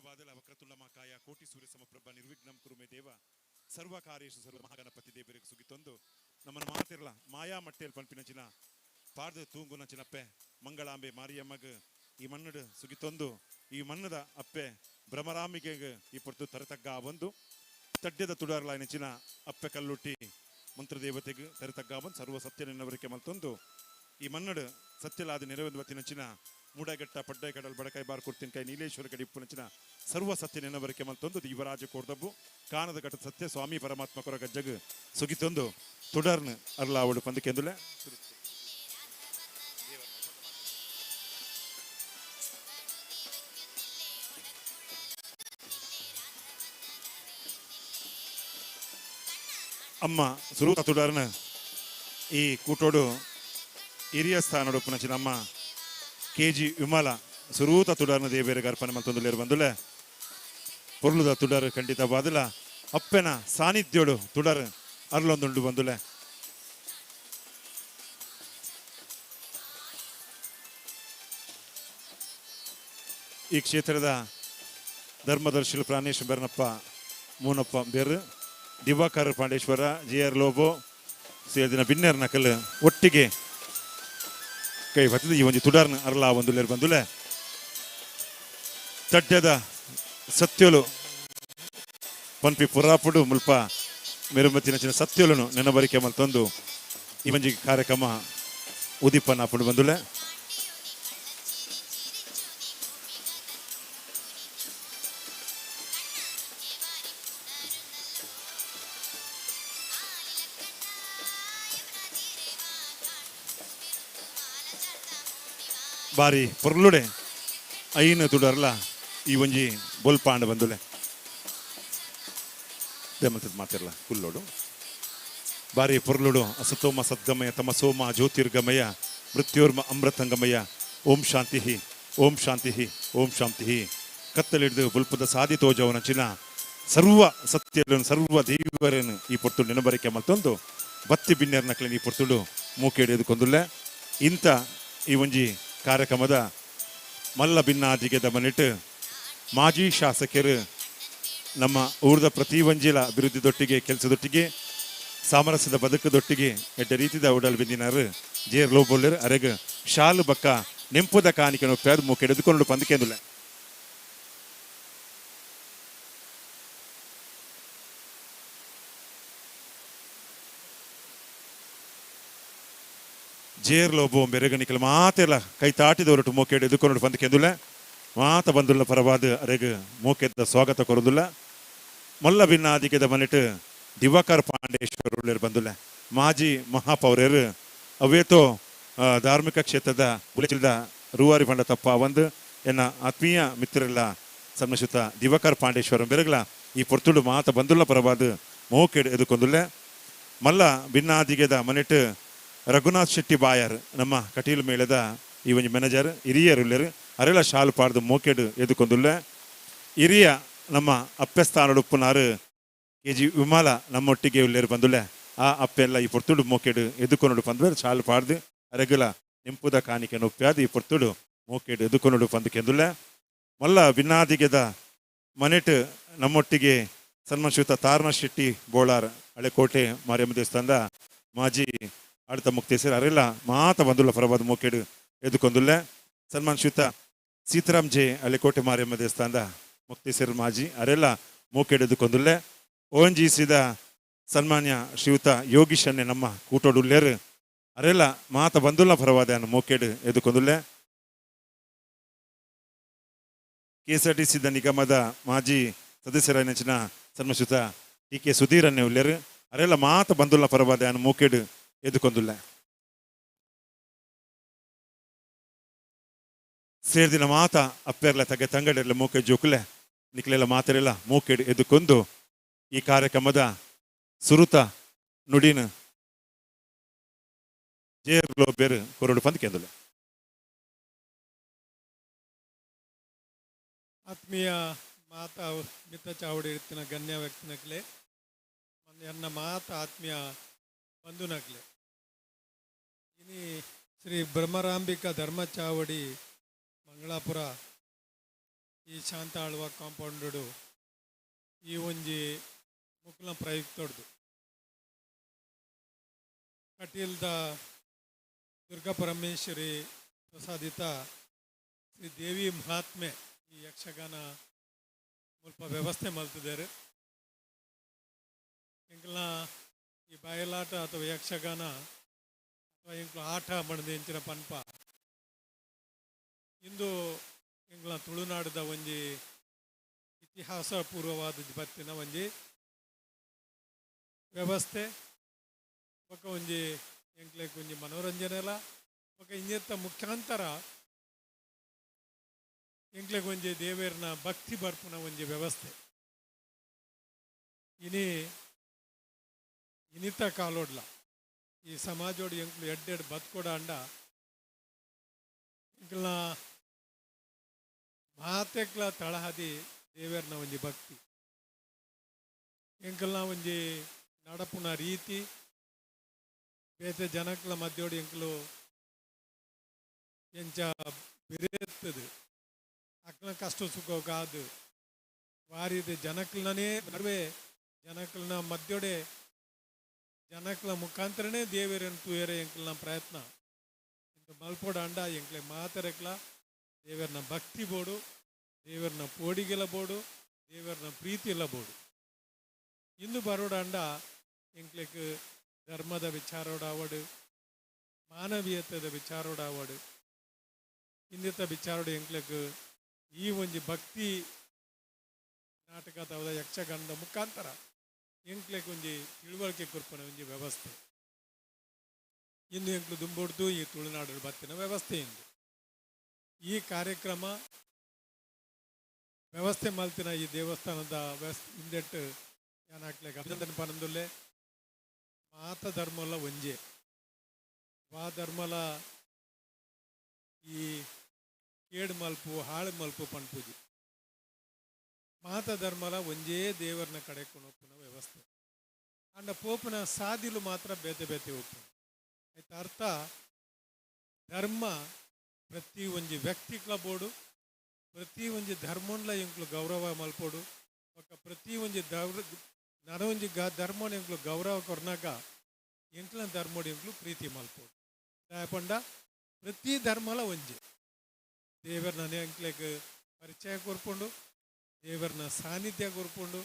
ಬಾದಲ ವಕ್ರತುಂಡ ಮಹಾಕಾಯ ಕೋಟಿ ಸೂರ್ಯ ಸಮಪ್ರಭ ನಿರ್ವಿಘ್ನಂ ಕುರು ಮೇ ದೇವ ಸರ್ವ ಕಾರ್ಯೇಶು ಸರ್ವ ಮಹಾಗಣಪತಿ ದೇವರಿಗೆ ಸುಗಿತೊಂದು ನಮ್ಮನ್ನು ಮಾತಿರಲ್ಲ ಮಾಯಾ ಮಟ್ಟೆಯಲ್ಲಿ ಪಂಪಿನಚಿನ ಪಾರ್ದು ತೂಂಗು ನಚಿನಪ್ಪೆ ಮಂಗಳಾಂಬೆ ಮಾರಿಯಮ್ಮಗ ಈ ಮಣ್ಣಡು ಸುಗಿತೊಂದು ಈ ಮಣ್ಣದ ಅಪ್ಪೆ ಭ್ರಮರಾಂಬಿಕೆಗೆ ಈ ಪೊರ್ತು ತರತಗ್ಗ ಬಂದು ತಡ್ಯದ ತುಡಾರ್ಲ ನೆಚ್ಚಿನ ಅಪ್ಪೆ ಕಲ್ಲುಟ್ಟಿ ಮಂತ್ರದೇವತೆಗೆ ತರತಗ್ಗ ಬಂದು ಸರ್ವ ಸತ್ಯ ನೆನ್ನವರಿಕೆ ಮಲ್ತೊಂದು ಈ ಮಣ್ಣಡು ಸತ್ಯಲಾದ ನೆರವೇಂದು ನೆಚ್ಚಿನ ಮೂಡಗಟ್ಟ ಪಡ್ಡೈ ಕಡಲ್ ಬಡಕಾಯಿ ಬಾರ್ ಕೊಡ್ತೀನಿ ಕೈ ನೀಲೇಶ್ವರ ಕಡೆ ಇಪ್ಪು ನೆಚ್ಚಿನ ಸರ್ವ ಸತ್ಯ ನೆನ್ನವರಿಕೆ ಮಲ್ತೊಂದು ಯುವರಾಜ ಕೋರ್ದಬ್ಬು ಕಾನದ ಘಟ್ಟ ಸತ್ಯ ಸ್ವಾಮಿ ಪರಮಾತ್ಮ ಕೊರ ಗಜ್ಜಗ್ ಸುಗಿತೊಂದು ತುಡರ್ನ ಅರ್ಲ ಅವಳು ಪಂದಕೆಂದುಲೆ ಅಮ್ಮ ಸುರೂತ ತುಡರ್ನ ಈ ಕೂಟೋಡು ಹಿರಿಯ ಸ್ಥಾನಡು ಪುನಚಿನ ಅಮ್ಮ KG ವಿಮಲ ಸುರೂತ ತುಡರ್ನ ದೇವೇರಿಗೆ ಅರ್ಪಣೆ ಮಲ್ತೊಂದುಲೇರು ಬಂದುಲೆ ಪೊರ್ಲುದ ತುಡರ್ ಖಂಡಿತ ಬಾದಲ ಅಪ್ಪೆನ ಸಾನ್ನಿಧ್ಯೋಡು ತುಡರ್ ಅರ್ಲೊಂದುಂಡು ಬಂದುಲೆ ಈ ಕ್ಷೇತ್ರದ ಧರ್ಮದರ್ಶಿಲು ಪ್ರಾಣೇಶ್ವರ ಬೆರ್ನಪ್ಪ ಮೂನಪ್ಪ ಬೇರು ದಿವಾಕರ್ ಪಾಂಡೇಶ್ವರ JR ಲೋಬೋ ಸೇರಿದಿನ ಬಿನ್ನೆರ್ ನಕಲ್ ಒಟ್ಟಿಗೆ ಕೈ ಬತ್ತದ ಈ ಒಂದು ತುಡರ್ನ ಅರ್ಲ ಬಂದುಲೇರು ಬಂದುಲೆ ತಡ್ಯದ ಸತ್ಯೋಲು ಪನ್ಪಿ ಪುರಾಪುಡು ಮುಲ್ಪ ಮೆರುಮತ್ತಿನ ಚಿನ್ನ ಸತ್ಯೋಲನು ನೆನಬರಿಕೆ ಮಲ್ತೊಂದು ಈ ಮಂಜಿ ಕಾರ್ಯಕ್ರಮ ಉದೀಪನ ಪುಡು ಬಂದುಲೆ ಬಾರಿ ಪೊರ್ಲುಡೆ ಐನ ತುಡರ್ಲ ಈ ಒಂಜಿ ಬೊಲ್ಪಾಂಡ ಬಂದುಲೆ ದೇಮಂತದ ಮಾತಿರಲ್ಲ ಕುಲ್ಲೋಡು ಬಾರಿ ಪೊರ್ಲುಡು ಅಸತೋಮ ಸದ್ಗಮಯ ತಮಸೋಮ ಜ್ಯೋತಿರ್ಗಮಯ ಮೃತ್ಯೋರ್ಮ ಅಮೃತಂಗಮಯ ಓಂ ಶಾಂತಿ ಓಂ ಶಾಂತಿ ಓಂ ಶಾಂತಿ ಕತ್ತಲಿಡಿದು ಬುಲ್ಪದ ಸಾಧಿತೋಜವನಚಿನ ಸರ್ವ ಸತ್ಯಗಳನ್ನು ಸರ್ವ ದೇವರನ್ನು ಈ ಪೊರ್ತುಡು ನೆನಬರಿಕೆ ಮತ್ತೊಂದು ಬತ್ತಿ ಬಿನ್ನೆರ್ ನಕ್ಲಿನ ಈ ಪೊರ್ತುಡು ಮೂಕೇಡಿ ಎದುಕೊಂದುಲ್ಲೆ ಇಂಥ ಈ ಒಂಜಿ ಕಾರ್ಯಕ್ರಮದ ಮಲ್ಲ ಭಿನ್ನಾದಿಗೆ ದಮನಿಟ್ಟು ಮಾಜಿ ಶಾಸಕರು ನಮ್ಮ ಊರದ ಪ್ರತಿ ಒಂಜಿಲ ಅಭಿವೃದ್ಧಿದೊಟ್ಟಿಗೆ ಕೆಲಸದೊಟ್ಟಿಗೆ ಸಾಮರಸ್ಯದ ಬದುಕದೊಟ್ಟಿಗೆ ಎಡ್ಡ ರೀತಿದ ಉಡಲ್ ಬಿಂದಿನಾರು JR ಲೋಬೋಲ್ಲರ್ ಅರೆಗ ಶಾಲು ಬಕ್ಕ ನೆಂಪುದ ಕಾಣಿಕೆ ನೊಪ್ಪ್ಯಾದ ಮೂಕೆ ಎದುಕೊಂಡು ಪಂದಕೆಂದುಲೆ JR ಲೋಬೋ ಬೆರೆಗನಿಕಲ್ ಮಾತೆಲ್ಲ ಕೈ ತಾಟಿದವರಟು ಮೋಕೆಡ್ ಎದುಕೊಂಡು ಪಂದಕೆಂದುಲೆ ಮಾತ ಬಂದುಲ್ಲ ಪರವಾದ ಅರೆಗ ಮೋಕೆದ ಸ್ವಾಗತ ಕೊರದುಲ್ಲ ಮಲ್ಲ ಭಿನ್ನಾದಿಗೆದ ಮನೆಟ್ ದಿವಾಕರ್ ಪಾಂಡೇಶ್ವರ ಬಂದುಲ್ಲ ಮಾಜಿ ಮಹಾಪೌರರು ಅವೇತೋ ಧಾರ್ಮಿಕ ಕ್ಷೇತ್ರದ ಉಳಿದ ರೂವಾರಿ ಪಂಡ ತಪ್ಪ ಒಂದು ಎನ್ನ ಆತ್ಮೀಯ ಮಿತ್ರರೆಲ್ಲ ಸನ್ಮಶುತ ದಿವಾಕರ್ ಪಾಂಡೇಶ್ವರ ಬೆರಗಲ ಈ ಪೊರ್ತುಡು ಮಾತ ಬಂದುಲ್ಲ ಪರವಾದ ಮೋಕೆಡ್ ಎದುಕೊಂದುಲ್ಲೆ ಮಲ್ಲ ಭಿನ್ನಾದಿಗೆದ ಮನೆಟ್ ರಘುನಾಥ್ ಶೆಟ್ಟಿ ಬಾಯರ್ ನಮ್ಮ ಕಟೀಲು ಮೇಳದ ಈ ಒಂದು ಮ್ಯಾನೇಜರ್ ಹಿರಿಯರುಳ್ಳರು ಅರೆಲ್ಲ ಶಾಲು ಪಾಡ್ದು ಮೋಕೆಡು ಎದುಕೊಂದುಲ್ಲೆ ಹಿರಿಯ ನಮ್ಮ ಅಪ್ಪೆ ಸ್ಥಾನಡು ಉಪ್ಪುನಾರು KG ವಿಮಲ ನಮ್ಮೊಟ್ಟಿಗೆ ಉಳ್ಳೇರು ಬಂದುಲ್ಲೆ ಆ ಅಪ್ಪೆಲ್ಲ ಈ ಪೊರ್ತುಡು ಮೋಕೆಡು ಎದುಕೊಂಡು ಪಂದ್ವೆ ಶಾಲು ಪಾಡ್ದು ಅರೆಗಲ ನೆಂಪುದ ಕಾಣಿಕೆ ನೊಪ್ಪ್ಯಾದ ಈ ಪೊರ್ತುಡು ಮೋಕೆಡು ಎದುಕೊಂಡು ಪಂದಕೆಂದುಲ್ಲೆ ಮಲ್ಲ ಭಿನ್ನಾದಿಗೆದ ಮನೆಟ್ ನಮ್ಮೊಟ್ಟಿಗೆ ಸನ್ಮಾನಶ್ರೀತ ತಾರಣ ಶೆಟ್ಟಿ ಬೋಳಾರ್ ಹಳೆಕೋಟೆ ಮಾರಿಯಮ್ಮ ದೇವಸ್ಥಾನದ ಮಾಜಿ ಆಡಳಿತ ಮುಕ್ತೇಸರ್ ಅರೆಲ್ಲ ಮಾತ ಬಂದುಲ್ಲ ಪರವಾದ ಮೋಕೆಡು ಎದುಕೊಂದುಲ್ಲೆ ಸನ್ಮಾನಶ್ರೀತ ಸೀತಾರಾಮ್ ಜೆ ಹಳೆಕೋಟೆ ಮಾರಿಯಮ್ಮ ದೇವಸ್ಥಾನದ ಮುಕ್ತೇಸರ್ ಮಾಜಿ ಅರೆಲ್ಲ ಮೋಕೆಡು ಎದುಕೊಂದುಲ್ಲೆ ONGCದ ಸನ್ಮಾನ್ಯ ಶ್ರೀಯುತ ಯೋಗೀಶನ್ನೆ ನಮ್ಮ ಕೂಟೋಡುಲ್ಲೇರು ಅರೆಲ್ಲ ಮಾತ ಬಂದುಲ್ಲ ಪರವಾದ ಮೋಕೆಡು ಎದುಕೊಂದುಲ್ಲೆ KSRTC ನಿಗಮದ ಮಾಜಿ ಸದಸ್ಯರ ನೆಚ್ಚಿನ ಸನ್ಮಾನಶ್ರೀತ TK ಸುಧೀರನ್ನೇ ಉಳ್ಳೇರು ಅರೆಲ್ಲ ಮಾತ ಬಂದುಲ್ಲ ಪರವಾದ ಮೋಕೆಡು ಎದುಕೊಂದುಲ್ಲೆ ಸೇರ್ದಿನ ಮಾತ ಅಪ್ಪೆರ್ಲ ತಗೆ ತಂಗಡೆಲ್ಲ ಮೂಕೆ ಜೋಕುಲೆ ನಿಕ್ಲೆಲ್ಲ ಮಾತರೆಲ್ಲ ಮೂಕೆಡು ಎದುಕೊಂಡು ಈ ಕಾರ್ಯಕ್ರಮದ ಸುರುತ ನುಡಿನ JR ಲೋಬೇರು ಕೊರಡು ಪಂದಕೆಂದುಲೆ ಆತ್ಮೀಯ ಮಾತಾ ಮಿತ ಚಾವಡಿ ಇರ್ತಿನ ಗಣ್ಯ ವ್ಯಕ್ತಿನಕ್ಲೆ ಎನ್ನ ಮಾತ ಆತ್ಮೀಯ ಬಂಧುನಕ್ಲೆ ಇನಿ ಶ್ರೀ ಬ್ರಹ್ಮರಾಂಬಿಕಾ ಧರ್ಮ ಚಾವಡಿ ಮಂಗಳಾಪುರ ಈ ಶಾಂತ ಆಳ್ವ ಕಾಂಪೌಂಡು ಈ ಒಂಜಿ ಮುಕ್ಲ ಪ್ರಯುಕ್ತೊಡ್ದು ಕಟೀಲ್ದ ದುರ್ಗಾ ಪರಮೇಶ್ವರಿ ಪ್ರಸಾದಿತ ಶ್ರೀ ದೇವಿ ಮಹಾತ್ಮೆ ಈ ಯಕ್ಷಗಾನ ಮುಲ್ಪ ವ್ಯವಸ್ಥೆ ಮಲ್ತಿದ್ದಾರೆ. ಇಂಕಲ್ನ ಈ ಬಯಲಾಟ ಅಥವಾ ಯಕ್ಷಗಾನ ಅಥವಾ ಇಂಕ್ಲ ಆಟ ಮಣದ ಎಂಚಿನ ಪನ್ಪ ಇಂದು ಇಂಕ್ಲ ತುಳುನಾಡದ ಒಂಜಿ ಇತಿಹಾಸ ಪೂರ್ವವಾದ ಬತ್ತಿನ ಒಂಜಿ ವ್ಯವಸ್ಥೆ ఒక ಒಂಜಿ ಎಂಕ್ಲೆಗ್ ಒಂಜಿ ಮನೋರಂಜನೆಲ ఒక ಇಂಜೆತ್ತ ಮುಖ್ಯಾಂತರ ಎಂಕ್ಲೆಗ್ ಒಂಜಿ ದೇವೇರ್ನ ಭಕ್ತಿ ಬರ್ಪುನ ಒಂಜಿ ವ್ಯವಸ್ಥೆ ಇನಿತ ಕಾಲೋಡ್ಲ ಈ ಸಮಾಜೋಡು ಎಂಕ್ಲು ಎಡ್ಡೆಡ್ ಬದುಕೋಡ ಅಂಡ ಎಂಕ್ಲನ ಮಾತೆಕ್ಲ ತಳಹದಿ ದೇವೇರ್ನ ಒಂಜಿ ಭಕ್ತಿ ಎಂಕ್ಲನ ಒಂಜಿ ನಡಪುನ ರೀತಿ ಬೇತೆ ಜನಕ್ಲ ಮಧ್ಯೋಡು ಎಂಕ್ಲು ಎಂಚ ಬೆರೆಯುತ್ತದೆ ಅಕ್ಲ ಕಷ್ಟ ಸುಖ ಕಾದು ವಾರಿದೆ ಜನಕ್ಲನೇ ನಡುವೆ ಜನಕ್ಲನ ಮಧ್ಯೋಡೆ ಜನಕ್ಲ ಮುಖಾಂತರನೇ ದೇವೇರನ್ನು ತೂಯರೆ ಎಂಕ್ಲನ ಪ್ರಯತ್ನ ಇಂದು ಮಲ್ಪೋಡ ಅಂಡ ಎಂಕ್ಲೆ ಮಾತರೆಕ್ಲ ದೇವರನ ಭಕ್ತಿ ಬೋಡು ದೇವರನ ಪೋಡಿಗೆಲ ಬೋಡು ದೇವರನ ಪ್ರೀತಿ ಎಲ್ಲ ಬೋಡು ಇಂದು ಬರೋಡ ಅಂಡ ಎಂಕ್ಲೆಗ್ ಧರ್ಮದ ವಿಚಾರೋಡಾವಡು ಮಾನವೀಯತೆದ ವಿಚಾರೋಡಾವಡು ಇಂದಿತ ವಿಚಾರೋಡು ಎಂಕ್ಲೆಗ್ ಈ ಒಂಜಿ ಭಕ್ತಿ ನಾಟಕ ಅಥವಾ ಯಕ್ಷಗಾನದ ಮುಖಾಂತರ ಎಂಕ್ಲೆಗ್ ಒಂಜಿ ತಿಳುವಳಿಕೆ ಕೊರ್ಪನ ಒಂಜಿ ವ್ಯವಸ್ಥೆ ಇಂದು ಎಂಕ್ಲು ದುಂಬುಡ್ದು ಈ ತುಳುನಾಡು ಬತ್ತಿನ ವ್ಯವಸ್ಥೆ ಇಂದು ಈ ಕಾರ್ಯಕ್ರಮ ವ್ಯವಸ್ಥೆ ಮಲ್ತಿನ ಈ ದೇವಸ್ಥಾನದ ಹಿಂದೆಟ್ಟು ಯಾನಾಕ್ಲೆಗ್ ಅಭಿನಂದನೆ ಪನಂದುಲ್ಲೆ ಮಾತ ಧರ್ಮಲ ಒಂಜೆ ವಾ ಧರ್ಮಲ ಈ ಕೇಡು ಮಲ್ಪು ಹಾಳು ಮಲ್ಪು ಪನ್ಪುಜಿ ಮಾತ ಧರ್ಮಲ ಒಂಜೇ ದೇವರನ ಕಡೆ ಕೊನೊಪ್ಪುನ ವ್ಯವಸ್ಥೆ ಅಂಡ ಪೋಪುನ ಸಾದಿಲು ಮಾತ್ರ ಬೇತೆ ಬೇತೆ ಒಪ್ಪು ಆಯ್ತು ಅರ್ಥ ಧರ್ಮ ಪ್ರತಿ ಒಂಜಿ ವ್ಯಕ್ತಿಕ್ಲ ಬೋಡು ಪ್ರತಿ ಒಂಜಿ ಧರ್ಮನ್ಲ ಎಂಕ್ಲು ಗೌರವ ಮಲ್ಪೋಡು ಪ್ರತಿ ಒಂಜಿ ನರ ಒಂಜಿ ಧರ್ಮನ ಎಂಕ್ಲು ಗೌರವ ಕೊರ್ನಾಗ ಎಂಕ್ಲ ಧರ್ಮೋಡು ಎಂಕ್ಲು ಪ್ರೀತಿ ಮಲ್ಪೋಡು ದಾಯಪಂಡ ಪ್ರತಿ ಧರ್ಮಲ ಒಂಜಿ ದೇವರನ ಎಂಕ್ಲೆಗ್ ಪರಿಚಯ ಕೊರ್ಪುಂಡು ದೇವರನ ಸಾನ್ನಿಧ್ಯ ಕೊರ್ಪುಂಡು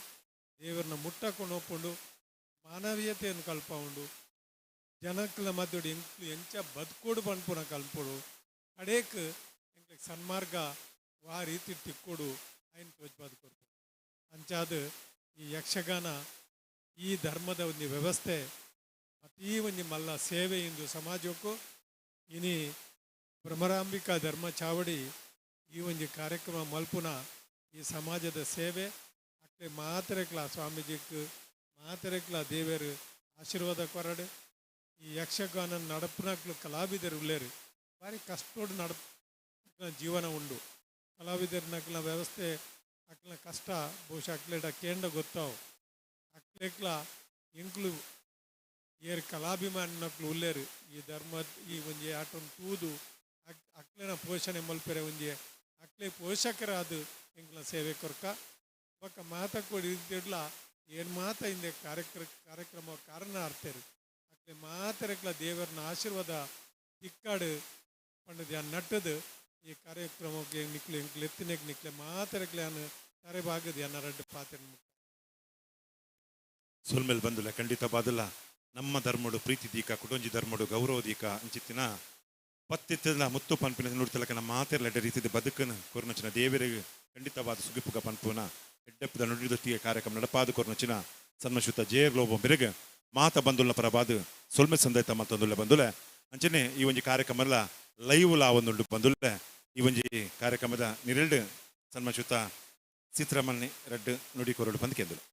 ದೇವರನ ಮುಟ್ಟಕೊಂಡು ಹೋಗ್ಕೊಂಡು ಮಾನವೀಯತೆಯನ್ನು ಕಲ್ಪುಂಡು ಜನಕ್ಲ ಮಧ್ಯೆ ಎಂಕ್ಲು ಎಂಚ ಬದುಕೋಡು ಪನ್ಪುನ ಕಲ್ಪೋಡು ಕಡೇಕ್ ಎಂಕ್ಲೆಗ್ ಸನ್ಮಾರ್ಗ ವಾ ರೀತಿ ತಿಕ್ಕೋಡು ಐನ್ ತೋಜ್ ಬದುಕೊರ್ಪು ಅಂಚಾದ ಈ ಯಕ್ಷಗಾನ ಈ ಧರ್ಮದ ಒಂದು ವ್ಯವಸ್ಥೆ ಅತೀ ಒಂದು ಮಲ್ಲ ಸೇವೆ ಇಂದು ಸಮಾಜಕ್ಕೂ ಇನಿ ಭ್ರಮರಾಂಬಿಕಾ ಧರ್ಮ ಚಾವಡಿ ಈ ಒಂದು ಕಾರ್ಯಕ್ರಮ ಮಲ್ಪುನ ಈ ಸಮಾಜದ ಸೇವೆ ಅಕ್ಲೆ ಮಾತರೆಕ್ಲ ಸ್ವಾಮೀಜಿಕ್ ಮಾತರೆಕ್ಲ ದೇವರು ಆಶೀರ್ವಾದ ಕೊರಡು ಈ ಯಕ್ಷಗಾನ ನಡಪುನಕ್ಲು ಕಲಾವಿದರು ಉಳ್ಳೇರು ಭಾರಿ ಕಷ್ಟೋಡು ಜೀವನ ಉಂಡು ಕಲಾವಿದರ್ನಕ್ಲ ವ್ಯವಸ್ಥೆ ಅಕ್ಲ ಕಷ್ಟ ಬಹುಶಃ ಅಕ್ಲೆಡ ಕೇಂದ್ರ ಗೊತ್ತಾವು ಅಕ್ಲೆಕ್ಲ ಎಂಕ್ಲು ಏರ್ ಕಲಾಭಿಮಾನಕ್ಲು ಉಳ್ಳೇರು ಈ ಧರ್ಮ ಈ ಒಂಜಿ ಆಟವನ್ನು ತೂದು ಅಕ್ಲೆನ ಪೋಷಣೆ ಮಲ್ಪೆರೆ ಒಂಜಿ ಅಕ್ಲೆ ಪೋಷಕರಾದ ಎಂಕ್ಲ ಸೇವೆ ಕೊರ್ಕ ಬೊಕ್ಕ ಮಾತಕ್ಕೋಡಿ ಇದ್ದಿಡ್ಲ ಏನು ಮಾತ ಹಿಂದೆ ಕಾರ್ಯಕ್ರಮ ಕಾರಣ ಅರ್ತೇರು ಅಕ್ಲೆ ಮಾತರೆಕ್ಲ ದೇವರನ ಆಶೀರ್ವಾದ ತಿಕ್ಕಾಡು ಪಂಡದ ನಟ್ಟದು ಈ ಕಾರ್ಯಕ್ರಮಕ್ಕೆ ನಿಕ್ಲೆ ಎಂಕ್ಲೆ ಎತ್ತಿನಕ್ಕೆ ನಿಕ್ಲೆ ಮಾತರೆಕ್ಲೆ ಅನ್ನು ತರೆ ಭಾಗದ ಅನ್ನ ರಡ್ಡು ಪಾತ್ರ ಸುಲ್ಮೇಲ್ ಬಂದುಲ್ಲ ಖಂಡಿತ ಬಾದಲ್ಲ ನಮ್ಮ ಧರ್ಮಡು ಪ್ರೀತಿ ದೀಕ ಕುಟುಂಜಿ ಧರ್ಮಡು ಗೌರವ ದೀಕ ಅಂಚಿತ್ತಿನ ಪತ್ತಿತ್ತದ ಮುತ್ತು ಪನ್ಪಿನ ನುಡಿತಲಕ ನಮ್ಮ ಮಾತೆರ್ಲ ಎಡ್ಡ ರೀತಿಯ ಬದುಕನ್ನು ಕೊರ್ನಚಿನ ದೇವರಿಗೆ ಖಂಡಿತವಾದ ಸುಗಿಪುಗ ಪನ್ಪುನ ಎಡ್ಡೆಪ್ಪದ ನುಡಿದೊಟ್ಟಿಗೆ ಕಾರ್ಯಕ್ರಮ ನಡಪಾದು ಕೊರ್ನಚಿನ ಸನ್ಮಶುತ ಜೇರ್ ಲೋಬ ಬೆರಗ ಮಾತ ಬಂದುಲ್ಲ ಪರಬಾದು ಸೊಲ್ಮೆ ಸಂದೈತ ಮತ್ತೊಂದುಲ್ಲ ಬಂದುಲೆ ಅಂಚನೆ ಈ ಒಂಜಿ ಕಾರ್ಯಕ್ರಮ ಲೈವ್ ಲಾವೊಂದುಂಡು ಬಂದುಲ್ಲೆ ಈ ಒಂಜಿ ಕಾರ್ಯಕ್ರಮದ ನಿರೆಲ್ಡು ಸನ್ಮಶುತ ಸಿತ್ರಮಲ್ನಿ ರೆಡ್ ನುಡಿ ಕೊರಡು ಪಂದ್ಕೆಂದುಲು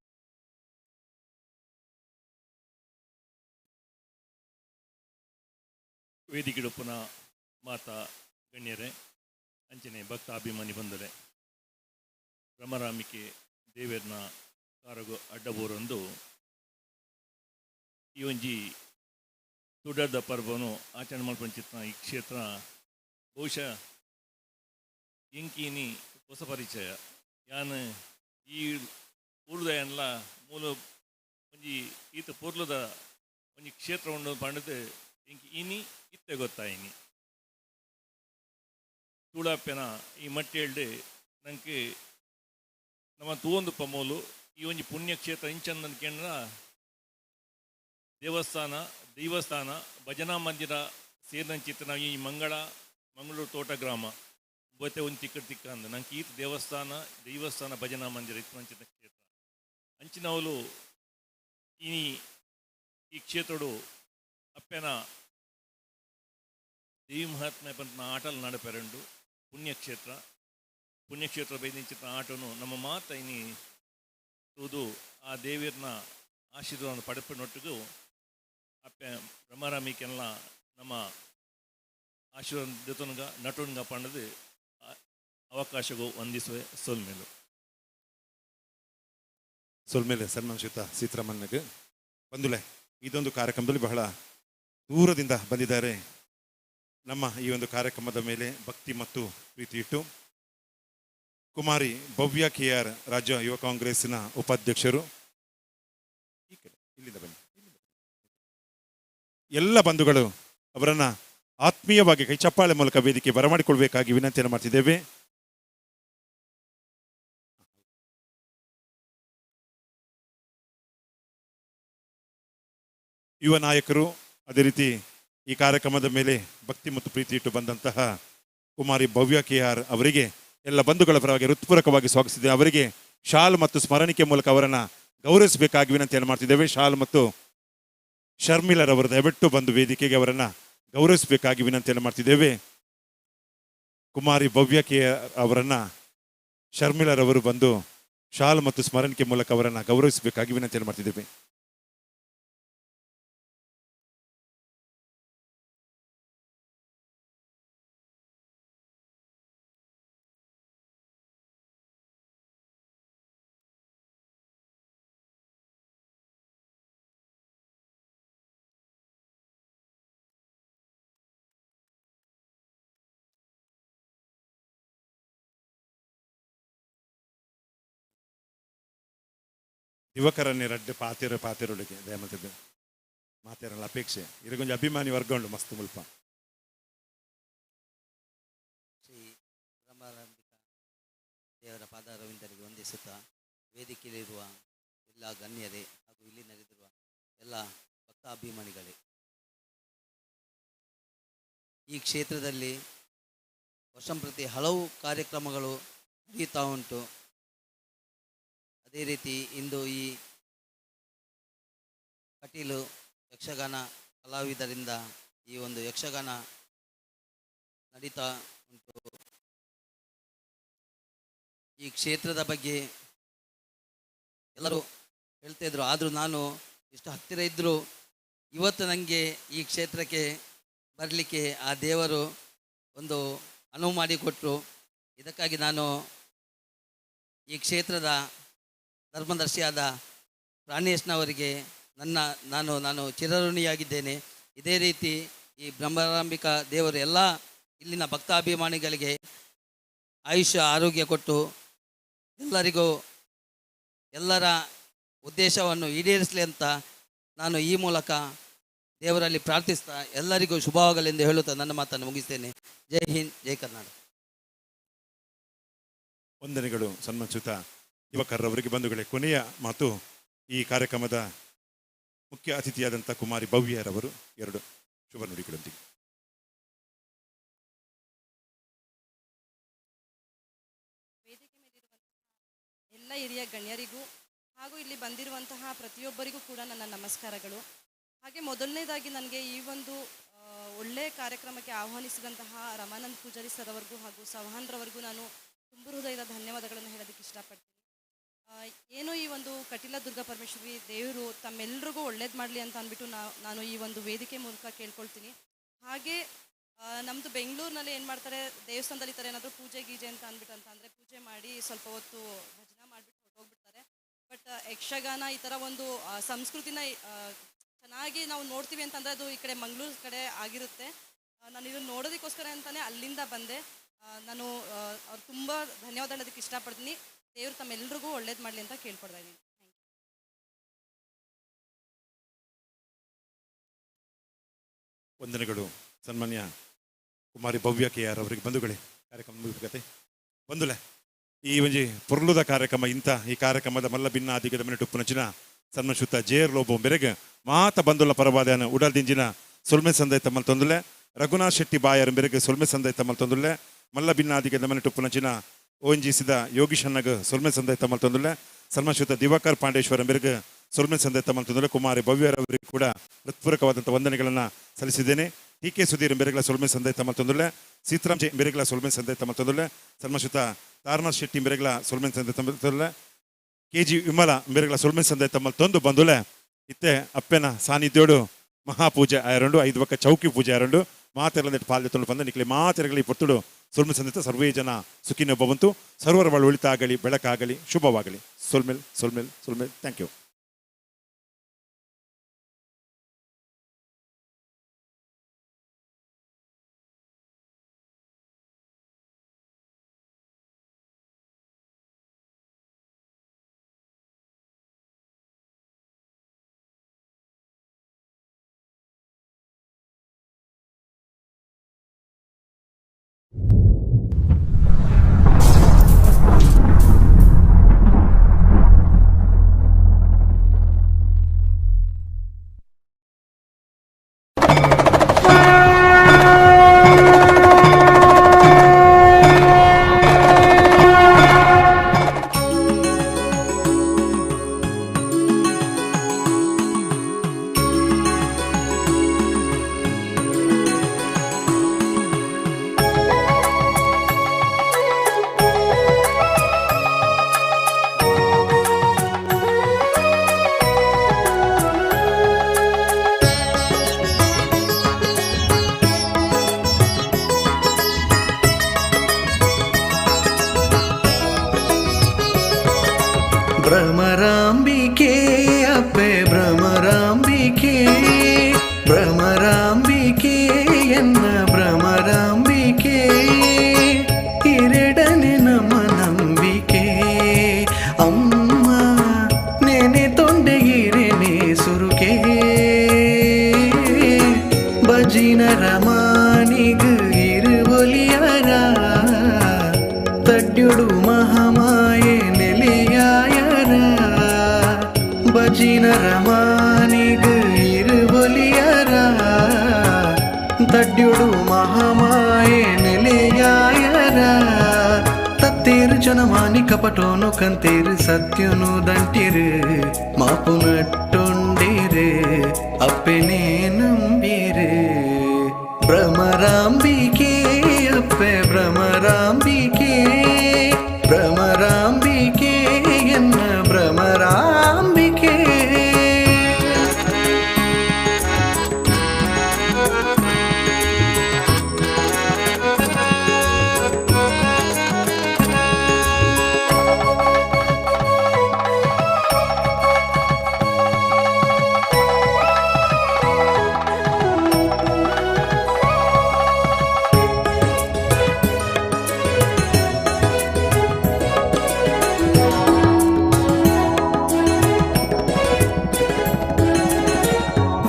ವೇದಿಕೆಡುಪ್ಪುನ ಮಾತಾ ಗಣ್ಯರೇ ಅಂಚನೆ ಭಕ್ತ ಅಭಿಮಾನಿ ಬಂದರೆ ಭ್ರಮರಾಂಬಿಕೆ ದೇವೇರ್ನ ಕಾರಗು ಅಡ್ಡಬೋರೊಂದು ಈ ಒಂಜಿ ತುಡದ ಪರ್ವನು ಆಚರಣೆ ಮಲ್ಪಂಚಿತ್ನ ಈ ಕ್ಷೇತ್ರ ಬಹುಶಃ ಎಂಕಿನಿ ಹೊಸ ಪರಿಚಯ ಯಾನ್ ಈ ಊರ್ದ ಎಲ್ಲ ಮೂಲ ಒಂಜಿ ಈತ ಪೂರ್ಲದ ಒಂಜಿ ಕ್ಷೇತ್ರ ಉಂಡು ಪಂಡದು ಇಂಕ್ ಇನಿ ಇತ್ತೆ ಗೊತ್ತಾಯಿನಿ ತೂಳಪ್ಪೆನ ಈ ಮಟ್ಟೆಲ್ಡು ನಂಗೆ ನಮ್ಮ ತೂವೊಂದು ಪಮೋಲು ಈ ಒಂಜಿ ಪುಣ್ಯಕ್ಷೇತ್ರ ಇಂಚಂದ ಕೇಂದ್ರ ದೇವಸ್ಥಾನ ಭಜನಾ ಮಂದಿರ ಸೇರಿದಂಚಿತ್ತ ನಾವು ಈ ಮಂಗಳೂರು ತೋಟ ಗ್ರಾಮ ಬೋತೆ ಒಂದು ತಿಕ್ಕ ಅಂದ ನಂಗೆ ಈತ ದೇವಸ್ಥಾನ ಭಜನಾ ಮಂದಿರ ಇತ್ತು ಅಂಚಿನ ಕ್ಷೇತ್ರ ಅಂಚಿನವಲು ಈ ಕ್ಷೇತ್ರಡು ಅಪ್ಪೆನ ದೇವಿ ಮಹಾತ್ಮೆ ಪಂತ ಆಟಲು ನಡಪೆರಂಡು ಪುಣ್ಯಕ್ಷೇತ್ರ ಬೈದಿಂಚಿನ ಆಟನು ನಮ್ಮ ಮಾತ ಇನಿ ತೂದು ಆ ದೇವಿಯರ್ನ ಆಶೀರ್ವಾದ ಪಡೆಪಿನೊಟ್ಟಿಗೂ ಅಪ್ಪೆ ಬ್ರಹ್ಮರಾಮಿಕೆಲ್ಲ ನಮ್ಮ ಆಶೀರ್ವಾದ ಜೊತನುಗ ನಟುನ್ಗ ಪಂಡದು ಅವಕಾಶಗೂ ವಂದಿಸುವೆ ಸೊಲ್ಮೇಲೆ ಸನ್ಮಾನಿಸುತ್ತ ಸೀತಾರಾಮನ್ಗೆ ಬಂದುಲೆ ಇದೊಂದು ಕಾರ್ಯಕ್ರಮದಲ್ಲಿ ಬಹಳ ದೂರದಿಂದ ಬಂದಿದ್ದಾರೆ. ನಮ್ಮ ಈ ಒಂದು ಕಾರ್ಯಕ್ರಮದ ಮೇಲೆ ಭಕ್ತಿ ಮತ್ತು ಪ್ರೀತಿ ಇಟ್ಟು ಕುಮಾರಿ ಭವ್ಯ KR ರಾಜ್ಯ ಯುವ ಕಾಂಗ್ರೆಸ್ಸಿನ ಉಪಾಧ್ಯಕ್ಷರು ಇಲ್ಲಿಂದ ಬನ್ನಿ. ಎಲ್ಲ ಬಂಧುಗಳು ಅವರನ್ನ ಆತ್ಮೀಯವಾಗಿ ಕೈ ಚಪ್ಪಾಳೆ ಮೂಲಕ ವೇದಿಕೆ ಬರಮಾಡಿಕೊಳ್ಬೇಕಾಗಿ ವಿನಂತಿಯನ್ನು ಮಾಡ್ತಿದ್ದೇವೆ. ಯುವ ನಾಯಕರು ಅದೇ ರೀತಿ ಈ ಕಾರ್ಯಕ್ರಮದ ಮೇಲೆ ಭಕ್ತಿ ಮತ್ತು ಪ್ರೀತಿ ಇಟ್ಟು ಬಂದಂತಹ ಕುಮಾರಿ ಭವ್ಯ KR ಅವರಿಗೆ ಎಲ್ಲ ಬಂಧುಗಳ ಪರವಾಗಿ ಹೃತ್ಪೂರ್ವಕವಾಗಿ ಸ್ವಾಗತಿಸಿದ್ದೇವೆ. ಅವರಿಗೆ ಶಾಲ್ ಮತ್ತು ಸ್ಮರಣಿಕೆ ಮೂಲಕ ಅವರನ್ನು ಗೌರವಿಸಬೇಕಾಗಿ ವಿನಂತಿಯನ್ನು ಮಾಡ್ತಿದ್ದೇವೆ. ಶಾಲ್ ಮತ್ತು ಶರ್ಮಿಲರ್ ಅವರು ದಯವಿಟ್ಟು ಬಂದು ವೇದಿಕೆಗೆ ಅವರನ್ನು ಗೌರವಿಸಬೇಕಾಗಿ ವಿನಂತಿಯನ್ನು ಮಾಡ್ತಿದ್ದೇವೆ. ಕುಮಾರಿ ಭವ್ಯ KR ಅವರನ್ನ ಶರ್ಮಿಲರ್ ಅವರು ಬಂದು ಶಾಲ್ ಮತ್ತು ಸ್ಮರಣಿಕೆ ಮೂಲಕ ಅವರನ್ನು ಗೌರವಿಸಬೇಕಾಗಿ ವಿನಂತಿಯನ್ನು ಮಾಡ್ತಿದ್ದೇವೆ. ಯುವಕರನ್ನೇ ರಡ್ಡು ಪಾತಿರೊಳಗೆ ದಯಮಂತದ್ದು ಮಾತೇರಲ್ಲ ಅಪೇಕ್ಷೆ ಇದು ಕೊಂಚ ಅಭಿಮಾನಿ ವರ್ಗ ಉಂಡು ಮಸ್ತ್ ಮುಲ್ಪ. ಶ್ರೀ ಬ್ರಹ್ಮಾರಂಭಿಕ ದೇವರ ಪಾದಾರವಿಂದರಿಗೆ ವಂದಿಸುತ್ತಾ ವೇದಿಕೆಯಲ್ಲಿರುವ ಎಲ್ಲ ಗಣ್ಯರೇ ಹಾಗೂ ಇಲ್ಲಿ ನಡೆದಿರುವ ಎಲ್ಲ ಭಕ್ತಾಭಿಮಾನಿಗಳೇ, ಈ ಕ್ಷೇತ್ರದಲ್ಲಿ ವರ್ಷಂಪ್ರತಿ ಹಲವು ಕಾರ್ಯಕ್ರಮಗಳು ನಡೆಯುತ್ತಾ ಉಂಟು. ಅದೇ ರೀತಿ ಇಂದು ಈ ಕಟೀಲು ಯಕ್ಷಗಾನ ಕಲಾವಿದರಿಂದ ಈ ಒಂದು ಯಕ್ಷಗಾನ ನಡೀತಾ ಉಂಟು. ಈ ಕ್ಷೇತ್ರದ ಬಗ್ಗೆ ಎಲ್ಲರೂ ಹೇಳ್ತಾ ಇದ್ರು, ಆದರೂ ನಾನು ಇಷ್ಟು ಹತ್ತಿರ ಇದ್ದರೂ ಇವತ್ತು ನನಗೆ ಈ ಕ್ಷೇತ್ರಕ್ಕೆ ಬರಲಿಕ್ಕೆ ಆ ದೇವರು ಒಂದು ಅನುವು ಮಾಡಿಕೊಟ್ರು. ಇದಕ್ಕಾಗಿ ನಾನು ಈ ಕ್ಷೇತ್ರದ ಧರ್ಮದರ್ಶಿಯಾದ ಪ್ರಾಣೇಶ್ನವರಿಗೆ ನಾನು ಚಿರಋಣಿಯಾಗಿದ್ದೇನೆ. ಇದೇ ರೀತಿ ಈ ಬ್ರಹ್ಮರಾಂಬಿಕಾ ದೇವರು ಎಲ್ಲ ಇಲ್ಲಿನ ಭಕ್ತಾಭಿಮಾನಿಗಳಿಗೆ ಆಯುಷ್ಯ ಆರೋಗ್ಯ ಕೊಟ್ಟು ಎಲ್ಲರಿಗೂ ಎಲ್ಲರ ಉದ್ದೇಶವನ್ನು ಈಡೇರಿಸಲಿ ಅಂತ ನಾನು ಈ ಮೂಲಕ ದೇವರಲ್ಲಿ ಪ್ರಾರ್ಥಿಸ್ತಾ ಎಲ್ಲರಿಗೂ ಶುಭವಾಗಲೆಂದು ಹೇಳುತ್ತಾ ನನ್ನ ಮಾತನ್ನು ಮುಗಿಸ್ತೇನೆ. ಜೈ ಹಿಂದ್, ಜೈ ಕರ್ನಾಟಕ. ವಂದನೆಗಳು ಸನ್ಮಾನಿಸುತ್ತಾ ಯುವಕರವರಿಗೆ ಬಂಧುಗಳೇ, ಕೊನೆಯ ಮಾತು ಈ ಕಾರ್ಯಕ್ರಮದ ಮುಖ್ಯ ಅತಿಥಿಯಾದಂಥ ಕುಮಾರಿ ಭವ್ಯರವರು ಎರಡು ಶುಭ ನುಡಿಗಳೊಂದಿಗೆ. ವೇದಿಕೆ ಮೇಲಿರುವಂತಹ ಎಲ್ಲ ಹಿರಿಯ ಗಣ್ಯರಿಗೂ ಹಾಗೂ ಇಲ್ಲಿ ಬಂದಿರುವಂತಹ ಪ್ರತಿಯೊಬ್ಬರಿಗೂ ಕೂಡ ನನ್ನ ನಮಸ್ಕಾರಗಳು. ಹಾಗೆ ಮೊದಲನೇದಾಗಿ ನನಗೆ ಈ ಒಂದು ಒಳ್ಳೆಯ ಕಾರ್ಯಕ್ರಮಕ್ಕೆ ಆಹ್ವಾನಿಸಿದಂತಹ ರಮಾನಂದ್ ಪೂಜಾರಿ ಸರ್ ಅವರಿಗೂ ಹಾಗೂ ಸವಹಾನ್ರವರಿಗೂ ನಾನು ತುಂಬ ಹೃದಯದ ಧನ್ಯವಾದಗಳನ್ನು ಹೇಳೋದಕ್ಕೆ ಇಷ್ಟಪಡ್ತೀನಿ. ಏನು ಈ ಒಂದು ಕಟೀಲ ದುರ್ಗಾ ಪರಮೇಶ್ವರಿ ದೇವರು ತಮ್ಮೆಲ್ಲರಿಗೂ ಒಳ್ಳೇದು ಮಾಡಲಿ ಅಂತ ಅಂದ್ಬಿಟ್ಟು ನಾನು ಈ ಒಂದು ವೇದಿಕೆ ಮೂಲಕ ಕೇಳ್ಕೊಳ್ತೀನಿ. ಹಾಗೆ ನಮ್ಮದು ಬೆಂಗಳೂರಿನಲ್ಲಿ ಏನು ಮಾಡ್ತಾರೆ, ದೇವಸ್ಥಾನದಲ್ಲಿ ಈ ಥರ ಏನಾದರೂ ಪೂಜೆ ಗೀಜೆ ಅಂತ ಅಂದರೆ ಪೂಜೆ ಮಾಡಿ ಸ್ವಲ್ಪ ಹೊತ್ತು ಭಜನೆ ಮಾಡಿಬಿಟ್ಟು ಹೊರಟೋಗ್ಬಿಡ್ತಾರೆ. ಬಟ್ ಯಕ್ಷಗಾನ ಈ ಥರ ಒಂದು ಸಂಸ್ಕೃತಿನ ಚೆನ್ನಾಗಿ ನಾವು ನೋಡ್ತೀವಿ ಅಂತಂದರೆ ಅದು ಈ ಕಡೆ ಮಂಗಳೂರು ಕಡೆ ಆಗಿರುತ್ತೆ. ನಾನು ಇದನ್ನು ನೋಡೋದಕ್ಕೋಸ್ಕರ ಅಂತಲೇ ಅಲ್ಲಿಂದ ಬಂದೆ. ನಾನು ಅವ್ರು ತುಂಬ ಧನ್ಯವಾದ ಹೇಳೋದಕ್ಕೆ ಇಷ್ಟಪಡ್ತೀನಿ. ದೇವರು ತಮ್ಮೆಲ್ರಿಗೂ ಒಳ್ಳೇದು ಮಾಡಲಿ ಅಂತ ಕೇಳ್ಕೊಡ್ತಾ ಇದ್ದೀನಿ. ವಂದನೆಗಳು ಸನ್ಮಾನ್ಯ ಕುಮಾರಿ ಭವ್ಯ ಕೆ ಆರ್ ಅವರಿಗೆ. ಬಂಧುಗಳೇ, ಕಾರ್ಯಕ್ರಮ ಮುಗಿಕತೆ ಬಂಧುಲೆ ಈ ಒಂಜಿ ಪೊರ್ಲುದ ಕಾರ್ಯಕ್ರಮ ಇಂಥ ಈ ಕಾರ್ಯಕ್ರಮದ ಮಲ್ಲ ಭಿನ್ನ ಆದಿಗದ ಮನೆ ಟುಪ್ಪುನಚಿನ ಸನ್ಮಶುತ್ತ ಜೇರ್ ಲೋಬೋ ಬೆರೆಗೆ ಮಾತ ಬಂದುಲ ಪರವಾದ್ಯಾನ ಉಡಲ್ ದಿಂಜಿನ ಸೊಲ್ಮೆ ಸಂದೈ ತಮ್ಮಲ್ ತೊಂದುಲೆ ರಘುನಾಥ್ ಶೆಟ್ಟಿ ಬಾಯರ್ ಬೆರೆಗೆ ಸೊಲ್ಮೆ ಸಂದೈ ತಮ್ಮಲ್ ತೊಂದುಲೆ ಮಲ್ಲ ಭಿನ್ನ ಆದಿಗದ ಮನೆ ಟುಪ್ಪುನಚಿನ ಓಂಜಿಸಿದ ಯೋಗೀಶ್ ಅನ್ನಗ ಸೊಲ್ಮೆ ಸಂದೈ ತಮ್ಮಲ್ ತೊಂದುಲೆ ಸನ್ಮಶುತ್ತ ದಿವಾಕರ್ ಪಾಂಡೇಶ್ವರ ಬೆರೆಗೆ ಸೊಲ್ಮೆ ಸಂದೈ ತಮ್ಮಲ್ ತೊಂದುಲೆ ಕುಮಾರಿ ಭವ್ಯರವರಿಗೆ ಕೂಡ ಹೃತ್ಪೂರ್ವಕವಾದಂಥ ವಂದನೆಗಳನ್ನು ಸಲ್ಲಿಸಿದ್ದೇನೆ. ಟಿ ಕೆ ಸುಧೀರ್ ಬೆರೆಗಳ ಸೊಲ್ಮೆ ಸಂದೈ ತಮ್ಮಲ್ ತೊಂದುಲೆ ಸೀತಾರಾಮ್ ಜೆ ಬೆರೆಗಳ ಸೊಲ್ಮೆ ಸಂದೈ ತಮ್ಮಲ್ ತೊಂದುಲೆ ಸನ್ಮಶುತ್ತ ತಾರನಾಥ್ ಶೆಟ್ಟಿ ಬೆರೆಗಳ ಸೊಲ್ಮೆ ಸಂದೈ ತಮ್ಮಲ್ ತೊಂದುಲೆ KG ವಿಮಲ ಬೆರೆಗಳ ಸೊಲ್ಮೆ ಸಂದೈ ತಮ್ಮಲ್ ತೊಂದು ಬಂದುಲೆ ಇತ್ತೆ ಅಪ್ಪೆನ ಸಾನ್ನಿಧ್ಯೋಡು ಮಹಾಪೂಜೆ ಆಯರಂಡು 5 ಒಕ್ಕ ಚೌಕಿ ಪೂಜೆ ಆಯರಂಡು ಮಾತೆರಲೆಂದು ಪಾಲ್ಯ ತೊಂದು ಬಂದ ನಿಕ್ಲೆ ಮಾತೆರಗಲಿ ಪೊತ್ತುಡು ಸೊಲ್ಮೆ ಸಂದೈತ ಸರ್ವೇ ಜನ ಸುಖಿನ ಭವಂತು ಸರ್ವರ ಬಾಳು ಒಳಿತಾಗಲಿ ಬೆಳಕಾಗಲಿ ಶುಭವಾಗಲಿ. ಸೊಲ್ಮೆಲ್ ಸೊಲ್ಮೆಲ್ ಸೊಲ್ಮೆಲ್. Thank you. ಭ್ರಮರಾಂಬಿಕೆ ಅಪ್ಪೆ ಭ್ರಮರಾಂಬಿಕೆ ಭ್ರಮರಾಂಬಿಕೆ ಎನ್ನ ಭ್ರಮರಾಂಬಿಕೆ ಎರಡನೇ ನಮ್ಮ ನಂಬಿಕೆ ಅಮ್ಮ ನೆನೆ ತೊಂಡೆಗಿರೆನೆ ಸುರುಕೆ ಬಜಿನ ರಮಾನಿಗ ಇರುವಲಿಯರ ತಡ್ಯುಡು ಮಹಾಮಾಯೆ ನೆಲೆಯಾಯರ ಬಜಿನ ರಮಾನಿಗ ಇರುವಲಿಯರ ತಡ್ಯುಡು ಮಹಾಮಾಯೆ ನೆಲೆಯಾಯರ ತತ್ತೇರು ಜನಮಾನಿ ಕಪಟೋನು ಕಂತೇರು ಸತ್ಯನು ದಂಟಿರು ಮಾಪು ನಟ್ಟೊಂಡಿರು ಅಪ್ಪೆನೇ ನಂಬಿರು ಭ್ರಮರಾಂಬಿಕೆ ಅಪ್ಪೆ ಭ್ರಮರಾಂಬಿಕೆ ಭ್ರಮರಾಂಬಿಕೆ ಎನ್ನ ಭ್ರಮರಾಂಬಿಕೆ.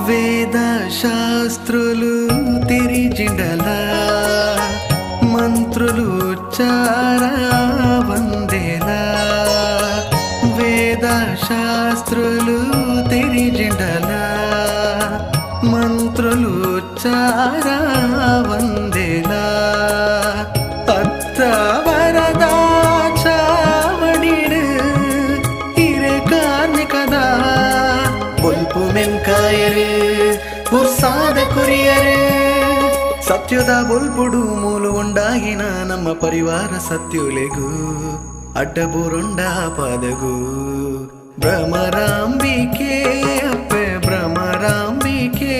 వేద శాస్త్రులు తిరిజిండల మంత్రులు ఉచ్చార వందేల వేద శాస్త్రులు తిరిజిండల మంత్రులు ఉచ్చార వందేల అత్త వరద చావడిడు ಹಿರೆ ಕಾರ್ಮಿಕದ ಬೊಲ್ಪು ಮೆನ್ಕಾಯರು ಉತ್ಸಾದ ಕುರಿಯರು ಸತ್ಯದ ಬೊಲ್ಪುಡು ಮೂಲು ಉಂಡಾಗಿನ ನಮ್ಮ ಪರಿವಾರ ಸತ್ಯುಲೆಗೂ ಅಡ್ಡಬೂರೊಂಡ ಪಾದಗೂ ಭ್ರಮರಾಂಬಿಕೆ ಅಪ್ಪೆ ಭ್ರಮರಾಂಬಿಕೆ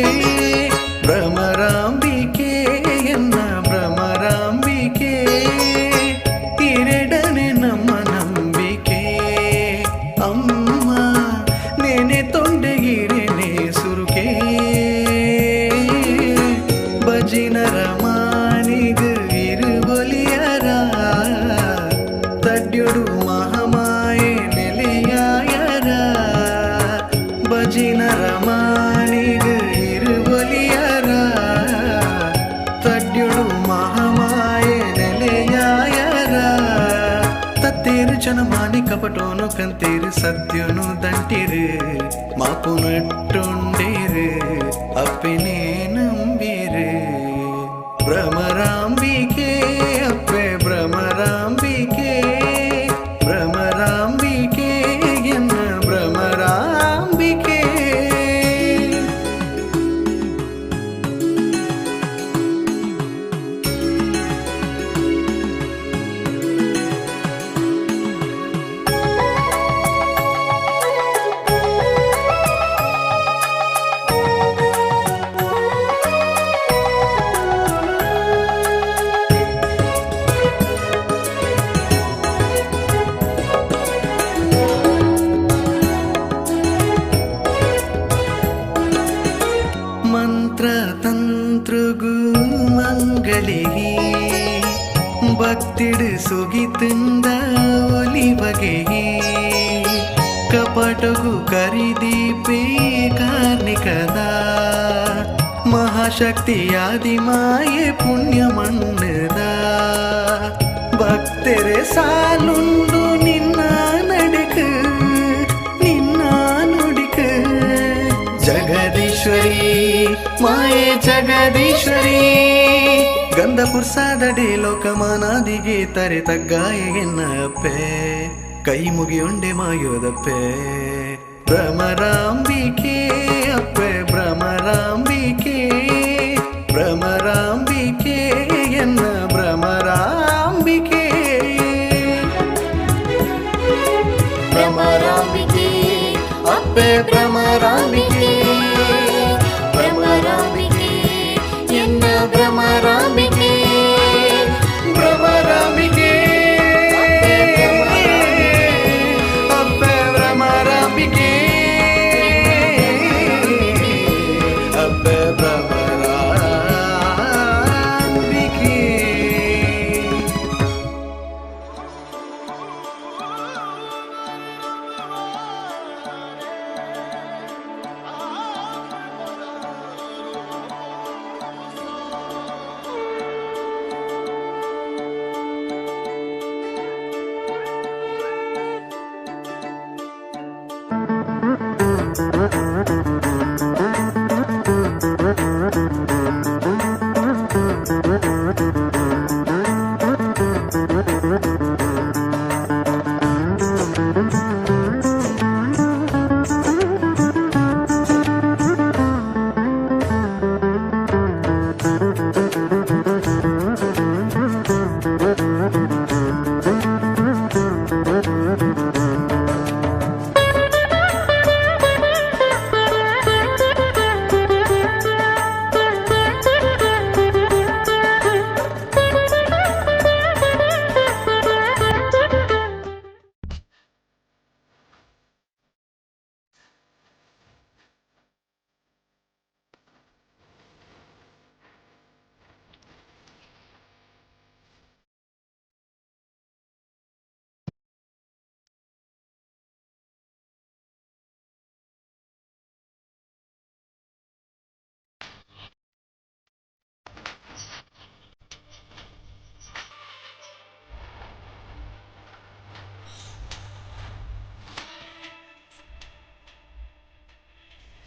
ಭ್ರಮರಾಂಬಿಕೆ ಎನ್ನ ಭ್ರಮರಾಂಬಿಕೆ ಎರಡನೇ ನಮ್ಮ ನಂಬಿಕೆ ಅಮ್ಮ ನೆನೆ ತೊಂಡೆಗಿರೆನೆ ಸುರುಕೆ ಬಜಿನ ರಮಾನಿಗ ಇರುವಲಿಯರ ಜಿನರಮಾಣಿಗ ಇರುವಲಿಯರ ತಡ್ಯುಡು ಮಹಾಮಾಯೆ ನೆಲೆಯಾಯರ ತತ್ತೇರು ಜನಮಾನಿ ಕಪಟೋನು ಕಂತೇರು ಸತ್ಯನು ದಂಟಿರು ಮಾಪು ನಟ್ಟುಂಡೇರು ಅಪ್ಪಿನೇ ನಂಬಿರು ಭ್ರಮರಾಂಬಿಕೆ ಅಪ್ಪೆ ಭ್ರಮರಾಂಬಿಕೆ ಭ್ರಮರಾಂಬಿಕೆ ಎನ್ನ ಭ್ರಮರಾಂಬಿಕೆ ಮಂತ್ರ ತಂತ್ರಗು ಮಂಗಳಿಗೆ ಭಕ್ತಿಡು ಸುಗಿತುಂದ ಒಲಿವಗೆಗೆ ಕಪಟಗು ಕರಿದೀಪೇ ಕಾರ್ಣಿಕದ ಮಹಾಶಕ್ತಿಯಾದಿ ಮಾಯೆ ಪುಣ್ಯ ಮಣ್ಣದ ಭಕ್ತರೆ ಸಾಲುಂಡು ನಿನ್ನ ನಡಕ ನಿನ್ನ ನುಡಿಕ ಜಗದೀಶ್ವರಿ ಮಾಯೆ ಜಗದೀಶ್ವರಿ ಗಂಧ ಪುರ್ಸಾದಡೆ ಲೋಕಮಾನಾದಿಗೆ ತರೆ ತಗ್ಗಾಯ ಎನ್ನಪ್ಪೆ ಕೈ ಮುಗಿಯೊಂಡೆ ಮಾಯೋದಪ್ಪೆ ಭ್ರಮರಾಂಬಿಕೆ ಅಪ್ಪೆ ಭ್ರಮರಾಂಬಿಕೆ ಭ್ರಮರಾಂಬಿಕೆ ಎನ್ನ ಭ್ರಮರಾಂಬಿಕೆ ಭ್ರಮರಾಂಬಿಕೆ ಅಪ್ಪೆ ಭ್ರಮರಾಂಬಿಕೆ ಭ್ರಮರಾಂಬಿಕೆ ಎನ್ನ ಭ್ರಮರಾಂಬಿಕೆ ಭ್ರಮರಾಂಬಿಕೆ ಅಪ್ಪೆ ಭ್ರಮರಾಂಬಿಕೆ ಅಪ್ಪೆ ಭ್ರಮರಾಂಬಿಕೆ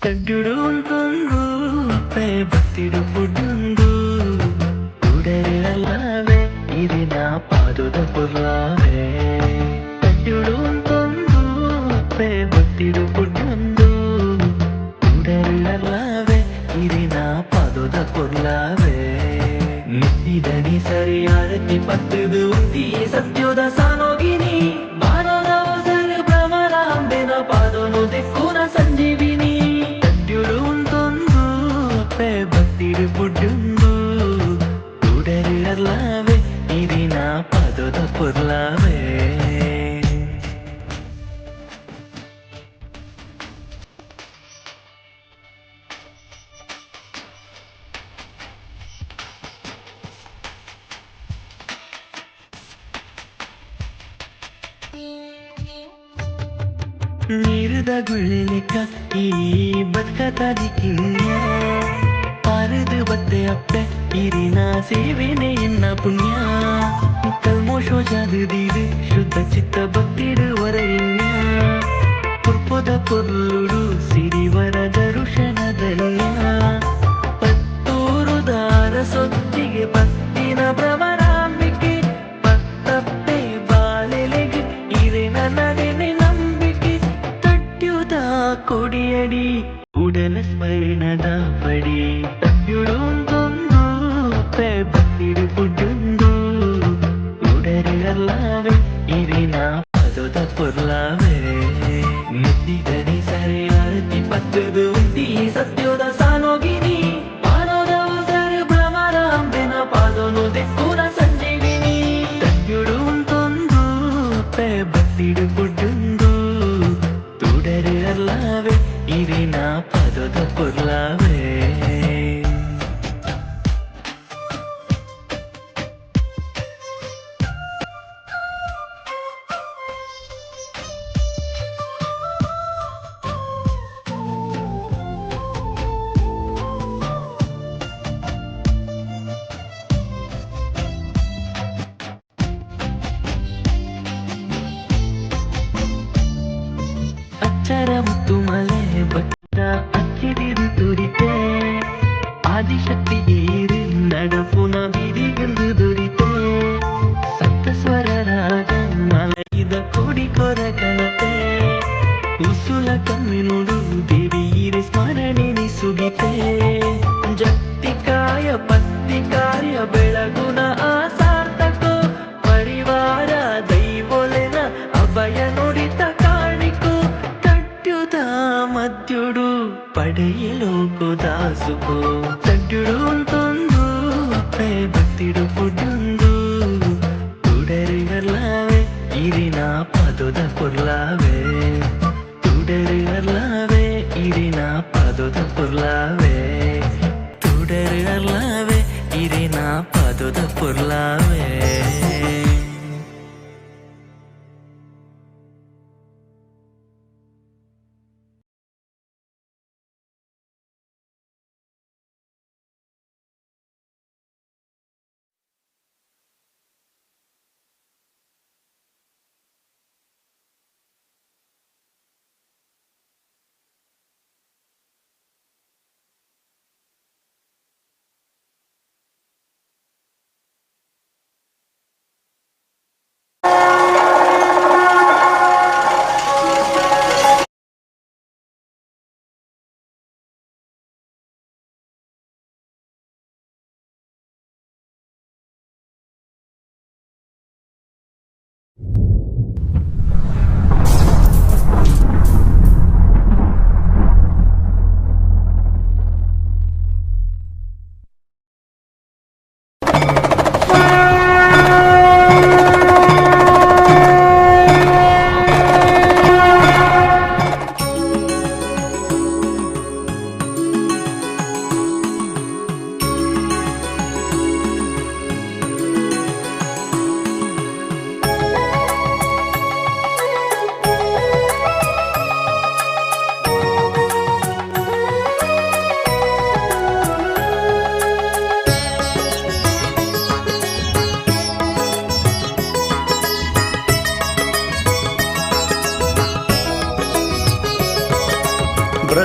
తగ్గుడు ఉంటుందు పే భక్తిడు పుడ్డుందు ఉడరలావే ఇది నా పాదుద పుర్లావే తగ్గుడు ఉంటుందు పే భక్తిడు పుడ్డుందు ఉడరలావే ఇది నా ಪಾದದ ಪುರ್ಲಾವೇ ನಿಸಿದನಿ ಸರಿಯಾರತಿ ಪತ್ತದು ಉಂದಿ ಸತ್ಯೋದ ಸಾನೋಗಿನಿ ಬಾನೋದ ಹೊಸರ ಭ್ರಮರಾಂಬೆನ ಪಾದನು ದಿಕ್ಕುನ ಸಂಜೀವಿನಿ ತಡ್ಯುಡು ಉಂತೊಂದು ಪೆ ಭಕ್ತಿಡು ಬುಡ್ಡುಂದು ಉಡರಿರಲಾವೆ ಇದಿನ ಪಾದದ ಪುರ್ಲಾವೇ ನೀರದ ಗುಳ್ಳೆ ಕಕ್ಕಿ ಬದುಕತಾದಿ ಕಿನ್ಯ ಪಾರದು ಬತ್ತೆ ಅಪ್ಪೆ ಇರಿನ ಸೇವೆನೆ ಎನ್ನ ಪುಣ್ಯ ಕಲ್ಮೋಶೋ ಜಾದುದೀದು ಶುದ್ಧ ಚಿತ್ತ ಭಕ್ತಿಡು ವರಣ್ಯ ಪುರ್ಪೊದ ಪೊರ್ಲುಡು ಸಿರಿವರ ದರುಶನದಲ್ಯ ಪತ್ತೂರು ದಾರ ಸೊತ್ತಿಗೆ ಪತ್ತಿನ ಭ್ರಮರಾಂಬಿಕೆ ಪತ್ತಪ್ಪೆ ಬಾಲೆಲೆಗೆ ಇರೆ ನನ್ನದೆನೆ ನಂಬಿಕೆ ತಟ್ಯುದ ಕೊಡಿಯಡಿ ಉಡಲ ಸ್ಮರಣದ ಪಡಿ ತಟ್ಯುಡೊಂದೊಂದು ಪೆ ಬತ್ತಿಡು ಪುಡ್ಡುಂದು ಉಡರೆ ಅಲ್ಲವೇ ಇರಿನ ಪದದ ಪೊರ್ಲಾವೇ ನಿದ್ದಿಗಣಿ ಸರಿ ಅರತಿ ಪತ್ತದು ಉಂಟಿ ಸತ್ಯೋದ ಸಾನೋಗಿನಿ ಪಾನೋದ ಉಸರು ಭ್ರಮರಾಂಬೆನ ಪಾದೋನು ದೆಕ್ಕೂನ ಸಂಜೀವಿನಿ ತಗ್ಯುಡು ಉಂಟೊಂದು ಪೆ ಬತ್ತಿಡು ಪುಡ್ಡುಂದು ತುಡರು ಅಲ್ಲವೇ ಇರಿನ ಪದದ ಪೊರ್ಲಾವೇ ಅಚ್ಚರ ಮುತ್ತು ಮಲೆ ಬಟ್ಟ ಅಚ್ಚಿದಿರು ತುರಿತೆ ಆದಿಶಕ್ತಿ ಏರು ನಡಪುನ ಬಿದಿಗಂದು ದುರಿತೆ ಸಪ್ತಸ್ವರ ರಾಗ ಮಲಗಿದ ಕೋಡಿ ಕೊರ ಕಣತೆ ಉಸುಲ ಕಮ್ಮಿನುಡು ದೇವಿಯಿರೆ ಸ್ಮರಣೆ ಸುಗಿತೆ ಜಕ್ತಿಕಾಯ ಪತ್ತಿಕಾರ್ಯ ಬೆಳಗುನ ಆಸಾರ್ಥಕೋ ಪರಿವಾರ ದೈವೊಲೆನ ಅಭಯ ನುಡಿತ ಕಾಣಿಕೋ ತಟ್ಯುದ ಮದ್ಯುಡು ಪಡೆಯಲೋಕುದಾಸುಕೋ ತಡ್ಯುಡು ಅಂತೊಂದು ಪೆ ಭಕ್ತಿಡು ಪುಡ್ಡುಂದು ತುಡರಿಗಲ್ಲವೇ ಇರಿನ ಪದದ ಪೊರ್ಲಾವೇ ತುಡರಿಗಲ್ಲವೇ ಇರಿನ ಪದದ ಪೊರ್ಲಾವೇ ತುಡರಿಗಲ್ಲವೇ ಇರಿನ ಪದದ ಪೊರ್ಲಾವೇ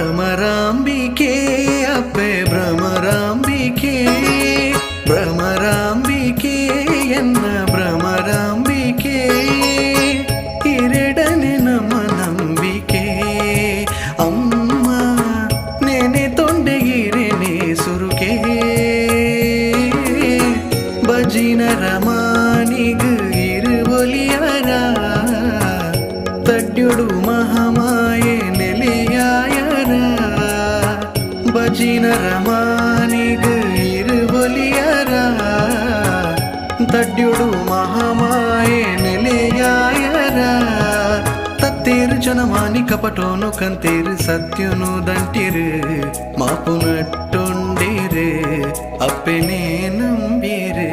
ಭ್ರಮರಾಂಬಿಕೆ ಅಪ್ಪೆ ಭ್ರಮರಾಂಬಿಕೆ ಭ್ರಮರಾಂಬಿಕೆ ಎನ್ನ ಭ್ರಮರಾಂಬಿಕೆ ಇರೆಡನೆ ನಮ್ಮ ನಂಬಿಕೆ ಅಮ್ಮ ನೆನೆ ತೊಂಡೆಗಿರೆನೆ ಸುರುಕೆ ಬಜಿನ ರಮಾನಿಗು ಇರುವೊಲಿಯರ ತಡ್ಯುಡು ಮಹಾಮಾಯೆ ನೆಲೆಯಾಯರ ಬಜಿನ ರಮಾನಿಗು ಇರುವೊಲಿಯರ ತಡ್ಯುಡು ಮಹಾಮಾಯೆ ನೆಲೆಯಾಯರ ತತ್ತೇರು ಜನಮಾನಿ ಕಪಟೋನು ಕಂತೇರು ಸತ್ಯನು ದಂಟಿರು ಮಾಪು ನಟ್ಟೊಂಡಿರು ಅಪ್ಪೆನೇ ನಂಬಿರು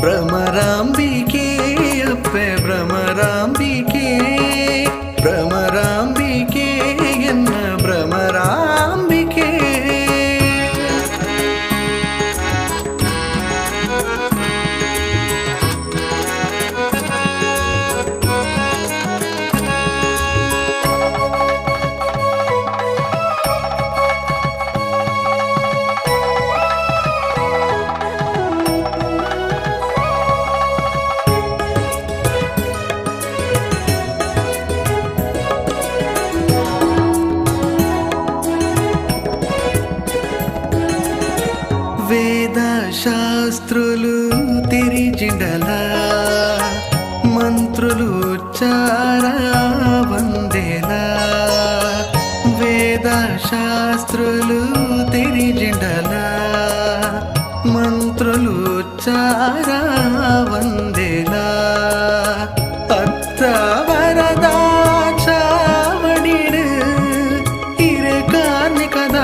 ಭ್ರಮರಾಂಬಿಕೆ ಅಪ್ಪೆ ಭ್ರಮರಾಂಬಿಕೆ ಭ್ರಮರಾ తెరిజిండల మంత్రులు ఉచ్చార వందేలా వేద శాస్త్రులు తెరిజిండల మంత్రులు ఉచ్చార వందేలా ಅತ್ತ ವರದ ಚಾವಡಿಡು ಹಿರೇ ಕಾರ್ಮಿಕದ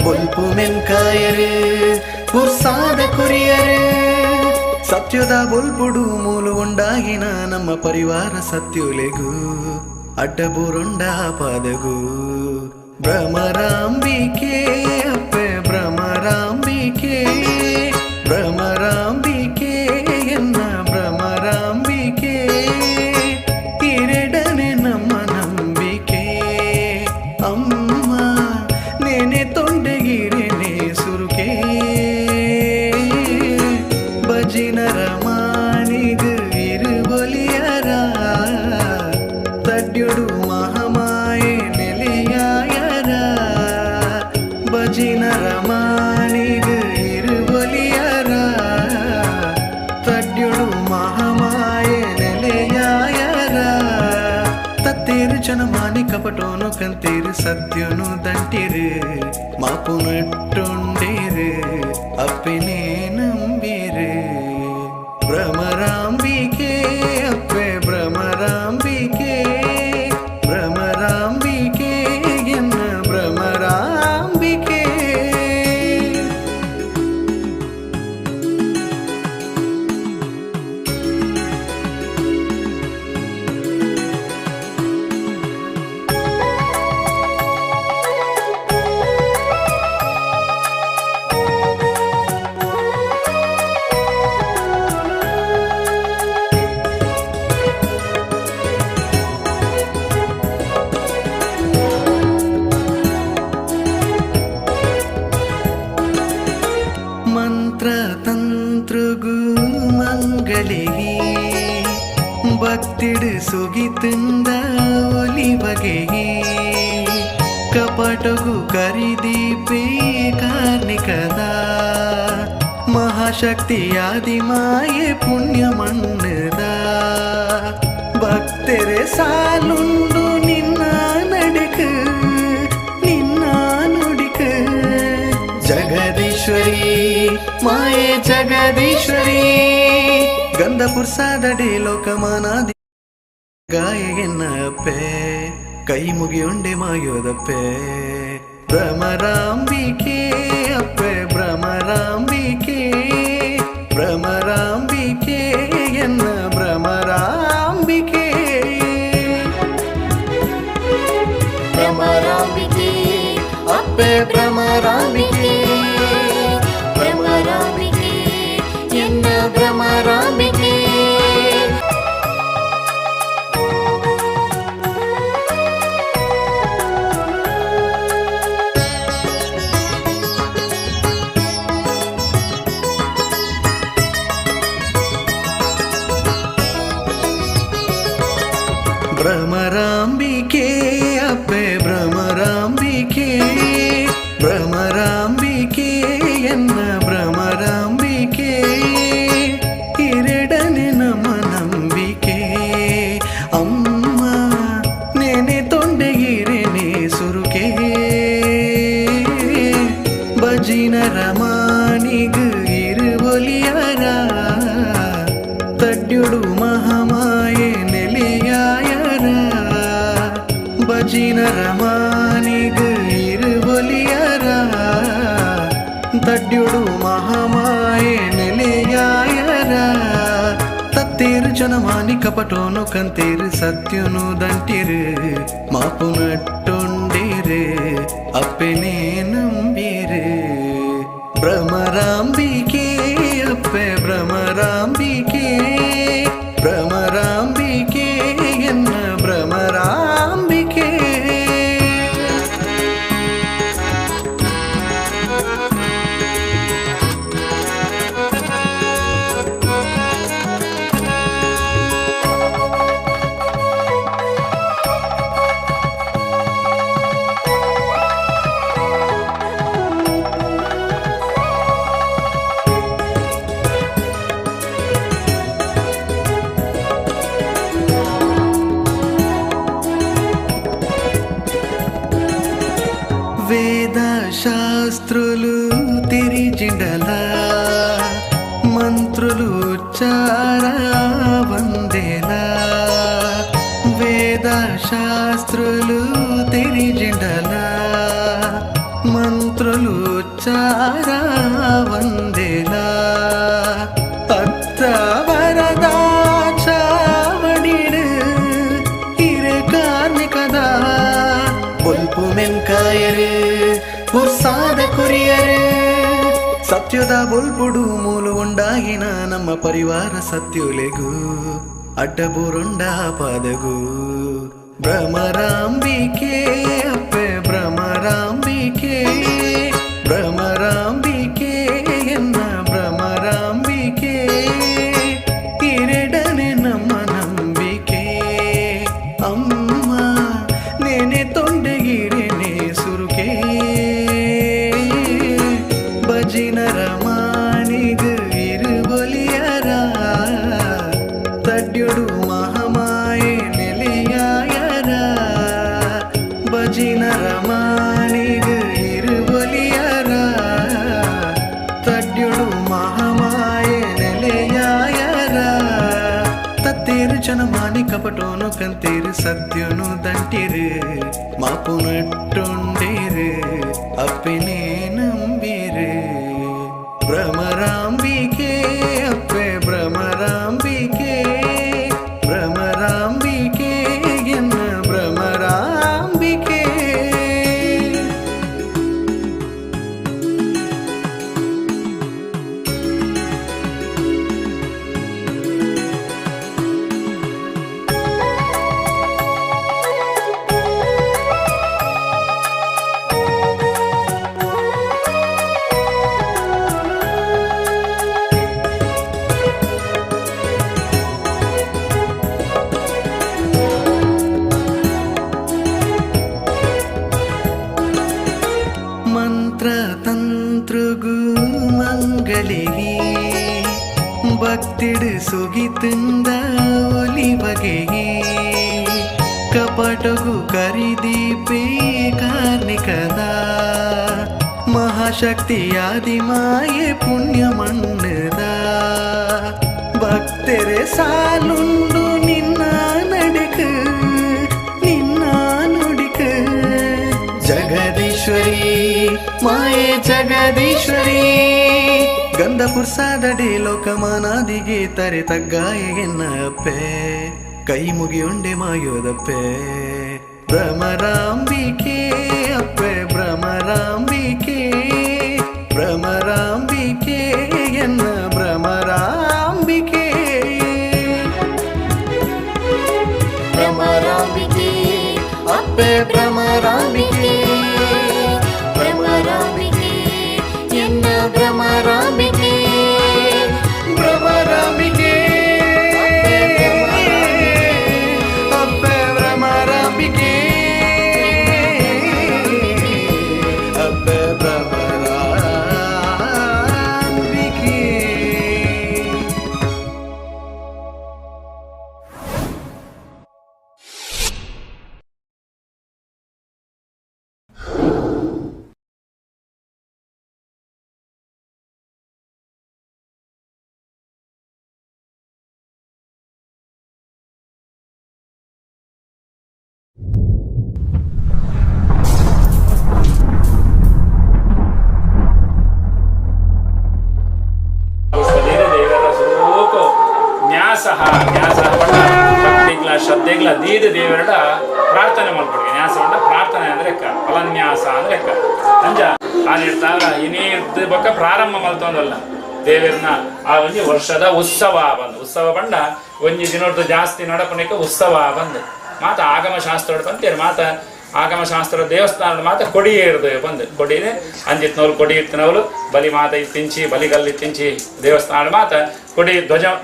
ಬೊಲ್ಪು ಮೆನ್ಕಾಯರು ಉತ್ಸಾದ ಕುರಿಯರು ಸತ್ಯದ ಬೊಲ್ಪುಡು ಮೂಲು ಉಂಡಾಗಿನ ನಮ್ಮ ಪರಿವಾರ ಸತ್ಯುಲೆಗೂ ಅಡ್ಡಬೂರೊಂಡ ಪಾದಗೂ ಭ್ರಮರಾಂಬಿಕೆ ಅಪ್ಪೆ ಭ್ರಮರಾಂಬಿಕೆ ಭ್ರಮರಾಂಬಿಕೆ ಎನ್ನ ಭ್ರಮರಾಂಬಿಕೆ ಇರೆಡನೆ ನಮ್ಮ ನಂಬಿಕೆ ಅಮ್ಮ ನೇನೆ ತೊಂಡೆಗಿರೆನೆ ಸುರುಕೆ ಭಜಿನರ ಮಾನಿಗ ಇರುಬಲಿಯರ ತಡ್ಯುಡು ಮಹಾಮಾಯೆ ನೆಲೆಯಾಯರ ಭಜಿನರ ಮಾನಿಗ ಇರುಬಲಿಯರ ತಡ್ಯುಡು ಮಹಾಮಾಯೆ ನೆಲೆಯಾಯರ ತತ್ತೇರು ಜನಮಾನಿ ಕಪಟೋನು ಕಂತೇರು ಸತ್ಯನು ದಂಟಿರು ಮಾಪು ನಟ್ಟೊಂಡೇರು ಅಪ್ಪನೇ ನಂಬಿರು ಭ್ರಮರಾಂಬಿಕೆ ಅಪ್ಪೆ ಭ್ರಮರಾಂಬಿಕೆ ಭ್ರಮರಾಂಬಿಕೆ ಎನ್ನ ಭ್ರಮರಾಂಬಿಕೆ ಮಂತ್ರ ತಂತ್ರಗೂ ಮಂಗಳಿಗೆ ಭಕ್ತಿಡು ಸುಗಿತುಂದ ಒಲಿಬಗೆಗೆ ಕಪಟಗೂ ಕರಿದೀಪೇ ಕಾರ್ಣಿಕದ ಮಹಾಶಕ್ತಿ ಆದಿ ಮಾಯೆ ಪುಣ್ಯ ಮಣ್ಣದ ಭಕ್ತರೆ ಸಾಲುಂಡು ನಿನ್ನ ನಡಕ ನಿನ್ನ ನುಡಿಕ ಜಗದೀಶ್ವರಿ ಮಾಯೆ ಜಗದೀಶ್ವರಿ ಗಂಧ ಪುರ್ಸಾದಡೆ ಲೋಕಮಾನಾದಿ ಗಾಯಗೆನ್ನಪ್ಪೆ ಕೈ ಮುಗಿಯೊಂಡೆ ಮಾಯೋದಪ್ಪೆ ಭ್ರಮರಾಂಬಿಕೆ ಅಪ್ಪೆ ಭ್ರಮರಾಂಬಿಕೆ ಭ್ರಮರಾಂಬಿಕೆ ಎನ್ನ ಭ್ರಮರಾಂಬಿಕೆ ಭ್ರಮರಾಂಬಿಕೆ ಅಪ್ಪೆ ಭ್ರಮರಾಂಬಿಕೆ ಭ್ರಮರಾಂಬಿಕೆ ಎನ್ನ ಭ್ರಮರಾಂಬಿಕೆ ಭ್ರಮರಾಂಬಿಕೆ ಅಪ್ಪೆ ಭ್ರಮರಾಂಬಿಕೆ ಭ್ರಮರಾಂಬಿಕೆ ಎನ್ನ ಭ್ರಮರಾಂಬಿಕೆ ಇರೆಡನೆ ನಮ್ಮ ನಂಬಿಕೆ ಅಮ್ಮ ನೇನೆ ತೊಂಡೆಗಿರೆನೆ ಸುರುಕೆ ಭಜಿನರ ಮಾನಿಗ ಇರುಬಲಿಯರ ತಡ್ಯುಡು ಮಹಾಮಾಯೆ ನೆಲೆಯಾಯರ ಭಜಿನರ ಮಾನಿಗ ಇರುಬಲಿಯರ ತಡ್ಯುಡು ಮಹಾಮಾಯೆ ನೆಲೆಯಾಯರ ತತ್ತೇರು ಜನಮಾನಿ ಕಪಟೋನು ಕಂತೇರು ಸತ್ಯನು ದಂಟಿರು ಮಾಪು ನಟ್ಟೊಂಡೇರು ಅಪ್ಪನೇ ನಂಬಿರು ಭ್ರಮರಾಂಬಿಕೆ ಅಪ್ಪೆ ಭ್ರಮರಾಂಬಿಕೆ ಭ್ರಮರಾಂಬಿಕೆ ಎನ್ನ ಭ್ರಮರಾಂಬಿಕೆ వేద శాస్త్రులు తిరిజిండల మంత్రులు ఉచ్చార వందేలా వేద శాస్త్రులు తిరిజిండల మంత్రులు ఉచ్చార వందేలా అత్త వరదా చావడిడు ಹಿರೇ ಕಾರ್ಮಿಕದ ಬೊಲ್ಪು ಮೆನ್ಕಾಯರು ಉತ್ಸಾದ ಕುರಿಯರು ಸತ್ಯದ ಬೊಲ್ಪುಡು ಮೂಲು ಉಂಡಾಗಿನ ನಮ್ಮ ಪರಿವಾರ ಸತ್ಯುಲೆಗೂ ಅಡ್ಡಬೂರೊಂಡ ಪಾದಗೂ ಭ್ರಮರಾಂಬಿಕೆ ಅಪ್ಪೆ ಭ್ರಮರಾಂಬಿಕೆ ಭ್ರಮರಾಂಬಿಕೆ ಎನ್ನ ಭ್ರಮರಾಂಬಿಕೆ ಇರೆಡನೆ ನಮ್ಮ ನಂಬಿಕೆ ಅಮ್ಮ ನೇನೆ ತೊಂಡೆಗಿರೇನೆ ಸುರುಕೆ ಭಜಿನರ ಮಾನಿಗ ಇರುಬಲಿಯರ ತಡ್ಯುಡು ಮಹಾಮಾಯೆ ನೆಲೆಯಾಯರ ಭಜಿನರ ಮಾನಿಗ ಇರುಬಲಿಯರ ತಡ್ಯುಡು ಮಹಾಮಾಯೆ ನೆಲೆಯಾಯರ ತತ್ತೇರು ಜನಮಾನಿ ಕಪಟೋನು ಕಂತೇರು ಸತ್ಯನು ದಂಟಿರು ಮಾಪು ನಟ್ಟೊಂಡೇರು ಅಪ್ಪನೇ ನಂಬಿರು ಭ್ರಮರಾಂಬಿಕೆ ಅಪ್ಪೆ ಭ್ರಮರಾಂಬಿಕೆ ಭ್ರಮರಾಂಬಿಕೆ ಎನ್ನ ಭ್ರಮರಾಂಬಿಕೆ ಮಂತ್ರ ತಂತ್ರಗೂ ಮಂಗಲಿಗೆ ಭಕ್ತಿಡು ಸುಗಿತುಂದ ಒಲಿಬಗೆಗೆ ಕಪಟಗೂ ಕರಿದೀಪೇ ಕಾರ್ಣಿಕದ ಮಹಾಶಕ್ತಿಯಾದಿ ಮಾಯೆ ಪುಣ್ಯ ಮಣ್ಣದ ಭಕ್ತರೆ ಸಾಲುಂಡು ನಿನ್ನ ನಡಕು ನಿನ್ನ ನುಡಿಕು ಜಗದೀಶ್ವರಿ ಮಾಯೆ ಜಗದೀಶ್ವರಿ ಗಂಧ ಪುರ್ಸಾದಡಿ ಲೋಕಮಾನಾದಿಗೆ ತರೆ ತಗ್ಗಾಯ ಎನ್ನಪ್ಪೆ ಕೈ ಮುಗಿಯೊಂಡೆ ಮಾಯೋದಪ್ಪೆ ಭ್ರಮರಾಂಬಿಕೆ ಅಪ್ಪೆ ಭ್ರಮರಾಂಬಿಕೆ ಭ್ರಮರಾಂಬಿಕೆ ಎನ್ನ ಭ್ರಮರಾಂಬಿಕೆ ಭ್ರಮರಾಂಬಿಕೆ ಅಪ್ಪೆ ಭ್ರಮರಾಂಬಿಕೆ ಭ್ರಮರಾಂಬಿಕೆ ಎನ್ನ ಭ್ರಮರಾಂಬಿಕೆ ಭ್ರಮರಾಂಬಿಕೆ ಅಪ್ಪೆ ಭ್ರಮರಾಂಬಿಕೆ ಅಪ್ಪೆ ಭ್ರಮರಾಂಬಿಕೆ. ಶ್ರದ್ಧೆಗಳ ದೀದ ದೇವರಡ ಪ್ರಾರ್ಥನೆ ಮಾಡ್ಕೊಡಿ. ನ್ಯಾಸ ಬಂದ ಪ್ರಾರ್ಥನೆ ಅಂದ್ರೆ ಫಲನ್ಯಾಸ ಅಂದ್ರೆ ಅಂಜ ಆ ಹೇಳ್ತಾಗ ಇನ್ನೇ ಬಕ್ಕ ಪ್ರಾರಂಭ ಮಲ್ತೊಂದಲ್ಲ ದೇವರನ್ನ ಆ ಒಂಜಿ ವರ್ಷದ ಉತ್ಸವ ಬಂದು ಉತ್ಸವ ಬಂಡ ಒಂಜಿ ದಿನದ ಜಾಸ್ತಿ ನಡಪಣಿಕ ಉತ್ಸವ ಬಂದು ಮಾತ ಆಗಮ ಶಾಸ್ತ್ರ ಬಂತೇರು ಮಾತ ಆಗಮ ಶಾಸ್ತ್ರ ದೇವಸ್ಥಾನದ ಮಾತ ಕೊಡಿ ಇರ್ದು ಬಂದು ಕೊಡಿನೇ ಅಂಜಿತ್ನವ್ರು ಕೊಡಿ ಇತ್ತಿನವ್ರು ಬಲಿ ಮಾತ ಇತ್ತಿಂಚಿ ಬಲಿಗಲ್ಲಿ ಇತ್ತಿಂಚಿ ದೇವಸ್ಥಾನದ ಮಾತ ಕೊಡಿ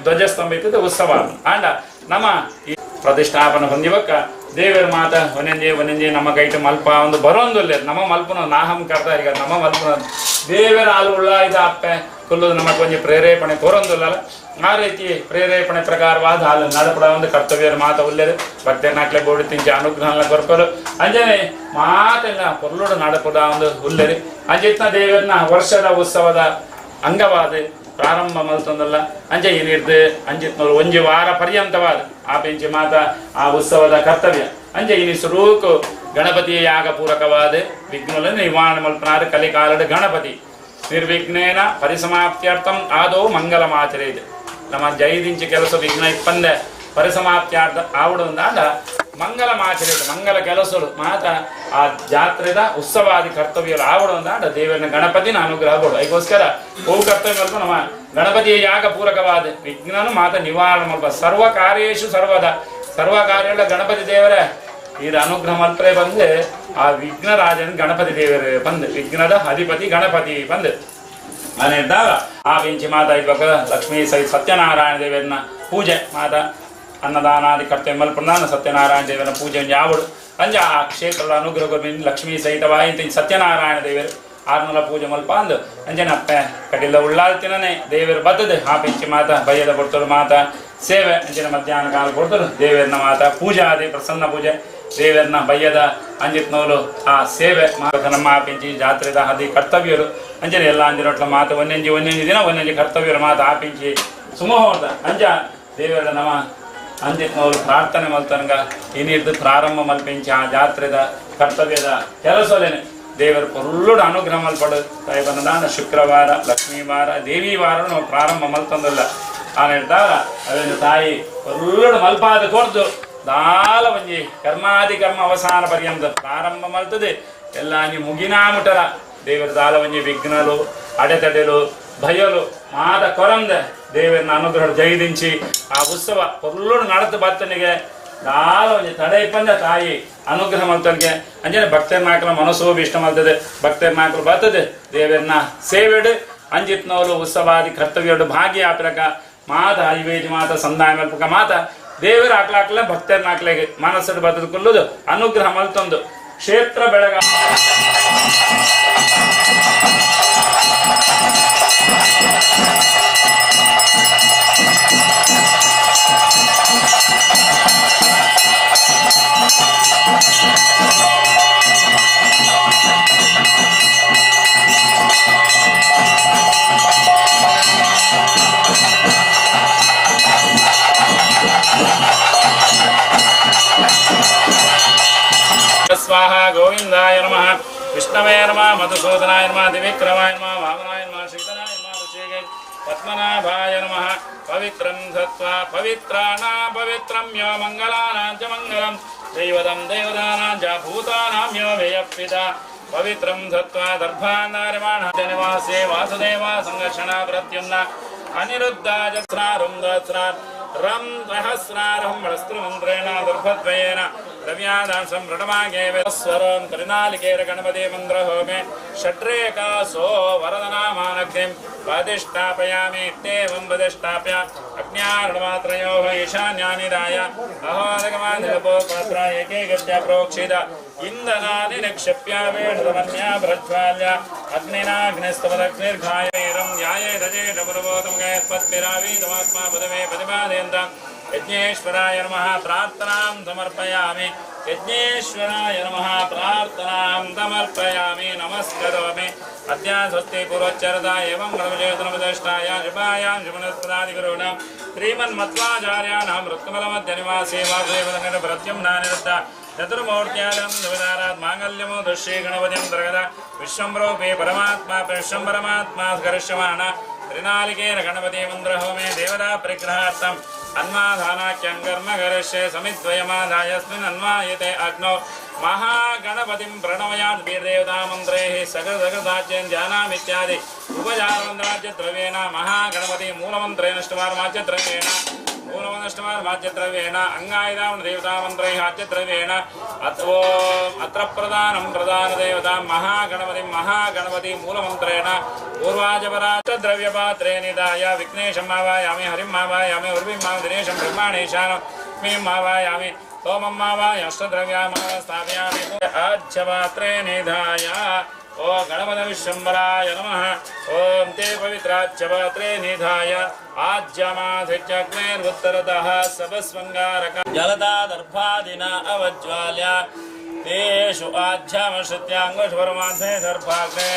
ಧ್ವಜಸ್ತಂಭ ಇತ್ತಿದ್ದು ಉತ್ಸವ ಆಂಡ ನಮ್ಮ ಈ ಪ್ರತಿಷ್ಠಾಪನೆ ಹೊಂದಿವಕ್ಕ ದೇವರ ಮಾತ ಒಂದೊಂದೇ ನಮ್ಮ ಕೈಟ್ ಮಲ್ಪ ಒಂದು ಬರೋಂದಿಲ್ಲ ನಮ್ಮ ಮಲ್ಪನ ನಾಹಂ ಕರ್ತ ಈಗ ನಮ್ಮ ಮಲ್ಪನ ದೇವರ ಹಾಲು ಉಳ್ಳ ಇದ ಅಪ್ಪೆ ಕುಲ್ಲು ನಮಗೆ ಕೊಂಚ ಪ್ರೇರೇಪಣೆ ಕೋರೊಂದಿಲ್ಲ ಆ ರೀತಿ ಪ್ರೇರೇಪಣೆ ಪ್ರಕಾರವಾದ ಹಾಲು ನಡಪಡ ಒಂದು ಕರ್ತವ್ಯ ಮಾತ ಉಳ್ಳೇದು ಭಕ್ತನಾಕ್ಲೆ ಬೋಡಿ ತಿಂಚಿ ಅನುಗ್ರಹ ಕೊರ್ಪರು ಅಂಜನೆ ಮಾತೆಲ್ಲ ಪೊರ್ಲುಡು ನಡಪದ ಒಂದು ಉಳ್ಳೇರಿ ಅಂಜಿತ್ನ ದೇವರನ್ನ ವರ್ಷದ ಉತ್ಸವದ ಅಂಗವಾದ ಪ್ರಾರಂಭ ಮಲ್ತೊಂದಲ್ಲ ಅಂಜೆ ಏನಿರ್ದು ಅಂಜಿತ್ನವ್ರು ಒಂಜಿ ವಾರ ಪರ್ಯಂತವಾದ ಆ ಬೆಂಚಿ ಮಾತ ಆ ಉತ್ಸವದ ಕರ್ತವ್ಯ ಅಂಜೆ ಇನಿ ಸ್ವರೂಕು ಗಣಪತಿಯ ಯಾಗ ಪೂರಕವಾದ ವಿಘ್ನ ನಿವಾರಣ ಮಲ್ಪನಾದ ಕಲಿಕಾಲದ ಗಣಪತಿ ನಿರ್ವಿಘ್ನೇನ ಪರಿಸಮಾಪ್ತ್ಯರ್ಥಂ ಆದೋ ಮಂಗಲಮಾಚರೇದು ನಮ್ಮ ಜೈದಿಂಚಿ ಕೆಲಸ ವಿಘ್ನ ಇಪ್ಪಂದೆ ಪರಿಸಮಾಪ್ತ್ಯಾರ್ಥ ಆವಡೊಂದಾದ ಮಂಗಲಮಾಚರೇದು ಮಂಗಲ ಕೆಲಸಗಳು ಮಾತ ಆ ಜಾತ್ರೆದ ಉತ್ಸವಾದಿ ಕರ್ತವ್ಯಗಳು ಆವಡೊಂದಾದ ದೇವರನ್ನ ಗಣಪತಿನ ಅನುಗ್ರಹ ಕೊಡು ಅದಕ್ಕೋಸ್ಕರ ಬಹು ಕರ್ತವ್ಯ ನಮ್ಮ ಗಣಪತಿಯ ಯಾಗ ಪೂರಕವಾದ ವಿಘ್ನನು ಮಾತ ನಿವಾರಣೆ ಮಲ್ಪ ಸರ್ವ ಕಾರ್ಯೇಶು ಸರ್ವ ಕಾರ್ಯಗಳ ಗಣಪತಿ ದೇವರೇ ಇದು ಅನುಗ್ರಹ ಮಲ್ಪರೆ ಬಂದು ಆ ವಿಘ್ನರಾಜನ ಗಣಪತಿ ದೇವರೇ ಬಂದು ವಿಘ್ನದ ಅಧಿಪತಿ ಗಣಪತಿ ಬಂದು ಅನೇದಾಗ ಆ ಬೆಂಚಿ ಮಾತಾ ಇವಾಗ ಲಕ್ಷ್ಮೀ ಸಹಿತ ಸತ್ಯನಾರಾಯಣ ದೇವರನ್ನ ಪೂಜೆ ಮಾತ ಅನ್ನದಾನಾದಿ ಕರ್ತವ್ಯ ಮಲ್ಪನಾನ ಸತ್ಯನಾರಾಯಣ ದೇವರ ಪೂಜೆ ಯಾವಡು ಅಂಜ ಆ ಕ್ಷೇತ್ರದ ಅನುಗ್ರಹ ಲಕ್ಷ್ಮೀ ಸಹಿತವಾಯಿತು ಸತ್ಯನಾರಾಯಣ ದೇವರು ಆರ್ನೂರ ಪೂಜೆ ಮಲ್ಪ ಅಂದು ಅಂಜನಪ್ಪ ಕಡಿಲ್ಲ ಉಳ್ಳಾಳ್ತಿನೇ ದೇವರು ಬರ್ತದೆ ಆ ಬೆಂಚಿ ಮಾತ ಬಯ್ಯದ ಕೊಡ್ತರು ಮಾತ ಸೇವೆ ಅಂಜಿನ ಮಧ್ಯಾಹ್ನ ಕಾಲ ಕೊಡ್ತರು ದೇವರನ್ನ ಮಾತ ಪೂಜೆ ಆದಿ ಪ್ರಸನ್ನ ಪೂಜೆ ದೇವರನ್ನ ಬಯ್ಯದ ಅಂಜಿತ್ನವಲು ಆ ಸೇವೆ ನಮ್ಮ ಆಪಿಂಚಿ ಜಾತ್ರೆದ ಅದಿ ಕರ್ತವ್ಯರು ಅಂಜನೆ ಎಲ್ಲ ಅಂಜಿನೊಟ್ಲ ಮಾತು ಒಂದೊಂಜಿ ದಿನ ಒಂದೊಂಜಿ ಕರ್ತವ್ಯರು ಮಾತು ಆಪಿಂಚಿ ಸುಮೋಹದ ಅಂಜ ದೇವರ ನಮ್ಮ ಅಂಜಿತ್ನವಲು ಪ್ರಾರ್ಥನೆ ಮಲ್ತನಗ ಇನ್ನಿರ್ದು ಪ್ರಾರಂಭ ಮಲ್ಪಿಂಚಿ ಆ ಜಾತ್ರೆದ ಕರ್ತವ್ಯದ ಕೆಲಸಲೇನೆ ದೇವರು ಪೊರ್ಲುಡು ಅನುಗ್ರಹ ಮಲ್ಪಡು ತಾಯಿ ಬಂದಾನ ಶುಕ್ರವಾರ ಲಕ್ಷ್ಮೀವಾರ ದೇವಿ ವಾರ ನಾವು ಪ್ರಾರಂಭ ಮಲ್ತಂದಲ್ಲ ಆ ನಿರ್ಧಾರ ಅದನ್ನು ತಾಯಿ ಪೊರ್ಲುಡು ಮಲ್ಪಾದ ಕೊಡ್ದು ದಾಲ ಒಂಜಿ ಕರ್ಮಾದಿ ಕರ್ಮ ಅವಸಾನ ಪರ್ಯಂತ ಪ್ರಾರಂಭ ಮಲ್ತದೆ ಎಲ್ಲ ನೀವು ಮುಗಿನಾ ಮುಟರ ದೇವರ ದಾಲ ಒಂಜಿ ವಿಘ್ನಲು ಅಡೆತಡೆಲು ಭಯಲು ಮಾದ ಕೊರಂದ ದೇವರನ್ನ ಅನುಗ್ರಹ ಜೈದಿಂಚಿ ಆ ಉತ್ಸವ ಪೊರ್ಲುಡು ನಡೆದು ಬತ್ತನಿಗೆ ದಾಲ ಒಂಜಿ ತಡೆ ಇಪ್ಪಂದ ತಾಯಿ ಅನುಗ್ರಹ ಮಲ್ತನಿಗೆ ಅಂಜನೆ ಭಕ್ತರ ನಾಯಕರ ಮನಸ್ಸು ಇಷ್ಟ ಮಲ್ತದೆ ಭಕ್ತರ ನಾಯಕರು ಬರ್ತದೆ ದೇವರನ್ನ ಸೇವೆಡು ಅಂಜಿತ್ನವಲು ಉತ್ಸವಾದಿ ಕರ್ತವ್ಯಡು ಭಾಗಿಯಾಪಿರಕ ಮಾತ ಐವೇಜಿ ಮಾತ ಸಂದಾಯ ಮಲ್ಪಕ ಮಾತ ದೇವರ ಆಕ್ಲಾಕ್ಲ ಭಕ್ತರ ನಾಕ್ಲೆಗೆ ಮನಸ್ಸು ಬದುಕೊಳ್ಳುದು ಅನುಗ್ರಹ ಮಲ್ತೊಂದು ಕ್ಷೇತ್ರ ಬೆಳಗ स्वाहा गोविंदाय नमः विष्णवे नमः मधुसूदनाय नमः दिविक्रमाय नमः वामनाय नमः श्रीधराय नमः ऋषिकेश पद्मनाभाय नमः पवित्रं सत्वा पवित्राणां पवित्रं यो मंगलानां च मंगलं दैवतं देवतानां च भूतानां यो वेयप्पिता पवित्रं सत्वा दर्भान्नार्यमाणः निवासे वासुदेवा संघर्षणा प्रत्युम्न अनिरुद्धाजस्रारुं दस्रात् रं सहस्रारं वस्त्रमन्त्रेण दुर्भद्वयेन रव्यादासं ऋणमागेव स्वरं करुणालिकेर गणपति मन्त्रहोमे षट्रेकासो वरदनामानग्निं प्रतिष्ठापयामि इत्येवं प्रतिष्ठाप्य अग्न्यार्णमात्रयोः ईशान्यानिदाय अहोदगमानिलपोपत्र एकैकस्य प्रोक्षित इन्दनानि निक्षिप्य वेणुरमन्या प्रज्वाल्य अग्निनाग्निस्तवदग्निर्घायेरं ध्यायेदजेडपुरबोधमुखेत्पद्भिरावीतमात्मा पदमे प्रतिपादयन्तम् यज्ञेश्वराय नमः प्रार्थनां समर्पयामि यज्ञेश्वराय नमः प्रार्थनां समर्पयामि नमस्करोमि अद्य स्वस्ति पूर्वच्चरदा एवं गणपतिष्ठाय शुभायां शुभनस्पदादिगुरूणां श्रीमन्मध्वाचार्याणां मृत्युमलमध्यनिवासे वासुदेवदङ्गन प्रत्युम्नानिरुद्ध चतुर्मूर्त्यादं देवदारात् माङ्गल्यमो दृश्ये गणपतिं द्रगद विश्वम्भ्रोपे परमात्मा परमात्मा स्कर्ष्यमाण त्रिनालिकेन गणपति मन्त्रहोमे देवता परिग्रहार्थम् अन्वाधानाख्यं कर्म करिष्ये समिद्वयमादायस्मिन् अन्वायते अग्नौ महागणपतिं प्रणवयात् वीरदेवता मन्त्रैः सकलसकलदाच्यं ध्यानामित्यादि उपचारमन्त्राच्यद्रव्येण महागणपति मूलमन्त्रेण ष्टवारमाच्यद्रव्येण मूलमनष्टवारमाच्यद्रव्येण अङ्गायुधां देवतामन्त्रैः आच्यद्रव्येण अत्र प्रधानं प्रधानदेवतां महागणपति मूलमन्त्रेण पूर्वाजपराच्यद्रव्यपात्रे निधाय विघ्नेशम् आवायामि हरिम् आवायामि उर्विम् दिनेशं ब्रह्माणेशानं लक्ष्मीम् आवायामि सोमं वा अष्टद्रव्यामः स्थापयामि आज्यपात्रे निधाय ओ गणपति विश्वम्भराय नमः ओम ते पवित्राज्यपात्रे निधाय आज्यमाधिज्ञग्नेरुत्तरतः सबस्वङ्गारक जलदादर्भादिना अवज्वाल्य तेषु आज्यमश्रुत्याङ्गुष्वरमाध्वे दर्भाग्ने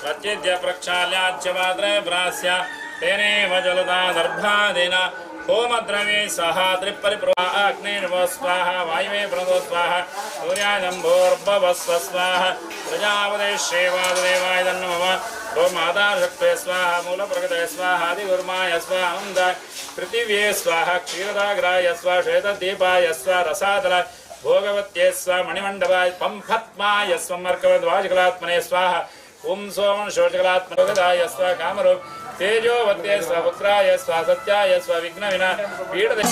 प्रत्यद्य प्रक्षाल्याज्यपात्रे प्रास्य तेनेव जलदादर्भादिना होमद्रव्ये सह त्रिपरिप्रुवा अग्निर्वो स्वाहा वायुवे प्रणो स्वाहा सूर्याजम्भोर्भवस्व स्वाहा प्रजापते श्रीवासुदेवाय नमः ओम आधारशक्ते स्वाहा मूलप्रकृते स्वाहा आदिगुर्माय स्वाहा आनन्द पृथिव्ये स्वाहा क्षीरदाग्राय स्वाहा श्वेतदीपाय स्वाहा रसातलाय भोगवत्ये स्वाहा मणिमण्डपाय पंफत्माय स्वमर्कवद्वाजकलात्मने स्वाहा ओम सोम शोचकलात्मने स्वाहा कामरूप तेजोवत्ये स्वपुत्राय स्वसत्याय स्वविघ्नविना पीडते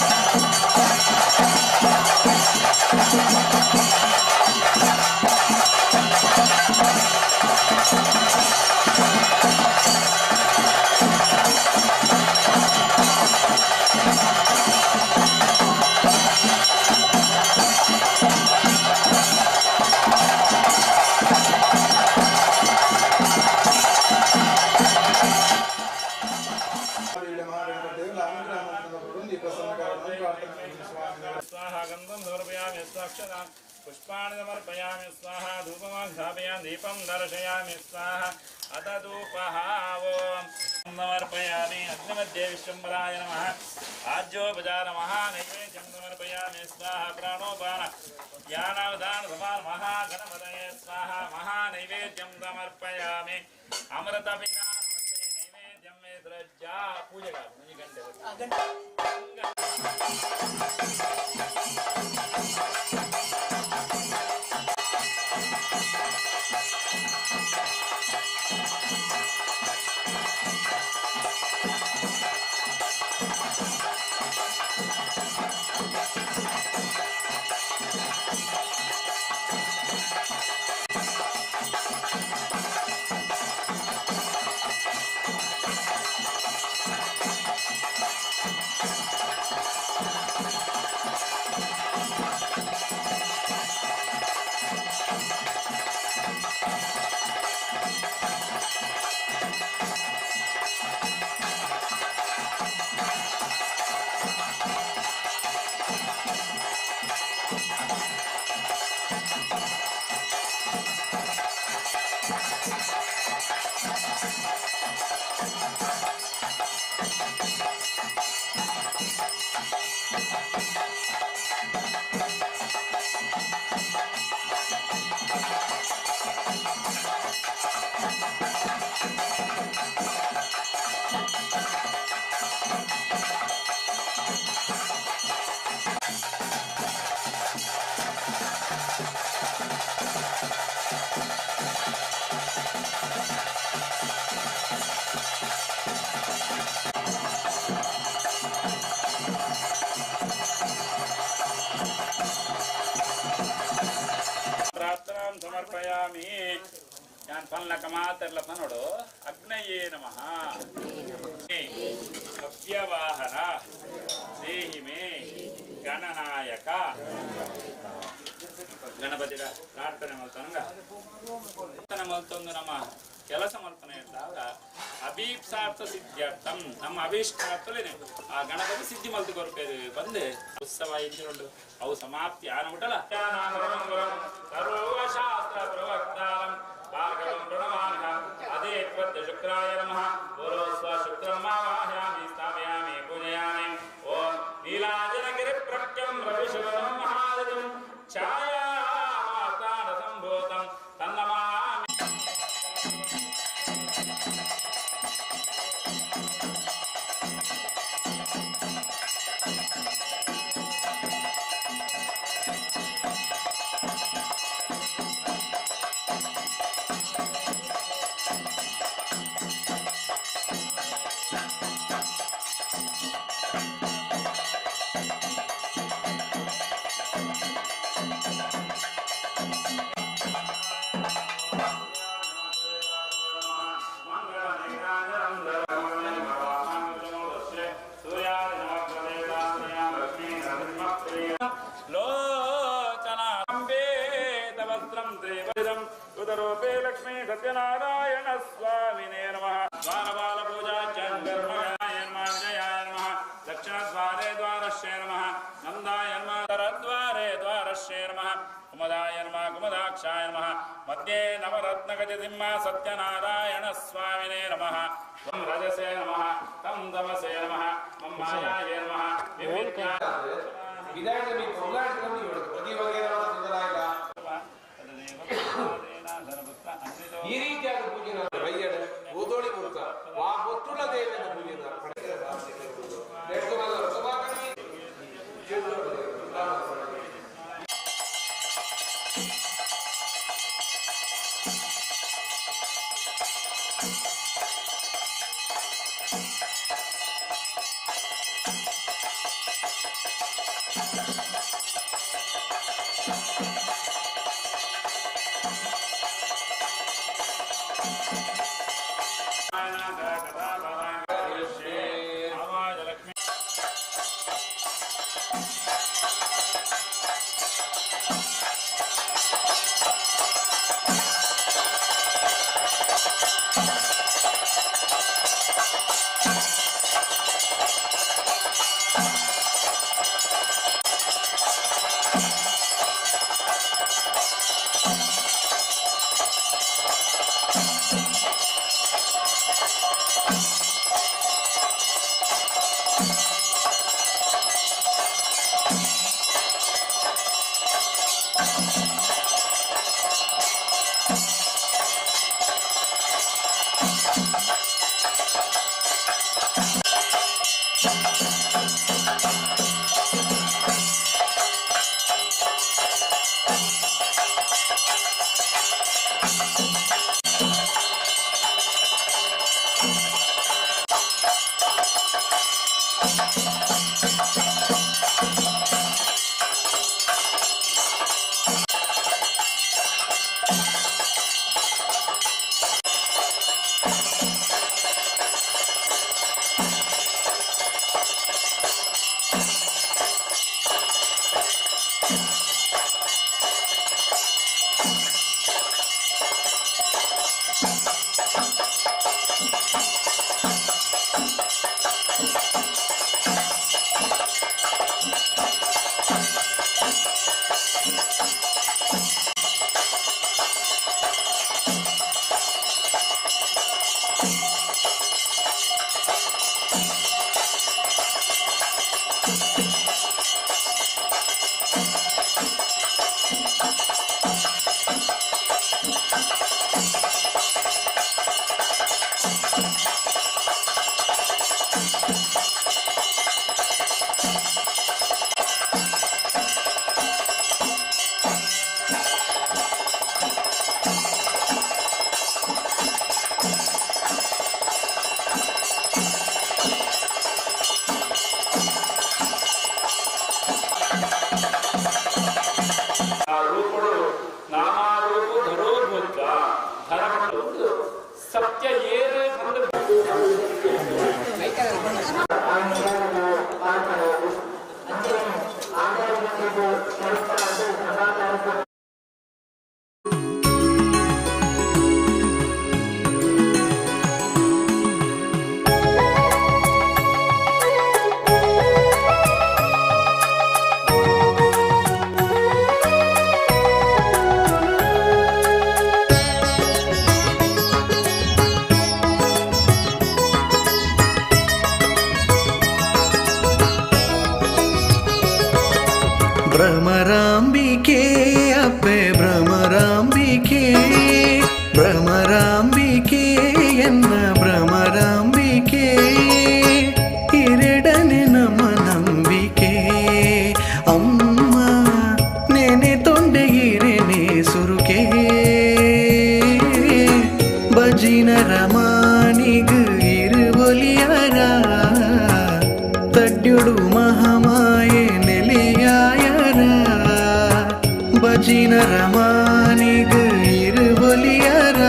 स्वाहा गन्धं समर्पयामि स्वाक्षतां पुष्पाणि समर्पयामि स्वाहा धूपं स्थापयामि दीपं दर्शयामि स्वाहा अथ धूपः ओम समर्पयामि अग्निमध्ये विश्वम्भराय नमः आज्योपचारमः नैवेद्यं समर्पयामि स्वाहा प्राणोपान ज्ञानावधान समान महागणपतये स्वाहा महानैवेद्यं समर्पयामि अमृतपिता नैवेद्यं मे द्रज्जा पूजगा समर्पयामि यान फलनक मातर्ल फनोडु अग्नये नमः अव्यवाहन देहि मे गणनायक गणपति प्रार्थने मल्तोंग नम ಕೆಲಸ ಮಾಡ್ತಾನೆ ಅಂತಾಗ ಅಭೀಪ್ಸಾರ್ಥ ಸಿದ್ಧಾರ್ಥಂ ನಮ್ಮ ಅಭೀಷ್ಟಾರ್ಥಲೇನೆ ಆ ಗಣಪತಿ ಸಿದ್ಧಿ ಮಲ್ತು ಕೊರಪೇದು ಬಂದು ಉತ್ಸವ ಇಂಜಿಕೊಂಡು ಅವು ಸಮಾಪ್ತಿ ಆನಬಿಟ್ಟಲ್ಲ ಸರ್ವಶಾಸ್ತ್ರ ಪ್ರವಕ್ತಾರಂ ಭಾಗವಂ ಪ್ರಣಮಾಮ್ಯಹಂ ಅದೇ ಶುಕ್ರಾಯ ನಮಃ ಬೋಲೋ ಸ್ವ ಶುಕ್ರಮಾವಾಹಯಾಮಿ ಸ್ಥಾಪಯಾಮಿ ಪೂಜಯಾಮಿ ಓಂ ನೀಲಾಂಜನಗಿರಿ ಪ್ರಖ್ಯಂ ರವಿಶವನಂ ಮಹಾದಜಂ ಛಾಯಾ ಮಾತಾನ ಸಂಭೂತಂ ತನ್ನಮಾ उदरूपे लक्ष्मी सत्यनारायण स्वामिने नमः द्वारपाल पूजाख्यं कर्मगाय नमः जयाय नमः दक्षिणद्वारे द्वारस्य नमः नन्दाय नमः द्वारे द्वारस्य नमः कुमदाय नमः कुमदाक्षाय नमः मध्ये नवरत्नगजसिंह सत्यनारायण स्वामिने नमः त्वं रजसे नमः तं तमसे नमः मम मायाय नमः ಈ ರೀತಿಯಾದ ಪೂಜೆ ಬೈಯಡೆ ಓದೋಳಿ ಮೂಲಕ ವಾ ಗೊತ್ತುಳ್ಳ ದೇವಿಯ ಪೂಜೆ ಸತ್ಯ ಏನೇ ಭ್ರಮರಾಂಬಿಕೆ ಅಪ್ಪೆ ಭ್ರಮರಾಂಬಿಕೆ ಭ್ರಮರಾಂಬಿಕೆ ಎನ್ನ ಭ್ರಮರಾಂಬಿಕೆ ಎರಡನೇ ನಮ್ಮ ನಂಬಿಕೆ ಅಮ್ಮ ನೆನೆ ತೊಂಡೆಗಿರೆನೆ ಸುರುಕೆ ಬಜಿನ ರಮಾನಿಗ್ ಇರುವಲಿಯರ ತಡ್ಯುಡು ಮಹಾಮಾಯೆ ನೆಲೆಯಾಯರ ಬಜಿನ ರಮಾನಿಗ್ ಇರುವಲಿಯರ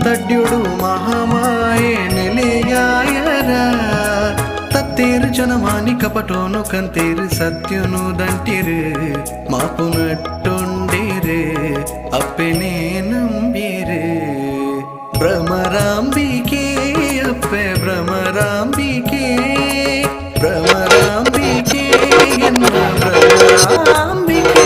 ತಡ್ಯುಡು ಮಹಾಮಾಯೆ ನೆಲೆಯಾಯರ ತತ್ತೇರು ಜನಮಾನಿ ಕಪಟೋನು ಕಂತೇರು ಸತ್ಯನು ದಂಟಿರು ಮಾಪು ನಟ್ಟೊಂಡಿರು ಅಪ್ಪನೇ ನಂಬಿರು ಭ್ರಮರಾಂಬಿಕೆ ಅಪ್ಪೆ ಭ್ರಮರಾಂಬಿಕೆ ಭ್ರಮರಾಂಬಿಕೆ ಎನ್ನ ಭ್ರಮರಾಂಬಿಕೆ.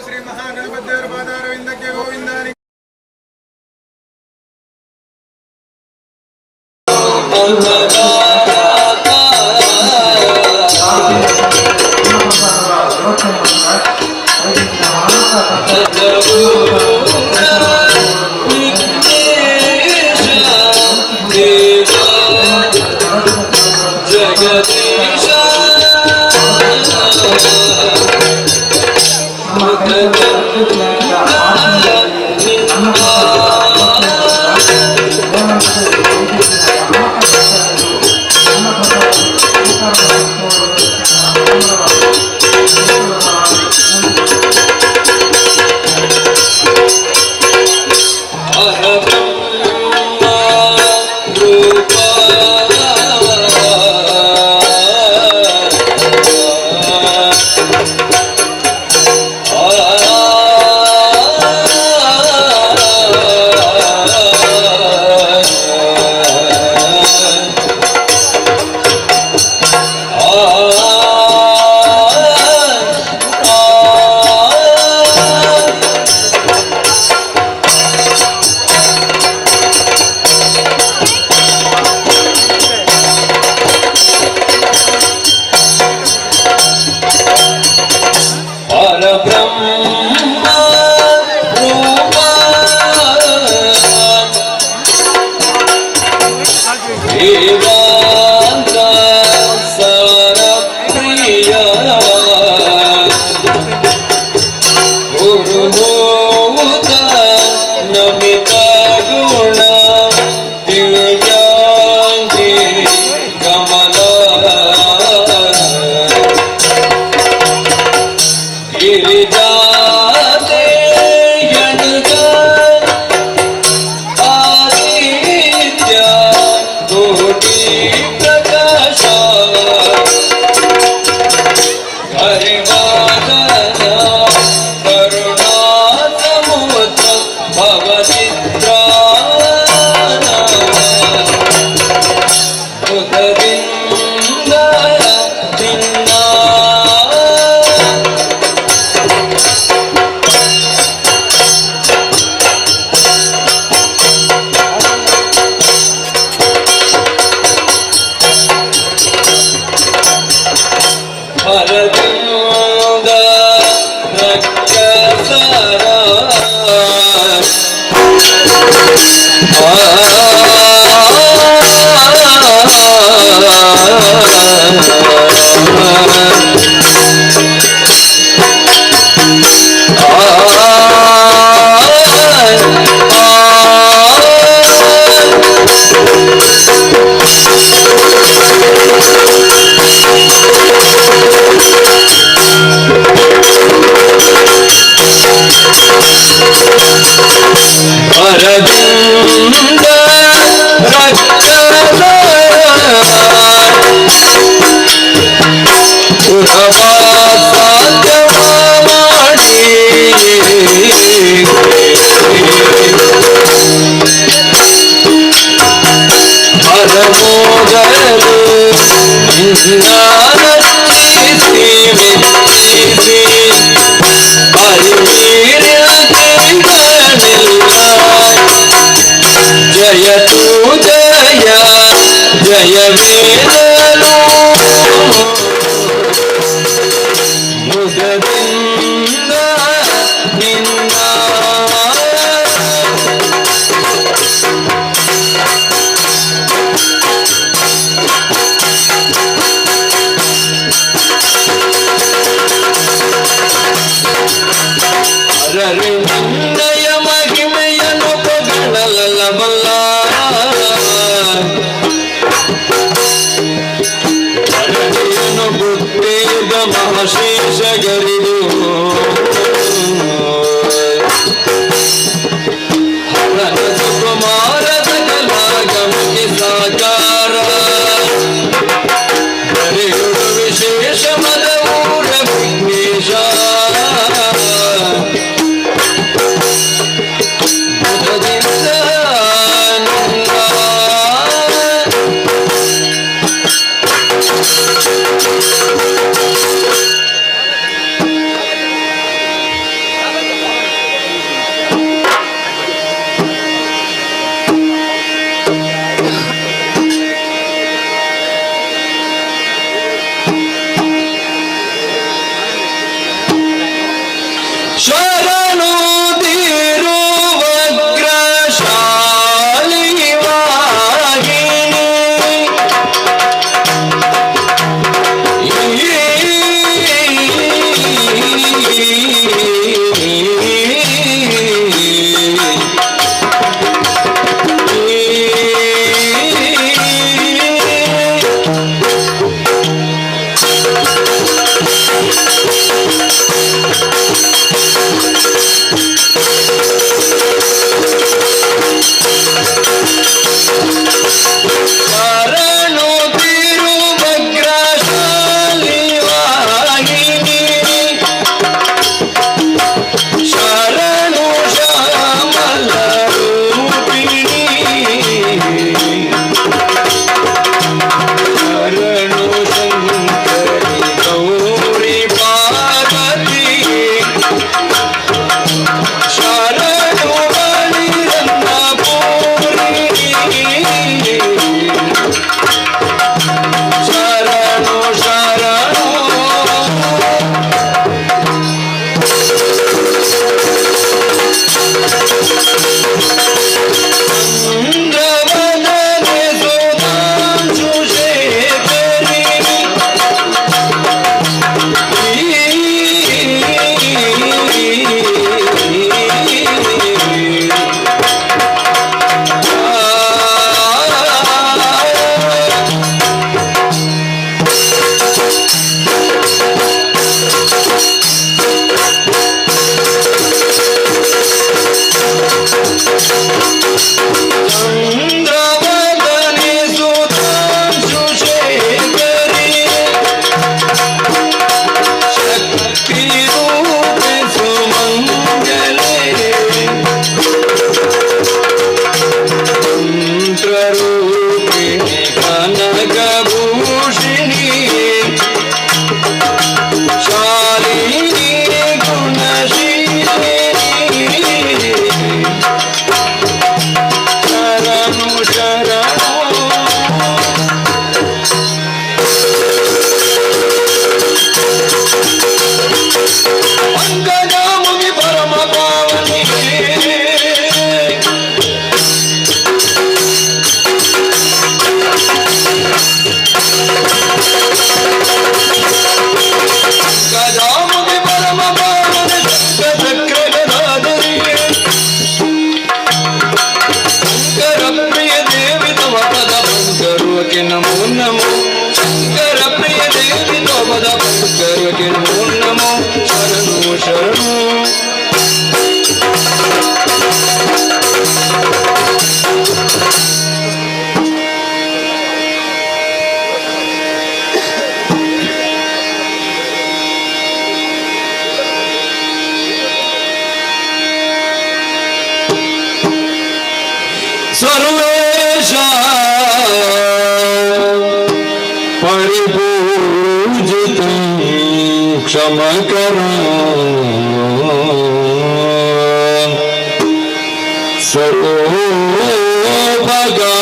ಶ್ರೀ ಮಹಾಗಣಪತಿಯವರ ಪಾದಾರವಿಂದಕ್ಕೆ ಗೋವಿಂದಾನಿ. ಗಿರಿಜಾತೆ ಯಣಗ ಆದಿತ್ಯ ಕೋಟಿ ಪ್ರಕಾಶ ಹರಿವಾದನ ಕರುಣಾ ಸಮುದ್ರ ಭವಚಿತ್ರಾನ ಮುಖದಿಂದ ನಿನ್ನ ಹರದಿಂದ ರಕ್ಷಸರ ಅರವಿಂದ ರಕ್ಷಸರ ಸುರವಾ ಸಾಧ್ಯವ ಮಾಡಿ ಹರಮೋದರು ನಿನ್ನಾರಚಿಸಿ ಮೆಚ್ಚಿಸಿ ಹರಿವೀರ್ಯಗಳಿಲ್ಲ ಜಯತು ಜಯ ಜಯವೇನಲು ಮುಗದಿಂದ ನಿನ್ನ ಅರರು ನಿನ್ನಯ ಮಹಿಮೆಯನ್ನು ಪೊಗಳಲಬಲ್ಲ ಅರಳಿಯನು ಬುದ್ಧಿದ ಮಹಾಶೇಷ ಗರಿದು ಹರನ ಸುಕುಮಾರದ ಕಲಾಗಮಕ್ಕೆ ಸಾಕಾರ ಹರಿಯುಡು ವಿಶೇಷ ಮದವೂರ ವಿಘ್ನೇಶ ಶರಣು ದಿರುವಗ್ರಶಾಲಿವಾಹಿನಿ ಸರ್ವೇಶ ಪರಿಪೂಜಿತಂ ಕ್ಷಮಕರೋ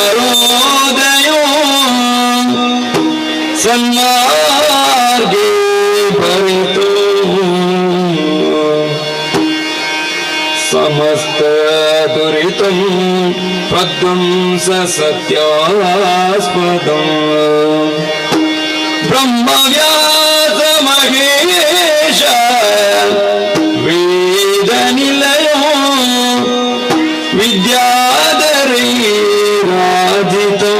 ಸರ್ವೋಪಕಾರೋದಯೋ ಸನ್ಮಾರ್ಗೇ ಭವಿತೋ ಸಮಸ್ತ ದುರಿತಂ ಪ್ರಧ್ವಂಸ ಸತ್ಯಾಸ್ಪದಂ ಬ್ರಹ್ಮವ್ಯಾಸ ಮಹೇಶ ವೇದ ನಿಲಯೋ ವಿದ್ಯಾಧರೈ ರಾಜಿತೋ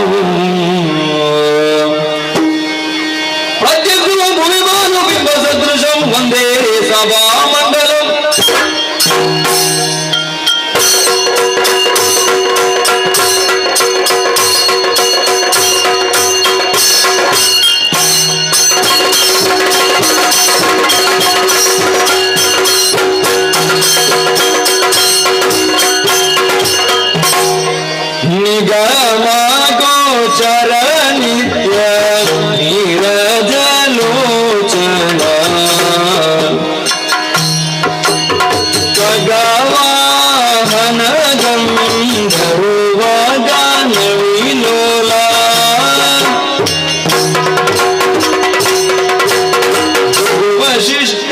ಪ್ರತ್ಯಗ್ರಹ ಭುವಿಮಾನು ಬಿಂಬ ಸದೃಶಂ ವಂದೇ ಸಭಾಮಂಡಲಂ ನಿಗಮ ಗೋಚರ ನಿತ್ಯ ನೀರಜಲೋಚನ ಖಗವಾಹನ ಗಂಧರ್ವ ಗಾನ ವಿಲೋಲ ವಶಿಷ್ಠ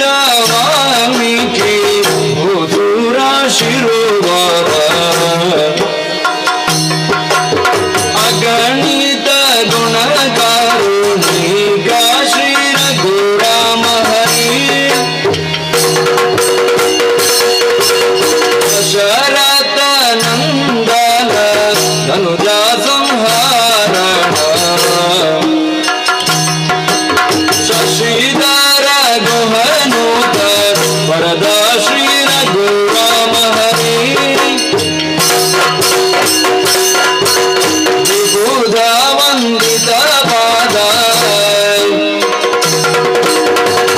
ವಾಲ್ಮೀಕಿ ಮಧುರ ಶಿರೋವರ ಅಗಣಿತ ಗುಣಕಾರುಣಿಕ ಶ್ರೀ ರಘುರಾಮ ಹರಿ ದಶರಥ ನಂದನ ಧನುಜ ಸಂಹಾರಣ ಶಶಿಧರ ಗುಹನೂತ ವರದ ಶ್ರೀ ರಘುರಾಮ ಹರಿ ವಿಬುಧ ವಂದಿತ ಪಾದ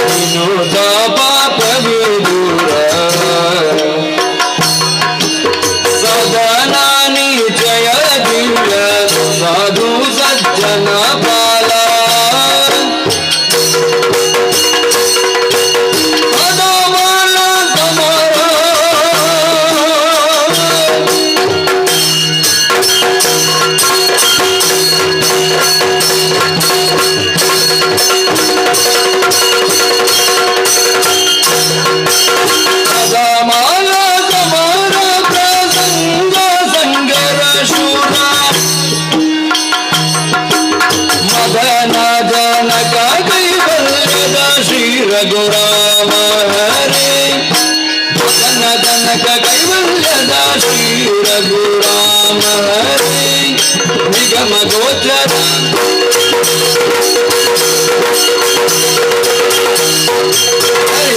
ವಿನೋದ ಪಾಪ ವಿದೂರ ಸದನ ನಿಜಯ ದಿವ್ಯ ಸಾಧು ಸಜ್ಜನ ಬಾಲ ಸದಾಮಾನ ಸಮರ ಸದಾಮಾನ ಸಮರ ಪ್ರಸಂಗ ಸಂಗರ ಶೂರ ಮದನ ಜನಕ ಕೈವಲ್ಯದ ಶ್ರೀ ರಘುರಾಮ ಹರೇ ಮದನ ಜನಕ ಕೈವಲ್ಯದ ಶ್ರೀ ರಘುರಾಮ ಹರೇ ನಿಗಮ ಗೋಚರ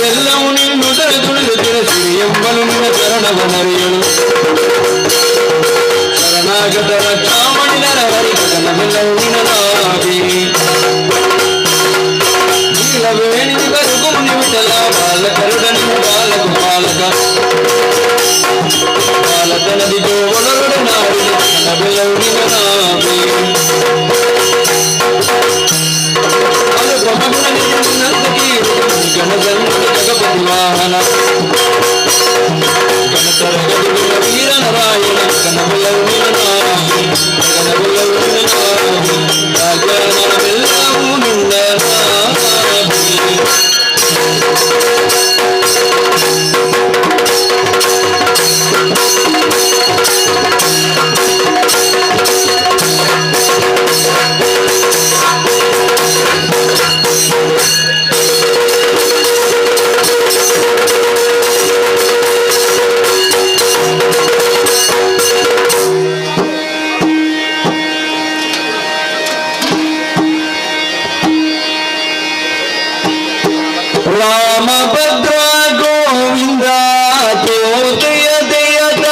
ಎಲ್ಲವೂ ನಿನ್ನುದರ ತುಳಿದು ತಿರಸಿರಿ ಎಂಬಲು ನಿನ್ನ ಚರಣವನರಿಯಳು ಶರಣಾಗತ ರಕ್ಷಾಮಣಿ ನರಹರಿ ಗಗನವೆಲ್ಲವೂ ನಿನದಾಗಿ ನೀಲವೇಣಿ ಬರುಗು ನಿಮಿಟಲ ಬಾಲಕರುಡ ನಿನ್ನ ಬಾಲಕ ಬಾಲಕ ಬಾಲಕನದಿ ಗೋವಳರುಡ ನಾಡಿ ಗಗನವೆಲ್ಲವೂ ನಿನದಾಗಿ ಅದು ಪ್ರಮಗುಣ ನಿನ್ನಂತಕಿ ಗಣದಂತ ಜಗಪತಿ ವಾಹನ ಗಣತರ ಗದಿಗಳ ವೀರ ನಾರಾಯಣ ಗಣವೆಲ್ಲವೂ ನಿನದಾಗಿ ಗಗನವೆಲ್ಲವೂ ನಿನದಾಗಿ ರಾಜನವೆಲ್ಲವೂ ನಿನ್ನದಾಗಿ ರಾಮಭದ್ರ ಗೋವಿಂದ ತೋತೆಯ ದೇಯದ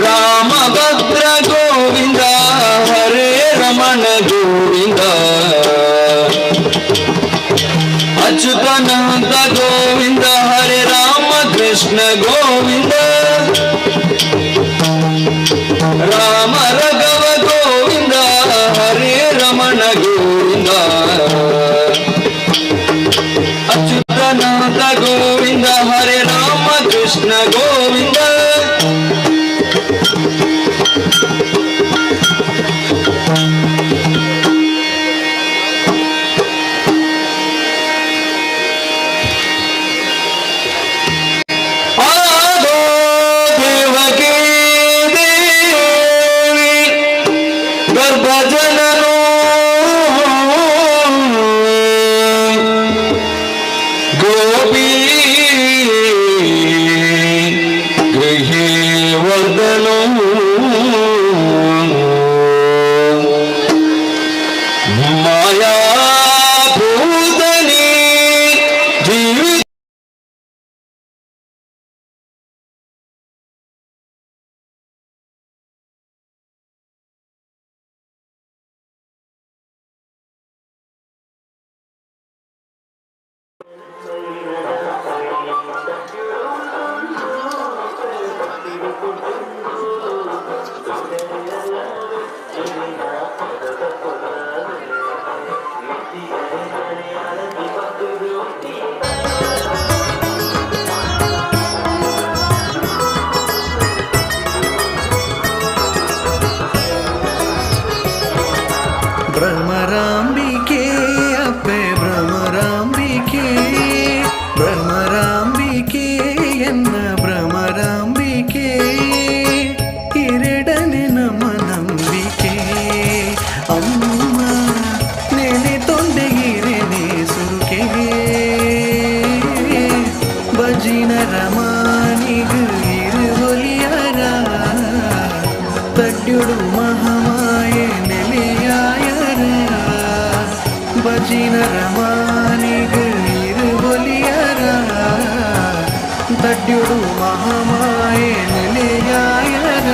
ರಾಮಭದ್ರ ಗೋವಿಂದ ಹರೇ ರಮಣ ಗೋವಿಂದ ಅಚ್ಯುತಾನಂದ ಗೋವಿಂದ ಹರೇ ರಾಮ ಕೃಷ್ಣ ಗೋವಿಂದ ಗೋಪಿ ಗೃಹೇ ವರ್ಧನೋ ಮಾಯಾ ಭೂತನಿ ಜೀವಿ ಭ್ರಮರಾಂಬಿಕೆ ಅಪ್ಪೆ ಭ್ರಮರಾಂಬಿಕೆ ಭ್ರಮರಾಂಬಿಕೆ ಎನ್ನ ಭ್ರಮರಾಂಬಿಕೆ ಎರಡನೇ ನಮ್ಮ ನಂಬಿಕೆ ಅಮ್ಮ ನೆನೆ ತೊಂದೆಗಿರೆನೆ ಸುರುಕೆ ಬಜಿನ ರಮಾನಿಗು ಇರುವಲಿಯರ ತಡ್ಯುಡು ಮಹಾಮಾಯೆ ನೆಲೆಯಾಯರ ಬಜಿನ ರಮಾನಿಗು ಇರುವಲಿಯರ ತಡ್ಯುಡು ಮಹಾಮಾಯೆ ನೆಲೆಯಾಯರ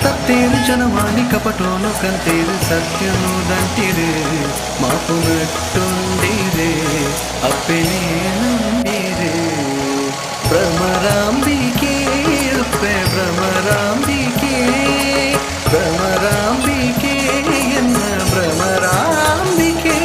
ತತ್ತೇರು ಜನಮಾನಿ ಕಪಟೋನು ಕಂತೇರು ಸತ್ಯನು ದಂಟಿರು ಮಾಪು ನಟ್ಟುಂಡಿರೆ ಅಪ್ಪೆನೇ ನಂಬಿರೆ ಭ್ರಮರಾಂಬಿಕೆ ಅಪ್ಪೆ ಭ್ರಮರಾಂಬಿಕೆ ಭ್ರಮರಾಂಬಿಕೆ ಎನ್ನ ಭ್ರಮರಾಂಬಿಕೆ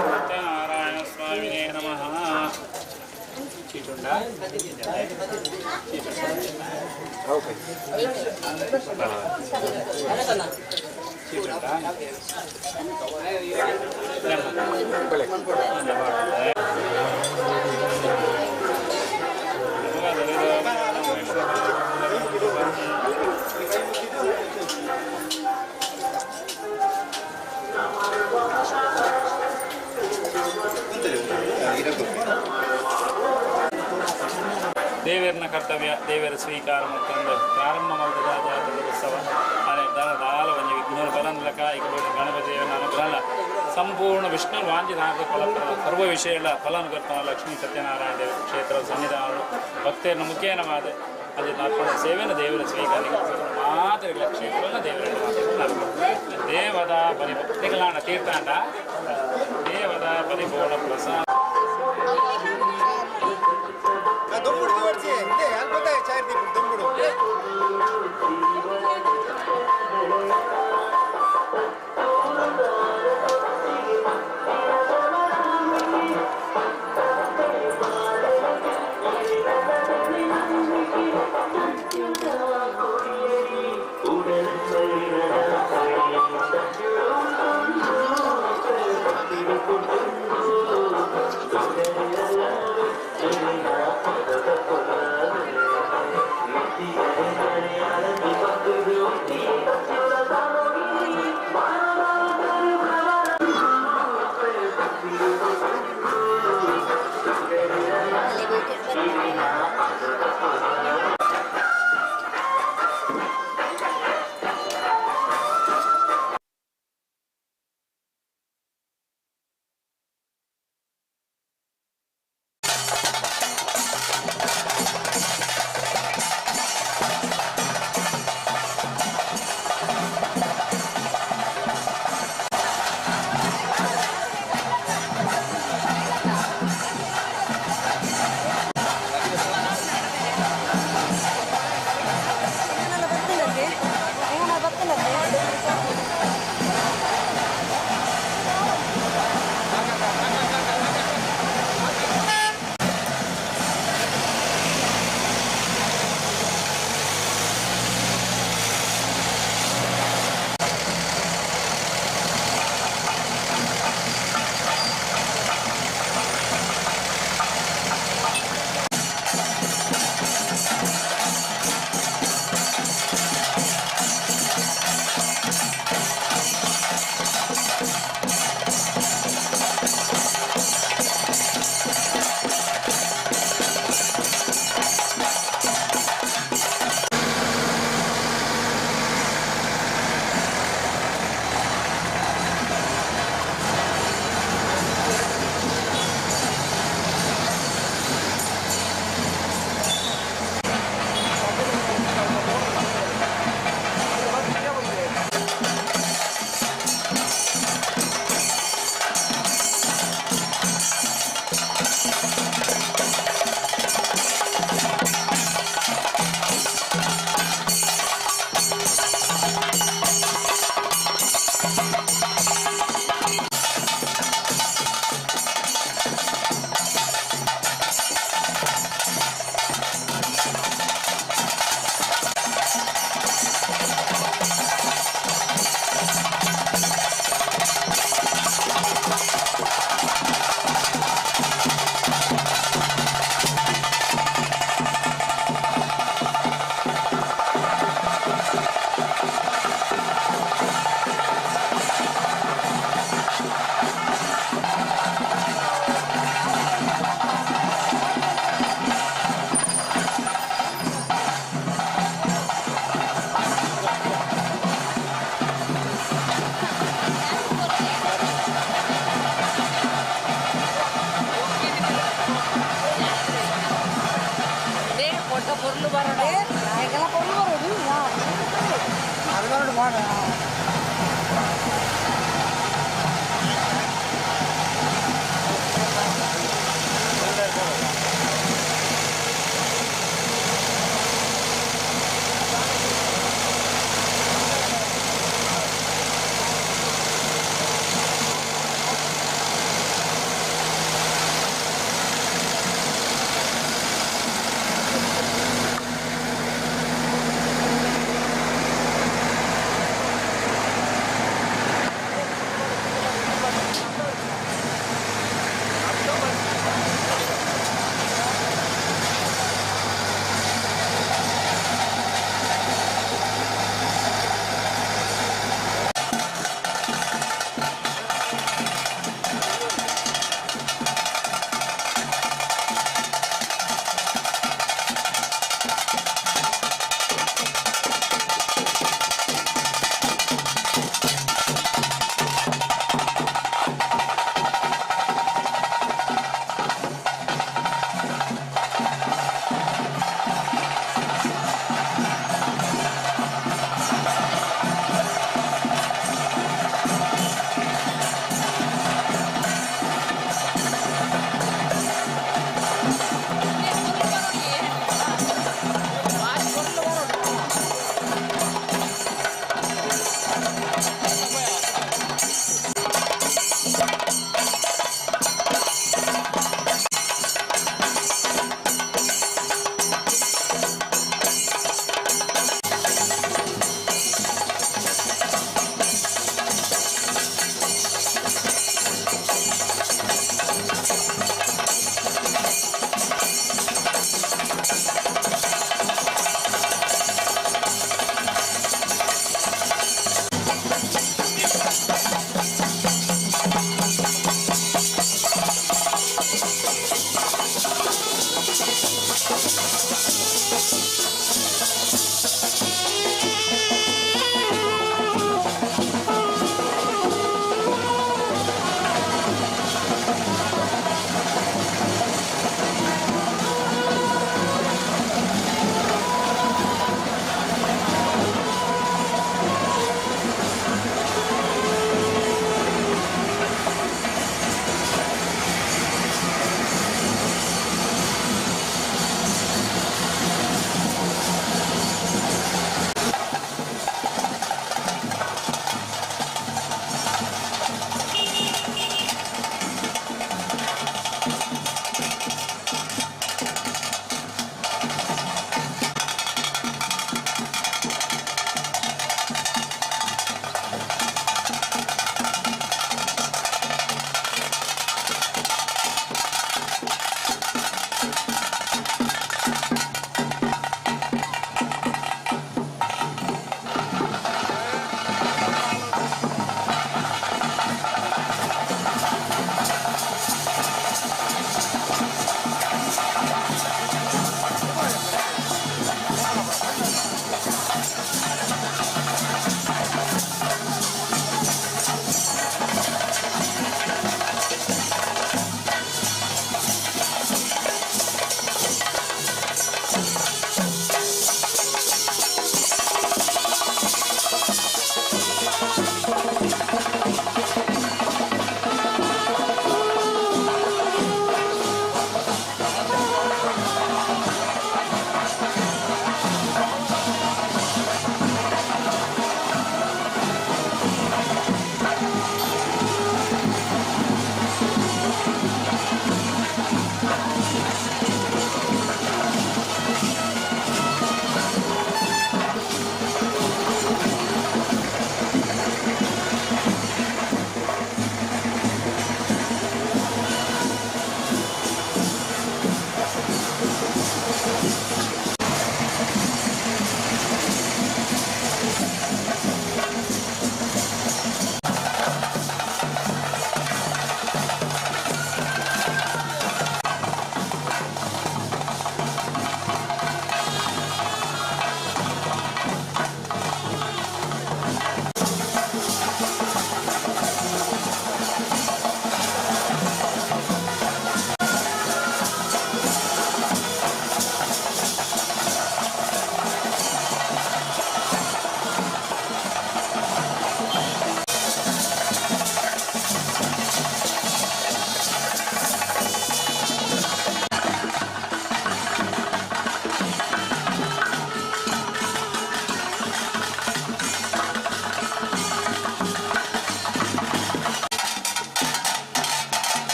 ಸತ್ಯನಾರಾಯಣ ಸ್ವಾಮಿನೇ ನಮಃ. ಚೀಟುಂಡಾ? ದೇವರನ ಕರ್ತವ್ಯ ದೇವರ ಸ್ವೀಕಾರ ಮತ್ತೊಂದು ಪ್ರಾರಂಭ ಮಾಡಿದ ಜಾತ್ರೆ ಉತ್ಸವ ಅನೆ ದಾಲ ಒಂಜಿ ವಿಘ್ನೋರು ಬರಂದ್ಲಕ ಈಗ ಗಣಪತಿ ದೇವನ ಅನುಗ್ರಹ ಸಂಪೂರ್ಣ ವಿಷ್ಣು ವಾಂಜಿನಾಗ ಫಲಪ್ರದ ಸರ್ವ ವಿಷಯಗಳ ಫಲಾನುಗರ್ತನ ಲಕ್ಷ್ಮೀ ಸತ್ಯನಾರಾಯಣ ದೇವ ಕ್ಷೇತ್ರ ಸನ್ನಿಧಾನಗಳು ಭಕ್ತರನ್ನು ಮುಖೇನವಾದ ಅದು ಅರ್ಪಣ ಸೇವೆನ ದೇವರ ಸ್ವೀಕಾರ ಮಾತ್ರ ಕ್ಷೇತ್ರನ ದೇವರ ದೇವದ ಪರಿಪೂರ್ಣ ತೀರ್ಥಾಂಡ ದೇವದ ಪರಿಪೂರ್ಣ ಪ್ರಸಾದ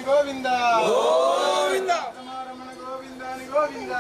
ಗೋವಿಂದ ಗೋವಿಂದ ರಮಣ ಗೋವಿಂದನಿ ಗೋವಿಂದ.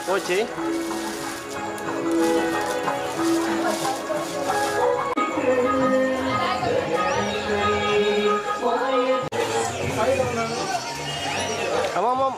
போச்சு. ஆமாம் ஆமாம்.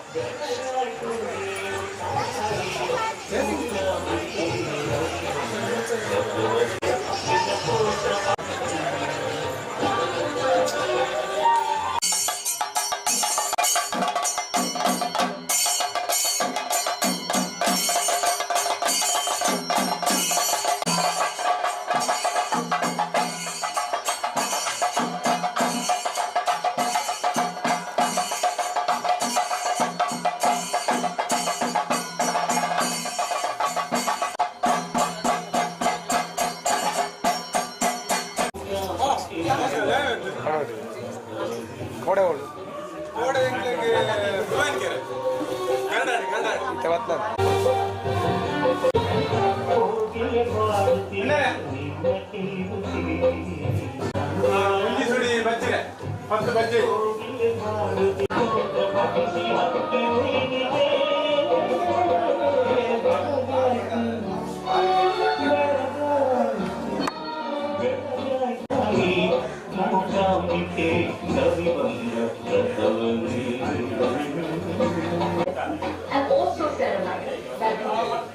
And also ceremony that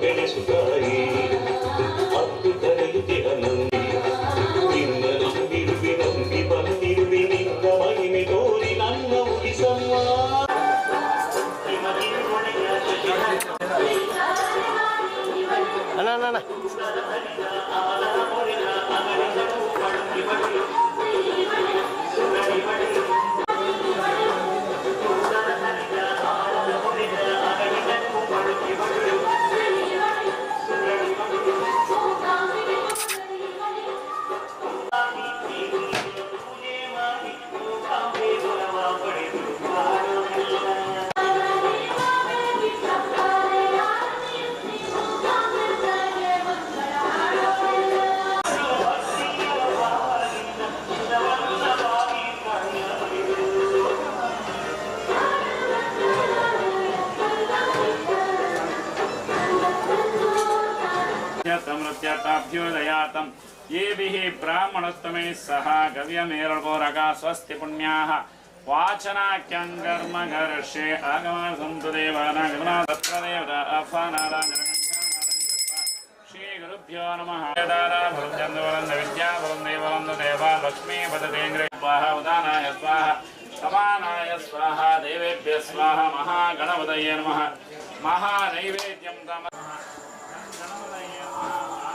ಬೆಳೆಸುತ್ತಾಯಿ ಹತ್ತು ಕರೆಯುತ್ತಿರಲು ನಿನ್ನ प्रत्यर्थाभ्युदयातं येभिः ब्राह्मणोत्तमैः सह गव्यमेरपोरका स्वस्ति पुण्याः वाचनाख्यं कर्म गर्षे आगमासन्तु देवानागमना तत्र देवता श्री गुरुभ्यो नमः फलं चन्द्रवलं विद्याफलं देवलं देवा लक्ष्मी पदतेन्द्रे स्वाहा उदानाय स्वाहा समानाय स्वाहा देवेभ्यः स्वाहा महागणपतये नमः महानैवेद्यं तमः गणपतये नमः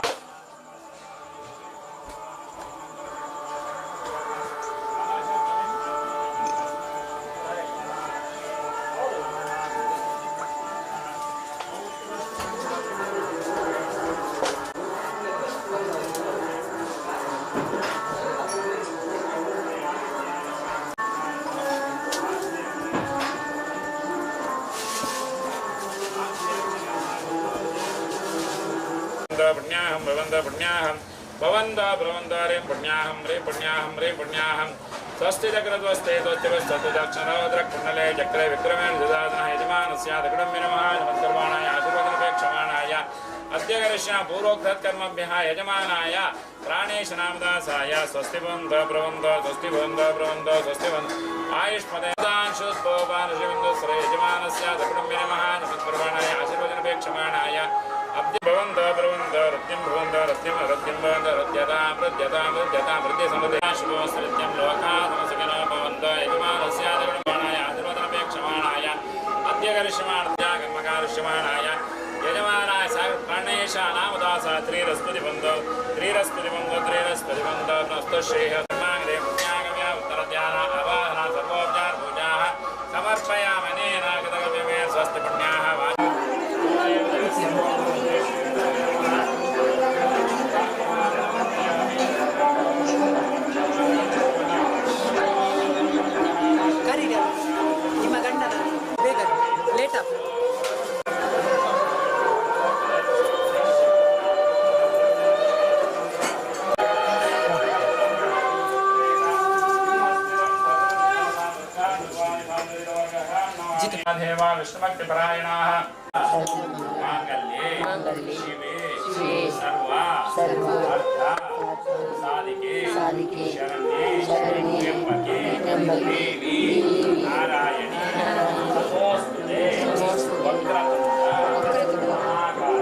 पुण्याहं भवन्दा पुण्याहं रे पुण्याहं स्वस्ति जगद्वस्ते त्वच्चवस्तु दक्षिणोद्रकुण्डले चक्रे विक्रमेण ददातनः यजमानस्य दगडम्यनमः नमस्कर्माणाय आशीर्वादनपेक्षमाणाय अद्य करिष्यामः पूर्वोक्तकर्मभ्यः यजमानाय प्राणेशनामदासाय स्वस्ति भवन्तो स्वस्ति आयुष्मदेदांशुद्भोपानुषविन्दुस्रे यजमानस्य दगडम्यनमः नमस्कर्माणाय आशीर्वादनपेक्षमाणाय अद्य भवन्तो रत्यं शुभोस्त्रित्यं लोकात्मसुखिनो भवन्तो यजमानस्य दगडम्यनाय आशीर्वादनपेक्षमाणाय अद्य करिष्यमाणाय यजमानाय प्राणेशानामदासा त्रिरस्पतिबन्धो नस्तु श्रेयः धर्माङ्गे पुण्यागम्य उत्तरध्यान आवाहन सर्वोपचार पूजाः समर्पयामि अनेन गतगम्यमे स्वस्ति पुण्याः ನಿಮ್ಮ ಗಂಡನ ಬೇಗ ಲೇಟ್ ಆಗ देवा विष्णुभक्तिपरायणाः माङ्गल्ये शिवे सर्वार्थ साधिके शरण्ये त्र्यम्बके देवी नारायणी नमोस्तुते वक्रतुण्ड महाकाय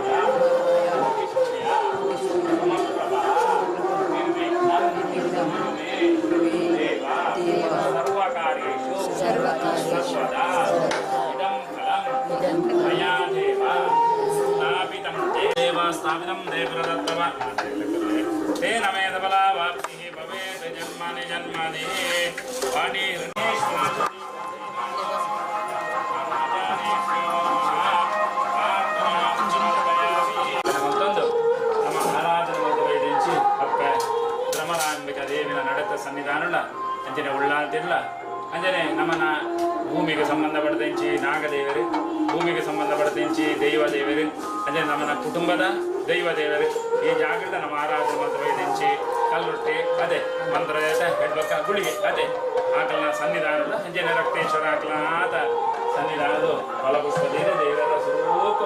लक्ष्म्या समप्रभा निर्विघ्नं कुरु मे देवा सर्वकार्येषु सर्वदा इदं फलं मया देव स्थापितं ते प्रदत्तव तेन मेदबलावाप्तिः भवेत् जन्मनि ಮತ್ತೊಂದು ನಮ್ಮ ಆರಾಧನೆ ವೈದಿಂಚಿ ಅಪ್ಪ ಭ್ರಮರಾಂಬಿಕಾ ದೇವಿನ ನಡತ ಸನ್ನಿಧಾನಲ್ಲ ಅಂಜನೆ ಉಳ್ಳಾದಿಲ್ಲ ಅಂಜನೆ ನಮ್ಮನ ಭೂಮಿಗೆ ಸಂಬಂಧಪಟ್ಟಂಚಿ ನಾಗದೇವರು ಭೂಮಿಗೆ ಸಂಬಂಧಪಟ್ಟಂಚಿ ದೈವ ದೇವರು ಅಂಜನೆ ನಮ್ಮನ ಕುಟುಂಬದ ದೈವ ದೇವರು ಈ ಜಾಗದ ನಮ್ಮ ಆರಾಧನೆ ಮಂತ್ರ ವೈದಿಂಚಿ ಕಲ್ಲುಟ್ಟಿ ಅದೇ ಮಂತ್ರ ಹೆಡ್ಬಕ್ಕ ಗುಳಿಗೆ ಅದೇ ಆಕಲನ ಸನ್ನಿಧಾನದ ಅಂಜನೆ ರಕ್ತೇಶ್ವರ ಆಕಲನಾಥ ಸನ್ನಿಧಾನದ ಫಲಪುಷ್ಪದೇವಿ ದೇವರ ಸ್ವರೂಪ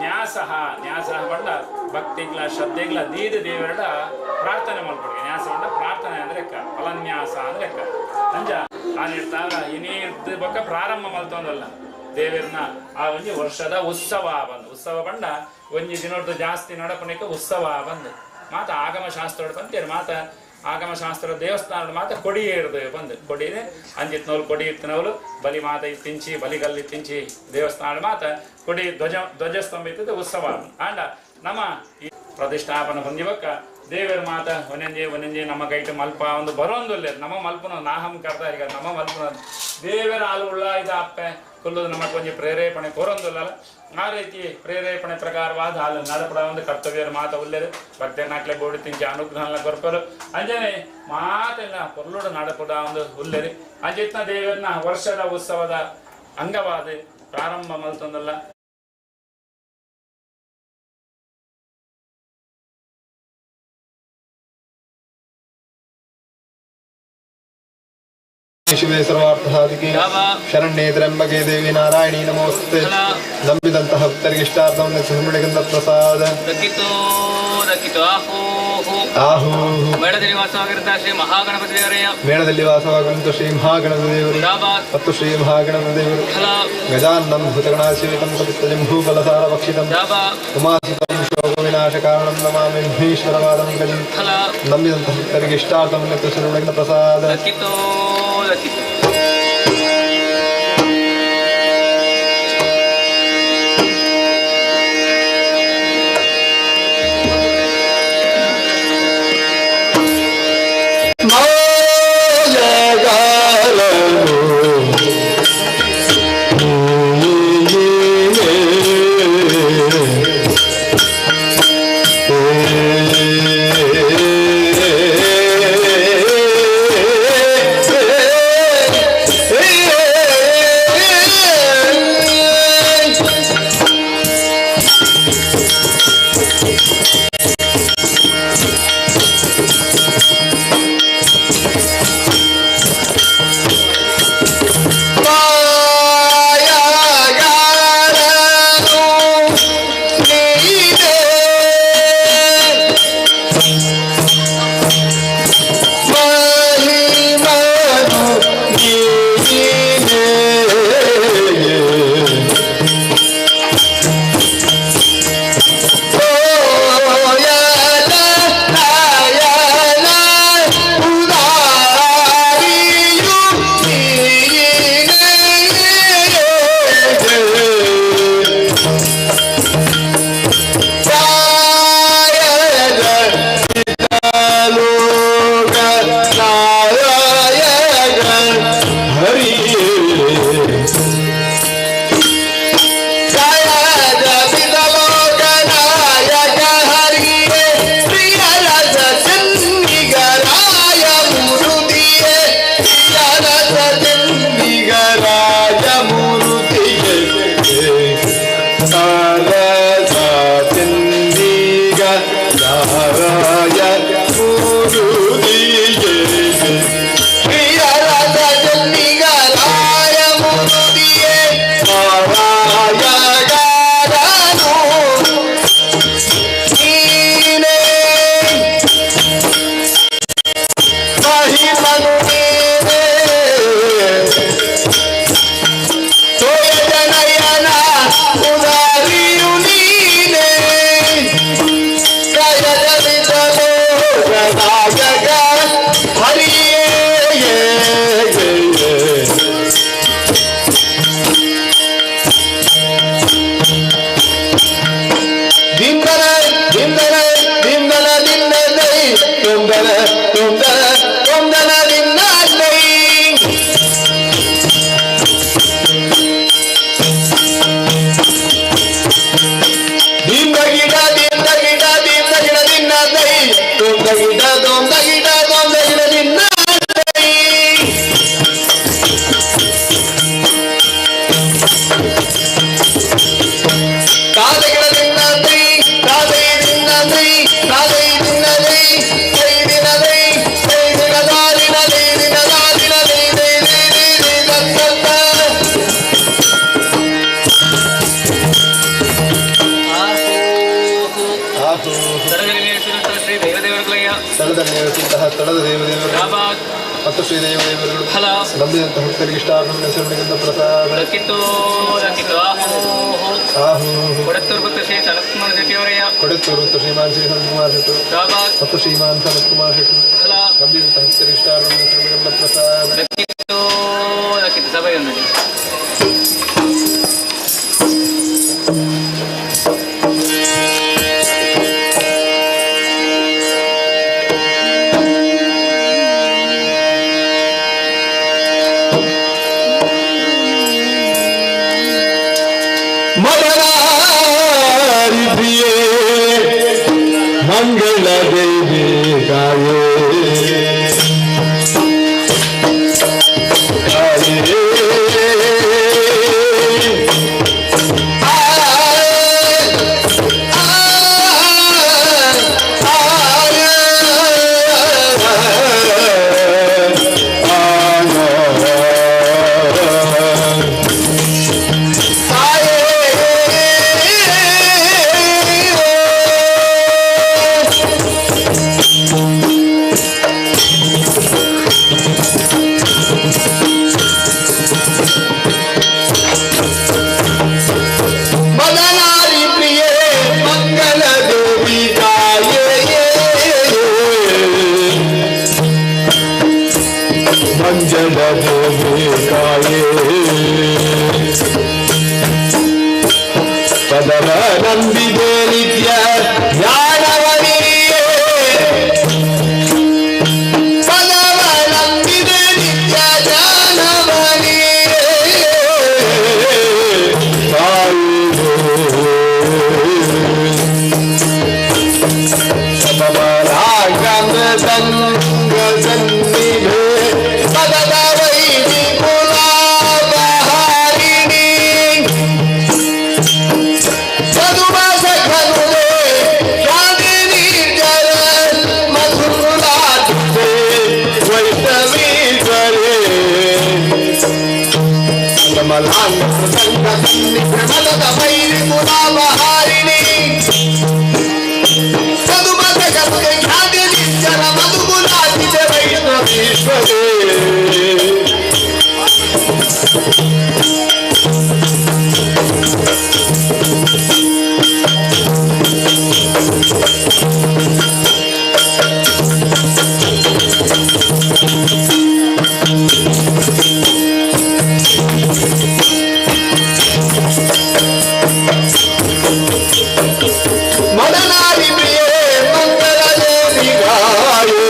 ನ್ಯಾಸ ಬಂಡ ಭಕ್ತಿಗ್ಲ ಶ್ರದ್ಧೆಗ್ಲ ದೀದ ದೇವರಡ ಪ್ರಾರ್ಥನೆ ಮಾಡ್ಕೊಡಿ ನ್ಯಾಸ ಬಂಡ ಪ್ರಾರ್ಥನೆ ಅಂದ್ರೆ ಫಲನ್ಯಾಸ ಅಂದ್ರೆ ಅಂಜ ನಾನು ಹೇಳ್ತಾಗ ಇನ್ನೇರ್ದು ಬಕ್ಕ ಪ್ರಾರಂಭ ಮಲ್ತೊಂದಲ್ಲ ದೇವರನ್ನ ಆ ಒಂಜಿ ವರ್ಷದ ಉತ್ಸವ ಬಂಡ ಒಂಜಿ ದಿನದ ಜಾಸ್ತಿ ನಡಪಣಿಕ ಉತ್ಸವ ಬಂದು ಮಾತ ಆಗಮ ಶಾಸ್ತ್ರ ಬಂತೇರು ಮಾತ ಆಗಮ ಶಾಸ್ತ್ರ ದೇವಸ್ಥಾನದ ಮಾತ ಕೊಡಿ ಇರ್ದು ಬಂದು ಕೊಡಿದೆ ಅಂಜಿತ್ನವ್ರು ಕೊಡಿ ಇತ್ತಿನವ್ರು ಬಲಿ ಮಾತ ಇತ್ತಿಂಚಿ ಬಲಿಗಲ್ಲಿ ಇತ್ತಿಂಚಿ ದೇವಸ್ಥಾನದ ಮಾತ ಕೊಡಿ ಧ್ವಜಸ್ತಂಭ ಇರ್ತದೆ ಉತ್ಸವ ಆಂಡ ನಮ್ಮ ಈ ಪ್ರತಿಷ್ಠಾಪನೆ ಹೊಂದಿವಕ್ಕ ದೇವರ ಮಾತ ಒಂದೊಂದೇ ನಮ್ಮ ಕೈಟ್ ಮಲ್ಪ ಒಂದು ಬರೋಂದಿಲ್ಲ ನಮ್ಮ ಮಲ್ಪನ ನಾಹಂ ಕರ್ತ ಈಗ ನಮ್ಮ ಮಲ್ಪನ ದೇವರ ಹಾಲು ಉಳ್ಳ ಇದ ಅಪ್ಪೆ ಕೊಲ್ಲೋದು ನಮ್ಮ ಕೊಂಚ ಪ್ರೇರೇಪಣೆ ಕೋರೊಂದಿಲ್ಲ ಆ ರೀತಿ ಪ್ರೇರೇಪಣೆ ಪ್ರಕಾರವಾದ ಹಾಲು ನಡಪಡ ಒಂದು ಕರ್ತವ್ಯರ ಮಾತ ಉಳ್ಳೇದು ಭಕ್ತನಾಕ್ಲೆ ಬೋಡಿ ತಿಂಚಿ ಅನುಗ್ರಹ ಕೊರ್ಪರು ಅಂಜನೆ ಮಾತೆಲ್ಲ ಕೊಲ್ಲೋಡು ನಡಪಡ ಒಂದು ಉಳ್ಳೇರಿ ಅಂಜಿತ್ನ ದೇವರನ್ನ ವರ್ಷದ ಉತ್ಸವದ ಅಂಗವಾದ ಪ್ರಾರಂಭ ಮಲ್ತೊಂದಲ್ಲ ಶಿವೆ ಸರ್ವಾರ್ಥ ಸಾಧಿಕೆ ಶರಣ್ಯೇ ತ್ರ್ಯಂಬಕೆ ದೇವಿ ನಾರಾಯಣಿ ನಮೋಸ್ತುತೆ. ನಂಬಿದಂತಹ ಭಕ್ತರಿಗೆ ಇಷ್ಟಾರ್ಥವನ್ನು ಸುಮ್ಮಡಿಗಂಧ ಪ್ರಸಾದ ಆಹು ಮೇಳದಲ್ಲಿ ವಾಸವಾಗಿರುತ್ತಾ ಶ್ರೀ ಮಹಾಗಣಪತಿ ದೇವರಯ್ಯ ಮೇಳದಲ್ಲಿ ವಾಸವಾಗುವಂತ ಶ್ರೀ ಮಹಾಗಣಪತಿ ದೇವರು ಮತ್ತು ಶ್ರೀ ಮಹಾಗಣಪತಿ ದೇವರು ಗಜಾನಂ ಭೂತಗಣಾಶಿವಿತಂ ಕಪಿತ್ತಜಂಭೂಫಲಸಾರ ಭಕ್ಷಿತಂ ಉಮಾಸುತಂ ಶೋಕ ವಿನಾಶ ಕಾರಣಂ ನಮಾಮಿ ಮಹೇಶ್ವರವಾದಂ ಗಜಂ. ನಂಬಿದಂತಹ ಭಕ್ತರಿಗೆ ಇಷ್ಟಾರ್ಥವನ್ನು ಸುಮ್ಮಡಿಗಂಧ ಪ್ರಸಾದ ಸ್ಥಳದ ದೇವದೇವರು ಮತ್ತು ಶ್ರೀದೇವದೇವರುಗಳು ನಂಬಿದಂತಹ ಭಕ್ತರಿಗೆ ಇಷ್ಟಾರ್ಥವನ್ನು ಶರಣೆಗೆಂದ ಪ್ರಸಾದ ಕೊಡತ್ತೂರು ಶ್ರೀ ಸನತ್ಕುಮಾರ್ ಶೆಟ್ಟಿಯವರಯ್ಯ ಕೊಡತ್ತೂರು ಶ್ರೀಮಾನ್ ಶ್ರೀ ಸನತ್ಕುಮಾರ್ ಶೆಟ್ಟು ಮತ್ತು ಶ್ರೀಮಾನ್ ಸನತ್ಕುಮಾರ್ ಶೆಟ್ಟು ನಂಬಿದಂತಹ ಭಕ್ತರಿಗೆ ಇಷ್ಟಾರ್ಥವನ್ನು ಶರಣೆಗೆಂದ ಪ್ರಸಾದ ಸಭೆಯಲ್ಲಿ ಮಂಗಳ ದೇವಿ ಗಾಯೇ ಮಂಜನ ದೇವಿ ಕಾಯೇ ಪದವ ನಂಬಿದೆ ನಿತ್ಯ ಜ್ಞಾನವನಿಯೇ ಪದವ ನಂಬಿದೆ ನಿತ್ಯ ಜ್ಞಾನವನಿಯೇ ಸಮರಾಗಮ ಸಂಗ ಸನ್ನಿಧೆ ಪದದ ವೈದಿ ಕುಲಾಬಹಾರಿಣಿ ಮಧುಮಾಸ ಕರುಣೆ ಸ್ವಾಮಿನಿ ಜರ ಮಧುರಾಜೆ ವೈಷ್ಣವೀಶ್ವರೇ ಕಮಲಾಂಗ ಸಂಗ ಸನ್ನಿಧೆ ಪದದ ವೈದಿ ಕುಲಾಬಹಾರಿಣಿ ಮಧುಮಾಸ ಕರುಣೆ ಸ್ವಾಮಿನಿ ಜರ ಮಧುರಾಜೆ ವೈಷ್ಣವೀಶ್ವರೇ ಮದನಾರಿ ಪ್ರಿಯೇ ಮಂಗಳ ದೇವಿ ಗಾಯೇ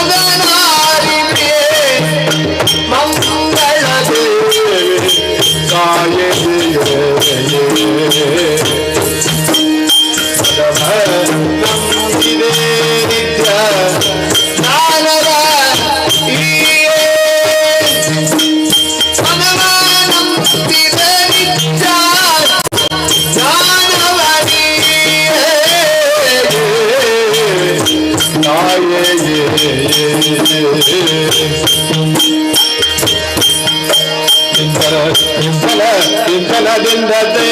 ಮದನಾರಿ ಪ್ರಿಯೇ ಮಂಗಳ ದೇವಿ ಕಾಯೇ ನಂಬಿದೆ ನಿತ್ಯ ಜ್ಞಾನವ ಈಯೇ ಪದವ ನಂಬಿದೆ ನಿತ್ಯ ಇಂಧನದಿಂದಲೇ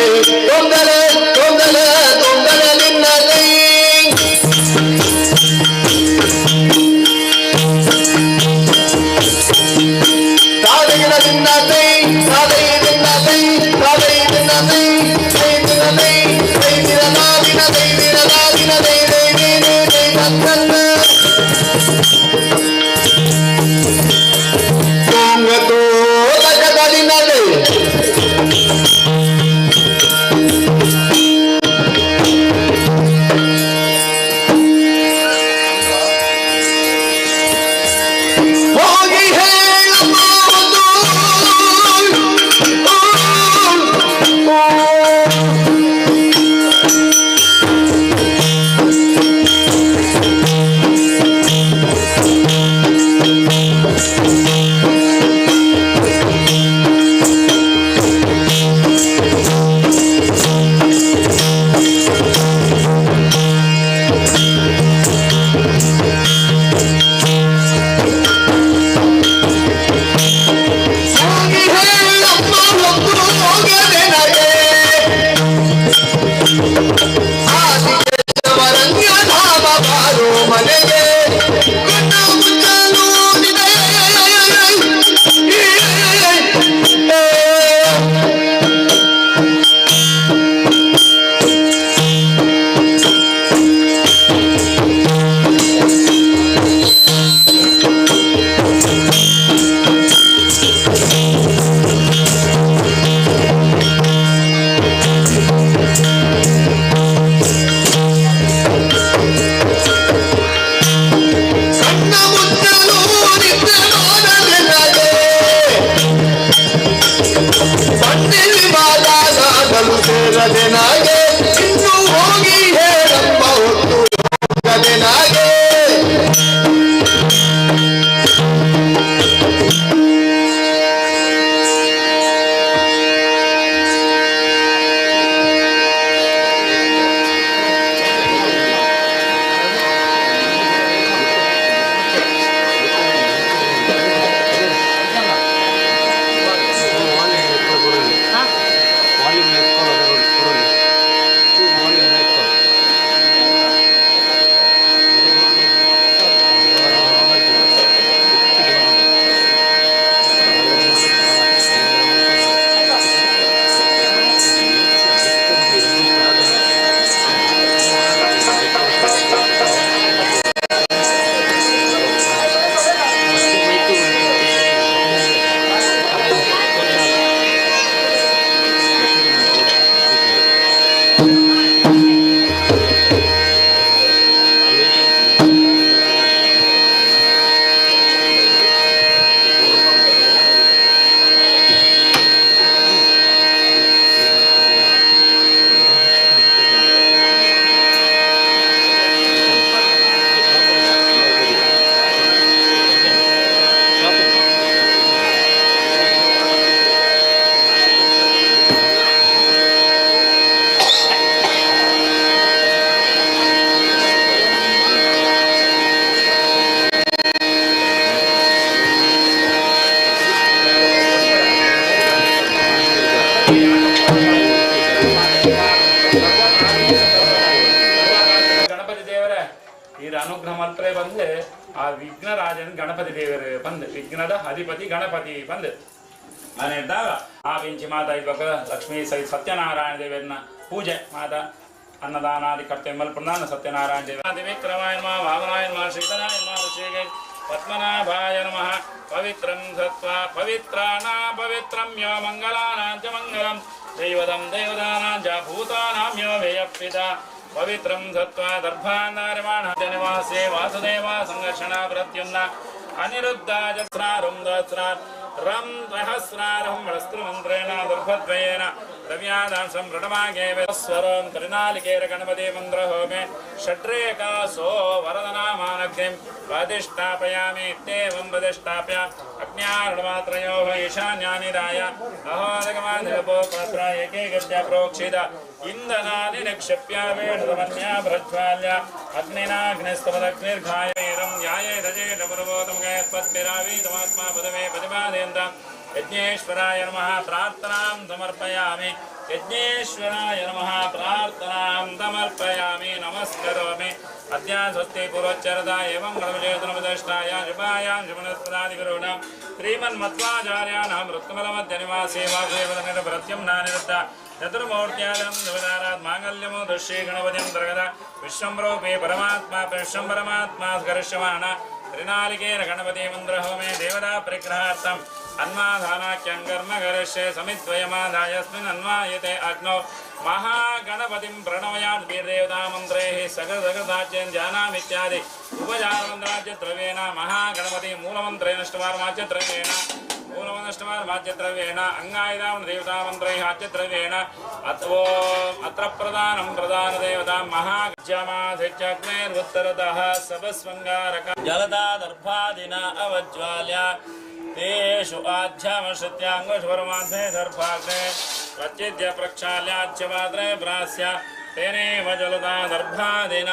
ತೊಂದರೆ ತೊಂದರೆ ತೊಂದರೆದಿಂದಲೇ ಸಾಧೆಗಿನದಿಂದಲೇ ಸಾಧೆಯಿಂದಲೇ ಸಾಧೆಯಿಂದಲೇ ದೈದಿನಲೇ ದೈದಿನ ದೈದಿನ ನಾದಿನ ದೈದಿನ ತೊಂಗತೋ ಲಗದಲಿನಲೇ ಹೋಗಿ ಹೇಳಬಹುದು ಮಲ್ಪರೆ ಬಂದು ಆ ವಿಘ್ನರಾಜನ ಗಣಪತಿ ದೇವರು ಬಂದು ವಿಘ್ನದ ಅಧಿಪತಿ ಗಣಪತಿ ಬಂದು ನಾನು ಇದ್ದಾಗ ಆ ಬೆಂಚಿ ಮಾತಾ ಇವಾಗ ಲಕ್ಷ್ಮೀ ಸಹಿತ ಸತ್ಯನಾರಾಯಣ ದೇವರನ್ನ ಪೂಜೆ ಮಾತಾ ಅನ್ನದಾನಾದಿ ಕರ್ತವ್ಯ ಮಲ್ಪನಾನ ಸತ್ಯನಾರಾಯಣ ದೇವ ವಿಕ್ರಮಾಯ ನಮಃ ವಾಮನಾಯ ನಮಃ ಶ್ರೀಧರಾಯ ನಮಃ ಋಷಿಗೆ ಪದ್ಮನಾಭಾಯ ನಮಃ ಪವಿತ್ರಂ ಸತ್ವಾ ಪವಿತ್ರಾಣಾಂ ಪವಿತ್ರಂ ಯೋ ಮಂಗಲಾನಾಂ ಚ ಮಂಗಲಂ ದೈವದಂ ದೇವದಾನಾಂ ಚ ಭೂತಾನಾಂ ಯೋ ವೇಯಪ್ಪಿತ ಪವಿತ್ರಂ ಸತ್ವಾ ದರ್ಭಾನಾರ್ಯಮಾಣ ನಿವಾಸೇ ವಾಸುದೇವ ಸಂಘರ್ಷಣ ಪ್ರತ್ಯುಮ್ನ ಅನಿರುದ್ಧ ಜಸ್ರಾರುಂ ದಸ್ರಾರ್ ರಂ ಸಹಸ್ರಾರಂ ವಸ್ತ್ರಮಂತ್ರೇಣ ದುರ್ಭದ್ವಯೇನ ರವ್ಯಾದಾಂ ಸಂಭ್ರಟಮಾಗೆ ಸ್ವರಂ ಕರುಣಾಲಿಕೇರ ಗಣಪತಿ ಮಂತ್ರ ಹೋಮೆ ಷಡ್ರೇಕಾಸೋ ವರದನಾಮಾನಗ್ನಿಂ ಪ್ರತಿಷ್ಠಾಪಯಾಮಿ ಇತ್ಯೇವಂ ಪ್ರತಿಷ್ಠಾಪ್ಯ ಅಗ್ನ್ಯಾರ್ಣಮಾತ್ರಯೋಃ ಈಶಾನ್ಯಾನಿದಾಯ ಅಹೋದಗಮಾನಿಲಪೋ ಪಾತ್ರ ಏಕೈಕಸ್ಯ ಪ್ರೋಕ್ಷಿತ ಇಂಧನಾನಿ ನಿಕ್ಷಿಪ್ಯ ವೇಣುರಮನ್ಯ ಪ್ರಜ್ವಾಲ್ಯ ಅಗ್ನಿನಾಗ್ನಿಸ್ತಮದಗ್ನಿರ್ಘಾಯ ಧ್ಯಾಯೇ ರಜೇಶ ಪುರಬೋಧಮಗಯತ್ಪತ್ಪಿರಾವೀತಮಾತ್ಮ ಪದಮೇ ಪ್ರತಿಪಾದಯಂತ ಯಜ್ಞೇಶ್ವರಾಯ ನಮಃ ಪ್ರಾರ್ಥನಾಂ ಸಮರ್ಪಯಾಮಿ ಯಜ್ಞೇಶ್ವರಾಯ ನಮಃ ಪ್ರಾರ್ಥನಾಂ ಸಮರ್ಪಯಾಮಿ ನಮಸ್ಕರೋಮಿ ಅದ್ಯಾ ಸ್ವಸ್ತಿ ಪೂರ್ವಚ್ಚರದ ಏವಂ ಗಣಪತಿಷ್ಠಾಯ ಶುಭಾಯಾಂ ಶುಭನಸ್ಪದಾದಿಗುರುಣಾಂ ಶ್ರೀಮನ್ಮಧ್ವಾಚಾರ್ಯಾಣಾಂ ವೃತ್ತಮಲಮಧ್ಯ ನಿವಾಸೇ ವಾಸುದೇವದಂಗದ ಪ್ರತ್ಯುಮ್ನಾನಿರುದ್ಧ ಚತುರ್ಮೂರ್ತ್ಯಾದಂ ದೇವದಾರಾತ್ ಮಾಂಗಲ್ಯಮೋ ದುಶ್ರೀ ಗಣಪತಿಂ ದ್ರಗದ ವಿಶ್ವಂಭ್ರೋಪೇ ಪರಮಾತ್ಮ ವಿಶ್ವಂ ಪರಮಾತ್ಮ ಸ್ಕರಿಷ್ಯಮಾಣ ತ್ರಿನಾಲಿಕೇನ ಗಣಪತಿ ಮಂತ್ರ ಹೋಮೆ ದೇವತಾ ಪರಿಗ್ರಹಾರ್ಥಂ ಅನ್ವಾಧಾನಾಖ್ಯಂ ಕರ್ಮ ಕರಿಷ್ಯೆ ಸಮಿದ್ವಯಮಾದಾಯಸ್ಮಿನ್ ಅನ್ವಾಯತೆ ಅಗ್ನೌ ಮಹಾಗಣಪತಿಂ ಪ್ರಣವಯಾತ್ ವೀರ್ದೇವತಾ ಮಂತ್ರೈಃ ಸಕೃತಕೃತಾಚ್ಯಂ ಧ್ಯಾನಾಮಿತ್ಯಾದಿ ಉಪಚಾರಮಂತ್ರಾಚ್ಯ ದ್ರವ್ಯೇಣ ಮಹಾಗಣಪತಿ ಮೂಲಮಂತ್ರೇಣ ಷ್ಟವಾರ್ಮಾಚ್ಯ ದ್ರವ್ಯೇಣ ಮೂಲಮನಷ್ಟವಾರ್ಮಾಚ್ಯದ್ರವ್ಯೇಣ ಅಂಗಾಯುಧಾಂ ದೇವತಾಮಂತ್ರೈಃ ಆಚ್ಯದ್ರವ್ಯೇಣ ಅತ್ರ ಪ್ರಧಾನಂ ಪ್ರಧಾನದೇವತಾ ಮಹಾಗಜ್ಯಮಾಧಿತ್ಯಗ್ನೇರ್ವುತ್ತರತಃ ಸಭಸ್ವಂಗಾರಕ ಜಲದಾದರ್ಭಾದಿನ ಅವಜ್ವಾಲ್ಯ ತೇಷು ಆಧ್ಯಾಮಶ್ರುತ್ಯಾಂಗುಶ್ವರಮಾಧ್ವೇ ದರ್ಭಾಗ್ನೆ ಪ್ರಚ್ಛಿದ್ಯ ಪ್ರಕ್ಷಾಲ್ಯಾಚ್ಯಪಾತ್ರೆ ಪ್ರಾಸ್ಯ ತೇನೇವ ಜಲದಾದರ್ಭಾದಿನ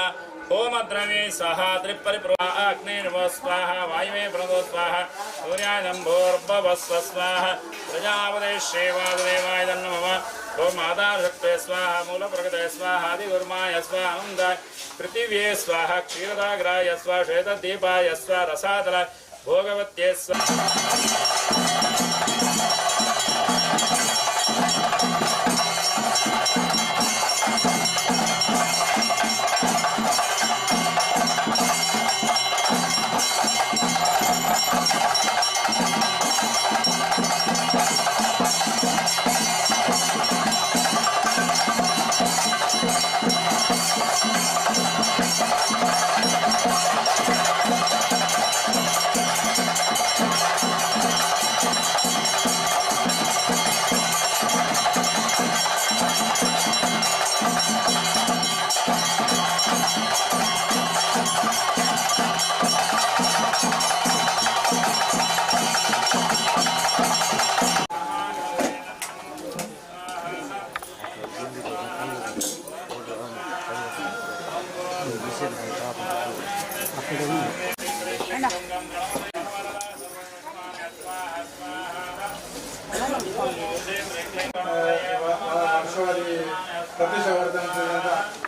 ಹೋಮದ್ರವೇ ಸಹ ತ್ರಿಪರಿಪ್ರ ಅಗ್ನಿರ್ವೋ ಸ್ವಾಹ ವಾಯುವೇ ಪ್ರಣೋ ಸ್ವಾಹ ಸೂರ್ಯಾದಂಭೋರ್ಭವಸ್ವ ಸ್ವಾಹ ಪ್ರಜಾಪದೇ ಶ್ರೀವಾಸುದೇವಾಯ ನಮಃ ಓಂ ಆಧಾರಶಕ್ತೇ ಸ್ವಾಹ ಮೂಲಪ್ರಕೃತೇ ಸ್ವಾಹ ಆದಿಗುರ್ಮಾಯ ಸ್ವಾಹ ಅನಂದಾಯ ಪೃಥಿವ್ಯೇ ಸ್ವಾಹ ಕ್ಷೀರದಾಗ್ರಾಯ ಸ್ವಾಹ ಶ್ವೇತದೀಪಾಯ ಸ್ವಾಹ ರಸಾತಲ ಭೋಗವತ್ಯೇ ಸ್ವಾಹ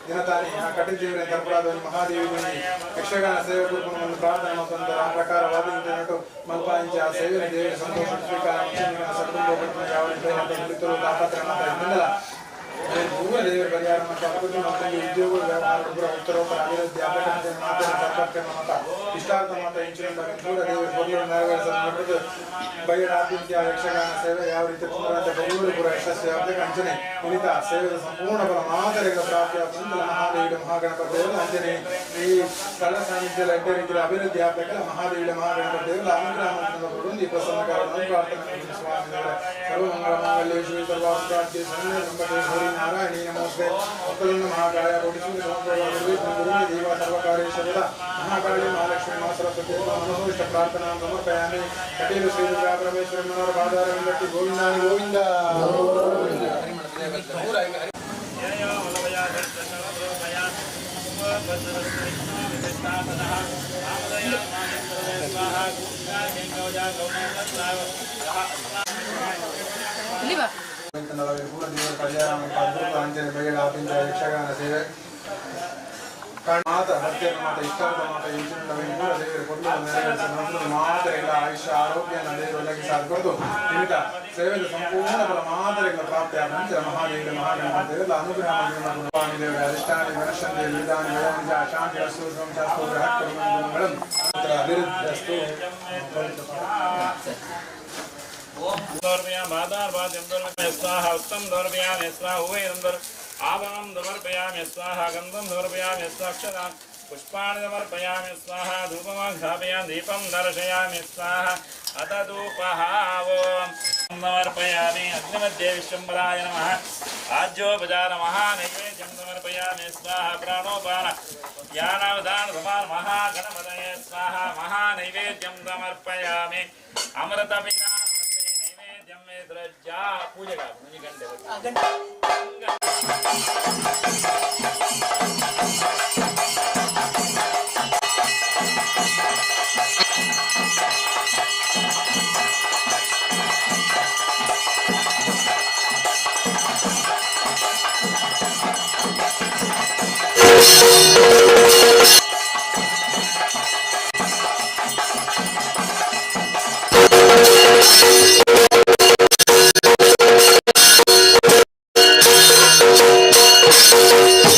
ದಿನತಾನಿ ಕಟ್ಟಿದ್ದೇವೆ ತರಪರಾದ ಮಹಾದೇವಿ ಯಕ್ಷಗಾನ ಸೇವೆ ಕುರಿತು ಪ್ರಾರ್ಥನೆ ಮತ್ತು ಆ ಪ್ರಕಾರವಾದ ಇಂಟರ್ನೆಟ್ ಮಲ್ಪಾಂಚ ಆ ಸೇವೆ ದೇವಿ ಸಂತೋಷ ಸ್ವೀಕಾರ ಯಾವ ತಾಪತ್ರ ಮಾತ್ರ ಮೂಲ ದೇವರ ಪರಿಹಾರ ಮತ್ತು ಅಭಿವೃದ್ಧಿ ಮತ್ತು ಉದ್ಯೋಗ ವ್ಯವಹಾರ ಉತ್ತರೋತ್ತರ ಅಭಿವೃದ್ಧಿ ಅಪೇಕ್ಷೆ ಮಾತ್ರ ಸಂಪರ್ಕ ಮತ ಇಷ್ಟಾರ್ಥ ಮತ ಇಂಚಿನಿಂದ ಮೂಲ ದೇವರ ಬಗೆಯನ್ನು ನೆರವೇರಿಸಲು ಬಗೆರಾದ್ಯಂತ ಯಕ್ಷಗಾನ ಸೇವೆ ಯಾವ ರೀತಿ ಬೆಂಗಳೂರು ಯಶಸ್ವಿ ಅಂಚನೆ ಕುಣಿತ ಸೇವೆಯ ಸಂಪೂರ್ಣ ಫಲ ಮಾದರಿಗಳ ಪ್ರಾಪ್ತಿಯಾದ ಮಹಾದೇವಿ ಮಹಾಗಣಪತಿ ದೇವರು ಅಂಜನೆ ಈ ಸ್ಥಳ ಸಾನ್ನಿಧ್ಯ ಎಡ್ಡೆ ರೀತಿಯ ಅಭಿವೃದ್ಧಿ ಆಗಬೇಕಲ್ಲ ಮಹಾದೇವಿ ಮಹಾಗಣಪತಿ ದೇವರು ಅನುಗ್ರಹ ಈ ಪ್ರಸನ್ನಕಾರವನ್ನು ಪ್ರಾರ್ಥನೆ ಸ್ವಾಮಿಗಳ ಸರ್ವಮಂಗಳ ಮಾಂಗಲ್ಯ ಶಿವ ಸರ್ವಾಭಿ ನಾರಾಯಣಿ ನಮೋಸ್ತೆ ಒಕ್ಕಲನ್ನು ಮಹಾಕಾಯ ದೇವ ಸರ್ವಕಾರೇಶ್ವರ ಮಹಾಕಾಳಿ ಮಹಾಲಕ್ಷ್ಮಿ ಮಾ ಸರಸ್ವತಿ ಮನೋವಿಷ್ಟ ಪ್ರಾರ್ಥನಾ ಸಮರ್ಪಯಾಮಿ ಕಟೀಲು ಶ್ರೀ ದುರ್ಗಾ ಪರಮೇಶ್ವರಿ ಮನೋರ ಬಾದಾರ ವೆಂಕಟಿ ಗೋವಿಂದಾನಿ ಗೋವಿಂದ ಯಕ್ಷಗಾನ ಸೇವೆ ಮಾತ ಭಕ್ತ ಸಮಸ್ಯೆಗಳ ಮಾತ ಇಷ್ಟಾರ್ಥ ಮಾತ ಯೋಚನೆ ದೇವರ ಕೊಟ್ಟು ನೆರವೇರಿಸಿದ ಮಾತ್ರ ಎಲ್ಲ ಆಯುಷ್ಯ ಆರೋಗ್ಯ ದೇವರು ಒದಗಿಸಿ ಸಾಧ್ಬೋದು ನಿಮಿತ್ತ ಸೇವೆಯ ಸಂಪೂರ್ಣ ಫಲ ಮಾದರಿಗಳ ಪ್ರಾಪ್ತಿಯಾದ ನಂತರ ಮಹಾದೇವ ಮಹಾಗಣಪತಿ ದೇವರ ಅನುಗ್ರಹ ಸ್ವಾಮಿ ದೇವರ ಅಧಿಷ್ಠಾನ ಗಣಶಂತಿ ವಿಧಾನ ವ್ಯವಹಾರ ಶಾಂತಿ ಅಸ್ತು ಸಂಶಾಸ್ತು ಗ್ರಹಗಳನ್ನು ಅಭಿವೃದ್ಧಿಸ್ತು स्वाहा उत्तम समर्पयामि स्वाहा उभयं आवां समर्पयामि स्वाहा गन्धं समर्पयामि स्वाक्षतां पुष्पाणि समर्पयामि स्वाहा धूपमाघ्रापयामि दीपं दर्शयामि स्वाहा अथ धूपः समर्पयामि अग्निमध्ये विश्वम्भराय नमः आज्योपचारमः नैवेद्यं समर्पयामि स्वाहा प्राणोपान यानावधान समान महागणपतये स्वाहा महानैवेद्यं समर्पयामि अमृतपिता द्रज्जा पूजा का Thank you.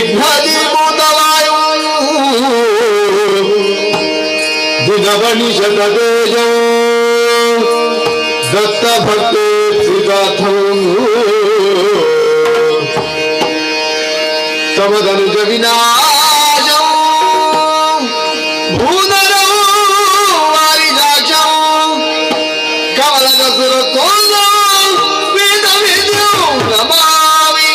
ವಿಘ್ನಾಧಿಭೂತವಾಯು ದಿನವನಿಶತ ತೇಜೋ ದತ್ತ ಭಕ್ತೇ ತ್ರಿಗಾಥಂ ತಮದನುಜ ವಿನಾಶಂ ಭೂನರಂ ವಾರಿಜಾಕ್ಷಂ ಕಮಲದ ಸುರತೋಂದಂ ವೇದ ವಿದ್ಯಂ ನಮಾಮಿ.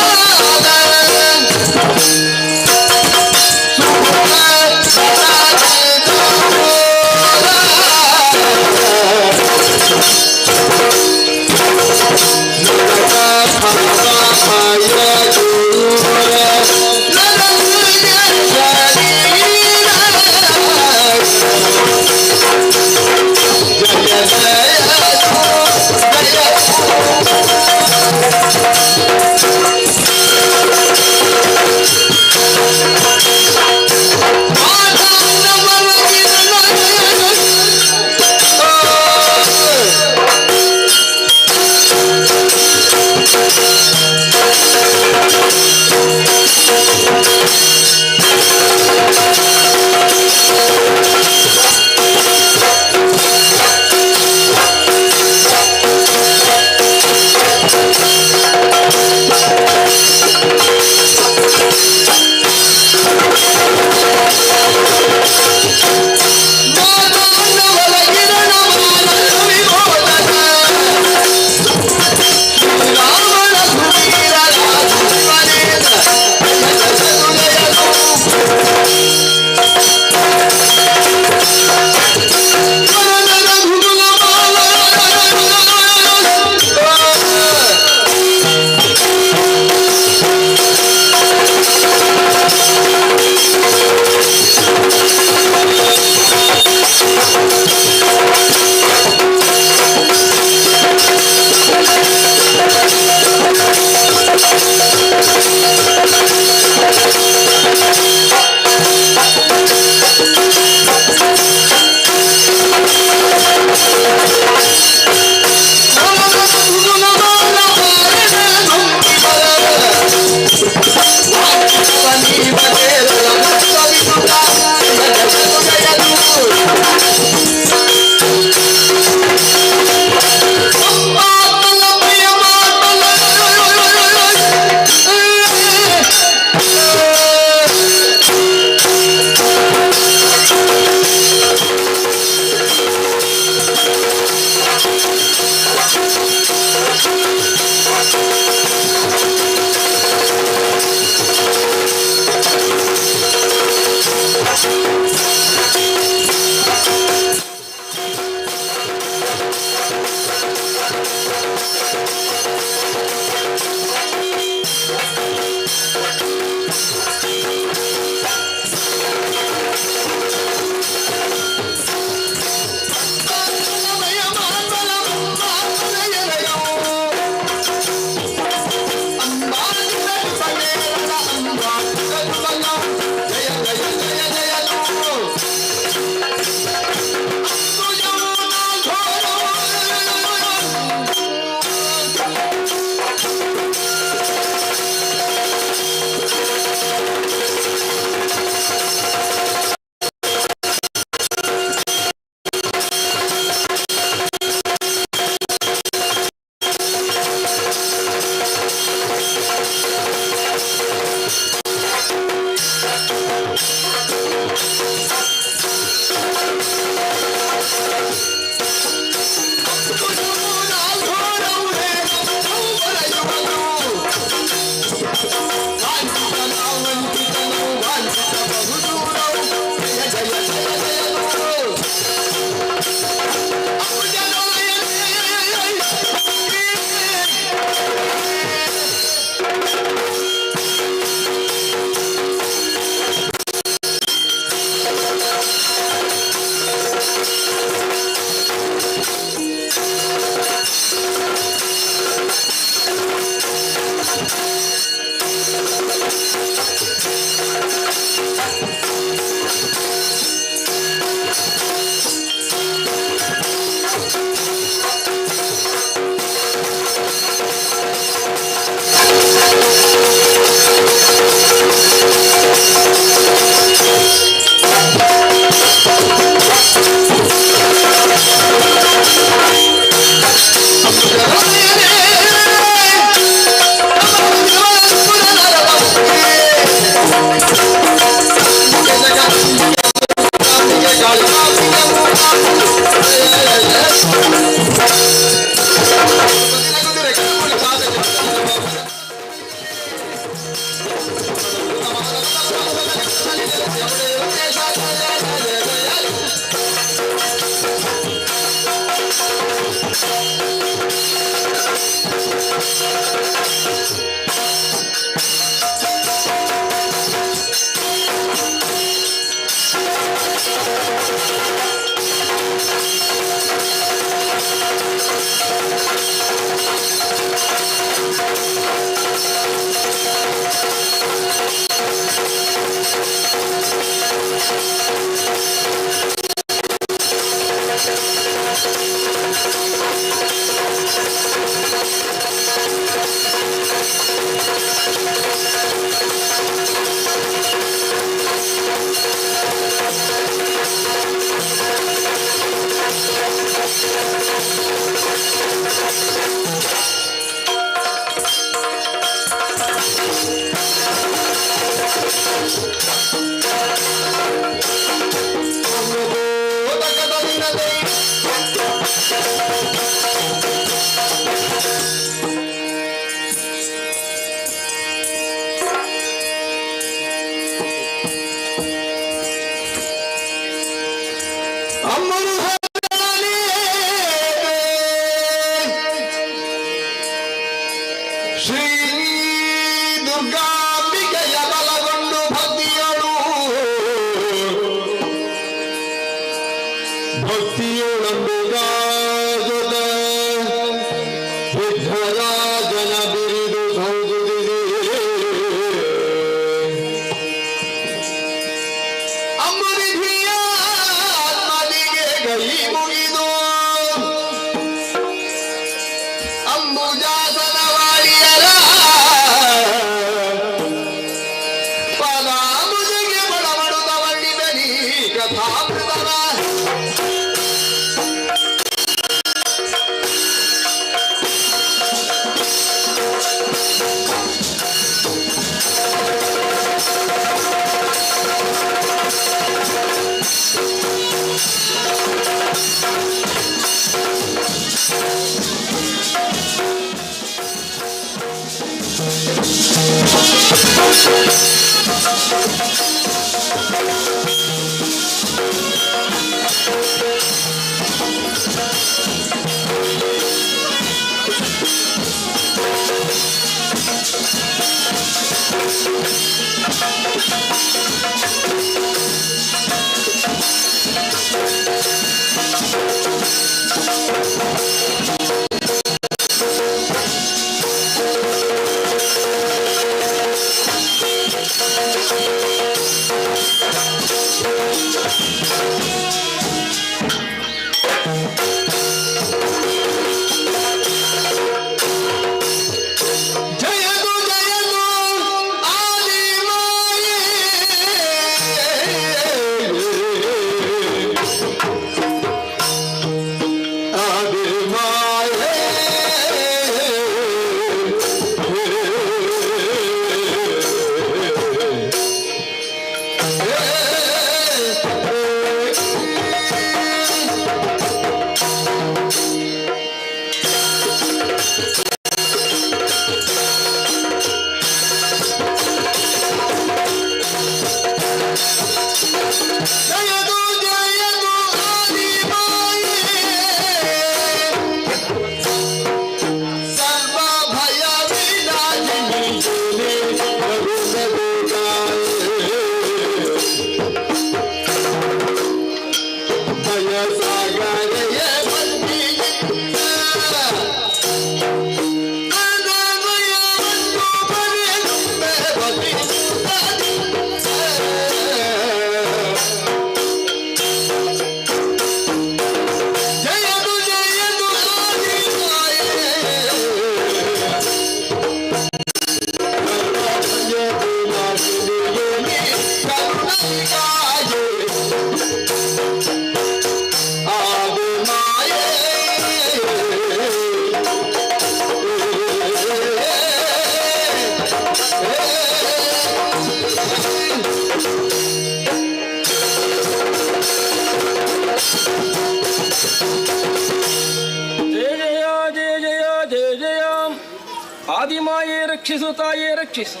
ಆದಿಮಾಯೇ ರಕ್ಷಿಸು, ತಾಯೇ ರಕ್ಷಿಸು.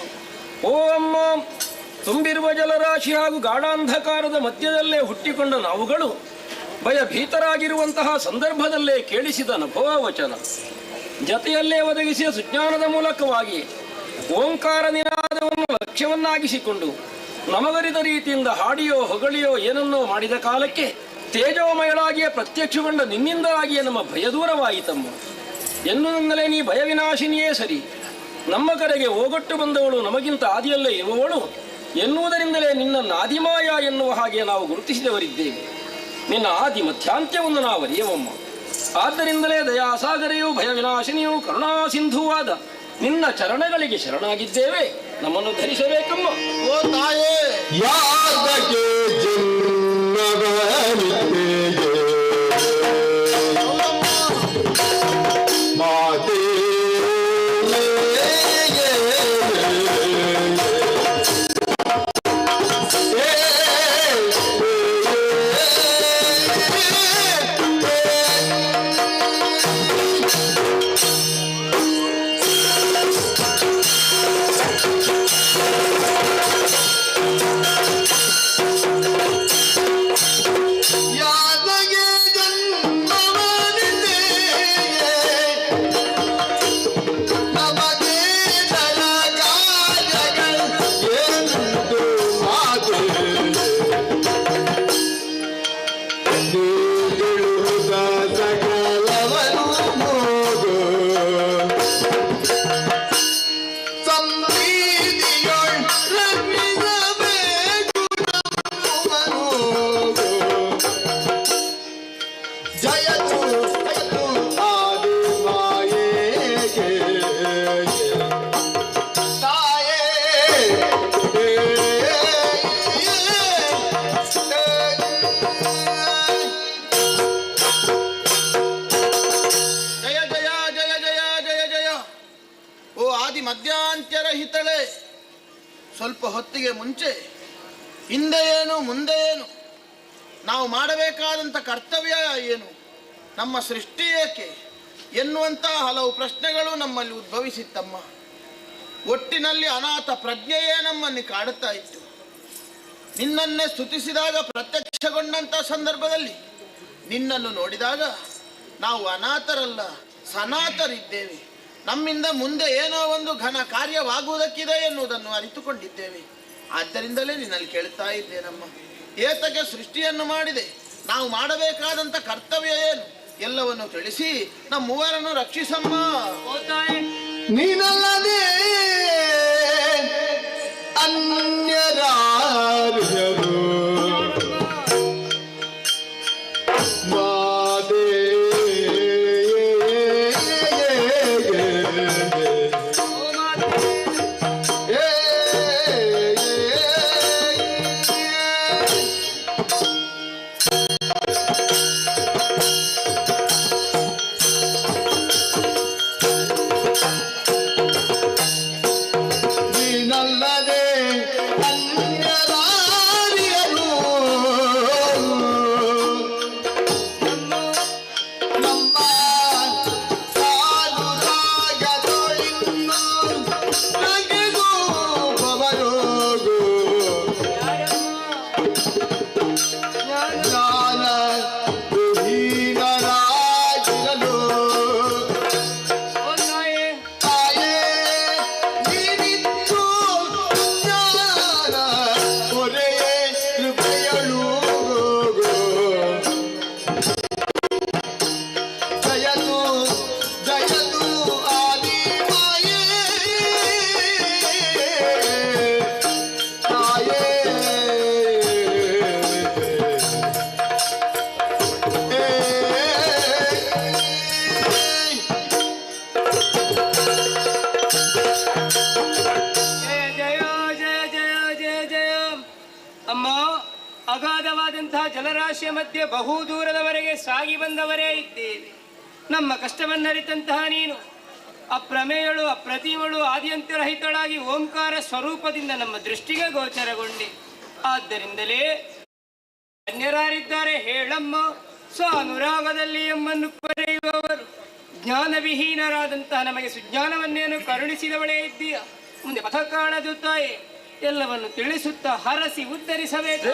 ಓ ಅಮ್ಮ, ತುಂಬಿರುವ ಜಲರಾಶಿ ಹಾಗೂ ಗಾಢಾಂಧಕಾರದ ಮಧ್ಯದಲ್ಲೇ ಹುಟ್ಟಿಕೊಂಡ ನಾವುಗಳು ಭಯಭೀತರಾಗಿರುವಂತಹ ಸಂದರ್ಭದಲ್ಲೇ ಕೇಳಿಸಿದ ನಭೋವಚನ ಜತೆಯಲ್ಲೇ ಒದಗಿಸಿದ ಸುಜ್ಞಾನದ ಮೂಲಕವಾಗಿ ಓಂಕಾರ ನಿನಾದವನ್ನು ಲಕ್ಷ್ಯವನ್ನಾಗಿಸಿಕೊಂಡು ನಮಗರಿದ ರೀತಿಯಿಂದ ಹಾಡಿಯೋ ಹೊಗಳಿಯೋ ಏನನ್ನೋ ಮಾಡಿದ ಕಾಲಕ್ಕೆ ತೇಜೋಮಯಳಾಗಿಯೇ ಪ್ರತ್ಯಕ್ಷಗೊಂಡ ನಿನ್ನಿಂದಾಗಿಯೇ ನಮ್ಮ ಭಯದೂರವಾಯಿತಮ್ಮ. ಎನ್ನುವುದರಿಂದಲೇ ನೀ ಭಯವಿನಾಶಿನಿಯೇ ಸರಿ, ನಮ್ಮ ಕಡೆಗೆ ಓಗೊಟ್ಟು ಬಂದವಳು ನಮಗಿಂತ ಆದಿಯಲ್ಲೇ ಇರುವವಳು ಎನ್ನುವುದರಿಂದಲೇ ನಿನ್ನನ್ನು ಆದಿಮಾಯ ಎನ್ನುವ ಹಾಗೆ ನಾವು ಗುರುತಿಸಿದವರಿದ್ದೇವೆ. ನಿನ್ನ ಆದಿ ಮಧ್ಯಾಂತ್ಯವನ್ನು ನಾವು ಅರಿಯವಮ್ಮ. ಆದ್ದರಿಂದಲೇ ದಯಾಸಾಗರೆಯೂ ಭಯವಿನಾಶಿನಿಯೂ ಕರುಣಾಸಿಂಧುವಾದ ನಿನ್ನ ಚರಣಗಳಿಗೆ ಶರಣಾಗಿದ್ದೇವೆ, ನಮ್ಮನ್ನು ಧರಿಸಬೇಕಮ್ಮ. ಓ ತಾಯೇ, ಯಾದಕ್ಕೆ ಮಾತೆ ಮಧ್ಯಾಂತ್ಯರಹಿತಳೆ. ಸ್ವಲ್ಪ ಹೊತ್ತಿಗೆ ಮುಂಚೆ ಹಿಂದೆ ಏನು ಮುಂದೆ ಏನು, ನಾವು ಮಾಡಬೇಕಾದಂಥ ಕರ್ತವ್ಯ ಏನು, ನಮ್ಮ ಸೃಷ್ಟಿ ಏಕೆ ಎನ್ನುವಂಥ ಹಲವು ಪ್ರಶ್ನೆಗಳು ನಮ್ಮಲ್ಲಿ ಉದ್ಭವಿಸಿತ್ತಮ್ಮ. ಒಟ್ಟಿನಲ್ಲಿ ಅನಾಥ ಪ್ರಜ್ಞೆಯೇ ನಮ್ಮನ್ನು ಕಾಡುತ್ತಾ ಇತ್ತು. ನಿನ್ನನ್ನೇ ಸ್ತುತಿಸಿದಾಗ ಪ್ರತ್ಯಕ್ಷಗೊಂಡಂಥ ಸಂದರ್ಭದಲ್ಲಿ ನಿನ್ನನ್ನು ನೋಡಿದಾಗ ನಾವು ಅನಾಥರಲ್ಲ, ಸನಾತರಿದ್ದೇವೆ. ನಮ್ಮಿಂದ ಮುಂದೆ ಏನೋ ಒಂದು ಘನ ಕಾರ್ಯವಾಗುವುದಕ್ಕಿದೆ ಎನ್ನುವುದನ್ನು ಅರಿತುಕೊಂಡಿದ್ದೇವೆ. ಆದ್ದರಿಂದಲೇ ನಿನ್ನಲ್ಲಿ ಕೇಳುತ್ತಾ ಇದ್ದೇನಮ್ಮ, ಏತಕ್ಕೆ ಸೃಷ್ಟಿಯನ್ನು ಮಾಡಿದೆ, ನಾವು ಮಾಡಬೇಕಾದಂಥ ಕರ್ತವ್ಯ ಏನು, ಎಲ್ಲವನ್ನು ತಿಳಿಸಿ ನಮ್ಮ ಮೂವರನ್ನು ರಕ್ಷಿಸಮ್ಮ. ನೀನಲ್ಲದೆ ಅನ್ಯರಾರ್ಯರು ಮಾದೇ ನೀನಲ್ಲದೆ ಅನ್ಯರಾರ್ಯರು ನಮ್ಮ ಸಾಲುರಾಗದೊಳಿನ್ನು ನಗೆಗೂ ಬವರೋಗು ಜ್ಞಾನ ವಿಹೀನರಾಗಿರಲು ತಾಯೇ ನೀನಿತ್ತು ಜ್ಞಾನ ಹೊರೆಯೇ ಕೃಪೆಯಳು ಜಯದು ಜಯದು ಆದಿ ಮಾಯೇ ತಾಯೇ ಜಯ ಜಯ ಜಯ ಜಯ ಜಯ ಅಮ್ಮ, ಅಗಾಧವಾದಂತಹ ಜಲರಾಶಿಯ ಮಧ್ಯೆ ಬಹು ದೂರದವರೆಗೆ ಸಾಗಿ ಬಂದವರೇ ಇದ್ದೇವೆ. ನಮ್ಮ ಕಷ್ಟವನ್ನರಿತಂತಹ ನೀನು ಅಪ್ರಮೇಯಳು ಅಪ್ರತಿಮಳು ಆದ್ಯಂತರಹಿತಳಾಗಿ ಓಂಕಾರ ಸ್ವರೂಪದಿಂದ ನಮ್ಮ ದೃಷ್ಟಿಗೆ ಗೋಚರಗೊಂಡೆ. ಆದ್ದರಿಂದಲೇ ಅನ್ಯರಾರಿದ್ದಾರೆ ಹೇಳಮ್ಮ. ಸ್ವಾನುರಾಗದಲ್ಲಿ ಎಮ್ಮನ್ನು ಪಡೆಯುವವರು ಜ್ಞಾನವಿಹೀನರಾದಂತಹ ನಮಗೆ ಸುಜ್ಞಾನವನ್ನೇನು ಕರುಣಿಸಿದವಳೇ ಇದ್ದೀಯ. ಮುಂದೆ ಪಥ ಕಾಣದು ತಾಯೇ, ಎಲ್ಲವನ್ನು ತಿಳಿಸುತ್ತಾ ಹರಸಿ ಉದ್ಧರಿಸಬೇಕು.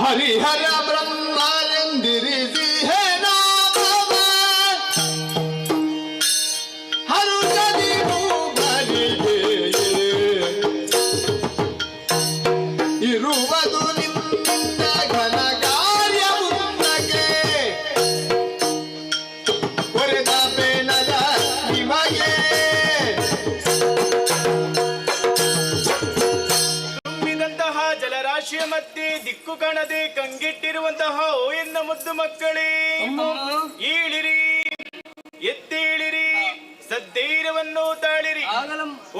ಹರಿಹರ ಬ್ರಹ್ಮನೆಂದಿರಿಸಿ ಹೇ ನಾಮವ ಹರುಷದಿ ಮೂಗನಿಗೆ ಇರುವುದು ನಿನ್ನ ಘನ ಕಾರ್ಯ ಮುಂದಕ್ಕೆ ಒರೆದ ಬೇನದ ನಿಮಗೆ ತುಂಬಿದಂತಹ ಜಲರಾಶಿಯ ಮಧ್ಯೆ ದಿಕ್ಕು ಕಾಣದೆ ಕಂಗೆಟ್ಟಿರುವಂತಹ ಓ ಎನ್ನ ಮುದ್ದು ಮಕ್ಕಳೇ, ಈಳಿರಿ, ಎದ್ದೇಳಿರಿ, ಸದ್ದೈರ್ಯವನ್ನು ತಾಳಿರಿ.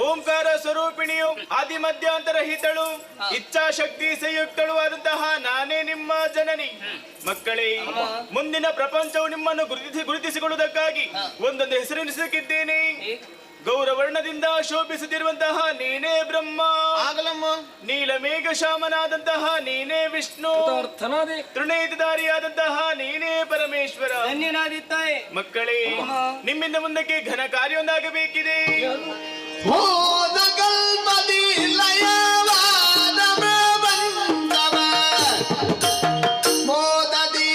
ಓಂಕಾರ ಸ್ವರೂಪಿಣಿಯು ಆದಿ ಮಧ್ಯಾಂತರಹಿತಳು ಇಚ್ಛಾಶಕ್ತಿ ಸಂಯುಕ್ತಳು ಆದಂತಹ ನಾನೇ ನಿಮ್ಮ ಜನನಿ. ಮಕ್ಕಳೇ, ಮುಂದಿನ ಪ್ರಪಂಚವು ನಿಮ್ಮನ್ನು ಗುರುತಿಸಿಕೊಳ್ಳುವುದಕ್ಕಾಗಿ ಒಂದೊಂದು ಹೆಸರೆನಿಸುತ್ತಿದ್ದೇನೆ. ಗೌರವರ್ಣದಿಂದ ಶೋಭಿಸುತ್ತಿರುವಂತಹ ನೀನೇ ಬ್ರಹ್ಮ, ಆಗಲಮ್ಮ. ನೀಲಮೇಘ ಶಾಮನಾದಂತಹ ನೀನೇ ವಿಷ್ಣು, ತೃಣೇತಿದಾರಿಯಾದಂತಹ ನೀನೇ ಪರಮೇಶ್ವರ. ಧನ್ಯನಾದಿತ್ತಾಯೆ. ಮಕ್ಕಳೇ, ನಿಮ್ಮಿಂದ ಮುಂದಕ್ಕೆ ಘನ ಕಾರ್ಯವೊಂದಾಗಬೇಕಿದೆ. ಹೋದ ಕಲ್ಪದಿ ಲಯವಾದ ಬಂದವ ಮೋದದಿ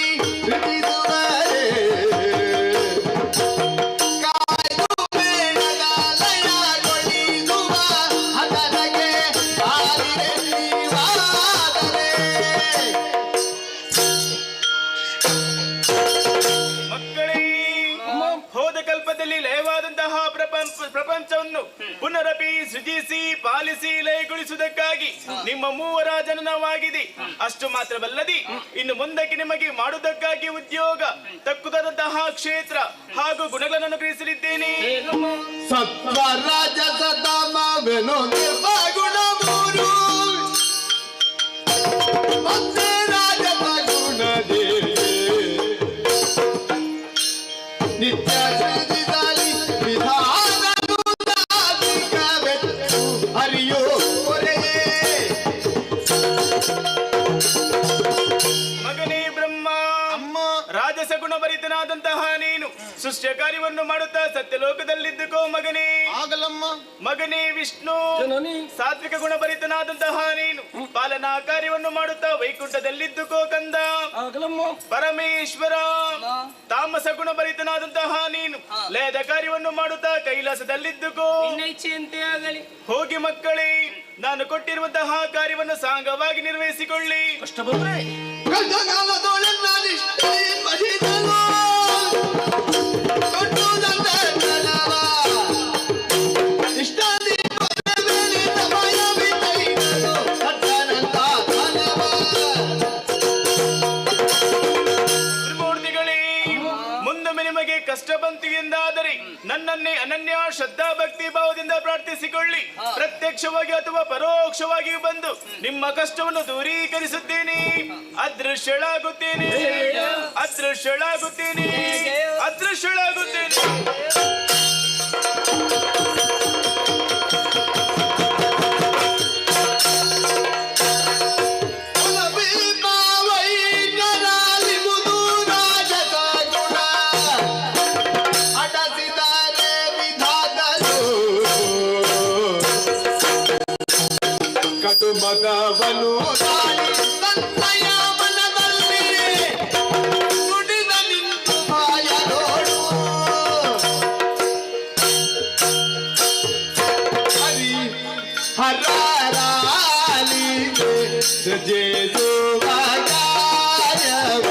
ಋತಿಸುವರೆ ಕಾಯು ಬೇಡದ ಲಯಗೊಳಿಸುವ ಹದನಗೆ ಆಲಿರೆ ನೀವಾದರೆ. ಮಕ್ಕಳೇ, ಹೋದ ಕಲ್ಪದಲ್ಲಿ ಲಯವಾದಂತಹ ಪ್ರಪಂಚವನ್ನು ಪುನರಪಿ ಸೃಜಿಸಿ ಪಾಲಿಸಿ ಲಯಗೊಳಿಸುವುದಕ್ಕಾಗಿ ನಿಮ್ಮ ಮೂವರ ಜನನವಾಗಿದೆ. ಅಷ್ಟು ಮಾತ್ರವಲ್ಲದೆ ಇನ್ನು ಮುಂದಕ್ಕೆ ನಿಮಗೆ ಮಾಡುವುದಕ್ಕಾಗಿ ಉದ್ಯೋಗ, ತಕ್ಕುದಾದಂತಹ ಕ್ಷೇತ್ರ ಹಾಗೂ ಗುಣಗಳನ್ನು ಅನುಗ್ರಹಿಸಲಿದ್ದೇನೆ. ಸತ್ವ ರಾಜಸ ತಮವೆನು ನಿರ್ವಗುಣ ಮೂರು ಮತ್ತೆ ರಾಜಸ ಗುಣದೇ ನಿತ್ಯ ಸೃಜಿಸಲಿ ವಿಧಾನನು ಸಾಧಿಕವೆತ್ತು ಹರಿಯೋ ಹೊರೆಯೇ. ಮಗನೇ ಬ್ರಹ್ಮ, ಅಮ್ಮ. ರಾಜಸ ಗುಣಭರಿತನಾದಂತಹ ನೀನು ಸೃಷ್ಟಿಯ ಕಾರ್ಯವನ್ನು ಮಾಡುತ್ತಾ ಸತ್ಯಲೋಕದಲ್ಲಿದ್ದುಕೋ ಮಗನೇ. ಆಗಲಮ್ಮ. ಮಗನೇ ವಿಷ್ಣು, ಸಾತ್ವಿಕ ಗುಣಭರಿತನಾದಂತಹ ನೀನು ಪಾಲನಾ ಕಾರ್ಯವನ್ನು ಮಾಡುತ್ತಾ ವೈಕುಂಠದಲ್ಲಿದ್ದುಕೋ ಕಂದ. ಪರಮೇಶ್ವರ, ತಾಮಸ ಗುಣಭರಿತನಾದಂತಹ ನೀನು ಲಯದ ಕಾರ್ಯವನ್ನು ಮಾಡುತ್ತಾ ಕೈಲಾಸದಲ್ಲಿದ್ದುಕೋ. ಇಚ್ಛೆಯಂತೆ ಆಗಲಿ. ಹೋಗಿ ಮಕ್ಕಳೇ, ನಾನು ಕೊಟ್ಟಿರುವಂತಹ ಕಾರ್ಯವನ್ನು ಸಾಂಗವಾಗಿ ನಿರ್ವಹಿಸಿಕೊಳ್ಳಿ. ಕಳ್ದ ಕಾಲದೊಳೆನ್ನ ನಿಷ್ಠೆಯನ್ನು ಭಜಿಸಲು ಇನ್ನೊಮ್ಮೆ ನಿಮಗೆ ಕಷ್ಟ ಬಂತು ಎಂದಾದರೆ ನನ್ನನ್ನೇ ಅನನ್ಯ ಶ್ರದ್ಧಾ ಭಕ್ತಿ ಭಾವದಿಂದ ಪ್ರಾರ್ಥಿಸಿಕೊಳ್ಳಿ. ಪ್ರತ್ಯಕ್ಷವಾಗಿ ಅಥವಾ ಪರೋಕ್ಷವಾಗಿ ಬಂದು ನಿಮ್ಮ ಕಷ್ಟವನ್ನು ದೂರೀಕರಿಸುತ್ತೇನೆ. ಅದೃಶ್ಯಳಾಗುತ್ತೇನೆ, ಅದೃಶ್ಯಳಾಗುತ್ತೇನೆ, ಅದೃಶ್ಯಳಾಗುತ್ತೇನೆ. ಮಗವನು ತನ್ನಯ ಮನದಲ್ಲಿ ನುಡಿದ ನಿಂತು ಮಾಯ ನೋಡು. ಹರಿ ಹರಾಲಿಗೆ ಸಜೇಸುವ ಗಾಯವ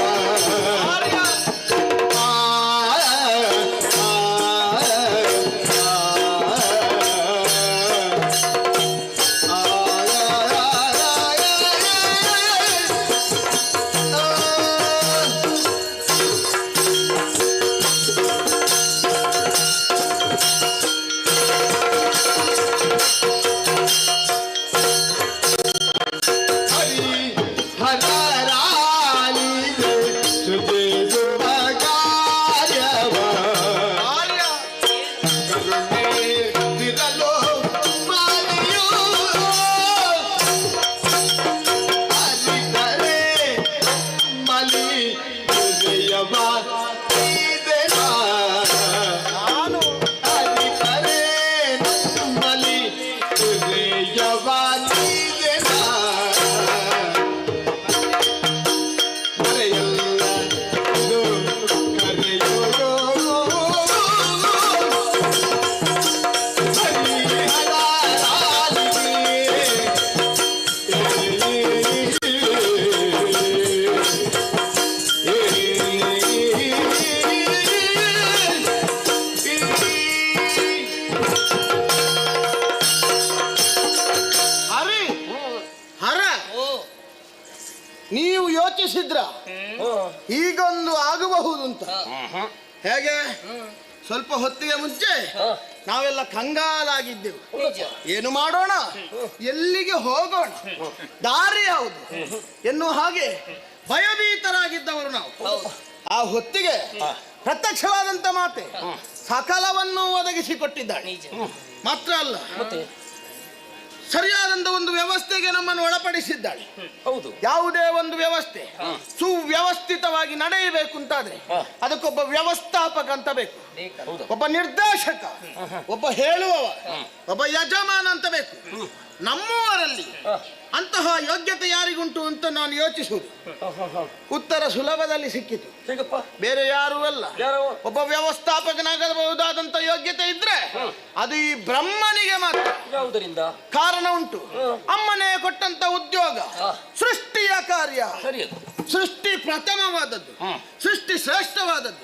ನೀವು ಯೋಚಿಸಿದ್ರ ಹೀಗೊಂದು ಆಗಬಹುದು ಅಂತ? ಹೇಗೆ ಸ್ವಲ್ಪ ಹೊತ್ತಿಗೆ ಮುಂಚೆ ನಾವೆಲ್ಲ ಕಂಗಾಲಾಗಿದ್ದೆವು. ಏನು ಮಾಡೋಣ, ಎಲ್ಲಿಗೆ ಹೋಗೋಣ, ದಾರಿ ಯಾವುದು ಎನ್ನುವ ಹಾಗೆ ಭಯಭೀತರಾಗಿದ್ದವರು ನಾವು. ಆ ಹೊತ್ತಿಗೆ ಪ್ರತ್ಯಕ್ಷವಾದಂತ ಮಾತೆ ಸಕಲವನ್ನು ಒದಗಿಸಿಕೊಟ್ಟಿದ್ದಾಳೆ. ಮಾತ್ರ ಅಲ್ಲ, ಸರಿಯಾದಂತ ಒಂದು ವ್ಯವಸ್ಥೆಗೆ ನಮ್ಮನ್ನು ಒಳಪಡಿಸಿದ್ದಾಳೆ. ಹೌದು, ಯಾವುದೇ ಒಂದು ವ್ಯವಸ್ಥೆ ಸುವ್ಯವಸ್ಥಿತವಾಗಿ ನಡೆಯಬೇಕು ಅಂತಾದ್ರೆ ಅದಕ್ಕೊಬ್ಬ ವ್ಯವಸ್ಥಾಪಕ ಅಂತ ಬೇಕು, ಒಬ್ಬ ನಿರ್ದೇಶಕ, ಒಬ್ಬ ಹೇಳುವವ, ಒಬ್ಬ ಯಜಮಾನ ಅಂತ ಬೇಕು. ನಮ್ಮವರಲ್ಲಿ ಅಂತಹ ಯೋಗ್ಯತೆ ಯಾರಿಗುಂಟು ಅಂತ ನಾನು ಯೋಚಿಸುವುದು. ಉತ್ತರ ಸುಲಭದಲ್ಲಿ ಸಿಕ್ಕಿತು. ಬೇರೆ ಯಾರೂ ಅಲ್ಲ, ಒಬ್ಬ ವ್ಯವಸ್ಥಾಪಕನಾಗಬಹುದಾದಂತ ಯೋಗ್ಯತೆ ಇದ್ರೆ ಅದು ಈ ಬ್ರಹ್ಮನಿಗೆ ಮಾತ್ರ. ಯಾವುದರಿಂದ? ಕಾರಣ ಉಂಟು. ಅಮ್ಮನೇ ಕೊಟ್ಟಂತ ಉದ್ಯೋಗ ಸೃಷ್ಟಿಯ ಕಾರ್ಯ. ಸೃಷ್ಟಿ ಪ್ರಥಮವಾದದ್ದು, ಸೃಷ್ಟಿ ಶ್ರೇಷ್ಠವಾದದ್ದು.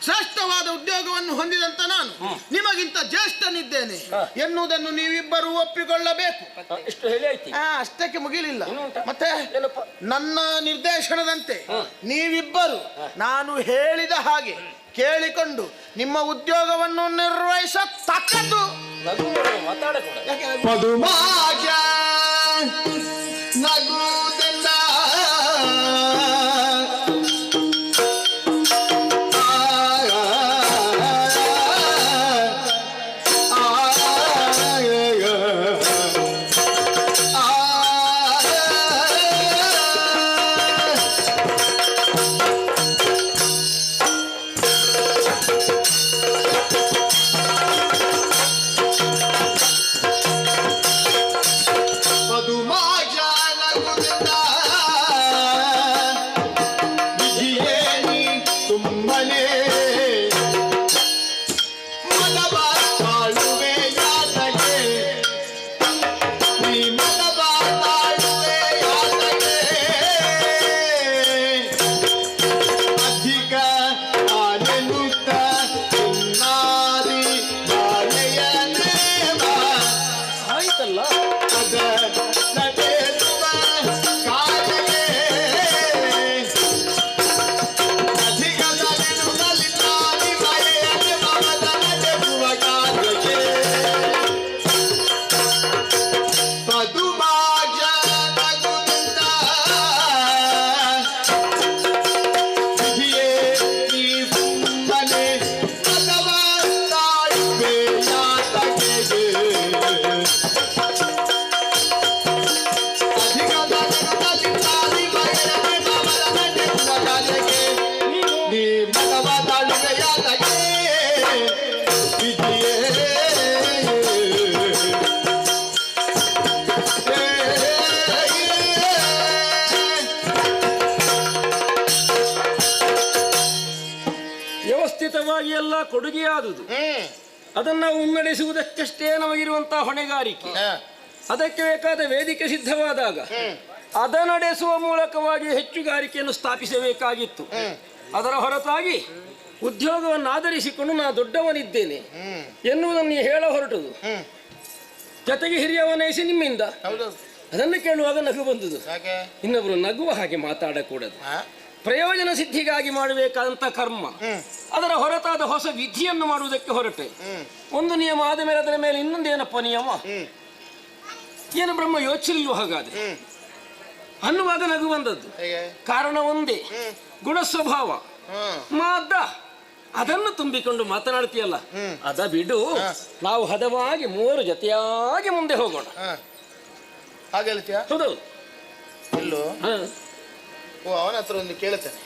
ಶ್ರೇಷ್ಠವಾದ ಉದ್ಯೋಗವನ್ನು ಹೊಂದಿದಂತ ನಾನು ನಿಮಗಿಂತ ಜ್ಯೇಷ್ಠನಿದ್ದೇನೆ ಎನ್ನುವುದನ್ನು ನೀವಿಬ್ಬರು ಒಪ್ಪಿಕೊಳ್ಳಬೇಕು. ಅಷ್ಟಕ್ಕೆ ಮುಗಿಲಿಲ್ಲ. ಮತ್ತೆ ನನ್ನ ನಿರ್ದೇಶನದಂತೆ ನೀವಿಬ್ಬರು ನಾನು ಹೇಳಿದ ಹಾಗೆ ಕೇಳಿಕೊಂಡು ನಿಮ್ಮ ಉದ್ಯೋಗವನ್ನು ನಿರ್ವಹಿಸತಕ್ಕದ್ದು. ಮಧುಮಾಜ ನಗುವುದೆಲ್ಲ ಮಧುಮಾಜ ನಗುವುದೆಲ್ಲ ವ್ಯವಸ್ಥಿತವಾಗಿ ಎಲ್ಲ ಕೊಡುಗೆಯಾದುದು. ಅದನ್ನು ಮುನ್ನಡೆಸುವುದಕ್ಕಷ್ಟೇ ನಮಗಿರುವಂತಹ ಹೊಣೆಗಾರಿಕೆ. ಅದಕ್ಕೆ ಬೇಕಾದ ವೇದಿಕೆ ಸಿದ್ಧವಾದಾಗ ಅದ ನಡೆಸುವ ಮೂಲಕವಾಗಿ ಹೆಚ್ಚುಗಾರಿಕೆಯನ್ನು ಸ್ಥಾಪಿಸಬೇಕಾಗಿತ್ತು. ಅದರ ಹೊರತಾಗಿ ಉದ್ಯೋಗವನ್ನು ಆಧರಿಸಿಕೊಂಡು ನಾ ದೊಡ್ಡವನಿದ್ದೇನೆ ಎನ್ನುವುದನ್ನು ಹೇಳ ಹೊರಟುದು. ಜೊತೆಗೆ ಹಿರಿಯವನೈಸಿ ನಿಮ್ಮಿಂದ ಅದನ್ನು ಕೇಳುವಾಗ ನಗು ಬಂದುದು. ಇನ್ನೊಬ್ಬರು ನಗುವ ಹಾಗೆ ಮಾತಾಡಕೂಡದು. ಪ್ರಯೋಜನ ಸಿದ್ಧಿಗಾಗಿ ಮಾಡಬೇಕಾದಂತ ಕರ್ಮ, ಅದರ ಹೊರತಾದ ಹೊಸ ವಿಧಿಯನ್ನು ಮಾಡುವುದಕ್ಕೆ ಹೊರಟೆ. ಒಂದು ನಿಯಮ ಆದ ಮೇಲೆ ಅದರ ಮೇಲೆ ಇನ್ನೊಂದೇನಪ್ಪ ನಿಯಮ, ಏನು ಬ್ರಹ್ಮ ಯೋಚಿಸಲಿಲ್ವ ಹಾಗಾದ್ರೆ ಅನ್ನುವಾಗ ನಗು ಬಂದದ್ದು. ಕಾರಣ ಒಂದೇ, ಗುಣ ಸ್ವಭಾವ ಮಾದ. ಅದನ್ನು ತುಂಬಿಕೊಂಡು ಮಾತನಾಡ್ತೀಯಲ್ಲ, ಅದ ಬಿಡು. ನಾವು ಹದವಾಗಿ ಮೂವರು ಜೊತೆಯಾಗಿ ಮುಂದೆ ಹೋಗೋಣ. ಹೌದು. ಇಲ್ಲೋ ಅವನ ಹತ್ರ ಒಂದು ಕೇಳುತ್ತೇನೆ.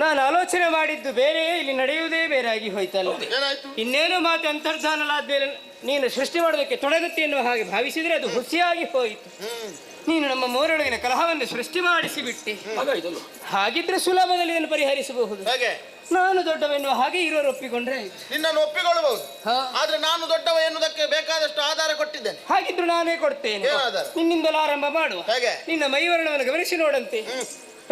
ನಾನು ಆಲೋಚನೆ ಮಾಡಿದ್ದು ಬೇರೆ, ಇಲ್ಲಿ ನಡೆಯುವುದೇ ಬೇರೆ ಆಗಿ ಹೋಯ್ತಲ್ಲ. ಇನ್ನೇನು ಮಾತು ಅಂತರ್ಧಾನಲಾದ್ಮೇಲೆ ನೀನು ಸೃಷ್ಟಿ ಮಾಡೋದಕ್ಕೆ ತೊಡಗುತ್ತೆ ಎನ್ನುವ ಹಾಗೆ ಭಾವಿಸಿದ್ರೆ ಅದು ಹುಸಿಯಾಗಿ ಹೋಯಿತು. ನೀನು ನಮ್ಮ ಮೂರೊಳಗಿನ ಕಲಹವನ್ನು ಸೃಷ್ಟಿ ಮಾಡಿಸಿ ಬಿಟ್ಟೆ. ಹಾಗಿದ್ರೆ ಸುಲಭದಲ್ಲಿ ಇದನ್ನು ಪರಿಹರಿಸಬಹುದು. ನಾನು ದೊಡ್ಡವೆನ್ನುವ ಹಾಗೆ ಇರೋರು ಒಪ್ಪಿಕೊಂಡ್ರೆ ಆಯ್ತು. ನಿನ್ನನ್ನು ಒಪ್ಪಿಕೊಳ್ಳಬಹುದು, ಆದ್ರೆ ನಾನು ದೊಡ್ಡವ ಎನ್ನುವುದಕ್ಕೆ ಬೇಕಾದಷ್ಟು ಆಧಾರ ಕೊಟ್ಟಿದ್ದೇನೆ. ಹಾಗಿದ್ರು ನಾನೇ ಕೊಡ್ತೇನೆ. ನಿನ್ನಿಂದಲೂ ಆರಂಭ ಮಾಡುವ. ನಿನ್ನ ಮೈವರ್ಣವನ್ನು ಗಮನಿಸಿ ನೋಡಂತೆ.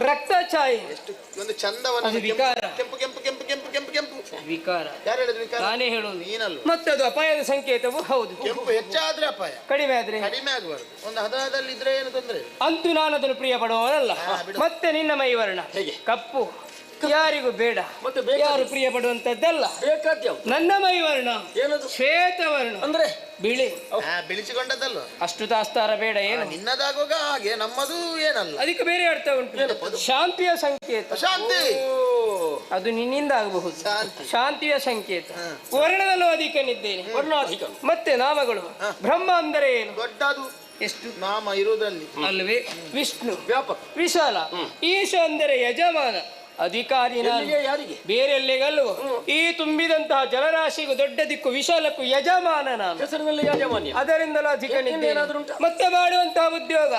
ರಕ್ತ ಛಾಯೆ ಎಷ್ಟು ಒಂದು ಚಂದವನ್ನು, ವಿಕಾರ, ಕೆಂಪು ಕೆಂಪು ಕೆಂಪು ಕೆಂಪು ಕೆಂಪು ಕೆಂಪು ವಿಕಾರ. ಯಾರು ಹೇಳಿದ್ರು ವಿಕಾರ? ನಾನೇ ಹೇಳೋದು. ನೀನಲ್ಲ. ಮತ್ತೆ ಅದು ಅಪಾಯದ ಸಂಕೇತವು ಹೌದು. ಕೆಂಪು ಹೆಚ್ಚಾದ್ರೆ ಅಪಾಯ, ಕಡಿಮೆ ಆದ್ರೆ ಕಡಿಮೆ ಆಗಬಾರ್ದು. ಒಂದು ಹದದಲ್ಲಿ ಇದ್ರೆ ಏನು ತೊಂದರೆ. ಅಂತೂ ನಾನು ಅದನ್ನು ಪ್ರಿಯ ಪಡುವವನಲ್ಲ. ಮತ್ತೆ ನಿನ್ನ ಮೈವರ್ಣ ಕಪ್ಪು ಯಾರಿಗೂ ಬೇಡ, ಯಾರು ಪ್ರಿಯ ಪಡುವಂತದ್ದಲ್ಲ. ನನ್ನ ಮೈವರ್ಣ ಶ್ವೇತವರ್ಣ ಅಂದ್ರೆ ಬಿಳಿ, ಬಿಳಿಸಿಕೊಂಡದ್ದಲ್ಲ. ಅಷ್ಟು ತಾಸ್ತಾರ ಬೇಡ. ಏನು ನಿನ್ನದಾಗುವಾಗ ಹಾಗೆ, ನಮ್ಮದು ಏನಲ್ಲ. ಅದಕ್ಕೆ ಬೇರೆ ಅರ್ಥ ಉಂಟು. ಶಾಂತಿಯ ಸಂಕೇತ. ಶಾಂತಿ ಅದು ನಿನ್ನಿಂದ ಆಗಬಹುದು. ಶಾಂತಿಯ ಸಂಕೇತ. ವರ್ಣದಲ್ಲೂ ಅಧಿಕನಿದ್ದೇನೆ. ವರ್ಣಾಧಿಕ. ಮತ್ತೆ ನಾಮಗಳು. ಬ್ರಹ್ಮ ಅಂದರೆ ಏನು? ದೊಡ್ಡದು. ಎಷ್ಟು ನಾಮ ಇರುವುದಲ್ಲಿ ಅಲ್ವೇ? ವಿಷ್ಣು ವ್ಯಾಪಕ ವಿಶಾಲ. ಈಶ ಅಂದರೆ ಯಜಮಾನ, ಅಧಿಕಾರಿ. ಯಾರಿಗೆ? ಬೇರೆಲ್ಲಿಗಲ್ವ. ಈ ತುಂಬಿದಂತಹ ಜಲರಾಶಿಗೂ ದೊಡ್ಡ ದಿಕ್ಕು ವಿಶಾಲಕ್ಕೂ ಯಜಮಾನ ನಾನು. ಹೆಸರಿನಲ್ಲಿ ಯಾಜಮಾನ್ಯ. ಅದರಿಂದಲೂ ಅಧಿಕನಿದ್ದೇನೆ. ಮತ್ತೆ ಮಾಡುವಂತಹ ಉದ್ಯೋಗ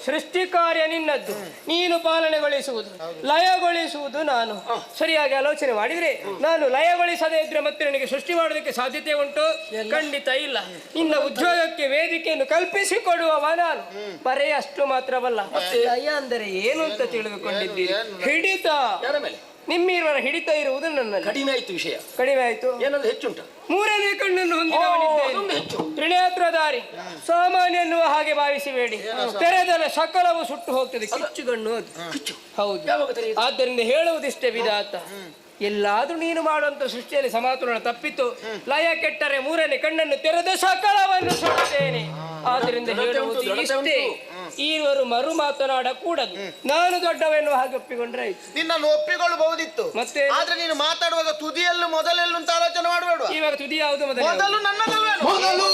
ಸೃಷ್ಟಿ ಕಾರ್ಯ ನಿನ್ನದ್ದು, ನೀನು ಪಾಲನೆಗೊಳಿಸುವುದು, ಲಯಗೊಳಿಸುವುದು ನಾನು. ಸರಿಯಾಗಿ ಆಲೋಚನೆ ಮಾಡಿದ್ರೆ ನಾನು ಲಯಗೊಳಿಸದೇ ಇದ್ರೆ ಮತ್ತೆ ನನಗೆ ಸೃಷ್ಟಿ ಮಾಡೋದಕ್ಕೆ ಸಾಧ್ಯತೆ ಉಂಟು? ಖಂಡಿತ ಇಲ್ಲ. ನಿನ್ನ ಉದ್ಯೋಗಕ್ಕೆ ವೇದಿಕೆಯನ್ನು ಕಲ್ಪಿಸಿಕೊಡುವವ ನಾನು. ಬರೇ ಅಷ್ಟು ಮಾತ್ರವಲ್ಲ, ಲಯ ಅಂದರೆ ಏನು ಅಂತ ತಿಳಿದುಕೊಂಡಿದ್ದೀರಿ. ಹಿಡಿತ, ನಿಮ್ಮಿರುವರ ಹಿಡಿತ ಇರುವುದು ನನ್ನ. ಕಡಿಮೆ ಆಯ್ತು ವಿಷಯ. ಕಡಿಮೆ ಆಯ್ತು. ಏನಾದ್ರು ಹೆಚ್ಚುಂಟ? ಮೂರನೇ ಕಣ್ಣನ್ನು ಹೊಂದಿದವನಿದ್ದೇನೆ. ತ್ರಿನೇತ್ರಧಾರಿ. ಸಾಮಾನ್ಯ ಎನ್ನುವ ಹಾಗೆ ಭಾವಿಸಬೇಡಿ. ತೆರೆದಲ್ಲ ಸಕಲವು ಸುಟ್ಟು ಹೋಗ್ತದೆ. ಕಿಚ್ಚುಗಣ್ಣು ಅದು. ಹೌದು. ಆದ್ದರಿಂದ ಹೇಳುವುದಿಷ್ಟೇ ವಿಧಾತ. ಎಲ್ಲಾದ್ರೂ ನೀನು ಮಾಡುವಂತ ಸೃಷ್ಟಿಯಲ್ಲಿ ಸಮಾತುಲನ ತಪ್ಪಿತು, ಲಯ ಕೆಟ್ಟರೆ ಮೂರನೇ ಕಣ್ಣನ್ನು ತೆರೆದು ಸಕಲವನ್ನು ಸುಡುತ್ತೇನೆ. ಆದ್ದರಿಂದ ಹೇಳುವುದು ಇಷ್ಟೇ. ಈವರು ಮರು ಮಾತನಾಡಕೂಡದು. ನಾನು ದೊಡ್ಡವೆನ್ನುವ ಹಾಗೆ ಒಪ್ಪಿಕೊಂಡ್ರೆ ಆಯ್ತು. ನಿನ್ನನ್ನು ಒಪ್ಪಿಕೊಳ್ಳಬಹುದಿತ್ತು, ಮತ್ತೆ ಆದ್ರೆ ನೀನು ಮಾತಾಡುವಾಗ ತುದಿಯಲ್ಲೂ ಮೊದಲೆಲ್ಲೂ ಅಂತ ಆಲೋಚನೆ ಮಾಡಬೇಡ. ಇವಾಗ ತುದಿ ಯಾವುದು ಮೊದಲು ನನ್ನದಲ್ವೇನು? ಮೊದಲು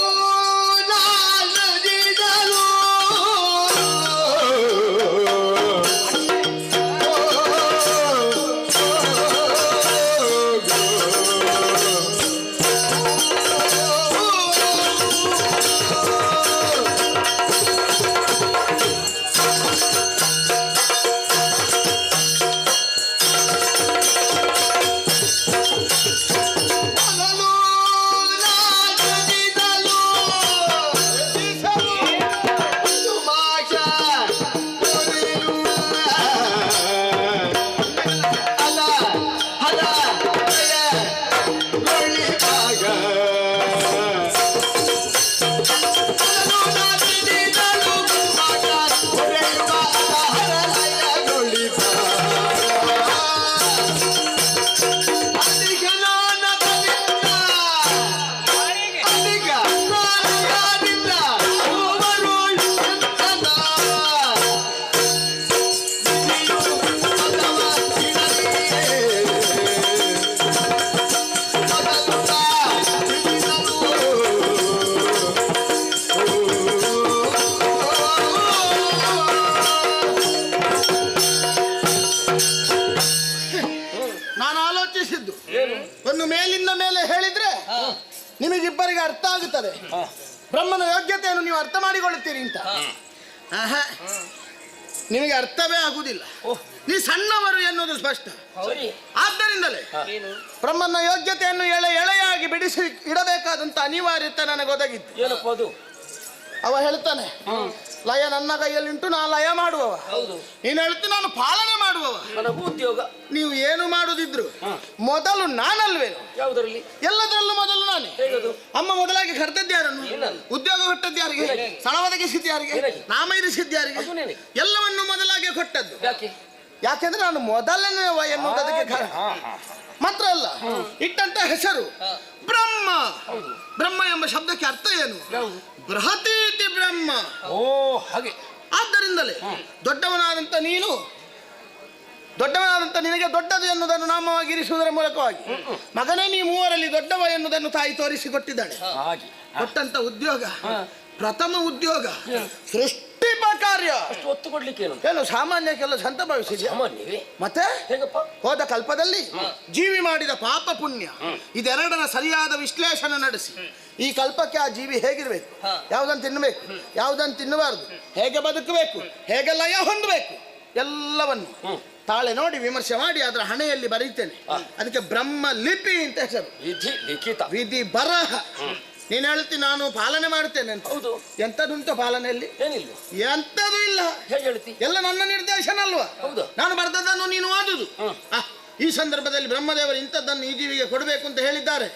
ಒಂದು ಮೇಲಿಂದ ಮೇಲೆ ಹೇಳಿದ್ರೆ ನಿಮಗಿಬ್ಬರಿಗೆ ಅರ್ಥ ಆಗುತ್ತದೆ, ಬ್ರಹ್ಮನ ಯೋಗ್ಯತೆಯನ್ನು ನೀವು ಅರ್ಥ ಮಾಡಿಕೊಳ್ಳುತ್ತೀರಿ ಅಂತ. ನಿಮಗೆ ಅರ್ಥವೇ ಆಗುವುದಿಲ್ಲ, ನೀ ಸಣ್ಣವರು ಎನ್ನುವುದು ಸ್ಪಷ್ಟ. ಆದ್ದರಿಂದಲೇ ಬ್ರಹ್ಮನ ಯೋಗ್ಯತೆಯನ್ನು ಎಳೆಯಾಗಿ ಬಿಡಿಸಿ ಇಡಬೇಕಾದಂತ ಅನಿವಾರ್ಯತೆ ನನಗೆ ಒದಗಿತ್ತು. ಅವ ಹೇಳ್ತಾನೆ, ಲಯ ನನ್ನ ಕೈಯಲ್ಲಿಂಟು, ನಾ ಲಯ ಮಾಡುವವ. ನೀನು ಹೇಳ್ತೀನಿ ನಾನು ಪಾಲನೆ ಮಾಡುವವ. ಉದ್ಯೋಗ ನೀವು ಏನು ಮಾಡುದಿದ್ರು ಮೊದಲು ನಾನಲ್ವೇನು? ಯಾವುದರಲ್ಲಿ? ಎಲ್ಲದರಲ್ಲೂ ಮೊದಲು ನಾನೇ. ಅಮ್ಮ ಮೊದಲಾಗಿ ಕರ್ತದ್ದು ಯಾರನ್ನು? ಉದ್ಯೋಗ ಕೊಟ್ಟದ್ದು ಯಾರಿಗೆ? ಸ್ಥಳ ಒದಗಿಸಿದ್ದು ಯಾರಿಗೆ? ನಾಮ ಇರಿಸಿದ್ದು ಯಾರಿಗೆ? ಎಲ್ಲವನ್ನು ಮೊದಲಾಗಿ ಕೊಟ್ಟದ್ದು. ಯಾಕೆಂದ್ರೆ ನಾನು ಮೊದಲನೇವ ಎನ್ನುವುದಕ್ಕೆ ಕಾರಣ. ಮಾತ್ರ ಅಲ್ಲ, ಇಟ್ಟಂತ ಹೆಸರು ಬ್ರಹ್ಮ. ಬ್ರಹ್ಮ ಎಂಬ ಶಬ್ದಕ್ಕೆ ಅರ್ಥ ಏನು? ಬೃಹತೀತಿ ಬ್ರಹ್ಮ. ಹಾಗೆ. ಆದ್ದರಿಂದಲೇ ದೊಡ್ಡವನಾದಂತ ನೀನು, ದೊಡ್ಡವನಾದಂತ ನಿನಗೆ ದೊಡ್ಡದು ಎನ್ನುವುದನ್ನು ನಾಮವಾಗಿ ಇರಿಸುವುದರ ಮೂಲಕವಾಗಿ ಮಗನೇ ನೀ ಮೂವರಲ್ಲಿ ದೊಡ್ಡವ ಎನ್ನುವುದನ್ನು ತಾಯಿ ತೋರಿಸಿಕೊಟ್ಟಿದ್ದಾಳೆ. ಕೊಟ್ಟಂತ ಉದ್ಯೋಗ ಪ್ರಥಮ ಉದ್ಯೋಗ ಸೃಷ್ಟಿಪ ಕಾರ್ಯ. ಒತ್ತು ಕೊಡ್ಲಿಕ್ಕೆ ಏನು ಸಾಮಾನ್ಯ ಕೆಲಸ ಅಂತ ಭಾವಿಸಿದ್ಯಾ? ಮತ್ತೆ ಹೋದ ಕಲ್ಪದಲ್ಲಿ ಜೀವಿ ಮಾಡಿದ ಪಾಪ ಪುಣ್ಯ ಇದೆರಡರ ಸರಿಯಾದ ವಿಶ್ಲೇಷಣೆ ನಡೆಸಿ ಈ ಕಲ್ಪಕ್ಕೆ ಆ ಜೀವಿ ಹೇಗಿರ್ಬೇಕು, ಯಾವುದನ್ನು ತಿನ್ನಬೇಕು, ಯಾವುದನ್ನು ತಿನ್ನಬಾರದು, ಹೇಗೆ ಬದುಕಬೇಕು, ಹೇಗೆ ಲಯ ಹೊಂದಬೇಕು, ಎಲ್ಲವನ್ನು ತಾಳೆ ನೋಡಿ ವಿಮರ್ಶೆ ಮಾಡಿ ಅದರ ಹಣೆಯಲ್ಲಿ ಬರೀತೇನೆ. ಅದಕ್ಕೆ ಬ್ರಹ್ಮ ಲಿಪಿ ಅಂತ ಹೆಸರು. ವಿಧಿ ಬರಹ. ನೀನು ಹೇಳ್ತೀನಿ ನಾನು ಪಾಲನೆ ಮಾಡ್ತೇನೆ ಅಂತ. ಹೌದು. ಎಂತದುಂಟು ಪಾಲನೆಯಲ್ಲಿ? ಏನಿಲ್ಲ, ಎಂತದು ಇಲ್ಲ. ಎಲ್ಲ ನನ್ನ ನಿರ್ದೇಶನ ಅಲ್ವಾ? ನಾನು ಬರ್ದದ್ದನ್ನು ನೀನು ಓದುದು. ಈ ಸಂದರ್ಭದಲ್ಲಿ ಬ್ರಹ್ಮದೇವರು ಇಂಥದ್ದನ್ನು ಈ ಜೀವಿಗೆ ಕೊಡಬೇಕು ಅಂತ ಹೇಳಿದ್ದಾರೆ.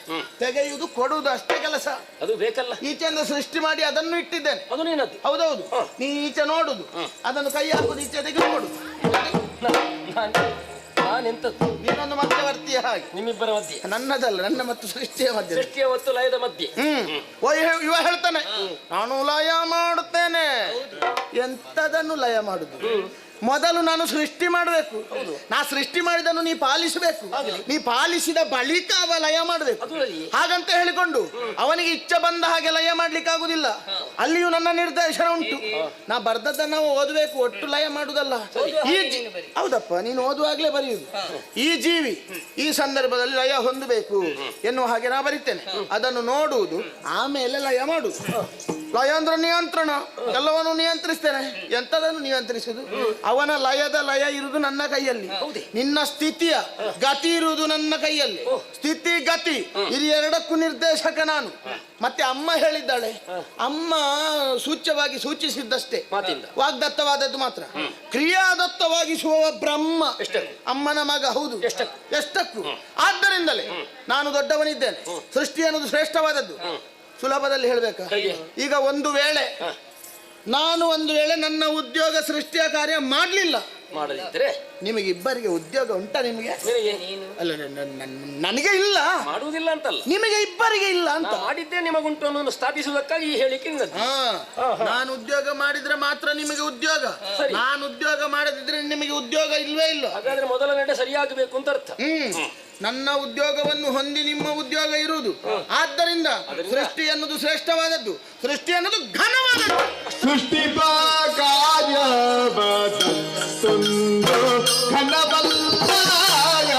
ತೆಗೆಯುವುದು ಕೊಡುವುದು ಅಷ್ಟೇ ಕೆಲಸ. ಅದು ಬೇಕಲ್ಲ. ಈಚೆಯಿಂದ ಸೃಷ್ಟಿ ಮಾಡಿ ಅದನ್ನು ಇಟ್ಟಿದ್ದೇನೆ. ಅದು ನೀನದ್ದು. ಹೌದೌದು. ನೀ ಈಚೆ ನೋಡುದು, ಅದನ್ನು ಕೈ ಹಾಕುದು, ಈಚೆ ತೆಗೆದುಕೊಡು. ನಾನೆಂತದ್ದು? ನೀನೊಂದು ಮಧ್ಯವರ್ತಿಯ ಹಾಗೆ. ನಿಮ್ಮಿಬ್ಬರ ಮಧ್ಯೆ? ನನ್ನದಲ್ಲ, ನನ್ನ ಮತ್ತು ಸೃಷ್ಟಿಯ ಮಧ್ಯೆ. ಸೃಷ್ಟಿಯ ಮತ್ತು ಲಯದ ಮಧ್ಯೆ. ಇವ ಹೇಳ್ತಾನೆ ನಾನು ಲಯ ಮಾಡುತ್ತೇನೆ. ಎಂತದನ್ನು ಲಯ ಮಾಡುದು? ಮೊದಲು ನಾನು ಸೃಷ್ಟಿ ಮಾಡಬೇಕು. ನಾ ಸೃಷ್ಟಿ ಮಾಡಿದನ್ನು ನೀ ಪಾಲಿಸಬೇಕು. ನೀ ಪಾಲಿಸಿದ ಬಳಿಕ ಅವ ಲಯ ಮಾಡಬೇಕು. ಹಾಗಂತ ಹೇಳಿಕೊಂಡು ಅವನಿಗೆ ಇಚ್ಛೆ ಬಂದ ಹಾಗೆ ಲಯ ಮಾಡ್ಲಿಕ್ಕೆ ಆಗುದಿಲ್ಲ. ಅಲ್ಲಿಯೂ ನನ್ನ ನಿರ್ದೇಶನ ಉಂಟು. ನಾ ಬರ್ದದ್ದನ್ನು ನಾವು ಓದಬೇಕು, ಒಟ್ಟು ಲಯ ಮಾಡುದಲ್ಲ. ಹೌದಪ್ಪ, ನೀನು ಓದುವಾಗ್ಲೇ ಬರೆಯುವುದು. ಈ ಜೀವಿ ಈ ಸಂದರ್ಭದಲ್ಲಿ ಲಯ ಹೊಂದಬೇಕು ಎನ್ನುವ ಹಾಗೆ ನಾ ಬರಿತೇನೆ. ಅದನ್ನು ನೋಡುವುದು, ಆಮೇಲೆ ಲಯ ಮಾಡುದು. ಲಯ ಅಂದ್ರೆ ನಿಯಂತ್ರಣ. ಎಲ್ಲವನ್ನು ನಿಯಂತ್ರಿಸ್ತೇನೆ. ಎಂತದನ್ನು ನಿಯಂತ್ರಿಸುದು? ಅವನ ಲಯದ ಲಯ ಇರುವುದು ನನ್ನ ಕೈಯಲ್ಲಿ. ನಿನ್ನ ಸ್ಥಿತಿಯ ಗತಿ ಇರುವುದು ನನ್ನ ಕೈಯಲ್ಲಿ. ಸ್ಥಿತಿ ಗತಿ ಇದು ಎರಡಕ್ಕೂ ನಿರ್ದೇಶಕ ನಾನು. ಮತ್ತೆ ಅಮ್ಮ ಹೇಳಿದ್ದಾಳೆ, ಅಮ್ಮ ಸೂಚ್ಯವಾಗಿ ಸೂಚಿಸಿದ್ದಷ್ಟೇ, ವಾಗ್ದತ್ತವಾದದ್ದು ಮಾತ್ರ. ಕ್ರಿಯಾದತ್ತವಾಗಿಸುವ ಬ್ರಹ್ಮ ಅಮ್ಮನ ಮಗ. ಹೌದು, ಎಷ್ಟಕ್ಕೂ. ಆದ್ದರಿಂದಲೇ ನಾನು ದೊಡ್ಡವನಿದ್ದೇನೆ. ಸೃಷ್ಟಿ ಅನ್ನೋದು ಶ್ರೇಷ್ಠವಾದದ್ದು. ಸುಲಭದಲ್ಲಿ ಹೇಳ್ಬೇಕಾ? ಈಗ ಒಂದು ವೇಳೆ ನಾನು ನನ್ನ ಉದ್ಯೋಗ ಸೃಷ್ಟಿಯ ಕಾರ್ಯ ಮಾಡಲಿಲ್ಲ, ಮಾಡದಿದ್ದರೆ ನಿಮಗೆ ಇಬ್ಬರಿಗೆ ಉದ್ಯೋಗ ಉಂಟಾ? ನಿಮಗೆ ಅಲ್ಲ, ನನಗೆ ಇಲ್ಲ, ಮಾಡುವುದಿಲ್ಲ ಅಂತಲ್ಲ, ನಿಮಗೆ ಇಬ್ಬರಿಗೆ ಇಲ್ಲ ಅಂತ. ಮಾಡಿದ್ದೆ ನಿಮಗುಂಟು ಅನ್ನೋದು ಸ್ಥಾಪಿಸುವುದಕ್ಕಾಗಿ ಈ ಹೇಳಿಕೆ. ನಾನು ಉದ್ಯೋಗ ಮಾಡಿದ್ರೆ ಮಾತ್ರ ನಿಮಗೆ ಉದ್ಯೋಗ, ನಾನು ಉದ್ಯೋಗ ಮಾಡದಿದ್ರೆ ನಿಮಗೆ ಉದ್ಯೋಗ ಇಲ್ವೇ ಇಲ್ಲ. ಹಾಗಾದ್ರೆ ಮೊದಲ ನಡೆ ಸರಿಯಾಗಬೇಕು ಅಂತ ಅರ್ಥ. ನನ್ನ ಉದ್ಯೋಗವನ್ನು ಹೊಂದಿ ನಿಮ್ಮ ಉದ್ಯೋಗ ಇರುವುದು. ಆದ್ದರಿಂದ ಸೃಷ್ಟಿ ಅನ್ನೋದು ಶ್ರೇಷ್ಠವಾದದ್ದು, ಸೃಷ್ಟಿ ಅನ್ನೋದು ಘನವಾದದ್ದು. ಸೃಷ್ಟಿ ಕಾರ್ಯ ಘನವಲ್ಲಾಯ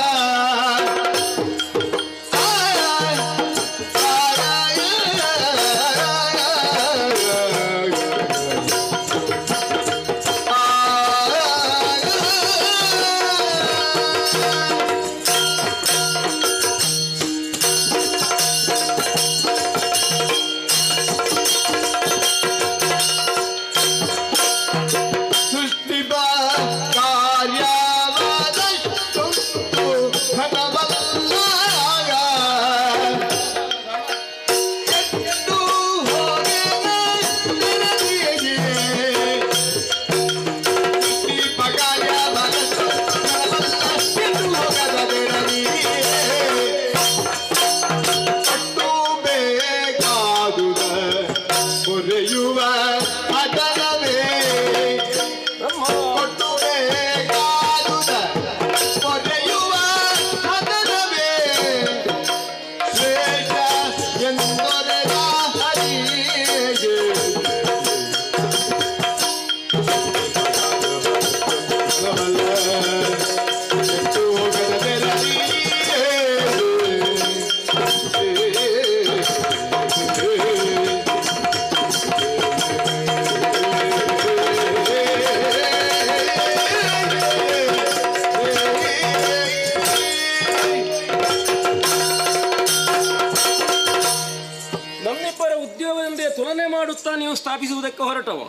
ನೀವು ಸ್ಥಾಪಿಸುವುದಕ್ಕೆ ಹೊರಟವ.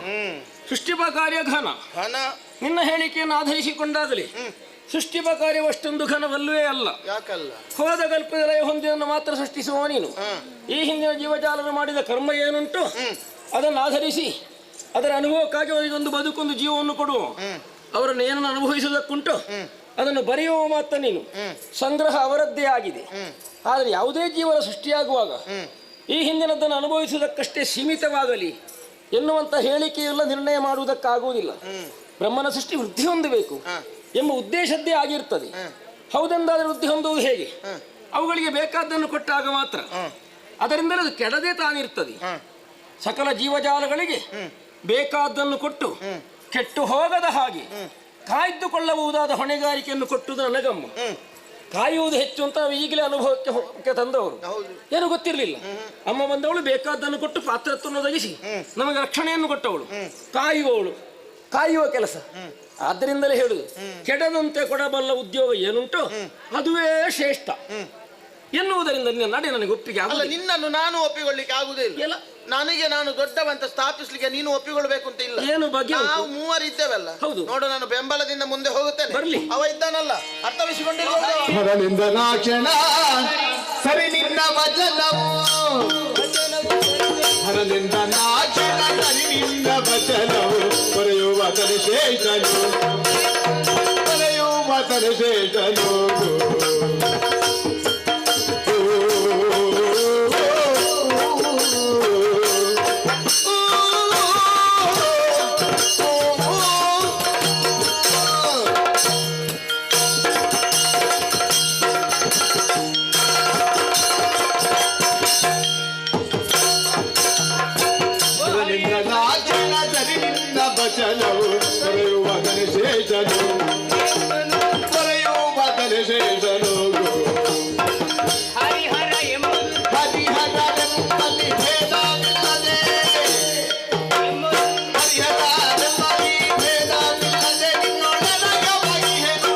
ಸೃಷ್ಟಿಪ ಕಾರ್ಯ ಘನ. ನಿನ್ನ ಹೇಳಿಕೆಯನ್ನು ಆಧರಿಸಿಕೊಂಡಾಗಲಿ ಸೃಷ್ಟಿಪ ಕಾರ್ಯವಷ್ಟೊಂದು ಘನವಲ್ಲವೇ ಅಲ್ಲ. ಯಾಕಲ್ಲ? ಹೋದ ಕಲ್ಪದಲಯ ಹೊಂದಿಯನ್ನು ಮಾತ್ರ ಸೃಷ್ಟಿಸುವ ನೀನು ಈ ಹಿಂದಿನ ಜೀವಜಾಲರು ಮಾಡಿದ ಕರ್ಮ ಏನುಂಟು ಅದನ್ನು ಆಧರಿಸಿ ಅದರ ಅನುಭವಕ್ಕಾಗಿ ಅವರಿಗೊಂದು ಬದುಕೊಂದು ಜೀವವನ್ನು ಕೊಡುವ. ಅವರನ್ನು ಏನನ್ನು ಅನುಭವಿಸುವುದಕ್ಕುಂಟು ಅದನ್ನು ಬರೆಯುವ ಮಾತ್ರ ನೀನು. ಸಂಗ್ರಹ ಅವರದ್ದೇ ಆಗಿದೆ. ಆದರೆ ಯಾವುದೇ ಜೀವನ ಸೃಷ್ಟಿಯಾಗುವಾಗ ಈ ಹಿಂದಿನದನ್ನು ಅನುಭವಿಸುವುದಕ್ಕಷ್ಟೇ ಸೀಮಿತವಾಗಲಿ ಎನ್ನುವಂಥ ಹೇಳಿಕೆಯಲ್ಲ ನಿರ್ಣಯ ಮಾಡುವುದಕ್ಕಾಗುವುದಿಲ್ಲ. ಬ್ರಹ್ಮನ ಸೃಷ್ಟಿ ವೃದ್ಧಿ ಹೊಂದಬೇಕು ಎಂಬ ಉದ್ದೇಶದ್ದೇ ಆಗಿರ್ತದೆ. ಹೌದೆಂದಾದರೆ ವೃದ್ಧಿ ಹೊಂದುವುದು ಹೇಗೆ? ಅವುಗಳಿಗೆ ಬೇಕಾದ್ದನ್ನು ಕೊಟ್ಟಾಗ ಮಾತ್ರ. ಅದರಿಂದಲೇ ಅದು ಕೆಡದೆ ತಾನಿರ್ತದೆ. ಸಕಲ ಜೀವಜಾಲಗಳಿಗೆ ಬೇಕಾದ್ದನ್ನು ಕೊಟ್ಟು ಕೆಟ್ಟು ಹೋಗದ ಹಾಗೆ ಕಾಯ್ದುಕೊಳ್ಳಬಹುದಾದ ಹೊಣೆಗಾರಿಕೆಯನ್ನು ಕೊಟ್ಟುದು ನನಗಮ್ಮ. ಕಾಯುವುದು ಹೆಚ್ಚು ಅಂತ ಈಗಲೇ ಅನುಭವಕ್ಕೆ ತಂದವರು. ಏನು ಗೊತ್ತಿರಲಿಲ್ಲ. ಅಮ್ಮ ಬಂದವಳು ಬೇಕಾದ್ದನ್ನು ಕೊಟ್ಟು ಪಾತ್ರತ್ವವನ್ನು ಒದಗಿಸಿ ನಮಗೆ ರಕ್ಷಣೆಯನ್ನು ಕೊಟ್ಟವಳು. ಕಾಯುವ ಕೆಲಸ. ಆದ್ದರಿಂದಲೇ ಹೇಳುದು ಕೆಡದಂತೆ ಕೊಡಬಲ್ಲ ಉದ್ಯೋಗ ಏನುಂಟು ಅದುವೇ ಶ್ರೇಷ್ಠ ಎನ್ನುವುದರಿಂದ ನಿನ್ನ ನಡೆ ನನಗೆ ಒಪ್ಪಿಗೆ ಆಗಲ್ಲ. ನಿನ್ನನ್ನು ನಾನು ಒಪ್ಪಿಕೊಳ್ಳಿಕ್ಕೆ ಆಗುದೇ ಇಲ್ಲ. ನನಗೆ ನಾನು ದೊಡ್ಡವಂತ ಸ್ಥಾಪಿಸ್ಲಿಕ್ಕೆ ನೀನು ಒಪ್ಪಿಕೊಳ್ಬೇಕು ಅಂತ ಇಲ್ಲ. ಏನು ಬಗ್ಗೆ ನಾವು ಮೂವರು ಇದ್ದೇವಲ್ಲ. ಹೌದು ನೋಡು, ನಾನು ಬೆಂಬಲದಿಂದ ಮುಂದೆ ಹೋಗುತ್ತೇನೆ. ಬರ್ಲಿ. ಅವ ಇದ್ದಾನಲ್ಲ, ಅರ್ಥವಿಸಿಕೊಂಡಿರುವ ಸರಿ ನಿನ್ನ ವಚನವು ಹರನಿಂದ ನಾಚನ ಸರಿ ನಿನ್ನ ವಚನವು ಬರೆಯುವ ಶೇಷನು ಶೇಷನು ವಚನವು ಬರೆಯುವ ಶೇಷನು ಶೇಷನು ಹರಿಹರದಲ್ಲಿ ಭೇದವಿಲ್ಲದೆ ಹರಿಹರದಲ್ಲಿ ಭೇದವಿಲ್ಲದೆ ನಿನ್ನೊಳಗ ಬಗೆಹೆನು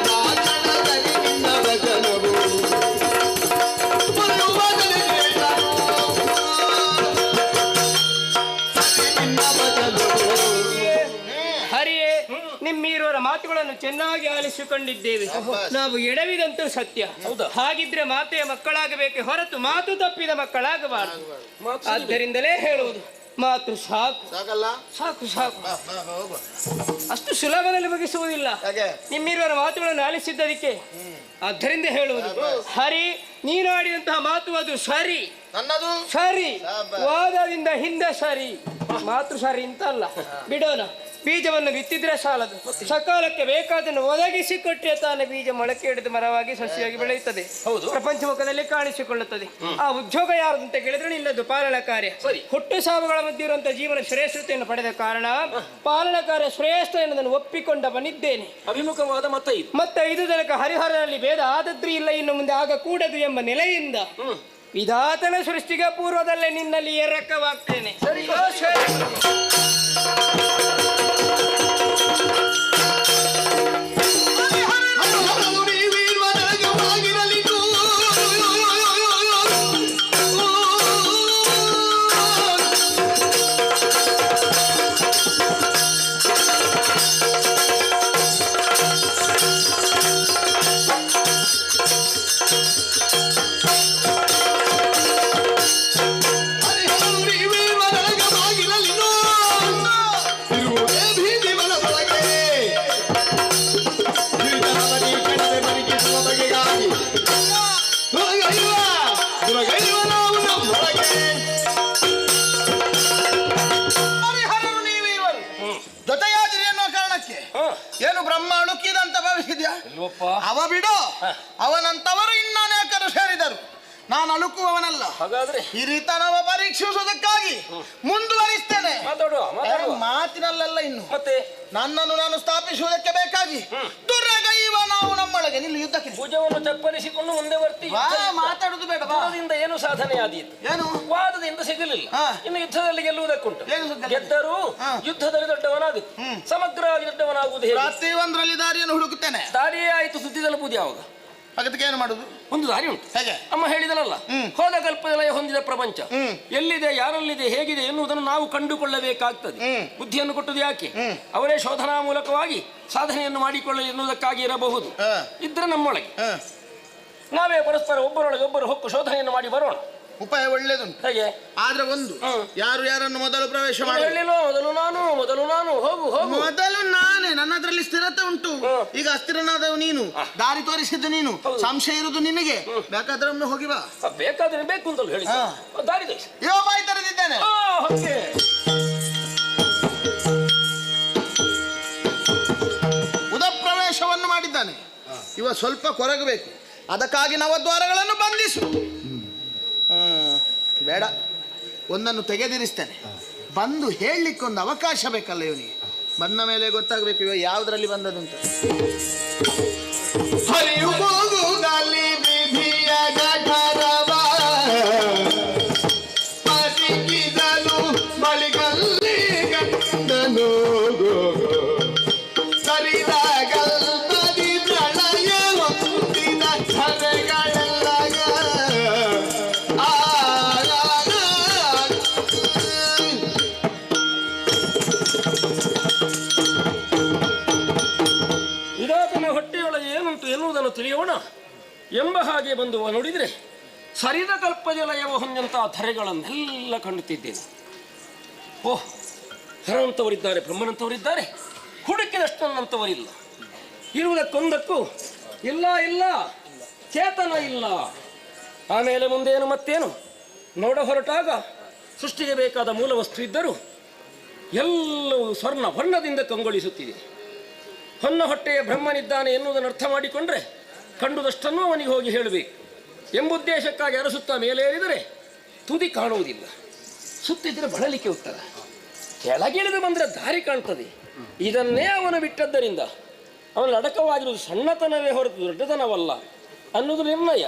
ನಾಚನದಲ್ಲಿ ನಿನ್ನ ವಚನವು ಬರೆಯುವ ನಿಮ್ಮೀರೋರ ಮಾತುಗಳನ್ನು ಚೆನ್ನಾಗಿ ಆಲಿಸಿಕೊಂಡಿದ್ದೇವೆ. ನಾವು ಎಡವಿದಂತೂ ಸತ್ಯ. ಹಾಗಿದ್ರೆ ಮಾತೆಯ ಮಕ್ಕಳಾಗಬೇಕೆ ಹೊರತು ಮಾತು ತಪ್ಪಿದ ಮಕ್ಕಳಾಗಬಾರದು. ಆದ್ದರಿಂದಲೇ ಹೇಳುವುದು ಮಾತ್ರ ಸಾಕು ಸಾಕಲ್ಲ ಸಾಕು ಸಾಕು ಹೋಗುವ. ಅಷ್ಟು ಸುಲಭದಲ್ಲಿ ಬಗೆಸುವುದಿಲ್ಲ. ನಿಮ್ಮಿರುವರ ಮಾತುಗಳನ್ನು ಆಲಿಸಿದ್ದದಕ್ಕೆ ಆದ್ದರಿಂದ ಹೇಳುವುದು, ಹರಿ ನೀನು ಆಡಿದಂತಹ ಮಾತು ಅದು ಸರಿ, ನನ್ನದು ಸರಿ, ವಾದದಿಂದ ಹಿಂದೆ ಸರಿ, ಮಾತು ಸರಿ ಅಂತ ಅಲ್ಲ. ಬಿಡೋಣ, ಬೀಜವನ್ನು ಬಿತ್ತಿದ್ರೆ ಸಾಲದು, ಸಕಾಲಕ್ಕೆ ಬೇಕಾದನ್ನು ಒದಗಿಸಿಕೊಟ್ಟೆ ತಾನೇ ಬೀಜ ಮೊಳಕೆ ಹಿಡಿದು ಮರವಾಗಿ ಸಸ್ಯವಾಗಿ ಬೆಳೆಯುತ್ತದೆ, ಪ್ರಪಂಚ ಮುಖದಲ್ಲಿ ಕಾಣಿಸಿಕೊಳ್ಳುತ್ತದೆ. ಆ ಉದ್ಯೋಗ ಯಾರದಂತ ಕೇಳಿದ್ರೆ ನಿನ್ನದು ಪಾಲನಾ ಕಾರ್ಯ. ಹುಟ್ಟು ಸಾವುಗಳ ಮಧ್ಯೆ ಇರುವಂತಹ ಜೀವನ ಶ್ರೇಷ್ಠತೆಯನ್ನು ಪಡೆದ ಕಾರಣ ಪಾಲನಾ ಕಾರ್ಯ ಶ್ರೇಷ್ಠ ಎನ್ನುವುದನ್ನು ಒಪ್ಪಿಕೊಂಡ ಬಂದಿದ್ದೇನೆ. ಅಭಿಮುಖವಾದ ಮತ್ತೆ ಇದು ತನಕ ಹರಿಹರನಲ್ಲಿ ಭೇದ ಆದದ್ರೂ ಇಲ್ಲ, ಇನ್ನು ಮುಂದೆ ಆಗ ಕೂಡದು ಎಂಬ ನೆಲೆಯಿಂದ ವಿಧಾತನ ಸೃಷ್ಟಿಗೆ ಪೂರ್ವದಲ್ಲೇ ನಿನ್ನಲ್ಲಿ ಎರಕವಾಗ್ತೇನೆ. ಜೊತೆಯಾದಿರಿ ಎನ್ನುವ ಕಾರಣಕ್ಕೆ ಏನು ಬ್ರಹ್ಮ ಅಳುಕಿದಂತ ಭಾವಿಸಿದ್ಯಾ? ಅವ ಬಿಡು, ಅವನಂತವರು ಇನ್ನನೇಕರು ಸೇರಿದರು. ನಾನು ಅಳುಕುವವನಲ್ಲ. ಹಾಗಾದ್ರೆ ಹಿರಿತನವ ಪರೀಕ್ಷಿಸುವುದಕ್ಕಾಗಿ ಮುಂದುವರಿಸ್ತೇನೆ. ಮಾತಿನಲ್ಲೆಲ್ಲ ಇನ್ನು ಮತ್ತೆ ನನ್ನನ್ನು ನಾನು ಸ್ಥಾಪಿಸುವುದಕ್ಕೆ ಬೇಕಾಗಿ ದುರ್ಗೈವ ನಾವು ನಮ್ಮೊಳಗೆ ನಿಲ್ಲು ಯುದ್ಧಕ್ಕೆ ಭುಜವನ್ನು ಚಪ್ಪಲಿಸಿಕೊಂಡು ಮುಂದೆ ಬರ್ತೀವಿ. ಮಾತಾಡುದು ಬೇಡ. ವಾದದಿಂದ ಏನು ಸಾಧನೆ ಆದೀತು? ಏನು ವಾದದಿಂದ ಸಿಗಲಿಲ್ಲ, ಇನ್ನು ಯುದ್ಧದಲ್ಲಿ ಗೆಲ್ಲುವುದಕ್ಕುಂಟು. ಗೆದ್ದರೂ ಯುದ್ಧದಲ್ಲಿ ದೊಡ್ಡವನಾಗುತ್ತೆ, ಸಮಗ್ರವಾಗಿ ದೊಡ್ಡವನಾಗುವುದು ಹೇಗೆ? ಪ್ರತಿ ಒಂದರಲ್ಲಿ ದಾರಿಯನ್ನು ಹುಡುಕುತ್ತೇನೆ. ದಾರಿಯೇ ಆಯ್ತು, ಸುದ್ದಿ ತಲುಪುವುದು ಯಾವಾಗ? ಅದಕ್ಕೆ ಏನು ಮಾಡುದು? ಒಂದು ದಾರಿ ಉಂಟು. ಹೇಗೆ? ಅಮ್ಮ ಹೇಳಿದನಲ್ಲ, ಹೋದ ಕಲ್ಪದಲಯ ಹೊಂದಿದ ಪ್ರಪಂಚ ಎಲ್ಲಿದೆ, ಯಾರಲ್ಲಿದೆ, ಹೇಗಿದೆ ಎನ್ನುವುದನ್ನು ನಾವು ಕಂಡುಕೊಳ್ಳಬೇಕಾಗ್ತದೆ. ಬುದ್ಧಿಯನ್ನು ಕೊಟ್ಟುದು ಯಾಕೆ? ಅವರೇ ಶೋಧನಾ ಮೂಲಕವಾಗಿ ಸಾಧನೆಯನ್ನು ಮಾಡಿಕೊಳ್ಳಲಿ ಎನ್ನುವುದಕ್ಕಾಗಿ ಇರಬಹುದು. ಇದ್ರೆ ನಮ್ಮೊಳಗೆ ನಾವೇ ಪರಸ್ಪರ ಒಬ್ಬರೊಳಗೆ ಒಬ್ಬರು ಹೊಕ್ಕು ಶೋಧನೆಯನ್ನು ಮಾಡಿ ಬರೋಣ. ಉಪಾಯ ಒಳ್ಳೆದುಂಟು. ಹೇಗೆ? ಆದ್ರೆ ಒಂದು, ಯಾರು ಯಾರನ್ನು ಮೊದಲು ಪ್ರವೇಶ ಮಾಡಿ ಮೊದಲು ನಾನು ಹೋಗು ಹೋಗು. ಮೊದಲು ನಾನೇ, ನನ್ನದ್ರಲ್ಲಿ ಸ್ಥಿರತೆ ಉಂಟು. ಈಗ ಅಸ್ಥಿರನಾದವು ನೀನು, ದಾರಿ ತೋರಿಸಿದ್ದು ನೀನು, ಸಂಶಯ ಇರುವುದು ನಿನಗೆ. ಬೇಕಾದ್ರೆ ಒಮ್ಮೆ ಹೋಗಿ ಬಾ. ಬೇಕಾದ್ರೆ ಬೇಕು ಅಂತ ಹೇಳಿ ದಾರಿ ತೋರಿಸಿ. ಯೋ ಬಾಯಿ ತೆರೆದಿದ್ದೇನೆ. ಉದ ಪ್ರವೇಶವನ್ನು ಮಾಡಿದ್ದಾನೆ. ಇವ ಸ್ವಲ್ಪ ಕೊರಗಬೇಕು, ಅದಕ್ಕಾಗಿ ನವದ್ವಾರಗಳನ್ನು ಬಂಧಿಸು. ಬೇಡ, ಒಂದನ್ನು ತೆಗೆದಿರಿಸ್ತೇನೆ. ಬಂದು ಹೇಳಲಿಕ್ಕೊಂದು ಅವಕಾಶ ಬೇಕಲ್ಲ ಇವನಿಗೆ. ಬಂದ ಮೇಲೆ ಗೊತ್ತಾಗಬೇಕು ಇವ ಯಾವುದರಲ್ಲಿ ಬಂದದಂತ. ಎನ್ನುವುದನ್ನು ತಿಳಿಯೋಣ ಎಂಬ ಹಾಗೆ ಬಂದು ನೋಡಿದರೆ ಸರಿದ ಕಲ್ಪಜಲಯವ ಹೊಂದಂತಹ ಧರೆಗಳನ್ನೆಲ್ಲ ಕಾಣುತ್ತಿದ್ದೇನೆ. ಓಹ್, ಹರನಂತವರಿದ್ದಾರೆ, ಬ್ರಹ್ಮನಂತವರಿದ್ದಾರೆ, ಹುಡುಕಿದಷ್ಟನ್ನಂತವರಿಲ್ಲ. ಇರುವುದಕ್ಕೊಂದಕ್ಕೂ ಇಲ್ಲ ಇಲ್ಲ ಚೇತನ ಇಲ್ಲ. ಆಮೇಲೆ ಮುಂದೇನು ಮತ್ತೇನು ನೋಡ ಹೊರಟಾಗ ಸೃಷ್ಟಿಗೆ ಬೇಕಾದ ಮೂಲ ವಸ್ತು ಇದ್ದರೂ ಎಲ್ಲವೂ ಸ್ವರ್ಣ ವರ್ಣದಿಂದ ಕಂಗೊಳಿಸುತ್ತಿದೆ. ಹೊನ್ನ ಹೊಟ್ಟೆಯ ಬ್ರಹ್ಮನಿದ್ದಾನೆ ಎನ್ನುವುದನ್ನು ಅರ್ಥ ಮಾಡಿಕೊಂಡ್ರೆ ಕಂಡುದಷ್ಟನ್ನು ಅವನಿಗೆ ಹೋಗಿ ಹೇಳಬೇಕು ಎಂಬುದ್ದೇಶಕ್ಕಾಗಿ ಅರಸುತ್ತಾ ಮೇಲೇರಿದರೆ ತುದಿ ಕಾಣುವುದಿಲ್ಲ. ಸುತ್ತಿದ್ರೆ ಬಳಲಿಕ್ಕೆ ಉತ್ತರ, ಕೆಳಗಿಳಿದು ಬಂದರೆ ದಾರಿ ಕಾಣ್ತದೆ. ಇದನ್ನೇ ಅವನು ಬಿಟ್ಟದ್ದರಿಂದ ಅವನ ಅಡಕವಾಗಿರುವುದು ಸಣ್ಣತನವೇ ಹೊರತು ದೊಡ್ಡತನವಲ್ಲ ಅನ್ನೋದು ನಿರ್ಣಯ.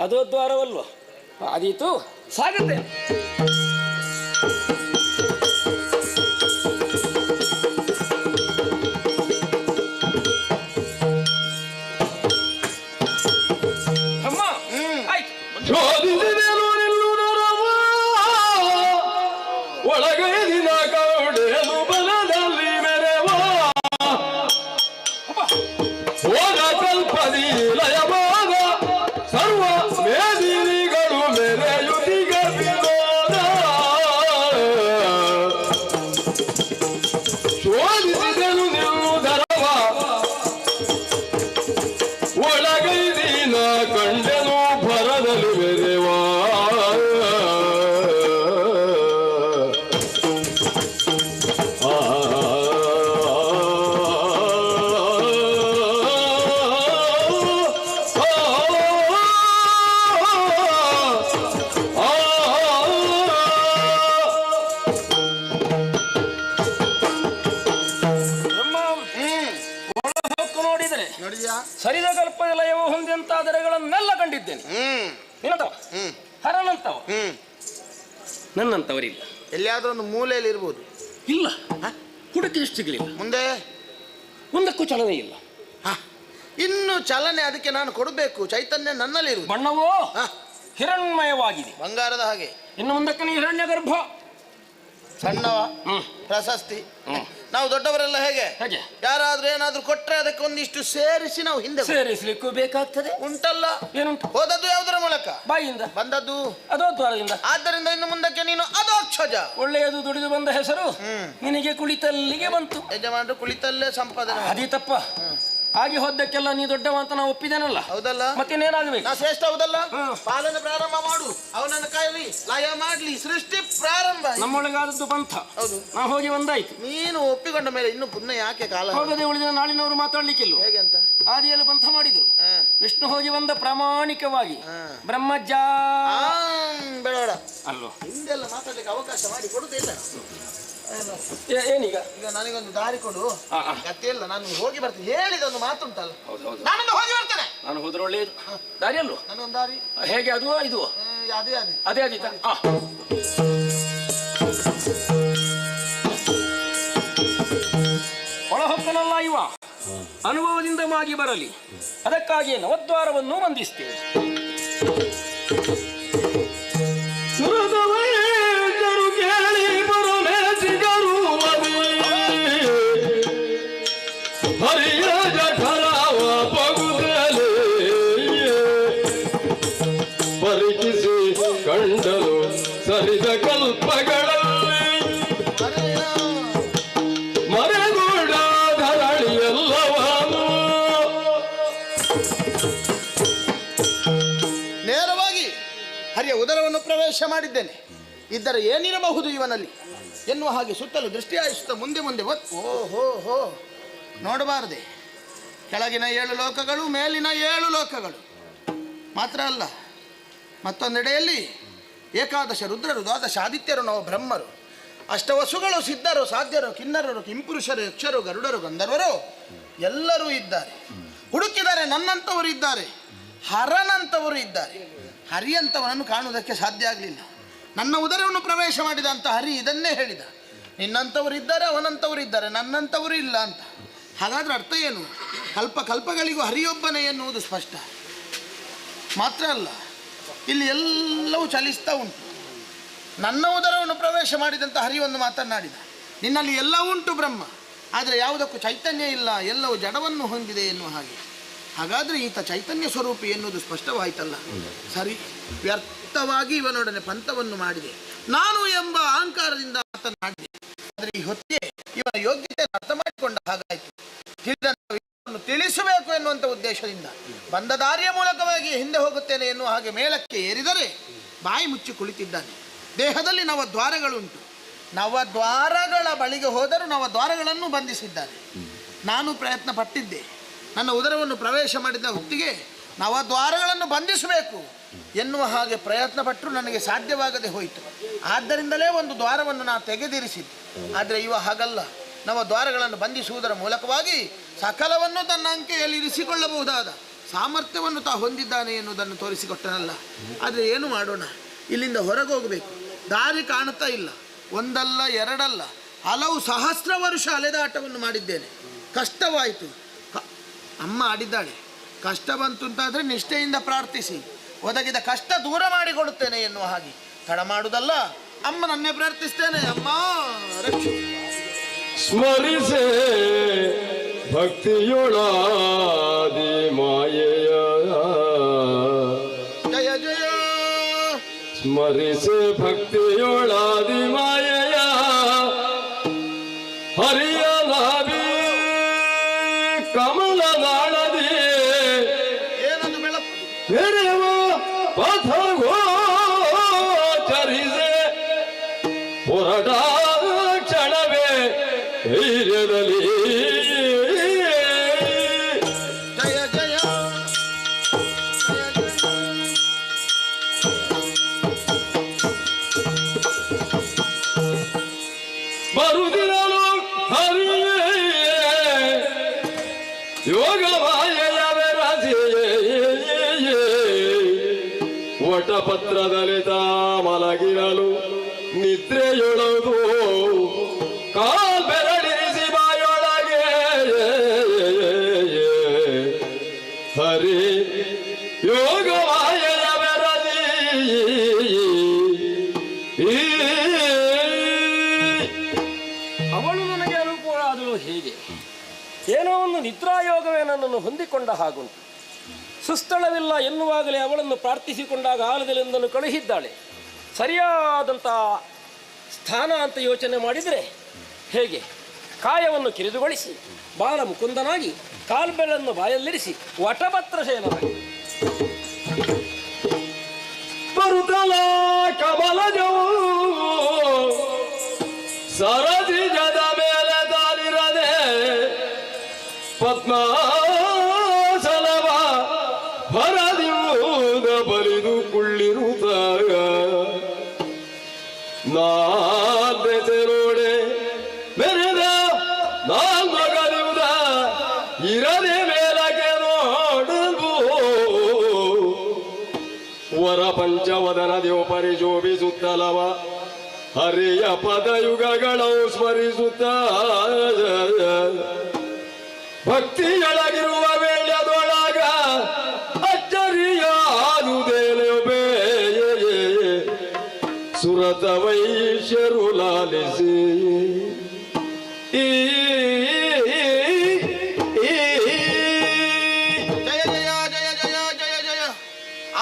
ಅದು ದ್ವಾರವಲ್ವ? ಆದೀತು, ಸಾಗುತ್ತೆ. ಒಳಗೈದಿನ ಕೌಡೆಯಲು ಬಲದಲ್ಲಿ ಮೆರೆವ ಹೋದ ಕಲ್ಪದಿ ಲಯವಾದ ಸರ್ವ ಮೇದಿನಿಗಳು ಮೆರೆಯುತ್ತಿಗ ವಿನೋದ ಬಾಳಲಿ ಬೆರೆವಾ ಸರಿದ ಕಲ್ಪದ ಲಯವು ಹೊಂದಿದಂತಾದರೆಗಳನ್ನೆಲ್ಲ ಕಂಡಿದ್ದೇನೆ. ನಿನ್ನಂತವ ಹರನಂತವ ನನ್ನಂತವರಿಲ್ಲ. ಎಲ್ಲಿಯಾದ್ರೂ ಒಂದು ಮೂಲೆಯಲ್ಲಿ ಇರ್ಬೋದು. ಇಲ್ಲ, ಹುಡುಕಿ ಸಿಗಲಿಲ್ಲ. ಮುಂದೆ ಮುಂದಕ್ಕೂ ಚಲನೆ ಇಲ್ಲ. ಇನ್ನು ಚಲನೆ ಅದಕ್ಕೆ ನಾನು ಕೊಡಬೇಕು. ಚೈತನ್ಯ ನನ್ನಲ್ಲಿ ಇರುವುದು. ಬಣ್ಣವೋ ಹಿರಣ್ಮಯವಾಗಿದೆ, ಬಂಗಾರದ ಹಾಗೆ. ಇನ್ನು ಮುಂದಕ್ಕೆ ಹಿರಣ್ಯ ಗರ್ಭ, ಸಣ್ಣವ, ಪ್ರಶಸ್ತಿ. ನಾವು ದೊಡ್ಡವರೆಲ್ಲ ಹೇಗೆ ಯಾರಾದ್ರೂ ಏನಾದ್ರೂ ಕೊಟ್ರೆ ಅದಕ್ಕೆ ಒಂದಿಷ್ಟು ಸೇರಿಸಿ ನಾವು ಹಿಂದೆ ಸೇರಿಸಲಿಕ್ಕೂ ಬೇಕಾಗ್ತದೆ. ಉಂಟಲ್ಲ, ಏನುಂಟು? ಹೋದದ್ದು ಯಾವುದರ ಮೂಲಕ? ಬಾಯಿಯಿಂದ ಬಂದದ್ದು ಅದೋ ದ್ವಾರದಿಂದ. ಆದ್ದರಿಂದ ಇನ್ನು ಮುಂದಕ್ಕೆ ನೀನು ಅದೋಕ್ಷಜ. ಒಳ್ಳೆಯದು ದುಡಿದು ಬಂದ ಹೆಸರು ನಿನಗೆ ಕುಳಿತಲ್ಲಿಗೆ ಬಂತು. ಯಜಮಾನರು ಕುಳಿತಲ್ಲೇ ಸಂಪಾದನೆ. ಅದೇ ತಪ್ಪ. ಹಾಗೆ ಹೋದ್ದಕ್ಕೆಲ್ಲ ನೀ ದೊಡ್ಡವ ಅಂತ ನಾವು ಒಪ್ಪಿದ್ದೇನಲ್ಲ. ಹೌದಲ್ಲ? ಮತ್ತೇನಾಗಬೇಕು? ನಾ ಶ್ರೇಷ್ಠ ಹೌದಲ್ಲ? ಪಾಲನೆ ಪ್ರಾರಂಭ ಮಾಡು, ಅವನನ್ನು ಕಾಯಲಿ, ಲಯ ಮಾಡ್ಲಿ, ಸೃಷ್ಟಿ ಪ್ರಾರಂಭ. ನಮ್ಮೊಳಗಾದದ್ದು ಪಂಥ. ಹೌದು, ನಾ ಹೋಗಿ ಒಂದಾಯ್ತು. ನೀನು ಒಪ್ಪಿಕೊಂಡ ಮೇಲೆ ಇನ್ನು ಪುನಃ ಯಾಕೆ ಕಾಲ? ಹೋಗದೆ ಉಳಿದ ನಾಳಿನವರು ಮಾತಾಡ್ಲಿಕ್ಕಿಲ್ಲ. ಹೇಗೆ ಅಂತ ಆದಿಯಲ್ಲಿ ಪಂಥ ಮಾಡಿದ್ರು. ವಿಷ್ಣು ಹೋಗಿ ಬಂದ ಪ್ರಾಮಾಣಿಕವಾಗಿ ಬ್ರಹ್ಮಜ್ಜ ಬೇಡ ಅಲ್ವಾ, ಹಿಂದೆಲ್ಲ ಮಾತಾಡ್ಲಿಕ್ಕೆ ಅವಕಾಶ ಮಾಡಿ ಕೊಡುದಿಲ್ಲ. ಏನೀಗ? ಈಗ ನನಗೊಂದು ದಾರಿ ಕೊಡು. ಗತಿಯಲ್ಲ, ನಾನು ಹೋಗಿ ಬರ್ತೀನಿ. ಹೇಳಿದ ಒಂದು ಮಾತುಂಟಲ್ಲ, ನಾನೊಂದು ಹೋಗಿ ಬರ್ತೇನೆ. ನಾನು ಹೋದ್ರೆ ಒಳ್ಳೆಯದು. ದಾರಿ ಅಲ್ವ? ನನಗೊಂದು ದಾರಿ. ಹೇಗೆ? ಅದು ಇದು ಅದೇ ಅದೇ ಅದೇ ಆದೀತ. ಒಳಹೊಕ್ಕನಲ್ಲ ಇವ, ಅನುಭವದಿಂದ ಮಾಗಿ ಬರಲಿ. ಅದಕ್ಕಾಗಿ ನವದ್ವಾರವನ್ನು ವಂದಿಸ್ತೇವೆ. ಹರಿಯ ಜಠರಾವ ಪಗುರಲೆ ಪರಿಕಿಸಿ ಕಂಡಲು ಸರಿದ ಕಲ್ಪಗಳಲ್ಲಿ ಮರೆಗೂಡ ಧರಣಿಯಲ್ಲವನು. ನೇರವಾಗಿ ಹರಿಯ ಉದರವನ್ನು ಪ್ರವೇಶ ಮಾಡಿದ್ದೇನೆ. ಇದ್ದರೆ ಏನಿರಬಹುದು ಇವನಲ್ಲಿ ಎನ್ನುವ ಹಾಗೆ ಸುತ್ತಲೂ ದೃಷ್ಟಿ ಹಾಯಿಸುತ್ತಾ ಮುಂದೆ ಮುಂದೆ ಓಹೋ ಹೋ ನೋಡಬಾರದೆ. ಕೆಳಗಿನ 7 ಲೋಕಗಳು, ಮೇಲಿನ 7 ಲೋಕಗಳು ಮಾತ್ರ ಅಲ್ಲ, ಮತ್ತೊಂದೆಡೆಯಲ್ಲಿ ಏಕಾದಶ ರುದ್ರರು, ದ್ವಾದಶ ಆದಿತ್ಯರು, ನವ ಬ್ರಹ್ಮರು, ಅಷ್ಟವಸುಗಳು, ಸಿದ್ಧರು, ಸಾಧ್ಯರು, ಕಿನ್ನರರು, ಕಿಂಪುರುಷರು, ಯಕ್ಷರು, ಗರುಡರು, ಗಂಧರ್ವರು ಎಲ್ಲರೂ ಇದ್ದಾರೆ. ಹುಡುಕಿದರೆ ನನ್ನಂಥವರು ಇದ್ದಾರೆ, ಹರನಂಥವರು ಇದ್ದಾರೆ. ಹರಿಯಂಥವನನ್ನು ಕಾಣುವುದಕ್ಕೆ ಸಾಧ್ಯ ಆಗಲಿಲ್ಲ. ನನ್ನ ಉದರವನ್ನು ಪ್ರವೇಶ ಮಾಡಿದಂಥ ಹರಿ ಇದನ್ನೇ ಹೇಳಿದ, ನಿನ್ನಂಥವರು ಇದ್ದಾರೆ, ಅವನಂಥವರು ಇದ್ದಾರೆ, ನನ್ನಂಥವರು ಇಲ್ಲ ಅಂತ. ಹಾಗಾದ್ರೆ ಅರ್ಥ ಏನು? ಕಲ್ಪಗಳಿಗೂ ಹರಿಯೊಬ್ಬನೇ ಎನ್ನುವುದು ಸ್ಪಷ್ಟ. ಮಾತ್ರ ಅಲ್ಲ, ಇಲ್ಲಿ ಎಲ್ಲವೂ ಚಲಿಸ್ತಾ ಉಂಟು. ನನ್ನ ಉದರವನ್ನು ಪ್ರವೇಶ ಮಾಡಿದಂಥ ಹರಿಯೊಂದು ಮಾತನಾಡಿದ, ನಿನ್ನಲ್ಲಿ ಎಲ್ಲ ಉಂಟು ಬ್ರಹ್ಮ, ಆದರೆ ಯಾವುದಕ್ಕೂ ಚೈತನ್ಯ ಇಲ್ಲ, ಎಲ್ಲವೂ ಜಡವನ್ನು ಹೊಂದಿದೆ ಎನ್ನುವ ಹಾಗೆ. ಹಾಗಾದರೆ ಈತ ಚೈತನ್ಯ ಸ್ವರೂಪಿ ಎನ್ನುವುದು ಸ್ಪಷ್ಟವಾಯಿತಲ್ಲ. ಸರಿ, ವ್ಯರ್ಥವಾಗಿ ಇವನೊಡನೆ ಪಂಥವನ್ನು ಮಾಡಿದೆ, ನಾನು ಎಂಬ ಅಹಂಕಾರದಿಂದ ಮಾತನಾಡಿದೆ. ಆದರೆ ಈ ಹೊತ್ತಿಗೆ ಇವನ ಯೋಗ್ಯತೆ ಅರ್ಥ ಮಾಡಿಕೊಂಡ ಹಾಗಾಯಿತು. ತಿಳಿಸಬೇಕು ಎನ್ನುವಂಥ ಉದ್ದೇಶದಿಂದ ಬಂದ ದಾರಿಯ ಮೂಲಕವಾಗಿ ಹಿಂದೆ ಹೋಗುತ್ತೇನೆ ಎನ್ನುವ ಹಾಗೆ ಮೇಲಕ್ಕೆ ಏರಿದರೆ ಬಾಯಿ ಮುಚ್ಚಿ ಕುಳಿತಿದ್ದಾನೆ. ದೇಹದಲ್ಲಿ ನವದ್ವಾರಗಳುಂಟು. ನವದ್ವಾರಗಳ ಬಳಿಗೆ ಹೋದರೂ ನವದ್ವಾರಗಳನ್ನು ಬಂಧಿಸಿದ್ದಾರೆ. ನಾನು ಪ್ರಯತ್ನ ಪಟ್ಟಿದ್ದೆ, ನನ್ನ ಉದರವನ್ನು ಪ್ರವೇಶ ಮಾಡಿದ ಹೊತ್ತಿಗೆ ನವದ್ವಾರಗಳನ್ನು ಬಂಧಿಸಬೇಕು ಎನ್ನುವ ಹಾಗೆ ಪ್ರಯತ್ನ ಪಟ್ಟರು ನನಗೆ ಸಾಧ್ಯವಾಗದೆ ಹೋಯಿತು. ಆದ್ದರಿಂದಲೇ ಒಂದು ದ್ವಾರವನ್ನು ನಾನು ತೆಗೆದಿರಿಸಿದ್ದೆ. ಆದರೆ ಇವ ಹಾಗಲ್ಲ, ನವದ್ವಾರಗಳನ್ನು ಬಂಧಿಸುವುದರ ಮೂಲಕವಾಗಿ ಸಕಲವನ್ನು ತನ್ನ ಅಂಕೆಯಲ್ಲಿ ಇರಿಸಿಕೊಳ್ಳಬಹುದಾದ ಸಾಮರ್ಥ್ಯವನ್ನು ತಾ ಹೊಂದಿದ್ದಾನೆ ಎನ್ನುವುದನ್ನು ತೋರಿಸಿಕೊಟ್ಟನಲ್ಲ. ಆದರೆ ಏನು ಮಾಡೋಣ, ಇಲ್ಲಿಂದ ಹೊರಗೆ ಹೋಗಬೇಕು, ದಾರಿ ಕಾಣುತ್ತಾ ಇಲ್ಲ. ಒಂದಲ್ಲ ಎರಡಲ್ಲ, ಹಲವು ಸಹಸ್ರ ವರ್ಷ ಅಲೆದಾಟವನ್ನು ಮಾಡಿದ್ದೇನೆ. ಕಷ್ಟವಾಯಿತು. ಅಮ್ಮ ಆಡಿದ್ದಾಳೆ, ಕಷ್ಟ ಬಂತು ಅಂತಾದರೆ ನಿಷ್ಠೆಯಿಂದ ಪ್ರಾರ್ಥಿಸಿ ಒದಗಿದ ಕಷ್ಟ ದೂರ ಮಾಡಿಕೊಡುತ್ತೇನೆ ಎನ್ನುವ ಹಾಗೆ. ತಡ ಮಾಡುವುದಲ್ಲ, ಅಮ್ಮನನ್ನೇ ಪ್ರಾರ್ಥಿಸ್ತೇನೆ, ಅಮ್ಮ ರಕ್ಷು. ಸ್ಮರಿಸೆ ಭಕ್ತಿಯೊಳಾದಿ ಮಾಯೆಯ, ಜಯ ಜಯ. ಸ್ಮರಿಸೆ ಭಕ್ತಿಯೊಳಾದಿ ಮಾಯೆಯ, ಹರಿಯ ಲಾಭಿ ಕಮಲದಾಳದಿ ಏನದು ಬೆಳಕು ಬೆರೆವ ಪಥಗೋಚರಿಸೆ ಹೊರಟ ಕ್ಷಣವೇ ಧೈರ್ಯದಲ್ಲಿ ಬರುದಿರಲು ಹರಿಯೇ ವಟಪತ್ರದಲ್ಲಿ ತಾ ಮಲಗಿರಲು ನಿದ್ರೆಯೊಳಗು ಕಾಲ್ಬೆರಳಿರಿಸಿ ಬಾಯೊಳಗೆ ಹರಿ ಯೋಗವಾಯನ ಬೆರದಿ ಅವಳು ನನಗೆ ಅನುಕೂಲವಾದಳು ಹೇಗೆ? ಏನೋ ಒಂದು ನಿದ್ರಾಯೋಗವೇ ನನ್ನನ್ನು ಹೊಂದಿಕೊಂಡ ಹಾಗುಂಟು. ಸುಸ್ಥಳವಿಲ್ಲ ಎನ್ನುವಾಗಲೇ ಅವಳನ್ನು ಪ್ರಾರ್ಥಿಸಿಕೊಂಡಾಗ ಆಲದಲೆಂದನ್ನು ಕಳುಹಿದ್ದಾಳೆ. ಸರಿಯಾದಂಥ ಸ್ಥಾನ ಅಂತ ಯೋಚನೆ ಮಾಡಿದರೆ ಹೇಗೆ? ಕಾಯವನ್ನು ಕಿರಿದುಗೊಳಿಸಿ ಬಾಲ ಮುಕುಂದನಾಗಿ ಕಾಲ್ಬೆರಳನ್ನು ಬಾಯಲ್ಲಿರಿಸಿ ವಟಪತ್ರ ಶಯನನಾಗಿ ಬರುತ್ತಲ ಕಮಲಜವು ಸರಸಿಜದ ಮೇಲೆ ತಾಲಿರದೆ ಪದ್ಮಾಸನವ ಹೊರದಿರುವುದ ಬಲಿದು ಕುಳ್ಳಿರುತ್ತಾಗ ನಾಲ್ಬೆಸೆರೋಡೆ ಬೆರೆದ ನಾಲ್ಮಗಲಿಯುವುದ ಇರದೆ ಮೇಲಕ್ಕೆ ನೋಡಲು ವರ ಪಂಚವದನ ದೇವ ಪರಿಶೋಭಿಸುತ್ತಲವ ಹರಿಯ ಪದಯುಗಗಳು ಸ್ಮರಿಸುತ್ತ ಭಕ್ತಿಯೊಳಗಿರುವ ವೇಳೆದೊಳಗ ಅಚ್ಚರಿಯಾದುದೇಲೆ ಸುರತ ವೈಶ್ಯರು ಲಾಲಿಸಿ ಜಯ ಜಯ ಜಯ ಜಯ ಜಯ ಜಯ.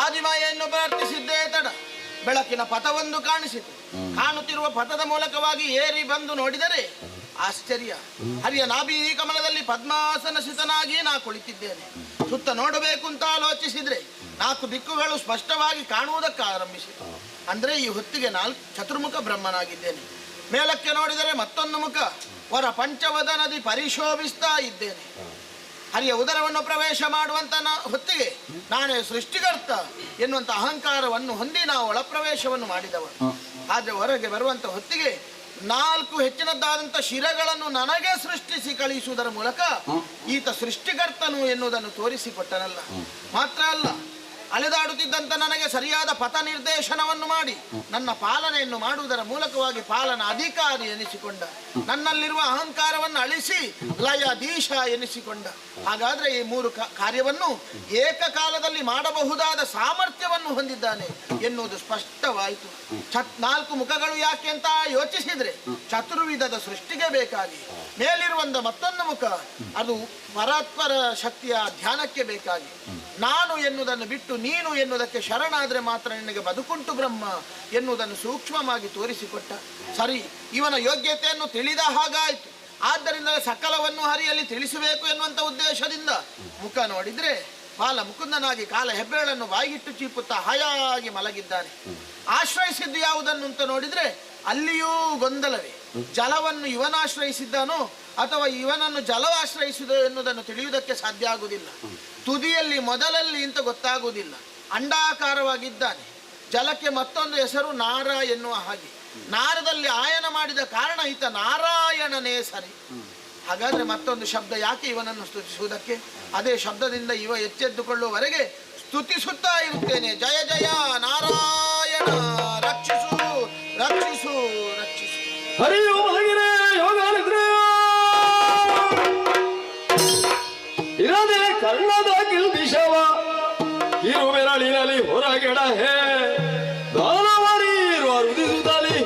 ಆದಿಮಾಯನ್ನು ಪ್ರಾರ್ಥಿಸಿದ್ದೇ ತಡ. ಬೆಳಕಿನ ಪಥವೊಂದು ಕಾಣಿಸಿತು. ಕಾಣುತ್ತಿರುವ ಪಥದ ಮೂಲಕವಾಗಿ ಏರಿ ಬಂದು ನೋಡಿದರೆ ಆಶ್ಚರ್ಯ. ಹರಿಯ ನಾಭಿ ಕಮಲದಲ್ಲಿ ಪದ್ಮಾಸನ ಸ್ಥಿತನಾಗಿ ನಾ ಕುಳಿತಿದ್ದೇನೆ. ಸುತ್ತ ನೋಡಬೇಕು ಅಂತ ಆಲೋಚಿಸಿದ್ರೆ 4 ದಿಕ್ಕುಗಳು ಸ್ಪಷ್ಟವಾಗಿ ಕಾಣುವುದಕ್ಕೆ ಆರಂಭಿಸಿತು. ಅಂದ್ರೆ ಈ ಹೊತ್ತಿಗೆ 4 ಚತುರ್ಮುಖ ಬ್ರಹ್ಮನಾಗಿದ್ದೇನೆ. ಮೇಲಕ್ಕೆ ನೋಡಿದರೆ ಮತ್ತೊಂದು ಮುಖ ವರ ಪಂಚವದನದಿ ಪರಿಶೋಭಿಸ್ತಾ ಇದ್ದೇನೆ. ಹರಿಯ ಉದರವನ್ನು ಪ್ರವೇಶ ಮಾಡುವಂತ ಹೊತ್ತಿಗೆ ನಾನೇ ಸೃಷ್ಟಿಕರ್ತ ಎನ್ನುವಂತ ಅಹಂಕಾರವನ್ನು ಹೊಂದಿ ನಾವು ಒಳಪ್ರವೇಶವನ್ನು ಮಾಡಿದವ. ಆದ್ರೆ ಹೊರಗೆ ಬರುವಂತ ಹೊತ್ತಿಗೆ 4 ಹೆಚ್ಚಿನದ್ದಾದಂಥ ಶಿರಗಳನ್ನು ನನಗೆ ಸೃಷ್ಟಿಸಿ ಕಳಿಸುವುದರ ಮೂಲಕ ಈತ ಸೃಷ್ಟಿಕರ್ತನು ಎನ್ನುವುದನ್ನು ತೋರಿಸಿಕೊಟ್ಟನಲ್ಲ. ಮಾತ್ರ ಅಲ್ಲ, ಅಲೆದಾಡುತ್ತಿದ್ದಂತ ನನಗೆ ಸರಿಯಾದ ಪಥ ನಿರ್ದೇಶನವನ್ನು ಮಾಡಿ ನನ್ನ ಪಾಲನೆಯನ್ನು ಮಾಡುವುದರ ಮೂಲಕವಾಗಿ ಪಾಲನ ಅಧಿಕಾರಿ ಎನಿಸಿಕೊಂಡ. ನನ್ನಲ್ಲಿರುವ ಅಹಂಕಾರವನ್ನು ಅಳಿಸಿ ಲಯಧೀಶ ಎನಿಸಿಕೊಂಡ. ಹಾಗಾದ್ರೆ ಈ 3 ಕಾರ್ಯವನ್ನು ಏಕಕಾಲದಲ್ಲಿ ಮಾಡಬಹುದಾದ ಸಾಮರ್ಥ್ಯವನ್ನು ಹೊಂದಿದ್ದಾನೆ ಎನ್ನುವುದು ಸ್ಪಷ್ಟವಾಯಿತು. 4 ಮುಖಗಳು ಯಾಕೆ ಅಂತ ಯೋಚಿಸಿದ್ರೆ ಚತುರ್ವಿಧದ ಸೃಷ್ಟಿಗೆ ಬೇಕಾಗಿ, ಮೇಲಿರುವಂತ ಮತ್ತೊಂದು ಮುಖ ಅದು ಪರಾತ್ಪರ ಶಕ್ತಿಯ ಧ್ಯಾನಕ್ಕೆ ಬೇಕಾಗಿ, ನಾನು ಎನ್ನುವುದನ್ನು ಬಿಟ್ಟು ನೀನು ಎನ್ನುವುದಕ್ಕೆ ಶರಣಾದ್ರೆ ಮಾತ್ರ ನಿನಗೆ ಬದುಕುಂಟು ಬ್ರಹ್ಮ ಎನ್ನುವುದನ್ನು ಸೂಕ್ಷ್ಮವಾಗಿ ತೋರಿಸಿಕೊಟ್ಟ. ಸರಿ, ಇವನ ಯೋಗ್ಯತೆಯನ್ನು ತಿಳಿದ ಹಾಗಾಯಿತು. ಆದ್ದರಿಂದ ಸಕಲವನ್ನು ಹರಿಯಲ್ಲಿ ತಿಳಿಸಬೇಕು ಎನ್ನುವಂತ ಉದ್ದೇಶದಿಂದ ಮುಖ ನೋಡಿದ್ರೆ ಬಾಲ ಮುಕುಂದನಾಗಿ ಕಾಲ ಹೆಬ್ಬೆರಳನ್ನು ಬಾಯಿಗಿಟ್ಟು ಚೀಪುತ್ತಾ ಹಾಯಾಗಿ ಮಲಗಿದ್ದಾನೆ. ಆಶ್ರಯಿಸಿದ್ದು ಯಾವುದನ್ನು ಅಂತ ನೋಡಿದ್ರೆ ಅಲ್ಲಿಯೂ ಗೊಂದಲವೇ. ಜಲವನ್ನು ಇವನಾಶ್ರಯಿಸಿದ್ದಾನೋ ಅಥವಾ ಇವನನ್ನು ಜಲವಾಶ್ರಯಿಸಿದೋ ಎನ್ನುವುದನ್ನು ತಿಳಿಯುವುದಕ್ಕೆ ಸಾಧ್ಯ ಆಗುವುದಿಲ್ಲ. ತುದಿಯಲ್ಲಿ ಮೊದಲಲ್ಲಿ ಅಂತ ಗೊತ್ತಾಗುವುದಿಲ್ಲ. ಅಂಡಾಕಾರವಾಗಿದ್ದಾನೆ. ಜಲಕ್ಕೆ ಮತ್ತೊಂದು ಹೆಸರು ನಾರ ಎನ್ನುವ ಹಾಗೆ. ನಾರದಲ್ಲಿ ಆಯನ ಮಾಡಿದ ಕಾರಣ ಈತ ನಾರಾಯಣನೇ ಸರಿ. ಹಾಗಾದ್ರೆ ಮತ್ತೊಂದು ಶಬ್ದ ಯಾಕೆ ಇವನನ್ನು ಸ್ತುತಿಸುವುದಕ್ಕೆ? ಅದೇ ಶಬ್ದದಿಂದ ಇವ ಎಚ್ಚೆದ್ದುಕೊಳ್ಳುವವರೆಗೆ ಸ್ತುತಿಸುತ್ತಾ ಇರುತ್ತೇನೆ. ಜಯ ಜಯ ನಾರಾಯಣ, ರಕ್ಷಿಸು ರಕ್ಷಿಸು ರಕ್ಷಿಸು. ಹರಿಯೋ ಮಲಗಿರೆ ಯೋಗಾನಿದ್ರೆ ಇರದೆ ಕರ್ಣದ ಕಿಲ್ಬಿಷವ ಕಿರುಬೆರಳಿನಲ್ಲಿ ಹೊರಗೆಡ ಹೇ ದಾನವರೀರು ಅರುದಿಸುತ್ತಲಿ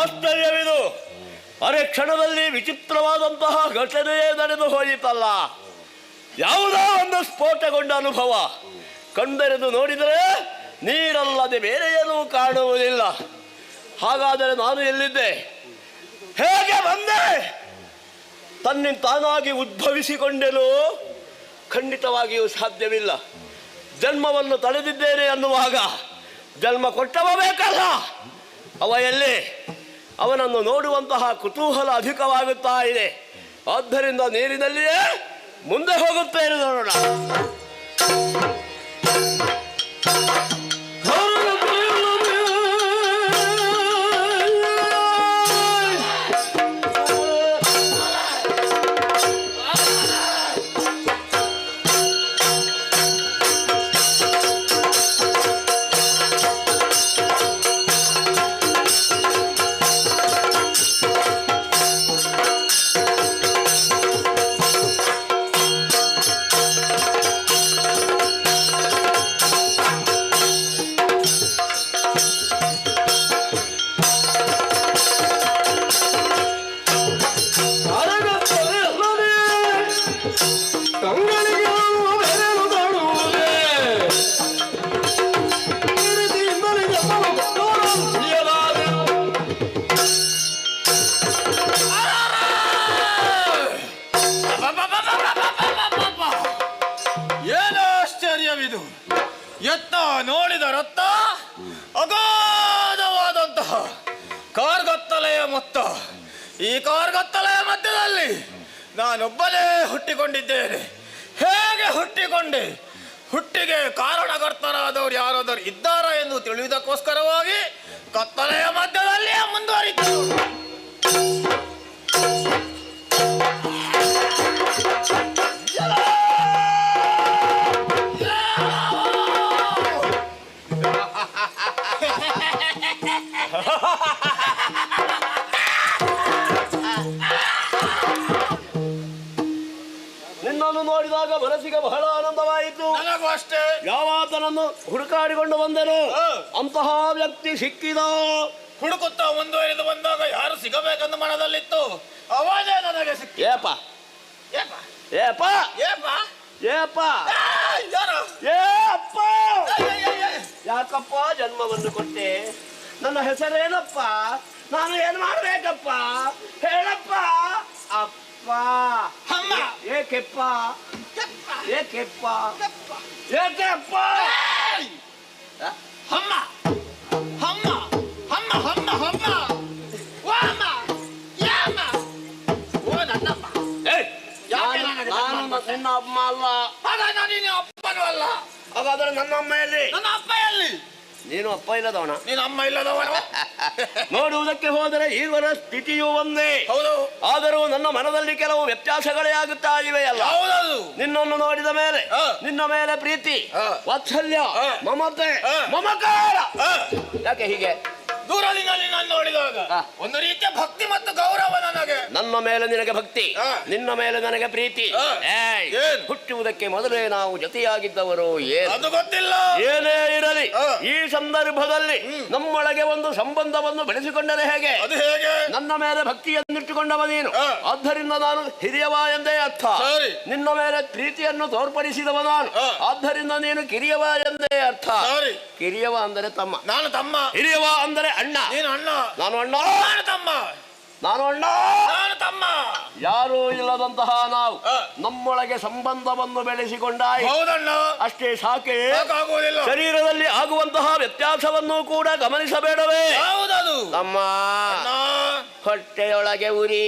ಆಶ್ಚರ್ಯವಿದು. ಅರೆ ಕ್ಷಣದಲ್ಲಿ ವಿಚಿತ್ರವಾದಂತಹ ಘಟನೆಯೇ ನಡೆದು ಹೋಯಿತಲ್ಲ. ಯಾವುದೋ ಒಂದು ಸ್ಫೋಟಗೊಂಡ ಅನುಭವ. ಕಣ್ಣೆರೆದು ನೋಡಿದರೆ ನೀರಲ್ಲದೆ ಬೇರೆ ಏನೂ ಕಾಣುವುದಿಲ್ಲ. ಹಾಗಾದರೆ ನಾನು ಎಲ್ಲಿದ್ದೆ? ಹೇಗೆ ಬಂದೆ? ತಾನಾಗಿ ಉದ್ಭವಿಸಿಕೊಂಡೆನು? ಖಂಡಿತವಾಗಿಯೂ ಸಾಧ್ಯವಿಲ್ಲ. ಜನ್ಮವನ್ನು ತಳೆದಿದ್ದೇನೆ ಅನ್ನುವಾಗ ಜನ್ಮ ಕೊಟ್ಟವ ಬೇಕಲ್ಲ. ಅವ ಎಲ್ಲಿ? ಅವನನ್ನು ನೋಡುವಂತಹ ಕುತೂಹಲ ಅಧಿಕವಾಗುತ್ತಾ ಇದೆ. ಆದ್ದರಿಂದ ನೀರಿನಲ್ಲಿಯೇ ಮುಂದೆ ಹೋಗುತ್ತೇನೆ, ನೋಡೋಣ. ಎತ್ತ ನೋಡಿದ ರತ್ತ ಅಗಾಧವಾದಂತಹ ಕಾರ್ಗತ್ತಲೆಯ ಮೊತ್ತ. ಈ ಕಾರ್ಗತ್ತಲೆಯ ಮಧ್ಯದಲ್ಲಿ ನಾನೊಬ್ಬನೇ ಹುಟ್ಟಿಕೊಂಡಿದ್ದೇನೆ. ಹೇಗೆ ಹುಟ್ಟಿಕೊಂಡೆ? ಹುಟ್ಟಿಗೆ ಕಾರಣಕರ್ತರಾದವರು ಯಾರಾದರೂ ಇದ್ದಾರಾ ಎಂದು ತಿಳಿಯುವುದಕ್ಕೋಸ್ಕರವಾಗಿ ಕತ್ತಲೆಯ ಮಧ್ಯದಲ್ಲಿಯೇ ಮುಂದುವರಿತು. ನಿನ್ನನ್ನು ನೋಡಿದಾಗ ಮನಸ್ಸಿಗೆ ಬಹಳ ಆನಂದವಾಯಿತು. ನನಗೂ ಅಷ್ಟೇ. ಯಾವಾತನನ್ನು ಹುಡುಕಾಡಿಕೊಂಡು ಬಂದೆನು, ಅಂತಹ ವ್ಯಕ್ತಿ ಸಿಕ್ಕಿದ. ಹುಡುಕುತ್ತಾ ಮುಂದುವರಿದು ಬಂದಾಗ ಯಾರು ಸಿಗಬೇಕೆಂದು ಮನದಲ್ಲಿತ್ತು, ಅವಾಜೇ ನನಗೆ ಸಿಕ್ಕಿ. ಏಪ ಏಪ ಏಪ ಏಪ ಏಪ ಏಪ್ಪ, ಯಾಕಪ್ಪ ಜನ್ಮವನ್ನು ಕೊಟ್ಟೆ? ನನ್ನ ಹೆಸರೇನಪ್ಪ? ನಾನು ಏನು ಮಾಡಬೇಕಪ್ಪ? ಹೇಳಪ್ಪ. ಅಪ್ಪ. ಅಮ್ಮ. ಏಕೆಪ್ಪ? ಏಕೆಪ್ಪ? ಏಕೆಪ್ಪ? ಅಮ್ಮ ಅಮ್ಮ ಅಮ್ಮ ಅಮ್ಮ ಅಮ್ಮ ಓ ಅಮ್ಮ ಯಾಮ ಓ ನನ್ನಮ್ಮ. ನಾನು ನಿನ್ನ ಅಮ್ಮ ಅಲ್ಲ. ಹಾಗಾದ್ರೆ ನಾನು ನಿನ್ನ ಅಪ್ಪನೂ ಅಲ್ಲ. ಹಾಗಾದ್ರೆ ನನ್ನ ಅಮ್ಮ ಎಲ್ಲಿ? ನನ್ನ ಅಪ್ಪ ಎಲ್ಲಿ? ನೀನು ಅಪ್ಪ ಇಲ್ಲದವನ? ನೀನು ಅಮ್ಮ ಇಲ್ಲದವನು. ನೋಡುವುದಕ್ಕೆ ಹೋದರೆ ಈವರ ಸ್ಥಿತಿಯೂ ಒಂದೇ. ಹೌದು. ಆದರೂ ನನ್ನ ಮನದಲ್ಲಿ ಕೆಲವು ವ್ಯತ್ಯಾಸಗಳೇ ಆಗುತ್ತಾ ಇವೆಯಲ್ಲ. ಹೌದದು. ನಿನ್ನನ್ನು ನೋಡಿದ ಮೇಲೆ ನಿನ್ನ ಮೇಲೆ ಪ್ರೀತಿ, ವಾತ್ಸಲ್ಯ, ಮಮತೆ, ಮಮಕಾರ. ಯಾಕೆ ಹೀಗೆ? ದೂರದಿಂದಲೇ ನಾನು ನೋಡಿದಾಗ ಒಂದು ರೀತಿಯ ಭಕ್ತಿ ಮತ್ತು ಗೌರವ ನನಗೆ. ನನ್ನ ಮೇಲೆ ನಿನಗೆ ಭಕ್ತಿ, ನಿನ್ನ ಮೇಲೆ ನನಗೆ ಪ್ರೀತಿ. ಹುಟ್ಟುವುದಕ್ಕೆ ಮೊದಲೇ ನಾವು ಜೊತೆಯಾಗಿದ್ದವರು. ಅದು ಗೊತ್ತಿಲ್ಲ. ಏನೇ ಇರಲಿ, ಈ ಸಂದರ್ಭದಲ್ಲಿ ನಮ್ಮೊಳಗೆ ಒಂದು ಸಂಬಂಧವನ್ನು ಬೆಳೆಸಿಕೊಂಡರೆ ಹೇಗೆ? ಅದು ಹೇಗೆ? ನನ್ನ ಮೇಲೆ ಭಕ್ತಿಯನ್ನಿಟ್ಟುಕೊಂಡವ ನೀನು, ಆದ್ದರಿಂದ ನಾನು ಹಿರಿಯವ ಎಂದೇ ಅರ್ಥ. ನಿನ್ನ ಮೇಲೆ ಪ್ರೀತಿಯನ್ನು ತೋರ್ಪಡಿಸಿದವ ನಾನು, ಆದ್ದರಿಂದ ನೀನು ಕಿರಿಯವ ಎಂದೇ ಅರ್ಥ. ಕಿರಿಯವ ಅಂದರೆ ತಮ್ಮ, ನಾನು ತಮ್ಮ. ಹಿರಿಯವ ಅಂದರೆ ಅಣ್ಣ. ನೀನು ಅಣ್ಣ. ನಾನು ಅಣ್ಣ. ನಾನು ತಮ್ಮ. ನಾನು ಅಣ್ಣ. ನಾನು ತಮ್ಮ. ಯಾರೂ ಇಲ್ಲದಂತಹ ನಾವು ನಮ್ಮೊಳಗೆ ಸಂಬಂಧವನ್ನು ಬೆಳೆಸಿಕೊಂಡಾಯಿ. ಹೌದಣ್ಣ. ಅಷ್ಟೇ ಸಾಕೆ. ಸಾಕಾಗುವುದಿಲ್ಲ. ಶರೀರದಲ್ಲಿ ಆಗುವಂತಹ ವ್ಯತ್ಯಾಸವನ್ನು ಕೂಡ ಗಮನಿಸಬೇಡವೇ? ಹೌದದು. ತಮ್ಮ ಹೊಟ್ಟೆಯೊಳಗೆ ಉರಿ.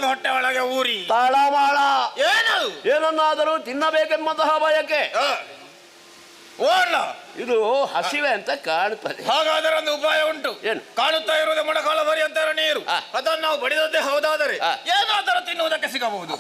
ಹೊಟ್ಟೆ ಒಳಗೆ ಊರಿ ತಾಳಮಾಳ. ಏನದು? ಏನನ್ನಾದರೂ ತಿನ್ನಬೇಕೆಂಬಂತಹ ಬಯಕೆ. ಇದು ಹಸಿವೆ ಅಂತ ಕಾಣುತ್ತದೆ. ಹಾಗಾದರೆ ಒಂದು ಉಪಾಯ ಉಂಟು. ಏನು? ಕಾಣುತ್ತಾ ಇರುವುದೇ ಮೊಣಕಾಲ ಪರ್ಯಂತರ ನೀರು. ಅದನ್ನು ನಾವು ಬಡಿದದ್ದೇ ಹೌದಾದರೆ ಏನಾದರೂ ತಿನ್ನುವುದಕ್ಕೆ ಸಿಗಬಹುದು.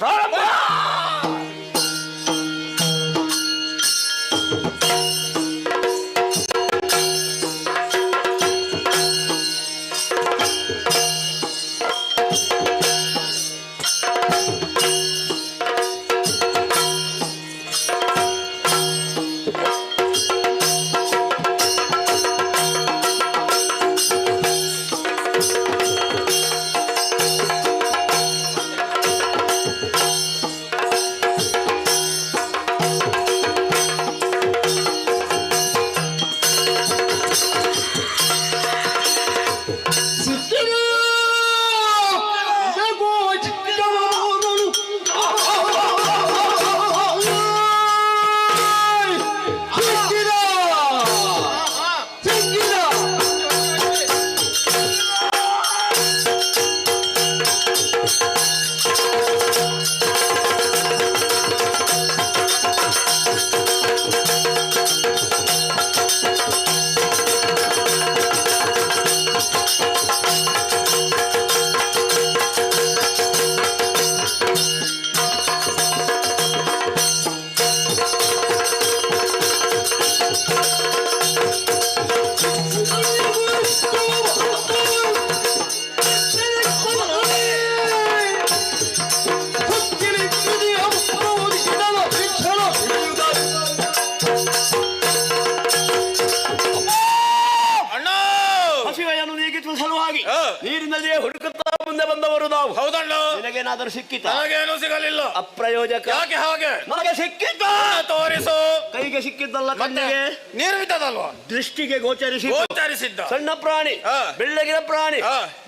ನಿನ್ನದೇ ಹುಡುಕುತ್ತಾ ಮುಂದೆ ಬಂದವರು ನಾವು. ಹೌದಣ್ಣ. ನಿನಗೇನಾದರೂ ಸಿಕ್ಕಿತ? ನನಗೇನು ಸಿಗಲಿಲ್ಲ. ಅಪ್ರಯೋಜಕ. ಯಾಕೆ ಹಾಗೆ? ನನಗೆ ಸಿಕ್ಕಿತ. ತೋರಿಸು. ಕೈಗೆ ಸಿಕ್ಕಿದ್ದಲ್ಲ, ಕಣ್ಣಿಗೆ ನೀರು ಬಿದ್ದದಲ್ವಾ? ದೃಷ್ಟಿಗೆ ಗೋಚರಿಸಿದ್ದ ಸಣ್ಣ ಪ್ರಾಣಿ, ಬೆಳ್ಳಗಿನ ಪ್ರಾಣಿ.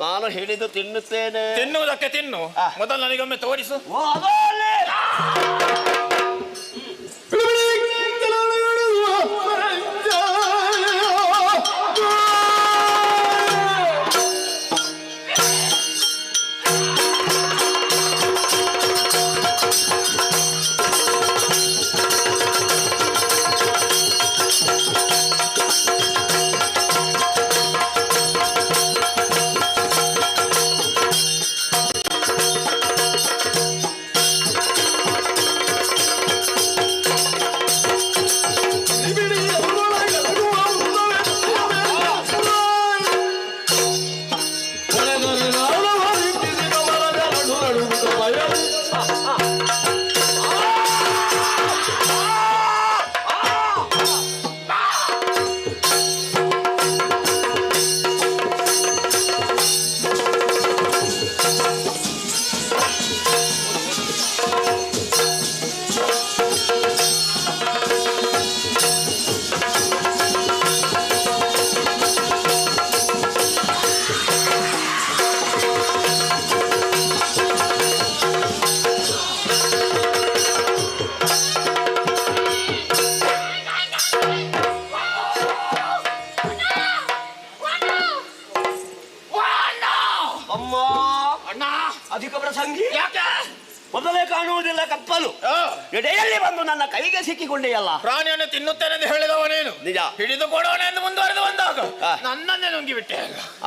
ನಾನು ಹೇಳಿದ್ದು ತಿನ್ನುತ್ತೇನೆ. ತಿನ್ನುವುದಕ್ಕೆ ತಿನ್ನು, ಮೊದಲು ನನಗೊಮ್ಮೆ ತೋರಿಸು. ಮೊದಲೇ ಕಾಣುವುದಿಲ್ಲ ಕಪ್ಪಲು. ಎಡೆಯಲ್ಲಿ ಬಂದು ನನ್ನ ಕೈಗೆ ಸಿಕ್ಕಿಕೊಂಡೆಯಲ್ಲ. ಪ್ರಾಣಿಯನ್ನು ತಿನ್ನುತ್ತೇನೆಂದು ಹೇಳಿದವನೇನು? ನಿಜ. ಹಿಡಿದು ಕೊಡೋಣ ಎಂದು ಮುಂದುವರೆದು ಬಂದಾಗ ನನ್ನನ್ನೇ ನುಂಗಿ ಬಿಟ್ಟೆ.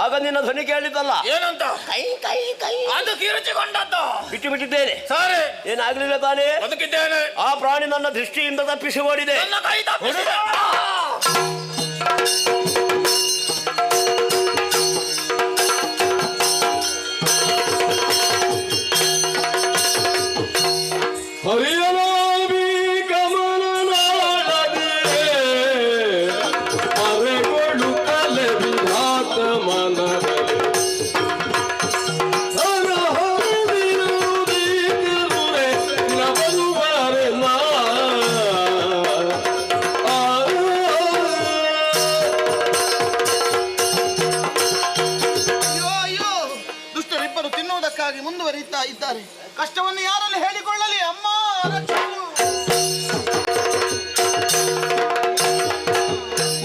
ಆಗ ನಿನ್ನ ಧ್ವನಿ ಕೇಳಿದ್ದಲ್ಲ. ಏನಂತ? ಕೈ ಕೈ ಕೈ. ಅದು ಕಿರುಚಿಕೊಂಡದ್ದು. ಬಿಟ್ಟು ಬಿಟ್ಟಿದ್ದೇನೆ. ಸರಿ, ಏನಾಗ್ಲಿಲ್ಲ ತಾನೇ? ಬದುಕಿದ್ದೇನೆ. ಆ ಪ್ರಾಣಿ ನನ್ನ ದೃಷ್ಟಿಯಿಂದ ತಪ್ಪಿಸಿ ಓಡಿದೆ. ನನ್ನ ಕೈ ತಪ್ಪಿಸಿದೆ. ಹರಿಯಲಾವಿ ಕಮಲನಾಳದೆ ಮರೆಗೊಳ್ಳುತ್ತಲೆ ವಿಧಾತ ಮನದಲ್ಲಿ ಹರ ಹರಿದಿರುವುದೇ ತಿರುವೆ ನವರುವರೆ ನಾ. ಅಯ್ಯೋ, ದುಷ್ಟರಿಬ್ಬರು ತಿನ್ನುವುದಕ್ಕಾಗಿ ಮುಂದುವರಿಯುತ್ತಾ ಇದ್ದಾರೆ. ಕಷ್ಟವನ್ನು ಯಾರಲ್ಲಿ ಹೇಳಿಕೊಳ್ಳಲಿ? ಅಮ್ಮ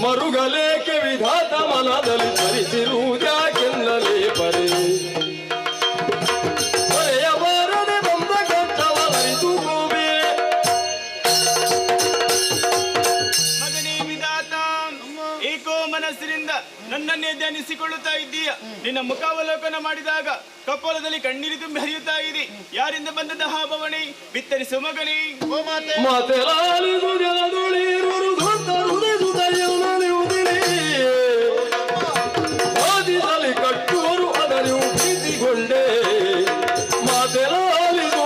ಮರುಗಲೇಕೆ ವಿಧಾತ ಮನದಲ್ಲಿ ಪರಿಸಿರುವುದ್ಯಾಕೆನ್ನಲೇ ಪರಿ ಹೊರೆಯ ಬಾರದೆ ಬಂದ ಕಷ್ಟವರಿತು ಗೋಬೆ. ಮಗನೇ ವಿಧಾತ, ಏಕೋ ಮನಸ್ಸಿನಿಂದ ನನ್ನನ್ನೇ ಧ್ಯಾನಿಸಿಕೊಳ್ಳುತ್ತಾ ಇದ್ದೀಯ. ನಿನ್ನ ಮುಖಾವಲೋಕನ ಮಾಡಿದಾಗ ಕಪೋಲದಲ್ಲಿ ಕಣ್ಣೀರು ತುಂಬಿ ಹರಿಯುತ್ತಾ ಇದೆ. ಯಾರಿಂದ ಬಂದದ ಭಾವನೆ ಬಿತ್ತರಿಸು ಮಗನೇ. ಓ ಮಾತೆ, ಮಾತೆಲಾಲಿದು ಜನದೊಳಿರುವರು ದೊಡ್ಡರುದಿಸುವುದಿನಿ ವಾದಿಸಲಿ ಕಟ್ಟುವರು ಅದನ್ನು ಪ್ರೀತಿಗೊಂಡೆ. ಮಾತೆಲಾಲಿದು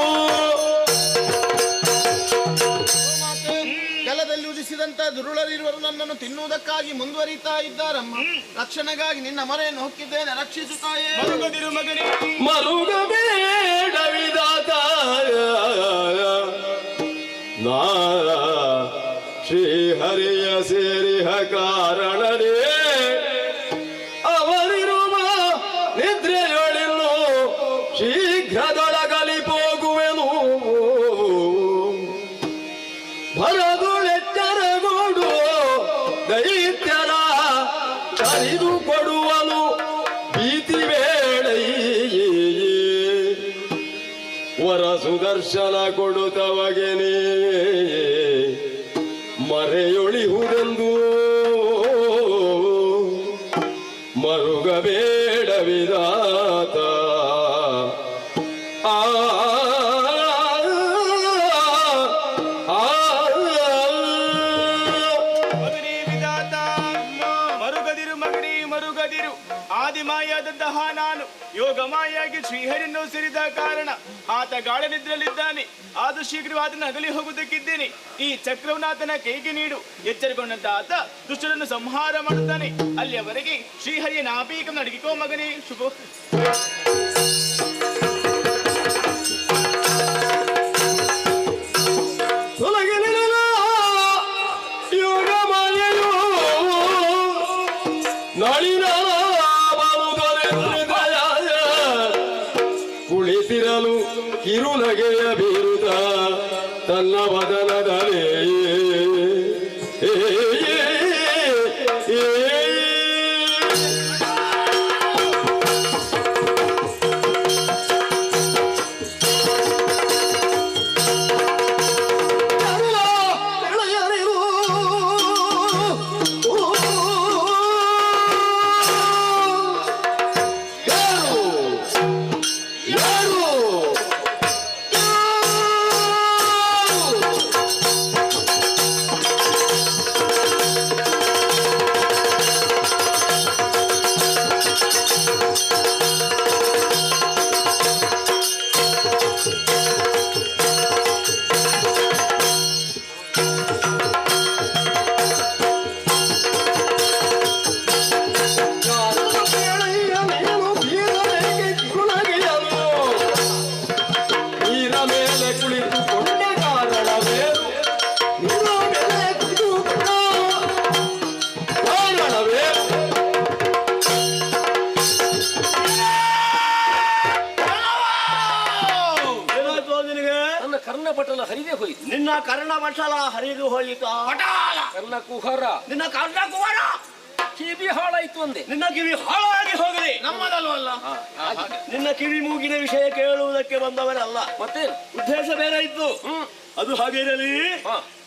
ಜಲದಲ್ಲಿ ಉದಿಸಿದಂತ ದುರುಳರಿರುವರು ನನ್ನನ್ನು ತಿನ್ನುವುದಕ್ಕಾಗಿ ಮುಂದುವರಿಯುತ್ತಾ ಇದ್ದಾರಮ್ಮ. ರಕ್ಷಣೆಗಾಗಿ ನಿನ್ನ ಮೊರೆಯನ್ನು ಹೊಕ್ಕಿದ್ದೇನೆ, ರಕ್ಷಿಸುತ್ತಾಯೇ. ಮರುಗದಿರು ಮಗನೇ. ಮರುಗಬೇಡ ವಿಧಾತ ನಾ ಶ್ರೀಹರಿಯ ಸೇರಿಹ ಕಾರಣನೇ ಅವರಿರುವ ನಿದ್ರೆಯೊಳಿನ್ನು ಶೀಘ್ರದೊಳಗಲಿ ಹೋಗುವೆನು. ಭರದುಳೆಚ್ಚರಗೋಡು ದೈತ್ಯರ ಕರಿದು ಕೊಡುವನು ಭೀತಿ ಬೇಡೈ. ವರ ಸುದರ್ಶನ ಕೊಡುತ್ತವಗೆನೇ ಮರೆಯೊಳಿಹುದೆಂದು ಮರುಗಬೇಡ ವಿಧಾತ. ಆ ಮಗನೇ ವಿಧಾತ, ಮರುಗದಿರು ಮಗನೇ, ಮರುಗದಿರು. ತಿಳಿಯದಿರು. ಆದಿಮಾಯಾದಂತಹ ನಾನು ಯೋಗಮಾಯಾಗಿ ಶ್ರೀಹರಿಯನ್ನು ಸೇರಿದ ಕಾರಣ ಆತ ಗಾಢನಿದ್ರಲ್ಲಿದ್ದಾನೆ. ಆದ ಶೀಘ್ರವಾದನ್ನು ಅಗಲಿ ಹೋಗುವುದಕ್ಕಿದ್ದೇನೆ. ಈ ಚಕ್ರವನಾಥನ ಕೈಗೆ ನೀಡು. ಎಚ್ಚರಿಕೊಂಡಂತ ಆತ ದುಷ್ಟರನ್ನು ಸಂಹಾರ ಮಾಡುತ್ತಾನೆ. ಅಲ್ಲಿಯವರೆಗೆ ಶ್ರೀಹರಿಯ ನಾಭೀಕಂ ನಡಗಿಕೋ ಮಗನೇ. ಶುಭ ಕುಳಿತಿರಲು ಕಿರುನಗೆಯ ಬೀರುತ್ತ ತನ್ನ ವದನದಲ್ಲಿ ಕರ್ಣಪಟಲ ಹರಿದೇ ಹೋಯಿತು. ನಿನ್ನ ಕರ್ಣಪಟಲ ಹರಿದು ಹೋಯಿತು. ಕರ್ಣ ಕುಹರ ನಿನ್ನ ಕರ್ಣ ಕುಹರ ಕಿವಿ ಹಾಳಾಯ್ತು ಅಂದೆ. ನಿನ್ನ ಕಿವಿ ಹಾಳಾಗಿ ಹೋಗಲಿ. ನಮ್ಮದಲ್ವಲ್ಲ. ನಿನ್ನ ಕಿವಿ ಮೂಗಿನ ವಿಷಯ ಕೇಳುವುದಕ್ಕೆ ಬಂದವರಲ್ಲ. ಮತ್ತೆ ಉದ್ದೇಶ ಬೇರೆ ಇತ್ತು. ಅದು ಹಾಗಿರಲಿ.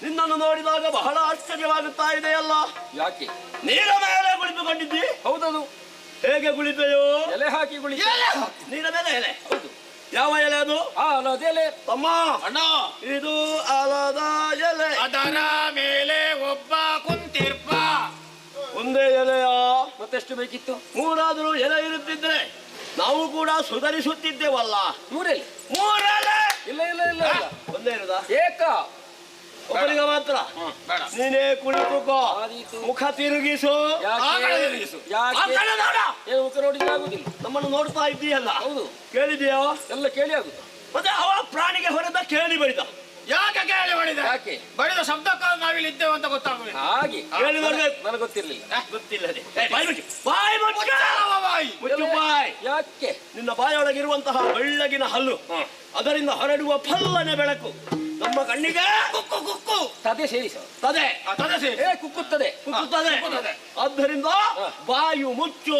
ನಿನ್ನನ್ನು ನೋಡಿದಾಗ ಬಹಳ ಆಶ್ಚರ್ಯವಾಗುತ್ತಾ ಇದೆಯಲ್ಲ. ಯಾಕೆ? ನೀರ ಮೇಲೆ ಕುಳಿತುಕೊಂಡಿದ್ದಿ. ಹೌದದು. ಹೇಗೆ ಕುಳಿತೆಯೋ? ಎಲೆ ಹಾಕಿ ಕುಳಿತ. ನೀರ ಮೇಲೆ ಎಲೆ. ಹೌದು. ಯಾವ ಎಲೆ ಅದು? ಆಲದ ಎಲೆ. ತಮ್ಮ ಅಣ್ಣ, ಇದು ಆಲದ ಎಲೆ. ಅದರ ಮೇಲೆ ಒಬ್ಬ ಕುಂತಿರ್ಪ. ಒಂದೇ ಎಲೆಯ ಮತ್ತೆಷ್ಟು ಬೇಕಿತ್ತು? ಮೂರಾದರೂ ಎಲೆ ಇರುತ್ತಿದ್ರೆ ನಾವು ಕೂಡ ಸುಧಾರಿಸುತ್ತಿದ್ದೇವಲ್ಲ. ಮೂರೆಲೆ? ಮೂರೆಲೆ ಇಲ್ಲ ಇಲ್ಲ ಇಲ್ಲ ಇಲ್ಲ. ಒಂದೇ ಇರುದಾ? ಏಕ ಒಬ್ಬರಿಗೆ ಮಾತ್ರ. ನೀನೇ ಕುಳಿತುಕೋ. ಮುಖ ತಿರುಗಿಸು. ಏನು ಮುಖ ನೋಡಿದ್ರೆ ಆಗುದಿಲ್ಲ. ನಮ್ಮನ್ನು ನೋಡ್ತಾ ಇದ್ದೀಯಲ್ಲ. ಹೌದು. ಕೇಳಿದೆಯೋ? ಎಲ್ಲ ಕೇಳಿ ಆಗುದು. ಮತ್ತೆ ಅವ ಪ್ರಾಣಿಗೆ ಹೊಡೆದ ಕೇಳಿ ಬಡಿದ. ಯಾಕೆ ಕೇಳಿ ಬಡಿದ? ಯಾಕೆ? ಬಡಿದ ಶಬ್ದಕ್ಕಾಗಿ ನಾವಿಲ್ಲಿ ಇದ್ದೇವೆ ಅಂತ ಗೊತ್ತಾಗಬೇಕು. ಹಾಗೆ ಕೇಳಿ ಬರ್ಬೇಕು. ನನಗೆ ಗೊತ್ತಿರ್ಲಿಲ್ಲ. ಗೊತ್ತಿಲ್ಲದೆ ಬಾಯಿ ಮುಚ್ಚು. ಬಾಯಿ ಮುಚ್ಚು. ಬಾಯಿ. ಯಾಕೆ? ನಿನ್ನ ಬಾಯೊಳಗಿರುವಂತಹ ಬೆಳ್ಳಗಿನ ಹಲ್ಲು, ಅದರಿಂದ ಹೊರಡುವ ಫಲ್ಲನೆ ಬೆಳಕು ನಮ್ಮ ಕಣ್ಣಿಗೆ ಕುಕ್ಕು ಕುಕ್ಕು ತದೆ ಸೇರಿಸ. ತದೆ ತದೆ ಸೇರಿ ಕುಕ್ಕುತ್ತದೆ ಕುಕ್ಕುತ್ತದೆ. ಆದ್ದರಿಂದ ಬಾಯು ಮುಚ್ಚು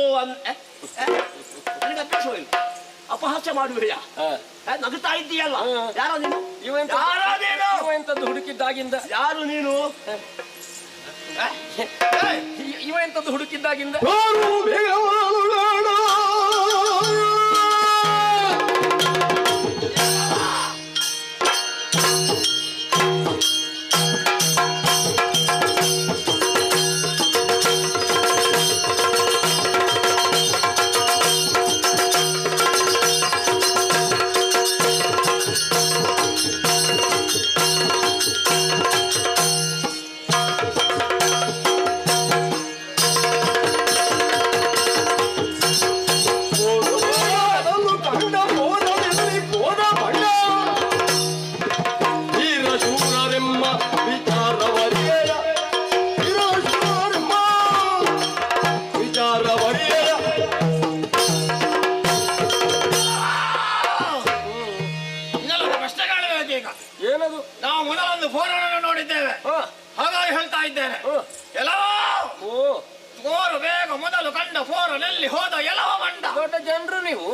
ನನಗೆ ಅಭ್ಯಾಸವಿಲ್ಲ. ಅಪಹಾಸ್ಯ ಮಾಡುವೆಯಾ? ನಗುತ್ತಾ ಇದ್ದೀಯಲ್ಲ. ಯಾರೋ ನೀನು? ಎಂತದ್ದು ಹುಡುಕಿದ್ದಾಗಿಂದ? ಯಾರು ನೀನು? ಇವ ಎಂತದ್ದು ಹುಡುಕಿದ್ದಾಗಿಂದ? ಏನದು? ನಾವು ಮೊದಲೊಂದು ಫೋರನ್ನು ನೋಡಿದ್ದೇವೆ, ಹಾಗಾಗಿ ಹೇಳ್ತಾ ಇದ್ದೇನೆ. ಎಲ್ಲವೋ ಫೋರು ಬೇಗ ಮೊದಲು ಕಂಡ ಫೋರನಲ್ಲಿ ಹೋದ ಎಲ್ಲವ ಮಂಡ. ದೊಡ್ಡ ಜನರು ನೀವು.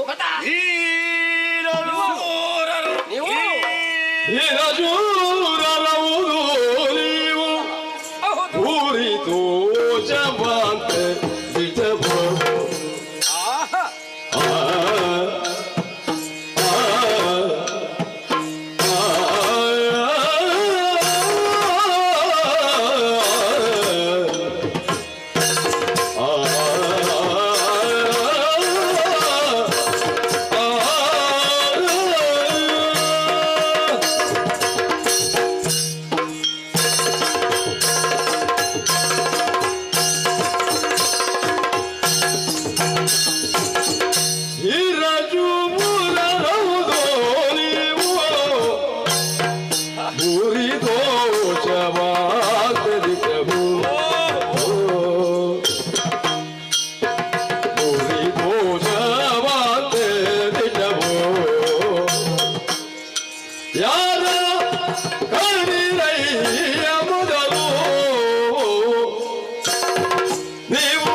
ನೀವು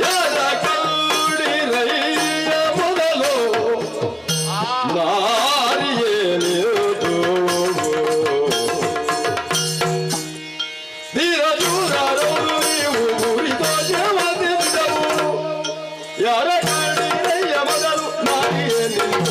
ಯಾರ ಕೌಡಿರಯ್ಯ ಮೊದಲು ನಾರಿಯೇನಿರುವುದು ಧೀರಜೂರರು ನೀವು ಮುರಿದ ಜೀವದಿಂದವು ಯಾರ ಕೌಡಿರಯ್ಯ ಮೊದಲು ನಾರಿಯೇನಿರುವುದು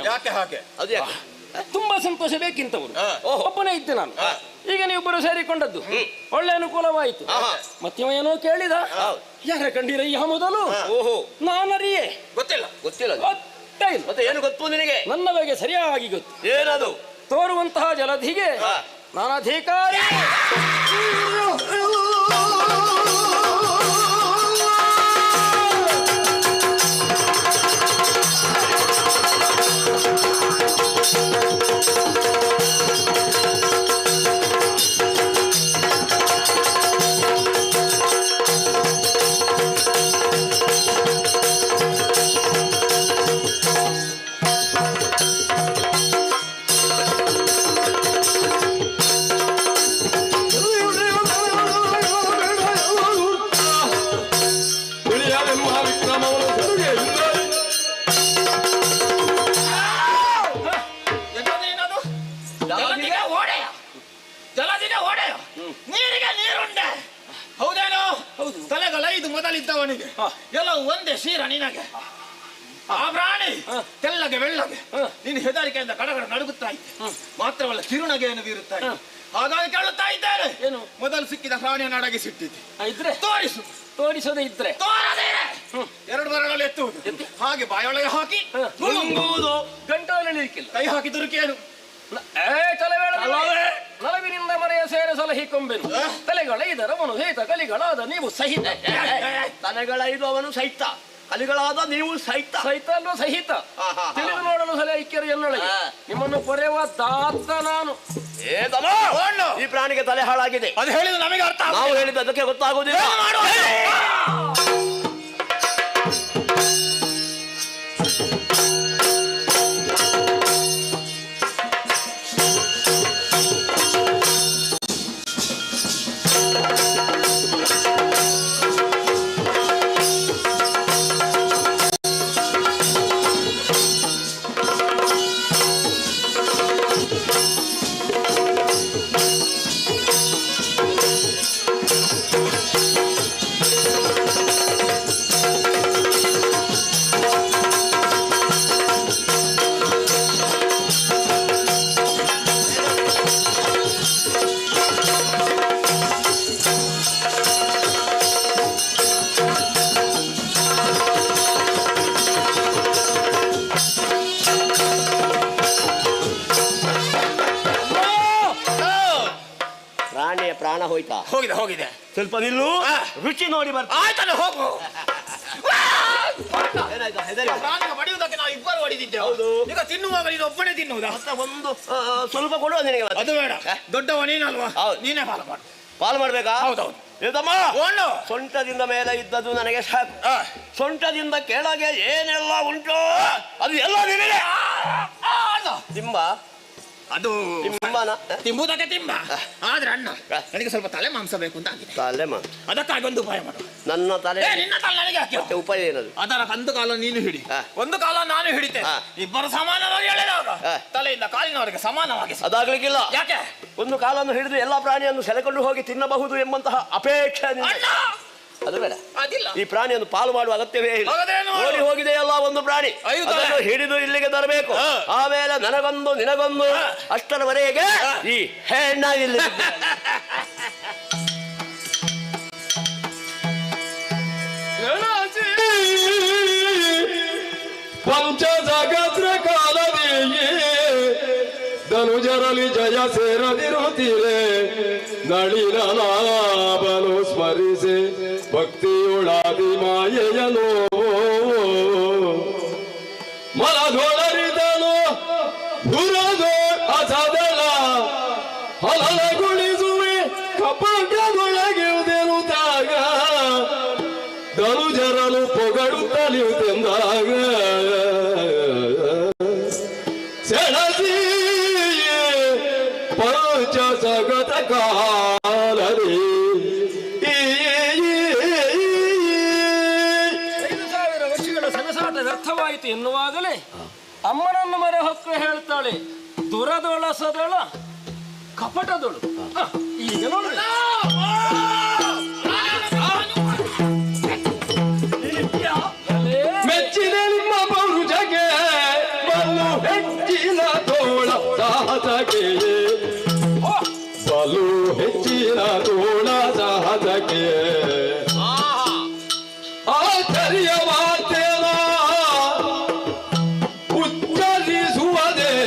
ಯಾಕೆ ಹಾಗೆ? ಅದು ಯಾಕೆ? ತುಂಬಾ ಸಂತೋಷ ಬೇಕಿಂತವರು ಒಬ್ಬನೇ ಇದ್ದೆ ನಾನು. ಈಗ ನೀವಿಬ್ಬರು ಸೇರಿಕೊಂಡದ್ದು ಒಳ್ಳೆ ಅನುಕೂಲವಾಯಿತು. ಮತ್ತೆ ಏನೋ ಕೇಳಿದ ಯಾರ ಕಂಡಿರಯ್ಯ ಮೊದಲು ನಾನರಿಯೇ ಗೊತ್ತಿಲ್ಲ ಗೊತ್ತಿಲ್ಲ ಗೊತ್ತಾಯಿಲ್ಲ. ಮತ್ತೆ ಏನು ಗೊತ್ತು ನಿನಗೆ? ನನ್ನ ಬಗ್ಗೆ ಸರಿಯಾಗಿ ಗೊತ್ತು. ಏನದು? ತೋರುವಂತಹ ಜಲಧಿಗೆ ನಾನು ಅಧಿಕಾರಿ. ಮೊದಲಿದ್ದವನಿಗೆ ಎಲ್ಲ ಒಂದೇ ಶೀರ ನಿನಗೆ. ಆ ಪ್ರಾಣಿ ತೆಲ್ಲಗೆ ಬೆಳ್ಳಗೆ ನೀನು ಹೆದರಿಕೆಯಿಂದ ಕಡಗಡ ನಡುಗುತ್ತಾ ಇದ್ದೆ. ಮಾತ್ರವಲ್ಲ ಕಿರುನಗೆಯನ್ನು ಬೀರುತ್ತಾ ಇದ್ದೆ. ಹಾಗಾಗಿ ಕೇಳುತ್ತಾ ಇದ್ದೇನೆ, ಏನು ಮೊದಲು ಸಿಕ್ಕಿದ ಪ್ರಾಣಿಯನ್ನು ಅಡಗಿಸಿಟ್ಟಿದ್ದೆ. ಇದ್ರೆ ತೋರಿಸು. ತೋರಿಸೋದೇ ಇದ್ರೆ ತೋರದೇನೆ ಎರಡು ಬರಗಳಲ್ಲಿ ಎತ್ತುವುದು, ಹಾಗೆ ಬಾಯೊಳಗೆ ಹಾಕಿ ನುಂಗುವುದು. ಗಂಟಲಿಕ್ಕಿಲ್ಲ, ಕೈ ಹಾಕಿ ದುರುಕೇನು ನಲವಿನಿಂದ ಮರೆಯ ಸೇರೆ ಸಲಹಿ ಕೊಂಬೆನು ತಲೆಗಳ ಇದರವನು ಸಹಿತ ಕಲಿಗಳಾದ ನೀವು ಸಹಿತ. ತಲೆಗಳ ಇದು ಅವನು ಸಹಿತ, ಕಲಿಗಳಾದ ನೀವು ಸಹಿತ. ಸಹಿತ ಅಲ್ವ ಸಹಿತ? ತಿಳಿದು ನೋಡಲು ಸಲ ಐಕ್ಯರು ಎನ್ನೊಳಗೆ ನಿಮ್ಮನ್ನು ಪೊರೆಯುವ ದಾತ ನಾನು. ಈ ಪ್ರಾಣಿಗೆ ತಲೆ ಹಾಳಾಗಿದೆ. ಅದು ಹೇಳಿದ ನಮಗೆ ಅರ್ಥ, ನಾವು ಹೇಳಿದ ಅದಕ್ಕೆ ಗೊತ್ತಾಗುವುದಿಲ್ಲ. ಪ್ರಾಣ ಹೋಯ್ತಾ? ಹೋಗಿದೆ ಹೋಗಿದೆ. ಸ್ವಲ್ಪ ನಿಲ್ಲು, ರುಚಿ ನೋಡಿ ಬರ್ತಾ. ಆಯ್ತಲ್ಲ ಹೋಗು. ಪ್ರಾಣಿಗೆ ಬಡಿಯುವುದಕ್ಕೆ ನಾವು ಇಬ್ಬರು ಹೊಡಿದಿದ್ದೇವೆ. ಹೌದು. ಈಗ ತಿನ್ನುವಾಗ ನೀನು ಒಬ್ಬನೇ ತಿನ್ನುವುದಾ? ಒಂದು ಸ್ವಲ್ಪ ಕೊಡುವ ನಿನಗೆ. ಅದು ಬೇಡ, ದೊಡ್ಡವ ನೀನಲ್ವಾ, ನೀನೇ ಪಾಲು ಮಾಡು. ಪಾಲು ಮಾಡ್ಬೇಕಾ? ಹೌದೌದು. ಸೊಂಟದಿಂದ ಮೇಲೆ ಇದ್ದದ್ದು ನನಗೆ ಸಾಕು. ಸೊಂಟದಿಂದ ಕೆಳಗೆ ಏನೆಲ್ಲ ಉಂಟು ಅದು ಎಲ್ಲ ನಿನಗೆ. ತಿಂಬ ಅದು ತಿಂಬುದಕ್ಕೆ ತಿಂಬ. ಆದ್ರೆ ಅಣ್ಣ, ನನಗೆ ಸ್ವಲ್ಪ ತಲೆ ಮಾಂಸ ಬೇಕು ಅಂತ ಆಗಿದೆ. ತಲೆ ಮಾಂಸ? ಅದಕ್ಕಾಗಿ ಒಂದು ಉಪಾಯ ಮಾಡು. ನನ್ನ ತಲೆ? ನಿನ್ನ ತಲೆ ನನಗೆ ಹಾಕಿ. ಉಪಾಯ ಏನದು? ಅದರ ಒಂದು ಕಾಲ ನೀನು ಹಿಡಿ, ಒಂದು ಕಾಲ ನಾನು ಹಿಡಿತೇನೆ. ಇಬ್ಬರು ಸಮಾನವಾಗಿ ಎಳೆದಾಗ ತಲೆಯಿಂದ ಕಾಲಿನವರೆಗೆ ಸಮಾನವಾಗಿ. ಅದಾಗ್ಲಿಕ್ಕಿಲ್ಲ. ಯಾಕೆ? ಒಂದು ಕಾಲನ್ನು ಹಿಡಿದು ಎಲ್ಲಾ ಪ್ರಾಣಿಯನ್ನು ಸೆಳೆಕೊಂಡು ಹೋಗಿ ತಿನ್ನಬಹುದು ಎಂಬಂತಹ ಅಪೇಕ್ಷೆ. ಅದು ಬೇಡ. ಅದಿಲ್ಲ. ಈ ಪ್ರಾಣಿಯನ್ನು ಪಾಲು ಮಾಡುವ ಅಗತ್ಯವೇ ಇಲ್ಲ. ಓಡಿ ಹೋಗಿದೆಯಲ್ಲ ಒಂದು ಪ್ರಾಣಿ, ಅದನ್ನು ಹಿಡಿದು ಇಲ್ಲಿಗೆ ತರಬೇಕು. ಆಮೇಲೆ ನನಗೊಂದು ನಿನಗೊಂದು, ಅಷ್ಟರವರೆಗೆ ಈ ಹೆಣ್ಣ ಇಲ್ಲಿ ಪಂಚ ಜಗತ್ರ ಕಾಲದೀಯೇ ಧನುಜರಲಿ ಜಯ ಸೇರದಿರುತ್ತೀರೆ ನಳಿನ ನಾಭನು ಸ್ಮರಿಸೆ ಭಕ್ತಿಯೊಳಾದಿ ಮಾಯೆಯನು ಮಲದೊಳರಿದನು ಭುರದೋ ಅಸದಳ ಹಲಲಗುಳಿಸುವೆ ಕಪಟದೊಳಗಿರುವುದೆನುತ್ತಾಗ ಧನುಜರಲು ಪೊಗಡುತ್ತಲಿಯು ತೆಂದಾಗ ಸೆಣಸಿ ಪಂಚ ಜಗತ ಕಾಲರಿ 5,000 ವರ್ಷಗಳ ಸೆಣಸಾಟ ವ್ಯರ್ಥವಾಯಿತು ಎನ್ನುವಾಗಲೇ ಅಮ್ಮನನ್ನು ಮರೆ ಹೊಕ್ಕಳು ಹೇಳ್ತಾಳೆ, ದುರದೊಳಸದೊಳ ಕಪಟದೊಳು. ಈಗ ನೋಡಿ ಮೆಚ್ಚಿದ ನಿಮ್ಮ ಪೌರುಷಕ್ಕೆ ಬಲು ಹೆಚ್ಚಿನ ತೋಳ ಸಾಹಸಕ್ಕೆ ಬಲು ಹೆಚ್ಚಿನ ತೋಳ ಸಾಹಸಕ್ಕೆ ಆಶ್ಚರ್ಯವಾದೇನ ಉಚ್ಚರಿಸುವುದೇನೋ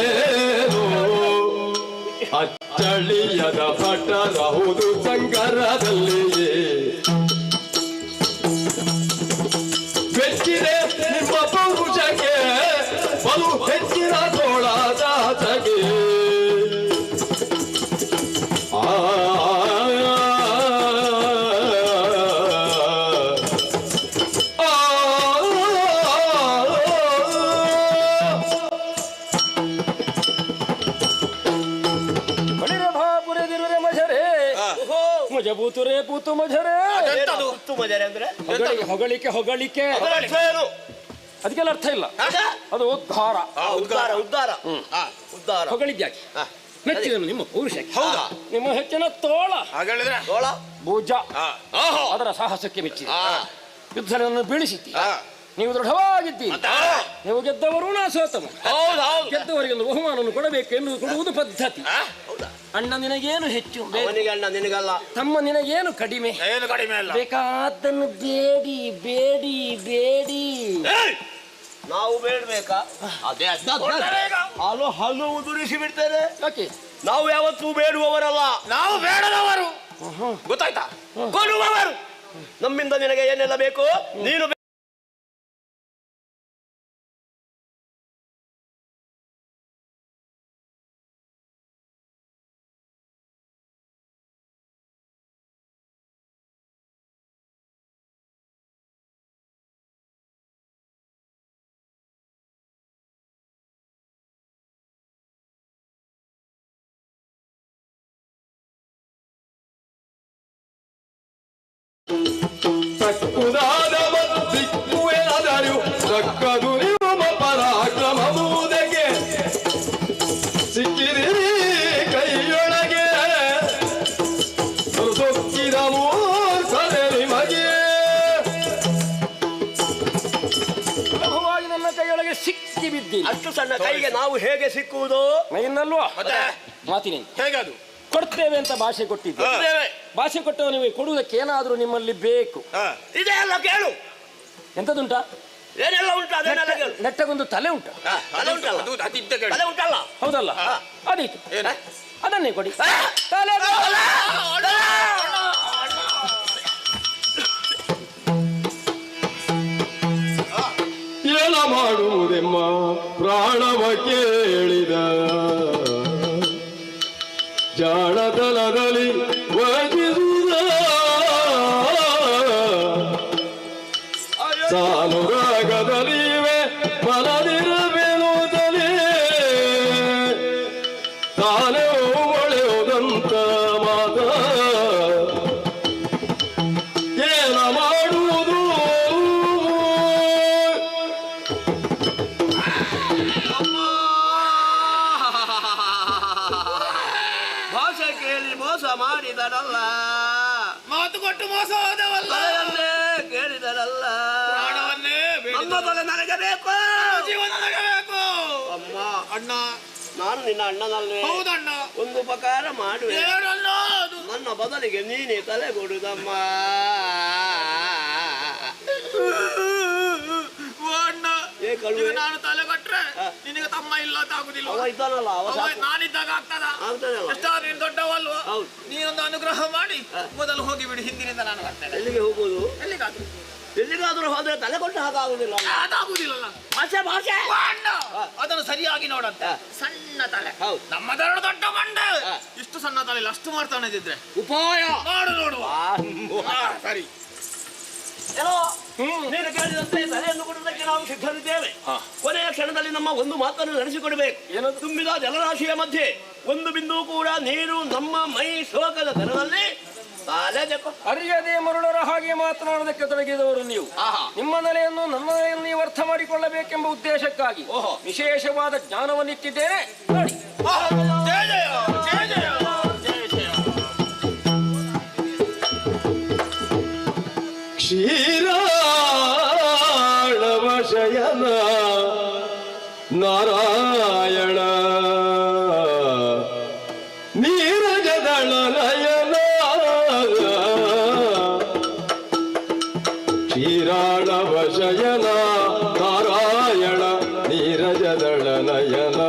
ಅಚ್ಚಳಿಯದ ಭಟರಹುದು ಸಂಗರದಲ್ಲಿಯೇ ಮೆಚ್ಚಿದೆ ನಿಮ್ಮ ಪೌರುಷಕ್ಕೆ ಬಲು ಹೆಚ್ಚಿನ ತೋಳ ಸಾಹಸಕ್ಕೆ ಮಜಬೂತುರೇ ಪೂತು ಮಜರೇ. ಅಂದ್ರೆ ಹೊಗಳಿಕೆ ಹೊಗಳಿಕೆ ಅದಕ್ಕೆಲ್ಲ ಅರ್ಥ ಇಲ್ಲ. ಅದು ಉದ್ಧಾರ ಉದ್ಧಾರ ಉದ್ಧಾರ ಉದ್ಧಾರ ಹೊಗಳಿದ್ಯಾಕೆ ಮೆಚ್ಚಿದನು ನಿಮ್ಮ ಪೌರುಷಕ್ಕೆ. ಹೌದಾ? ನಿಮ್ಮ ಹೆಚ್ಚಿನ ತೋಳ ತೋಳ ಭುಜ ಅದರ ಸಾಹಸಕ್ಕೆ ಮೆಚ್ಚಿದೆ. ಯುದ್ಧವನ್ನು ಬೀಳಿಸಿದ್ದಿ, ನೀವು ದೃಢವಾಗಿದ್ದೀರಿ. ನೀವು ಗೆದ್ದವರು ನಾ ಸೋತವ. ಗೆದ್ದವರಿಗೆ ಒಂದು ಬಹುಮಾನವನ್ನು ಕೊಡಬೇಕು ಎನ್ನುವುದು ಕೊಡುವುದು ಪದ್ಧತಿ. ಅಣ್ಣ ನಿನಗೇನು ಹೆಚ್ಚು, ಅಣ್ಣ ನಿನಗಲ್ಲ. ತಮ್ಮ ನಿನಗೇನು ಕಡಿಮೆ, ಏನು ಕಡಿಮೆ ಅಲ್ಲ. ಬೇಕಾದನ್ನು ಬೇಡಿ ಬೇಡಿ ಬೇಡಿ. ನಾವು ಬೇಡಬೇಕಾ? ಅದೇ ಹಾಲು ಹಲ್ಲು ಉದುರಿಸಿ ಬಿಡ್ತೇನೆ. ಯಾಕೆ? ನಾವು ಯಾವತ್ತೂ ಬೇಡುವವರಲ್ಲ, ನಾವು ಬೇಡದವರು. ಗೊತ್ತಾಯ್ತಾ? ಕೊಡುವವರು. ನಮ್ಮಿಂದ ನಿನಗೆ ಏನೆಲ್ಲ ಬೇಕು ನೀನು ತಕ್ಕುದಾದ ದಿಕ್ಕುವೆನಾದರೂ ತಕ್ಕದು ನಿಮ್ಮ ಪರಾಕ್ರಮವುದಕ್ಕೆ ಸಿಕ್ಕಿದಿರಿ ಕೈಯೊಳಗೆ ಸೊಕ್ಕಿದ ಮೂರ್ಖರೆ ನಿಮಗೆ. ಸುಲಭವಾಗಿ ನನ್ನ ಕೈಯೊಳಗೆ ಸಿಕ್ಕಿ ಬಿದ್ದೀನಿ. ಅಷ್ಟು ಸಣ್ಣ ಕೈಗೆ ನಾವು ಹೇಗೆ ಸಿಕ್ಕುವುದು? ಮೈನಲ್ವಾ ಮಾತಿನಿ ಹೇಗದು? ಕೊಡ್ತೇವೆ ಅಂತ ಭಾಷೆ ಕೊಟ್ಟಿದ್ದೇವೆ. ಭಾಷೆ ಕೊಟ್ಟವ ನೀವು ಕೊಡುವುದಕ್ಕೆ ಏನಾದ್ರೂ ನಿಮ್ಮಲ್ಲಿ ಬೇಕು. ಇದೇ ಅಲ್ಲ ಕೇಳು. ಎಂತದುಂಟಾ? ಏನೆಲ್ಲ ಉಂಟು ಅದನ್ನೆಲ್ಲ ಕೇಳು. ನೆಟ್ಟಗೊಂದು ತಲೆ ಉಂಟು. ತಲೆ ಉಂಟಲ್ಲ, ತಲೆ ಉಂಟಲ್ಲ. ಹೌದಲ್ಲ? ಅದೀತು, ಅದನ್ನೇ ಕೊಡಿ. ತಲೆ ಏನ ಮಾಡುವುದೆಮ್ಮ ಪ್ರಾಣವ ಕೇಳಿದ ಜಾಣತನದಲ್ಲಿ ವಂಚಿಸುವುದ ಸಾನುರಾಗದಲ್ಲಿವೆ ಮನದಿರಬೇನುತ್ತಲೇ ತಾನೇ ಒಳೆಯುವುದಂತ ಮಾತ ಏನ ಮಾಡುವುದು? ಭಾಷೆ ಕೇಳಿ ಮೋಸ ಮಾಡಿದರಲ್ಲ ಮಾತು ಕೊಟ್ಟು ಮೋಸ ಹೋದವಲ್ಲ. ಕೇಳಿದರಲ್ಲ ಪ್ರಾಣವನ್ನೇ ನನ್ನ ತಲೆ ನನಗೆ ಬೇಕು, ಜೀವನ ನನಗೆ ಬೇಕು. ಅಮ್ಮ ಅಣ್ಣ, ನಾನು ನಿನ್ನ ಅಣ್ಣನಲ್ವೇ? ಹೌದಣ್ಣ. ಒಂದು ಉಪಕಾರ ಮಾಡುವೆ. ಏನಣ್ಣ ಅದು? ನನ್ನ ಬದಲಿಗೆ ನೀನೇ ತಲೆ ಕೊಡುದಮ್ಮ. ಅಣ್ಣ, ಈಗ ನಾನು ತಲೆ ಕೊಟ್ರೆ ನಿನಗೆ ತಮ್ಮ ಇಲ್ಲ ಅಂತ ಆಗುದಿಲ್ಲ. ಅವ ಇದ್ದಾನಲ್ಲ, ನಾನಿದ್ದಾಗ ಆಗ್ತದ? ಎಷ್ಟಾದ್ರೂ ನೀನು ದೊಡ್ಡವಲ್ವ? ನೀನೊಂದು ಅನುಗ್ರಹ ಮಾಡಿ ಮೊದಲು ಹೋಗಿ ಬಿಡಿ, ಹಿಂದಿನಿಂದ ನಾನು ಬರ್ತೇನೆ. ಎಲ್ಲಿಗೆ ಹೋಗುದು? ಎಲ್ಲಿಗಾದ್ರೂ ಎಲ್ಲಿಗಾದ್ರೂ ಹೋದ್ರೆ ತಲೆ ಕೊಟ್ಟು ಹಾಗಾಗುದಿಲ್ಲ. ಅದಾಗುದಿಲ್ಲಲ್ಲ. ಭಾಷೆ ಭಾಷೆ ಅಣ್ಣ, ಅದನ್ನು ಸರಿಯಾಗಿ ನೋಡಂತ. ಸಣ್ಣ ತಲೆ, ನಮ್ಮದೆರಡು ದೊಡ್ಡ ಮಂಡೆ. ಇಷ್ಟು ಸಣ್ಣ ತಲೆ ಇಲ್ಲ, ಅಷ್ಟು ಮಾಡ್ತಾನೆ ಇದ್ರೆ ಉಪಾಯ ಮಾಡು ನೋಡುವ. ಸರಿ, ಏನೋ ನೀನು ಕೇಳಿದಂತೆ ತಲೆಯನ್ನು ಕೊಡುವುದಕ್ಕೆ ನಾವು ಸಿದ್ಧರಿದ್ದೇವೆ. ಕೊನೆಯ ಕ್ಷಣದಲ್ಲಿ ನಮ್ಮ ಒಂದು ಮಾತನ್ನು ನಡೆಸಿಕೊಡಬೇಕು. ಏನೋ ತುಂಬಿದ ಜಲರಾಶಿಯ ಮಧ್ಯೆ ಒಂದು ಬಿಂದು ಕೂಡ ನೀರು ನಮ್ಮ ಮೈ ಶೋಕದ ದರದಲ್ಲಿ ಅರಿಯದೆ ಮರುಳರ ಹಾಗೆ ಮಾತನಾಡುವುದಕ್ಕೆ ತೊಡಗಿದವರು ನೀವು. ನಿಮ್ಮ ನೆಲೆಯನ್ನು ನನ್ನ ನೆಲೆಯನ್ನು ನೀವು ಅರ್ಥ ಮಾಡಿಕೊಳ್ಳಬೇಕೆಂಬ ಉದ್ದೇಶಕ್ಕಾಗಿ ವಿಶೇಷವಾದ ಜ್ಞಾನವನ್ನಿಟ್ಟಿದ್ದೇನೆ. ನೋಡಿ, ಕ್ಷೀರಾಳವಶಯನ ನಾರಾಯಣ ನೀರಜದಳ ನಯನ ಕ್ಷೀರಾಳವಶಯನ ನಾರಾಯಣ ನೀರಜದಳ ನಯನ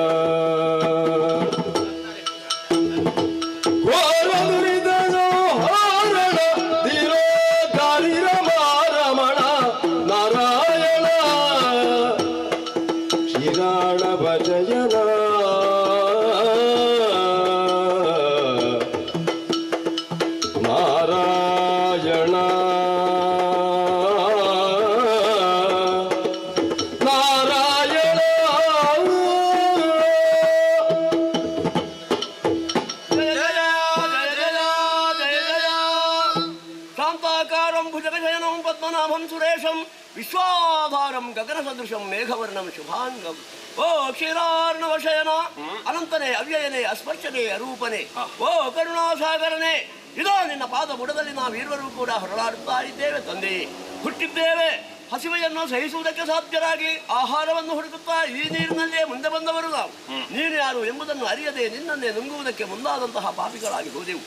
ವಿಶ್ವಾಧಾರಂ ಗಗನ ಸದೃಶಂ ಮೇಘವರ್ಣಂ ಶುಭಾಂಗಂ. ಓ ಕ್ಷೀರಾರ್ಣವಶಯನ, ಅನಂತನೇ ಅವ್ಯಯನೇ ಅಸ್ಪರ್ಶನೇ ಅರೂಪನೇ, ಓ ಕರುಣಾಸಾಗರನೇ, ಇದೋ ನಿನ್ನ ಪಾದ ಬುಡದಲ್ಲಿ ನಾವಿರುವರೂ ಕೂಡ ಹೊರಳಾಡುತ್ತಾ ಇದ್ದೇವೆ ತಂದೆ. ಹುಟ್ಟಿದ್ದೇವೆ, ಹಸಿವೆಯನ್ನು ಸಹಿಸುವುದಕ್ಕೆ ಸಾಧ್ಯರಾಗಿ ಆಹಾರವನ್ನು ಹುಡುಕುತ್ತಾ ಈ ನೀರಿನಲ್ಲೇ ಮುಂದೆ ಬಂದವರು ನಾವು. ನೀನು ಯಾರು ಎಂಬುದನ್ನು ಅರಿಯದೆ ನಿನ್ನನ್ನೇ ನುಂಗುವುದಕ್ಕೆ ಮುಂದಾದಂತಹ ಪಾಪಿಗಳಾಗಿ ಹೋದೆವು.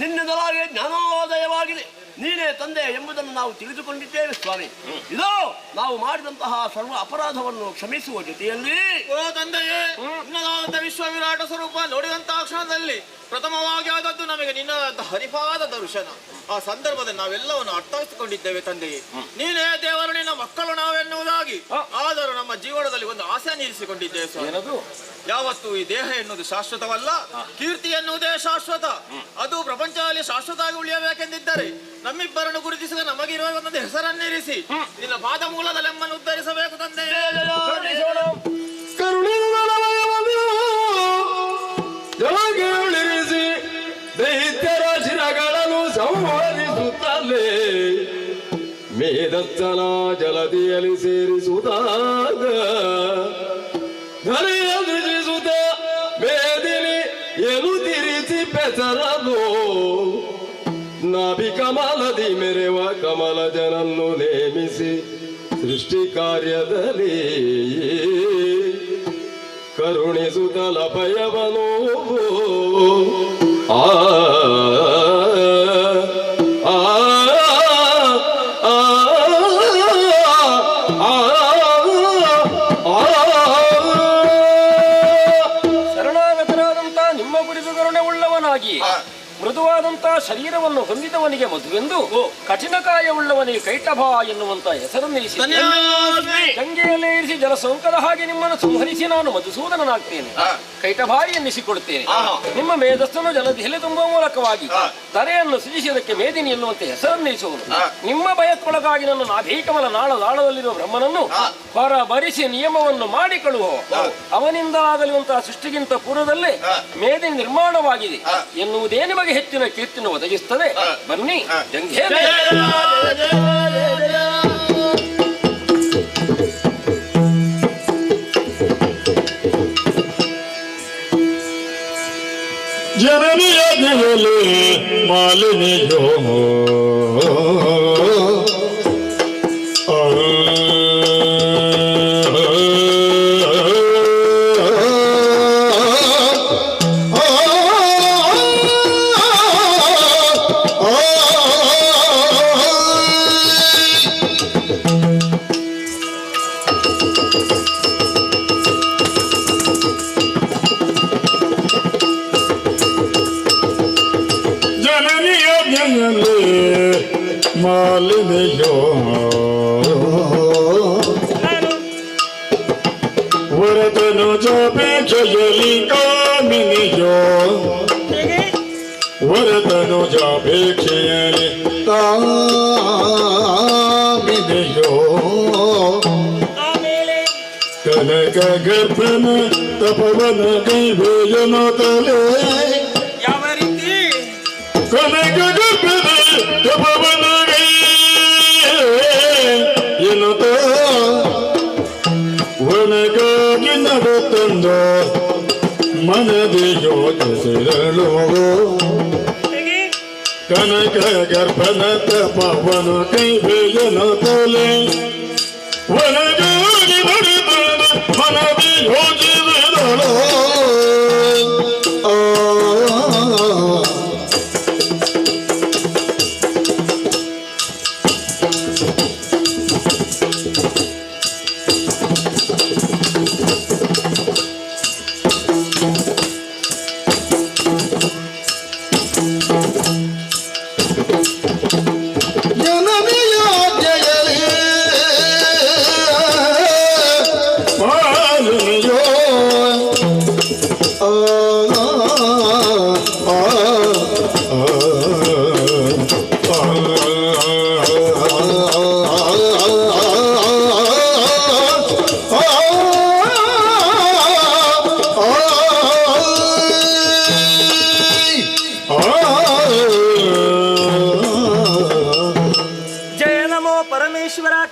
ನಿನ್ನಿಂದಲಾಗಿ ಜ್ಞಾನೋದಯವಾಗಿದೆ. ನೀನೇ ತಂದೆ ಎಂಬುದನ್ನು ನಾವು ತಿಳಿದುಕೊಂಡಿದ್ದೇವೆ ಸ್ವಾಮಿ. ಇದೋ ನಾವು ಮಾಡಿದಂತಹ ಸರ್ವ ಅಪರಾಧವನ್ನು ಕ್ಷಮಿಸುವ ಜೊತೆಯಲ್ಲಿ, ಓ ತಂದೆಯೇ, ನಿನ್ನದಾದಂತಹ ವಿಶ್ವ ವಿರಾಟ ಸ್ವರೂಪ ನೋಡಿದಂತಹ ಕ್ಷಣದಲ್ಲಿ ಪ್ರಥಮವಾಗಿ ಆದದ್ದು ನಮಗೆ ನಿನ್ನ ಹರಿಪಾದ ದರ್ಶನ. ಆ ಸಂದರ್ಭದಲ್ಲಿ ನಾವೆಲ್ಲವನ್ನು ಅರ್ಥೈಸಿಕೊಂಡಿದ್ದೇವೆ ತಂದೆಯೇ. ನೀನೇ ದೇವರು, ನಿನ್ನ ಮಕ್ಕಳು ನಾವೆನ್ನುವುದಾಗಿ. ಆದರೂ ನಮ್ಮ ಜೀವನದಲ್ಲಿ ಒಂದು ಆಸೆ ನೀರಿಸಿಕೊಂಡಿದ್ದೇವೆ ಸ್ವಾಮಿ. ಯಾವತ್ತು ಈ ದೇಹ ಎನ್ನುವುದು ಶಾಶ್ವತವಲ್ಲ, ಕೀರ್ತಿ ಎನ್ನುವುದೇ ಶಾಶ್ವತ. ಅದು ಪ್ರಪಂಚದಲ್ಲಿ ಶಾಶ್ವತವಾಗಿ ಉಳಿಯಬೇಕೆಂದಿದ್ದರೆ ನಮ್ಮಿಬ್ಬರನ್ನು ಗುರುತಿಸಿದ ನಮಗಿರುವ ಒಂದು ಹೆಸರನ್ನಿರಿಸಿ ನಿನ್ನ ಪಾದ ಮೂಲದಲ್ಲಿ ನಮ್ಮನ್ನು ಉದ್ಧರಿಸಬೇಕು ತಂದೆ. ಜಲಗಿಳಿಸಿ ದೈತ್ಯರ ಶಿರಗಳನ್ನು ಸಂಹರಿಸುತ್ತಲೇ ಮೇದತ್ತನ ಜಲದಿಯಲ್ಲಿ ಸೇರಿಸುವುದಾಗ ಧರೆಯ ದೃಜಿಸುತ್ತ ಮೇದಿನಿ ಎನು ತಿರಿಸಿ ಬೆಸರದು ನಾಭಿ ಕಮಲದಿ ಮೆರೆವ ಕಮಲ ಜನನ್ನು ನೇಮಿಸಿ ಸೃಷ್ಟಿ ಕಾರ್ಯದಲ್ಲಿ ಕರುಣಿಸುತ್ತಲ ಭಯವನು ಆ ಶರಣಾಗತರಾದಂಥ ನಿಮ್ಮ ಕುರಿತು ಕರುಣೆ ಉಳ್ಳವನಾಗಿ ಮೃದುವಾದಂತಹ ಶರೀರವನ್ನು ಹೊಂದಿದವನಿಗೆ ಮಧುವೆಂದು, ಕಠಿಣ ಕಾಯವುಳ್ಳವನಿಗೆ ಕೈಟಭ ಎನ್ನುವಂತ ಹೆಸರನ್ನಿರಿಸಿ ಗಂಗೆಯಲ್ಲೇ ಇರಿಸಿ ಜಲಸೌಕದ ಹಾಗೆ ನಿಮ್ಮನ್ನು ಸಂಹರಿಸಿ ನಾನು ಮಧುಸೂದನನಾಗ್ತೇನೆ, ಕೈಟಭ ಎನ್ನಿಸಿಕೊಡುತ್ತೇನೆ. ನಿಮ್ಮ ಮೇಧಸ್ಸನ್ನು ಜಲದಿಯಲ್ಲಿ ತುಂಬುವ ಮೂಲಕವಾಗಿ ಧರೆಯನ್ನು ಸೃಜಿಸಿದಕ್ಕೆ ಮೇದಿನಿ ಎನ್ನುವಂತೆ ಹೆಸರನ್ನಿರಿಸುವನು. ನಿಮ್ಮ ಭಯಕ್ಕೊಳಗಾಗಿ ನನ್ನ ನಾಭೀಕಮಲ ನಾಳದಾಳದಲ್ಲಿರುವ ಬ್ರಹ್ಮನನ್ನು ಹೊರಬರಿಸಿ ನಿಯಮವನ್ನು ಮಾಡಿ ಕಳುವ. ಅವನಿಂದ ಆಗಲಿರುವಂತಹ ಸೃಷ್ಟಿಗಿಂತ ಪೂರ್ವದಲ್ಲೇ ಮೇದಿನಿ ನಿರ್ಮಾಣವಾಗಿದೆ ಎನ್ನುವುದೇ ನಿಮಗೆ ಹೆಚ್ಚಿನ ಕೀರ್ತಿಯನ್ನು ಒದಗಿಸುತ್ತದೆ. ಬನ್ನಿ ಜಂಘೆ ಜನನಿಯ ಜಗಲು ಮಾಲಿನಿಯೋ ಮಾಲಿನಿಯೋ ವರದನು ಜಾಪೇಕ್ಷೆಯಲಿ ಕಾಮಿನಿಯೋ ವರದನು ಜಾಪೇಕ್ಷೆಯಲಿ ಕಾಮಿನಿಯೋ ಕನಕ ಗರ್ಭನ ತಪವನ ಕೈವೇಯನ ತಲೆ ಯಾವ ರೀತಿ ಕನಕ ಗರ್ಭನ ತಪವನ ಎನ್ನುತ್ತ ಒಣಗಾಗಿ ನಡುತ್ತಂದು ಮನದಿ ಯೋಚಿಸಿರಳು ಕನಕ ಗರ್ಭನ ತಪವನು ಕೈಬೇಯನ ತಲೆ ಒಣಗಾಗಿ ನಡುತ್ತಂದು ಮನದಿ ಯೋಚಿಸಿರಳು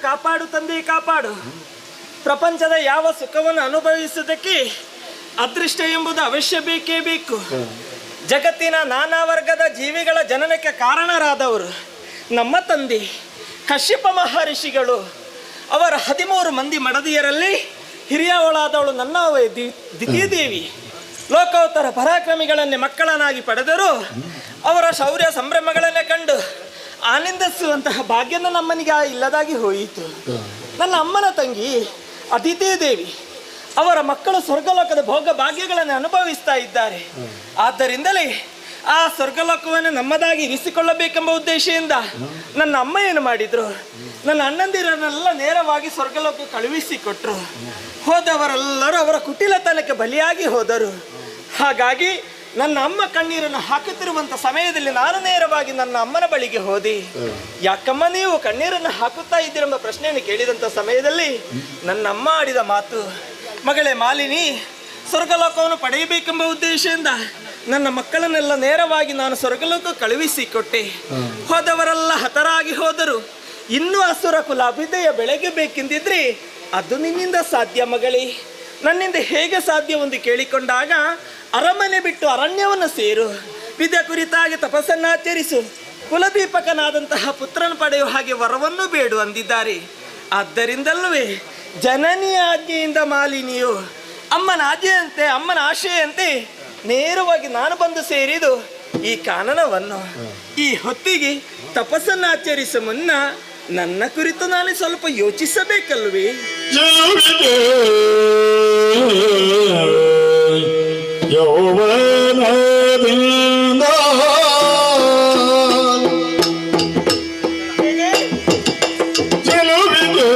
ಕಾಪಾಡು ತಂದೆ ಕಾಪಾಡು. ಪ್ರಪಂಚದ ಯಾವ ಸುಖವನ್ನು ಅನುಭವಿಸುವುದಕ್ಕೆ ಅದೃಷ್ಟ ಎಂಬುದು ಅವಶ್ಯ ಬೇಕೇ ಬೇಕು. ಜಗತ್ತಿನ ನಾನಾ ವರ್ಗದ ಜೀವಿಗಳ ಜನನಕ್ಕೆ ಕಾರಣರಾದವರು ನಮ್ಮ ತಂದೆ ಕಶ್ಯಪ ಮಹರ್ಷಿಗಳು. ಅವರ 13 ಮಂದಿ ಮಡದಿಯರಲ್ಲಿ ಹಿರಿಯವಳಾದವಳು ನನ್ನ ದಿತಿದೇವಿ. ಲೋಕೋತ್ತರ ಪರಾಕ್ರಮಿಗಳನ್ನೇ ಮಕ್ಕಳನ್ನಾಗಿ ಪಡೆದರು. ಅವರ ಶೌರ್ಯ ಸಂಭ್ರಮಗಳನ್ನೇ ಕಂಡು ಆನಂದಿಸುವಂತಹ ಭಾಗ್ಯನ ನಮ್ಮನಿಗೆ ಇಲ್ಲದಾಗಿ ಹೋಯಿತು. ನನ್ನ ಅಮ್ಮನ ತಂಗಿ ಅದಿತಿ ದೇವಿ ಅವರ ಮಕ್ಕಳು ಸ್ವರ್ಗಲೋಕದ ಭೋಗ ಭಾಗ್ಯಗಳನ್ನು ಅನುಭವಿಸ್ತಾ ಇದ್ದಾರೆ. ಆದ್ದರಿಂದಲೇ ಆ ಸ್ವರ್ಗಲೋಕವನ್ನು ನಮ್ಮದಾಗಿ ಇರಿಸಿಕೊಳ್ಳಬೇಕೆಂಬ ಉದ್ದೇಶದಿಂದ ನನ್ನ ಅಮ್ಮ ಏನು ಮಾಡಿದ್ರು, ನನ್ನ ಅಣ್ಣಂದಿರನ್ನೆಲ್ಲ ನೇರವಾಗಿ ಸ್ವರ್ಗಲೋಕ ಕಳುಹಿಸಿಕೊಟ್ರು. ಹೋದವರೆಲ್ಲರೂ ಅವರ ಕುಟಿಲತನಕ್ಕೆ ಬಲಿಯಾಗಿ ಹೋದರು. ಹಾಗಾಗಿ ನನ್ನ ಅಮ್ಮ ಕಣ್ಣೀರನ್ನು ಹಾಕುತ್ತಿರುವಂಥ ಸಮಯದಲ್ಲಿ ನಾನು ನೇರವಾಗಿ ನನ್ನ ಅಮ್ಮನ ಬಳಿಗೆ ಹೋದೆ. ಯಾಕಮ್ಮ ನೀವು ಕಣ್ಣೀರನ್ನು ಹಾಕುತ್ತಾ ಇದ್ದೀರೆಂಬ ಪ್ರಶ್ನೆಯನ್ನು ಕೇಳಿದಂಥ ಸಮಯದಲ್ಲಿ ನನ್ನ ಅಮ್ಮ ಆಡಿದ ಮಾತು, ಮಗಳೇ ಮಾಲಿನಿ, ಸ್ವರ್ಗಲೋಕವನ್ನು ಪಡೆಯಬೇಕೆಂಬ ಉದ್ದೇಶದಿಂದ ನನ್ನ ಮಕ್ಕಳನ್ನೆಲ್ಲ ನೇರವಾಗಿ ನಾನು ಸ್ವರ್ಗಲೋಕ ಕಳುಹಿಸಿಕೊಟ್ಟೆ. ಹೋದವರೆಲ್ಲ ಹತರಾಗಿ ಹೋದರು. ಇನ್ನೂ ಅಸುರ ಕುಲ ಅಭ್ಯುದಯ ಬೆಳಗಬೇಕೆಂದಿದ್ರೆ ಅದು ನಿನ್ನಿಂದ ಸಾಧ್ಯ ಮಗಳೇ. ನನ್ನಿಂದ ಹೇಗೆ ಸಾಧ್ಯ ಎಂದು ಕೇಳಿಕೊಂಡಾಗ ಅರಮನೆ ಬಿಟ್ಟು ಅರಣ್ಯವನ್ನು ಸೇರು, ವಿದ್ಯೆ ಕುರಿತಾಗಿ ತಪಸ್ಸನ್ನಾಚರಿಸು, ಕುಲದೀಪಕನಾದಂತಹ ಪುತ್ರನ ಪಡೆಯುವ ಹಾಗೆ ವರವನ್ನು ಬೇಡು ಅಂದಿದ್ದಾರೆ. ಆದ್ದರಿಂದಲ್ಲವೇ ಜನನಿಯ ಆಜ್ಞೆಯಿಂದ ಮಾಲಿನಿಯು ಅಮ್ಮನ ಆಜ್ಞೆಯಂತೆ ಅಮ್ಮನ ಆಶೆಯಂತೆ ನೇರವಾಗಿ ನಾನು ಬಂದು ಸೇರಿದು ಈ ಕಾನನವನ್ನು. ಈ ಹೊತ್ತಿಗೆ ತಪಸ್ಸನ್ನಾಚರಿಸುವ ಮುನ್ನ ನನ್ನ ಕುರಿತು ನಾನು ಸ್ವಲ್ಪ ಯೋಚಿಸಬೇಕಲ್ವೇ? ಯೌವನದಿಂದ ಚೆಲುವಿಗೆ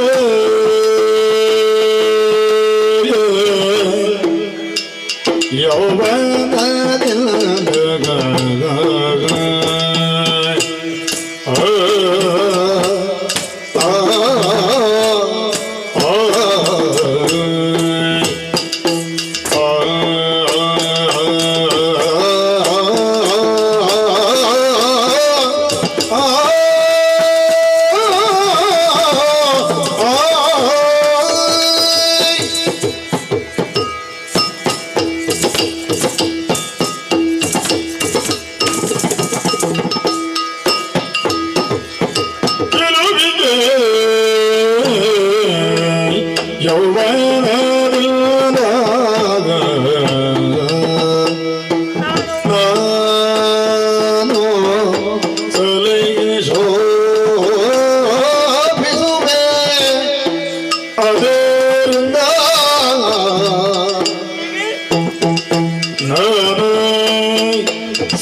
ನಾನು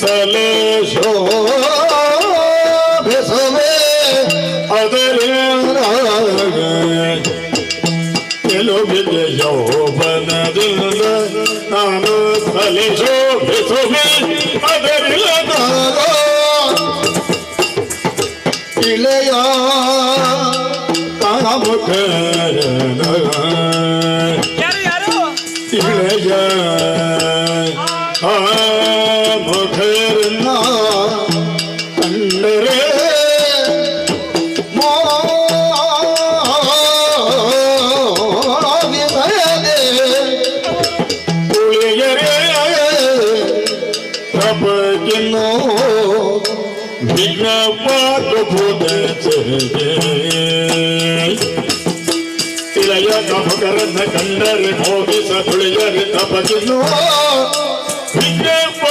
ಸಲೆ ಶೋಭಿಸುವೆ ಅದರಿಂದ ಕೆಲವಿಗೆ ಯೌವನದಿಂದ ನಾನು ಸಲೆ ಶೋಭಿಸುವೆ ಅದರಿಂದ ಇಳೆಯ ಕಾಮುಕರನ ಇಳೆಯ ಕಾಮುಕರನ ಕಂಡರೆ ಉಳಿಯರೆ ಪ್ರಪಕಿನೋ ಇಳೆಯ ಕಾಮುಕರನ್ನ ಕಂಡರೆ ಮೋಗಿಸ ತುಳಿಯರೆ ತಪಕಿನೋ ವಿಜ್ಞಾಪ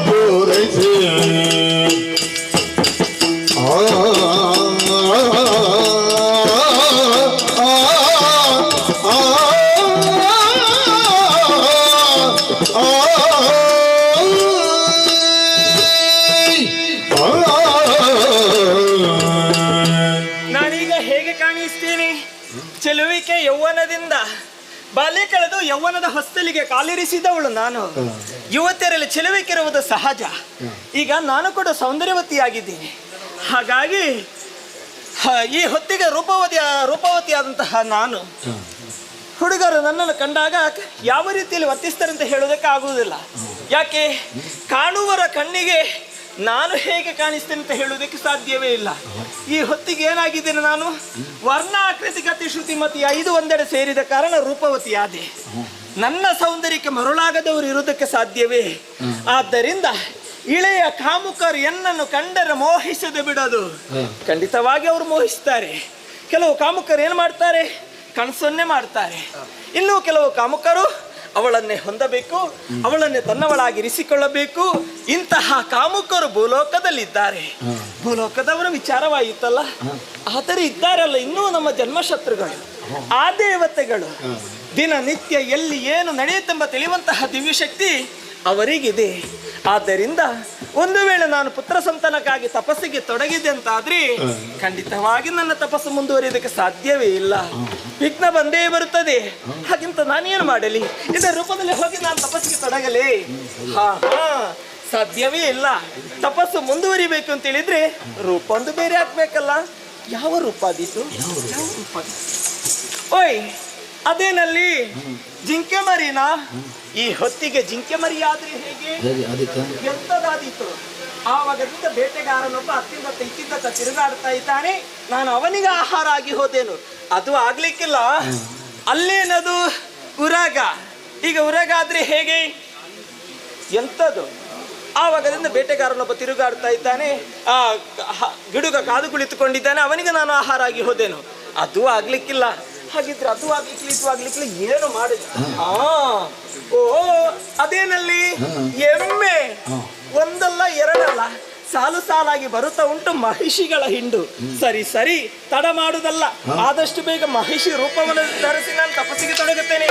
ಪೂರೈಸಿ ನಾನೀಗ ಹೇಗೆ ಕಾಣಿಸ್ತೀನಿ? ಚೆಲುವಿಕೆ ಯೌವನದಿಂದ ಬಾಲ್ಯ ಕಳೆದು ಯೌವನದ ಹೊಸ್ತಲಿಗೆ ಕಾಲಿರಿಸಿದವಳು ನಾನು. ಯುವತಿಯರಲ್ಲಿ ಚೆಲುವಿಕೆ ಇರುವುದು ಸಹಜ. ಈಗ ನಾನು ಕೂಡ ಸೌಂದರ್ಯವತಿಯಾಗಿದ್ದೀನಿ. ಹಾಗಾಗಿ ಈ ಹೊತ್ತಿಗೆ ರೂಪವತಿಯಾದಂತಹ ನಾನು ಹುಡುಗರು ನನ್ನನ್ನು ಕಂಡಾಗ ಯಾವ ರೀತಿಯಲ್ಲಿ ವರ್ತಿಸ್ತಾರೆ ಅಂತ ಹೇಳೋದಕ್ಕೆ ಆಗುವುದಿಲ್ಲ. ಯಾಕೆ? ಕಾಣುವರ ಕಣ್ಣಿಗೆ ನಾನು ಹೇಗೆ ಕಾಣಿಸ್ತೇನೆ ಅಂತ ಹೇಳುವುದಕ್ಕೆ ಸಾಧ್ಯವೇ ಇಲ್ಲ. ಈ ಹೊತ್ತಿಗೆ ಏನಾಗಿದ್ದೇನೆ ನಾನು? ವರ್ಣ ಆಕೃತಿ ಗತಿ ಶ್ರುತಿಮತಿ 5 ಒಂದೆಡೆ ಸೇರಿದ ಕಾರಣ ರೂಪವತಿಯಾದೆ. ನನ್ನ ಸೌಂದರ್ಯಕ್ಕೆ ಮರುಳಾಗದವರು ಇರುವುದಕ್ಕೆ ಸಾಧ್ಯವೇ? ಆದ್ದರಿಂದ ಇಳೆಯ ಕಾಮುಕರು ಎನ್ನನ್ನು ಕಂಡರೆ ಮೋಹಿಸದೆ ಬಿಡೋದು. ಖಂಡಿತವಾಗಿ ಅವರು ಮೋಹಿಸ್ತಾರೆ. ಕೆಲವು ಕಾಮುಕರು ಏನು ಮಾಡ್ತಾರೆ? ಕಣ್ಸೊನ್ನೆ ಮಾಡ್ತಾರೆ. ಇನ್ನು ಕೆಲವು ಕಾಮುಕರು ಅವಳನ್ನೇ ಹೊಂದಬೇಕು, ಅವಳನ್ನೇ ತನ್ನವಳಾಗಿರಿಸಿಕೊಳ್ಳಬೇಕು. ಇಂತಹ ಕಾಮುಕರು ಭೂಲೋಕದಲ್ಲಿದ್ದಾರೆ. ಭೂಲೋಕದವರ ವಿಚಾರವಾಯಿತಲ್ಲ, ಆದರೆ ಇದ್ದಾರಲ್ಲ ಇನ್ನೂ ನಮ್ಮ ಜನ್ಮಶತ್ರುಗಳು, ಆ ದೇವತೆಗಳು. ದಿನನಿತ್ಯ ಎಲ್ಲಿ ಏನು ನಡೆಯುತ್ತೆಂಬ ತಿಳಿಯುವಂತಹ ದಿವ್ಯಶಕ್ತಿ ಅವರಿಗಿದೆ. ಆದ್ದರಿಂದ ಒಂದು ವೇಳೆ ನಾನು ಪುತ್ರ ಸಂತಾನಕ್ಕಾಗಿ ತಪಸ್ಸಿಗೆ ತೊಡಗಿದೆ ಅಂತಾದ್ರೆ ಖಂಡಿತವಾಗಿ ನನ್ನ ತಪಸ್ಸು ಮುಂದುವರಿಯೋದಕ್ಕೆ ಸಾಧ್ಯವೇ ಇಲ್ಲ. ವಿಘ್ನ ಬಂದೇ ಬರುತ್ತದೆ. ಹಾಗಿಂತ ನಾನೇನು ಮಾಡಲಿ? ಇದರ ರೂಪದಲ್ಲಿ ಹೋಗಿ ನಾನು ತಪಸ್ಸಿಗೆ ತೊಡಗಲಿ? ಸಾಧ್ಯವೇ ಇಲ್ಲ. ತಪಸ್ಸು ಮುಂದುವರಿಬೇಕು ಅಂತ ಹೇಳಿದ್ರೆ ರೂಪ ಒಂದು ಬೇರೆ ಆಗ್ಬೇಕಲ್ಲ. ಯಾವ ರೂಪ ಆದೀತು? ಓಯ್, ಅದೇನಲ್ಲಿ ಜಿಂಕೆ ಮರಿನಾ? ಈ ಹೊತ್ತಿಗೆ ಜಿಂಕೆ ಮರಿ ಆದ್ರೆ ಹೇಗೆ? ಎಂತದಾದೀತು? ಆವಾಗದಿಂದ ಬೇಟೆಗಾರನೊಬ್ಬ ಅತ್ತಿಂದ ಇತ್ತಿಂದ ತಿರುಗಾಡ್ತಾ ಇದ್ದಾನೆ. ನಾನು ಅವನಿಗೆ ಆಹಾರ ಆಗಿ ಹೋದೇನು? ಅದು ಆಗ್ಲಿಕ್ಕಿಲ್ಲ. ಅಲ್ಲೇನದು? ಉರಗ. ಈಗ ಉರಗ ಆದ್ರೆ ಹೇಗೆ? ಎಂಥದ್ದು? ಆವಾಗದಿಂದ ಬೇಟೆಗಾರನೊಬ್ಬ ತಿರುಗಾಡ್ತಾ ಇದ್ದಾನೆ, ಆ ಗಿಡುಗ ಕಾದು ಕುಳಿತುಕೊಂಡಿದ್ದಾನೆ, ಅವನಿಗೆ ನಾನು ಆಹಾರ ಆಗಿ ಹೋದೇನು? ಅದು ಆಗ್ಲಿಕ್ಕಿಲ್ಲ. ಹಾಗಿದ್ರೆ ಅದು ಆಗ್ಲಿಕ್ಕಿಲ್ಲ, ಇದು ಆಗ್ಲಿಕ್ಕಿಲ್ಲ, ಏನು ಮಾಡಿದ? ಓ, ಅದೇನಲ್ಲಿ ಎಮ್ಮೆ ಒಂದಲ್ಲ ಎರಡಲ್ಲ ಸಾಲು ಸಾಲಾಗಿ ಬರುತ್ತಾ ಉಂಟು ಮಹಿಷಿಗಳ ಹಿಂಡು. ಸರಿ ಸರಿ, ತಡ ಮಾಡುವುದಲ್ಲ, ಆದಷ್ಟು ಬೇಗ ಮಹಿಷಿ ರೂಪವನ್ನು ಧರಿಸಿ ನಾನು ತಪಸ್ಸಿಗೆ ತೊಡಗುತ್ತೇನೆ.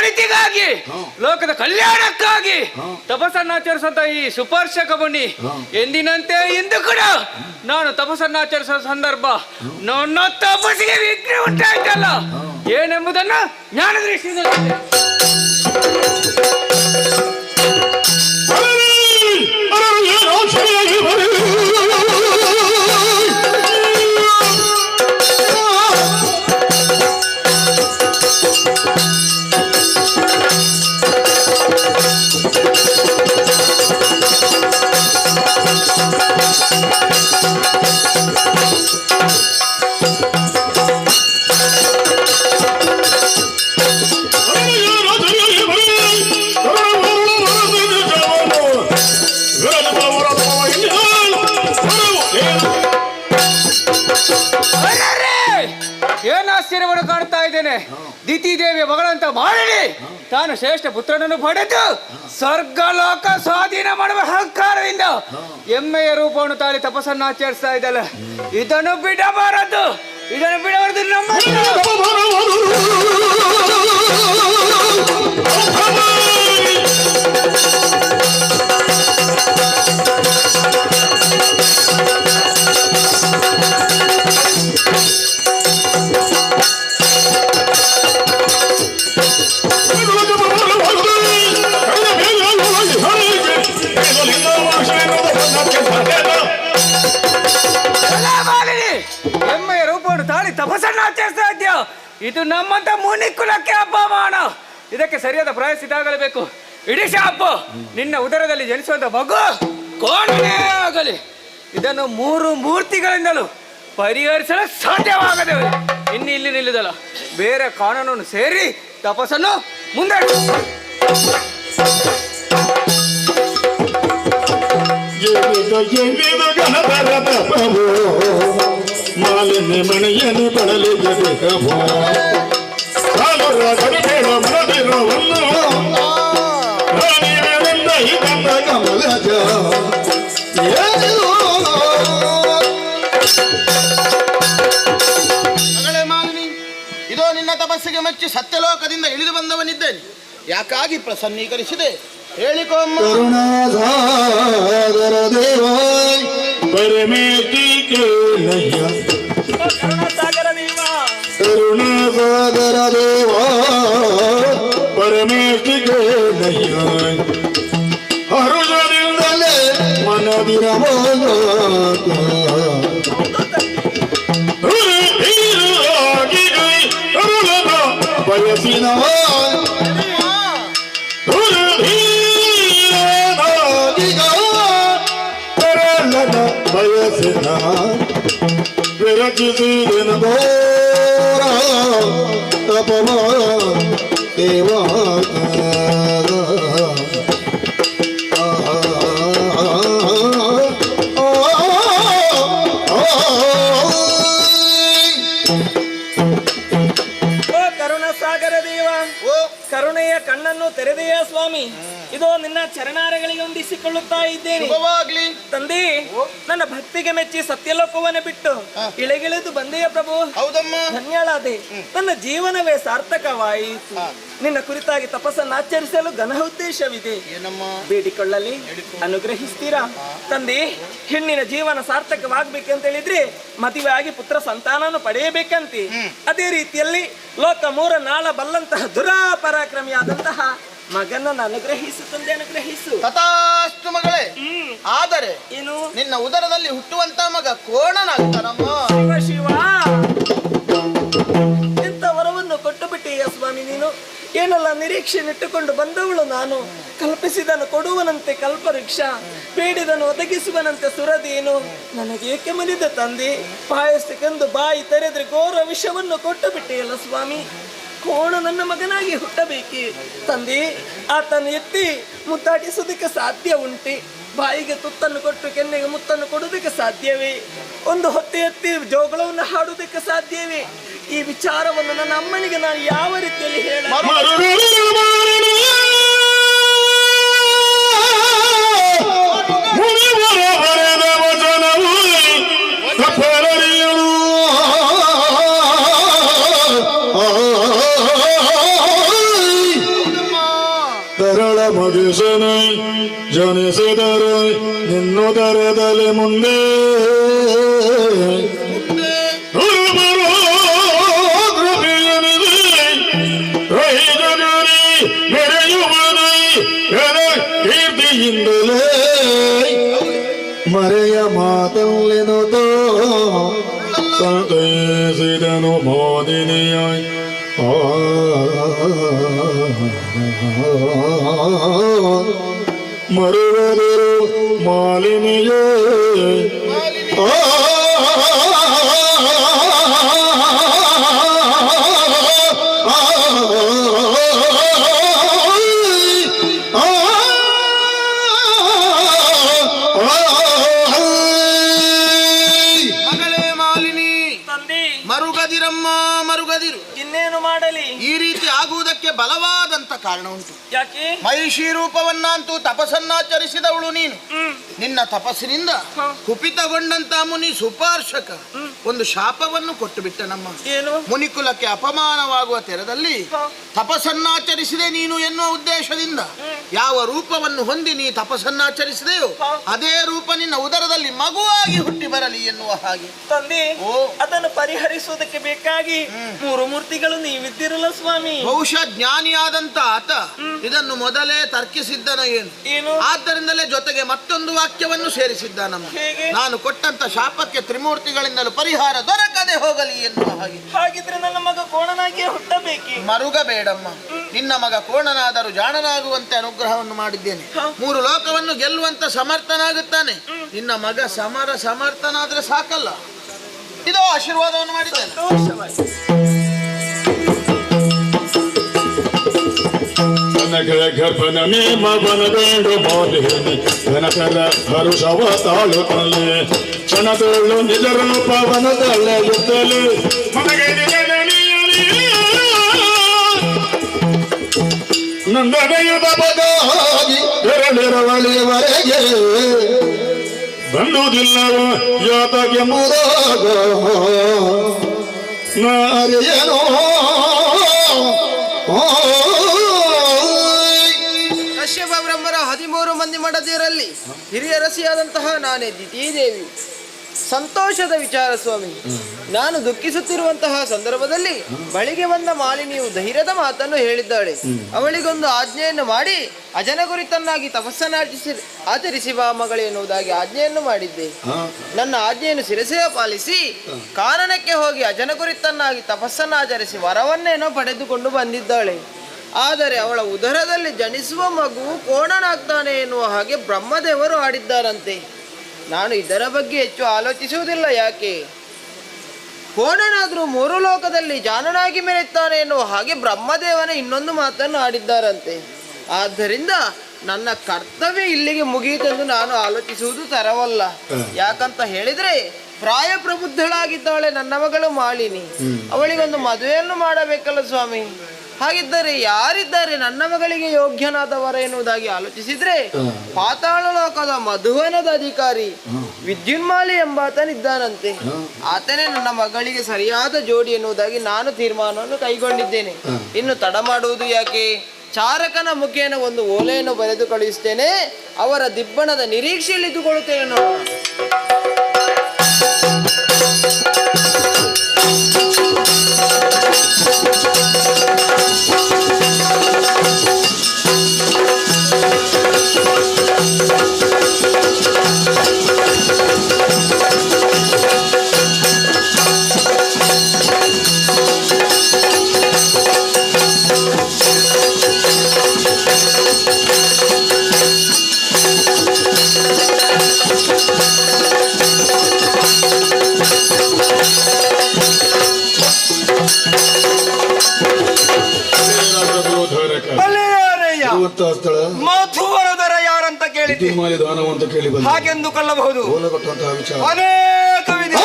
ಒಳಿತಿಗಾಗಿ ಲೋಕದ ಕಲ್ಯಾಣಕ್ಕಾಗಿ ತಪಸ್ಸನ್ನಾಚರಿಸುವಂತ ಈ ಸುಪರ್ಶಕ ಮುನಿ ಎಂದಿನಂತೆ ಇಂದು ಕೂಡ ನಾನು ತಪಸ್ಸನ್ನಾಚರಿಸುವ ಸಂದರ್ಭ ನನ್ನ ತಪಸ್ಸಿಗೆ ವಿಘ್ನ ಉಂಟಾಯ್ತಲ್ಲ ಏನೆಂಬುದನ್ನು ಜ್ಞಾನ ದೃಷ್ಟಿಯಿಂದ ಏನಾಶ್ಚರ್ಯವನ್ನು ಕಾಣ್ತಾ ಇದ್ದೇನೆ. ದಿತಿ ದೇವಿಯ ಮಗಳಂತ ಮಾಡಿ ತಾನು ಶ್ರೇಷ್ಠ ಪುತ್ರನನ್ನು ಪಡೆದು ಸ್ವರ್ಗಲೋಕ ಸ್ವಾಧೀನ ಮಾಡುವ ಅಹಂಕಾರದಿಂದ ಎಮ್ಮೆಯ ರೂಪವನ್ನು ತಾಳಿ ತಪಸ್ಸನ್ನು ಆಚರಿಸ್ತಾ ಇದ್ದಲ್ಲ, ಇದನ್ನು ಬಿಡಬಾರದು, ಇದನ್ನು ಬಿಡಬಾರದು. ನಮ್ಮ ಎಮ್ಮೆಯ ರೂಪವನ್ನು ತಾಳಿ ತಪಸ್ಸನ್ನು ಆಚರಿಸ್ತಾ ಇದ್ಯಾ, ಇದು ನಮ್ಮಂತ ಮುನಿ ಕುಲಕ್ಕೆ ಅಪಮಾನ. ಇದಕ್ಕೆ ಸರಿಯಾದ ಪ್ರಾಯಶ್ಚಿತ್ತಾಗಲೇಬೇಕು. ಇಡೀ ಶಾಪ ನಿನ್ನ ಉದರದಲ್ಲಿ ಜನಿಸುವಂತ ಮಗು ಕೋಣನೇ ಆಗಲಿ, ಇದನ್ನು 3 ಮೂರ್ತಿಗಳಿಂದಲೂ ಪರಿಹರಿಸಲು ಸಾಧ್ಯವಾಗದೆ ಇನ್ನು ಇಲ್ಲಿ ನಿಲ್ಲುದಲ್ಲ, ಬೇರೆ ಕಾನೂನನ್ನು ಸೇರಿ ತಪಸ್ಸನ್ನು ಮುಂದೆ ಮಾಲಿನ್ಯ ಮನೆಯನ್ನು ಪಡಲಿಗಬೇಕೋ ಕಮಲಜ ಮಗಳೇ ಮಾಲಿನಿ, ಇದೋ ನಿನ್ನ ತಪಸ್ಸಿಗೆ ಮೆಚ್ಚಿ ಸತ್ಯಲೋಕದಿಂದ ಇಳಿದು ಬಂದವನಿದ್ದೇನೆ. ಯಾಕಾಗಿ ಪ್ರಸನ್ನೀಕರಿಸಿದೆ ಹೇಳಿಕೊಮ್ಮ. ಕರುಣಾಸಾಗರ ದೇವ ಪರಮೇಶಿಕೆ ನಯ್ಯ, ಕರುಣಾಸಾಗರ ದೇವ ಕರುಣಾಸಾಗರ ದೇವ ಪರಮೇಶಿಕೆ ನಯ್ಯ, ಹರುಷದಿಂದಲೇ ಮನವಿರಮೋದ ಬಯಸಿನ ಬಯಸಿನ ವಿರಚಿಸಿದೆನ ಘೋರ ತಪವ ದೇವಾ ಕರುಣಾಸಾಗರ ದೇವ, ಕರುಣೆಯ ಕಣ್ಣನ್ನು ತೆರೆದೆಯ ಸ್ವಾಮಿ. ಇದೋ ನಿನ್ನ ಚರಣಾರಗಳಿಗೆ ಹೊಂದಿಸಿಕೊಳ್ಳುತ್ತಾ ಇದ್ದೇನೆ. ತಂದೆ, ನನ್ನ ಭಕ್ತಿಗೆ ಮೆಚ್ಚಿ ಸತ್ಯಲೋಕವನ್ನು ಬಿಟ್ಟು ಇಳೆಗಿಳಿದು ಬಂದೆಯ ಪ್ರಭು. ಹೌದಮ್ಮ, ಧನ್ಯಳಾದೆ. ನನ್ನ ಜೀವನವೇ ಸಾರ್ಥಕವಾಯಿತು. ನಿನ್ನ ಕುರಿತಾಗಿ ತಪಸ್ಸನ್ನು ಆಚರಿಸಲು ಘನ ಉದ್ದೇಶವಿದೆ. ಬೇಡಿಕೊಳ್ಳಲಿ, ಅನುಗ್ರಹಿಸ್ತೀರಾ ತಂದೆ? ಹೆಣ್ಣಿನ ಜೀವನ ಸಾರ್ಥಕವಾಗಬೇಕಂತ ಹೇಳಿದ್ರೆ ಮದುವೆ ಆಗಿ ಪುತ್ರ ಸಂತಾನವನ್ನು ಪಡೆಯಬೇಕಂತೆ. ಅದೇ ರೀತಿಯಲ್ಲಿ ಲೋಕ 3 ನಾಳ ಬಲ್ಲಂತಹ ದುರಾಪರಾಕ್ರಮಿಯಾದಂತಹ ಮಗನನ್ನು ಅನುಗ್ರಹಿಸು ತಂದೆ, ಅನುಗ್ರಹಿಸು. ತಥಾಸ್ತು ಮಗಳೇ. ಆದರೆ ಏನು, ನಿನ್ನ ಉದರದಲ್ಲಿ ಹುಟ್ಟುವಂತ ಮಗ ಕೋಣನಾಗ್ತಾನಮ್ಮ. ಶಿವ ಶಿವ, ಎಂತ ವರವನ್ನು ಕೊಟ್ಟು ಬಿಟ್ಟೆಯ ಸ್ವಾಮಿ ನೀನು. ಏನೆಲ್ಲ ನಿರೀಕ್ಷೆ ಇಟ್ಟುಕೊಂಡು ಬಂದವಳು ನಾನು. ಕಲ್ಪಿಸಿದನು ಕೊಡುವನಂತೆ ಕಲ್ಪವೃಕ್ಷ, ಬೇಡಿದನು ಒದಗಿಸುವನಂತೆ ಸುರದೇನು. ನನಗೇಕೆ ಮನಿದ ತಂದೆ? ಪಾಯಸಕ್ಕೆಂದು ಬಾಯಿ ತೆರೆದ್ರೆ ಘೋರ ವಿಷವನ್ನು ಕೊಟ್ಟು ಬಿಟ್ಟೆಯಲ್ಲ ಸ್ವಾಮಿ. ಕೋಣ ನನ್ನ ಮಗನಾಗಿ ಹುಟ್ಟಬೇಕೆ ತಂದೆ? ಆತನು ಎತ್ತಿ ಮುತ್ತಾಟಿಸುವುದಕ್ಕೆ ಸಾಧ್ಯ ಉಂಟೆ? ಬಾಯಿಗೆ ತುತ್ತನ್ನು ಕೊಟ್ಟು ಕೆನ್ನೆಗೆ ಮುತ್ತನ್ನು ಕೊಡುವುದಕ್ಕೆ ಸಾಧ್ಯವೇ? ಒಂದು ಹೊತ್ತೆ ಎತ್ತಿ ಜೋಗಳವನ್ನು ಹಾಡುವುದಕ್ಕೆ ಸಾಧ್ಯವೇ? ಈ ವಿಚಾರವನ್ನು ನನ್ನ ಅಮ್ಮನಿಗೆ ನಾನು ಯಾವ ರೀತಿಯಲ್ಲಿ ಹೇಳ? ಮಗೇಶನೇ ಜನಿಸಿದರೆ ನಿನ್ನುದರದಲ್ಲಿ ಮುಂದೆ ಕೀರ್ತಿಯಿಂದಲೇ ಮರೆಯ ಮಾತಲ್ಲೆನುತೋ ಸಂತೈಸಿದನು ಮೋದಿನಿಯಾಯಿ ಮರುವದರು ಮಾಲಿನಿಯೇ ಇನ್ನೇನು ಮಾಡಲಿ? ಈ ರೀತಿ ಆಗುವುದಕ್ಕೆ ಬಲವಾದಂತ ಕಾರಣ ಉಂಟು. ಯಾಕೆ? ಮಹಿಷಿ ರೂಪವನ್ನಂತೂ ತಪಸ್ಸನ್ನಾಚರಿಸಿದವಳು ನೀನು. ನಿನ್ನ ತಪಸ್ಸಿನಿಂದ ಕುಪಿತಗೊಂಡಂತ ಮುನಿ ಸುಪಾರ್ಶಕ ಒಂದು ಶಾಪವನ್ನು ಕೊಟ್ಟು ಬಿಟ್ಟ ನಮ್ಮ ಏನು? ಮುನಿಕುಲಕ್ಕೆ ಅಪಮಾನವಾಗುವ ತೆರದಲ್ಲಿ ತಪಸ್ಸನ್ನಾಚರಿಸಿದೆ ನೀನು ಎನ್ನುವ ಉದ್ದೇಶದಿಂದ ಯಾವ ರೂಪವನ್ನು ಹೊಂದಿ ನೀ ತಪಸ್ಸನ್ನಾಚರಿಸಿದೆಯೋ ಅದೇ ರೂಪ ನಿನ್ನ ಉದರದಲ್ಲಿ ಮಗುವಾಗಿ ಹುಟ್ಟಿ ಬರಲಿ ಎನ್ನುವ ಹಾಗೆ. ತಂದೆ, ಅದನ್ನು ಪರಿಹರಿಸುವುದಕ್ಕೆ ಬೇಕಾಗಿ ಮೂರು ಮೂರ್ತಿಗಳು ನೀವಿದ್ದಿರಲ್ಲ ಸ್ವಾಮಿ. ಬಹುಶಃ ಜ್ಞಾನಿಯಾದಂತ ಆತ ಇದನ್ನು ಮೊದಲೇ ತರ್ಕಿಸಿದ್ದನ ಏನು? ಆದ್ದರಿಂದಲೇ ಜೊತೆಗೆ ಮತ್ತೊಂದು ವಾಕ್ಯವನ್ನು ಸೇರಿಸಿದ್ದ ನಮ್ಮ. ನಾನು ಕೊಟ್ಟಂತ ಶಾಪಕ್ಕೆ ತ್ರಿಮೂರ್ತಿಗಳಿಂದಲೂ ಪರಿಹಾರ ದೊರಕದೆ ಹೋಗಲಿ ಎನ್ನುವ ಹಾಗೆ. ಹಾಗಿದ್ರೆ ನನ್ನ ಮಗ ಕೋಣನಾಗಿಯೇ ಹುಟ್ಟಬೇಕಿ? ಮರುಗಬೇಡಮ್ಮ, ನಿನ್ನ ಮಗ ಕೋಣನಾದರೂ ಜಾಣನಾಗುವಂತೆ ಅನುಗ್ರಹವನ್ನು ಮಾಡಿದ್ದೇನೆ. ಮೂರು ಲೋಕವನ್ನು ಗೆಲ್ಲುವಂತ ಸಮರ್ಥನಾಗುತ್ತಾನೆ. ನಿನ್ನ ಮಗ ಸಮರ್ಥನಾದ್ರೆ ಸಾಕಲ್ಲ. ಇದು ಆಶೀರ್ವಾದವನ್ನು ಮಾಡಿದ್ದೇನೆ. ಗರ್ಭನ ಮಗನ ಬೇಡು ಮೋದಿನಿ ಘನಕರ ಹರುಷವ ತಾಳುತ್ತಲೇ ಕ್ಷಣದೊಳ್ಳು ನಿಜ ರೂಪವನ ತಳ್ಳೆಯುತ್ತಲೇ ನಂದನೆಯುದ ಬಗಾಗಿ ಎರಳಿರವಳಿಯವರೆಗೆ ಬಂದುದಿಲ್ಲವ ಯಾತಗೆ ಮುರಾಗ ನಾರಿಯನೋ ಕಶ್ಯಪ ಬ್ರಹ್ಮರ 13 ಮಂದಿ ಮಡದಿಯರಲ್ಲಿ ಹಿರಿಯರಸಿಯಾದಂತಹ ನಾನೇ ದಿತಿದೇವಿ. ಸಂತೋಷದ ವಿಚಾರ ಸ್ವಾಮಿ. ನಾನು ದುಃಖಿಸುತ್ತಿರುವಂತಹ ಸಂದರ್ಭದಲ್ಲಿ ಬಳಿಗೆ ಬಂದ ಮಾಲಿನಿಯು ಧೈರ್ಯದ ಮಾತನ್ನು ಹೇಳಿದ್ದಾಳೆ. ಅವಳಿಗೊಂದು ಆಜ್ಞೆಯನ್ನು ಮಾಡಿ ಅಜನ ಕುರಿತನ್ನಾಗಿ ಆಚರಿಸಿ ಬಾ ಮಗಳೇ ಎನ್ನುವುದಾಗಿ ಆಜ್ಞೆಯನ್ನು ಮಾಡಿದ್ದೆ. ನನ್ನ ಆಜ್ಞೆಯನ್ನು ಶಿರಸೆಯ ಪಾಲಿಸಿ ಕಾರಣಕ್ಕೆ ಹೋಗಿ ಅಜನ ಕುರಿತನ್ನಾಗಿ ತಪಸ್ಸನ್ನಾಚರಿಸಿ ವರವನ್ನೇನೋ ಪಡೆದುಕೊಂಡು ಬಂದಿದ್ದಾಳೆ. ಆದರೆ ಅವಳ ಉದರದಲ್ಲಿ ಜನಿಸುವ ಮಗು ಕೋಣನಾಗ್ತಾನೆ ಎನ್ನುವ ಹಾಗೆ ಬ್ರಹ್ಮದೇವರು ಆಡಿದ್ದಾರಂತೆ. ನಾನು ಇದರ ಬಗ್ಗೆ ಹೆಚ್ಚು ಆಲೋಚಿಸುವುದಿಲ್ಲ. ಯಾಕೆ? ಕೋಣನಾದ್ರೂ ಮೂರು ಲೋಕದಲ್ಲಿ ಜಾನನಾಗಿ ಮೆರೆಯುತ್ತಾನೆ ಎನ್ನುವ ಹಾಗೆ ಬ್ರಹ್ಮದೇವನ ಇನ್ನೊಂದು ಮಾತನ್ನು ಆಡಿದ್ದಾರಂತೆ. ಆದ್ದರಿಂದ ನನ್ನ ಕರ್ತವ್ಯ ಇಲ್ಲಿಗೆ ಮುಗಿಯಿತೆಂದು ನಾನು ಆಲೋಚಿಸುವುದು ತರವಲ್ಲ. ಯಾಕಂತ ಹೇಳಿದ್ರೆ ಪ್ರಾಯ ಪ್ರಬುದ್ಧಳಾಗಿದ್ದಾಳೆ ನನ್ನ ಮಗಳು ಮಾಲಿನಿ. ಅವಳಿಗೊಂದು ಮದುವೆಯನ್ನು ಮಾಡಬೇಕಲ್ಲ ಸ್ವಾಮಿ. ಹಾಗಿದ್ದರೆ ಯಾರಿದ್ದಾರೆ ನನ್ನ ಮಗಳಿಗೆ ಯೋಗ್ಯನಾದವರ ಎನ್ನುವುದಾಗಿ ಆಲೋಚಿಸಿದ್ರೆ ಪಾತಾಳ ಲೋಕದ ಮಧುವನದ ಅಧಿಕಾರಿ ವಿದ್ಯುನ್ಮಾಲಿ ಎಂಬಾತನಿದ್ದಾನಂತೆ. ಆತನೇ ನನ್ನ ಮಗಳಿಗೆ ಸರಿಯಾದ ಜೋಡಿ ಎನ್ನುವುದಾಗಿ ನಾನು ತೀರ್ಮಾನವನ್ನು ಕೈಗೊಂಡಿದ್ದೇನೆ. ಇನ್ನು ತಡ ಮಾಡುವುದು ಯಾಕೆ? ಚಾರಕನ ಮುಖೇನ ಒಂದು ಓಲೆಯನ್ನು ಬರೆದು ಕಳುಹಿಸ್ತೇನೆ. ಅವರ ದಿಬ್ಬಣದ ನಿರೀಕ್ಷೆಯಲ್ಲಿ ಇದ್ದುಕೊಳ್ಳುತ್ತೇನೆ ನೋಡೋಣ. ಮಧುವರದರ ಯಾರಂತ ಕೇಳಿದ್ದೆ, ಹಾಗೆಂದು ಕೊಳ್ಳಬಹುದು. ಅನೇಕ ವಿಧಿ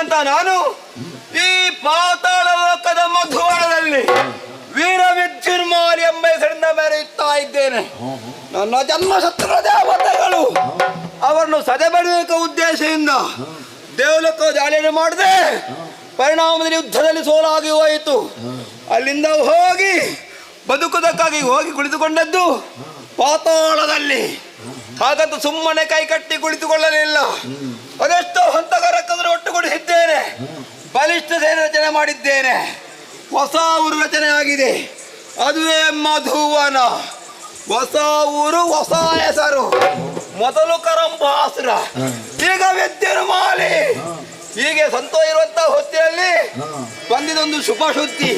ಅಂತ ನಾನು ಈ ಪಾತಾಳ ಲೋಕದ ಮಧುವನದಲ್ಲಿ ವೀರ ವಿದ್ಯುನ್ಮಾಲಿ ಎಂಬ ಹೆಸರಿನ ಮೆರೆಯುತ್ತಾ ಇದ್ದೇನೆ. ನನ್ನ ಜನ್ಮ ಶತ್ರು ದೇವತೆಗಳು ಅವರನ್ನು ಸದೆಬಡಿಯುವ ಉದ್ದೇಶದಿಂದ ದೇವಲೋಕ ಜಾಲಿಯನ್ನು ಮಾಡದೆ ಪರಿಣಾಮದಲ್ಲಿ ಯುದ್ಧದಲ್ಲಿ ಸೋಲಾಗಿ ಹೋಯಿತು. ಅಲ್ಲಿಂದ ಹೋಗಿ ಬದುಕುವುದಕ್ಕಾಗಿ ಹೋಗಿ ಕುಳಿತುಕೊಂಡದ್ದು ಪಾತಾಳದಲ್ಲಿ. ಹಾಗಂತ ಸುಮ್ಮನೆ ಕೈ ಕಟ್ಟಿ ಕುಳಿತುಕೊಳ್ಳಲಿಲ್ಲ. ಅದೆಷ್ಟೋ ಹಂತಕರಕ್ಕಂದ್ರೆ ಒಟ್ಟುಗೂಡಿಸಿದ್ದೇನೆ. ಬಲಿಷ್ಠ ಸೇನೆ ರಚನೆ ಮಾಡಿದ್ದೇನೆ. ಹೊಸ ಊರು ರಚನೆ ಆಗಿದೆ, ಅದುವೇ ಮಧುವನ. ಹೊಸ ಊರು, ಹೊಸ ಹೆಸರು. ಮೊದಲು ಕರಂಬಾಸುರ, ಈಗ ವಿದ್ಯುನ್ಮಾಲಿ. ಹೀಗೆ ಸಂತೋಷ ಇರುವಂತ ಹೊತ್ತಿನಲ್ಲಿ ಬಂದಿದೊಂದು ಶುಭ ಸುದ್ದಿ.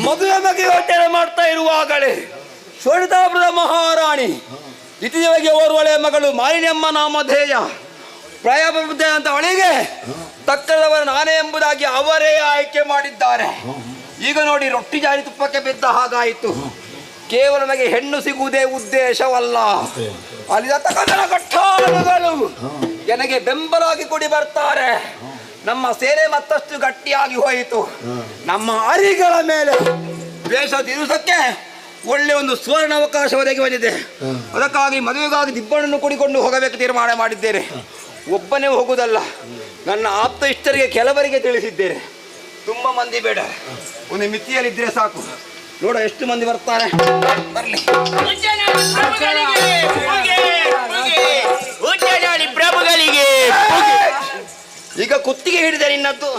ಮದುವೆ ಬಗ್ಗೆ ಯೋಚನೆ ಮಾಡ್ತಾ ಇರುವಾಗಲೇ ಶೋಣಿತಾಪುರದ ಮಹಾರಾಣಿ ಇತಿದೇವಿಗೆ ಓರ್ವಳೆ ಮಗಳು ಮಾಲಿನ್ಯಮ್ಮ ನಾಮಧೇಯ ಪ್ರಾಯಬುದ್ಧ ಅಂತ ಅವಳಿಗೆ ತಕ್ಕದವರು ನಾನೇ ಎಂಬುದಾಗಿ ಅವರೇ ಆಯ್ಕೆ ಮಾಡಿದ್ದಾರೆ. ಈಗ ನೋಡಿ, ರೊಟ್ಟಿ ಜಾರಿ ತುಪ್ಪಕ್ಕೆ ಬಿದ್ದ ಹಾಗಾಯಿತು. ಕೇವಲ ನಮಗೆ ಹೆಣ್ಣು ಸಿಗುವುದೇ ಉದ್ದೇಶವಲ್ಲ, ಅಲ್ಲಿ ತಕ್ಕದರ ಕಟ್ಟಾಳುಗಳು ನನಗೆ ಬೆಂಬಲವಾಗಿ ಕೊಡಿ ಬರ್ತಾರೆ. ನಮ್ಮ ಸೇನೆ ಮತ್ತಷ್ಟು ಗಟ್ಟಿಯಾಗಿ ಹೋಯಿತು. ನಮ್ಮ ಅರಿಗಳ ಮೇಲೆ ವೇಷ ತೀರಿಸಕ್ಕೆ ಒಳ್ಳೆ ಒಂದು ಸುವರ್ಣ ಅವಕಾಶ ಒದಗಿ ಬಂದಿದೆ. ಅದಕ್ಕಾಗಿ ಮದುವೆಗಾಗಿ ದಿಬ್ಬಣ್ಣನ್ನು ಕೂಡಿಕೊಂಡು ಹೋಗಬೇಕು ತೀರ್ಮಾನ ಮಾಡಿದ್ದೇನೆ. ಒಬ್ಬನೇ ಹೋಗುವುದಲ್ಲ, ನನ್ನ ಆಪ್ತ ಇಷ್ಟರಿಗೆ ಕೆಲವರಿಗೆ ತಿಳಿಸಿದ್ದೇನೆ. ತುಂಬಾ ಮಂದಿ ಬೇಡ, ಒಂದು ಮಿತಿಯಲ್ಲಿದ್ದರೆ ಸಾಕು. ನೋಡ ಎಷ್ಟು ಮಂದಿ ಬರ್ತಾರೆ, ಬರಲಿ. ಪ್ರಭುಗಳಿಗೆ ಈಗ ಕುತ್ತಿಗೆ ಹಿಡಿದೆ ನಿನ್ನದ್ದು.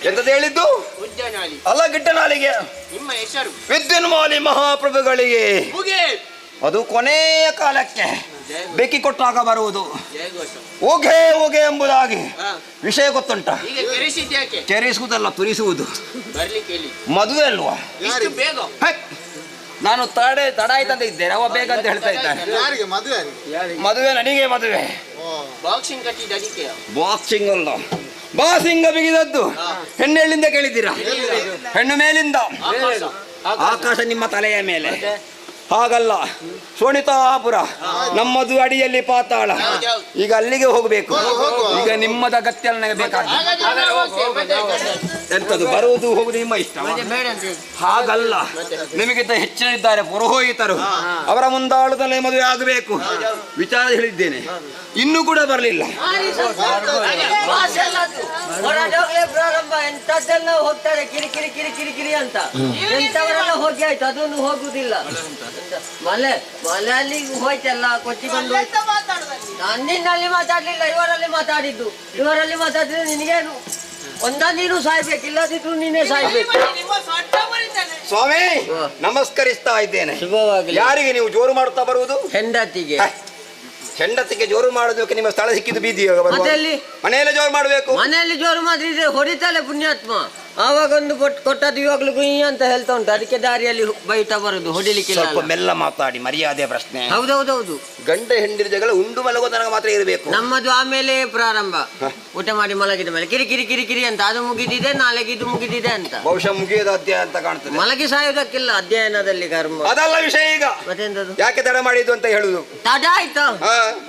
ಎಂತದ್ದು ಹೇಳಿದ್ದು? ಅಲ್ಲ, ಗಿಡ್ಡನಾಲಿಗೆ. ವಿದ್ಯುನ್ಮಾಲಿ ಮಹಾಪ್ರಭುಗಳಿಗೆ ಅದು ಕೊನೆಯ ಕಾಲಕ್ಕೆ ಬೆಕ್ಕಿ ಕೊಟ್ಟಾಗ ಬರುವುದು. ಹೋಗೆ ಹೋಗೆ ಎಂಬುದಾಗಿ ವಿಷಯ ಗೊತ್ತುಂಟ? ಕೆರೆಸುವುದಲ್ಲ, ತುರಿಸುವುದು. ಮದುವೆ ಅಲ್ವಾ? ನಾನು ತಡ ಆಯ್ತಂತ ಇದ್ದೇನೆ, ಅವ ಬೇಗ ಅಂತ ಹೇಳ್ತಾ ಇದ್ದಾನೆ. ಮದುವೆ ನನಗೆ ಮದುವೆ. ಬಾಕ್ಸಿಂಗ್ ಅಲ್ಲ, ಬಾಸಿಂಗ ಬಿಗಿದದ್ದು. ಹೆಣ್ಣೆಳ್ಳಿಂದ ಕೇಳಿದ್ದೀರಾ? ಹೆಣ್ಣು ಮೇಲಿಂದ, ಆಕಾಶ ನಿಮ್ಮ ತಲೆಯ ಮೇಲೆ. ಹಾಗಲ್ಲ, ಶೋಣಿತಾಪುರ ನಮ್ಮದು ಅಡಿಯಲ್ಲಿ ಪಾತಾಳ. ಈಗ ಅಲ್ಲಿಗೆ ಹೋಗಬೇಕು. ಈಗ ನಿಮ್ಮದ ಅಗತ್ಯ ನನಗೆ ಬೇಕಾಗ್ತದೆ. ಎಂತದ್ದು ಬರುವುದು ಹೋಗುದು ನಿಮ್ಮ ಇಷ್ಟ. ಹಾಗಲ್ಲ, ನಿಮಗಿಂತ ಹೆಚ್ಚಿನಿದ್ದಾರೆ ಪುರೋಹಿತರು, ಅವರ ಮುಂದಾಳುದಲ್ಲೇ ಮದುವೆ ಆಗಬೇಕು ವಿಚಾರ ಹೇಳಿದ್ದೇನೆ. ಇನ್ನೂ ಕೂಡ ಬರಲಿಲ್ಲ. ಪ್ರಾರಂಭ ಎಂತದ್ದೆಲ್ಲ ಹೋಗ್ತಾರೆ ಕಿರಿಕಿರಿ ಕಿರಿಕಿರಿ ಕಿರಿ ಅಂತ. ಎಂತವರೆಲ್ಲ ಹೋಗಿ ಆಯ್ತು, ಅದನ್ನು ಹೋಗುದಿಲ್ಲ. ಮಲೆಯಲ್ಲಿ ಹೋಯ್ತಲ್ಲ, ಕೊಚ್ಚಿ ಬಂದು ನನ್ನಿನಲ್ಲಿ ಮಾತಾಡ್ಲಿಲ್ಲ, ಇವರಲ್ಲಿ ಮಾತಾಡಿದ್ದು. ಇವರಲ್ಲಿ ಮಾತಾಡಿದ್ರೆ ನಿನಗೇನು? ನೀನು ಸಾಯ್ಬೇಕಿಲ್ಲ, ಇಲ್ಲದಿದ್ರು ನೀನೇ ಸಾಯ್ಬೇಕು. ಸ್ವಾಮಿ ನಮಸ್ಕರಿಸ್ತಾ ಇದ್ದೇನೆ. ಯಾರಿಗೆ ನೀವು ಜೋರು ಮಾಡುತ್ತಾ ಬರುವುದು? ಹೆಂಡತಿಗೆ. ಹೆಂಡತಿಗೆ ಜೋರು ಮಾಡೋದಕ್ಕೆ ನಿಮ್ಮ ಸ್ಥಳ ಸಿಕ್ಕಿದ್ದು ಬೀದಿ. ಮನೆಯಲ್ಲಿ ಜೋರು ಮಾಡಬೇಕು. ಮನೆಯಲ್ಲಿ ಜೋರು ಮಾಡಿದ್ರೆ ಹೊಡಿತಾಳೆ ಪುಣ್ಯಾತ್ಮ. ಆವಾಗ ಒಂದು ಕೊಟ್ಟದ್ದು ಇವಾಗ್ಲೂ ಗುಯ್ ಅಂತ ಹೇಳ್ತಾ ಉಂಟು. ಅದಕ್ಕೆ ದಾರಿಯಲ್ಲಿ ಬೈತಾ ಬರುದು, ಹೊಡಿಲಿಕ್ಕಿಲ್ಲ. ಸ್ವಲ್ಪ ಮೆಲ್ಲ ಮಾತಾಡಿ, ಮರ್ಯಾದೆ ಪ್ರಶ್ನೆ. ಹೌದೌದೌದು. ಗಂಡ ಹೆಂಡಿರ ಜಗಳ ಉಂಡು ಮಲಗೋ ತನಕ ಮಾತ್ರ ಇರಬೇಕು. ನಮ್ಮದು ಆಮೇಲೆ ಪ್ರಾರಂಭ. ಊಟ ಮಾಡಿ ಮಲಗಿದ ಮೇಲೆ ಕಿರಿ ಕಿರಿ ಕಿರಿ ಕಿರಿ ಅಂತ ಅದು ಮುಗಿದಿದೆ, ನಾಳೆಗೆ ಇದು ಮುಗಿದಿದೆ ಅಂತ. ಬಹುಶಃ ಮುಗಿಯದ ಅಧ್ಯಾಯ ಅಂತ ಕಾಣ್ತದೆ. ಮಲಗಿ ಸಾಯೋದಕ್ಕಿಲ್ಲ ಅಧ್ಯಯನದಲ್ಲಿ ಕರ್ಮ. ಅದಲ್ಲ ವಿಷಯ. ಈಗ ಮತ್ತೆಂತದು? ಯಾಕೆ ತಡ ಮಾಡಿದ್ದು ಅಂತ ಹೇಳುದು? ತಡ ಆಯ್ತಾ?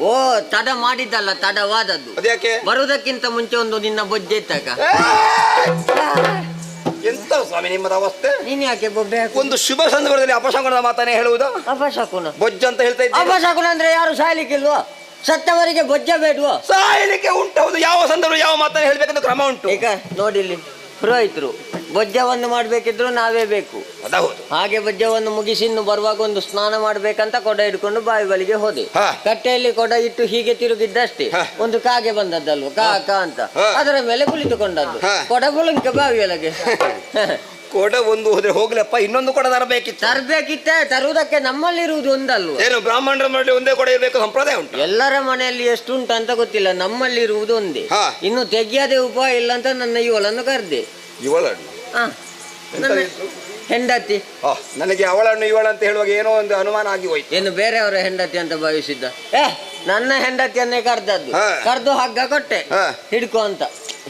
ಓ, ತಡ ಮಾಡಿದ್ದಲ್ಲ, ತಡವಾದದ್ದು. ಅದ್ಯಾಕೆ? ಬರುವುದಕ್ಕಿಂತ ಮುಂಚೆ ಒಂದು ನಿನ್ನ ಬೊಜ್ಜೆ ಇತ್ತಕ. ಎಂತ ಸ್ವಾಮಿ ನಿಮ್ಮದ ಅವಸ್ಥೆ? ನೀನ್ ಯಾಕೆ ಬೊಬ್ಬೆ ಒಂದು ಶುಭ ಸಂದರ್ಭದಲ್ಲಿ ಅಪಶಕುನದ ಮಾತಾನೆ ಹೇಳುವುದು? ಅಪಶಕುನ ಬೊಜ್ಜ ಅಂತ ಹೇಳ್ತಾ ಇದ್ದೆ. ಅಪಶಕುನ ಅಂದ್ರೆ ಯಾರು ಸಾಯ್ಲಿಕ್ಕಿಲ್ವೋ? ಸತ್ತವರಿಗೆ ಬೊಜ್ಜ ಬೇಡ್ವೋ? ಸಾಯ್ಲಿಕ್ಕೆ ಉಂಟು. ಯಾವ ಸಂದರ್ಭ ಯಾವ ಮಾತಾನೆ ಹೇಳ್ಬೇಕಂತ ಕ್ರಮ ಉಂಟು. ಈಗ ನೋಡಿಲ್ಲಿ ಪುರೋಹಿತರು ಬೊಜ್ಜವನ್ನು ಮಾಡ್ಬೇಕಿದ್ರು ನಾವೇ ಬೇಕು. ಹಾಗೆ ಬೊಜ್ಜವನ್ನು ಮುಗಿಸಿ ಇನ್ನು ಬರುವಾಗ ಒಂದು ಸ್ನಾನ ಮಾಡ್ಬೇಕಂತ ಕೊಡ ಹಿಡ್ಕೊಂಡು ಬಾವಿ ಬಳಿಗೆ ಹೋದೆ. ಕಟ್ಟೆಯಲ್ಲಿ ಕೊಡ ಇಟ್ಟು ಹೀಗೆ ತಿರುಗಿದ್ದಷ್ಟೇ ಒಂದು ಕಾಗೆ ಬಂದದ್ದಲ್ವ, ಕಾ ಅಂತ. ಅದರ ಮೇಲೆ ಕುಳಿತುಕೊಂಡದ್ದು. ಕೊಡ ಬುಳಂಕ ಬಾವಿಯೊಳಗೆ. ಕೊಡ ಒಂದು ಹೋದ್ರೆ ಹೋಗ್ಲಪ್ಪ, ಇನ್ನೊಂದು ಕೊಡ ತರಬೇಕಿತ್ತೆ. ತರುವುದಕ್ಕೆ ನಮ್ಮಲ್ಲಿರುವುದು ಒಂದಲ್ವ? ಏನು ಬ್ರಾಹ್ಮಣರ ಮನೆಯಲ್ಲಿ ಒಂದೇ ಕೊಡ ಇರಬೇಕು ಸಂಪ್ರದಾಯ ಉಂಟು? ಎಲ್ಲರ ಮನೆಯಲ್ಲಿ ಎಷ್ಟುಂಟು ಅಂತ ಗೊತ್ತಿಲ್ಲ, ನಮ್ಮಲ್ಲಿರುವುದು ಒಂದೇ. ಇನ್ನು ತೆಗಿಯದೆ ಉಪಾಯ ಇಲ್ಲ ಅಂತ ನನ್ನ ಇವಳನ್ನು ಕರೆದೆ. ಇವಳನ್ನು? ಹೆಂಡತಿ. ನನಗೆ ಅವಳನ್ನು ಇವಳ ಅಂತ ಹೇಳುವಾಗ ಏನೋ ಒಂದು ಅನುಮಾನ ಆಗಿ ಹೋಯ್ತು. ಏನು ಬೇರೆಯವರ ಹೆಂಡತಿ ಅಂತ ಭಾವಿಸಿದ್ದ? ನನ್ನ ಹೆಂಡತಿಯನ್ನೇ ಕರೆದದ್ದು. ಕರೆದು ಹಗ್ಗ ಕೊಟ್ಟೆ,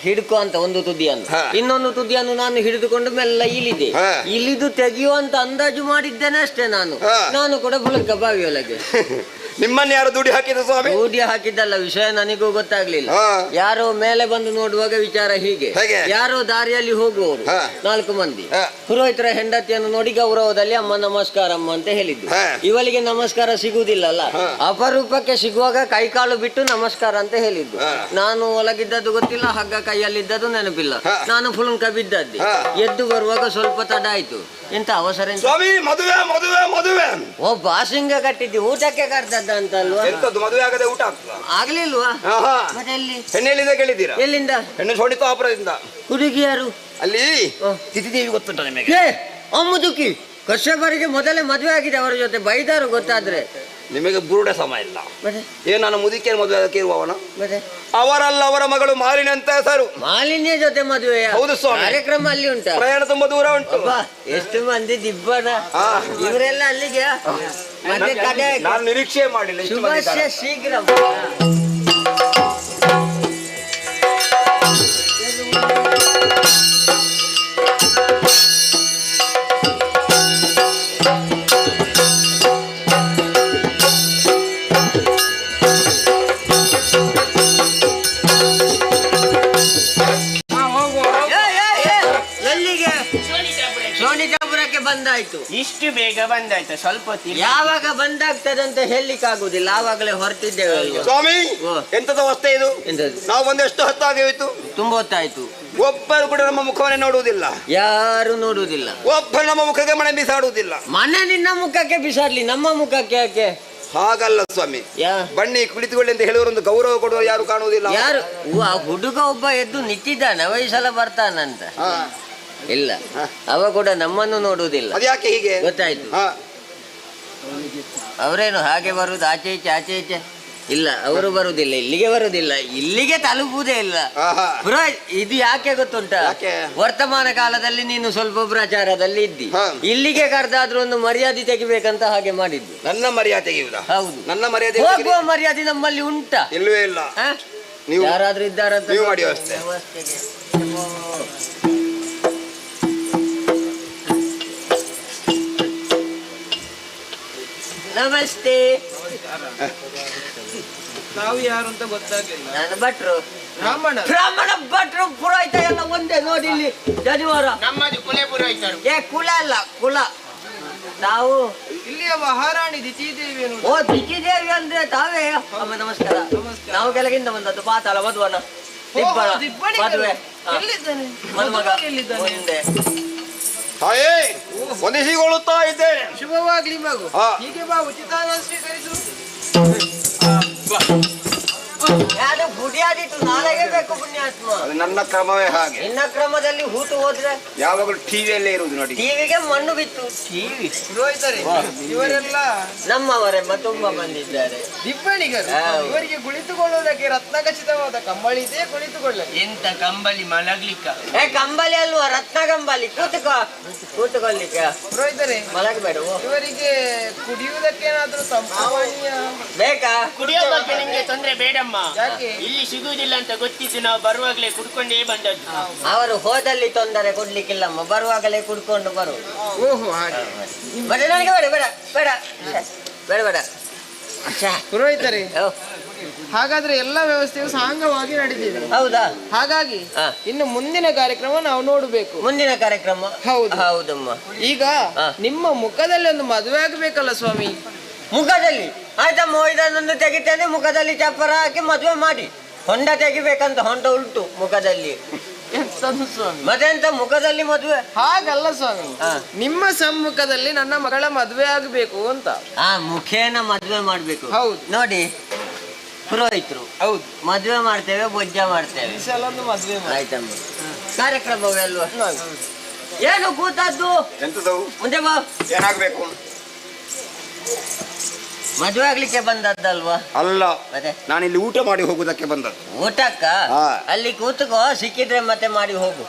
ಹಿಡ್ಕೊ ಅಂತ ಒಂದು ತುದಿಯನ್ನು. ಇನ್ನೊಂದು ತುದಿಯನ್ನು ನಾನು ಹಿಡಿದುಕೊಂಡು ಮೆಲ್ಲ ಇಳಿದೆ. ಇಳಿದು ತೆಗೆಯುವಂತ ಅಂದಾಜು ಮಾಡಿದ್ದೇನೆ ಅಷ್ಟೇ. ನಾನು ಕೂಡ ಬುಳಕ ಬಾವಿಯೊಳಗೆ. ನಿಮ್ಮನ್ನು ಯಾರು ದುಡಿ ಹಾಕಿದ ಸ್ವಾಮಿ? ದುಡಿ ಹಾಕಿದ್ದಲ್ಲ, ವಿಷಯ ನನಗೂ ಗೊತ್ತಾಗ್ಲಿಲ್ಲ. ಯಾರೋ ಮೇಲೆ ಬಂದು ನೋಡುವಾಗ ವಿಚಾರ ಹೀಗೆ. ಯಾರೋ ದಾರಿಯಲ್ಲಿ ಹೋಗುವವರು 4 ಮಂದಿ ಪುರೋಹಿತರ ಹೆಂಡತಿಯನ್ನು ನೋಡಿ ಗೌರವದಲ್ಲಿ ಅಮ್ಮ ನಮಸ್ಕಾರಮ್ಮ ಅಂತ ಹೇಳಿದ್ದು. ಇವಳಿಗೆ ನಮಸ್ಕಾರ ಸಿಗುವುದಿಲ್ಲಲ್ಲ, ಅಪರೂಪಕ್ಕೆ ಸಿಗುವಾಗ ಕೈಕಾಲು ಬಿಟ್ಟು ನಮಸ್ಕಾರ ಅಂತ ಹೇಳಿದ್ದು. ನಾನು ಒಳಗಿದ್ದದ್ದು ಗೊತ್ತಿಲ್ಲ, ಹಗ್ಗ ಕೈಯಲ್ಲಿದ್ದದ್ದು ನೆನಪಿಲ್ಲ. ನಾನು ಫುಲ್ಕ ಬಿದ್ದದ್ದೆ. ಎದ್ದು ಬರುವಾಗ ಸ್ವಲ್ಪ ತಡ ಆಯ್ತು. ಎಂತ ಅವಸರ? ಸ್ವಾಮಿ ಮದುವೆ ಮದುವೆ ಮದುವೆ. ಓ, ಬಾಸಿಂಗ ಕಟ್ಟಿದ್ದಿ, ಊಟಕ್ಕೆ ಕರೆದದ್ದ ಅಂತ ಅಲ್ವಾ? ಮದುವೆ ಆಗದೆ ಊಟ ಆಗ್ಲಿಲ್ವಾ? ಮತ್ತೆ ಎಲ್ಲಿ? ಹೆಣ್ಣೆಲ್ಲಿಂದ ಕೇಳಿದ್ದೀರಾ? ಎಲ್ಲಿಂದ? ಹೆಣ್ಣು ಶೋಣಿತಾಪುರದಿಂದ. ಹುಡುಗಿ ಯಾರು ಅಲ್ಲಿ? ತಿಥಿದೇವಿ ಗೊತ್ತುಂಟ ನಿಮಗೆ? ಅಮ್ಮದುಕಿ ಕಶ್ಯಪರಿಗೆ ಮೊದಲೇ ಮದುವೆ ಆಗಿದೆ. ಅವರ ಜೊತೆ ಬೈದಾರು ಗೊತ್ತಾದ್ರೆ. ನಿಮಗೆ ಬುರುಡ ಸಮ ಇಲ್ಲ. ನಾನು ಮುದುಕಿಯ ಮದುವೆ ಅದಕ್ಕೆ ಇರುವವನ? ಅವರಲ್ಲ, ಅವರ ಮಗಳು ಮಾಲಿನಿ ಅಂತ ಹೆಸರು. ಮಾಲಿನ್ಯ ಜೊತೆ ಮದುವೆ? ಹೌದು ಸ್ವಾಮಿ. ಕಾರ್ಯಕ್ರಮ ಅಲ್ಲಿ ಉಂಟಾ? ಪ್ರಯಾಣ ತುಂಬಾ ದೂರ ಉಂಟು. ಎಷ್ಟು ಮಂದಿ ದಿಬ್ಬನ ಇವರೆಲ್ಲ ಅಲ್ಲಿಗೆ. ಮತ್ತೆ ಕಡೆ ನಾನು ನಿರೀಕ್ಷೆ ಮಾಡಿಲ್ಲ. ಶುಭಾಶಯ ಶೀಘ್ರ. ಶೋಣಿತಾಪುರಕ್ಕೆ ಬಂದಾಯ್ತು. ಇಷ್ಟು ಬೇಗ ಬಂದಾಯ್ತು? ಸ್ವಲ್ಪ ಯಾವಾಗ ಬಂದಾಗ್ತದೆ ಅಂತ ಹೇಳಲಿಕ್ಕಾಗುದಿಲ್ಲ. ಆವಾಗಲೇ ಹೊರಟಿದ್ದೇವೆ. ಸ್ವಾಮಿ ಎಂತದ ಅವಸ್ಥೆ ಇದು? ನಾವು ಬಂದು ಎಷ್ಟು ಹೊತ್ತಾಗೋಯ್ತು? ತುಂಬಾ ಹೊತ್ತಾಯ್ತು. ಒಬ್ಬರು ಕೂಡ ನಮ್ಮ ಮುಖವನ್ನೇ ನೋಡುವುದಿಲ್ಲ. ಯಾರು ನೋಡುವುದಿಲ್ಲ. ಒಬ್ಬರು ನಮ್ಮ ಮುಖಕ್ಕೆ ಮನೆ ಬಿಸಾಡುವುದಿಲ್ಲ. ಮನೆ ನಿನ್ನ ಮುಖಕ್ಕೆ ಬಿಸಾಡ್ಲಿ, ನಮ್ಮ ಮುಖಕ್ಕೆ ಯಾಕೆ? ಹಾಗಲ್ಲ ಸ್ವಾಮಿ, ಬನ್ನಿ ಕುಳಿತುಕೊಳ್ಳಿ ಅಂತ ಹೇಳುವರೊಂದು ಗೌರವ ಕೊಡುವ ಯಾರು ಕಾಣುವುದಿಲ್ಲ. ಯಾರು? ಆ ಹುಡುಗ ಒಬ್ಬ ಎದ್ದು ನಿಂತಿದ್ದಾನೆ, ವಯಸ್ಸಲ ಬರ್ತಾನಂತ. ಇಲ್ಲ, ಅವ ಕೂಡ ನಮ್ಮನ್ನು ನೋಡುವುದಿಲ್ಲ. ಅದ್ಯಾಕೆ ಹೀಗೆ? ಗೊತ್ತಾಯ್ತು. ಅವರೇನು ಹಾಗೆ ಬರುದು ಆಚೆ ಈಚೆ ಆಚೆ ಈಚೆ? ಇಲ್ಲ, ಅವರು ಬರುದಿಲ್ಲ, ಇಲ್ಲಿಗೆ ಬರುದಿಲ್ಲ, ಇಲ್ಲಿಗೆ ತಲುಪುವುದೇ ಇಲ್ಲ. ಇದು ಯಾಕೆ ಗೊತ್ತುಂಟ? ವರ್ತಮಾನ ಕಾಲದಲ್ಲಿ ನೀನು ಸ್ವಲ್ಪ ಪ್ರಚಾರದಲ್ಲಿ ಇದ್ದಿ, ಇಲ್ಲಿಗೆ ಕರೆದಾದ್ರೂ ಒಂದು ಮರ್ಯಾದೆ ತೆಗಿಬೇಕಂತ ಹಾಗೆ ಮಾಡಿದ್ದು. ನನ್ನ ಮರ್ಯಾದೆ ತೆಗೆಯುವುದಾ? ಹೌದು. ನನ್ನ ಮರ್ಯಾದೆ ಹೋಗುವ ಮರ್ಯಾದೆ ನಮ್ಮಲ್ಲಿ ಉಂಟಾ? ಇಲ್ಲವೇ ಇಲ್ಲ. ಯಾರಾದ್ರೂ ಇದ್ದಾರಂತ ನೀವು ಮಾಡಿ ವ್ಯವಸ್ಥೆ. ನಮಸ್ತೆ. ನಾವು ಯಾರು ಅಂತ ಗೊತ್ತಾಗಿಲ್ಲ. ನಾನು ಭಟ್ರು. ಬ್ರಾಹ್ಮಣ ಭಟ್ರು ಪುರೋಹಿತ ಎಲ್ಲ ಒಂದೇ. ನೋಡಿ ಇಲ್ಲಿ ಜನಿವಾರ. ನಮ್ಮದು ಕುಲೆ ಪುರೋಹಿತರು. ಕುಲ ಅಲ್ಲ, ಕುಲ. ನಾವು ಇಲ್ಲಿಯ ಮಹಾರಾಣಿ ದಿತಿದೇವಿ. ಓ, ದಿತಿದೇವಿ ಅಂದ್ರೆ ತಾವೇ? ಅಮ್ಮ ನಮಸ್ಕಾರ. ನಾವು ಕೆಳಗಿಂದ ಬಂದದ್ದು. ಪಾತಾಳ ಮಧುವನ ದಿಬ್ಬಣ ಮದುವೆ ಮದುಮಗ ಮುಂದೆ ತಾಯೇ ವಂದಿಸಿಕೊಳ್ಳುತ್ತಾ ಇದ್ದೇನೆ. ಶುಭವಾಗ್ಲಿ ಮಗು. ಹೀಗೆ ಬಾ, ಉಚಿತ ಸ್ವೀಕರಿಸು. ಅದು ಬುಡಿಯಾದಿತ್ತು ನಾಳೆಗೆ ಬೇಕು ಪುಣ್ಯಾತ್ಮ. ಅದು ನನ್ನ ಕ್ರಮವೇ ಹಾಗೆ. ಇನ್ನ ಕ್ರಮದಲ್ಲಿ ಹೂತು ಹೋದ್ರೆ ಯಾವಾಗಲೂ ಟಿವಿಯಲ್ಲೇ ಇರುವುದು ನೋಡಿ. ಟಿವಿಗೆ ಮಣ್ಣು ಬಿತ್ತು. ಟಿವಿ ಇವರೆಲ್ಲ ನಮ್ಮವರೆಲ್ಲ ತುಂಬಾ ಬಂದಿದ್ದಾರೆ. ದಿಬ್ಬಣಿಗರು. ಇವರಿಗೆ ಕುಳಿತುಕೊಳ್ಳುವುದಕ್ಕೆ ರತ್ನಖಚಿತವಾದ ಕಂಬಳಿ ಇದೆ, ಕುಳಿತುಕೊಳ್ಳಲಿ. ಎಂತ ಕಂಬಳಿ ಮಲಗ್ಲಿಕ್ಕ? ಕಂಬಳಿ ಅಲ್ವಾ, ರತ್ನ ಕಂಬಳಿ. ಕೂತುಕೊಳ್ಳಿಕ್ಕೆ ಪುರೋಹಿತರೆ ಮಲಗಬೇಡ. ಇವರಿಗೆ ಕುಡಿಯುವುದಕ್ಕೆ ಏನಾದ್ರೂ ತಂಪು ಪಾನೀಯ ಬೇಕಾ? ಕುಡಿಯೋ ಬಗ್ಗೆ ನಿಮ್ಗೆ ತೊಂದ್ರೆ ಬೇಡಮ್ಮ. ಯಾಕೆ? ಇಲ್ಲಿ ಸಿಗುವುದಿಲ್ಲ ಅಂತ ಗೊತ್ತಿದ್ದು ನಾವು ಬರುವಾಗಲೇ ಕುಡ್ಕೊಂಡೇ ಬಂದದ್ದು. ಅವರು ಹೋದಲ್ಲಿ ತೊಂದರೆ ಕೊಡ್ಲಿಕ್ಕಿಲ್ಲಮ್ಮ, ಬರುವಾಗಲೇ ಕುಡ್ಕೊಂಡು ಬರು. ಓಹೋ ಹಾಗೆ. ಮತ್ತೆ ನನಗೆ ಬೇಡ ಬೇಡ ಬೇಡ ಬೇಡ ಬೇಡ. ಪುರೋಹಿತರೆ ಹಾಗಾದ್ರೆ ಎಲ್ಲ ವ್ಯವಸ್ಥೆಯು ಸಾಂಗವಾಗಿ ನಡೆದಿದೆ. ಹೌದಾ? ಹಾಗಾಗಿ ಇನ್ನು ಮುಂದಿನ ಕಾರ್ಯಕ್ರಮ ನಾವು ನೋಡಬೇಕು. ಮುಂದಿನ ಕಾರ್ಯಕ್ರಮ? ಹೌದು ಹೌದಮ್ಮ. ಈಗ ನಿಮ್ಮ ಮುಖದಲ್ಲಿ ಒಂದು ಮದುವೆ ಆಗಬೇಕಲ್ಲ ಸ್ವಾಮಿ? ಮುಖದಲ್ಲಿ ಆಯ್ತಮ್ಮ, ಇದನ್ನೊಂದು ತೆಗಿತೇನೆ. ಮುಖದಲ್ಲಿ ಚಪ್ಪರ ಹಾಕಿ ಮದುವೆ ಮಾಡಿ. ಹೊಂಡ ತೆಗಿಬೇಕಂತ, ಹೊಂಡ ಉಂಟು ಮುಖದಲ್ಲಿ. ಮತ್ತೆಂತ ಮುಖದಲ್ಲಿ ಮದುವೆ? ಹಾಗಲ್ಲ ಸ್ವಾಮಿ, ನಿಮ್ಮ ಸಮ್ಮುಖದಲ್ಲಿ ನನ್ನ ಮಗಳ ಮದುವೆ ಆಗಬೇಕು ಅಂತ. ಮುಖೇನ ಮದುವೆ ಮಾಡ್ಬೇಕು. ಹೌದು ನೋಡಿ ಪುರೋಹಿತರು, ಹೌದು ಮದುವೆ ಮಾಡ್ತೇವೆ, ಬೊಜ್ಜ ಮಾಡ್ತೇವೆ. ಈ ಸಲ ಒಂದು ಮದುವೆ ಆಯ್ತಮ್ಮ. ಕಾರ್ಯಕ್ರಮವೇ ಅಲ್ವಾ? ಏನು ಕೂತದ್ದು? ಎಂತದವು? ಮುಂದೆ ಬಾ. ಏನಾಗ್ಬೇಕು? ಮದುವೆ ಆಗ್ಲಿಕ್ಕೆ ಬಂದದ್ದಲ್ವಾ? ಅಲ್ಲ, ಮತ್ತೆ ನಾನಿಲ್ಲಿ ಊಟ ಮಾಡಿ ಹೋಗುದಕ್ಕೆ ಬಂದದ್ದು. ಊಟಕ್ಕ? ಅಲ್ಲಿ ಕೂತ್ಕೋ, ಸಿಕ್ಕಿದ್ರೆ ಮತ್ತೆ ಮಾಡಿ ಹೋಗು.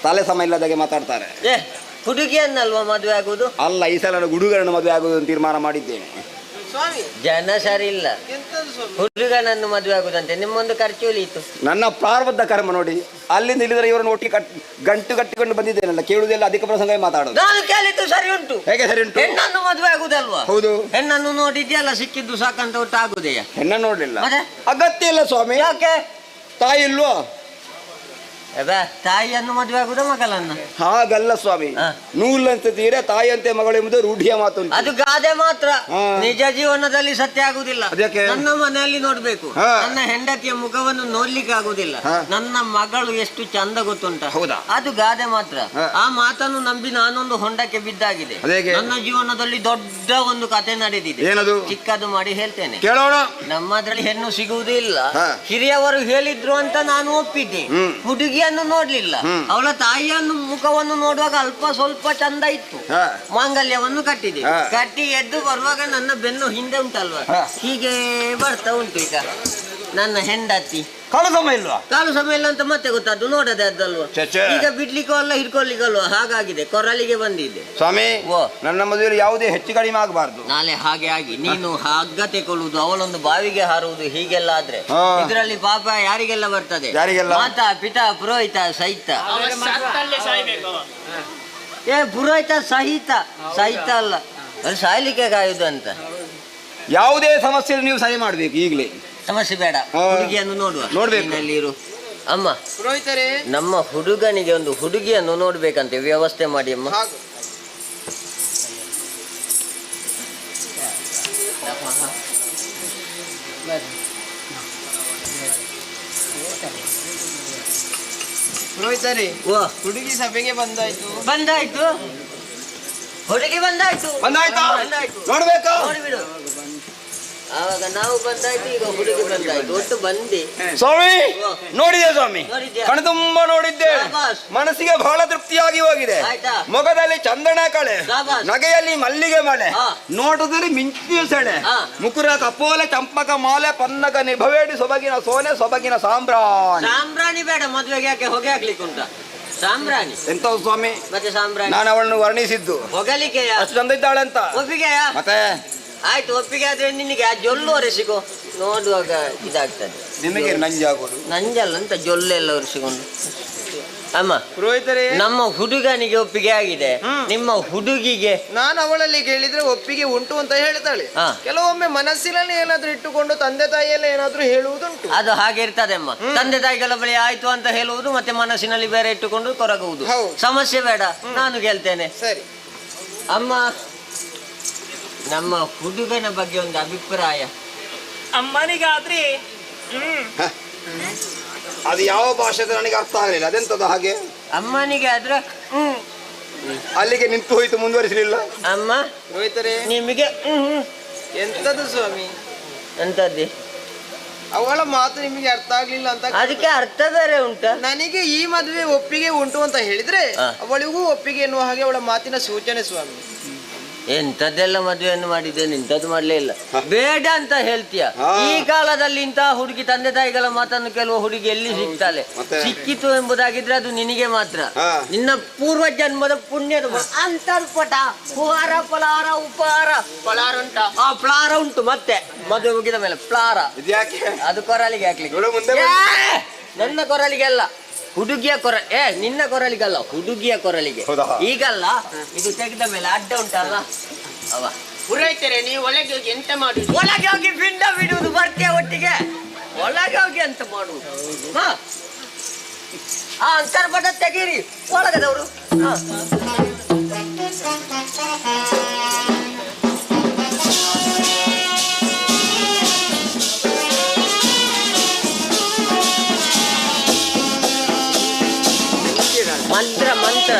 ತಲೆ ಸಮ ಇಲ್ಲದಾಗೆ ಮಾತಾಡ್ತಾರೆ. ಹುಡುಗಿಯನ್ನಲ್ವಾ ಮದುವೆ ಆಗುದು? ಅಲ್ಲ, ಈ ಸಲ ಹುಡುಗರನ್ನು ಮದುವೆ ಆಗುವುದು ತೀರ್ಮಾನ ಮಾಡಿದ್ದೇನೆ. ಜನ ಸರಿ ಇಲ್ಲ, ಹುಡುಗನನ್ನು ಮದುವೆ ಆಗುದಂತೆ. ನಿಮ್ಮೊಂದು ಖರ್ಚು ಉಳಿಯಿತು. ನನ್ನ ಪ್ರಾರಬ್ಧ ಕರ್ಮ ನೋಡಿ. ಅಲ್ಲಿಂದ ಇಲ್ಲಿದ್ರೆ ಇವರನ್ನು ಒಟ್ಟಿಗೆ ಗಂಟು ಕಟ್ಟಿಕೊಂಡು ಬಂದಿದ್ದೇನಲ್ಲ, ಕೇಳುವುದೆಲ್ಲ ಅಧಿಕ ಪ್ರಸಂಗ ಮಾತಾಡೋದು. ನಾನು ಕೇಳಿದ್ದು ಸರಿ ಉಂಟು. ಹೇಗೆ ಸರಿ ಉಂಟು? ಹೆಣ್ಣನ್ನು ಮದುವೆ ಆಗುದಲ್ವಾ? ಹೌದು. ಹೆಣ್ಣನ್ನು ನೋಡಿದ್ಯಲ್ಲ, ಸಿಕ್ಕಿದ್ದು ಸಾಕಂತ ಒಟ್ಟು ಆಗುದೆಯಾ? ಹೆಣ್ಣ ನೋಡ್ಲಿಲ್ಲ, ಅಗತ್ಯ ಇಲ್ಲ ಸ್ವಾಮಿ. ಯಾಕೆ? ತಾಯಿ ಇಲ್ವಾ? ತಾಯಿಯನ್ನು ಮದುವೆ ಆಗುದ ಮಗಳನ್ನ? ಹಾಗಲ್ಲ ಸ್ವಾಮಿ, ನೂಲಂತೆ ತೀರೆ ತಾಯಿಯಂತೆ ಮಗಳು ಎಂಬುದು ರೂಢಿಯ ಮಾತು. ಅದು ಗಾದೆ ಮಾತ್ರ, ನಿಜ ಜೀವನದಲ್ಲಿ ಸತ್ಯ ಆಗುದಿಲ್ಲ. ನನ್ನ ಮನೆಯಲ್ಲಿ ನೋಡ್ಬೇಕು, ನನ್ನ ಹೆಂಡತಿಯ ಮುಖವನ್ನು ನೋಡ್ಲಿಕ್ಕೆ ಆಗುದಿಲ್ಲ. ನನ್ನ ಮಗಳು ಎಷ್ಟು ಚಂದ ಗೊತ್ತುಂಟ, ಅದು ಗಾದೆ ಮಾತ್ರ. ಆ ಮಾತನ್ನು ನಂಬಿ ನಾನೊಂದು ಹೊಂಡಕ್ಕೆ ಬಿದ್ದಾಗಿದೆ. ನನ್ನ ಜೀವನದಲ್ಲಿ ದೊಡ್ಡ ಒಂದು ಕತೆ ನಡೆದಿದೆ. ಏನದು? ಚಿಕ್ಕದು ಮಾಡಿ ಹೇಳ್ತೇನೆ, ಕೇಳೋಣ. ನಮ್ಮದ್ರಲ್ಲಿ ಹೆಣ್ಣು ಸಿಗುವುದಿಲ್ಲ. ಹಿರಿಯವರು ಹೇಳಿದ್ರು ಅಂತ ನಾನು ಒಪ್ಪಿದ್ದೆ. ಹುಡುಗಿಯನ್ನು ನೋಡ್ಲಿಲ್ಲ. ಅವಳ ತಾಯಿಯನ್ನು ಮುಖವನ್ನು ನೋಡುವಾಗ ಅಲ್ಪ ಸ್ವಲ್ಪ ಚಂದ ಇತ್ತು. ಮಾಂಗಲ್ಯವನ್ನು ಕಟ್ಟಿದೆ. ಕಟ್ಟಿ ಎದ್ದು ಬರುವಾಗ ನನ್ನ ಬೆನ್ನು ಹಿಂದೆ ಉಂಟಲ್ವಾ, ಹೀಗೆ ಬರ್ತಾ ಉಂಟು. ಈಗ ನನ್ನ ಹೆಂಡತಿ ಕಾಲು ಸಮಯ ಇಲ್ವಾ? ಕಾಲು ಸಮಯ ಇಲ್ಲ ಅಂತ ಮತ್ತೆ ಗೊತ್ತಾದ್ದು, ನೋಡದೆ ಅದಲ್ವಾ? ಈಗ ಬಿಡ್ಲಿಕ್ಕೂ ಅಲ್ಲ, ಹಿಡ್ಕೊಳ್ಲಿಕ್ಕಲ್ವ, ಹಾಗಾಗಿದೆ. ಕೊರಳಿಗೆ ಬಂದಿದೆ. ಸ್ವಾಮಿ, ನನ್ನ ಮದುವೆಯಲ್ಲಿ ಯಾವುದೇ ಹೆಚ್ಚು ಕಡಿಮೆ ಆಗಬಾರ್ದು. ನಾಳೆ ಹಾಗೆ ಆಗಿ ನೀನು ಹಗ್ಗ ತೆಕೊಳ್ಳುವುದು, ಅವಳೊಂದು ಬಾವಿಗೆ ಹಾರುವುದು, ಹೀಗೆಲ್ಲ ಆದ್ರೆ ಇದರಲ್ಲಿ ಪಾಪ ಯಾರಿಗೆಲ್ಲ ಬರ್ತದೆ? ಮಾತಾ ಪಿತಾ ಪುರೋಹಿತ ಸಹಿತ. ಪುರೋಹಿತ ಸಹಿತ, ಸಹಿತ ಅಲ್ಲ, ಅದು ಸಾಯ್ಲಿಕ್ಕೆ ಕಾಯುದು ಅಂತ. ಯಾವುದೇ ಸಮಸ್ಯೆ ನೀವು ಸರಿ ಮಾಡ್ಬೇಕು ಈಗಲೇ. ಸಮಸ್ಯೆ ಬೇಡ, ಹುಡುಗಿಯನ್ನು ನೋಡುವ. ಅಮ್ಮ ಪುರೋಹಿತರೇ, ನಮ್ಮ ಹುಡುಗನಿಗೆ ಒಂದು ಹುಡುಗಿಯನ್ನು ನೋಡ್ಬೇಕಂತೆ, ವ್ಯವಸ್ಥೆ ಮಾಡಿ ಅಮ್ಮ. ಪುರೋಹಿತರೇ, ಹುಡುಗಿ ಸಭೆಗೆ ಬಂದಾಯ್ತು. ಬಂದಾಯ್ತು, ಹುಡುಗಿ ಬಂದಾಯ್ತು. ನೋಡ್ಬೇಕಾ? ನೋಡಿಬಿಡು. ಆವಾಗ ನಾವು ಬಂದಾಯ್ತು, ಈಗ ಹುಡುಗಿ ಬಂದಾಯ್ತು, ಒಟ್ಟು ಬಂದಿ. ಸ್ವಾಮಿ ನೋಡಿದೆ ಸ್ವಾಮಿ, ಕಣ ತುಂಬಾ ನೋಡಿದ್ದೆ. ಮನಸ್ಸಿಗೆ ಬಹಳ ತೃಪ್ತಿಯಾಗಿ ಹೋಗಿದೆ. ಮೊಗದಲ್ಲಿ ಚಂದನ ಕಳೆ, ನಗೆಯಲ್ಲಿ ಮಲ್ಲಿಗೆ ಮಳೆ, ನೋಟದಲ್ಲಿ ಮಿಂಚಿನ ಸೆಳೆ, ಮುಕುರ ಕಪೋಲೆ ಚಂಪಕ ಮಾಲೆ, ಪನ್ನಕ ನಿಭವೇಡಿ ಸೊಬಗಿನ ಸೋನೆ, ಸೊಬಗಿನ ಸಾಂಬ್ರಾಣಿ. ಸಾಂಬ್ರಾಣಿ ಬೇಡ, ಮದುವೆಗೆ ಯಾಕೆ ಹೊಗೆ ಹಾಕ್ಲಿಕ್ಕೆ ಉಂಟ? ಸಾಂಬ್ರಾಣಿ ಎಂತ ಸ್ವಾಮಿ? ಮತ್ತೆ ಸಾಂಬ್ರಾಣಿ ನಾನು ಅವಳನ್ನು ವರ್ಣಿಸಿದ್ದು ಹೊಗಲಿಕೆಯ, ಅಷ್ಟು ಚಂದ ಇದ್ದಾಳಂತ. ಒಪ್ಪಿಗೆಯ? ಮತ್ತೆ ಆಯ್ತು, ಒಪ್ಪಿಗೆ ಆದ್ರೆ ನಿನಗೆ ಆ ಜೊಲ್ಲು ಒರೆಸಿಕೋ, ನೋಡುವಾಗ ಇದಾಗ್ತದೆ. ನಿಮಗೆ ನಂಜಾಗೋದು? ನಂಜಲ್ಲ ಅಂತ, ಜೊಲ್ಲೆಲ್ಲ ಒರೆಸಿಕೊಂಡು. ಅಮ್ಮ ಪುರೋಹಿತರೇ, ನಮ್ಮ ಹುಡುಗನಿಗೆ ಒಪ್ಪಿಗೆ ಆಗಿದೆ, ನಿಮ್ಮ ಹುಡುಗಿಗೆ? ನಾನು ಅವಳಲ್ಲಿ ಕೇಳಿದ್ರೆ ಒಪ್ಪಿಗೆ ಉಂಟು ಅಂತ ಹೇಳ್ತಾಳೆ. ಕೆಲವೊಮ್ಮೆ ಮನಸ್ಸಿನಲ್ಲಿ ಏನಾದ್ರೂ ಇಟ್ಟುಕೊಂಡು ತಂದೆ ತಾಯಿಯೆಲ್ಲ ಏನಾದ್ರೂ ಹೇಳುವುದುಂಟು. ಅದು ಹಾಗೆ ಇರ್ತದೆ ಅಮ್ಮ. ತಂದೆ ತಾಯಿಗಳ ಬಳಿ ಆಯ್ತು ಅಂತ ಹೇಳುವುದು, ಮತ್ತೆ ಮನಸ್ಸಿನಲ್ಲಿ ಬೇರೆ ಇಟ್ಟುಕೊಂಡು ಕೊರಗುವುದು. ಸಮಸ್ಯೆ ಬೇಡ, ನಾನು ಕೇಳ್ತೇನೆ. ಸರಿ ಅಮ್ಮ, ನಮ್ಮ ಹುಡುಗನ ಬಗ್ಗೆ ಒಂದು ಅಭಿಪ್ರಾಯ. ಅಮ್ಮನಿಗಾದ್ರೆ ಅದು ಯಾವ ಭಾಷೆ ನನಗೆ ಅರ್ಥ ಆಗಲಿಲ್ಲ. ಅದೆಂತದ ಹಾಗೆ? ಅಮ್ಮನಿಗೆ ಆದ್ರೆ ಅಲ್ಲಿಗೆ ನಿಂತು ಹೋಯ್ತು, ಮುಂದುವರಿಸಲಿಲ್ಲ. ಅಮ್ಮ ಪುರೋಹಿತರೇ, ನಿಮಗೆ ಎಂತದು ಸ್ವಾಮಿ? ಎಂತದ್ದಿ? ಅವಳ ಮಾತು ನಿಮಗೆ ಅರ್ಥ ಆಗ್ಲಿಲ್ಲ ಅಂತ. ಅದಕ್ಕೆ ಅರ್ಥ ಬೇರೆ ಉಂಟಾ? ನನಗೆ ಈ ಮದುವೆ ಒಪ್ಪಿಗೆ ಉಂಟು ಅಂತ ಹೇಳಿದ್ರೆ ಅವಳಿಗೂ ಒಪ್ಪಿಗೆ ಎನ್ನುವ ಹಾಗೆ ಅವಳ ಮಾತಿನ ಸೂಚನೆ ಸ್ವಾಮಿ. ಎಂತದ್ದೆಲ್ಲ ಮದುವೆಯನ್ನು ಮಾಡಿದ್ದೇನೆ, ಇಂಥದ್ದು ಮಾಡ್ಲೇ ಇಲ್ಲ. ಬೇಡ ಅಂತ ಹೇಳ್ತೀಯ? ಈ ಕಾಲದಲ್ಲಿ ಇಂತಹ ಹುಡುಗಿ ತಂದೆ ತಾಯಿಗಳ ಮಾತನ್ನು ಕೆಲವು ಹುಡುಗಿ ಎಲ್ಲಿ ಸಿಗ್ತಾಳೆ? ಸಿಕ್ಕಿತು ಎಂಬುದಾಗಿದ್ರೆ ಅದು ನಿನಗೆ ಮಾತ್ರ. ನಿನ್ನ ಪೂರ್ವ ಜನ್ಮದ ಪುಣ್ಯದ ಅಂತರ್ಪಟ ಪುಹಾರ ಫಲಾರ ಉಪಹಾರ ಫಲಾರ ಉಂಟ. ಪ್ಲಾರ ಉಂಟು. ಮತ್ತೆ ಮದುವೆ ಮುಗಿದ ಮೇಲೆ ಪ್ಲಾರ ಅದು ಕೊರಳಿಗೆ ಹಾಕ್ಲಿಕ್ಕೆ. ನನ್ನ ಕೊರಳಿಗೆ ಅಲ್ಲ, ಹುಡುಗಿಯ ನಿನ್ನ ಕೊರಳಿಗಲ್ಲ, ಹುಡುಗಿಯ ಕೊರಳಿಗೆ. ಈಗಲ್ಲ, ಇದು ತೆಗೆದ ಮೇಲೆ ಅಡ್ಡ ಉಂಟಲ್ಲ ಅವ. ಪುರೋಹಿತರೆ, ನೀವು ಒಳಗೆ ಹೋಗಿ ಎಂತ ಮಾಡುದು? ಒಳಗೆ ಹೋಗಿ ಪಿಂಡ ಬಿಡುವುದು. ಬರ್ತೀಯ ಒಟ್ಟಿಗೆ? ಒಳಗೆ ಹೋಗಿ ಅಂತ ಮಾಡುವುದು. ಅಂತರ್ಪಟ ತೆಗೀರಿ ಒಳಗದವರು. ಮಂತ್ರ ಮಂತ್ರ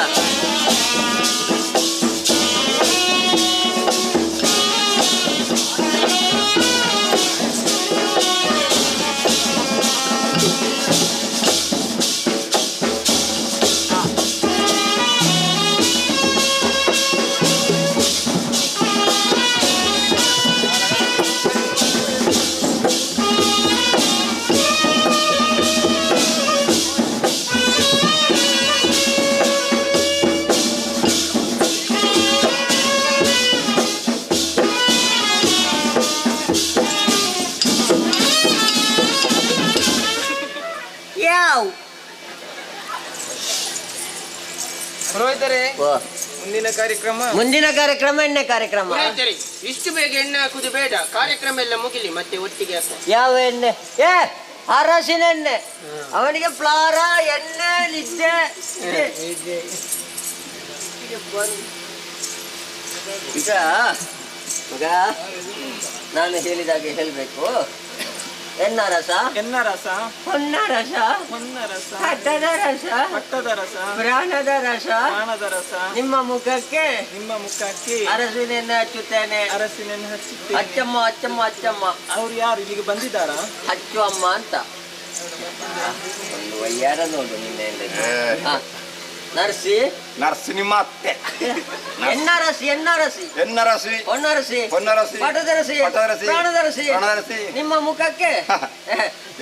ಪುರೋಹಿತರೆ, ಮುಂದಿನ ಕಾರ್ಯಕ್ರಮ ಎಣ್ಣೆ ಕಾರ್ಯಕ್ರಮ. ಪುರೋಹಿತರೆ, ಇಷ್ಟು ಬೇಗ ಎಣ್ಣೆ ಹಾಕುದು ಬೇಡ, ಕಾರ್ಯಕ್ರಮ ಎಲ್ಲ ಮುಗಿಲಿ ಮತ್ತೆ ಒಟ್ಟಿಗೆ ಹಾಕ. ಯಾವ ಎಣ್ಣೆ? ಅರಸಿನ ಎಣ್ಣೆ. ಅವನಿಗೆ ಪ್ಲಾರ ಎಣ್ಣೆ ನಿದ್ದೆ. ಈಗ ಮಗ, ನಾನು ಹೇಳಿದಾಗೆ ಹೇಳ್ಬೇಕು. ಎನ್ನ ರಸ, ಹೊನ್ನ ರಸ, ಹಟ್ಟದ ರಸ, ಪ್ರಾಣದ ರಸ, ನಿಮ್ಮ ಮುಖಕ್ಕೆ ಅರಸಿನ ಎಣ್ಣೆ ಹಚ್ಚುತ್ತೇನೆ. ಅಚ್ಚಮ್ಮ ಅಚ್ಚಮ್ಮ ಅಚ್ಚಮ್ಮ. ಅವ್ರು ಯಾರು ಇಲ್ಲಿಗೆ ಬಂದಿದ್ದಾರ? ಹಚ್ಚು ಅಮ್ಮ ಅಂತ ಒಂದು ವಯ್ಯಾರ ನೋಡು ನಿನ್ನೆ. ನರ್ಸಿ ನಿಮ್ಮ ಅತ್ತೆ. ಎನ್ನರಸಿ ಹೊನ್ನರಸಿ ಪಟದರಸಿ ಪ್ರಾಣದರಸಿ ನಿಮ್ಮ ಮುಖಕ್ಕೆ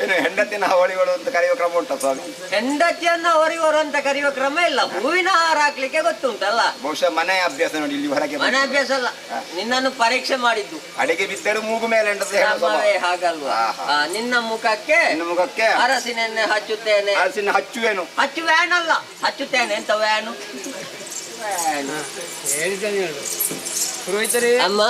ಏನು ಹೆಂಡತಿನ ಹೊಳಿಗಳು ಅಂತ ಕರೆಯುವ ಕ್ರಮ ಉಂಟು ಸ್ವಾಮಿ? ಹೆಂಡತಿಯನ್ನ ಹೊರಿವರು ಅಂತ ಕರೆಯುವ ಕ್ರಮ ಇಲ್ಲ. ಹೂವಿನ ಹಾರ ಹಾಕ್ಲಿಕ್ಕೆ ಗೊತ್ತುಂಟಲ್ಲ. ಬಹುಶಃ ಮನೆ ಅಭ್ಯಾಸ ನೋಡಿ, ಇಲ್ಲಿ ಹೊರಗೆ ಮನೆ ಅಭ್ಯಾಸ ಅಲ್ಲ, ನಿನ್ನನ್ನು ಪರೀಕ್ಷೆ ಮಾಡಿದ್ದು. ಅಡಿಗೆ ಬಿದ್ದರು ಮೂಗು ಮೇಲೆ ಹಾಗಲ್ವಾ? ನಿನ್ನ ಮುಖಕ್ಕೆ ಅರಸಿನೆಣ್ಣೆ ಹಚ್ಚುತ್ತೇನೆ. ಅರಸಿನ ಹಚ್ಚುವೇನು? ಹಚ್ಚು ವ್ಯಾನ್ ಅಲ್ಲ, ಹಚ್ಚುತ್ತೇನೆ ಅಂತ ವ್ಯಾನು. ಪುರೋಹಿತರೆ, ಅಮ್ಮ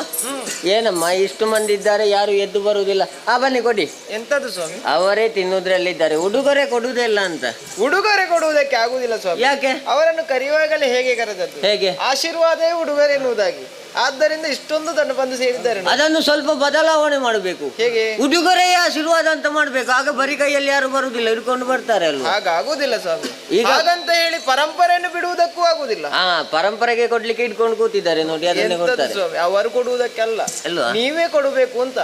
ಏನಮ್ಮ ಇಷ್ಟು ಮಂದಿ ಇದ್ದಾರೆ, ಯಾರು ಎದ್ದು ಬರುವುದಿಲ್ಲ? ಬನ್ನಿ ಕೊಡಿ. ಎಂತದ್ದು ಸ್ವಾಮಿ? ಅವರೇ ತಿನ್ನುವುದ್ರಲ್ಲಿದ್ದಾರೆ, ಉಡುಗೊರೆ ಕೊಡುವುದಿಲ್ಲ ಅಂತ. ಉಡುಗೊರೆ ಕೊಡುವುದಕ್ಕೆ ಆಗುದಿಲ್ಲ ಸ್ವಾಮಿ. ಯಾಕೆ? ಅವರನ್ನು ಕರೆಯುವಾಗಲೇ ಹೇಗೆ ಕರೆದದ್ದು? ಹೇಗೆ? ಆಶೀರ್ವಾದವೇ ಉಡುಗೊರೆ ಎನ್ನುವುದಾಗಿ. ಆದ್ದರಿಂದ ಇಷ್ಟೊಂದು ತಂಡ ಬಂದು ಸೇರಿದ್ದಾರೆ. ಅದನ್ನು ಸ್ವಲ್ಪ ಬದಲಾವಣೆ ಮಾಡಬೇಕು. ಹೇಗೆ? ಉಡುಗೊರೆಯ ಆಶೀರ್ವಾದ ಅಂತ ಮಾಡ್ಬೇಕು. ಆಗ ಬರೀ ಕೈಯಲ್ಲಿ ಯಾರು ಬರುವುದಿಲ್ಲ, ಹಿಡ್ಕೊಂಡು ಬರ್ತಾರೆ ಅಲ್ವಾ? ಹಾಗಾಗುದಿಲ್ಲ ಸ್ವಾಮಿ. ಹಾಗಂತ ಹೇಳಿ ಪರಂಪರೆಯನ್ನು ಬಿಡುವುದಕ್ಕೂ ಆಗುದಿಲ್ಲ. ಪರಂಪರೆಗೆ ಕೊಡ್ಲಿಕ್ಕೆ ಇಟ್ಕೊಂಡು ಕೂತಿದ್ದಾರೆ ನೋಡಿ, ಅದನ್ನೇ ಕೊಡ್ತಾರೆ ಸ್ವಾಮಿ. ಅವರು ಕೊಡುವುದಕ್ಕಲ್ಲ, ನೀವೇ ಕೊಡಬೇಕು ಅಂತ.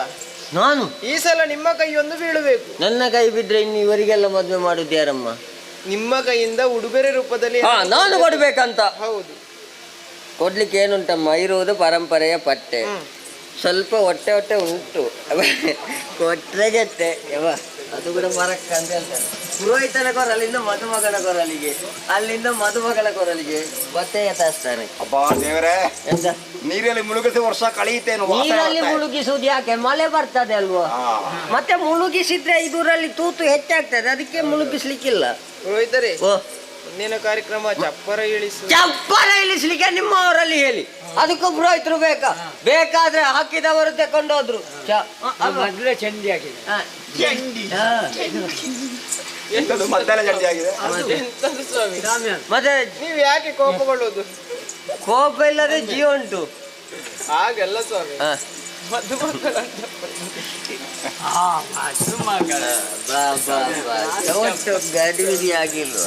ನಾನು ಈ ಸಲ ನಿಮ್ಮ ಕೈಯೊಂದು ಬೀಳಬೇಕು. ನನ್ನ ಕೈ ಬಿದ್ರೆ ಇನ್ನು ಇವರಿಗೆಲ್ಲ ಮದುವೆ ಮಾಡುದು ಯಾರಮ್ಮ? ನಿಮ್ಮ ಕೈಯಿಂದ ಉಡುಗೊರೆ ರೂಪದಲ್ಲಿ ನಾನು ಕೊಡ್ಬೇಕಂತ. ಹೌದು, ಕೊಡ್ಲಿಕ್ಕೆ ಏನುಂಟಮ್ಮ, ಇರುವುದು ಪರಂಪರೆಯ ಪಟ್ಟೆ. ಸ್ವಲ್ಪ ಹೊಟ್ಟೆ ಉಂಟು, ಕೊಟ್ರೆ ಗೆತ್ತೆ ಅದು ಕೂಡ ಮರಕ್ಕ ಅಂತ ಹೇಳ್ತಾರೆ. ಪುರೋಹಿತನ ಕೊರಲಿಂದ ಮದುಮಗನ ಕೊರಲಿಗೆ, ಅಲ್ಲಿಂದ ಮದುಮಗಳ ಕೊರಲಿಗೆ ಬಟ್ಟೆ ಎತ್ತಾಸ್ತಾನೆ. ಅಬ್ಬಾ ದೇವರೇ, ಎಂತ ನೀರಲ್ಲಿ ಮುಳುಗಿಸಿ ವರ್ಷ ಕಳೆಯುತ್ತೇನು? ನೀರಲ್ಲಿ ಮುಳುಗಿಸುವುದು ಯಾಕೆ? ಮಳೆ ಬರ್ತದೆ ಅಲ್ವಾ? ಮತ್ತೆ ಮುಳುಗಿಸಿದ್ರೆ ಇದರಲ್ಲಿ ತೂತು ಹೆಚ್ಚಾಗ್ತದೆ, ಅದಕ್ಕೆ ಮುಳುಗಿಸ್ಲಿಕ್ಕಿಲ್ಲ. ಪುರೋಹಿತರೆ, ಮುಂದಿನ ಕಾರ್ಯಕ್ರಮ ಚಪ್ಪರ ಇಳಿಸ್ಲಿಕ್ಕೆ ನಿಮ್ಮವರಲ್ಲಿ ಹೇಳಿ. ಅದಕ್ಕೂ ಪುರೋಹಿತರು ಬೇಕಾದ್ರೆ ಹಾಕಿದವರು ತಕೊಂಡೋದ್ರು. ಮೊದಲೇ ಚಂಡಿ ಆಗಿದೆ. ಮತ್ತೆ ನೀವು ಯಾಕೆ ಕೋಪಗೊಳ್ಳುವುದು? ಕೋಪ ಇಲ್ಲದೆ ಜೀವ ಉಂಟು. ಹಾಗೆಲ್ಲ ಸ್ವಾಮಿ. ಒಟ್ಟು ಗಡಿಬಿಡಿ ಆಗಿಲ್ವ?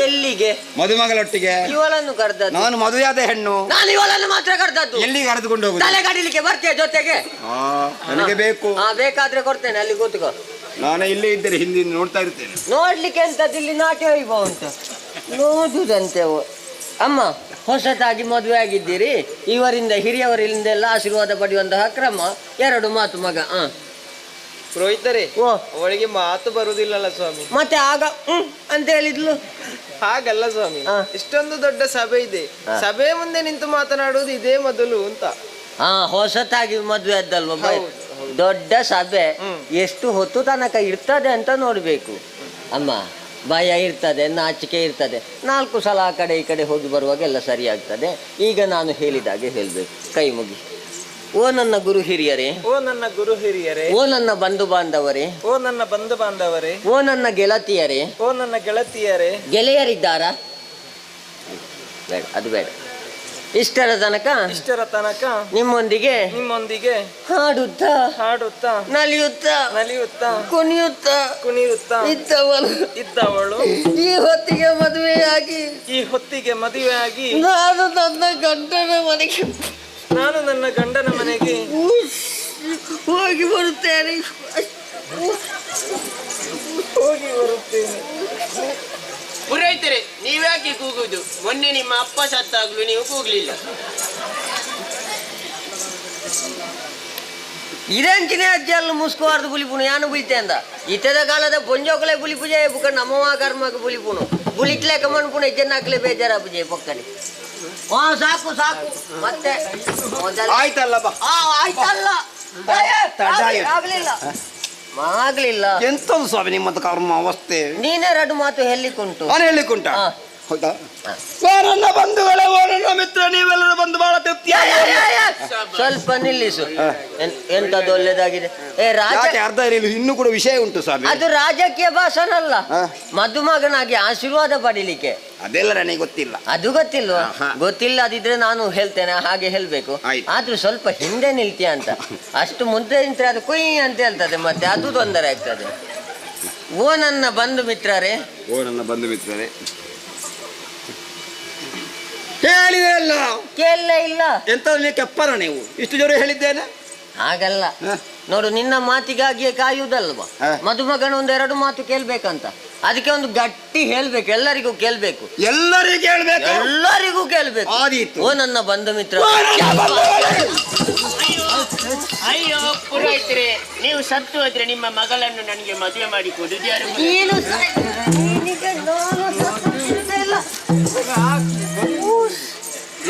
ಎಲ್ಲಿಗೆ? ಮದುಮಗಳೊಟ್ಟಿಗೆ. ಇವಳನ್ನು ಕರೆದದ್ದು? ನಾನು ಮದುವೆಯಾದ ಹೆಣ್ಣು. ನಾನು ಇವಳನ್ನು ಮಾತ್ರ ಕರೆದದ್ದು. ಎಲ್ಲಿ ಕರೆದುಕೊಂಡು ಹೋಗುದು? ತಲೆ ಕಡಿಲಿಕ್ಕೆ ಬರ್ತೀಯ ಜೊತೆಗೆ? ನನಗೆ ಬೇಕು. ಬೇಕಾದ್ರೆ ಕೊಡ್ತೇನೆ, ಅಲ್ಲಿ ಕೂತ್ಕೋ. ನಾನು ಇಲ್ಲೇ ಇದ್ದೇನೆ, ಹಿಂದೆ ನೋಡ್ತಾ ಇರ್ತೇನೆ. ನೋಡ್ಲಿಕ್ಕೆ ಎಂತದ್ದು ಇಲ್ಲಿ ನಾಟ್ಯ ವೈಭವ ಅಂತ ನೋಡುದಂತೆ. ಅಮ್ಮ, ಹೊಸತಾಗಿ ಮದುವೆ ಆಗಿದ್ದೀರಿ, ಇವರಿಂದ ಹಿರಿಯವರಿಂದೆಲ್ಲ ಆಶೀರ್ವಾದ ಪಡೆಯುವಂತಹ ಕ್ರಮ. 2 ಮಾತು ಮಗ. ಪುರೋಹಿತರೆ, ಅವಳಿಗೆ ಮಾತು ಬರುವುದಿಲ್ಲಲ್ಲ ಸ್ವಾಮಿ. ಮತ್ತೆ ಆಗ ಅಂತ ಹೇಳಿದ್ಲು. ಹಾಗಲ್ಲ ಸ್ವಾಮಿ, ಇಷ್ಟೊಂದು ದೊಡ್ಡ ಸಭೆ ಇದೆ, ಸಭೆ ಮುಂದೆ ನಿಂತು ಮಾತನಾಡುವುದು ಇದೇ ಮೊದಲು ಅಂತ. ಹೊಸತಾಗಿ ಮದುವೆ ಆದ್ದಲ್ವ, ದೊಡ್ಡ ಸಭೆ ಎಷ್ಟು ಹೊತ್ತು ತನಕ ಇರ್ತದೆ ಅಂತ ನೋಡ್ಬೇಕು ಅಮ್ಮ. ಭಯ ಇರ್ತದೆ, ನಾಚಿಕೆ ಇರ್ತದೆ. 4 ಸಲ ಆ ಕಡೆ ಈ ಕಡೆ ಹೋಗಿ ಬರುವಾಗ ಎಲ್ಲ ಸರಿ ಆಗ್ತದೆ. ಈಗ ನಾನು ಹೇಳಿದಾಗೆ ಹೇಳ್ಬೇಕು, ಕೈ ಮುಗಿ. ಓ ನನ್ನ ಗುರು ಹಿರಿಯರೇ, ಓ ನನ್ನ ಗುರು ಹಿರಿಯರೇ, ಓ ನನ್ನ ಬಂಧು ಬಾಂಧವರೇ, ಓ ನನ್ನ ಬಂಧು ಬಾಂಧವರೇ, ಓ ನನ್ನ ಗೆಳತಿಯರೇ, ಓ ನನ್ನ ಗೆಳತಿಯರೇ. ಗೆಳೆಯರಿದ್ದಾರಾ? ಬೇಡ, ಅದು ಬೇಡ. ಇಷ್ಟರ ತನಕ ನಿಮ್ಮೊಂದಿಗೆ ಹಾಡುತ್ತಾ ನಲಿಯುತ್ತಾ ಕುಣಿಯುತ್ತಾ ಇದ್ದವಳು ಈ ಹೊತ್ತಿಗೆ ಮದುವೆಯಾಗಿ ನಾನು ನನ್ನ ಗಂಡನ ಮನೆಗೆ ಹೋಗಿ ಬರುತ್ತೇನೆ. ಪುರೋಹಿತರೆ, ನೀವ್ಯಾಕೆ ಕೂಗುದು? ಮೊನ್ನೆ ನಿಮ್ಮ ಅಪ್ಪ ಸತ್ತಾಗ್ಲು ನೀವು ಕೂಗ್ಲಿಲ್ಲ. ಇರಂಚಿನ ಅಜ್ಜಿ ಅಲ್ಲ ಮುಸ್ಕೋವಾರ್ದು ಬುಲಿಪುಣು ಯಾನು ಬುಲಿತೆ ಅಂದ. ಇತ್ತದ ಕಾಲದ ಪೊಂಜೋಕಲೆ ಬುಲಿ ಪೂಜೆ ಬುಕ ನಮ್ಮವ ಕರ್ಮಕ ಬುಲಿಪುಣು ಬುಲಿಕ್ಲೆ ಕಮನ್ಪುಣ ಎಜ್ಜನ್ನಾಕ್ಲೆ ಬೇಜಾರ ಪೂಜೆ ಪಕ್ಕನೆ. ಸಾಕು ಮತ್ತೆ ಆಯ್ತಲ್ಲ ಬಾ. ಆಯ್ತಲ್ಲ, ಆಗ್ಲಿಲ್ಲ. ಎಂತದು ಸ್ವಾಮಿ ನಿಮ್ಮದು ಕರ್ಮ ಅವಸ್ಥೆ? ನೀನೇ 2 ಮಾತು ಹೇಳಿಕುಂಟು. ನಾನು ಹೇಳಿಕುಂಟ? ಹೌದಾ? ನನ್ನ ಬಂಧುಗಳೇ, ನನ್ನ ಮಿತ್ರ, ನೀವೆಲ್ಲರೂ ಬಂದು ಬಹಳ ತೃಪ್ತಿ. ಸ್ವಲ್ಪ ನಿಲ್ಲಿಸು. ಎಂತದ್ದು ಒಳ್ಳೇದಾಗಿದೆ. ಅರ್ಧ ಇನ್ನೂ ಕೂಡ ವಿಷಯ ಉಂಟು ಸ್ವಾಮಿ. ಅದು ರಾಜಕೀಯ ಭಾಷಣ ಅಲ್ಲ, ಮದುಮಗನಾಗಿ ಆಶೀರ್ವಾದ ಪಡೀಲಿಕ್ಕೆ. ಅದೆಲ್ಲ ನನಗೆ ಗೊತ್ತಿಲ್ಲ. ಅದು ಗೊತ್ತಿಲ್ವಾ? ಗೊತ್ತಿಲ್ಲದಿದ್ರೆ ನಾನು ಹೇಳ್ತೇನೆ, ಹಾಗೆ ಹೇಳ್ಬೇಕು. ಆದ್ರೂ ಸ್ವಲ್ಪ ಹಿಂದೆ ನಿಲ್ತೀಯ ಅಂತ. ಅಷ್ಟು ಮುಂದೆ ನಿಂತ್ರೆ ಅದು ಕುಯ್ ಅಂತ ಹೇಳ್ತದೆ, ಮತ್ತೆ ಅದು ತೊಂದರೆ ಆಗ್ತದೆ. ಓ ನನ್ನ ಬಂಧು ಮಿತ್ರರೇ, ಹೇಳಿದೆಲ್ಲ ಕೇಳಲೇ ಇಲ್ಲ. ಎಂತ ಕೆಪ್ಪರ ನೀವು? ಇಷ್ಟು ಜೋರು ಹೇಳಿದ್ದೇನೆ. ಹಾಗಲ್ಲ ನೋಡು, ನಿನ್ನ ಮಾತಿಗಾಗಿಯೇ ಕಾಯುವುದಲ್ವಾ? ಮದುಮಗನ 1-2 ಮಾತು ಕೇಳ್ಬೇಕಂತ. ಅದಕ್ಕೆ ಒಂದು ಗಟ್ಟಿ ಹೇಳ್ಬೇಕು, ಎಲ್ಲರಿಗೂ ಕೇಳ್ಬೇಕು. ಓ ನನ್ನ ಬಂಧು ಮಿತ್ರ. ಅಯ್ಯೋ ಪುರೋಹಿತರೆ, ನೀವು ಸತ್ತು ಹೋದ್ರೆ ನಿಮ್ಮ ಮಗಳನ್ನು ನನಗೆ ಮದುವೆ ಮಾಡಿ ಕೊಡುದು ಯಾರು?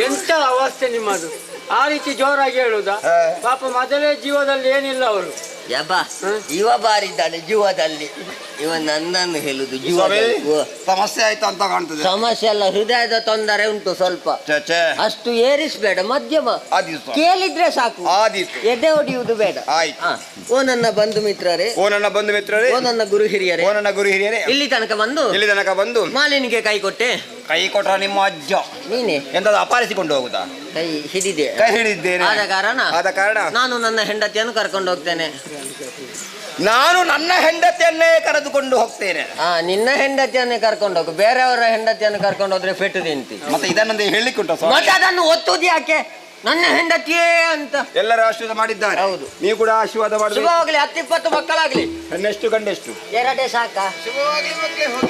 ಎಂತ ಅವಸ್ಥೆ ನಿಮ್ಮದು? ಆ ರೀತಿ ಜೋರಾಗಿ ಹೇಳುದಾ? ಪಾಪ ಮೊದಲೇ ಜೀವದಲ್ಲಿ ಏನಿಲ್ಲ ಅವರು. ಇವ ಬಾರಿದ್ದಾನೆ ಜೀವದಲ್ಲಿ. ಇವ ನನ್ನನ್ನು ಹೇಳುದು ಜೀವದಲ್ಲಿ ಸಮಸ್ಯೆ ಆಯ್ತು ಅಂತ ಕಾಣ್ತದೆ. ಸಮಸ್ಯೆ ಅಲ್ಲ, ಹೃದಯದ ತೊಂದರೆ ಉಂಟು ಸ್ವಲ್ಪ. ಅಷ್ಟು ಏರಿಸಬೇಡ, ಮಧ್ಯಮ ಕೇಳಿದ್ರೆ ಸಾಕು. ಎದೆ ಹೊಡೆಯುವುದು ಬೇಡ. ಓ ನನ್ನ ಬಂಧು ಮಿತ್ರರೇ, ಓ ನನ್ನ ಗುರು ಹಿರಿಯರೇ, ಇಲ್ಲಿ ತನಕ ಬಂದು ಮಾಲಿನಿಗೆ ಕೈ ಕೊಟ್ಟೆ. ಕೈ ಕೊಟ್ಟ ನಿಮ್ಮ ಅಜ್ಜ ನೀನೆ ಎಂತದ ಅಪಾರಿಸಿಕೊಂಡು ಹೋಗುದಾ? ಕೈ ಹಿಡಿದ್ದೇನೆ. ಆದ ಕಾರಣ ನಾನು ನನ್ನ ಹೆಂಡತಿಯನ್ನು ಕರ್ಕೊಂಡು ಹೋಗ್ತೇನೆ. ನಾನು ನನ್ನ ಹೆಂಡತಿಯನ್ನೇ ಕರೆದುಕೊಂಡು ಹೋಗ್ತೇನೆ. ನಿನ್ನ ಹೆಂಡತಿಯನ್ನೇ ಕರ್ಕೊಂಡು ಹೋಗು, ಬೇರೆಯವರ ಹೆಂಡತಿಯನ್ನು ಕರ್ಕೊಂಡು ಹೋದ್ರೆ ಪೆಟ್ಟು ತಿಂತಿ. ಮತ್ತೆ ಇದನ್ನೊಂದು ಹೇಳಿಕುಂಟ? ಮತ್ತೆ ಅದನ್ನು ಒತ್ತುದು ಯಾಕೆ? ನನ್ನ ಹೆಂಡತಿಯೇ ಅಂತ ಎಲ್ಲರೂ ಆಶೀರ್ವಾದ ಮಾಡಿದ್ದಾರೆ. ಹೌದು, ನೀವು ಕೂಡ ಆಶೀರ್ವಾದ ಮಾಡಿ. ಶುಭವಾಗಲಿ. 10-20 ಮಕ್ಕಳಾಗ್ಲಿ. ಹೆಣ್ಣೆಷ್ಟು ಗಂಡೆಷ್ಟು? 2 ಸಾಕಾ?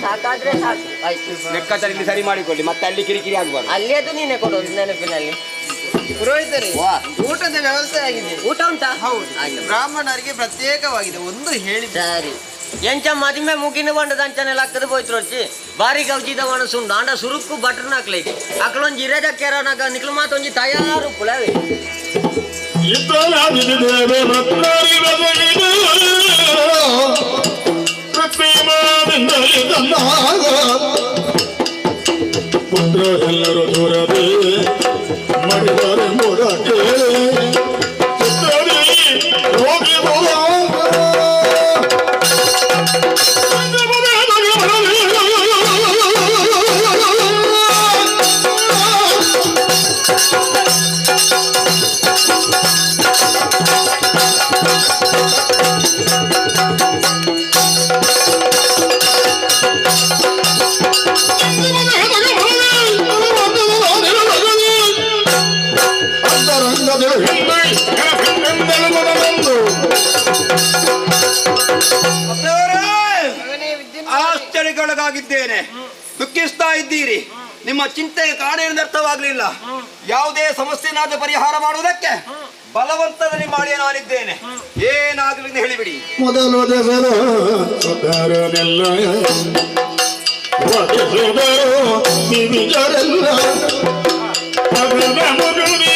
ಸಾಕಾದ್ರೆ ಸಾಕು, ಆಯ್ತು. ಲೆಕ್ಕಾಚಾರ ಸರಿ ಮಾಡಿಕೊಳ್ಳಿ, ಮತ್ತೆ ಅಲ್ಲಿ ಕಿರಿಕಿರಿ ಆಗ್ಬಾರ್ದು. ಅಲ್ಲಿ ಅದು ನೀನೆ ಕೊಡೋದು ನೆನಪಿನಲ್ಲಿ. ಪುರೋಹಿತರೆ, ಊಟದ ವ್ಯವಸ್ಥೆ ಆಗಿದೆ. ಊಟ ಉಂಟಾ? ಹೌದು, ಬ್ರಾಹ್ಮಣರಿಗೆ ಪ್ರತ್ಯೇಕವಾಗಿದೆ. ಒಂದು ಹೇಳಿ ಸರಿ. ಎಂಚ ಮದಿಮೆ ಮುಗಿನ ಬಂಡದ ಅಂಚನೆಲ್ಲ ಹಾಕದು ಹೋಯ್ತು ರೋಚಿ ಬಾರಿ ಗೌಜಿದ ಸುಂಡು ಆಂಡ ಸುರುಕ್ಕು ಬಟರ್ನ ಹಾಕ್ಲೈತಿ ಅಕ್ಲೊಂದು ಇರದ ಕೆರನಾಗ ನಿಕ್ಲು ಮಾತೊಂಜಿ ತಯಾರು ಪುಳವೆ ಪುತ್ರ ಎಲ್ಲರೂ ದೂರದೇ ಮಾಡಿದರೆ ಮೂಡಕ್ಕೆ ಹೋಗಿ ಸದಿರು ಹಿಂದೆ ಹೆಂದೆಂದೆಂದೆಲು ಮನನಂದು ಆಶ್ಚರ್ಯಕ್ಕೊಳಗಾಗಿದ್ದೇನೆ. ದುಃಖಿಸ್ತಾ ಇದ್ದೀರಿ. ನಿಮ್ಮ ಚಿಂತೆಗೆ ಕಾರಣ ಎಂದು ಅರ್ಥವಾಗಲಿಲ್ಲ. ಯಾವುದೇ ಸಮಸ್ಯೆನಾದ್ರೂ ಪರಿಹಾರ ಮಾಡುವುದಕ್ಕೆ ಬಲವಂತದಲ್ಲಿ ಮಾಡಿ ನಾನಿದ್ದೇನೆ. ಏನಾಗಲಿ ಹೇಳಿಬಿಡಿ. ಮೊದಲು ದೆಸರು ಸುತರನೆಲ್ಲ ಒದೆಸುವರು ನಿವಿಜರೆಲ್ಲ ಮಗನ ಮಗನಿ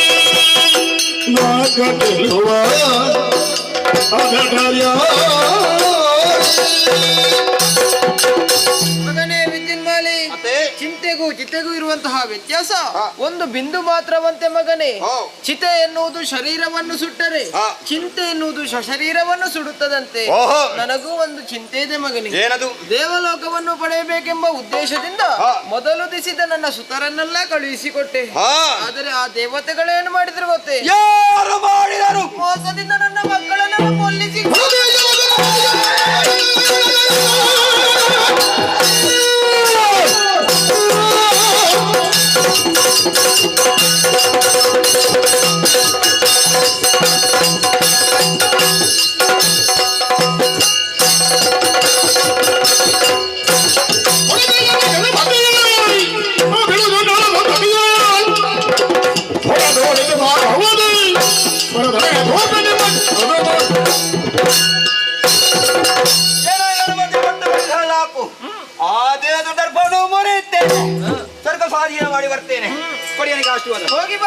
ನಾಕ ಗೆಲ್ಲುವ ಅದಟರ್ಯ ಮಗನೇ ವಿದ್ಯುನ್ಮಾಲಿ, ಚಿಂತೆಗೂ ಚಿತೆಗೂ ಇರುವಂತಹ ವ್ಯತ್ಯಾಸ ಒಂದು ಬಿಂದು ಮಾತ್ರವಂತೆ ಮಗನೇ. ಚಿತೆ ಎನ್ನುವುದು ಶರೀರವನ್ನು ಸುಟ್ಟರೆ, ಚಿಂತೆ ಎನ್ನುವುದು ಶರೀರವನ್ನು ಸುಡುತ್ತದಂತೆ. ನನಗೂ ಒಂದು ಚಿಂತೆ ಇದೆ ಮಗನಿಗೆ. ಏನದು? ದೇವಲೋಕವನ್ನು ಪಡೆಯಬೇಕೆಂಬ ಉದ್ದೇಶದಿಂದ ಮೊದಲು ದಿಸಿದ ನನ್ನ ಸುತರನ್ನೆಲ್ಲ ಕಳುಹಿಸಿಕೊಟ್ಟೆ. ಆದರೆ ಆ ದೇವತೆಗಳೇನು ಮಾಡಿದ್ರು ಗೊತ್ತೇ? ಯಾರು ಮಾಡಿದರು? ಮೋಸದಿಂದ ನನ್ನ ಮಕ್ಕಳನ್ನು ಕೊಲ್ಲಿಸಿ ಸ್ವರ್ಗ ಸ್ವಾಧೀನ ಮಾಡಿ ಬರ್ತೇನೆ. ಕೊಡಿಯನಿಗೆ ಆಶೀರ್ವಾದ. ಹೋಗಿ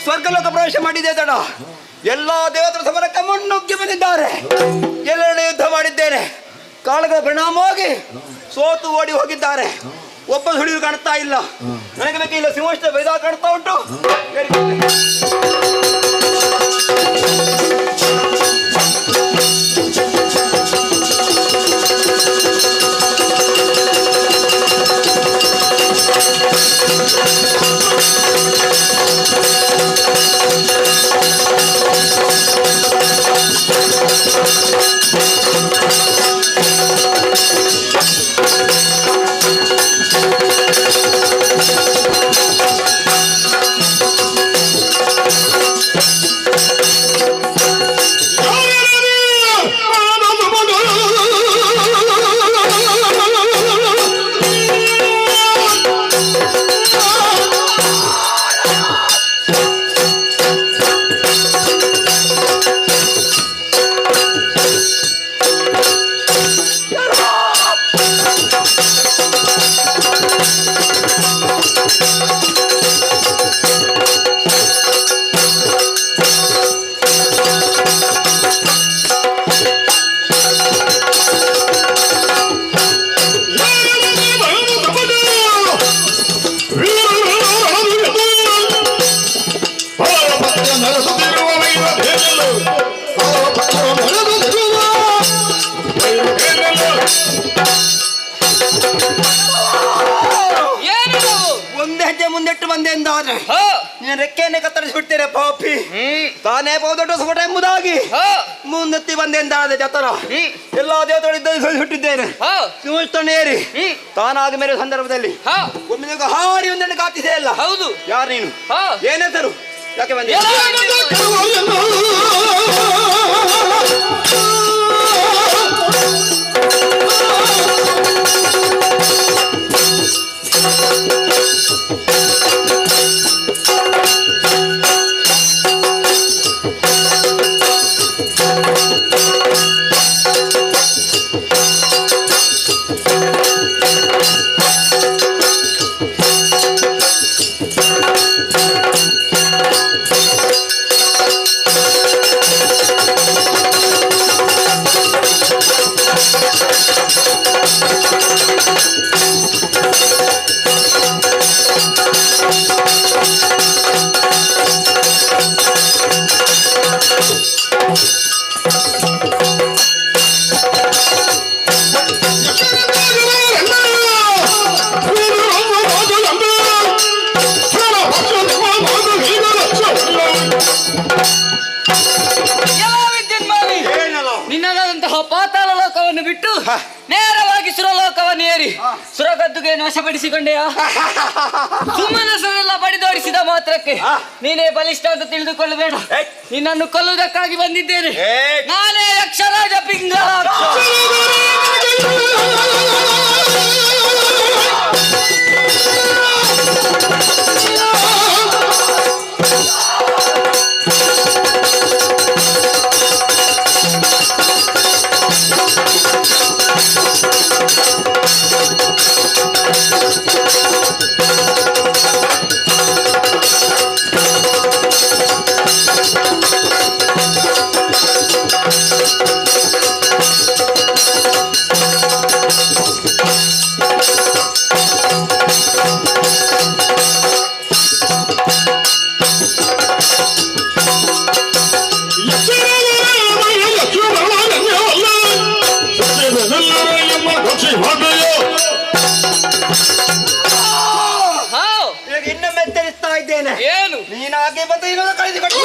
ಸ್ವರ್ಗಲೋಕ ಪ್ರವೇಶ ಮಾಡಿದೆ ತಡ. ಎಲ್ಲಾ ದೇವತರ ಸಮರಕ್ಕೆ ಮುನ್ನುಗ್ಗಿ ಬಂದಿದ್ದಾರೆ. ಎಲ್ಲೆಡೆ ಯುದ್ಧ ಮಾಡಿದ್ದೇನೆ. ಕಾಳಗದ ಪರಿಣಾಮವಾಗಿ ಸೋತು ಓಡಿ ಹೋಗಿದ್ದಾರೆ. ಒಬ್ಬ ಸುಳಿವು ಕಾಣ್ತಾ ಇಲ್ಲ. ನನಗೆ ಬೇಕಿಲ್ಲ ಸಿಂಹಷ್ಟ ಬೈದ ಕಾಣ್ತಾ ಉಂಟು. ಒಂದೇ ಹೆಜ್ಜೆ ಮುಂದಿಟ್ಟು ಬಂದೆ ಎಂದಾದ್ರೆ ನೀನು ರೆಕ್ಕೆಯನ್ನೇ ಕತ್ತರಿಸಿ ಬಿಡ್ತೇನೆ ಪಾಪಿ. ತಾನೇ ದೊಡ್ಡ ಸುಮಟ ಎಂಬುದಾಗಿ ಮುಂದೆತ್ತಿ ಬಂದೆ ಎಂದಾದ್ರೆ ಜತರ ಎಲ್ಲಾ ದೇವತೆಗಳಿದ್ದ ಹುಟ್ಟಿದ್ದೇನೆ. ಸಿಂಹಸ್ಥನೇರಿ ತಾನಾಗ ಮೇರೆ ಸಂದರ್ಭದಲ್ಲಿ ಒಮ್ಮೆ ಹಾರಿ ಒಂದನ್ನು ಕಾತಿಸೇ ಇಲ್ಲ. ಹೌದು. ಯಾರು ನೀನು? ಏನೆಸರು? ಯಾಕೆ ಬಂದೆ? ಬಿಟ್ಟು ನೇರವಾಗಿ ಸುರಲೋಕವನ್ನು ಏರಿ ಸುರಗದ್ದುಗೆಯನ್ನು ವಶಪಡಿಸಿಕೊಂಡೆಯ ಸುಮ್ಮನಸರೆಲ್ಲ ಬಡಿದೋಡಿಸಿದ ಮಾತ್ರಕ್ಕೆ ನೀನೇ ಬಲಿಷ್ಠ ಅಂತ ತಿಳಿದುಕೊಳ್ಳಬೇಡ. ನಿನ್ನನ್ನು ಕೊಲ್ಲುವುದಕ್ಕಾಗಿ ಬಂದಿದ್ದೇನೆ. ನಾನೇ ಯಕ್ಷರಾಜ ಪಿಂಗಲಾಕ್ಷ. ಇನ್ನೊಮ್ಮೆ ಎಚ್ಚರಿಸ್ತಾ ಇದ್ದೇನೆ. ಏನು ನೀನಾಗೆ ಬಂದು ಇನ್ನೊಂದು ಕಳೆದುಕೊಂಡು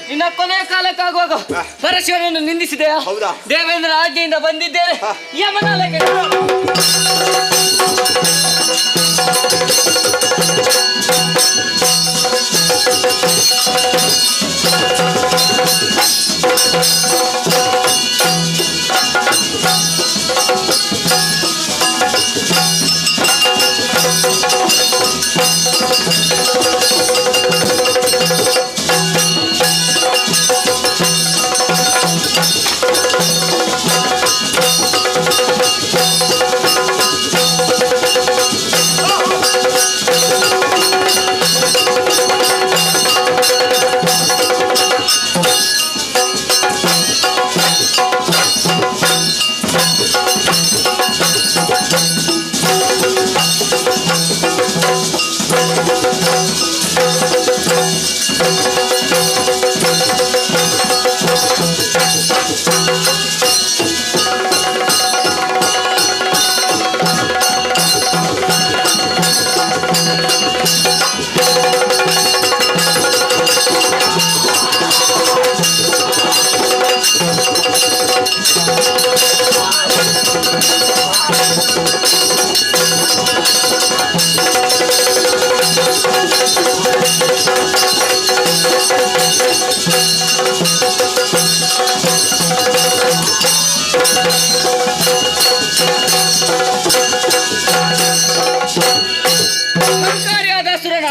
ನಿನ್ನ ಕೊನೆಯ ಕಾಲಕ್ಕಾಗುವಾಗ ಪರಶಿವನನ್ನು ನಿಂದಿಸಿದೆಯಾ? ದೇವೇಂದ್ರ ಆಜ್ಞೆಯಿಂದ ಬಂದಿದ್ದೇನೆ ಯಮನಾಲಯಕ್ಕೆ.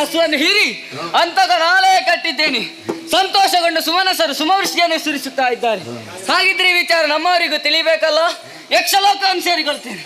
ಹಸುವನ್ನು ಹೀರಿ ಅಂತದ ನಾಲಯ ಕಟ್ಟಿದ್ದೇನೆ. ಸಂತೋಷಗೊಂಡು ಸುಮನಸರು ಸುಮವೃಷ್ಟಿಯನ್ನು ಸುರಿಸುತ್ತಾ ಇದ್ದಾರೆ. ಹಾಗಿದ್ರೆ ಈ ವಿಚಾರ ನಮ್ಮವರಿಗೂ ತಿಳಿಬೇಕಲ್ಲ. ಯಕ್ಷಲೋಕವನ್ನು ಸೇರಿಕೊಳ್ತೇನೆ.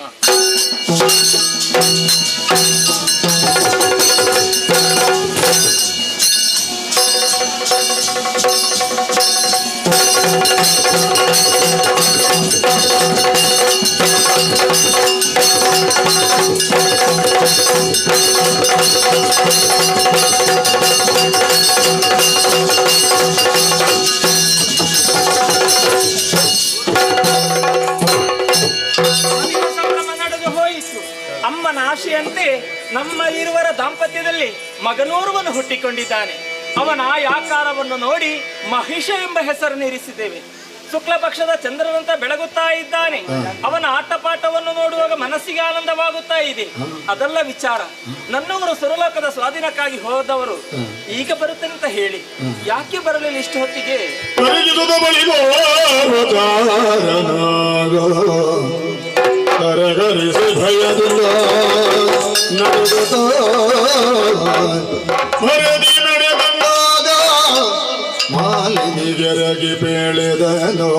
ಅಮ್ಮನ ಆಶೆಯಂತೆ ನಮ್ಮ ಇರುವರ ದಾಂಪತ್ಯದಲ್ಲಿ ಮಗನೋರ್ವನು ಹುಟ್ಟಿಕೊಂಡಿದ್ದಾನೆ. ಅವನ ಆಕಾರವನ್ನು ನೋಡಿ ಮಹಿಷ ಎಂಬ ಹೆಸರನ್ನಿರಿಸಿದ್ದೇವೆ. ಶುಕ್ಲ ಪಕ್ಷದ ಚಂದ್ರನಂತ ಬೆಳಗುತ್ತಾ ಇದ್ದಾನೆ. ಅವನ ಆಟಪಾಠವನ್ನು ನೋಡುವಾಗ ಮನಸ್ಸಿಗೆ ಆನಂದವಾಗುತ್ತಾ ಇದೆ. ಅದೆಲ್ಲ ವಿಚಾರ. ನನ್ನವರು ಸುರಲೋಕದ ಸ್ವಾಧೀನಕ್ಕಾಗಿ ಹೋದವರು ಈಗ ಬರುತ್ತೇನೆ ಅಂತ ಹೇಳಿ ಯಾಕೆ ಬರಲಿಲ್ಲ ಇಷ್ಟು ಹೊತ್ತಿಗೆ? ಭಯದಿಂದ ಮರದಿ ನಡೆ ಬಂದಾಗ ಮಾಲಿನಿಗೆರಗಿ ಬೆಳೆದನೋ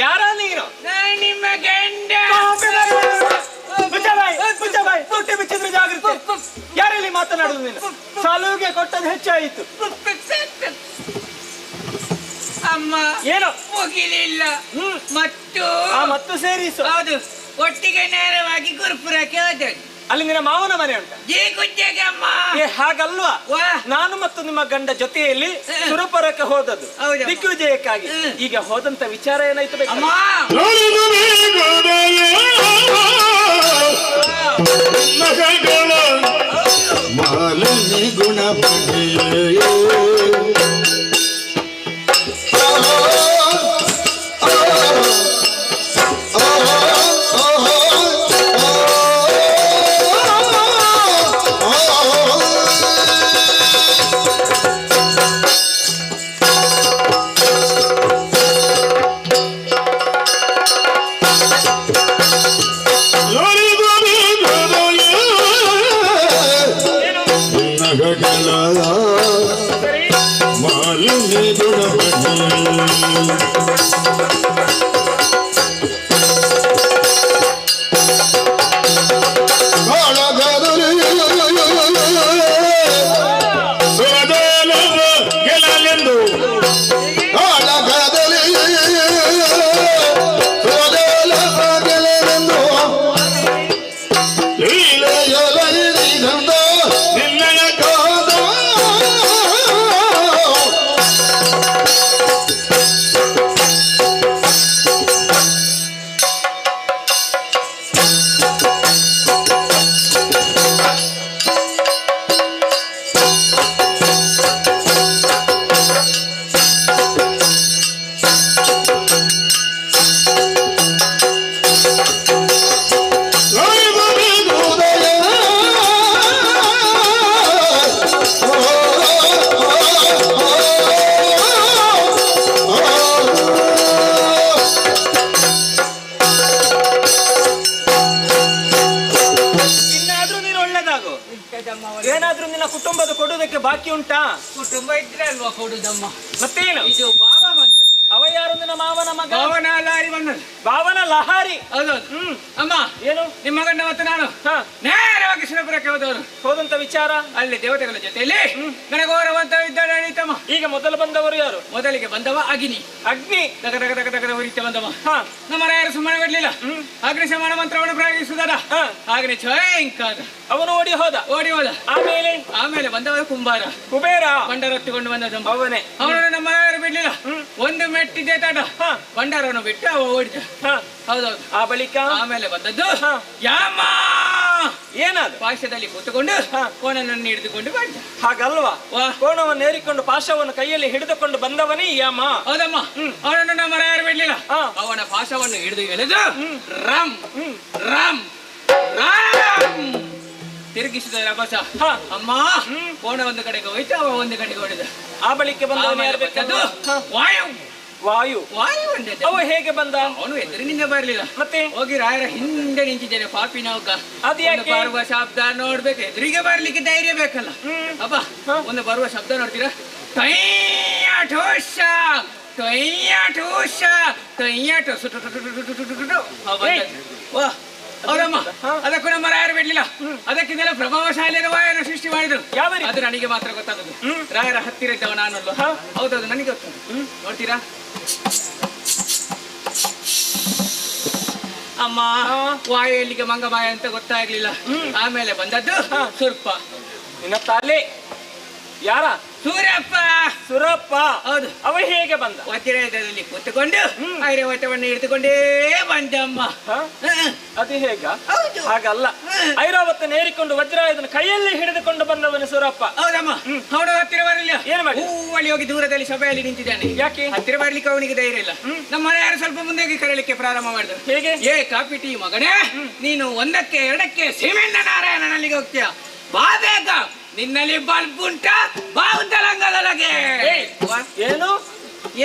ಯಾರ ನೀನು? ನಿಮ್ಮ ಗಂಡ. ತುಟ್ಟಿ ಬಿಚ್ಚಿದ್ರೆ ಜಾಗ್ರತೆ. ಯಾರಲ್ಲಿ ಮಾತನಾಡುದು ನೀನು? ಸಾಲುಗೆ ಕೊಟ್ಟದ್ದು ಹೆಚ್ಚಾಯಿತು. ಅಮ್ಮ ಏನು ಮುಗಿಲಿಲ್ಲ ಮತ್ತು ಸೇರಿಸು. ಹೌದು, ಒಟ್ಟಿಗೆ ನೇರವಾಗಿ ಗುರುಪುರಕ್ಕೆ ಹೋದದ್ದು. ಅಲ್ಲಿ ನಿನ್ನ ಮಾವನ ಮನೆ ಉಂಟ? ಅಮ್ಮ ಹಾಗಲ್ವಾ, ನಾನು ಮತ್ತು ನಿಮ್ಮ ಗಂಡ ಜೊತೆಯಲ್ಲಿ ಸುರಪುರಕ್ಕೆ ಹೋದದ್ದು ದಿಗ್ವಿಜಯಕ್ಕಾಗಿ. ಈಗ ಹೋದಂತ ವಿಚಾರ ಏನಾಯ್ತು ಬೇಕು? ಮಾಲಿನಿ ಗುಣ ಮಾಲಿನಿ ಏನಾದ್ರೂ ನಿನ್ನ ಕುಟುಂಬದ ಕೊಡುವುದಕ್ಕೆ ಬಾಕಿ ಉಂಟಾ? ಕುಟುಂಬ ಇದ್ರೆ ಅಲ್ವಾ ಕೊಡುದಮ್ಮ. ಮತ್ತೇನು ಇದು ಬಾವ ಬಂದದ್ದು. ಅವ ಯಾರು? ನಿನ್ನ ಮಾವನ ಮಗ? ಭಾವನ ಲಹಾರಿ ಬಂದದ್ದು. ಭಾವನ ಲಹಾರಿ? ಹೌದೌದು. ಅಮ್ಮ ಏನು? ನಿಮ್ಮ ಗಂಡ ಮತ್ತು ನಾನು ನೇರವಾಗಿ ಸುರಪುರಕ್ಕೆ ಹೋದವರು. ಹೋದಂತ ವಿಚಾರ ಅಲ್ಲಿ ದೇವತೆಗಳ ಜೊತೆಯಲ್ಲಿ ಗಣಗೌರವಂತ ಇದ್ದಾಡಳಿತಮ್ಮ. ಈಗ ಮೊದಲು ಬಂದವರು ಯಾರು? ಮೊದಲಿಗೆ ಬಂದವ ಅಗ್ನಿ. ಅಗ್ನಿ ದಗ ದಗ ದಗ ದಗದ ಉರಿತ ಬಂದವ. ನಮ್ಮ ರಾಯರು ಸುಮ್ಮನೆ ಬಿಡ್ಲಿಲ್ಲ. ಅಗ್ನಿ ಸಮಾನ ಮಂತ್ರವನ್ನು ಪ್ರಯೋಗಿಸುವುದರ ಅಗ್ನಿ ಛಯಂಕಾದ. ಅವನು ಓಡಿ ಹೋದ. ಆಮೇಲೆ ಬಂದವ ಕುಂಬಾರ. ಕುಬೇರ ಬಂಡರೊತ್ತಿಕೊಂಡು ಬಂದದ ಅವನೇ. ಅವನನ್ನು ನಮ್ಮ ರಾಯರು ಬಿಡ್ಲಿಲ್ಲ. ಒಂದು ಮೆಟ್ಟಿದೆ ತಾಟ ಬಂಡಾರವನ್ನು ಬಿಟ್ಟು ಅವ ಓಡಿದ. ಹೌದೌದು. ಆ ಬಳಿಕ ಆಮೇಲೆ ಬಂದದ್ದು ಯಾಮ. ಏನಾದ? ಪಾಶದಲ್ಲಿ ಕೂತುಕೊಂಡು ಕೋಣನನ್ನು ಹಿಡಿದುಕೊಂಡು ಬಂದ. ಹಾಗಲ್ವಾ, ಕೋಣವನ್ನು ಏರಿಕೊಂಡು ಪಾಶವನ್ನು ಕೈಯಲ್ಲಿ ಹಿಡಿದುಕೊಂಡು ಬಂದವನೇ ಯಾಮ. ಹೌದಮ್ಮ. ಅವನನ್ನು ನಮ್ಮ ರಾಯರು ಬಿಡ್ಲಿಲ್ಲ. ಅವನ ಪಾಶವನ್ನು ಹಿಡಿದು ಎಳೆದು ರಾಮ್ ರಾಮ್ ರಾಮ್ ತಿರುಗಿಸಿದ ರಭಸ. ಅಮ್ಮ ಕೋಣ ಒಂದು ಕಡೆಗೆ ಹೋಯ್ತು, ಅವ ಒಂದು ಕಡೆಗೆ ಹೊಡೆದ. ಆ ಬಳಿಕ ಬಂದವನು ಯಾರು ಬೇಕಾದ್ದು? ವಾಯು. ವಾಯು ವಾಯು ಬಂದದ್ದು. ಅವ ಹೇಗೆ ಬಂದ? ಅವನು ಎದುರಿನಿಂದ ಬರಲಿಲ್ಲ. ಮತ್ತೆ ಹೋಗಿ ರಾಯರ ಹಿಂದೆ ನಿಂತಿದ್ದೇನೆ ಪಾಪಿ ನೌಕ. ಅದು ಬರುವ ಶಬ್ದ ನೋಡ್ಬೇಕು, ಎದುರಿಗೆ ಬರ್ಲಿಕ್ಕೆ ಧೈರ್ಯ ಬೇಕಲ್ಲ. ಅಪ್ಪ ಒಂದು ಬರುವ ಶಬ್ದ ನೋಡ್ತೀರಾ? ಟೊಯ್ಯ ಠೋಷ ಟೊಯ್ಯ ಠೋಷ ಟೊಯ್ಯ ಠೋಸ. ಹೌದಮ್ಮ. ಅದಕ್ಕೂ ನಮ್ಮ ರಾಯರು ಬಿಡ್ಲಿಲ್ಲ. ಅದಕ್ಕಿಂದಲೇ ಪ್ರಭಾವಶಾಲಿಯ ವಾಯನ ಸೃಷ್ಟಿ ಮಾಡಿದ್ರು. ಅದು ನನಗೆ ಮಾತ್ರ ಗೊತ್ತಾಗದು. ರಾಯರ ಹತ್ತಿರ ಇದ್ದವ ನಾನಲ್ಲ. ಹೌದೌದು, ನನಗೆ ಗೊತ್ತು. ನೋಡ್ತೀರಾ ಅಮ್ಮ, ವಾಯು ಎಲ್ಲಿಗೆ ಮಂಗಮಾಯ ಅಂತ ಗೊತ್ತಾಗ್ಲಿಲ್ಲ. ಆಮೇಲೆ ಬಂದದ್ದು ಸುರ್ಪ. ನಿನ್ನ ತಾಲೆ ಯಾರ? ಸೂರಪ್ಪ. ಸುರಪ್ಪ. ಹೌದು. ಅವ ಹೇಗೆ ಬಂದ? ವಜ್ರದಲ್ಲಿ ಕೂತುಕೊಂಡು ಐರಾವತವನ್ನು ಹಿಡಿದುಕೊಂಡೇ ಬಂದಮ್ಮ. ಅದು ಹೇಗ? ಹಾಗಲ್ಲ, ಐರಾವತನ ಏರಿಕೊಂಡು ವಜ್ರಾಯುಧನ ಕೈಯಲ್ಲಿ ಹಿಡಿದುಕೊಂಡು ಬಂದವನು ಸುರಪ್ಪ. ಹೌದಮ್ಮ. ಅವನು ಹತ್ತಿರ ಬರಲಿಲ್ಲ. ಏನು ಮಾಡಿ? ಅಲ್ಲಿ ಹೋಗಿ ದೂರದಲ್ಲಿ ಸಭೆಯಲ್ಲಿ ನಿಂತಿದ್ದಾನೆ. ಯಾಕೆ? ಹತ್ತಿರ ಬರ್ಲಿಕ್ಕೆ ಅವನಿಗೆ ಧೈರ್ಯ ಇಲ್ಲ. ನಮ್ಮ ಯಾರು ಸ್ವಲ್ಪ ಮುಂದೆ ಕರೆಯಲಿಕ್ಕೆ ಪ್ರಾರಂಭ ಮಾಡಿದ್ರು. ಹೇಗೆ? ಕಾಪಿ ಟೀ ಮಗನೇ, ನೀನು ಒಂದಕ್ಕೆ ಎರಡಕ್ಕೆ ಸೀಮೆಣ್ಣ ನಾರಾಯಣನಲ್ಲಿಗೆ ಹೋಗ್ತೀಯ. ಬಾ ಬೇಗ, ನಿನ್ನಲ್ಲಿ ಬಲ್ಬ್ ಉಂಟಾ? ಬಾ ಉಂಟಲಂಗದೊಳಗೆ. ಏನು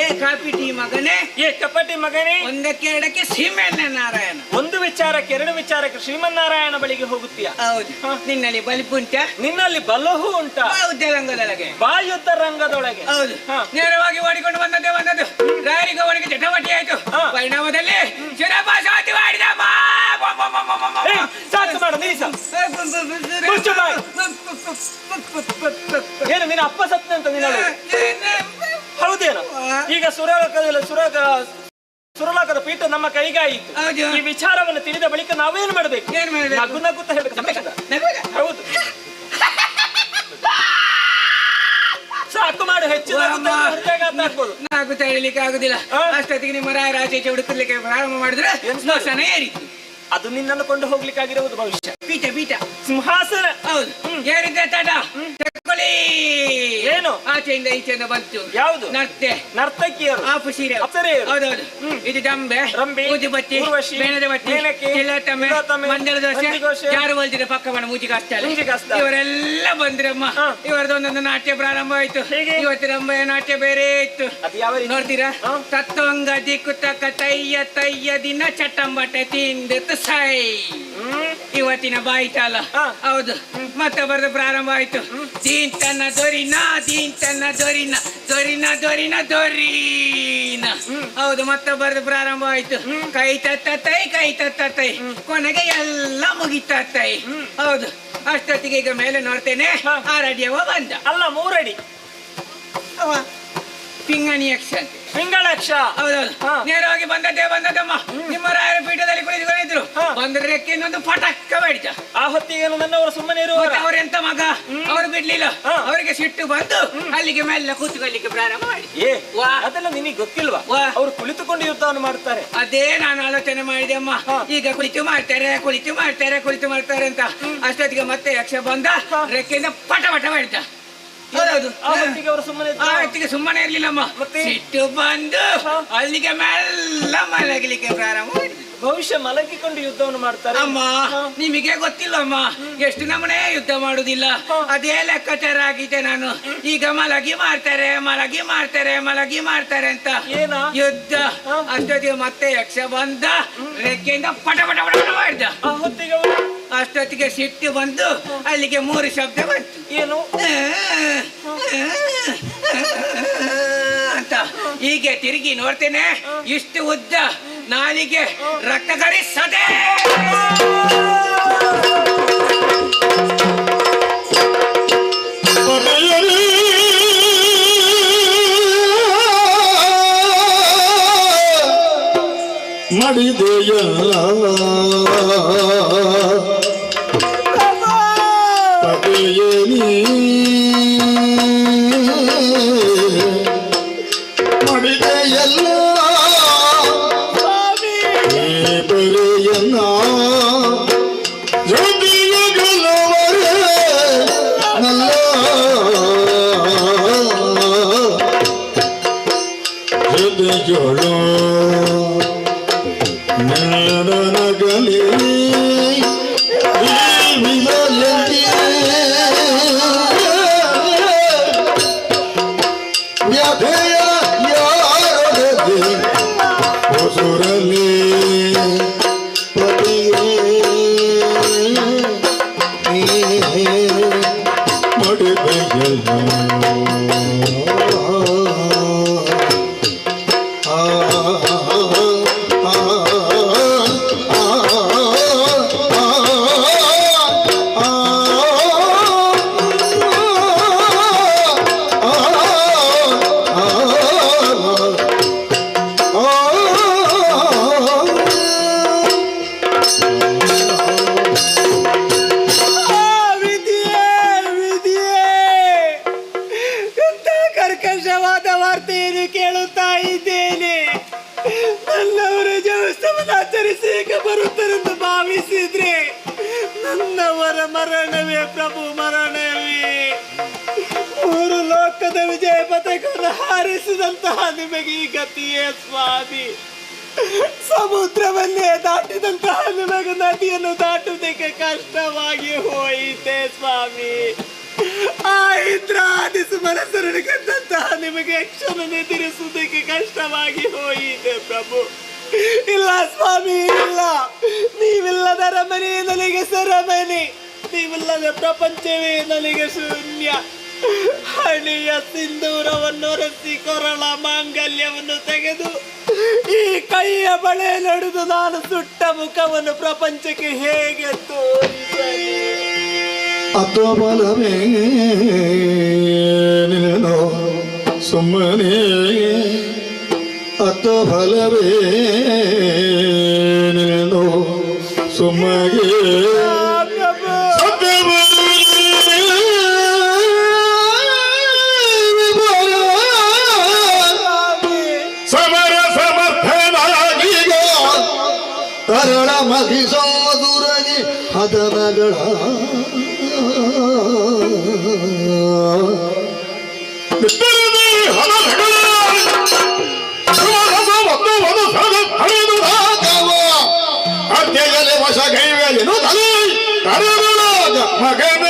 ಏ ಕಾಪಿಟಿ ಮಗನೇ, ಏ ಕಪಟಿ ಮಗನೇ, ಒಂದಕ್ಕೆ ಎರಡಕ್ಕೆ ಶ್ರೀಮನ್ನಾರಾಯಣ, ಒಂದು ವಿಚಾರಕ್ಕೆ ಎರಡು ವಿಚಾರಕ್ಕೆ ಶ್ರೀಮನ್ನಾರಾಯಣ ಬಳಿಗೆ ಹೋಗುತ್ತೀಯ. ಹೌದು. ನಿನ್ನಲ್ಲಿ ಬಲಿಪು ಉಂಟಾ? ನಿನ್ನಲ್ಲಿ ಬಲಹು ಉಂಟಾ? ಯುದ್ಧ ರಂಗದೊಳಗೆ, ಬಾಯುದ್ಧ ರಂಗದೊಳಗೆ. ಹೌದು. ನೇರವಾಗಿ ಓಡಿಕೊಂಡು ಬಂದದ್ದು ರಾಯರಿಗೆ ಅವನಿಗೆ ಚಟವಟಿ ಆಯ್ತು. ಪರಿಣಾಮದಲ್ಲಿ ಶಿರಪಾಸಾತಿ ಮಾಡಿದ. ಸಾಕು ಮಾಡು, ನಿಲ್ಲಿಸ. ಏನು ನಿನ್ನ ಅಪ್ಪ ಸತ್ತ ಅಂತ ನಿನ್ನ ಹೌದೇನು? ಈಗ ಸುರಲೋಕದ ಪೀಠ ನಮ್ಮ ಕೈಗಾಯಿತು. ಈ ವಿಚಾರವನ್ನು ತಿಳಿದ ಬಳಿಕ ನಾವೇನು ಮಾಡಬೇಕು? ನಗು ನಗುತ್ತಾ ಹೇಳ್ಬೇಕು. ಹೌದು, ಸಾಕು ಮಾಡು. ಹೆಚ್ಚು ನಾಗುತ್ತಾ ಹೇಳಲಿಕ್ಕೆ ಆಗುದಿಲ್ಲ. ಅಷ್ಟೊತ್ತಿಗೆ ನಿಮ್ಮ ರಾಜ ಹುಡುಕಲಿಕ್ಕೆ ಪ್ರಾರಂಭ ಮಾಡಿದ್ರೆ ಸ್ಮಶಾನ ಏರಿತು. ಅದು ನಿನ್ನನ್ನು ಕೊಂಡು ಹೋಗ್ಲಿಕ್ಕಾಗಿರುವುದು ಭವಿಷ್ಯ. ಪೀಠ ಸಿಂಹಾಸನ. ಹೌದು, ಏರಿದ್ದೆ ತಡ ತಕೊಳ್ಳಿ. ಏನು ಆಚೆಯಿಂದ ಈಚೆಯಿಂದ ಬಂತು? ಯಾವುದು? ನರ್ತಕಿಯರು, ಆಪು ಸೀರೆ. ಹೌದೌದು. ಇದು ದಂಬೆ, ಮೂಜಿ ಬತ್ತಿ, ಬೇಣದ ಬತ್ತಿ, ಚಿಲ್ಲತಮ್ಮೆ, ಮಂಡಲ ದೋಸೆ, ಯಾರು ಬಲ್ದಿರ ಪಕ್ಕ ಬಣ್ಣ ಮೂಜಿ ಕಾಸ್ತಾರೆ. ಇವರೆಲ್ಲ ಬಂದ್ರಮ್ಮ. ಇವರದೊಂದೊಂದು ನಾಟ್ಯ ಪ್ರಾರಂಭ ಆಯ್ತು. ಇವತ್ತು ರಂಬೆ ನಾಟ್ಯ ಬೇರೆ ಇತ್ತು. ನೋಡ್ತೀರಾ? ತತ್ವಂಗ ದಿಕ್ಕುತಕ್ಕ ತಯ್ಯ ತಯ್ಯ ದಿನ ಚಟ್ಟಂಬಟ್ಟೆ ತಿಂದಿತ್ತು ಸೈ. ಇವತ್ತಿನ ಬಾಯಿತಾಲ. ಹೌದು, ಮತ್ತೆ ಬರೆದು ಪ್ರಾರಂಭ ಆಯ್ತು. ದೀಂತನ ದೊರಿನ, ದೀಂತನ ದೊರಿನ, ದೊರಿನ ದೊರಿನ ದೊರೀನ. ಹೌದು, ಮತ್ತೆ ಬರೆದು ಪ್ರಾರಂಭ ಆಯ್ತು. ಕೈ ತತ್ತೈ, ಕೈ ತತ್ತೈ, ಕೊನೆಗೆ ಎಲ್ಲ ಮುಗಿತೈ. ಹೌದು, ಅಷ್ಟೊತ್ತಿಗೆ ಈಗ ಮೇಲೆ ನೋಡ್ತೇನೆ 6 ಅಡಿಯವ ಬಂದ. ಅಲ್ಲ 3 ಅಡಿ ಅವ ಪಿಂಗಣಿ ಯಕ್ಷ. ಪಿಂಗಳಕ್ಷ. ಹೌದೌದು. ನೇರವಾಗಿ ಬಂದದ್ದಮ್ಮ. ನಿಮ್ಮ ರಾಯರ ಪೀಠದಲ್ಲಿ ಕುಳಿತುಕೊಂಡಿದ್ರು. ಬಂದ್ರೆ ಇನ್ನೊಂದು ಪಟಕ್ಕ ಮಾಡಿದ. ಆ ಹೊತ್ತಿಗೆ ನನ್ನವರು ಸುಮ್ಮನೆ ಇರುವಾಗ ಅವರೆಂತ ಮಗ, ಅವರು ಬಿಡ್ಲಿಲ್ಲ. ಅವರಿಗೆ ಸಿಟ್ಟು ಬಂದು ಅಲ್ಲಿಗೆ ಮೇಲೆ ಕೂತ್ಕೊಳ್ಳಿಕ್ಕೆ ಪ್ರಾರಂಭ ಮಾಡಿ. ಅದೆಲ್ಲ ನಿನಗೆ ಗೊತ್ತಿಲ್ವಾ? ಅವರು ಕುಳಿತುಕೊಂಡು ಯುದ್ಧವನ್ನು ಮಾಡ್ತಾರೆ. ಅದೇ ನಾನು ಆಲೋಚನೆ ಮಾಡಿದೆ ಅಮ್ಮ. ಈಗ ಕುಳಿತು ಮಾಡ್ತಾರೆ ಅಂತ. ಅಷ್ಟೊತ್ತಿಗೆ ಮತ್ತೆ ಯಕ್ಷ ಬಂದ, ರೆಕ್ಕೆಯಿಂದ ಪಟ ಮಾಡಿದ. ಹೌದೌದು. ಹೊತ್ತಿಗೆ ಸುಮ್ಮನೆ ಇರ್ಲಿಲ್ಲಮ್ಮ. ಸಿಟ್ಟು ಬಂದು ಅಲ್ಲಿಗೆ ಮೆಲ್ಲ ಮಲಗಲಿಕ್ಕೆ ಪ್ರಾರಂಭ ಮಾಡಿದ್ರು. ಭವಿಷ್ಯ ಮಲಗಿಕೊಂಡು ಯುದ್ಧವನ್ನು ಮಾಡ್ತಾರೆ. ಅಮ್ಮ, ನಿಮಗೆ ಗೊತ್ತಿಲ್ಲಮ್ಮ, ಎಷ್ಟು ನಮ್ಮನೆ ಯುದ್ಧ ಮಾಡುದಿಲ್ಲ. ಅದೇ ಲೆಕ್ಕಾಚಾರ ಆಗಿದೆ ನಾನು. ಈಗ ಮಲಗಿ ಮಾಡ್ತಾರೆ ಅಂತ ಯುದ್ಧ. ಅಷ್ಟೊತ್ತಿಗೆ ಮತ್ತೆ ಯಕ್ಷ ಬಂದ, ರೆಕ್ಕೆಯಿಂದ ಪಟ ಮಾಡಿದ. ಅಷ್ಟೊತ್ತಿಗೆ ಸಿಟ್ಟು ಬಂದು ಅಲ್ಲಿಗೆ 3 ಶಬ್ದ ಬಂತು. ಏನು ಅಂತ. ಹೀಗೆ ತಿರುಗಿ ನೋಡ್ತೇನೆ, ಇಷ್ಟು ಉದ್ದ ನಾಲಿಗೆ ರಕ್ತ ಗರಿಸದೆ. ಮಡಿದೆಯ ಪಡೆಯಲಿ ಮಡಿದೆಯಲ್ಲ ಬರೆಯನ್ನ ಜೊತೆಯಗಲವರೇ ನಲ್ಲ ಜೊತೆಯೊಳು ನಗಲಿ ವ್ಯಥೆಯ ಯಾರೊಡದೆ ಹೊಸುರಲಿ ಪತಿಯೇ ಮಡಿದೆಯಲ್ಲ ಕರ್ಕಶವಾದ ವಾರ್ತೆಯನ್ನು ಕೇಳುತ್ತಾ ಇದ್ದೇನೆ. ನನ್ನವರ ಜನ್ಮೋತ್ಸವವನ್ನು ಆಚರಿಸಿ ಬರುತ್ತಾರೆಂದು ಭಾವಿಸಿದ್ರೆ ನನ್ನವರ ಮರಣವೇ ಪ್ರಭು, ಮರಣವೇ. 3 ಲೋಕದ ವಿಜಯ ಪತಾಕವನ್ನು ಹಾರಿಸಿದಂತಹ ನಿಮಗೆ ಈ ಗತಿಯೇ ಸ್ವಾಮಿ. ಸಮುದ್ರವನ್ನೇ ದಾಟಿದಂತಹ ನಿಮಗೆ ನದಿಯನ್ನು ದಾಟುವುದಕ್ಕೆ ಕಷ್ಟವಾಗಿ ಹೋಯಿತೆ ಸ್ವಾಮಿ. ಆ ಇಂದ್ರಾದಿ ಸುಮನಸರನ್ನು ಗೆದ್ದಂತಹ ನಿಮಗೆ ಯಕ್ಷನನ್ನು ಎದುರಿಸುವುದಕ್ಕೆ ಕಷ್ಟವಾಗಿ ಹೋಯಿತೆ ಪ್ರಭು. ಇಲ್ಲ ಸ್ವಾಮಿ, ಇಲ್ಲ. ನೀವಿಲ್ಲದ ರಮಣಿ ನನಗೆ ಸರಮಣಿ, ನೀವಿಲ್ಲದ ಪ್ರಪಂಚವೇ ನನಗೆ ಶೂನ್ಯ. ಹಣಿಯ ಸಿಂಧೂರವನ್ನು ಒರೆಸಿ ಕೊರಳ ಮಾಂಗಲ್ಯವನ್ನು ತೆಗೆದು ಈ ಕೈಯ ಬಳೆ ನಡೆದು ನಾನು ಸುಟ್ಟ ಮುಖವನ್ನು ಪ್ರಪಂಚಕ್ಕೆ ಹೇಗೆ ತೋರಿಸಲಿ? ಅತ್ವಬಲವೇ ನಿನೋ ಸುಮ್ಮನೆ, ಅತ್ವಬಲವೇ ನಿನೋ ಸುಮ್ಮಗೆ ಸಮರ ಸಮರ್ಥನಾಗೀಗ ಕರಳ ಮಗಿಸೋದುರಗಿ ಹದನಗಳ ಅಧ್ಯಯನೆ ವಶ ಕೈವೇನು ತಲೆ ಕರಗಳ ಮಗನ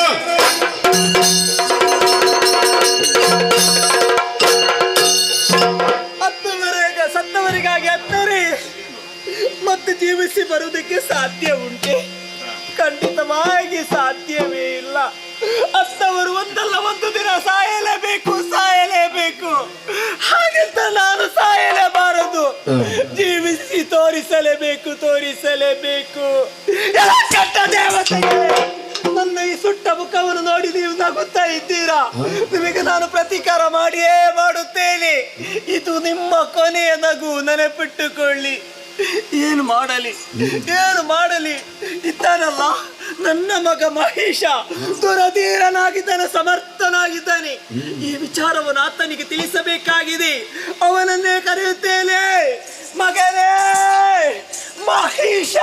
ಸತ್ತವರಿಗಾಗಿ ಅತ್ತರೆ ಮತ್ತೆ ಜೀವಿಸಿ ಬರುವುದಕ್ಕೆ ಸಾಧ್ಯ ಉಂಟೆ? ಖಂಡಿತವಾಗಿ ಸಾಧ್ಯವೇ ಇಲ್ಲ. ಅತ್ತವರು ಒಂದಲ್ಲ ಒಂದು ದಿನ ಸಾಯಲೇಬೇಕು, ಸಾಯಲೇಬೇಕು. ಹಾಗಂತ ನಾನು ಸಾಯಲೇಬಾರದು, ಜೀವಿಸಿ ತೋರಿಸಲೇಬೇಕು, ತೋರಿಸಲೇಬೇಕು. ಕೆಟ್ಟ ದೇವತೆಗಳೇ, ನನ್ನ ಈ ಸುಟ್ಟ ಮುಖವನ್ನು ನೋಡಿ ನೀವು ನಗುತ್ತಾ ಇದ್ದೀರಾ. ನಿಮಗೆ ನಾನು ಪ್ರತೀಕಾರ ಮಾಡಿಯೇ ಮಾಡುತ್ತೇನೆ. ಇದು ನಿಮ್ಮ ಕೊನೆಯ ನಗು, ನೆನಪಿಟ್ಟುಕೊಳ್ಳಿ. ಏನು ಮಾಡಲಿ, ಏನು ಮಾಡಲಿ? ಇದ್ದಾನಲ್ಲ ನನ್ನ ಮಗ ಮಹೇಶ, ದುರಧೀರನಾಗಿದ್ದಾನೆ, ಸಮರ್ಥನಾಗಿದ್ದಾನೆ. ಈ ವಿಚಾರವನ್ನು ಆತನಿಗೆ ತಿಳಿಸಬೇಕಾಗಿದೆ. ಅವನನ್ನೇ ಕರೆಯುತ್ತೇನೆ. ಮಗನೇ ಮಹೇಶ,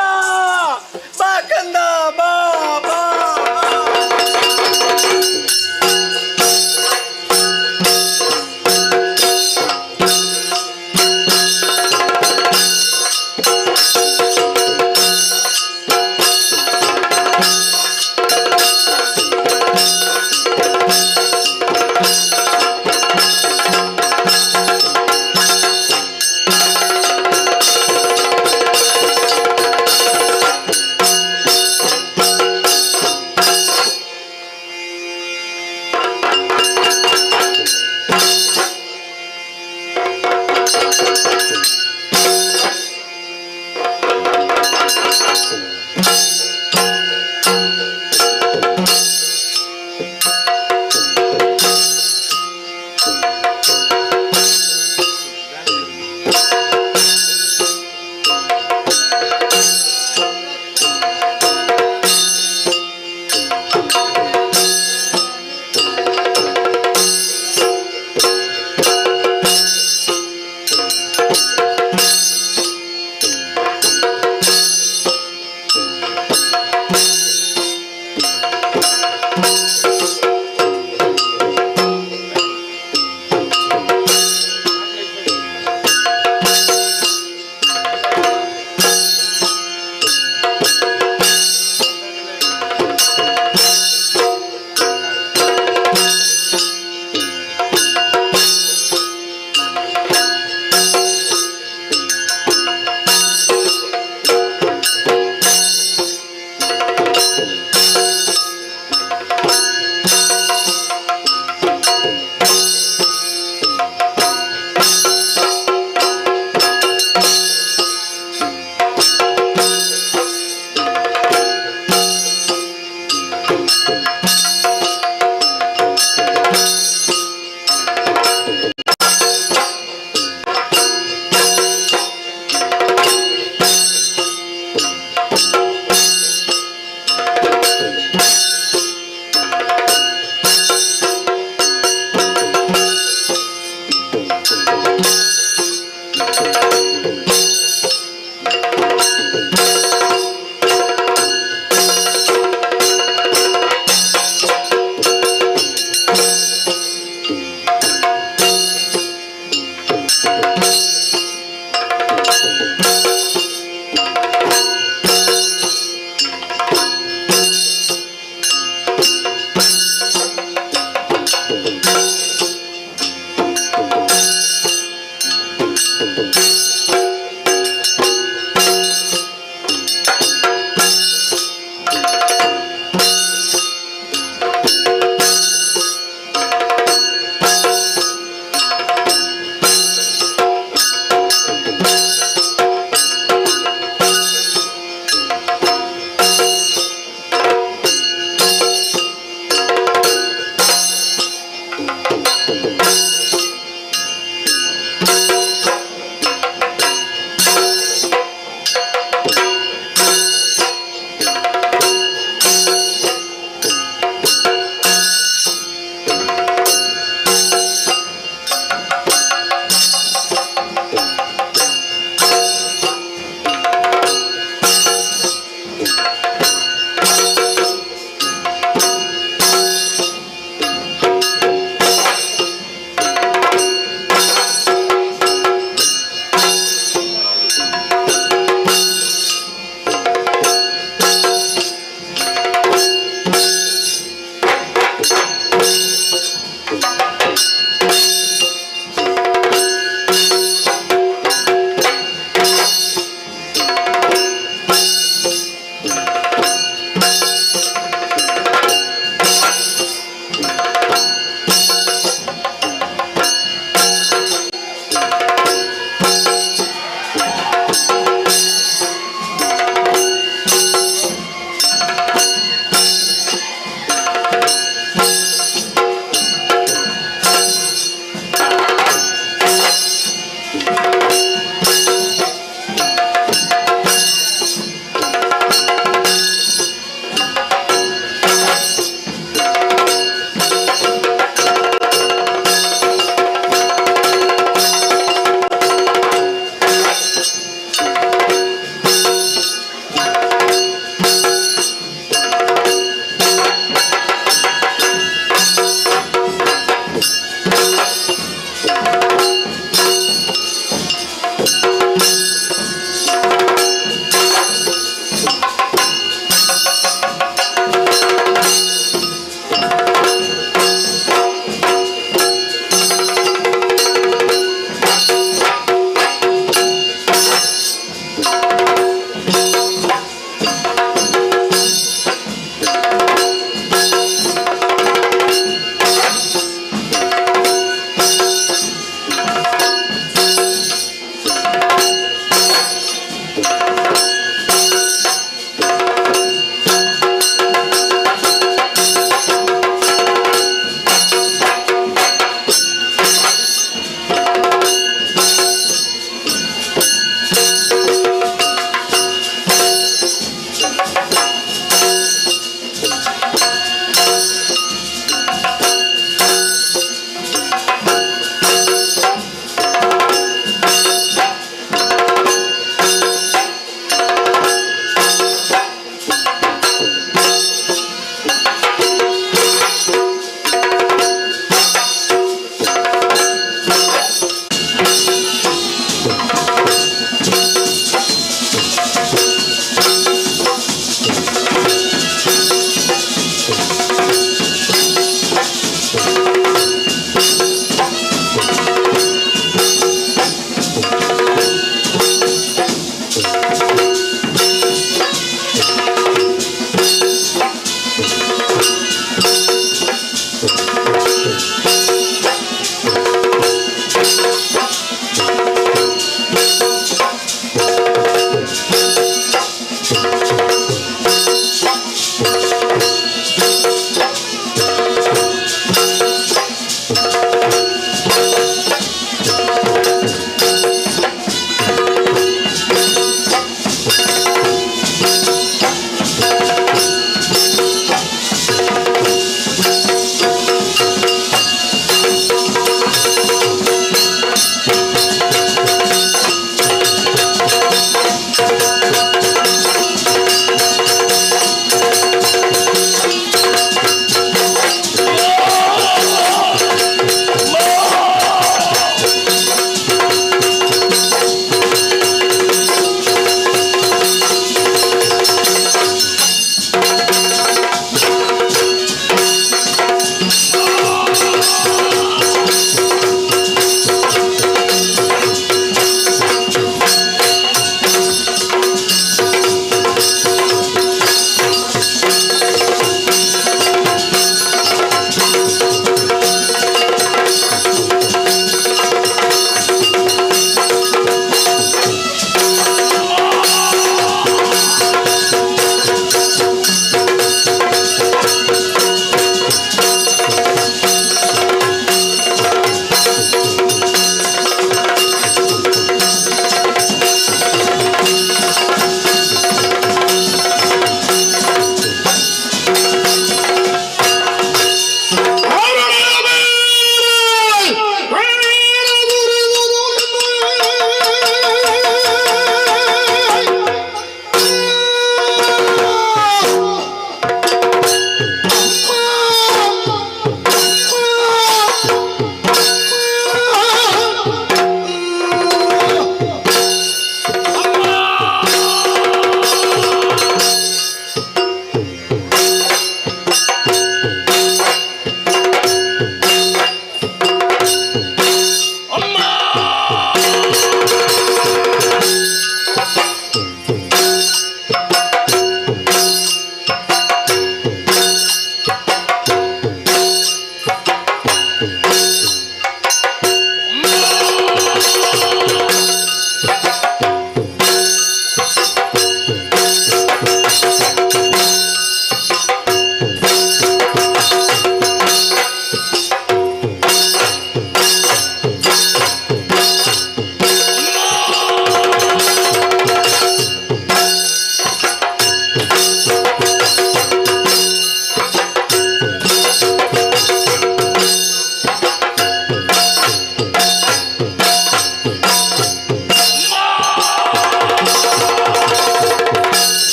ಬಾ ಕಂದ, ಬಾ ಬಾ.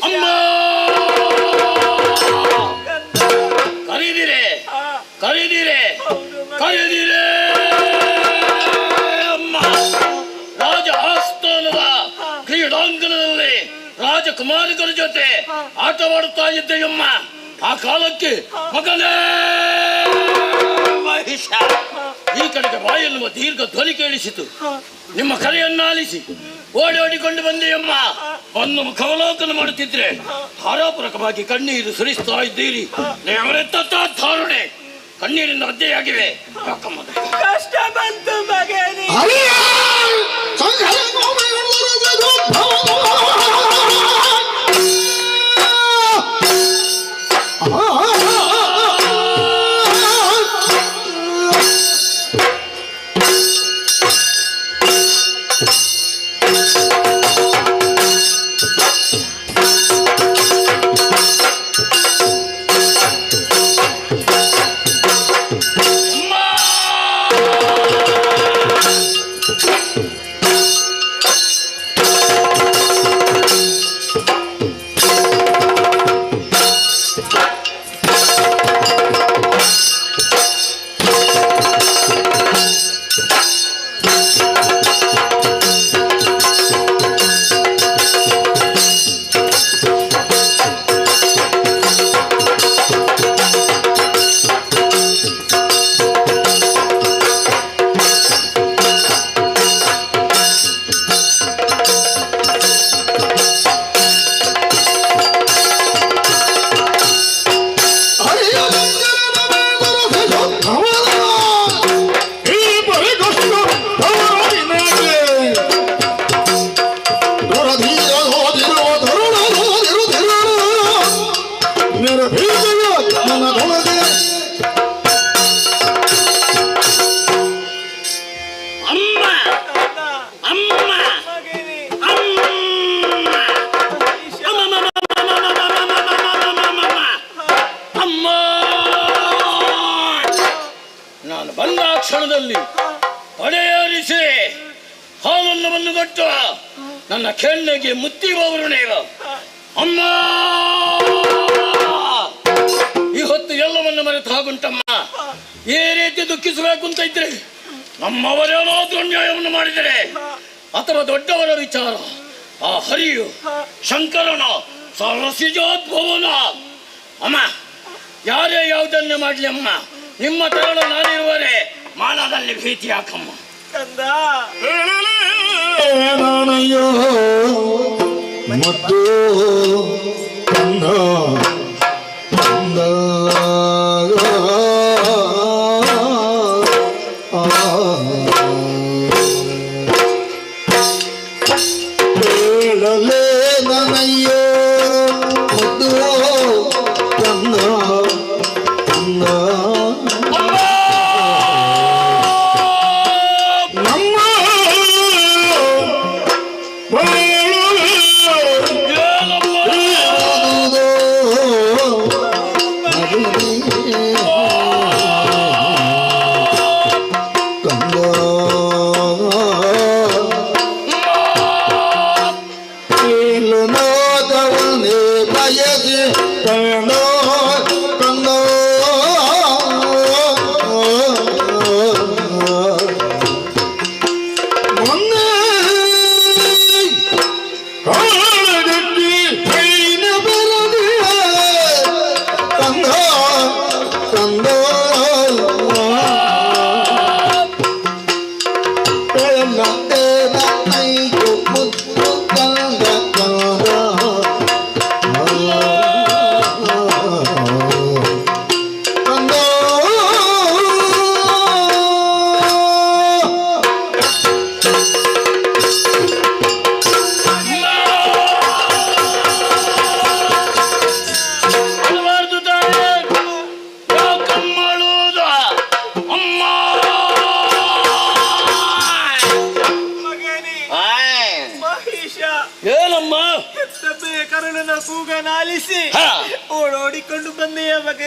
ಅಮ್ಮ ಕರೀದಿರೆ ಕರೀದಿರೆ ಕರೀದಿರೆ ಅಮ್ಮ ರಾಜ ಆಸ್ಥಾನದ ಕ್ರೀಡಾಂಗಣದಲ್ಲಿ ರಾಜಕುಮಾರಿಕರ ಜೊತೆ ಆಟವಾಡುತ್ತಾ ಇದ್ದೆಯಮ್ಮ. ಆ ಕಾಲಕ್ಕೆ ಮಗನೇ ಮಹಿಷ ಈ ಕಡೆಗೆ ಬಾಯೆನ್ನುವ ದೀರ್ಘ ಧ್ವನಿ ಕೇಳಿಸಿತು. ನಿಮ್ಮ ಕರೆಯನ್ನಾಲಿಸಿ ಓಡಿ ಓಡಿಕೊಂಡು ಬಂದೆಯಮ್ಮ. ಒಂದು ಮುಖಾವಲೋಕನ ಮಾಡುತ್ತಿದ್ರೆ ಧಾರಾಪೂರಕವಾಗಿ ಕಣ್ಣೀರು ಸುರಿಸ್ತಾ ಇದ್ದೀರಿ. ಅವರೆತ್ತ ಧಾರಣೆ ಕಣ್ಣೀರಿನ ಒದ್ದೆಯಾಗಿವೆ. ಕಷ್ಟ ಬಂತು ಮಗನೇ. ನಾನು ಬಂದ ಕ್ಷಣದಲ್ಲಿ ಪಡೆಯಾರಿಸಿ ಹಾಲನ್ನು ಕೊಟ್ಟು ನನ್ನ ಕೆನ್ನೆಗೆ ಮುತ್ತಿರುವವರು ನೀವು. ಅಮ್ಮ ಈ ಹೊತ್ತು ಎಲ್ಲವನ್ನು ಮರೆತು ಹಾಗುಂಟಮ್ಮ. ಈ ರೀತಿ ದುಃಖಿಸಬೇಕು ಅಂತ ಇದ್ರೆ ನಮ್ಮವರೇನಾದ್ರೂ ಅನ್ಯಾಯವನ್ನು ಮಾಡಿದರೆ ಅಥವಾ ದೊಡ್ಡವರ ವಿಚಾರ ಆ ಹರಿಯು ಶಂಕರನ ಸರಸಿಜೋದ್ಭವನ. ಅಮ್ಮ ಯಾರೇ ಯಾವುದನ್ನೇ ಮಾಡಲಿ ಅಮ್ಮ, ನಿಮ್ಮ ತರಳು ನಾನಿರುವರೆ ಮಾನದಲ್ಲಿ ಭೀತಿ ಯಾಕಮ್ಮ. ನಾನಯ್ಯೋ ಮತ್ತು ಕಂದ ಕಂದ ಹೇಳಲೇ ನನಯ್ಯೋ ಮುದ್ದು ಕಂದ ಕಂದ ಕರುಣನ ಕೂಗನಾಲಿಸಿ ಓಡೋಡಿಕೊಂಡು ಬಂದೆಯ ಬಗ್ಗೆ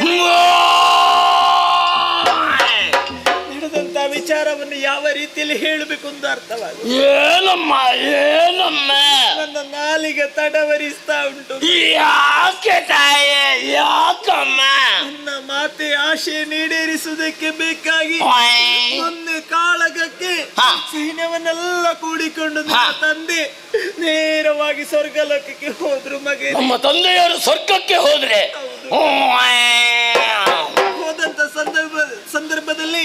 ನಡೆದಂತ ವಿಚಾರವನ್ನು ಯಾವ ರೀತಿಯಲ್ಲಿ ಹೇಳಬೇಕು ಅಂತ ಅರ್ಥವಾಗುತ್ತೆ. ಏನಮ್ಮ ಏನಮ್ಮ ನನ್ನ ನಾಲಿಗೆ ತಡವರಿಸ್ತಾ ಉಂಟು. ಯಾಕೆ ತಾಯೇ ಯಾಕಮ್ಮ? ನನ್ನ ಮಾತೆ ಆಶೆ ಈಡೇರಿಸುವುದಕ್ಕೆ ಬೇಕಾಗಿ ಮೊನ್ನೆ ಕಾಳಗಕ್ಕೆ ಸೈನ್ಯವನ್ನೆಲ್ಲ ಕೂಡಿಕೊಂಡು ನನ್ನ ತಂದೆ ನೇರವಾಗಿ ಸ್ವರ್ಗಲೋಕಕ್ಕೆ ಹೋದ್ರು. ಮಗೆ ನಮ್ಮ ತಂದೆಯವರು ಸ್ವರ್ಗಕ್ಕೆ ಹೋದ್ರೆ ಹೋದಂತ ಸಂದರ್ಭದಲ್ಲಿ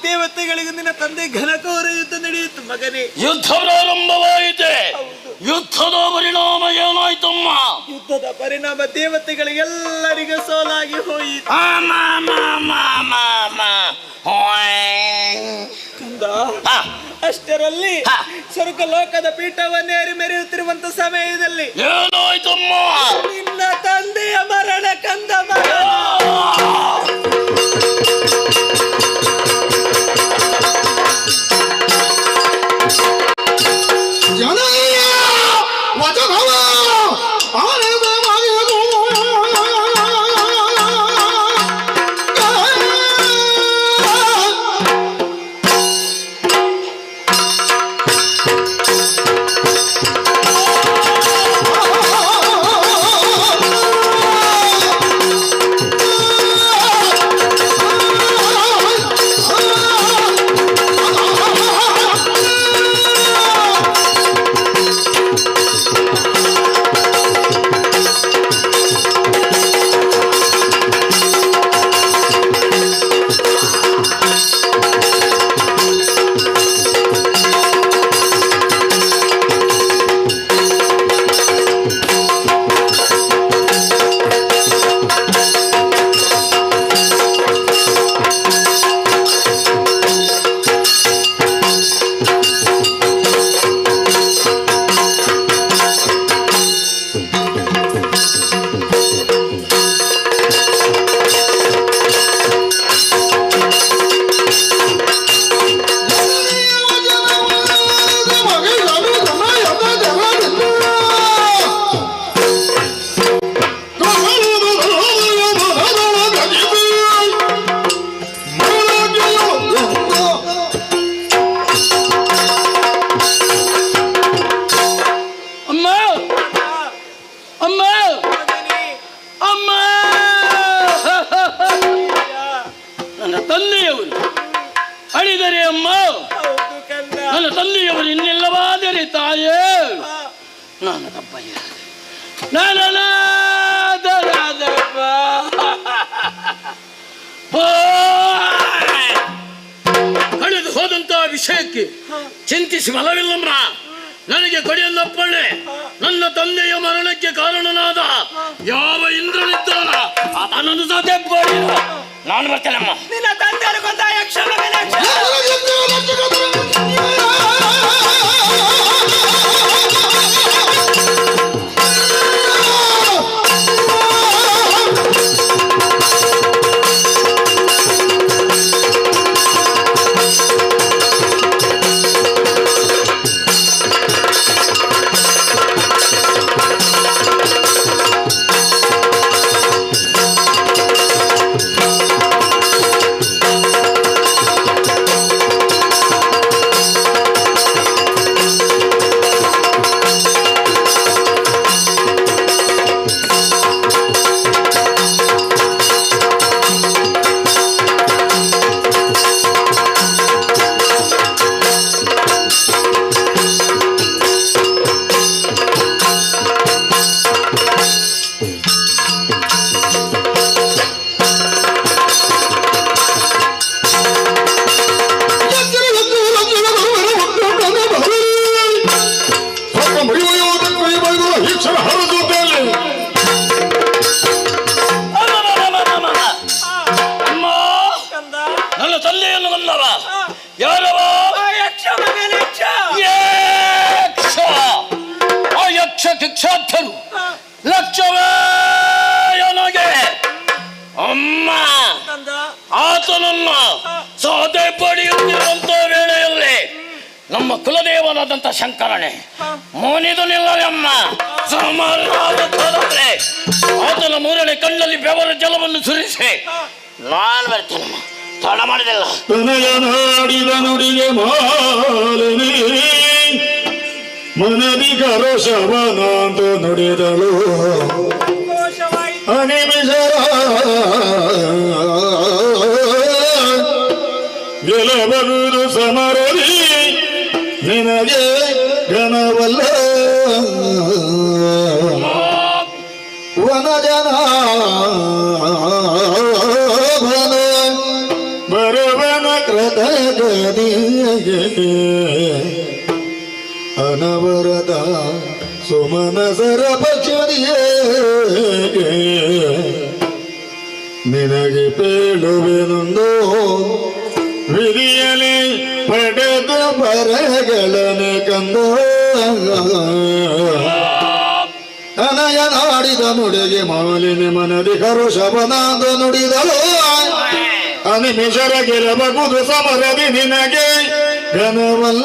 ದೇವತೆಗಳಿಗೆ ನಿನ್ನ ತಂದೆ ಘನಘೋರ ಯುದ್ಧ ನಡೆಯಿತು ಮಗನೇ. ಯುದ್ಧ ಪ್ರಾರಂಭವಾಯಿತೆ. ಯುದ್ಧದ ಪರಿಣಾಮ ಏನಾಯ್ತಮ್ಮ? ಯುದ್ಧದ ಪರಿಣಾಮ ದೇವತೆಗಳಿಗೆಲ್ಲರಿಗೂ ಸೋಲಾಗಿ ಹೋಯಿತು. ಕಂದ, ಅಷ್ಟರಲ್ಲಿ ಸ್ವರ್ಗ ಲೋಕದ ಪೀಠವನ್ನೇರಿ ಮೆರೆಯುತ್ತಿರುವಂತ ಸಮಯದಲ್ಲಿ ಏನಾಯ್ತಮ್ಮ? ನಿನ್ನ ತಂದೆಯ ಮರಣ ಕಂದ ಮಗ. ಕಳೆದು ಹೋದಂತಹ ವಿಷಯಕ್ಕೆ ಚಿಂತಿಸಿ ಫಲವಿಲ್ಲಮ್ರ. ನನಗೆ ಕೊಡಿಯನ್ನಪ್ಪಣೆ, ನನ್ನ ತಂದೆಯ ಮರಣಕ್ಕೆ ಕಾರಣನಾದ ಯಾವ ಇಂದ್ರನಿದ್ದಾನ ಆತನನ್ನು ಸತೆ ನಾನು ಬರ್ತೇನಮ್ಮ. ನಿನ್ನ ತಂದೆ ಭಿಕ್ಷಾರ್ಥರು ಲಕ್ಷವೇ ನನಗೆ ಅಮ್ಮ ಆತನನ್ನ ಸಾಧೆ ಪಡೆಯುತ್ತಿರುವಂತ ವೇಳೆಯಲ್ಲಿ ನಮ್ಮ ಕುಲದೇವನಾದಂತ ಶಂಕರನೇ ಮೋನಿದು ನಿಲ್ಲವಮ್ಮ. ಸಮರಾಗುತ್ತದೆ ಆತನ ಮೂರನೇ ಕಣ್ಣಲ್ಲಿ ಬೆವರ ಜಲವನ್ನು ಸುರಿಸಿ ನಾನು ಬರ್ತೇನಮ್ಮ. ತಡ ಮಾಡಿದಲ್ಲ ತನಯ ನಾಡಿದ ನುಡಿಗೆ ಮಾಲಿನಿ ಮನದಿ ಕರೋಶವನಾಂತ ನುಡಿದಳು ಅನಿಮಿಷರ ಗೆಲಬಹುದು ಸಮರಲಿ ನಿನಗೆ ಘನವಲ್ಲ ವನಜನ ಬರವನ ಕೃತಗದಿಯೇ ಅನವರದ ಸುಮನಸರ ಪಕ್ಷದಿಯೇ ನಿನಗೆ ಪೇಳುವೆನೊಂದು ವಿಧಿಯಲಿ ಪಡೆದ ಬರಗಳನ್ನು ಕಂದ ಅನಯ ನಾಡಿದ ನುಡಿಗೆ ಮಾಲಿನಿ ಮನದಿ ಕರುಷವನಾದ ನುಡಿದಳು ಅನಿಮಿಷರ ಗೆಲಬಹುದು ಸಮರದಿ ನಿನಗೆ ಘನವಲ್ಲ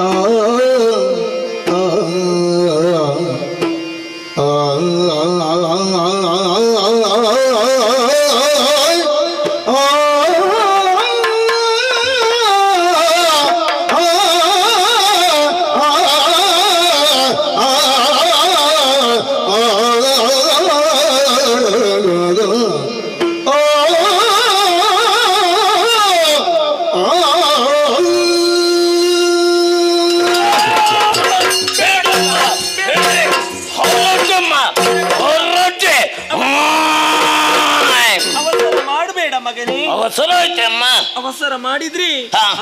ಆ ಅವಸರ ಮಾಡಿದ್ರಿ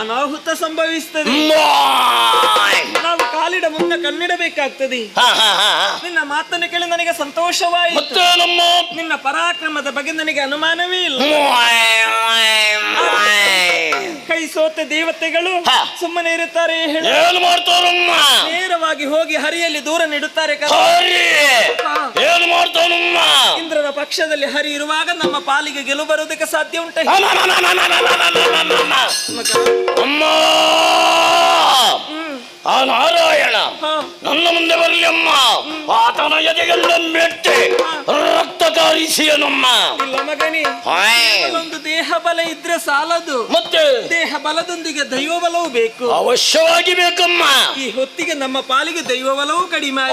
ಅನಾಹುತ ಸಂಭವಿಸ್ತದೆ. ನಾವು ಕಾಲಿಡ ಮುನ್ನ ಕಣ್ಣಿಡಬೇಕಾಗ್ತದೆ. ನಿನ್ನ ಮಾತನ್ನು ಕೇಳಿ ನನಗೆ ಸಂತೋಷವಾಯಿತು. ನಿನ್ನ ಪರಾಕ್ರಮದ ಬಗ್ಗೆ ನನಗೆ ಅನುಮಾನವೇ ಇಲ್ಲ. ಕೈ ಸೋತ ದೇವತೆಗಳು ಸುಮ್ಮನೆ ಇರುತ್ತಾರೆ ಏನು ಮಾಡ್ತಾರಮ್ಮ? ನೇರವಾಗಿ ಹೋಗಿ ಹರಿಯಲ್ಲಿ ದೂರ ನೀಡುತ್ತಾರೆ. ಏನು ಮಾಡ್ತಾನಮ್ಮ? ಇಂದ್ರನ ಪಕ್ಷದಲ್ಲಿ ಹರಿ ಇರುವಾಗ ನಮ್ಮ ಪಾಲಿಗೆ ಗೆಲುವು ಬರುವುದಕ್ಕೆ ಸಾಧ್ಯ ಉಂಟು. ಅಮ್ಮ ಆ ನಾರಾಯಣ ನನ್ನ ಮುಂದೆ ಬರಲಿ ಅಮ್ಮ. ಆತನ ಎದೆಗೆಲ್ಲ ಮೆಟ್ಟಿ ರಕ್ತ ಕಾರಿಸಿಯನಮ್ಮ. ಇಲ್ಲ ಮಗನಿ, ಒಂದು ದೇಹ ಬಲ ಇದ್ರೆ ಸಾಲದು, ಮತ್ತೆ ದೇಹ ಬಲದೊಂದಿಗೆ ದೈವ ಬಲವೂ ಬೇಕು. ಅವಶ್ಯವಾಗಿ ಬೇಕಮ್ಮ. ಈ ಹೊತ್ತಿಗೆ ನಮ್ಮ ಪಾಲಿಗೆ ದೈವ ಬಲವೂ ಕಡಿಮೆ.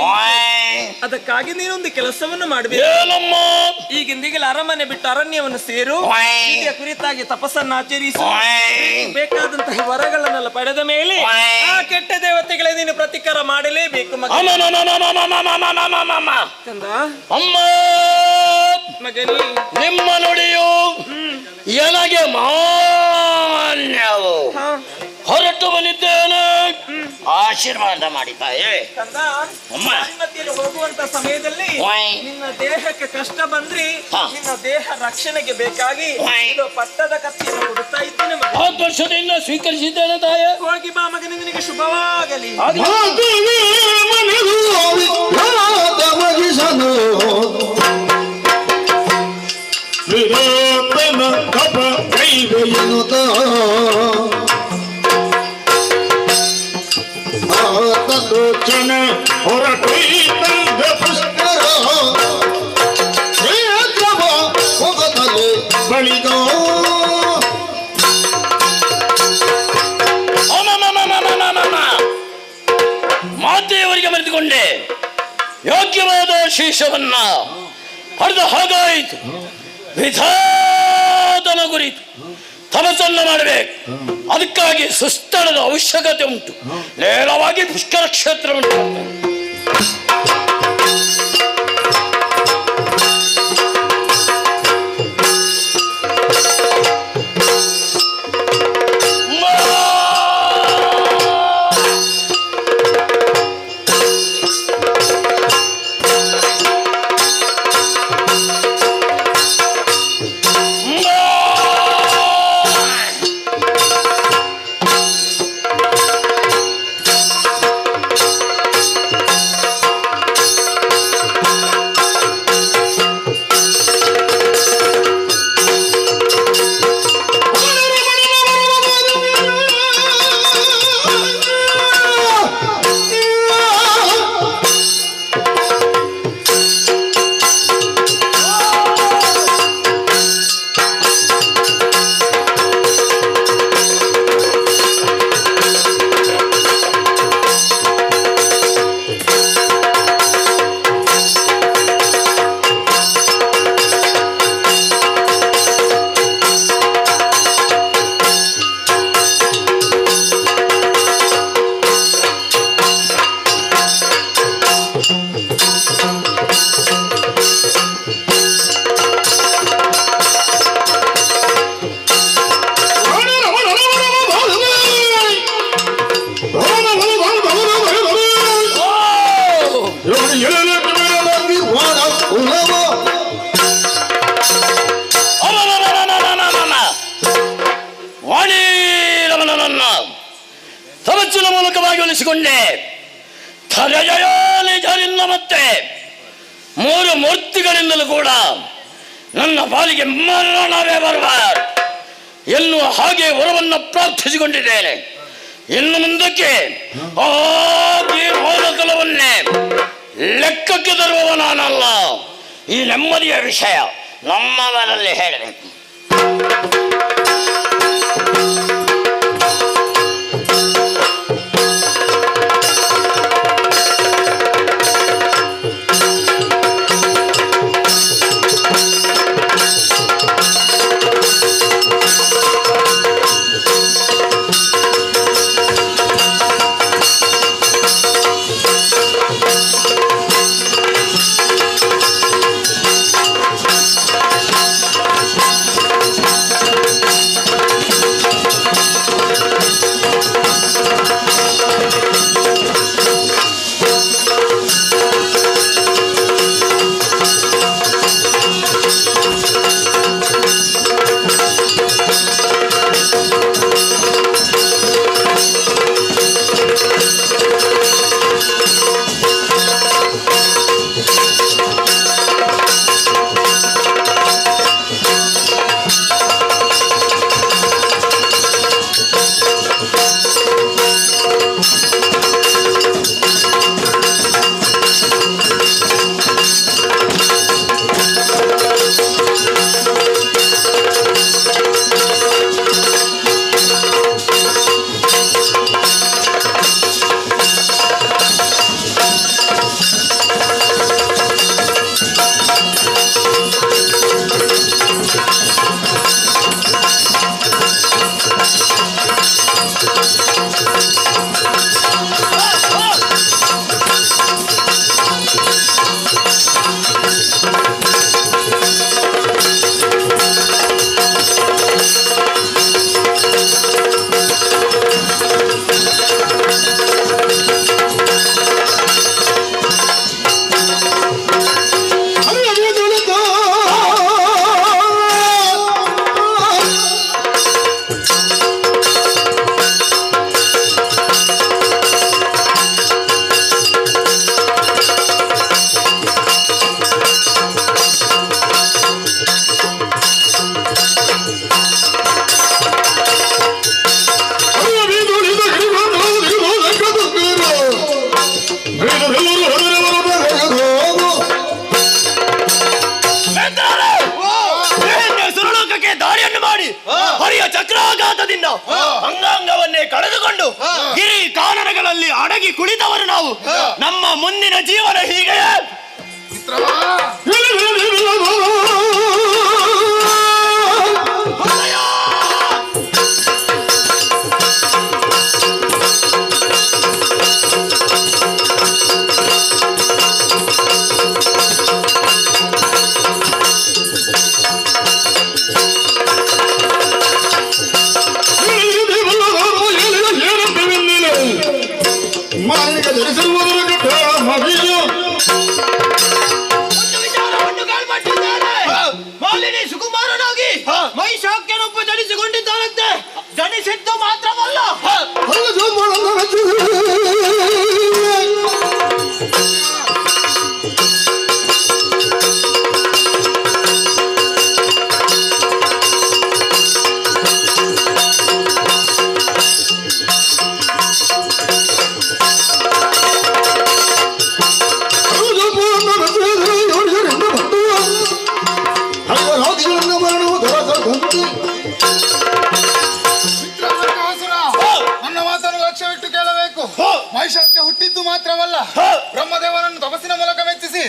ಅದಕ್ಕಾಗಿ ನೀನೊಂದು ಕೆಲಸವನ್ನು ಮಾಡಬೇಕು. ಈಗಿಂದೀಗಲೇ ಅರಮನೆ ಬಿಟ್ಟು ಅರಣ್ಯವನ್ನು ಸೇರು. ಹೀಗೆ ಕುರಿತಾಗಿ ತಪಸ್ಸನ್ನು ಆಚರಿಸು. ಬೇಕಾದಂತಹ ವರಗಳನ್ನೆಲ್ಲ ಪಡೆದ ಮೇಲೆ ಆ ಕೆಟ್ಟ ದೇವತೆಗಳೇ ನೀನು ಪ್ರತಿಕಾರ ಮಾಡಲೇಬೇಕು ಮಗ. ಅಮ್ಮ ಮಗನಿ, ನಿಮ್ಮ ನುಡಿಯು ನನಗೆ ಮಾನ್ಯವು. ಹೊರಟು ಬಂದಿದ್ದೇನೆ, ಆಶೀರ್ವಾದ ಮಾಡಿದ್ದಾಯೆ. ಹೋಗುವಂತ ಸಮಯದಲ್ಲಿ ನಿನ್ನ ದೇಹಕ್ಕೆ ಕಷ್ಟ ಬಂದ್ರಿ ನಿನ್ನ ದೇಹ ರಕ್ಷಣೆಗೆ ಬೇಕಾಗಿ ಪಟ್ಟದ ಕತ್ತಿಯನ್ನು ಕೊಡುತ್ತಾ ಇದ್ದೇನೆ. ವರ್ಷದಿಂದ ಸ್ವೀಕರಿಸಿದ್ದೇನೆ ತಾಯೇ. ಹೋಗಿ ಬಾ ಮಗನ, ನಿನಗೆ ಶುಭವಾಗಲಿ. ವಿರೋಧನ ಕಪ ಕೈವೆಯನುತ ಆತೋಚನ ಹೊರಟೈತಂದ ಪುಷ್ಕರ ಕ್ಷೇತ್ರವ ಹೋಗತಲೆ ಬಳಿದ ಮಾತೆಯವರಿಗೆ ಮರೆತುಕೊಂಡೆ. ಯೋಗ್ಯವಾದ ಶೀರ್ಷವನ್ನ ಪಡೆದ ಹಾಗಾಯಿತು. ವಿಧಾತನ ಕುರಿತು ತಪಸ್ಸನ್ನು ಮಾಡಬೇಕು. ಅದಕ್ಕಾಗಿ ಸುಸ್ಥಳದ ಅವಶ್ಯಕತೆ ಉಂಟು. ನೇರವಾಗಿ ಪುಷ್ಕರ ಕ್ಷೇತ್ರ ಉಂಟು. ಪ್ರಾರ್ಥಿಸಿಕೊಂಡೆ. ಧನಜಯ ನಿಜರಿಂದ ಮತ್ತೆ 3 ಮೂರ್ತಿಗಳಿಂದಲೂ ಕೂಡ ನನ್ನ ಪಾಲಿಗೆ ಮರಣವೇ ಬರುವ ಎನ್ನುವ ಹಾಗೆ ವರವನ್ನು ಪ್ರಾರ್ಥಿಸಿಕೊಂಡಿದ್ದೇನೆ. ಇನ್ನು ಮುಂದಕ್ಕೆ ಆ ದೀರ್ಘಕಾಲವನ್ನೇ ಲೆಕ್ಕಕ್ಕೆ ತರುವವ ನಾನಲ್ಲ. ಈ ನೆಮ್ಮದಿಯ ವಿಷಯ ನಮ್ಮ ಮನೆಯಲ್ಲಿ ಹೇಳಬೇಕು. ಚಕ್ರಾಘಾತದಿಂದ ಅಂಗಾಂಗವನ್ನೇ ಕಳೆದುಕೊಂಡು ಗಿರಿ ಕಾನನಗಳಲ್ಲಿ ಅಡಗಿ ಕುಳಿತವರು ನಾವು. ನಮ್ಮ ಮುಂದಿನ ಜೀವನ ಹೀಗೆ ಮಾಲಿನಿ ಸುಕುಮಾರನಾಗಿ ಮಹಿಷಾಕ್ಯನೊಬ್ಬ ಜನಿಸಿಕೊಂಡಿದ್ದಾನಂತೆ. ಜನಿಸಿದ್ದು ಮಾತ್ರವಲ್ಲ, ನನ್ನ ಮಾತನ್ನು ಲಕ್ಷ್ಯವಿಟ್ಟು ಕೇಳಬೇಕು. ಮಹಿಷಾಕ್ಯ ಹುಟ್ಟಿದ್ದು ಮಾತ್ರವಲ್ಲ, ಬ್ರಹ್ಮದೇವನನ್ನು ತಪಸ್ಸಿನ ಮೂಲಕ ಮೆಚ್ಚಿಸಿ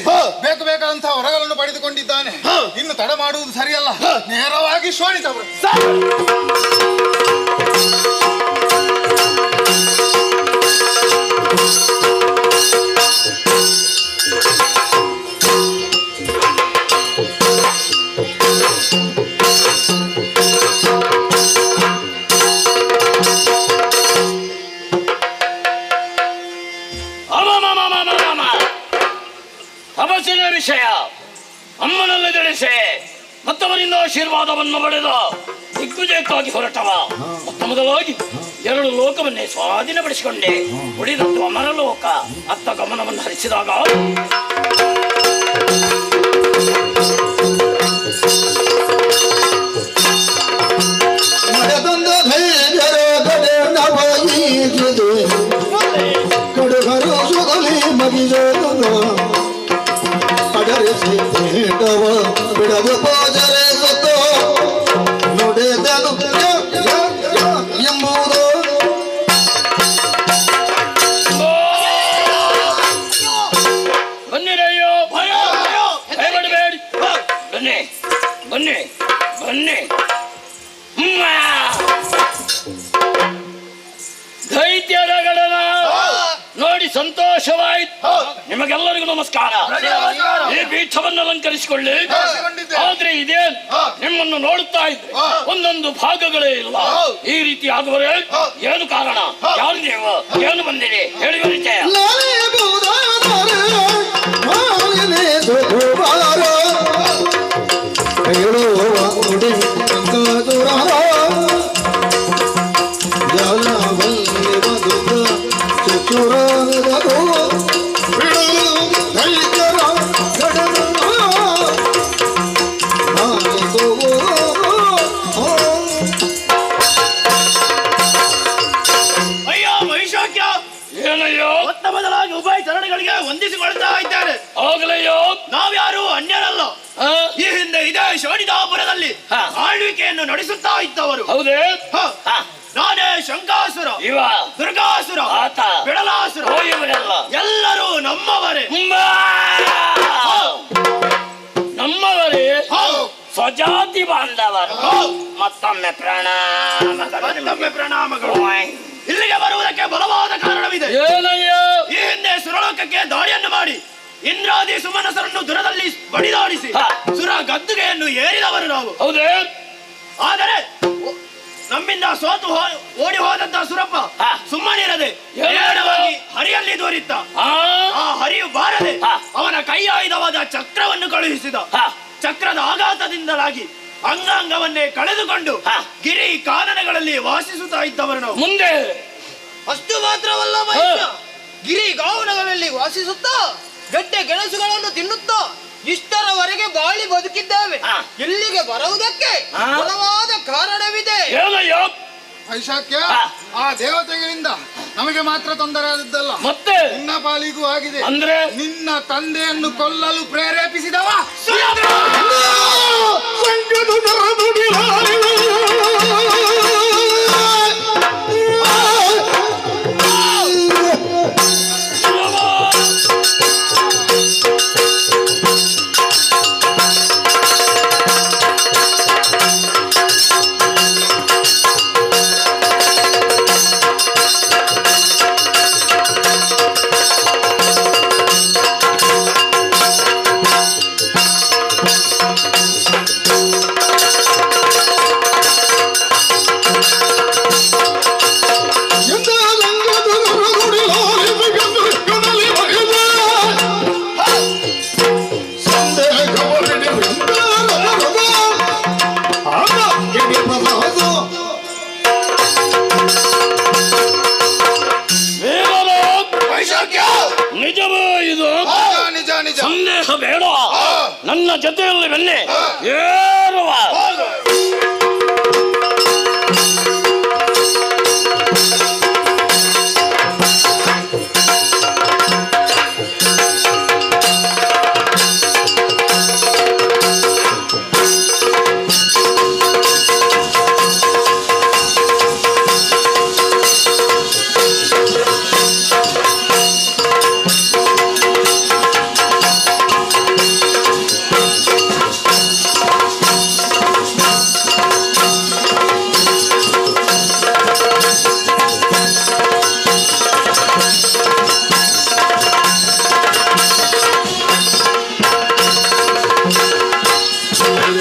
ಬೇಕು ಬೇಕಾದಂತಹ ವರಗಳನ್ನು ಪಡೆದುಕೊಂಡಿದ್ದಾನೆ. ಇನ್ನು ತಡ ಮಾಡುವುದು ಸರಿಯಲ್ಲ, ನೇರವಾಗಿ ಶೋಣಿಸಬಹುದು. ತಪಸ್ಸಿನ ವಿಷಯ ಅಮ್ಮನಲ್ಲಿ ತಿಳಿಸಿ ಮತ್ತವರಿಂದ ಆಶೀರ್ವಾದವನ್ನು ಪಡೆದ ದಿಗ್ವಿಜಯಕ್ಕಾಗಿ ಹೊರಟವ. ಮೊತ್ತ ಮೊದಲಾಗಿ 2 ಲೋಕವನ್ನೇ ಸ್ವಾಧೀನಪಡಿಸಿಕೊಂಡೆ. ಉಳಿದದ್ದು ಅಮರಲೋಕ. ಅತ್ತ ಗಮನವನ್ನು ಹರಿಸಿದಾಗ ಬಿಡದು ಪೋಜರೆ ಸುತ್ತೋ ನುಡಿದನು ಎಂಬುದು ಬನ್ನಿರಯ್ಯೋ, ಭಯಪಡಬೇಡಿ. ಬನ್ನಿ ಬನ್ನಿ ಬನ್ನಿ. ದೈತ್ಯರ ಗಡನ ನೋಡಿ ಸಂತೋಷವಾಯ್ತು. ನಿಮಗೆಲ್ಲರಿಗೂ ನಮಸ್ಕಾರ. ಈ ಪೀಠವನ್ನು ಅಲಂಕರಿಸಿಕೊಳ್ಳಿ. ಆದ್ರೆ ಇದೇ ನಿಮ್ಮನ್ನು ನೋಡುತ್ತಾ ಇದ್ರೆ ಒಂದೊಂದು ಭಾಗಗಳೇ ಇಲ್ಲ. ಈ ರೀತಿ ಆಗುವರೆ ಏನು ಕಾರಣ? ಯಾರು ನೀವು? ಏನು ಬಂದಿರಿ? ಹೇಳಿ ಪರಿಚಯ. ಏನಯ್ಯೋ? ಮೊತ್ತ ಮೊದಲಾಗಿ ಉಭಯ ಚರಣಗಳಿಗೆ ವಂದಿಸಿಕೊಳ್ತಾ ಇದ್ದಾರೆ. ಹೋಗಲಯ್ಯೋ, ನಾವ್ಯಾರು ಅನ್ಯರಲ್ಲ. ಈ ಹಿಂದೆ ಇದೇ ಶೋಣಿತಾಪುರದಲ್ಲಿ ಆಳ್ವಿಕೆಯನ್ನು ನಡೆಸುತ್ತಾ ಇದ್ದವರು. ಹೌದೇ? ನಾನೇ ಶಂಕಾಸುರ, ಇವ ದುರ್ಗಾಸುರ, ಆತ ಬಿಡಲಾಸುರ, ಇವರೆಲ್ಲ ಎಲ್ಲರೂ ನಮ್ಮವರೇ. ನಮ್ಮವರೇ, ಸ್ವಜಾತಿ ಬಾಂಧವರು. ಮತ್ತೊಮ್ಮೆ ಪ್ರಣಾಮಗಳು. ಇಲ್ಲಿಗೆ ಬರುವುದಕ್ಕೆ ಬಲವಾದ ಕಾರಣವಿದೆ. ಏನಯ್ಯ? ಈ ಹಿಂದೆ ಸುರಲೋಕಕ್ಕೆ ದಾಳಿಯನ್ನು ಮಾಡಿ ಇಂದ್ರಾದಿ ಸುಮನಸರನ್ನು ದುರದಲ್ಲಿ ಬಡಿದಾಡಿಸಿ ಸುರ ಗದ್ದುಗೆಯನ್ನು ಏರಿದವರು ನಾವು. ಹೌದೇ? ಆದರೆ ನಮ್ಮಿಂದ ಸೋತು ಓಡಿ ಹೋದಂತ ಸುರಪ್ಪ ಸುಮ್ಮನಿರದೆ ನೇರವಾಗಿ ಹರಿಯಲ್ಲಿ ದೋರಿತ್ತ. ಆ ಹರಿಯು ಬಾರದೆ ಅವನ ಕೈ ಆಯುಧವಾದ ಚಕ್ರವನ್ನು ಕಳುಹಿಸಿದ. ಚಕ್ರದ ಆಘಾತದಿಂದಲಾಗಿ ಅಂಗಾಂಗವನ್ನೇ ಕಳೆದುಕೊಂಡು ಗಿರಿ ಕಾನನಗಳಲ್ಲಿ ವಾಸಿಸುತ್ತಾ ಇದ್ದವರು ನಾವು. ಮುಂದೆ ಅಷ್ಟು ಮಾತ್ರವಲ್ಲ ಮಹೇಶ, ಗಿರಿ ಗಾವನಗಳಲ್ಲಿ ವಾಸಿಸುತ್ತಾ ಗಡ್ಡೆ ಗೆಣಸುಗಳನ್ನು ತಿನ್ನುತ್ತಾ ಇಷ್ಟರವರೆಗೆ ಬಾಳಿ ಬದುಕಿದ್ದೇವೆ. ಎಲ್ಲಿಗೆ ಬರುವುದಕ್ಕೆ ಬಲವಾದ ಕಾರಣವಿದೆ. ವೈಶಾಖ್ಯ, ಆ ದೇವತೆಗಳಿಂದ ನಮಗೆ ಮಾತ್ರ ತೊಂದರೆ ಆದದ್ದಲ್ಲ, ಮತ್ತೆ ನಿನ್ನ ಪಾಲಿಗೂ ಆಗಿದೆ. ಅಂದ್ರೆ ನಿನ್ನ ತಂದೆಯನ್ನು ಕೊಲ್ಲಲು ಪ್ರೇರೇಪಿಸಿದವ ಸಂದೇಹ ಬೇಡ. ನನ್ನ ಜೊತೆಯಲ್ಲಿ ಬನ್ನಿ. ಏರುವ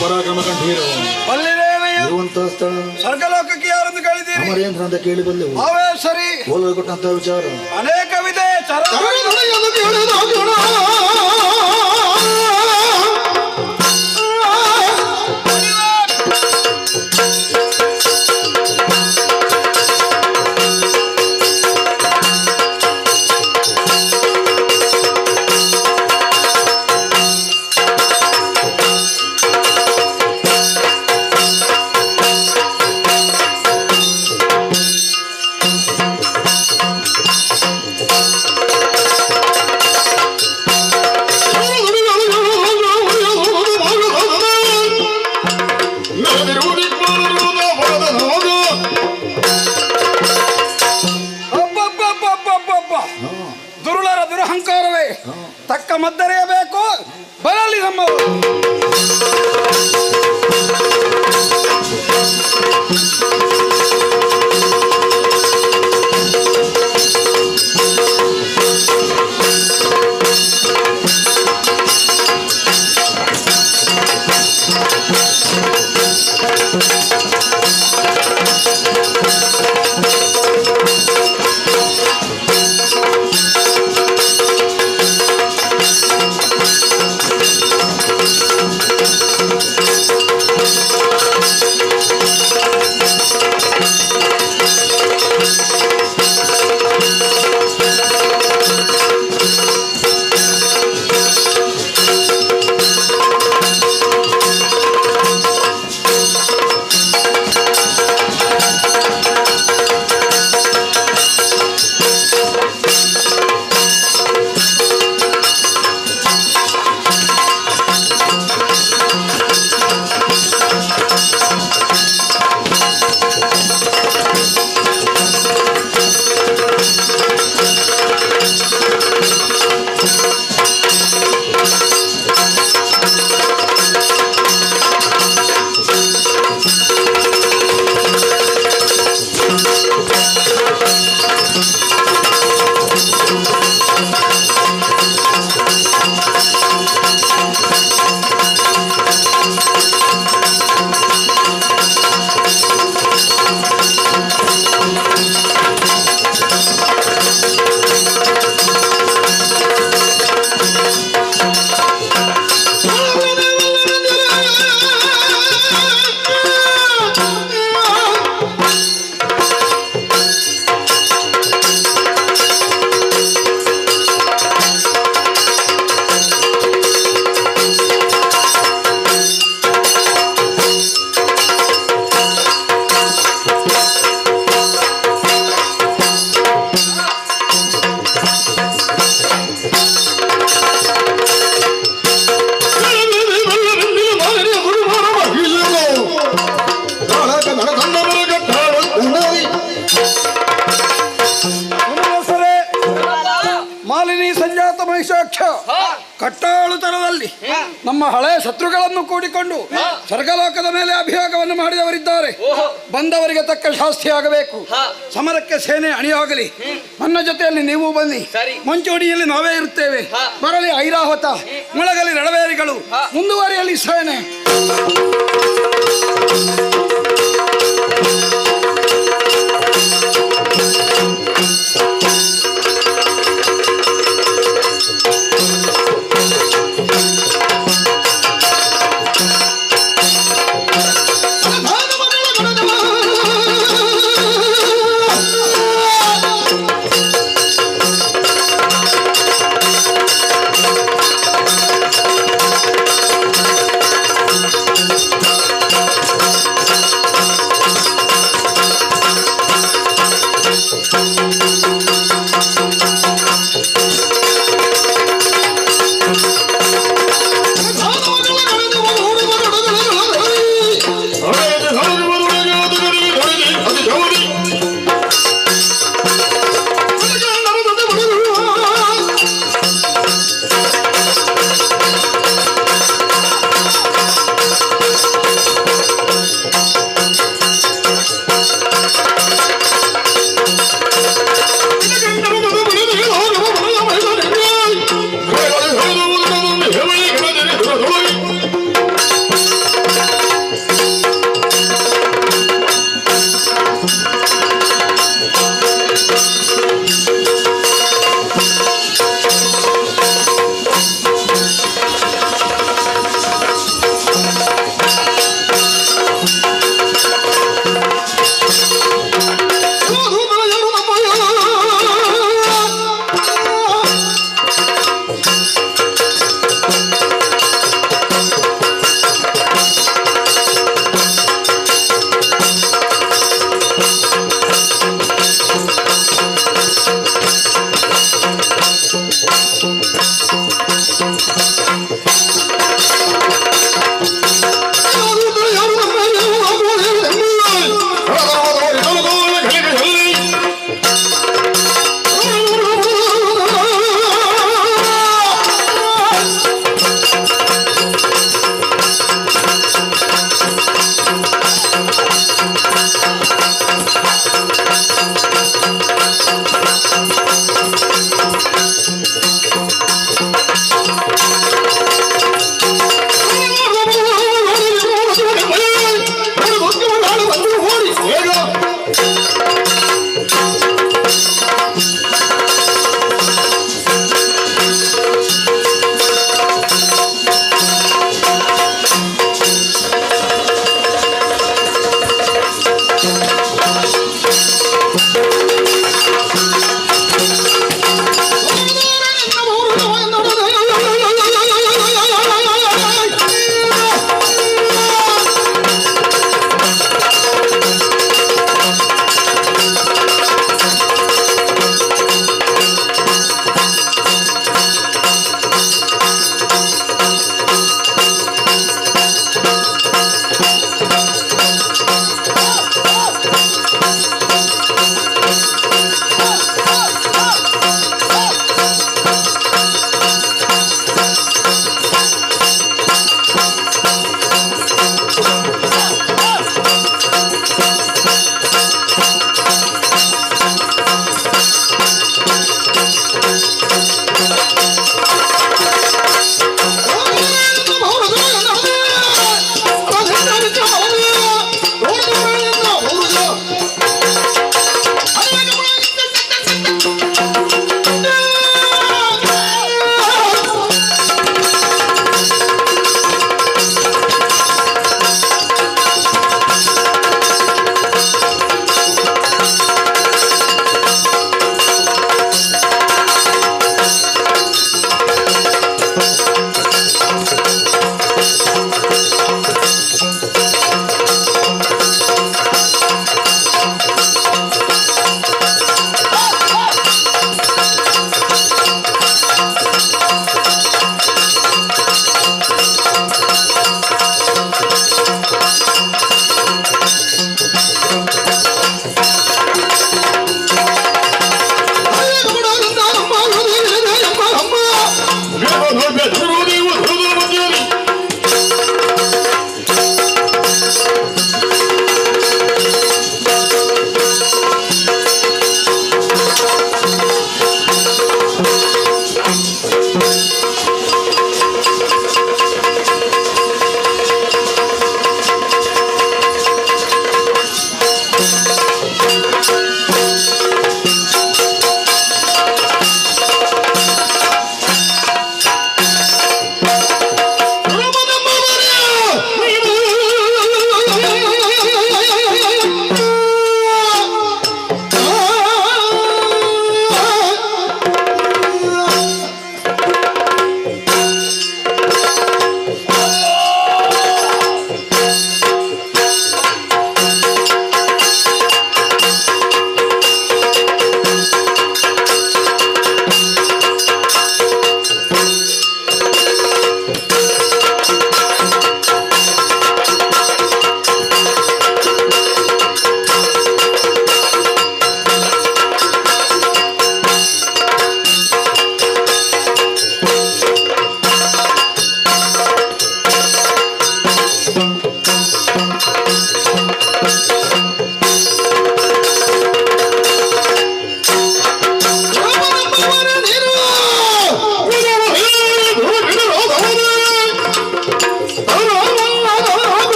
ಪರಾಕ್ರಮ ಕಂಠೀರ ಇರುವಂತಹ ಸ್ಥಳ ಸ್ವರ್ಗಲೋಕಕ್ಕೆ ಯಾರನ್ನು ಕಳಿತೀರಿ? ಅಮರೇಂದ್ರ ಅಂತ ಕೇಳಿ ಬಂದೆವು. ಅವೇ ಸರಿ. ಹೋಲಲು ಕೊಟ್ಟಂತಹ ವಿಚಾರ ಅನೇಕವಿದೆ. ಮದ್ದರೆಯಬೇಕು. ಬರಲಿ ನಮ್ಮವರು. ಕಟ್ಟಾಳುತನದಲ್ಲಿ ನಮ್ಮ ಹಳೆಯ ಶತ್ರುಗಳನ್ನು ಕೂಡಿಕೊಂಡು ಸ್ವರ್ಗಲೋಕದ ಮೇಲೆ ಅಭಿಯೋಗವನ್ನು ಮಾಡಿದವರಿದ್ದಾರೆ. ಬಂದವರಿಗೆ ತಕ್ಕ ಶಾಸ್ತಿಯಾಗಬೇಕು. ಸಮರಕ್ಕೆ ಸೇನೆ ಅಣಿಯಾಗಲಿ. ನನ್ನ ಜೊತೆಯಲ್ಲಿ ನೀವು ಬನ್ನಿ. ಮುಂಚೂಣಿಯಲ್ಲಿ ನಾವೇ ಇರುತ್ತೇವೆ. ಬರಲಿ ಐರಾವತ, ಮುಳಗಲಿ ರಣವೇರಿಗಳು, ಮುಂದುವರಿಯಲಿ ಸೇನೆ.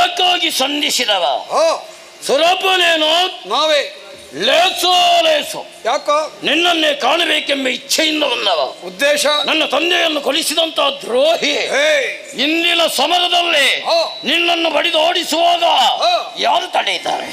ಜಲಕ್ಕಾಗಿ ಸಂಧಿಸಿದವ ಸ್ವರೂಪನೇನು ನಾವೇ ಲೇಸೋ ಲೇಸೋ ಯಾಕೋ ನಿನ್ನನ್ನೇ ಕಾಣಬೇಕೆಂಬ ಇಚ್ಛೆಯಿಂದ ಬಂದವ. ಉದ್ದೇಶ ನನ್ನ ತಂದೆಯನ್ನು ಕೊಲಿಸಿದಂತ ದ್ರೋಹಿ ಇಂದಿನ ಸಮರದಲ್ಲಿ ನಿನ್ನನ್ನು ಬಡಿದು ಓಡಿಸುವಾಗ ಯಾರು ತಡೆಯುತ್ತಾರೆ?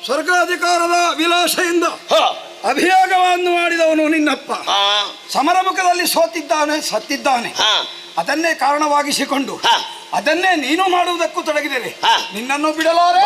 ಸ್ವರ್ಗಾಧಿಕಾರದ ವಿಲಾಸೆಯಿಂದ ಅಭಿಯೋಗವನ್ನು ಮಾಡಿದವನು ನಿನ್ನಪ್ಪ. ಸಮರಮುಖದಲ್ಲಿ ಸೋತಿದ್ದಾನೆ, ಸತ್ತಿದ್ದಾನೆ. ಅದನ್ನೇ ಕಾರಣವಾಗಿಸಿಕೊಂಡು ಅದನ್ನೇ ನೀನು ಮಾಡುವುದಕ್ಕೂ ತೊಡಗಿದರೆ ನಿನ್ನನ್ನು ಬಿಡಲಾರೆ.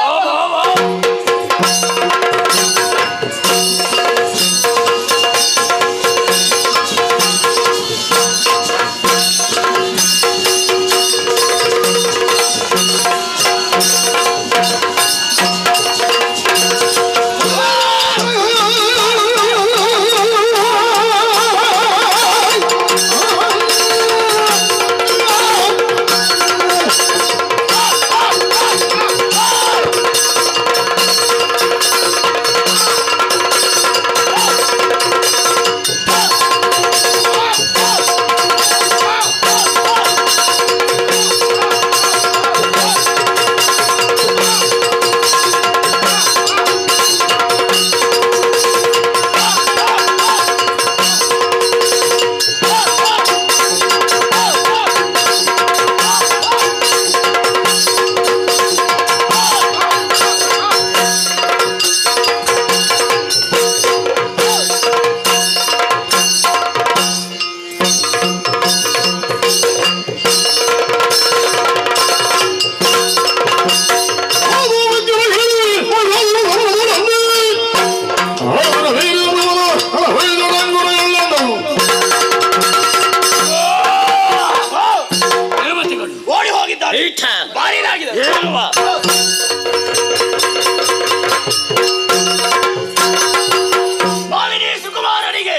ಸುಕುಮಾರನಿಗೆ,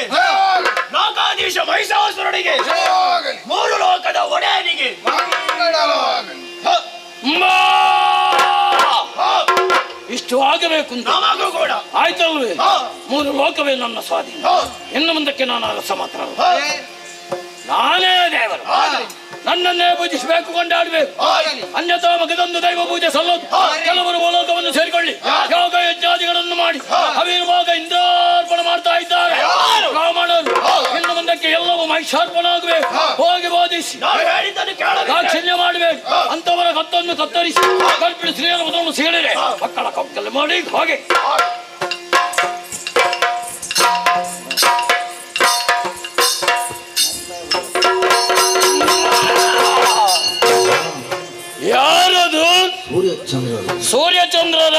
ಲೋಕಾಧೀಶ ಮಹಿಷಾಸುರನಿಗೆ, ಮೂರು ಲೋಕದ ಒಡೆಯನಿಗೆ ಇಷ್ಟು ಆಗಬೇಕು ಅಂತ ನಮಗೂ ಕೂಡ ಆಯ್ತಲ್ವೇ? ಮೂರು ಲೋಕವೇ ನನ್ನ ಸ್ವಾಧೀನ. ಇನ್ನು ಮುಂದಕ್ಕೆ ನಾನು ಅರಸ ಮಾತ್ರ, ನಾನೇ ದೇವರು. ನನ್ನನ್ನೇ ಪೂಜಿಸಬೇಕು, ಕೊಂಡಾಡಬೇಕು. ಅನ್ಯಥಾ ಮಗದೊಂದು ದೈವ ಪೂಜೆ ಸಲ್ಲೋದು. ಕೆಲವರು ಲೋಕವನ್ನು ಸೇರಿಕೊಳ್ಳಿ ಯೋಗ ಯಜ್ಞಾದಿಗಳನ್ನು ಮಾಡಿ ಅವಿರ್ಭಾಗ ಇಂದ್ರಾರ್ಪಣೆ ಮಾಡ್ತಾ ಇದ್ದಾರೆ ಬ್ರಾಹ್ಮಣರು. ಇನ್ನು ಮುಂದಕ್ಕೆ ಎಲ್ಲವೂ ಮಹಿಷಾರ್ಪಣೆ ಆಗಬೇಕು. ಹೋಗಿ ಬೋಧಿಸಿ ದಾಕ್ಷಿಣ್ಯ ಮಾಡಬೇಕು. ಅಂತವರ ಕತ್ತನ್ನು ಕತ್ತರಿಸಿ ಕಲ್ಪಿನ ಸ್ತ್ರೀಯರ ಮೊದಲು ಸೇರಿದೆ ಮಕ್ಕಳ ಕಪ್ಪಲ್ಲಿ ಮಾಡಿ ಹಾಗೆ ಯಾರದು? ಸೂರ್ಯಚಂದ್ರರ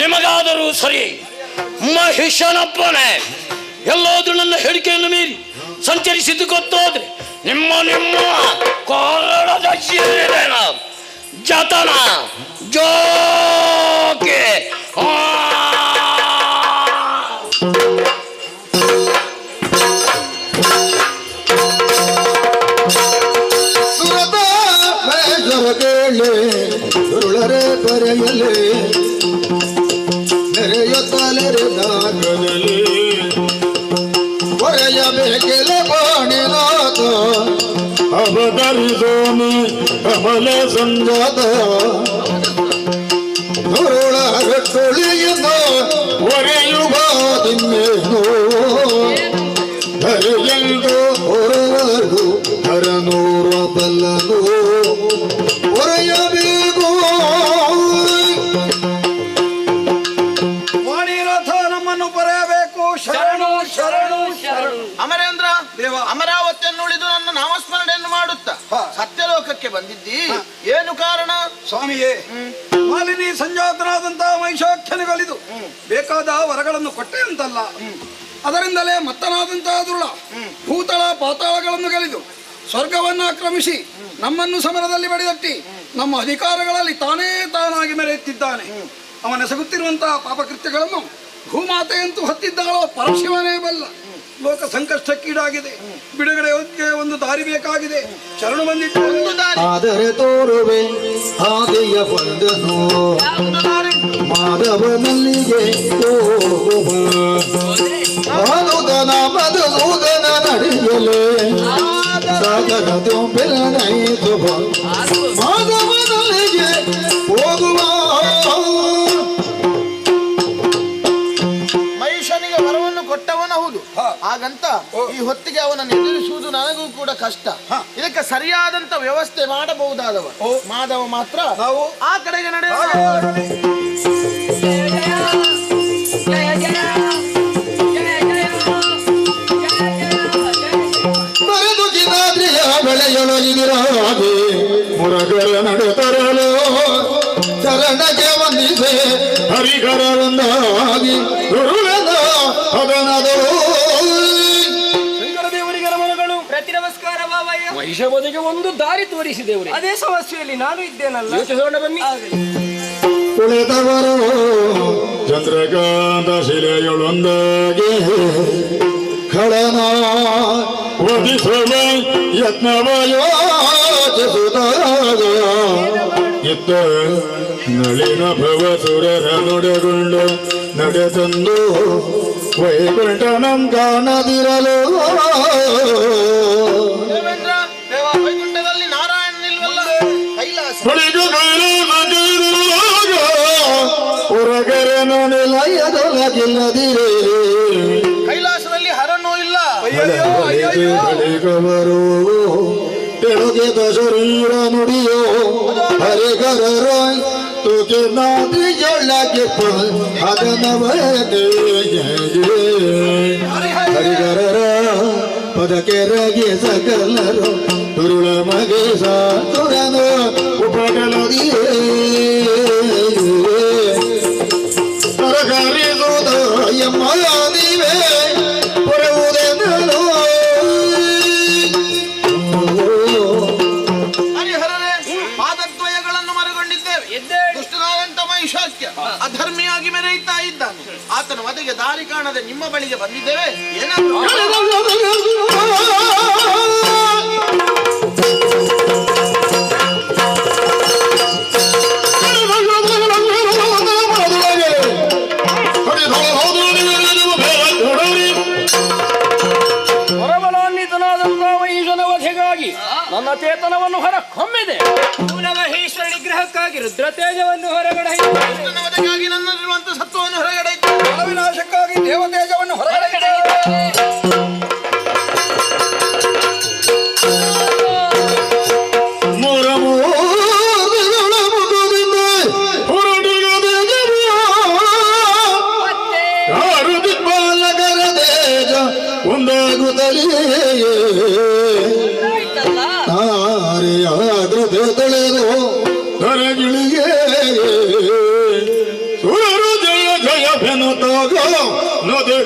ನಿಮಗಾದರೂ ಸರಿ. ಮಹಿಷನಪ್ಪನೇ ಎಲ್ಲಾದ್ರೂ ನನ್ನ ಹೇಳಿಕೆಯನ್ನು ಮೀರಿ ಸಂಚರಿಸಿದ್ದು ಗೊತ್ತಾದ್ರೆ ನಿಮ್ಮ ನಿಮ್ಮ ಕೊರಳದ ಜತನ ಜೋಕೆ ಸುರುಳರೆ ಬರೆಯಲೆ ನೆರೆಯುತ್ತಲರೆ ನಾಗದಲ್ಲಿ ಹೊರೆಯಬೇಕೆಲೆ ಬಾಣಿನಾಥ ಅವತರಿಸೋಮಿ ಕಮಲೆ ಸಂಜಾತ ನುರುಳ ಗಟ್ಟೊಳಿಯಿಂದ ಹೊರೆಯುವ ತಿನ್ನೇನು ಹರಿಯೆಂದು ಹೊರವರು ಹರನೂರ ಬಲ್ಲನು ಹೊರೆಯಬೇಕು. ವಾಣಿನಾಥ ನಮ್ಮನ್ನು ಬರೆಯಬೇಕು. ಶರಣು ಶರಣು ಶರಣು. ಅಮರೇಂದ್ರ ಅಮರಾವತಿಯನ್ನು ಉಳಿದು ನನ್ನ ನಾಮಸ್ಮರಣೆಯನ್ನು ಮಾಡುತ್ತಾ ಸತ್ಯಲೋಕಕ್ಕೆ ಬಂದಿದ್ದಿ, ಏನು ಕಾರಣ? ಸ್ವಾಮಿಯೇ, ಮಾಲಿನಿ ಸಂಜಾತನಾದಂತಹ ಮಹಿಷಾಖ್ಯನಿಗಲಿದು ಬೇಕಾದ ವರಗಳನ್ನು ಕೊಟ್ಟೆ ಅಂತಲ್ಲ, ಅದರಿಂದಲೇ ಮತ್ತನಾದಂತಹ ದುರುಳ ಭೂತಳ ಪಾತಾಳಗಳನ್ನು ಗೆಲಿದು ಸ್ವರ್ಗವನ್ನು ಆಕ್ರಮಿಸಿ ನಮ್ಮನ್ನು ಸಮರದಲ್ಲಿ ಬಡಿದಟ್ಟಿ ನಮ್ಮ ಅಧಿಕಾರಗಳಲ್ಲಿ ತಾನೇ ತಾನಾಗಿ ಮೆರೆಯುತ್ತಿದ್ದಾನೆ. ಅವನೆಸಗುತ್ತಿರುವಂತಹ ಪಾಪಕೃತ್ಯಗಳನ್ನು ಭೂಮಾತೆಯಂತೂ ಹೊತ್ತಿದ್ದಾಳೋ ಪರಶಿವನೇ ಬಲ್ಲ. ಲೋಕ ಸಂಕಷ್ಟಕ್ಕೀಡಾಗಿದೆ, ಬಿಡುಗಡೆಗೆ ಒಂದು ದಾರಿ ಬೇಕಾಗಿದೆ. ಶರಣು ಬಂದಿದ್ದು ಆದರೆ ತೋರುವೆ ಹಾಗೆಯ ಬಂದನು ಮಾಧವನಲ್ಲಿಗೆ ಹೋಗುವ ಆನುದನ ಮಧುಸೂದನ ನಡೆಯಲೇ ಸಾಗರ ಬೆಳನೈತು ಮಾಧವನಲ್ಲಿಗೆ ಹೋಗುವ. ಮಹಿಷನಿಗೆ ವರವನ್ನು ಕೊಟ್ಟವನ ಹೌದು, ಹಾಗಂತ ಈ ಹೊತ್ತಿಗೆ ಅವನನ್ನು ಎದುರಿಸುವುದು ನನಗೂ ಕೂಡ ಕಷ್ಟ. ಇದಕ್ಕೆ ಸರಿಯಾದಂತ ವ್ಯವಸ್ಥೆ ಮಾಡಬಹುದಾದವ ಮಾಧವ ಮಾತ್ರ. ನಾವು ಆ ಕಡೆಗೆ ಬರೆದು ಜಿನಾದ್ರಿಯ ಬೆಳೆಯೊಳಗಿದಿರ ಹಾಗೆ ಮುರಗರ ನಡೆತರಲು ಚರಣಕ್ಕೆ ವಂದಿಸೆ ಹರಿಗರೊಂದಾಗಿ ಗುರುಳದ ಹದನದು ದೇವರಿಗೆ ನಮನಗಳು. ಪ್ರತಿ ನಮಸ್ಕಾರ ಬಾಬಯ್ಯ. ಮಹಿಷವಧೆಗೆ ಒಂದು ದಾರಿ ತೋರಿಸಿದೆವು. ಅದೇ ಸಮಸ್ಯೆಯಲ್ಲಿ ನಾನು ಇದ್ದೇನಲ್ಲ. ಯೋಚಿಸೋಣ ಬನ್ನಿ. ಕುಳಿತವರು ಚಂದ್ರಕಾಂತ ಶಿಲೆಯೊಳೊಂದಾಗಿ ಖಳನ ವಧಿಸುವ ಯತ್ನವಯೋಚಿಸುತ್ತಾಗ ಇತ್ತ ನಳಿನ ಭವಸುರರ ನುಡಗೊಂಡು ನಡೆತಂದು ವೈಕುಂಠನಂ ಕಾಣದಿರಲು. ವೈಕುಂಠದಲ್ಲಿ ನಾರಾಯಣ ನಿಲ್ವಲ್ಲ, ಕೈಲಾಸ ಹೊರಗರನು ನಿಲಯದೊಳಗಿಲ್ಲದಿರೇ ಕೈಲಾಸದಲ್ಲಿ ಹರನೂ ಇಲ್ಲ. ಬಳಿಗವರು ತೆಳುಗೆದ ಶರೀರ ನುಡಿಯೋ ಹರಿಗರರ ತುಕೆ ನಾದ್ರಿಯೊಳಗೆ ಅದನವೇ ಹರಿಗರರ ಪದಕ್ಕೆ ರಗೆ ಸಕಲರು ತುರುಳ ಮಗೆ ಸಾತುರನು ಉಪಟಲದಿಯೇ ಸರಕಾರಿಸುವುದ ಎಮ್ಮ ನೀವೇ ಹೊರವುದೆಂದಲು. ಹರಿಹರರೇ, ಪಾದದ್ವಯಗಳನ್ನು ಮರೆಗೊಂಡಿದ್ದೇವೆ. ದುಷ್ಟನಾದಂತ ಮಹಿಷಾಖ್ಯ ಅಧರ್ಮಿಯಾಗಿ ಮೆರೆಯುತ್ತಾ ಇದ್ದಾನೆ. ಆತನ ವಧೆಗೆ ದಾರಿ ಕಾಣದೆ ನಿಮ್ಮ ಬಳಿಗೆ ಬಂದಿದ್ದೇವೆ. ಏನಾದರೂ ಹೊರಬಲಾನ್ವಿತನಾದಂತಹ ಮಹಿಷನ ವಧೆಗಾಗಿ ನನ್ನ ಚೇತನವನ್ನು ಹೊರ ಹೊಮ್ಮಿದೆ. ಮಹೇಶ್ವರ ನಿಗ್ರಹಕ್ಕಾಗಿ ರುದ್ರ ತೇಜವನ್ನು ಹೊರಗಡೆ ವಧೆಗಾಗಿ ನನ್ನಲ್ಲಿರುವಂತಹ ಸತ್ವವನ್ನು ಹೊರಗಡೆ ವಿನಾಶಕ್ಕಾಗಿ ದೇವತೇಜವನ್ನು ಹೊರಗಡೆ ತೊಳೆದು ಹೊರಗಿಳಿಗೆ ಸುರರು ಜಯ ಜಯ ಬೆನುತ್ತಾಗ ನದಿ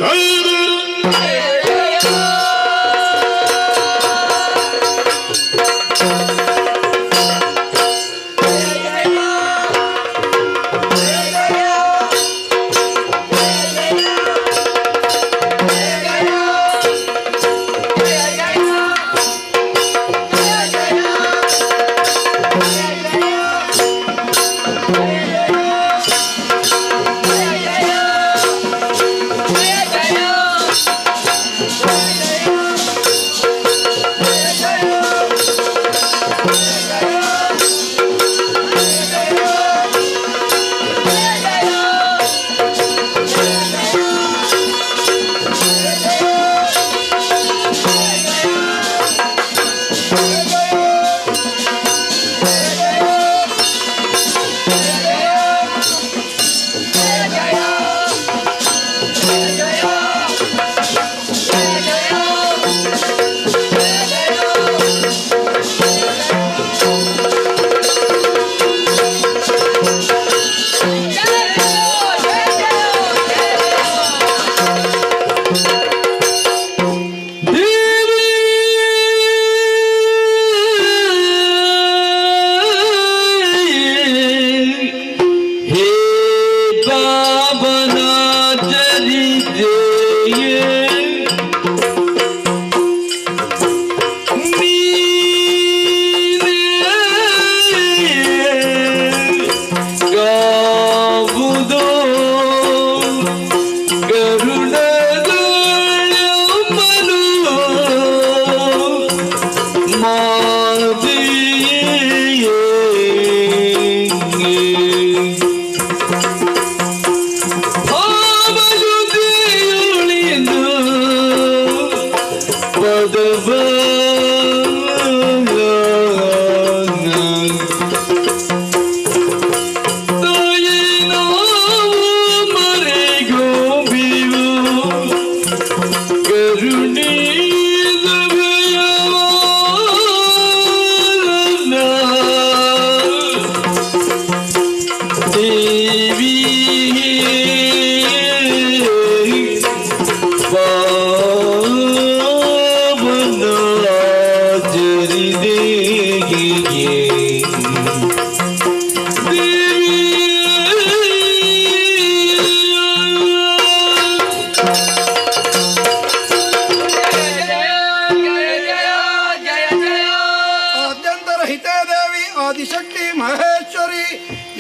ಆದಿಶಕ್ತಿ ಮಹೇಶ್ವರಿ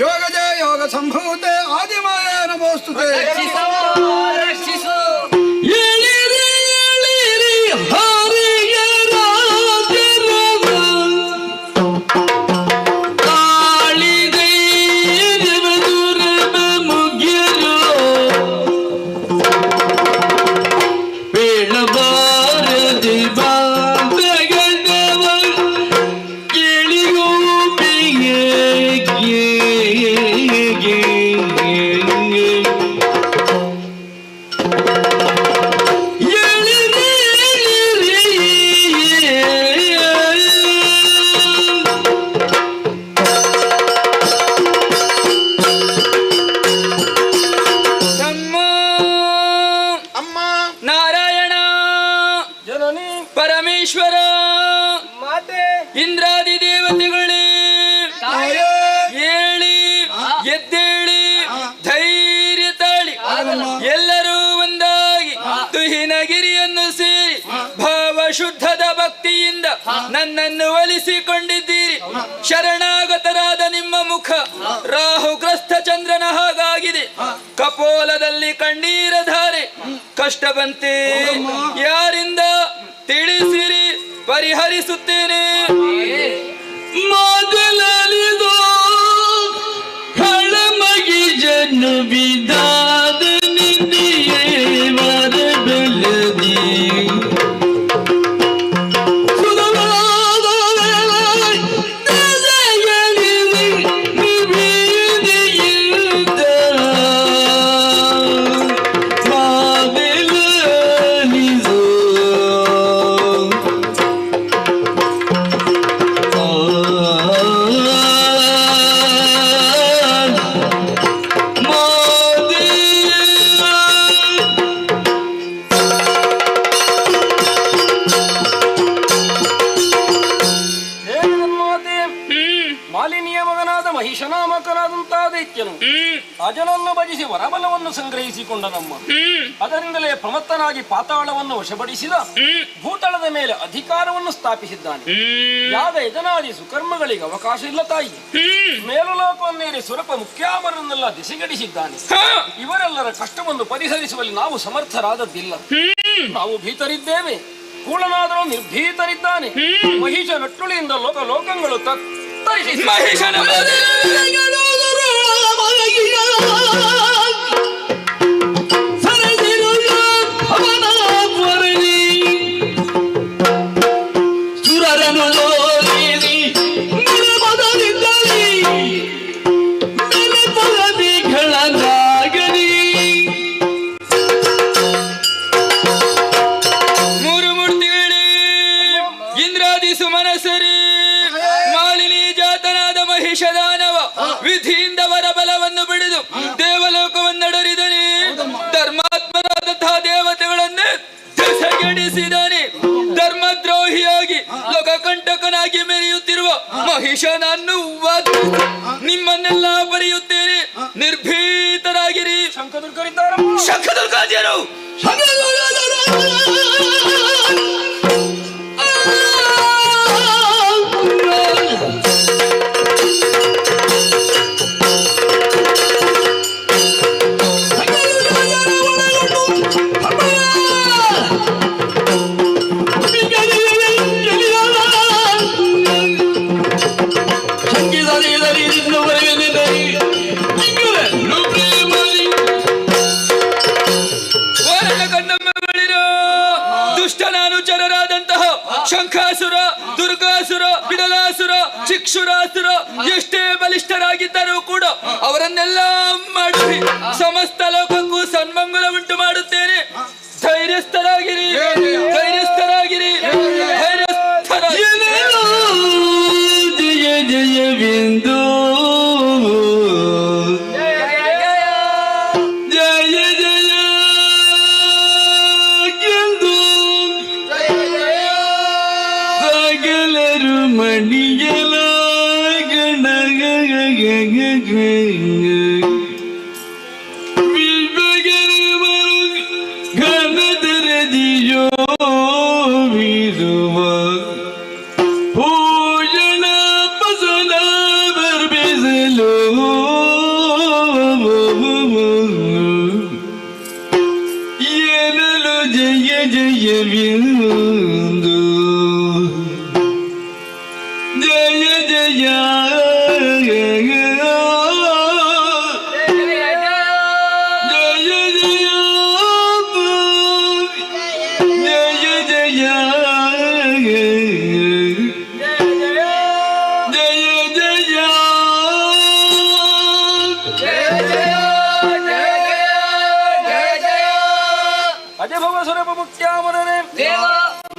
ಯೋಗ ಜಯ ಯೋಗ ಸಂಭೂತೆ ಆದಿಮಾಯ ನಮೋಸ್ತುತೆ. ಪರಮೇಶ್ವರ ಮಾತೆ ಇಂದ್ರಾದಿ ದೇವತೆಗಳೇ ಹೇಳಿ ಎದ್ದೇಳಿ ಧೈರ್ಯ ತಾಳಿ ಎಲ್ಲರೂ ಒಂದಾಗಿ ತುಹಿನಗಿರಿಯನ್ನು ಸೇರಿ ಭಾವ ಶುದ್ಧದ ಭಕ್ತಿಯಿಂದ ನನ್ನನ್ನು ಒಲಿಸಿಕೊಂಡಿದ್ದೀರಿ. ಶರಣಾಗತರಾದ ನಿಮ್ಮ ಮುಖ ರಾಹುಗ್ರಸ್ತ ಚಂದ್ರನ ಹಾಗಾಗಿದೆ. ಕಪೋಲದಲ್ಲಿ ಕಣ್ಣೀರ ಧಾರೆ ಕಷ್ಟ ಬಂತೆ ಯಾರಿಂದ ತಿಳಿಸಿರಿ ಪರಿಹರಿಸುತ್ತೇನೆ. ಮೊದಲಲಿದೋ ಹಳಮಗಿ ಜನ ವಿಧಾದ ನಿಧಿಯೇ ವರಬಲದಿ ಅಜನನ್ನು ಭಜಿಸಿ ವರಬಲವನ್ನು ಸಂಗ್ರಹಿಸಿಕೊಂಡ ನಮ್ಮ ಅದರಿಂದಲೇ ಪ್ರಮತ್ತನಾಗಿ ಪಾತಾಳವನ್ನು ವಶಪಡಿಸಿದ ಭೂತಳದ ಮೇಲೆ ಅಧಿಕಾರವನ್ನು ಸ್ಥಾಪಿಸಿದ್ದಾನೆ. ಯಾಗ ಯಜನಾದಿ ಸುಕರ್ಮಗಳಿಗೆ ಅವಕಾಶ ಇಲ್ಲ ತಾಯಿ. ಮೇಲುಲೋಕವನ್ನೇರಿ ಸುರಪ ಮುಖ್ಯಾಮರನ್ನೆಲ್ಲ ದಿಸೆಗಡಿಸಿದ್ದಾನೆ. ಇವರೆಲ್ಲರ ಕಷ್ಟವನ್ನು ಪರಿಹರಿಸುವಲ್ಲಿ ನಾವು ಸಮರ್ಥರಾದದ್ದಿಲ್ಲ. ನಾವು ಭೀತರಿದ್ದೇವೆ, ಕೂಳನಾದರೂ ನಿರ್ಭೀತರಿದ್ದಾನೆ. ಮಹಿಷ ನಟ್ಟುಳಿಯಿಂದ ಲೋಕಗಳು ತತ್ತರಿಸಿ ಮೂರು ಮೂರ್ತಿಗಳೇ ಇಂದ್ರಾದಿ ಸುಮನಸರಿ ಮಾಲಿನಿ ಜಾತನಾದ ಮಹಿಷದಾನವ ವಿಧಿಯಿಂದ ವರಬಲವನ್ನು ಬಿಡಿದು ದೇವಲೋಕವನ್ನಡರಿದನೆ. ಧರ್ಮಾತ್ಮನಾದಂತಹ ದೇವತೆಗಳನ್ನೇ ದೆಸೆಗೆಡಿಸಿದನೆ. ಧರ್ಮದ್ರೋಹಿಯಾಗಿ ಲೋಕಕಂಟಕನಾಗಿ ಮೆರೆಯುತ್ತಿರುವ ಮಹಿಷನನ್ನು ನಿಮ್ಮನ್ನೆಲ್ಲ ಬರೆಯುತ್ತೇನೆ. ನಿರ್ಭೀತರಾಗಿರಿ. ಶಂಖದುರ್ಗಾದ್ಯರು ದುರ್ಗಾಸುರ, ಬಿಡಲಾಸುರ, ಚಿಕ್ಷುರಾಸುರ ಎಷ್ಟೇ ಬಲಿಷ್ಠರಾಗಿದ್ದರೂ ಕೂಡ ಅವರನ್ನೆಲ್ಲ ಮಾಡಿ ಸಮಸ್ತ ಲೋಕಕ್ಕೂ ಸನ್ಮಂಗಲ ಉಂಟು ಮಾಡುತ್ತೇನೆ. ಧೈರ್ಯಸ್ಥರಾಗಿರಿ, ಧೈರ್ಯಸ್ಥರಾಗಿರಿ, ಧೈರ್ಯಸ್ಥರಾಗಿರಿ. ಜಯ ಜಯ ಬಿಂದು ಜಯ ಜಯ ಎಂದು ಸಕಲರು ಮಣಿಯಲ ಗಣ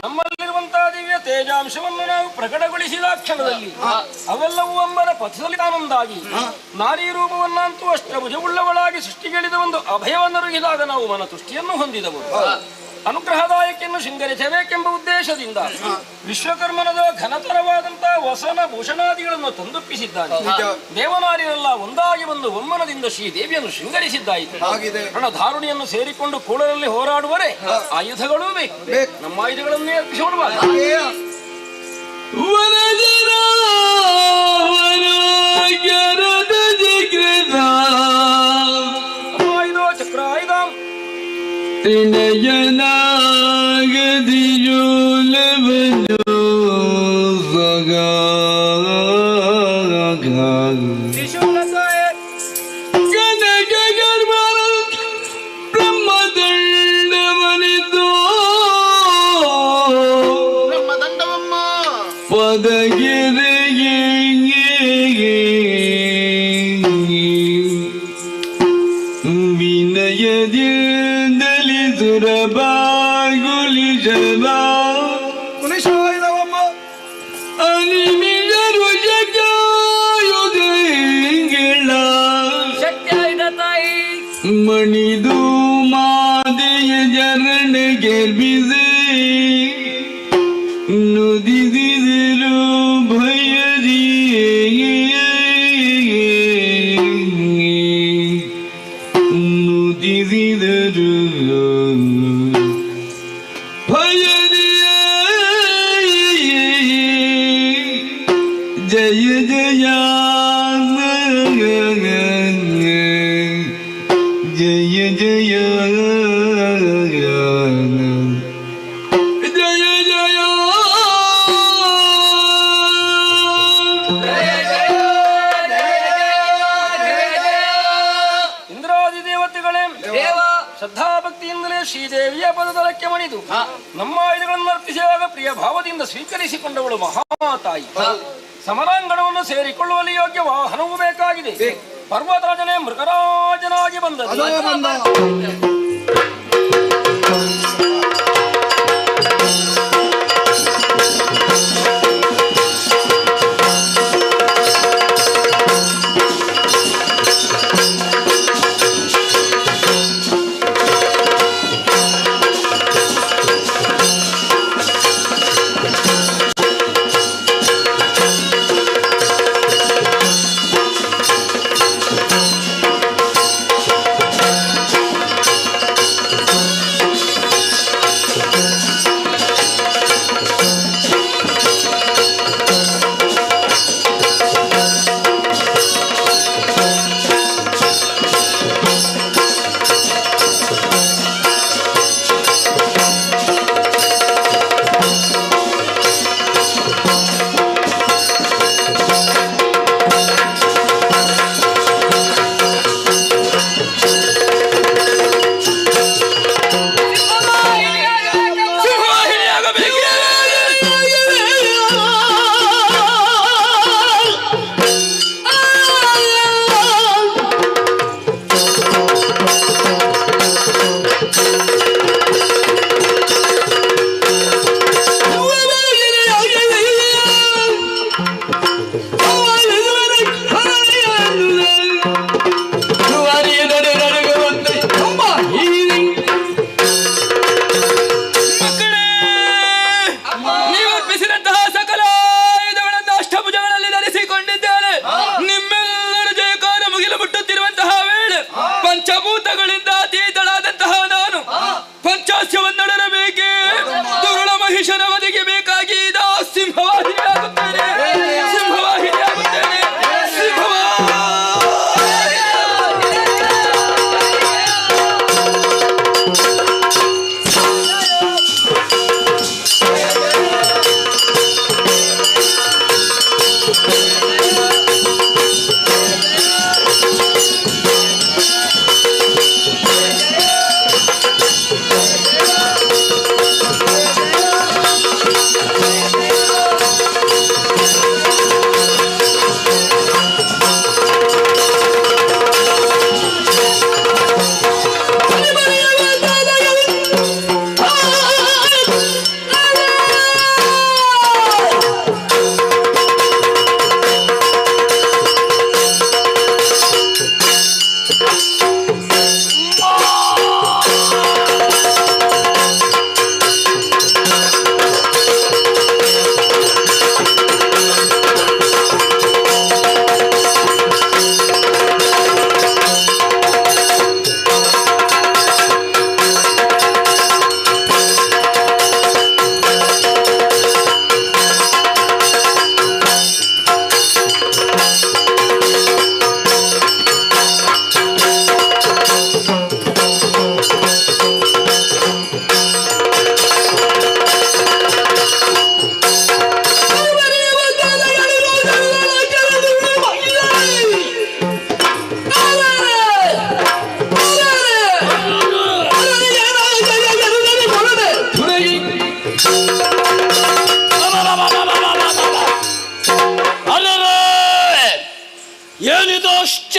ನಮ್ಮಲ್ಲಿರುವಂತಹ ದಿವ್ಯ ತೇಜಾಂಶವನ್ನು ನಾವು ಪ್ರಕಟಗೊಳಿಸಿದ ಕ್ಷಣದಲ್ಲಿ ಅವೆಲ್ಲವೂ ಅಂಬರ ಪಥದಲ್ಲಿ ತಾನೊಂದಾಗಿ ನಾರಿ ರೂಪವನ್ನಂತೂ ಅಷ್ಟಭುಜವುಳ್ಳವಳಾಗಿ ಸೃಷ್ಟಿಗೆಳಿದ ಒಂದು ಅಭಯವನ್ನರುಗಿದಾಗ ನಾವು ಮನತುಷ್ಟಿಯನ್ನು ಹೊಂದಿದವರು. ಅನುಗ್ರಹದಾಯಕಿಯನ್ನು ಶೃಂಗರಿಸಬೇಕೆಂಬ ಉದ್ದೇಶದಿಂದ ವಿಶ್ವಕರ್ಮನದ ಘನತರವಾದಂತಹ ವಸನ ಭೂಷಣಾದಿಗಳನ್ನು ತಂದೊಪ್ಪಿಸಿದ್ದಾನೆ. ದೇವನಾರಿಯರೆಲ್ಲ ಒಂದಾಗಿ ಬಂದು ಒಮ್ಮನದಿಂದ ಶ್ರೀದೇವಿಯನ್ನು ಶೃಂಗರಿಸಿದ್ದಾಯಿತು. ರಣಧಾರುಣಿಯನ್ನು ಸೇರಿಕೊಂಡು ಕೂಳರಲ್ಲಿ ಹೋರಾಡುವರೆ ಆಯುಧಗಳೂ ಬೇಕು. ನಮ್ಮ ಆಯುಧಗಳನ್ನೇ ಅರ್ಪಿಸೋಣ. ಚಕ್ರ ಆಯುಧ ಮಣಿದು ಮಾದೆಯ ಜರಣ ಗೆರ್ಬಿಸೆ ನುದಿಸಿದರು ಭಯದಿ ನುದಿಸಿದರು ಭಯದಿ ಜಯ ಜಯ ಜಯ ಜಯ ಜಯ ಇಂದ್ರಾದಿ ದೇವತೆಗಳೇ, ಶ್ರದ್ಧಾಭಕ್ತಿಯಿಂದಲೇ ಶ್ರೀದೇವಿಯ ಪದದಳಕ್ಕೆ ಮಣಿದು ನಮ್ಮ ಆಯುಧಗಳನ್ನು ಅರ್ಪಿಸುವಾಗ ಪ್ರಿಯ ಭಾವದಿಂದ ಸ್ವೀಕರಿಸಿಕೊಂಡವಳು ಮಹಾತಾಯಿ. ಸಮರಾಂಗಣವನ್ನು ಸೇರಿಕೊಳ್ಳುವಲ್ಲಿ ಯೋಗ್ಯ ವಾಹನವೂ ಬೇಕಾಗಿದೆ. ಪರ್ವತರಾಜನೇ ಮೃಗರಾಜನಾಗಿ ಬಂದದ್ದು.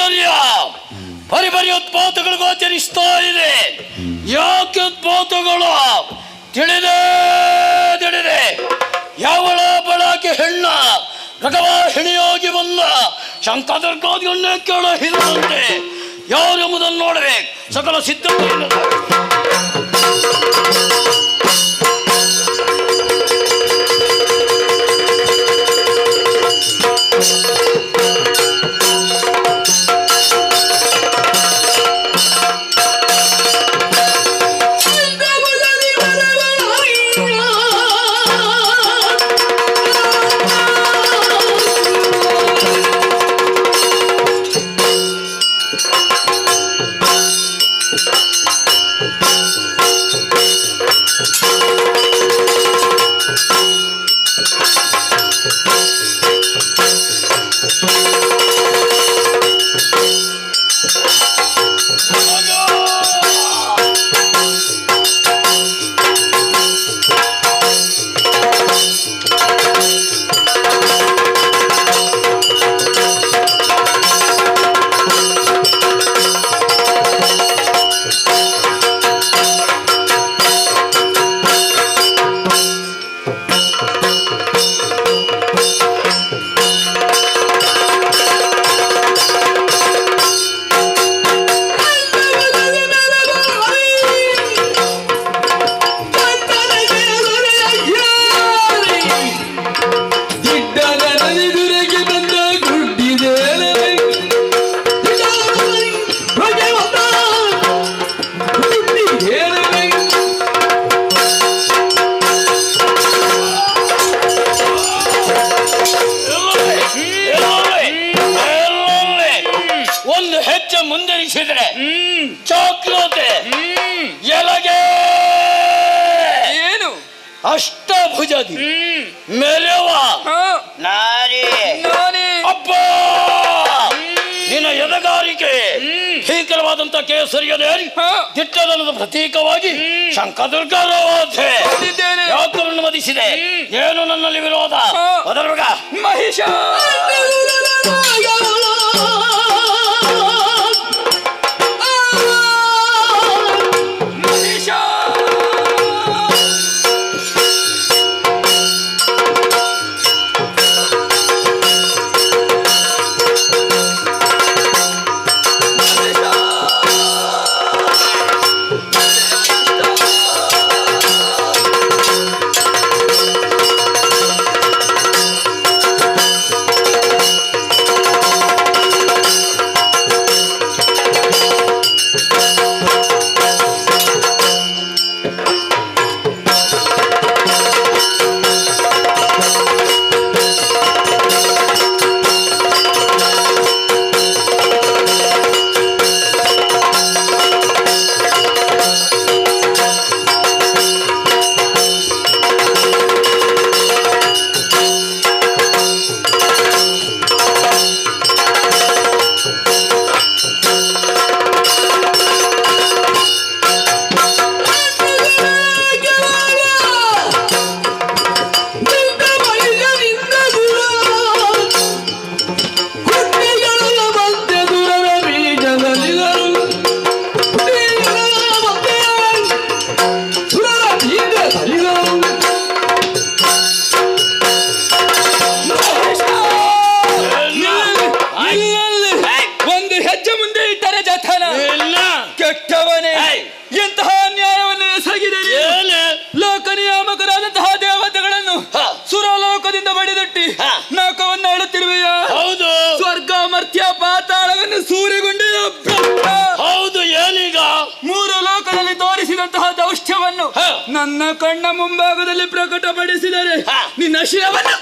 ಆಚಾರ್ಯ, ಬರಿ ಬರಿ ಉತ್ಪಾತಗಳು ಗೋಚರಿಸ್ತಾ ಇದೆ. ಯಾಕೆ ಉತ್ಪಾತಗಳು? ತಿಳಿದೆ ಯಾವಳ ಬಳಕೆ ಹೆಣ್ಣ ರಗವಾಹಿಣಿಯಾಗಿ ಬಂದ ಶಂಕದುರ್ಗಾದಿಯನ್ನೇ ಕೇಳ ಹಿರಿದಂತೆ ಯಾರೆಂಬುದನ್ನು ನೋಡಬೇಕು. ಸಕಲ ಸಿದ್ಧತೆಯನ್ನು ಮುಂದರಿಸಿದ್ರೆ ಚಾಕ್ಲೋತೆ ಎಲಗೆ ಏನು ಅಷ್ಟಭುಜದಿ ಮೆರೆವ ನಾರಿ ಅಪ್ಪ ನಿನ್ನ ಎದಗಾರಿಕೆ ಭೀಕರವಾದಂತ ಕೇಸರಿಯದೇರಿ ದಿಟ್ಟದನದ ಪ್ರತೀಕವಾಗಿ ಶಂಕದುರ್ಗಾರಾಧೆ ಯಾಕನ್ನು ಮದಿಸಿದೆ. ಏನು ನನ್ನಲ್ಲಿ ವಿರೋಧ? ಅದರ ಮಹಿಷ ನನ್ನ ಕಣ್ಣ ಮುಂಭಾಗದಲ್ಲಿ ಪ್ರಕಟಪಡಿಸಿದರೆ ನಿನ್ನ ಶಿರವನ್ನು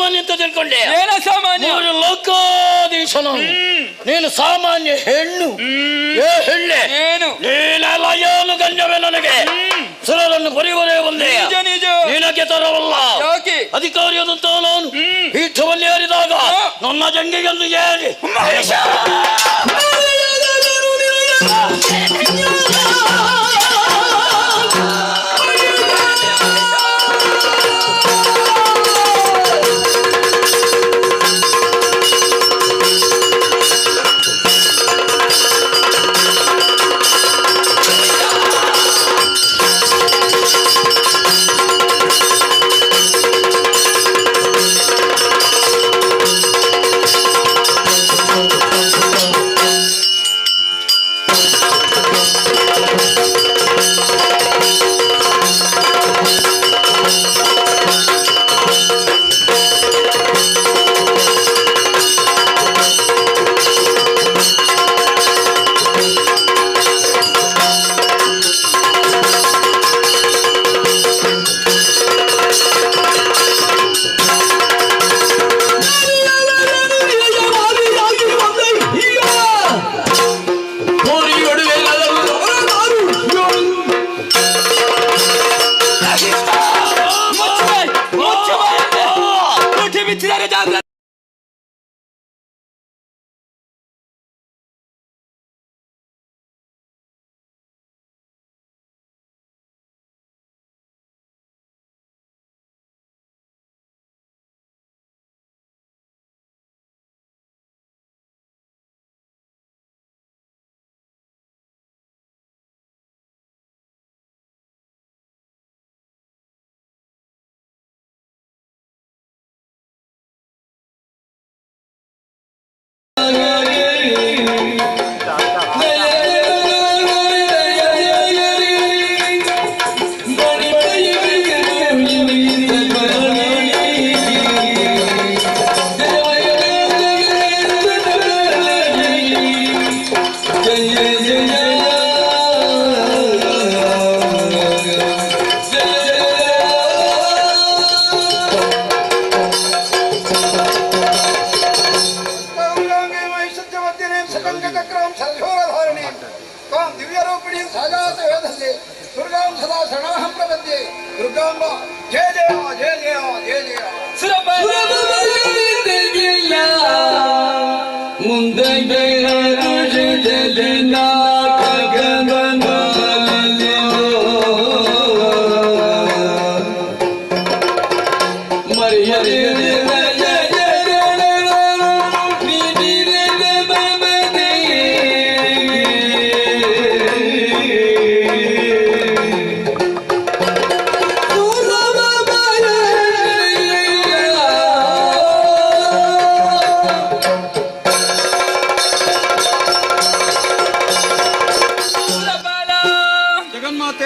ಸಾಮಾನ್ಯ ಅಂತ ತಿಳ್ಕೊಂಡೆ? ಏನ ಸಾಮಾನ್ಯ? ಮೂರು ಲೋಕಾಧೀಶನು ನೀನು ಸಾಮಾನ್ಯ ಹೆಣ್ಣು. ಏ ಹೆಣ್ಣೆ, ಏನು ನೀನೆಲ್ಲ ಏನು ಗಣ್ಯವೇ ನನಗೆ? ಸುರರನ್ನು ಬರೆಯುವರೇ ಒಂದೇ, ನಿನಗೆ ತರವಲ್ಲ. ಯಾಕೆ? ಅಧಿಕಾರಿಯಾದಂತ ನಾನು ಪೀಠವನ್ನು ಏರಿದಾಗ ನನ್ನ ಜಂಗಿಗೆಂದು ಏರಿ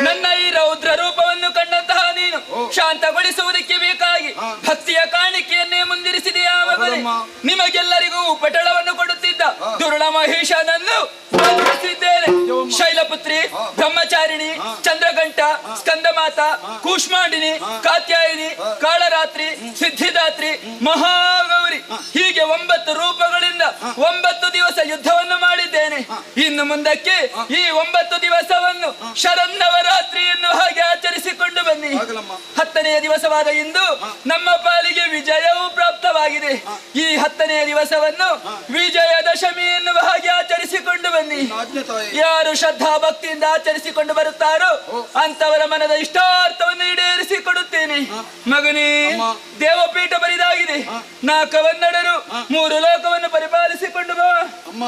ನನ್ನ ಈ ರೌದ್ರ ರೂಪವನ್ನು ಕಂಡಂತಹ ನೀನು ಶಾಂತಗೊಳಿಸುವುದಕ್ಕೆ ಬೇಕಾಗಿ ಭಕ್ತಿಯ ಕಾಣಿಕೆಯನ್ನೇ ಮುಂದಿರಿಸಿದೆಯಾ ಮಗನೇ? ನಿಮಗೆಲ್ಲರಿಗೂ ಪಟಳವನ್ನು ಕೊಡುತ್ತಿದ್ದ ದುರುಳ ಮಹೇಶನನ್ನು ಬಂಧಿಸಿದ್ದೇನೆ. ಶೈಲಪುತ್ರಿ, ಬ್ರಹ್ಮಚಾರಿಣಿ, ಚಂದ್ರಘಂಟ, ಸ್ಕಂದಮಾತ, ಕೂಷ್ಮಾಂಡಿನಿ, ಕಾತ್ಯಾಯಿನಿ, ಕಾಳರಾತ್ರಿ, ಸಿದ್ಧಿದಾತ್ರಿ, ಮಹಾಗೌರಿ ಹೀಗೆ 9 ರೂಪಗಳಿಂದ 9 ದಿವಸ ಯುದ್ಧವನ್ನು ಮಾಡಿದ್ದೇನೆ. ಇನ್ನು ಮುಂದಕ್ಕೆ ಈ 9 ದಿವಸವನ್ನು ಶರನ್ನವರಾತ್ರಿ ಎನ್ನುವ ಹಾಗೆ ಆಚರಿಸಿಕೊಂಡು ಬನ್ನಿ. 10ನೆಯ ದಿವಸವಾದ ಇಂದು ನಮ್ಮ ಪಾಲಿಗೆ ವಿಜಯವು ಪ್ರಾಪ್ತವಾಗಿದೆ. ಈ 10ನೆಯ ದಿವಸವನ್ನು ವಿಜಯದಶಮಿ ಎನ್ನುವ ಹಾಗೆ ಆಚರಿಸಿಕೊಂಡು ಬನ್ನಿ. ಯಾರು ಶ್ರದ್ಧಾ ಭಕ್ತಿಯಿಂದ ಆಚರಿಸಿಕೊಂಡು ಬರುತ್ತಾರೋ ಅಂತವರ ಮನದ ಇಷ್ಟಾರ್ಥವನ್ನು ಈಡೇರಿಸಿಕೊಡುತ್ತೇನೆ. ಮಗನೇ, ದೇವಪೀಠ ಬರಿದಾಗಿದೆ. 4 ಕನ್ನಡರು 3 ಲೋಕವನ್ನು ಪರಿಪಾಲಿಸಿಕೊಂಡು ಬಾ. ಅಮ್ಮ,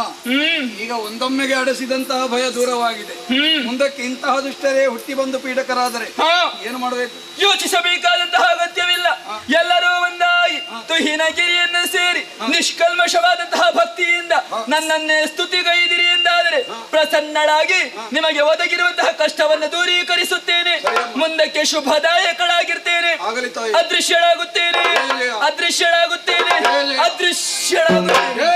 ಈಗ ಒಂದೊಮ್ಮೆಗೆ ಅಡಸಿದಂತಹ ಭಯ ದೂರವಾಗಿದೆ. ಮುಂದಕ್ಕೆ ಇಂತಹ ದುಷ್ಟರೇ ಹುಟ್ಟಿ ಬಂದು ಪೀಡಕರಾದರೆ ಏನು ಮಾಡಬೇಕು? ಯೋಚಿಸಬೇಕಾದಂತಹ ಅಗತ್ಯವಿಲ್ಲ. ಎಲ್ಲರೂ ಒಂದಾಗಿ ತುಹಿನಗಿರಿಯನ್ನು ಸೇರಿ ನಿಷ್ಕಲ್ಮಶವಾದಂತಹ ಭಕ್ತಿಯಿಂದ ನನ್ನನ್ನೇ ಸ್ತುತಿಗೈದಿರಿ ಎಂದಾದರೆ ಪ್ರಸನ್ನಳಾಗಿ ನಿಮಗೆ ಒದಗಿರುವಂತಹ ಕಷ್ಟವನ್ನು ದೂರೀಕರಿಸುತ್ತೇನೆ. ಮುಂದಕ್ಕೆ ಶುಭದಾಯಕಳಾಗಿರ್ತೇನೆ. ಅದೃಶ್ಯಳಾಗುತ್ತೇನೆ, ಅದೃಶ್ಯಳಾಗುತ್ತೇನೆ, ಅದೃಶ್ಯಳಾಗುತ್ತೇನೆ.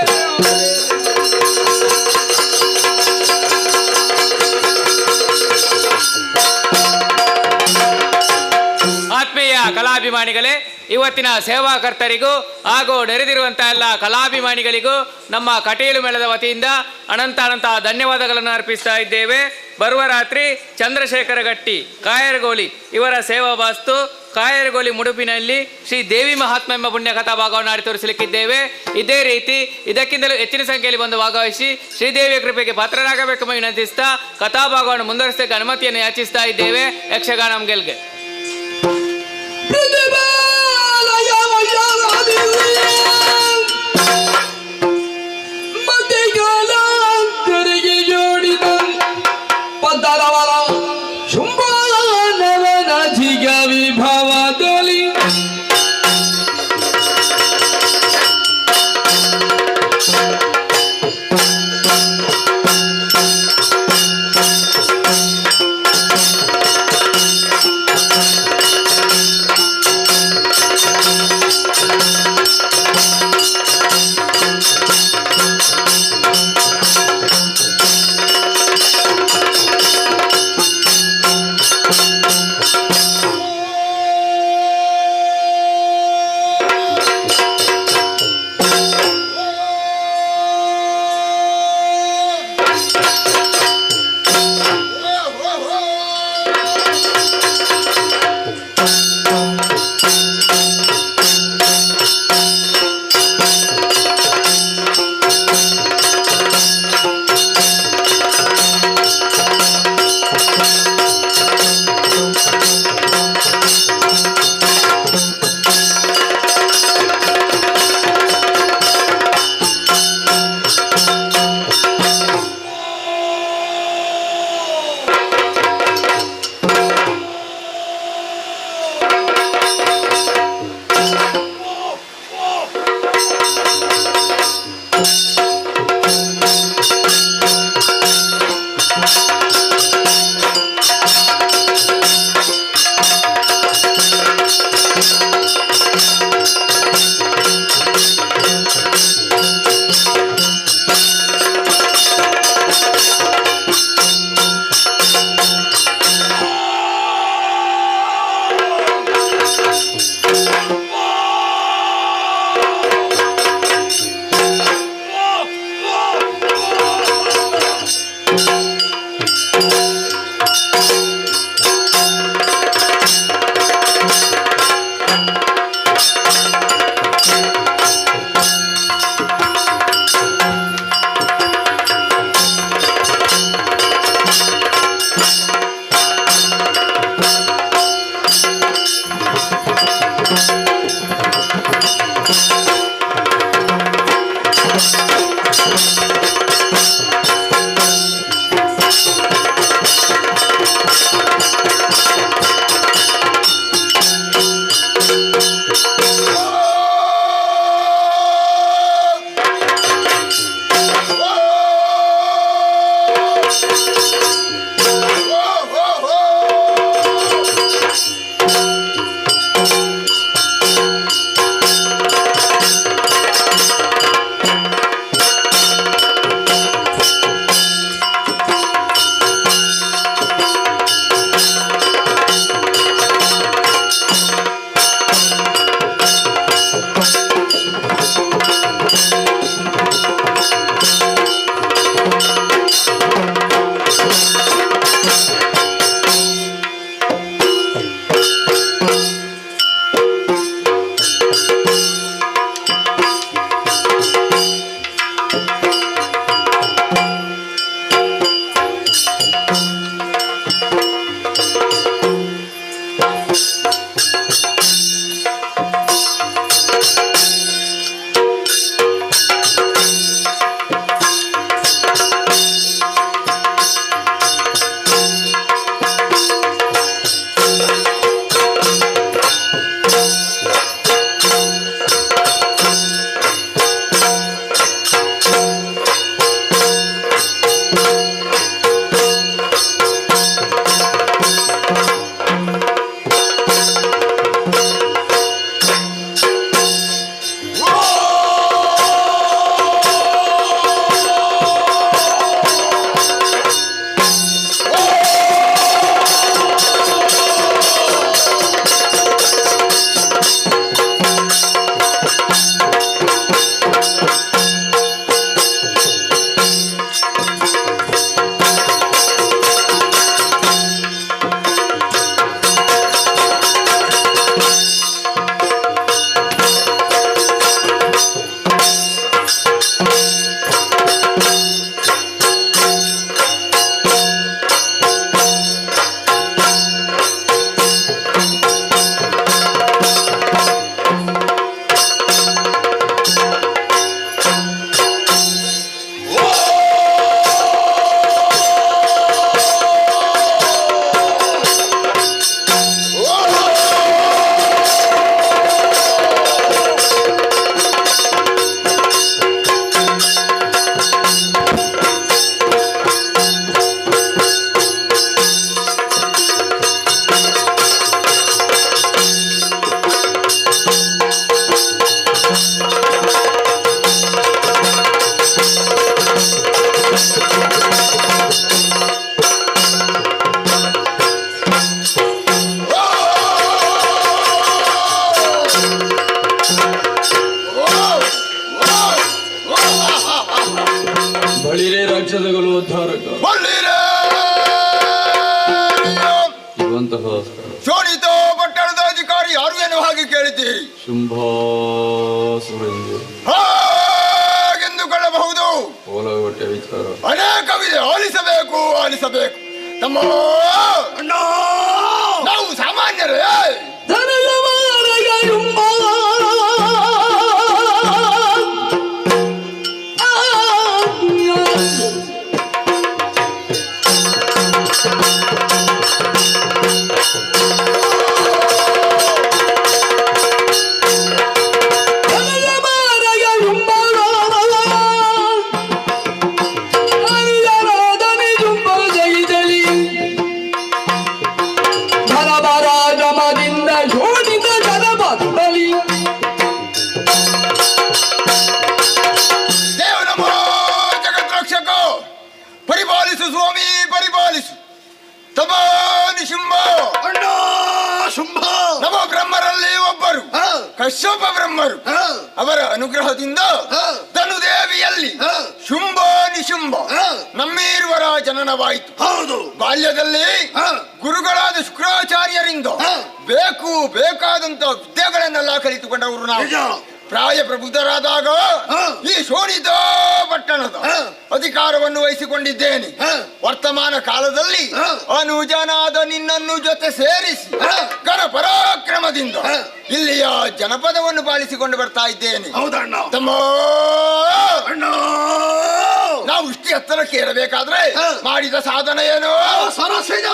ಆತ್ಮೀಯ ಕಲಾಭಿಮಾನಿಗಳೇ, ಇವತ್ತಿನ ಸೇವಾಕರ್ತರಿಗೂ ಹಾಗೂ ನೆರೆದಿರುವಂತಹ ಎಲ್ಲ ಕಲಾಭಿಮಾನಿಗಳಿಗೂ ನಮ್ಮ ಕಟೀಲು ಮೇಳದ ವತಿಯಿಂದ ಅನಂತ ಧನ್ಯವಾದಗಳನ್ನು ಅರ್ಪಿಸ್ತಾ ಇದ್ದೇವೆ. ಬರುವ ರಾತ್ರಿ ಚಂದ್ರಶೇಖರ ಗಟ್ಟಿ ಕಾಯರಗೋಳಿ ಇವರ ಸೇವಾ ವಾಸ್ತು ಕಾಯರಗೋಳಿ ಮುಡುಪಿನಲ್ಲಿ ಶ್ರೀ ದೇವಿ ಮಹಾತ್ಮ ಎಂಬ ಪುಣ್ಯ ಕಥಾ ಭಾಗವನ್ನು ಆಡಿ ತೋರಿಸಲಿಕ್ಕಿದ್ದೇವೆ. ಇದೇ ರೀತಿ ಇದಕ್ಕಿಂತಲೂ ಹೆಚ್ಚಿನ ಸಂಖ್ಯೆಯಲ್ಲಿ ಬಂದು ಭಾಗವಹಿಸಿ ಶ್ರೀದೇವಿಯ ಕೃಪೆಗೆ ಪಾತ್ರರಾಗಬೇಕೆಂಬ ವಿನಂತಿಸ್ತಾ ಕಥಾ ಭಾಗವನ್ನು ಮುಂದುವರಿಸಲಿಕ್ಕೆ ಅನುಮತಿಯನ್ನು ಯಾಚಿಸ್ತಾ ಇದ್ದೇವೆ. ಯಕ್ಷಗಾನ ಗೆಲ್ಗೆ ವಿಭವದಲ್ಲಿ ಜೀವೋದ್ಧಾರಕ ಇರುವಂತಹ ಶೋಣಿತ ಪಟ್ಟಣದ ಅಧಿಕಾರಿ ಯಾರು ಏನು ಹಾಗೆ ಕೇಳಿದ್ದೀರಿ? ಶುಂಭಾಸುರೆಂದು ಹಾಗೆಂದುಕೊಳ್ಳಬಹುದು. ಓಲಗಟ್ಟೆ ವಿಚಾರ ಅನೇಕವಿದೆ, ಆಲಿಸಬೇಕು ಆಲಿಸಬೇಕು. ತಮ್ಮ ನಾವು ಸಾಮಾನ್ಯರೇ ಪರಿಪಾಲಿಸು ಸ್ವಾಮಿ, ಪರಿಪಾಲಿಸು. ತಮೋ ನಿಶುಂಭ ನವ ಬ್ರಹ್ಮರಲ್ಲಿ ಒಬ್ಬರು ಕಶ್ಯಪ ಬ್ರಹ್ಮರು. ಅವರ ಅನುಗ್ರಹದಿಂದ ಧನುದೇವಿಯಲ್ಲಿ ಶುಂಭ ನಿಶುಂಭ ನಮ್ಮೀರುವರ ಜನನವಾಯಿತು. ಹೌದು. ಬಾಲ್ಯದಲ್ಲಿ ಗುರುಗಳಾದ ಶುಕ್ರಾಚಾರ್ಯರಿಂದ ಬೇಕಾದಂತ ವಿದ್ಯೆಗಳನ್ನೆಲ್ಲ ಕಲಿತುಕೊಂಡವರು ನಾವು. ಪ್ರಾಯ ಪ್ರಬುದ್ಧರಾದಾಗ ಈ ಶೋಣಿತ ಪಟ್ಟಣದ ಅಧಿಕಾರವನ್ನು ವಹಿಸಿಕೊಂಡಿದ್ದೇನೆ. ವರ್ತಮಾನ ಕಾಲದಲ್ಲಿ ಅನುಜನಾದ ನಿನ್ನನ್ನು ಜೊತೆ ಸೇರಿಸಿ ಗಣ ಪರಾಕ್ರಮದಿಂದ ಇಲ್ಲಿಯ ಜನಪದವನ್ನು ಪಾಲಿಸಿಕೊಂಡು ಬರ್ತಾ ಇದ್ದೇನೆ. ತಮ್ಮ ನಾವು ಇಷ್ಟು ಎತ್ತರಕ್ಕೆ ಏರಬೇಕಾದ್ರೆ ಮಾಡಿದ ಸಾಧನೆ ಏನು? ಸರಸಿಜ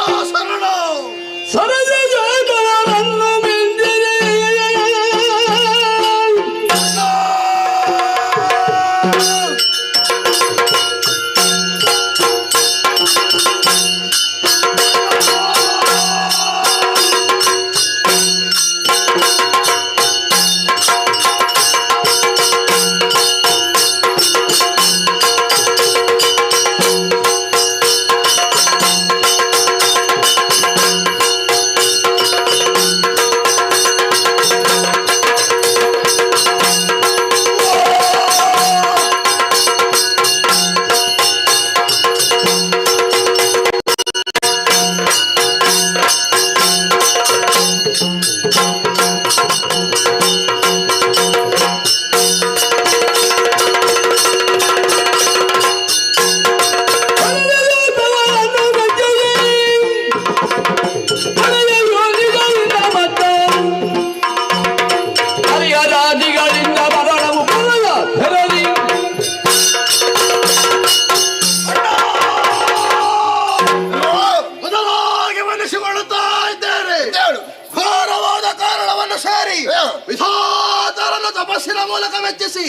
ಶರಣ ತಪಸ್ಸಿನ ಮೂಲಕ ಮೆಚ್ಚಿಸಿ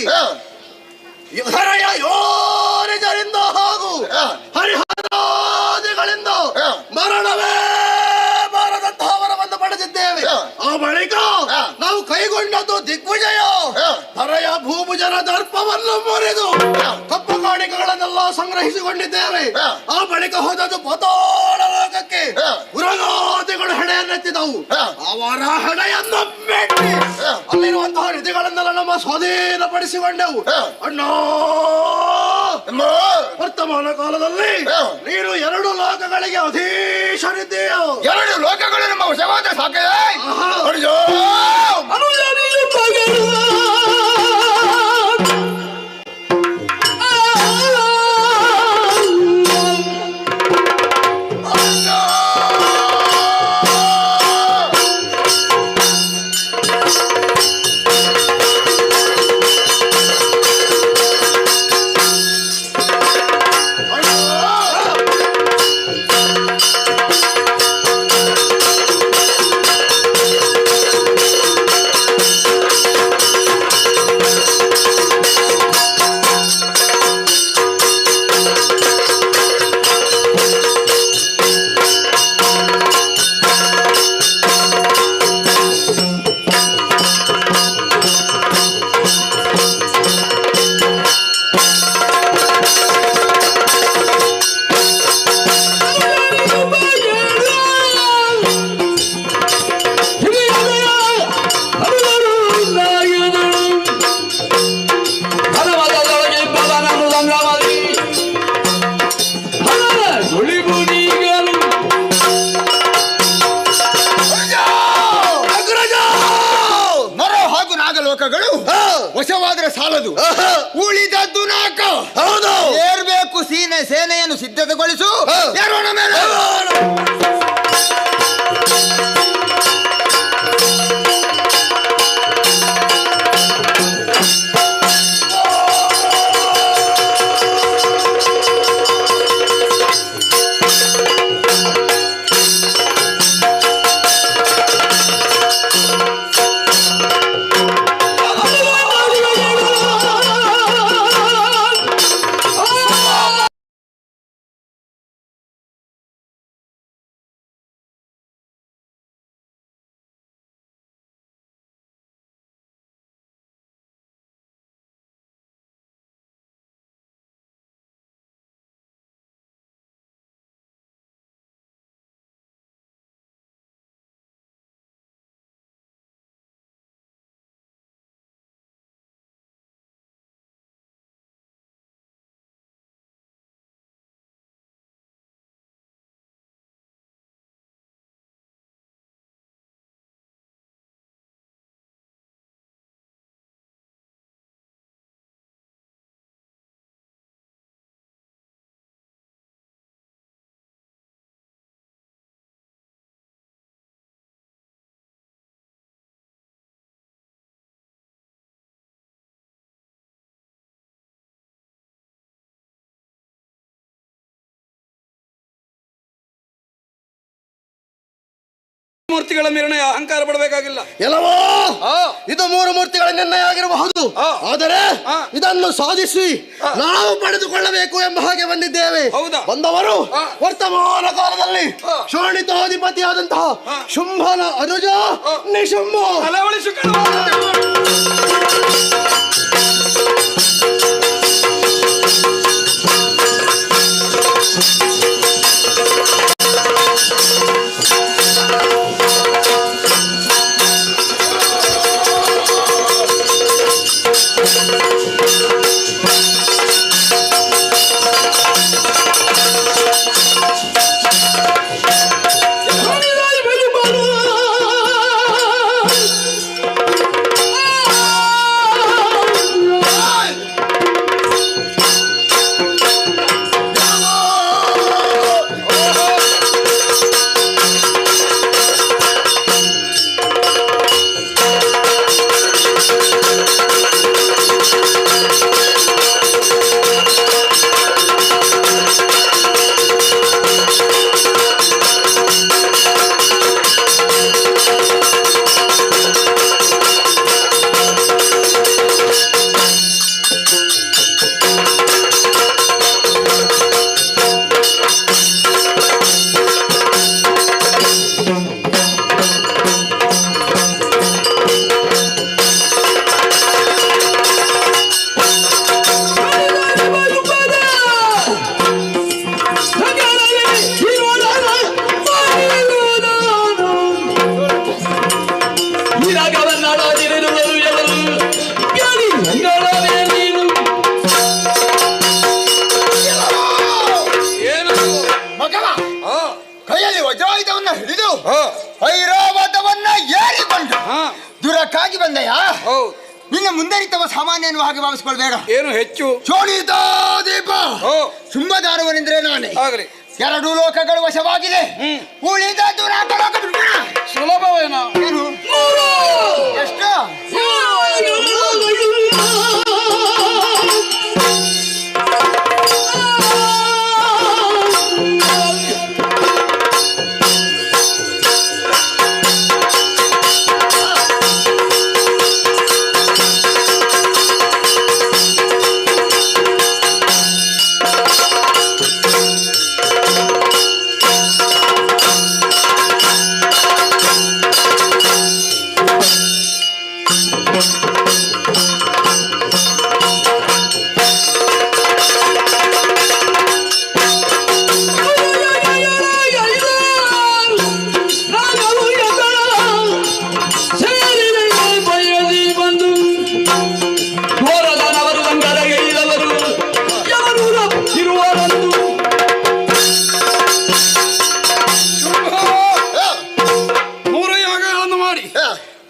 ಹರಯ ಯೋನಿಜರಿಂದ ಹಾಗೂ ಹರಿಹರಾದಿಗಳಿಂದ ಮರಣವೇ ಬಾರದಂತಹ ವರವನ್ನು ಪಡೆದಿದ್ದೇವೆ. ಆ ಬಳಿಕ ನಾವು ಕೈಗೊಂಡದ್ದು ದಿಗ್ವಿಜಯ. ಹರಯ ಭೂಭುಜನ ದರ್ಪವನ್ನು ಮುರಿದು ಕಪ್ಪು ಕಾಣಿಕೆಗಳನ್ನೆಲ್ಲ ಸಂಗ್ರಹಿಸಿಕೊಂಡಿದ್ದೇವೆ. ಆ ಬಳಿಕ ಹೋದದ್ದು ಪಾತಾಳ ಲೋಕಕ್ಕೆ. ಉರಗಾದಿಗಳು ಹೆಡೆಯನ್ನೆತ್ತಿದವು. ಅವರ ಹೆಡೆಯನ್ನು ಮೆಟ್ಟಿ ಅಲ್ಲಿರುವಂತಹ ನಿಧಿಗಳನ್ನೆಲ್ಲ ನಮ್ಮ ಸ್ವಾಧೀನಪಡಿಸಿಕೊಂಡೆವು. ಅಣ್ಣ, ವರ್ತಮಾನ ಕಾಲದಲ್ಲಿ ನೀನು 2 ಲೋಕಗಳಿಗೆ ಅಧೀಶರಿದ್ದೀಯ. 2 ಲೋಕಗಳು ನಮ್ಮ ವಶವಾದ ಸಾಕೆ. ಲೋಕಗಳು ವಶವಾದ್ರೆ ಸಾಲದು, ಉಳಿದದ್ದು ನಾಲ್ಕು. ಹೌದು, ಏರ್ಬೇಕು ಸೇನೆಯನ್ನು ಸಿದ್ಧತೆಗೊಳಿಸು. ಏರೋಣ ಮೇಲೆ. ಮೂರ್ತಿಗಳ ನಿರ್ಣಯ ಅಹಂಕಾರ ಪಡಬೇಕಾಗಿಲ್ಲ. ಎಲ್ಲವೋ ಇದು 3 ಮೂರ್ತಿಗಳ ನಿರ್ಣಯ ಆಗಿರಬಹುದು, ಆದರೆ ಇದನ್ನು ಸಾಧಿಸಿ ನಾವು ಪಡೆದುಕೊಳ್ಳಬೇಕು ಎಂಬ ಹಾಗೆ ಬಂದಿದ್ದೇವೆ. ಬಂದವರು ವರ್ತಮಾನ ಕಾಲದಲ್ಲಿ ಶೋಣಿತಾಧಿಪತಿಯಾದಂತಹ ಶುಂಭನ ಅನುಜ ನಿಶುಂಭ. ಕೈಯಲ್ಲಿ ವಜ್ರಾಯುಧವನ್ನ ಹಿಡಿದು ಐರಾವತವನ್ನ ಏರಿಕೊಂಡು ದೂರಕ್ಕಾಗಿ ಬಂದೆಯಾ? ನಿನ್ನ ಮುಂದರಿತವ ಸಾಮಾನ್ಯ ಎನ್ನುವ ಹಾಗೆ ಭಾವಿಸಿಕೊಳ್ಬೇಡ. ಏನು ಹೆಚ್ಚು ಶೋಣಿತಾದೀಪ ಶುಂಭದಾನವನೆಂದ್ರೆ ನಾನೇ. ಎರಡು ಲೋಕಗಳು ವಶವಾಗಿದೆ, ಉಳಿದದ್ದು ನಾಲ್ಕು ಲೋಕ. ಸುಲಭವೇನ? ಏನು ಎಷ್ಟು?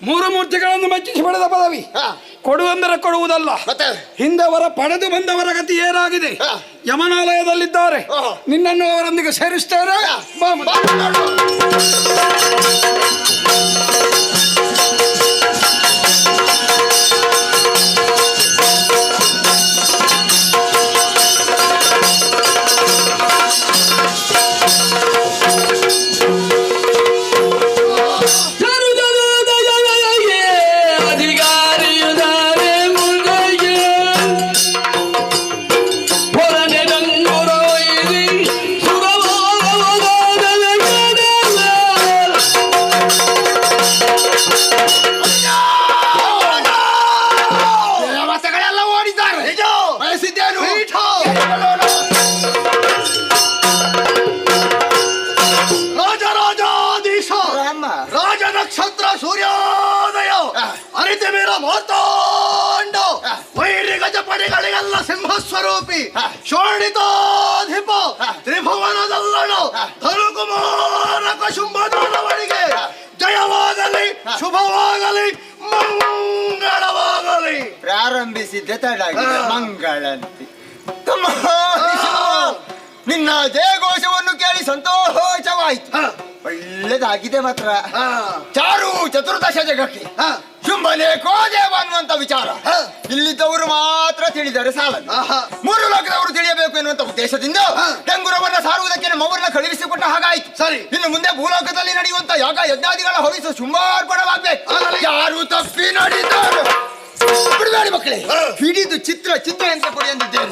ಮೂರು ಮೂರ್ತಿಗಳನ್ನು ಮೆಚ್ಚಿಸಿ ಪಡೆದ ಪದವಿ ಕೊಡುವಂದರೆ ಕೊಡುವುದಲ್ಲ. ಹಿಂದೆ ಅವರ ಪಡೆದು ಬಂದವರ ಗತಿ ಏನಾಗಿದೆ? ಯಮನಾಲಯದಲ್ಲಿದ್ದಾರೆ. ನಿನ್ನನ್ನು ಅವರೊಂದಿಗೆ ಸೇರಿಸ್ತೇನೆ. ನಕ್ಷತ್ರ ಸೂರ್ಯೋದಯ ಅರಿತ ಮೇರ ಮಾರ್ತಾಂಡ ವೈರಿ ಗಜಪಡೆಗಳಿಗೆಲ್ಲ ಸಿಂಹಸ್ವರೂಪಿ ಶೋಣಿತಾಧಿಪ ತ್ರಿಭುವನದಲ್ಲಣ ಧನುಕುಮಾರಕ ಶುಂಭದಾನವನಿಗೆ ಜಯವಾಗಲಿ, ಶುಭವಾಗಲಿ, ಮಂಗಳವಾಗಲಿ. ಪ್ರಾರಂಭಿಸಿದ್ದೆ ತಡಾಗಿದೆ ಮಂಗಳಂತೆ. ನಿನ್ನ ಜಯಘೋಷವನ್ನು ಕೇಳಿ ಸಂತೋಷವಾಯಿತು. ಒಳ್ಳೆದಾಗಿದೆ ಮಾತ್ರ. ಚಾರು ಚತುರ್ದಶ ಜಗಕ್ಕೆ ಶುಂಭನೇ ಕೋದೇವ ಅನ್ನುವಂತ ವಿಚಾರ ಇಲ್ಲಿದ್ದವರು ಮಾತ್ರ ತಿಳಿದರೆ ಸಾಲದು. ಮೂರು ಲೋಕದವರು ತಿಳಿಯಬೇಕು ಎನ್ನುವಂತ ಉದ್ದೇಶದಿಂದ ಡಂಗುರವನ್ನ ಸಾರುವುದಕ್ಕೆ ನಮ್ಮವರನ್ನ ಕಳುಹಿಸಿಕೊಟ್ಟ ಹಾಗಾಯ್ತು. ಸರಿ, ಇನ್ನು ಮುಂದೆ ಭೂಲೋಕದಲ್ಲಿ ನಡೆಯುವಂತ ಯಾಗ ಯಜ್ಞಾದಿಗಳ ಹೊರಿಸು ಶುಂಭಾರ್ಪಣವಾಗ್ಬೇಕು. ಯಾರು ತಪ್ಪಿ ನಡೆದರು ಬಿಡಬೇಡಿ ಮಕ್ಕಳೇ. ಹಿಡಿದು ಚಿತ್ರ ಅಂತ ಕೊಡಿ ಅಂದಿದ್ದೇನೆ.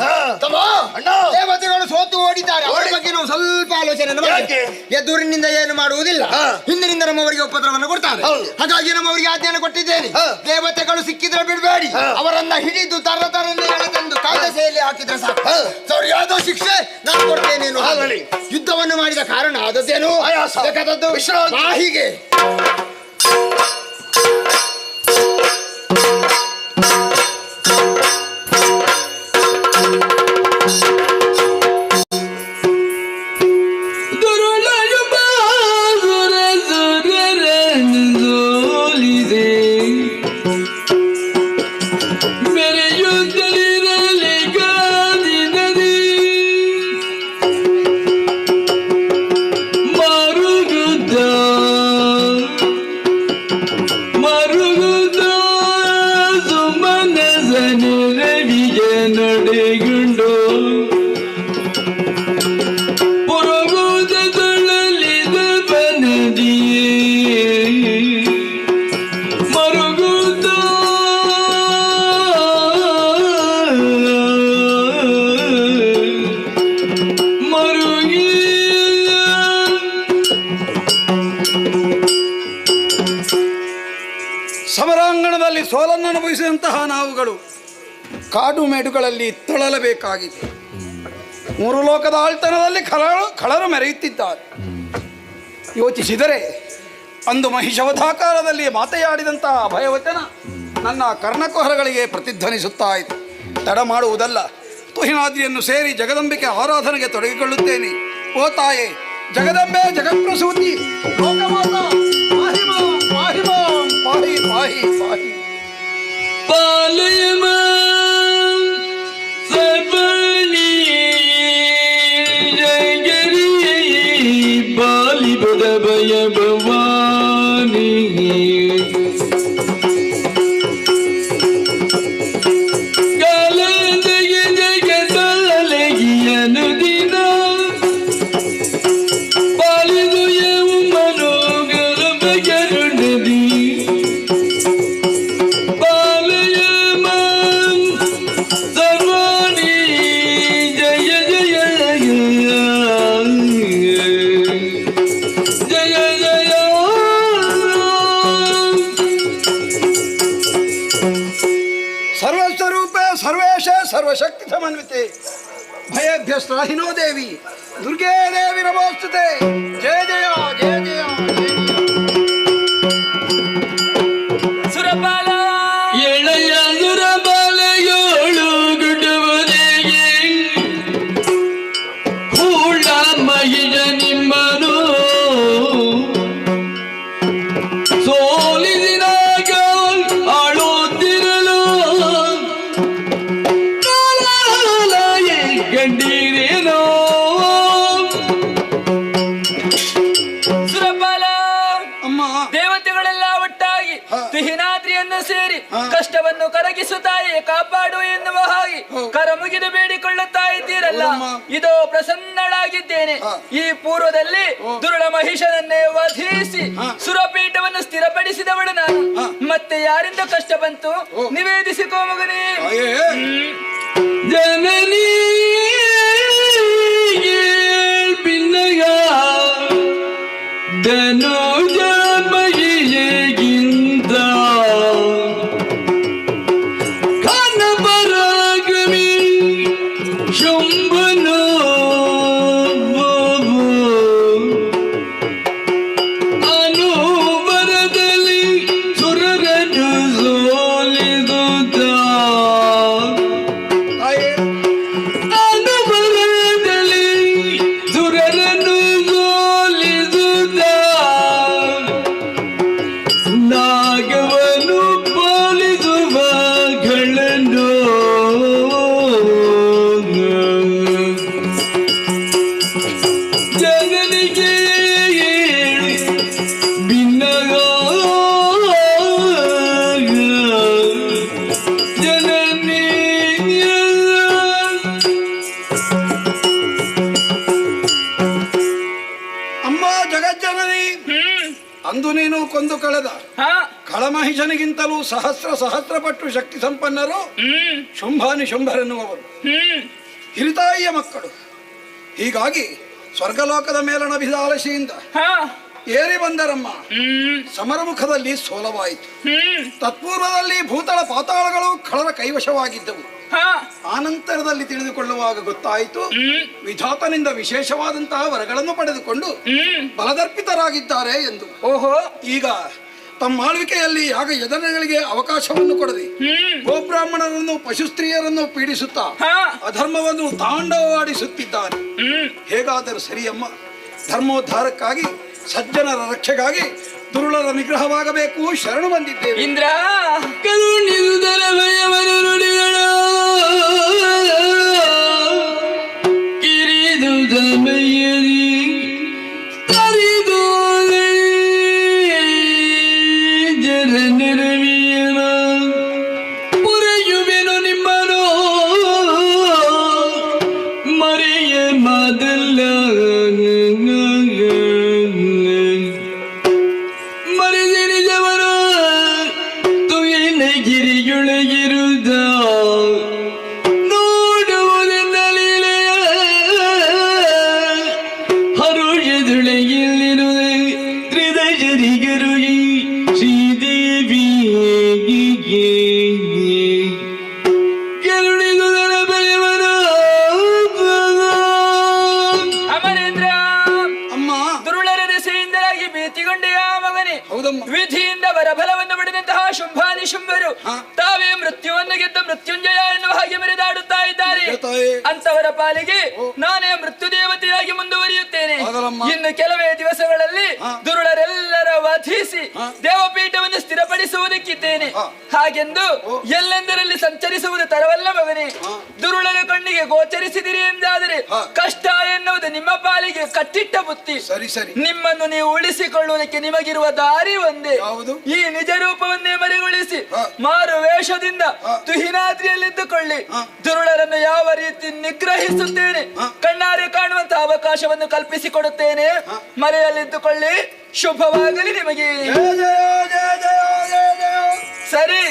ದೇವತೆಗಳು ಸೋತು ಓಡಿದ್ದಾರೆ. ಅವರ ಬಗ್ಗೆ ನಾವು ಸ್ವಲ್ಪ ಆಲೋಚನೆ ಮಾಡಿ ಎದುರಿನಿಂದ ಏನು ಮಾಡುವುದಿಲ್ಲ, ಹಿಂದಿನಿಂದ ನಮ್ಮವರಿಗೆ ಉಪದ್ರವವನ್ನು ಕೊಡ್ತಾರೆ. ಹಾಗಾಗಿ ನಮ್ಮವರಿಗೆ ಆಜ್ಞೆಯನ್ನು ಕೊಟ್ಟಿದ್ದೇನೆ. ದೇವತೆಗಳು ಸಿಕ್ಕಿದ್ರೆ ಬಿಡಬೇಡಿ, ಅವರನ್ನ ಹಿಡಿದು ತರತರನ್ನೇ ಎಳೆದಂದು ಕಾಯ್ದೆಸೆಯಲ್ಲಿ ಹಾಕಿದ್ರೆ ಸಾಕು. ಸರಿಯಾದ ಶಿಕ್ಷೆ ನಾನು ಕೊಡ್ತೇನೆ. ಯುದ್ಧವನ್ನು ಮಾಡಿದ ಕಾರಣ ಆದದ್ದೇನು ಬೇಕಾದದ್ದು ಹೀಗೆ. ಸಮರಾಂಗಣದಲ್ಲಿ ಸೋಲನ್ನು ಅನುಭವಿಸಿದಂತಹ ನಾವುಗಳು ಕಾಡು ಮೇಡುಗಳಲ್ಲಿ ತೊಳಲಬೇಕಾಗಿದೆ. ಮೂರು ಲೋಕದ ಆಳ್ತನದಲ್ಲಿ ಖಳರು ಮೆರೆಯುತ್ತಿದ್ದಾರೆ. ಯೋಚಿಸಿದರೆ ಅಂದು ಮಹಿಷವಧಾಕಾರದಲ್ಲಿ ಮಾತೆಯಾಡಿದಂತಹ ಅಭಯವಚನ ನನ್ನ ಕರ್ಣಕುಹರಗಳಿಗೆ ಪ್ರತಿಧ್ವನಿಸುತ್ತಾ ಇದೆ. ತಡ ಮಾಡುವುದಲ್ಲ, ತುಹಿನಾದ್ರಿಯನ್ನು ಸೇರಿ ಜಗದಂಬಿಕೆ ಆರಾಧನೆಗೆ ತೊಡಗಿಕೊಳ್ಳುತ್ತೇನೆ. ಓ ತಾಯೇ ಜಗದಂಬೆ, ಜಗತ್ಪ್ರಸೂತಿ, ಲೋಕಮಾತಾ, ಪಾಹಿ ಮಾಂ, ಪಾಹಿ ಮಾಂ, ಪಾಹಿ ಪಾಹಿ ಪಾಹಿ ಪಾಲಯ ಮಾಂ ಸರ್ವಣಿ ಜಗರಿ ಪಾಲಿ ಬದಭಯ ಭವಾನಿ ಕಾಲಂದಗೆ ಜಗದಲಗಿಯನು ದಿನ ಪಾಲಿದು ಯವು ಮನೋಗರ ಬಗೆರುಣದಿ ಸರ್ವಸ್ವರೂಪೆ ಸರ್ವೇಶೇ ಸರ್ವಶಕ್ತಿ ಸಮನ್ವಿತೆ ಭಯಭ್ಯ ಸ್ರಾಹಿನೋ ದೇವಿ ದುರ್ಗೇ ದೇವಿ ನಮೋಸ್ತುತೆ. ಜಯ ಜಯ ಜಯ ಜಯ ಸುರಪಾಲ ಎಳೆಯ ಸುರಪಾಲೆಯೋಳು ಗುಡುವುದೇಗೆ ಹೂಳ ಮಹಿಷ ನಿಮ್ಮನು ಸೋಲಿಸಿದಾಗ ದೇವತೆಗಳೆಲ್ಲ ಒಟ್ಟಾಗಿ ತುಹಿನಾದ್ರಿಯನ್ನು ಸೇರಿ ಕಷ್ಟವನ್ನು ಕರಗಿಸುತ್ತಾಯೇ ಕಾಪಾಡು ಎನ್ನುವ ಹಾಗೆ ಕರ ಮುಗಿದು ಬೇಡಿಕೊಳ್ಳುತ್ತಾ ಇದ್ದೀರಲ್ಲ, ಇದೋ ಪ್ರಸನ್ನಳಾಗಿದ್ದೇನೆ. ಈ ಪೂರ್ವದಲ್ಲಿ ದುರುಳ ಮಹಿಷನನ್ನೇ ವಧಿಸಿ ಸುರಪೀಠವನ್ನು ಸ್ಥಿರಪಡಿಸಿದವಳು ನಾನು. ಮತ್ತೆ ಯಾರಿಂದ ಕಷ್ಟ ಬಂತು ನಿವೇದಿಸಿಕೋ ಮಗನೇ. ಜನನಿ ಪಿನ್ನಗ ಧನುಜ ಮಹಿಳೆಗಿಂತ ಕನಪರಾಗಮಿ ಶಂಭನು ಅನುಬರದಲ್ಲಿ ಸುರರನು ಸೋಲಿದುತ್ತ ಅನುಬರದಲ್ಲಿ ಸುರರನು ಸೋಲಿದುತ್ತ ನಾಗವನು ಪಾಲಿಸುವ ಗಳನ್ನು ಜನನಿಗೆ ಭಿನ್ನಗ ಜನನಿ ಅಮ್ಮ ಜಗಜ್ಜನನಿ, ಅಂದು ನೀನು ಕೊಂದು ಕಳೆದ ಕಳಮಹಿಷನಿಗಿಂತಲೂ ಸಹಸ್ರ ಪಟ್ಟು ಶಕ್ತಿ ಸಂಪನ್ನರು ಶುಂಭಾನಿ ಶುಂಭರೆನ್ನುವರು ಹಿರಿತಾಯಿಯ ಮಕ್ಕಳು. ಹೀಗಾಗಿ ಸ್ವರ್ಗಲೋಕದ ಮೇಲಣ ಬಿದಾಲಶಿಯಿಂದ ಏರಿ ಬಂದರಮ್ಮ. ಸಮರಮುಖದಲ್ಲಿ ಸೋಲವಾಯಿತು. ತತ್ಪೂರ್ವದಲ್ಲಿ ಭೂತಳ ಪಾತಾಳಗಳು ಖಳರ ಕೈವಶವಾಗಿದ್ದವು. ಆನಂತರದಲ್ಲಿ ತಿಳಿದುಕೊಳ್ಳುವಾಗ ಗೊತ್ತಾಯಿತು, ವಿಧಾತನಿಂದ ವಿಶೇಷವಾದಂತಹ ವರಗಳನ್ನು ಪಡೆದುಕೊಂಡು ಬಲದರ್ಪಿತರಾಗಿದ್ದಾರೆ ಎಂದು. ಓಹೋ, ಈಗ ತಮ್ಮ ಆಳ್ವಿಕೆಯಲ್ಲಿ ಯಾಗ ಯಜನಗಳಿಗೆ ಅವಕಾಶವನ್ನು ಕೊಡದೆ ಗೋಬ್ರಾಹ್ಮಣರನ್ನು ಪಶುಸ್ತ್ರೀಯರನ್ನು ಪೀಡಿಸುತ್ತಾ ಅಧರ್ಮವನ್ನು ತಾಂಡವವಾಡಿಸುತ್ತಿದ್ದಾರೆ. ಹೇಗಾದರೂ ಸರಿಯಮ್ಮ, ಧರ್ಮೋದ್ಧಾರಕ್ಕಾಗಿ ಸಜ್ಜನರ ರಕ್ಷೆಗಾಗಿ ದುರುಳರ ನಿಗ್ರಹವಾಗಬೇಕು, ಶರಣು ಬಂದಿದ್ದೇವೆ. ಇಂದ್ರ ಕರುಣಿಸುವುದರ ಭಯವರ ನುಡಿಗಳ ಕಿರಿದು ಸಮಯದಿ ತರಿದು ಜನರವಿಯನ ಪುರೆಯುವೆನು ನಿಮ್ಮನು ಮರೆಯ ಮಾದಲ್ಲ ಮರೆದೆ ನಿಜವರ ತುಯಿನ ಗಿರಿಯೊಳಗಿರುದ ನೋಡುವುದೆನ್ನಲಿಲೆ ಹರುಷದೊಳಗಿಲ್ಲಿರುವೆ ತ್ರಿದಶರಿಗರು ಶ್ರೀದೇವಿಗೆ ಕರುಣಿಸುವುದರ ಬಲವನ ಅಮರೇಂದ್ರ. ಅಮ್ಮ, ದುರುಳರ ದೆಸೆಯಿಂದಾಗಿ ಭೀತಿಗೊಂಡೆಯ ಮಗನೇ. ಹೌದಮ್ಮ. ವಿಧಿಯಿಂದ ಬರಬಲವನ್ನು ಪಡೆದಂತಹ ಶುಂಭಾನಿ ಶುಂಭರು ತಾವೇ ಮೃತ್ಯುವನ್ನು ಗೆದ್ದ ಮೃತ್ಯುಂಜಯ ಎನ್ನುವ ಹಾಗೆ ಮೆರೆದಾಡುತ್ತಾ ಇದ್ದಾರೆ. ಅಂತವರ ಪಾಲಿಗೆ ನಾನೇ ಮೃತ್ಯು ದೇವತೆಯಾಗಿ ಮುಂದುವರಿಯುತ್ತೇನೆ. ಇನ್ನು ಕೆಲವೇ ದಿವಸಗಳಲ್ಲಿ ದುರುಳರೆಲ್ಲರ ವಧಿಸಿ ದೇವಪೀಠವನ್ನು ಸ್ಥಿರಪಡಿಸುವುದಕ್ಕಿದ್ದೇನೆ. ಹಾಗೆಂದು ಎಲ್ಲೆಂದರಲ್ಲಿ ಸಂಚರಿಸುವುದು ತರವಲ್ಲ ಮಗನೇ. ದುರುಳರ ಕಣ್ಣಿಗೆ ಗೋಚರಿಸಿದಿರಿ ಎಂದಾದರೆ ಕಷ್ಟ ಎನ್ನುವುದು ನಿಮ್ಮ ಪಾಲಿಗೆ ಕಟ್ಟಿಟ್ಟ ಬುತ್ತಿ. ಸರಿ ಸರಿ, ನಿಮ್ಮನ್ನು ನೀವು ಉಳಿಸಿಕೊಳ್ಳುವುದಕ್ಕೆ ನಿಮಗಿರುವ ದಾರಿ ಒಂದೇ. ಈ ನಿಜ ರೂಪವನ್ನೇ ಮರೆಗೊಳಿಸಿ ಮಾರು ವೇಷದಿಂದ ತುಹಿನಾದ್ರಿಯಲ್ಲಿದ್ದುಕೊಳ್ಳಿ. ದುರುಳರನ್ನು ಯಾವ ರೀತಿ ನಿಗ್ರಹಿಸುತ್ತೇನೆ ಕಣ್ಣಾರೆ ಕಾಣುವಂತಹ ಅವಕಾಶವನ್ನು ಕಲ್ಪಿಸಿಕೊಡುತ್ತೇನೆ. ಮರೆಯಲ್ಲಿದ್ದುಕೊಳ್ಳಿ. ಶುಭವಾಗಲಿ ನಿಮಗೆ. ಸರಿ,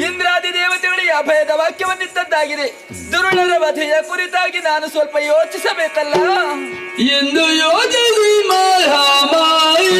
ಇಂದ್ರಾದಿ ದೇವತೆಗಳಿಗೆ ಅಭಯದ ವಾಕ್ಯವನ್ನಿದ್ದದ್ದಾಗಿದೆ. ದುರುಳರ ವಧೆಯ ಕುರಿತಾಗಿ ನಾನು ಸ್ವಲ್ಪ ಯೋಚಿಸಬೇಕಲ್ಲ ಎಂದು ಯೋಚಿಸಿ ಮಹಾಮಾಯಿ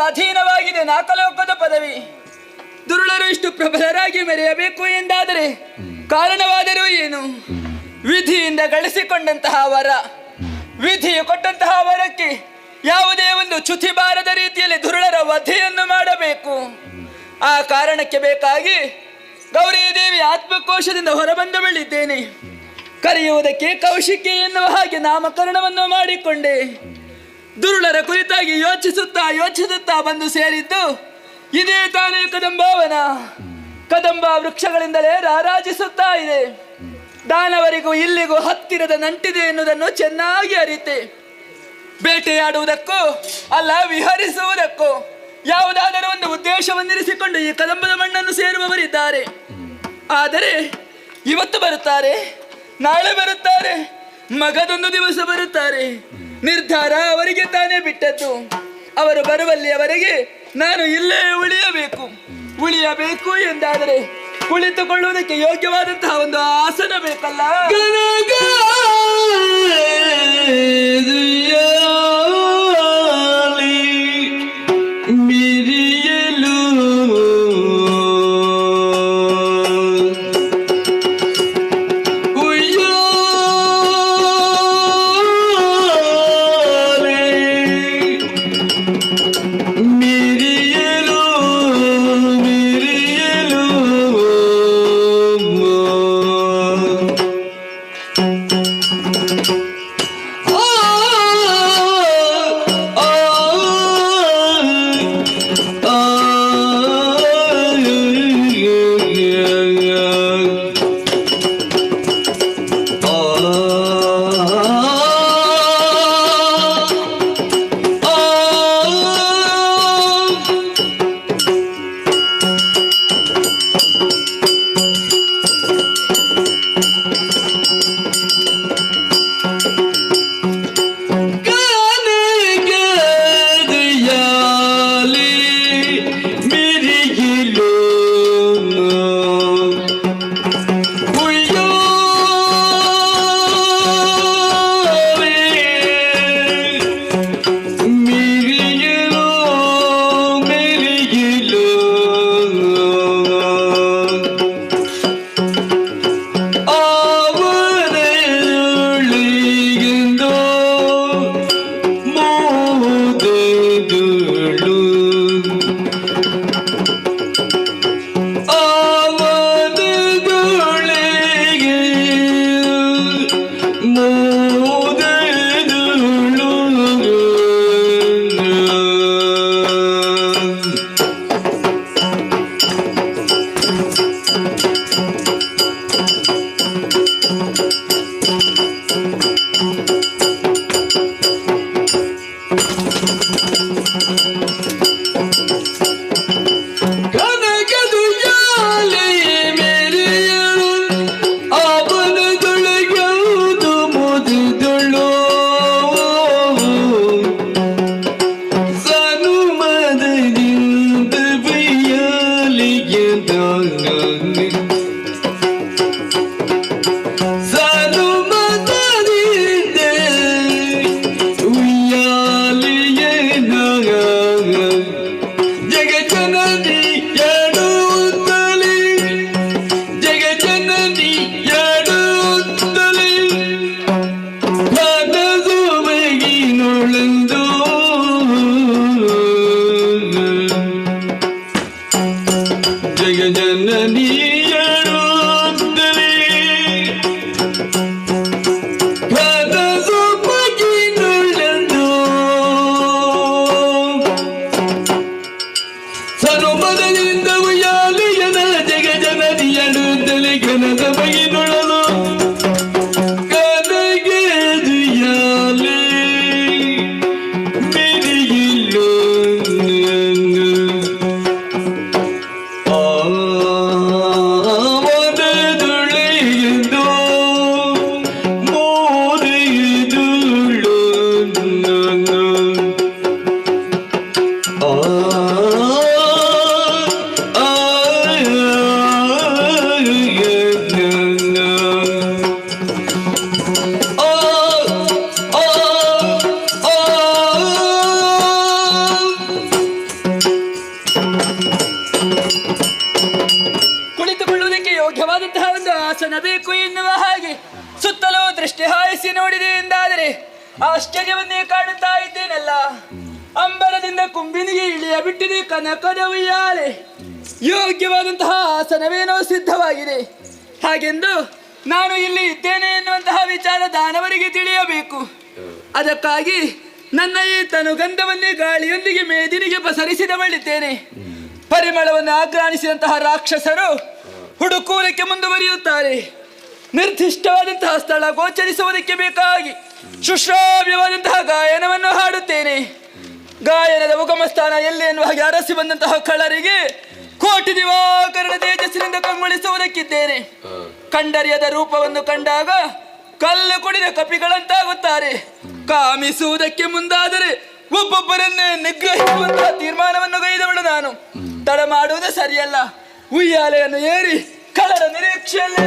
ಸ್ವಾಧೀನವಾಗಿದೆ ನಾಲ್ಕಲೋಕದ ಪದವಿ. ದುರುಳರು ಇಷ್ಟು ಪ್ರಬಲರಾಗಿ ಮೆರೆಯಬೇಕು ಎಂದಾದರೆ ಕಾರಣವಾದರೂ ಏನು? ವಿಧಿಯಿಂದ ಗಳಿಸಿಕೊಂಡಂತಹ ವರ, ವಿಧಿಯು ಕೊಟ್ಟಂತಹ ವರಕ್ಕೆ ಯಾವುದೇ ಒಂದು ಚ್ಯುತಿ ಬಾರದ ರೀತಿಯಲ್ಲಿ ದುರುಳರ ವಧೆಯನ್ನು ಮಾಡಬೇಕು. ಆ ಕಾರಣಕ್ಕೆ ಬೇಕಾಗಿ ಗೌರೀದೇವಿ ಆತ್ಮಕೋಶದಿಂದ ಹೊರಬಂದು ಬೆಳಿದ್ದೇನೆ. ಕರೆಯುವುದಕ್ಕೆ ಕೌಶಿಕಿ ಎನ್ನುವ ಹಾಗೆ ನಾಮಕರಣವನ್ನು ಮಾಡಿಕೊಂಡೆ. ದುರುಳರ ಕುರಿತಾಗಿ ಯೋಚಿಸುತ್ತಾ ಬಂದು ಸೇರಿದ್ದು ಇದೇ ತಾನೇ ಕದಂಬವನ. ಕದಂಬ ವೃಕ್ಷಗಳಿಂದಲೇ ರಾರಾಜಿಸುತ್ತಾ ಇದೆ. ದಾನವರಿಗೂ ಇಲ್ಲಿಗೂ ಹತ್ತಿರದ ನಂಟಿದೆ ಎನ್ನುವುದನ್ನು ಚೆನ್ನಾಗಿ ಅರಿತೆ. ಬೇಟೆಯಾಡುವುದಕ್ಕೂ ಅಲ್ಲ, ವಿಹರಿಸುವುದಕ್ಕೂ ಯಾವುದಾದರೂ ಒಂದು ಉದ್ದೇಶವನ್ನಿರಿಸಿಕೊಂಡು ಈ ಕದಂಬದ ಮಣ್ಣನ್ನು ಸೇರುವವರಿದ್ದಾರೆ. ಆದರೆ ಇವತ್ತು ಬರುತ್ತಾರೆ, ನಾಳೆ ಬರುತ್ತಾರೆ, ಮಗದೊಂದು ದಿವಸ ಬರುತ್ತಾರೆ. ನಿರ್ಧಾರ ಅವರಿಗೆ ತಾನೇ ಬಿಟ್ಟದ್ದು. ಅವರು ಬರುವಲ್ಲಿಯವರೆಗೆ ನಾನು ಇಲ್ಲೇ ಉಳಿಯಬೇಕು ಎಂದಾದರೆ ಕುಳಿತುಕೊಳ್ಳುವುದಕ್ಕೆ ಯೋಗ್ಯವಾದಂತಹ ಒಂದು ಆಸನ ಬೇಕಲ್ಲ. ತಿರುಗಿಸಿ ನೋಡಿದೆ ಎಂದಾದರೆ ಆಶ್ಚರ್ಯವನ್ನೇ ಕಾಣುತ್ತಾ ಇದ್ದೇನಲ್ಲ. ಅಂಬರದಿಂದ ಕುಂಬಿನಿಗೆ ಇಳಿಯ ಬಿಟ್ಟಿದೆ ಕನಕದ ಉಯ್ಯಾಲೆ. ಯೋಗ್ಯವಾದಂತಹ ಆಸನವೇನೋ ಸಿದ್ಧವಾಗಿದೆ. ಹಾಗೆಂದು ನಾನು ಇಲ್ಲಿ ಇದ್ದೇನೆ ಎನ್ನುವಂತಹ ವಿಚಾರ ದಾನವರಿಗೆ ತಿಳಿಯಬೇಕು. ಅದಕ್ಕಾಗಿ ನನ್ನ ಈ ತನುಗಂಧವನ್ನೇ ಗಾಳಿಯೊಂದಿಗೆ ಮೇದಿನಿಗೆ ಪಸರಿಸಿದವಳಿದ್ದೇನೆ. ಪರಿಮಳವನ್ನು ಆಘ್ರಾಣಿಸಿದಂತಹ ರಾಕ್ಷಸರು ಹುಡುಕುವುದಕ್ಕೆ ಮುಂದುವರಿಯುತ್ತಾರೆ. ನಿರ್ದಿಷ್ಟವಾದಂತಹ ಸ್ಥಳ ಗೋಚರಿಸುವುದಕ್ಕೆ ಬೇಕಾಗಿ ಶುಶ್ರಾವ್ಯವಾದಂತಹ ಗಾಯನವನ್ನು ಹಾಡುತ್ತೇನೆ. ಗಾಯನದ ಉಗಮ ಸ್ಥಾನ ಎಲ್ಲಿ ಎನ್ನುವ ಹಾಗೆ ಅರಸಿ ಬಂದಂತಹ ಕಳ್ಳರಿಗೆ ಕೋಟಿ ದಿವಾಕರಣ ತೇಜಸ್ಸಿನಿಂದ ಕಂಗೊಳಿಸುವುದಕ್ಕಿದ್ದೇನೆ. ಕಂಡರಿಯದ ರೂಪವನ್ನು ಕಂಡಾಗ ಕಲ್ಲು ಕುಡಿದ ಕಪಿಗಳಂತಾಗುತ್ತಾರೆ. ಕಾಮಿಸುವುದಕ್ಕೆ ಮುಂದಾದರೆ ಒಬ್ಬೊಬ್ಬರನ್ನೇ ನಿಗ್ರಹಿಸುವಂತಹ ತೀರ್ಮಾನವನ್ನು ಗೈದವಳು ನಾನು. ತಡ ಮಾಡುವುದು ಸರಿಯಲ್ಲ. ಉಯ್ಯಾಲೆಯನ್ನು ಏರಿ ಕಳ್ಳರ ನಿರೀಕ್ಷೆಯಲ್ಲಿ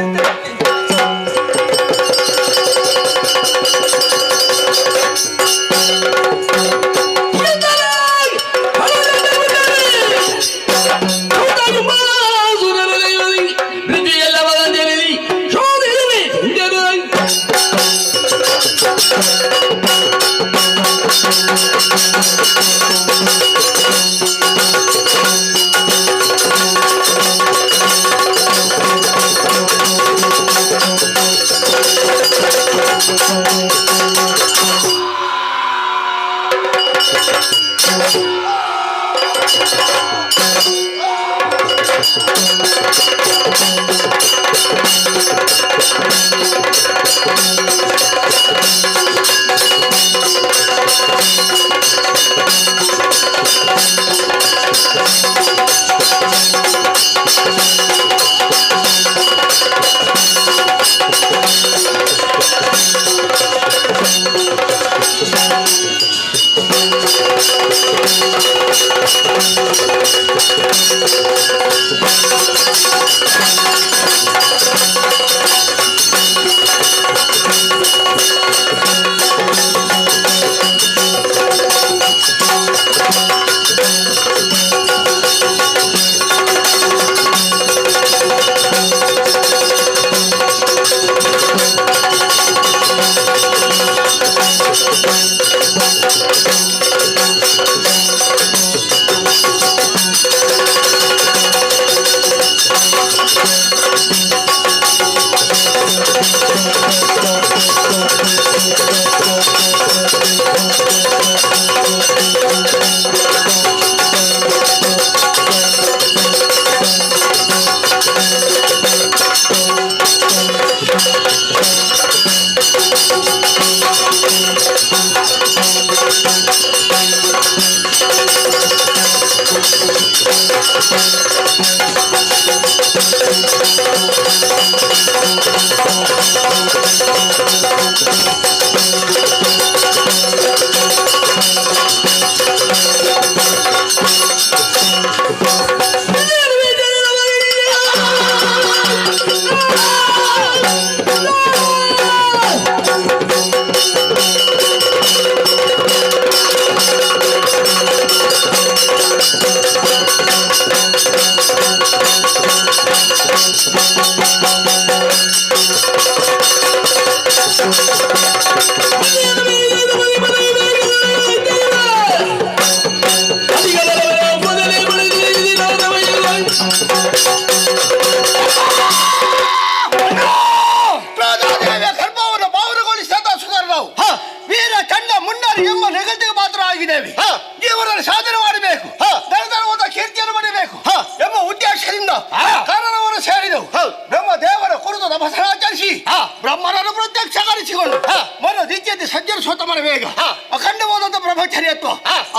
ಬ್ರಹ್ಮನನ್ನು ಪ್ರತ್ಯಕ್ಷಕರಿಸಿಕೊಂಡು ಮನ ದಿಜ್ಯತೆ ಸಜ್ಜನ ಸ್ವತ ಮಾಡಬೇಕ ಅಖಂಡವಾದಂತ ಬ್ರಹ್ಮಚರ್ಯತ್ವ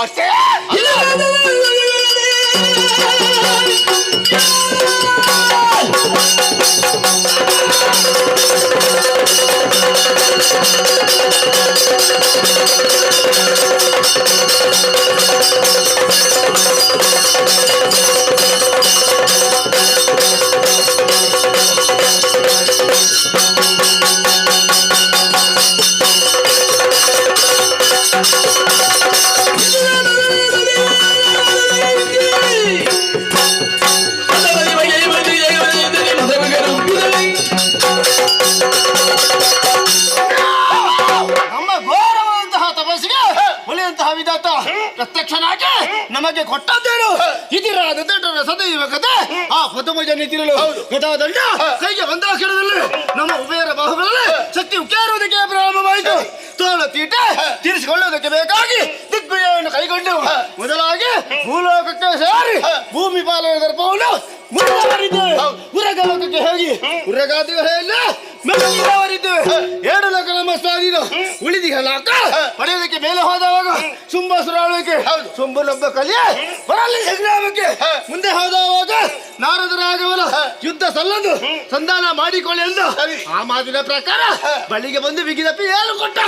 ಅಷ್ಟೇ. ವಿಧಾತ ಪ್ರತ್ಯಕ್ಷನಾಗಿ ನಮಗೆ ಕೊಟ್ಟದ್ದೇನು ಇದಿರಾದ ದಡ್ಡರ ಸದೈವ ಕಥೆ ಆ ಪತಮಜ ನಿತಿರಲು ಗದಾದಂಡ ಕೈಗೆ ಬಂದ ಕ್ಷಣದಲ್ಲಿ ನಮ್ಮ ಉಭಯರ ಬಾಹುಗಳಲ್ಲಿ ಶಕ್ತಿ ಉಕ್ಕೇರುವುದಕ್ಕೆ ಪ್ರಾರಂಭವಾಯಿತು. ತೋಳ ತೀಟೆ ತೀರಿಸಿಕೊಳ್ಳುವುದಕ್ಕೆ ಬೇಕಾಗಿ ದಿಗ್ವಿಜಯವನ್ನು ಕೈಗೊಂಡೆವು. ಮೊದಲಾಗಿ ಭೂಲೋಕಕ್ಕೆ ಸೇರಿ ಭೂಮಿ ಪಾಲನ ದರ್ಪವನ್ನು ಮುಂದುವರಿದ್ದೇವೆ. ಉರಗಲೋಕಕ್ಕೆ ಹೋಗಿ ಉರಗಾದಿಗಳಲ್ಲಿ ಮೆಲ್ಲವರಿದ್ದೇವೆ. 7 ಲೋಕ ನಮ್ಮ ಸ್ವಾಧೀನ ಉಳಿದಿಹ ಲಾಕ ಪಡೆಯೋದಕ್ಕೆ ಮೇಲೆ ಹೋದವಾಗ ಶುಂಭಾಸುರಾಳಕ್ಕೆ ಶುಂಭನೊಬ್ಬ ಕಲಿಯ ಹೊರಲಿ ಸಂಗ್ರಾಮಕ್ಕೆ ಮುಂದೆ ಹೋದವಾಗ ನಾರದರಾಗವನ ಯುದ್ಧ ಸಲ್ಲದು ಸಂಧಾನ ಮಾಡಿಕೊಳ್ಳಿ ಎಂದು ಆ ಮಾತಿನ ಪ್ರಕಾರ ಬಳಿಗೆ ಬಂದು ಬಿಗಿದಪ್ಪಿ ಏನು ಕೊಟ್ಟ.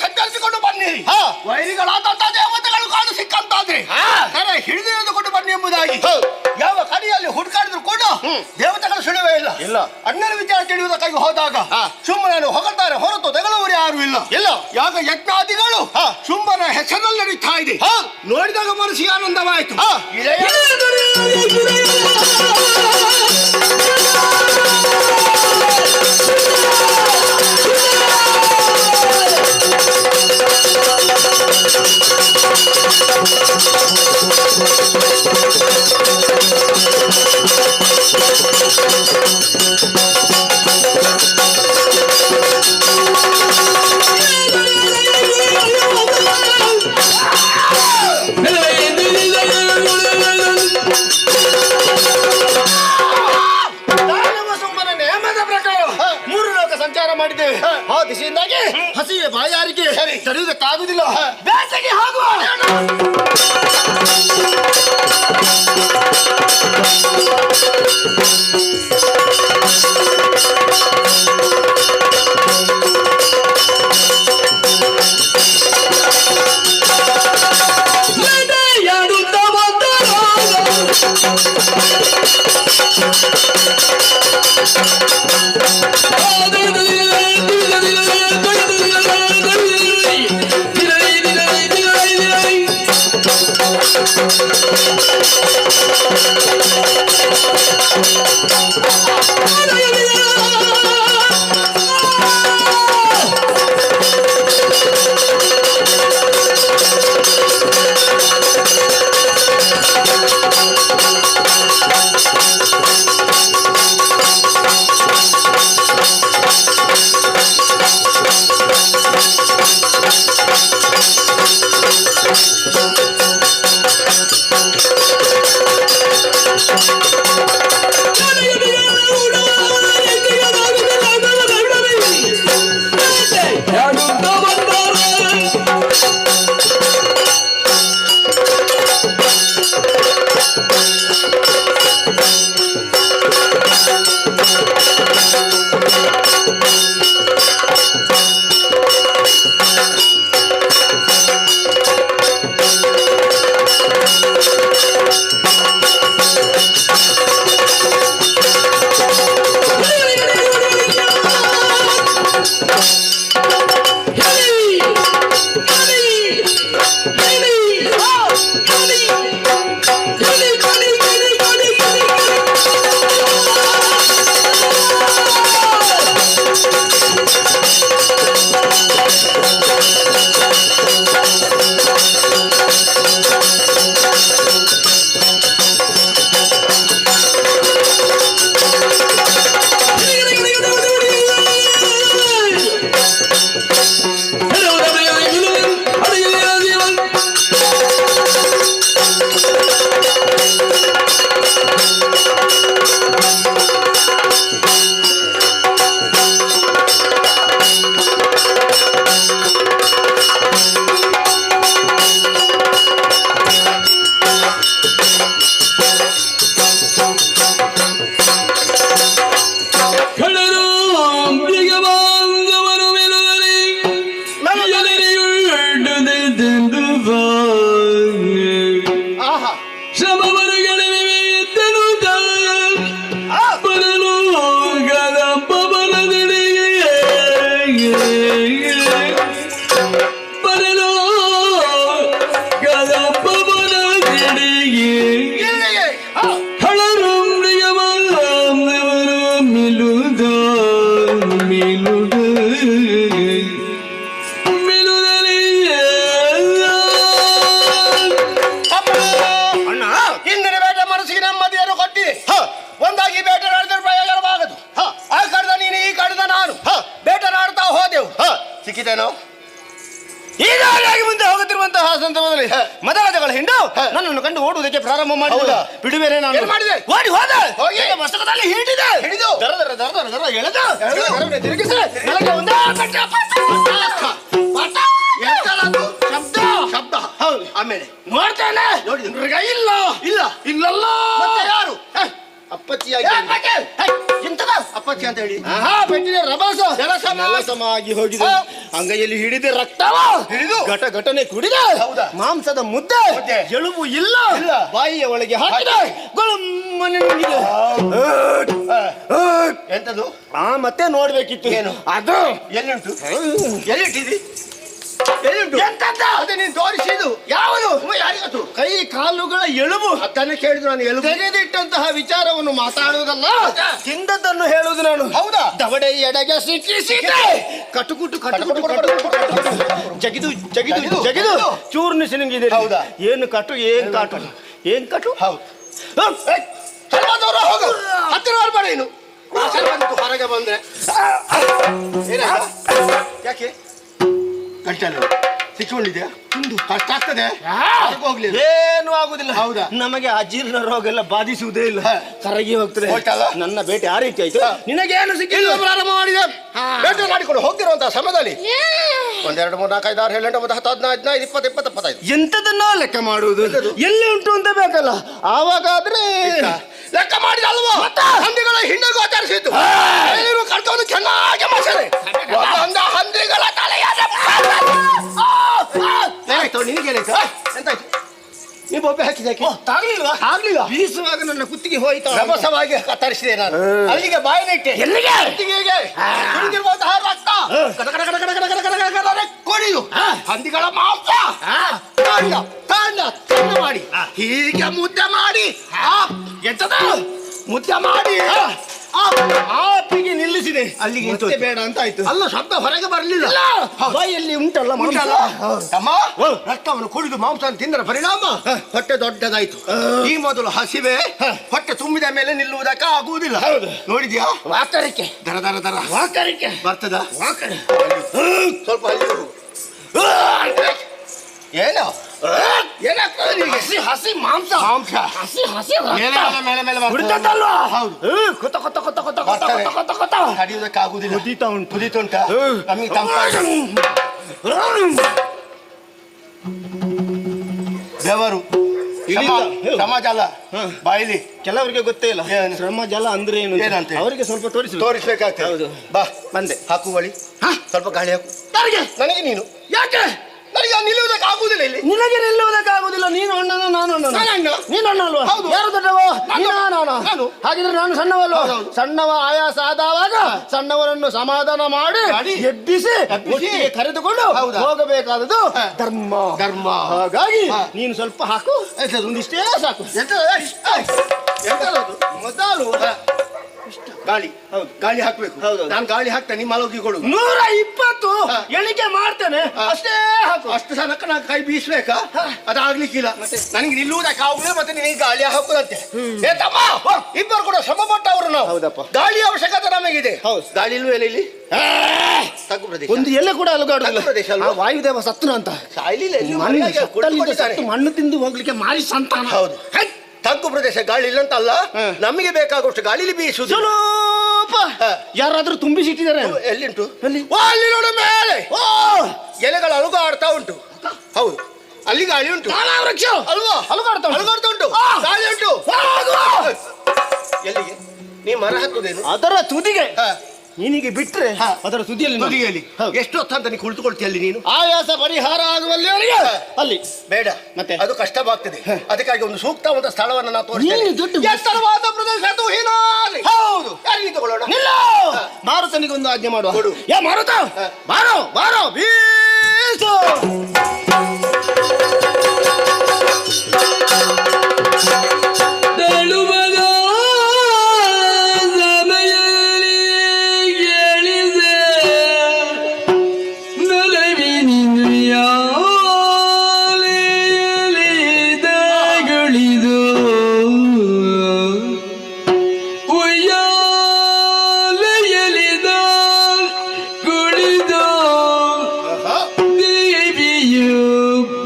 ಸಂಚರಿಸಿಕೊಂಡು ಬನ್ನಿರಿ. ವೈರಿಗಳಾದಂತ ದೇವತೆಗಳು ಕಾಡು ಸಿಕ್ಕಂತಾದ್ರೆ ಹಿಡಿದುಕೊಂಡು ಬನ್ನಿ ಎಂಬುದಾಗಿ ಯಾವ ಕಡೆಯಲ್ಲಿ ಹುಡುಕಾಡಿದ್ರು ಕೂಡ ದೇವತೆಗಳು ಸುಳಿವೇ ಇಲ್ಲ. ಅಣ್ಣನ ವಿಚಾರ ತಿಳಿಯುವುದಕ್ಕಾಗಿ ಹೋದಾಗ ಶುಂಭನನ್ನು ಹೊಗಳ್ತಾರೆ ಹೊರತು ತೆಗಳುವರು ಯಾರು ಇಲ್ಲ. ಯಾಗ ಯಜ್ಞಾದಿಗಳು ಶುಂಭನ ಹೆಸರಲ್ಲಿ ನಡೀತಾ ಇದೆ. ನೋಡಿದಾಗ ಮನಸ್ಸಿಗೆ ಆನಂದವಾಯಿತು. ಸಂಚಾರ ಮಾಡಿದ್ದೇವೆ. ಆ ದಿಶೆಯಿಂದಾಗಿ ಹಸಿವೆ ಬಾಯಾರಿಕೆ ತಡೆಯುವುದಕ್ಕಾಗುವುದಿಲ್ಲ. ಬೇಸಿಗೆ ಆಗುವ ಮೊದಲ ಜಗಳ ಹಿಂಡು ನನ್ನನ್ನು ಕಂಡು ಓಡುವುದಕ್ಕೆ ಪ್ರಾರಂಭ ಮಾಡಿದ. ಬಿಡುವೇನೆ ನಾನು ಓಡಿ ಹೋದ. ಮಸ್ತಕದಲ್ಲಿ ಹಿಡಿದೆ. ದರ ದರ ದರ ದರ ದರ ಎಳೆದ. ತಿರುಗಿಸಿ ನನಗೆ ಒಂದೇ ಕಟ್ಟ ಶಬ್ದ ಶಬ್ದ. ಹೌದು. ಆಮೇಲೆ ನೋಡ್ತೇನೆ. ನೋಡಿದ್ರೆ ಇಲ್ಲ ಇಲ್ಲ ಇಲ್ಲಲ್ಲ. ಮತ್ತೆ ಯಾರು? ಅಪ್ಪಚ್ಚಿಯಾಗಿ ಎಂತದ ಅಪ್ಪಚ್ಚಿ ಅಂತ ಹೇಳಿ ಬೆಟ್ಟಿನ ರಭಸ ಜಲಸಮಾಗಿ ಹೋಗಿದೆ. ಅಂಗೈಯಲ್ಲಿ ಹಿಡಿದ ರಕ್ತವ ಹಿಡಿದು ಘಟ ಘಟನೆ ಕುಡಿದ. ಮಾಂಸದ ಮುದ್ದೆ ಎಳುಬು ಇಲ್ಲ. ಬಾಯಿಯ ಒಳಗೆ ಹಾಕಿದ ಗೊಳಮ್ಮನೆ ನುಂಗಿದೆ. ಎಂತದು? ಮತ್ತೆ ನೋಡ್ಬೇಕಿತ್ತು. ಏನು ಅದು? ಎಲ್ಲಿಂಟು? ಎಲ್ಲಿಟ್ಟಿದಿ? ಅದೇ ನೀನು ತೋರಿಸಿದು ಯಾವುದು? ಯಾರಿಗತ್ತು? ಕೈ ಕಾಲುಗಳ ಎಳುಬು. ಅದನ್ನು ಕೇಳಿದ್ರು ನಾನು. ಎಳುಬು ತೆಗೆದಿಟ್ಟಂತಹ ವಿಚಾರವನ್ನು ಮಾತಾಡುವುದಲ್ಲ, ತಿಂದದ್ದನ್ನು ಹೇಳುವುದು ನಾನು. ಹೌದಾ? ದವಡೆ ಎಡೆಗೆ ಸಿಕ್ಕಿ ಕಟುಕುಟು ಜಗಿದು ಜಗಿದು ಜಗಿದು ಚೂರ್ನಿಸಿ ನಿಂಗಿದೆ. ಹೌದಾ? ಏನು ಕಟು ಏನ್ ಕಾಟು ಏನ್ ಕಟು. ಹೌದು. ಹೋಗು ಹತ್ತಿರ ಬರ್ಬೇಡ. ಏನು ಹೊರಗೆ ಬಂದ್ರೆ ಯಾಕೆ ಗಂಟಲು ಸಿಕ್ಕೊಂಡಿದ್ಯಾ? ಕಷ್ಟ ಆಗ್ತದೆ. ಏನು ಆಗುದಿಲ್ಲ. ಹೌದಾ? ನಮಗೆ ಅಜೀರ್ಣ ರೋಗ ಎಲ್ಲ ಬಾಧಿಸುವುದೇ ಇಲ್ಲ, ಕರಗಿ ಹೋಗ್ತದೆ. ನನ್ನ ಬೇಟೆ ಆ ರೀತಿ ಆಯ್ತು. ನಿನಗೇನು ಸಿಕ್ಕಿಲ್ಲ? ಪ್ರಾರಂಭ ಮಾಡಿದೆ ಬೇಟೆ ಮಾಡಿಕೊಂಡು ಹೋಗ್ತಿರುವಂತಹ ಸಮಯದಲ್ಲಿ 1 2 3 4 5 6 7 8 9 10 15 20 20 25 ಎಂತದನ್ನ ಲೆಕ್ಕ ಮಾಡುವುದು? ಎಲ್ಲಿ ಉಂಟು ಅಂತ ಬೇಕಲ್ಲ. ಆವಾಗಾದ್ರೆ ಲೆಕ್ಕ ಮಾಡಿದ ಅಲ್ವಾ? ಹಂದಿಗಳ ಹಿಂದೆ ಗೋಚರಿಸಿತ್ತು. ಕರ್ಕೊಂಡು ಚೆನ್ನಾಗಿ ಮಸಳೆ ಹಂದಿಗಳ ತಲೆಯಾದ ನಿನಗೇನಾಯ್ತು? ಎಂತಾಯ್ತು? ನೀ ಬೊಬ್ಬೆ ಹಾಕಿದಾಕೆ ತಾಗ್ಲಿಲ್ವಾ? ಆಗ್ಲಿಲ್ಲ. ಬೀಸುವಾಗ ನನ್ನ ಕುತ್ತಿಗೆ ಹೋಯ್ತು. ರಭಸವಾಗಿ ಕತ್ತರಿಸಿದೆ ನಾನು. ಅಲ್ಲಿಗೆ ಬಾಯಿ ನೆಟ್ಟೆ. ಎಲ್ಲಿಗೆ? ಕುತ್ತಿಗೆಗೆ ಕುಡಿದಿರುವಂತಹ ರಕ್ತ ಕೊಡಿಯು ಹಂದಿಗಳ ಮಾಂಸ ಸಣ್ಣ ಮಾಡಿ ಹೀಗೆ ಮುದ್ದೆ ಮಾಡಿ ಎಂತದ ಮುದ್ದೆ ಮಾಡಿ ಆಪಿಗೆ ನಿಲ್ಲಿಸಿದೆ. ಅಲ್ಲಿಗೆ ಬೇಡ ಅಂತ ಆಯ್ತು. ಅಲ್ಲ, ಶಬ್ದ ಹೊರಗೆ ಬರಲಿಲ್ಲ. ಬಾಯಲ್ಲಿ ಉಂಟಲ್ಲ ತಮ್ಮ, ರಕ್ತವನ್ನು ಕುಡಿದು ಮಾಂಸ ತಿಂದರ ಪರಿಣಾಮ ಹೊಟ್ಟೆ ದೊಡ್ಡದಾಯ್ತು. ಈ ಮೊದಲು ಹಸಿವೆ ಹೊಟ್ಟೆ ತುಂಬಿದ ಮೇಲೆ ನಿಲ್ಲುವುದಕ್ಕೆ ಆಗುವುದಿಲ್ಲ. ನೋಡಿದ್ಯಾ? ವಾಕರಿಕೆ ದರ ದರ ದರ ವಾಕರಿಕೆ ಬರ್ತದ. ಸ್ವಲ್ಪ ಏನು ಹಸಿ ಮಾಂಸ ಮಾಂಸ ಹಸಿ ಹಸಿ ಮೇಲೆ ಮೇಲೆ ಹುಡುಕತ್ತಲ್ವಾ? ಹೌದು. ಕೊತ್ತ ಕೊತ್ತ ಕೊತ್ತ ಕೊತ್ತ ಕೊತ್ತ ಕೊತ್ತ ಕೊತ್ತ ಕಡಿಯುವುದಕ್ಕಾಗುವುದಿಲ್ಲ. ಕುದೀತುಂಟ ನಮಗೆ ಬೆವರು ಶ್ರಮ ಜಲ ಬಾಯಿಲಿ ಕೆಲವರಿಗೆ ಗೊತ್ತೇ ಇಲ್ಲ. ಶ್ರಮ ಜಲ ಅಂದ್ರೆ ಏನು ಏನಂತ ಅವರಿಗೆ ಸ್ವಲ್ಪ ತೋರಿಸ್ಬೇಕಾಗ್ತದೆ. ಹೌದು. ಬಾ ಬಂದೆ. ಹಾಕು ಬಳಿ ಸ್ವಲ್ಪ ಗಾಳಿ ಹಾಕು. ನನಗೆ ನೀನು ಯಾಕೆ? ನನಗೆ ನಿಲ್ಲುವುದಕ್ಕಾಗುವುದಿಲ್ಲ. ಇಲ್ಲಿ ನಿನಗೆ ನಿಲ್ಲುವುದಕ್ಕಾಗುವುದಿಲ್ಲ. ನೀನು ಅಣ್ಣನ ನಾನು ಅಣ್ಣ. ನೀನು ಅಣ್ಣ ಅಲ್ವಾ? ಯಾರು ದೊಡ್ಡವ? ನಾನು. ಹಾಗಿದ್ರೆ ನಾನು ಸಣ್ಣವಲ್ವ? ಸಣ್ಣವ ಆಯಾಸ ಆದವಾಗ ಸಣ್ಣವರನ್ನು ಸಮಾಧಾನ ಮಾಡಿ ಎಬ್ಬಿಸಿ ಒಟ್ಟಿಗೆ ಕರೆದುಕೊಂಡು ಹೋಗಬೇಕಾದದ್ದು ಧರ್ಮ. ಧರ್ಮ. ಹಾಗಾಗಿ ನೀನು ಸ್ವಲ್ಪ ಹಾಕು. ಒಂದಿಷ್ಟೇ ಸಾಕು. ಮೊದಲು ಗಾಳಿ ಗಾಳಿ ಹಾಕ್ಬೇಕು. ನಾನು ಗಾಳಿ ಹಾಕ್ತೇನೆ, ನಿಮ್ಮ ಮಲಗಿಗಳು 120 ಎಣಿಕೆ ಮಾಡ್ತೇನೆ. ಅಷ್ಟೇ ಹಾಕು. ಅಷ್ಟು ತನಕ ನಾನು ಕೈ ಬೀಸ್ಬೇಕಾ? ಅದಾಗ್ಲಿಕ್ಕಿಲ್ಲ. ನನಗೆ ನಿಲ್ಲುವುದಕ್ಕಾಗುವುದೇ. ಮತ್ತೆ ನಿನಗೆ ಗಾಳಿ ಹಾಕುದಂತೆ. ಇಬ್ಬರು ಕೂಡ ಶ್ರಮ ಪಟ್ಟವರು ನಾವು. ಹೌದಪ್ಪ. ಗಾಳಿ ಅವಶ್ಯಕತೆ ನಮಗಿದೆ. ಗಾಳಿ ಇಲ್ವೇ ಇಲ್ಲಿ ತಗ್ಗು ಪ್ರದೇಶ. ಒಂದು ಎಲೆ ಕೂಡ ಅಲುಗಾಡುವುದಿಲ್ಲ ಪ್ರದೇಶ. ವಾಯುದೇವ ಸತ್ತನ ಅಂತ ಮಣ್ಣು ತಿಂದು ಹೋಗ್ಲಿಕ್ಕೆ ಮಾರಿ ಸಂತಾನ. ಹೌದು. ತಗ್ಗು ಪ್ರದೇಶ ಗಾಳಿ ಇಲ್ಲ ಅಂತ ಅಲ್ಲ, ನಮಗೆ ಬೇಕಾಗುವಷ್ಟು ಗಾಳಿಲಿ ಬೀಸುದು. ಯಾರಾದ್ರೂ ತುಂಬಿಸಿಟ್ಟಿದ್ದಾರೆ? ಎಲ್ಲಿಂಟು? ಅಲ್ಲಿ ನೋಡು ಮೇಲೆ ಎಲೆಗಳು ಅಲುಗಾಡ್ತಾ ಉಂಟು. ಹೌದು, ಅಲ್ಲಿ ಗಾಳಿ ಉಂಟು. ವೃಕ್ಷ ಅಲ್ವಾ? ಅಲುಗಾಡ್ತಾ ಉಂಟು. ಗಾಳಿ ಉಂಟು. ಎಲ್ಲಿಗೆ? ನೀ ಮರ ಹತ್ತುದೇನು? ಅದರ ತುದಿಗೆ ನೀನಿಗೆ ಬಿಟ್ರೆ ಅದರ ತುದಿಯಲ್ಲಿ ಎಷ್ಟು ಹೊತ್ತು ಅಂತ ನೀನು ಕುಳಿತುಕೊಳ್ತೀಯ ಅಲ್ಲಿ? ನೀನು ಆಯಾಸ ಪರಿಹಾರ ಆಗುವಲ್ಲಿ ಅಲ್ಲಿ ಬೇಡ. ಮತ್ತೆ ಅದು ಕಷ್ಟವಾಗ್ತದೆ. ಅದಕ್ಕಾಗಿ ಒಂದು ಸೂಕ್ತವಾದ ಸ್ಥಳವನ್ನು ನಾವು ತೋರಿಸ್ತೇನೆ. ಎತ್ತರವಾದ ಪ್ರದೇಶ. ಹೌದು. ಯಾರಿಗೆ ತಗೊಳ್ಳೋಣ? ಮಾರುತನಿಗೆ ಒಂದು ಆಜ್ಞೆ ಮಾಡುವ. ಯಾ ಮಾರುತ, ಬಾರೋ ಬೀಸು.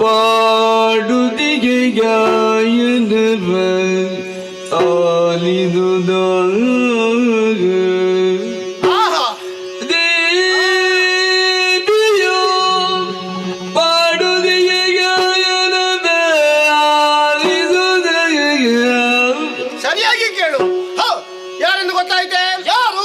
Bye. ಆಹಾ ಸರಿಯಾಗಿ ಕೇಳು. ಯಾರೆಂದು ಗೊತ್ತಾಯ್ತೆ? ಯಾರು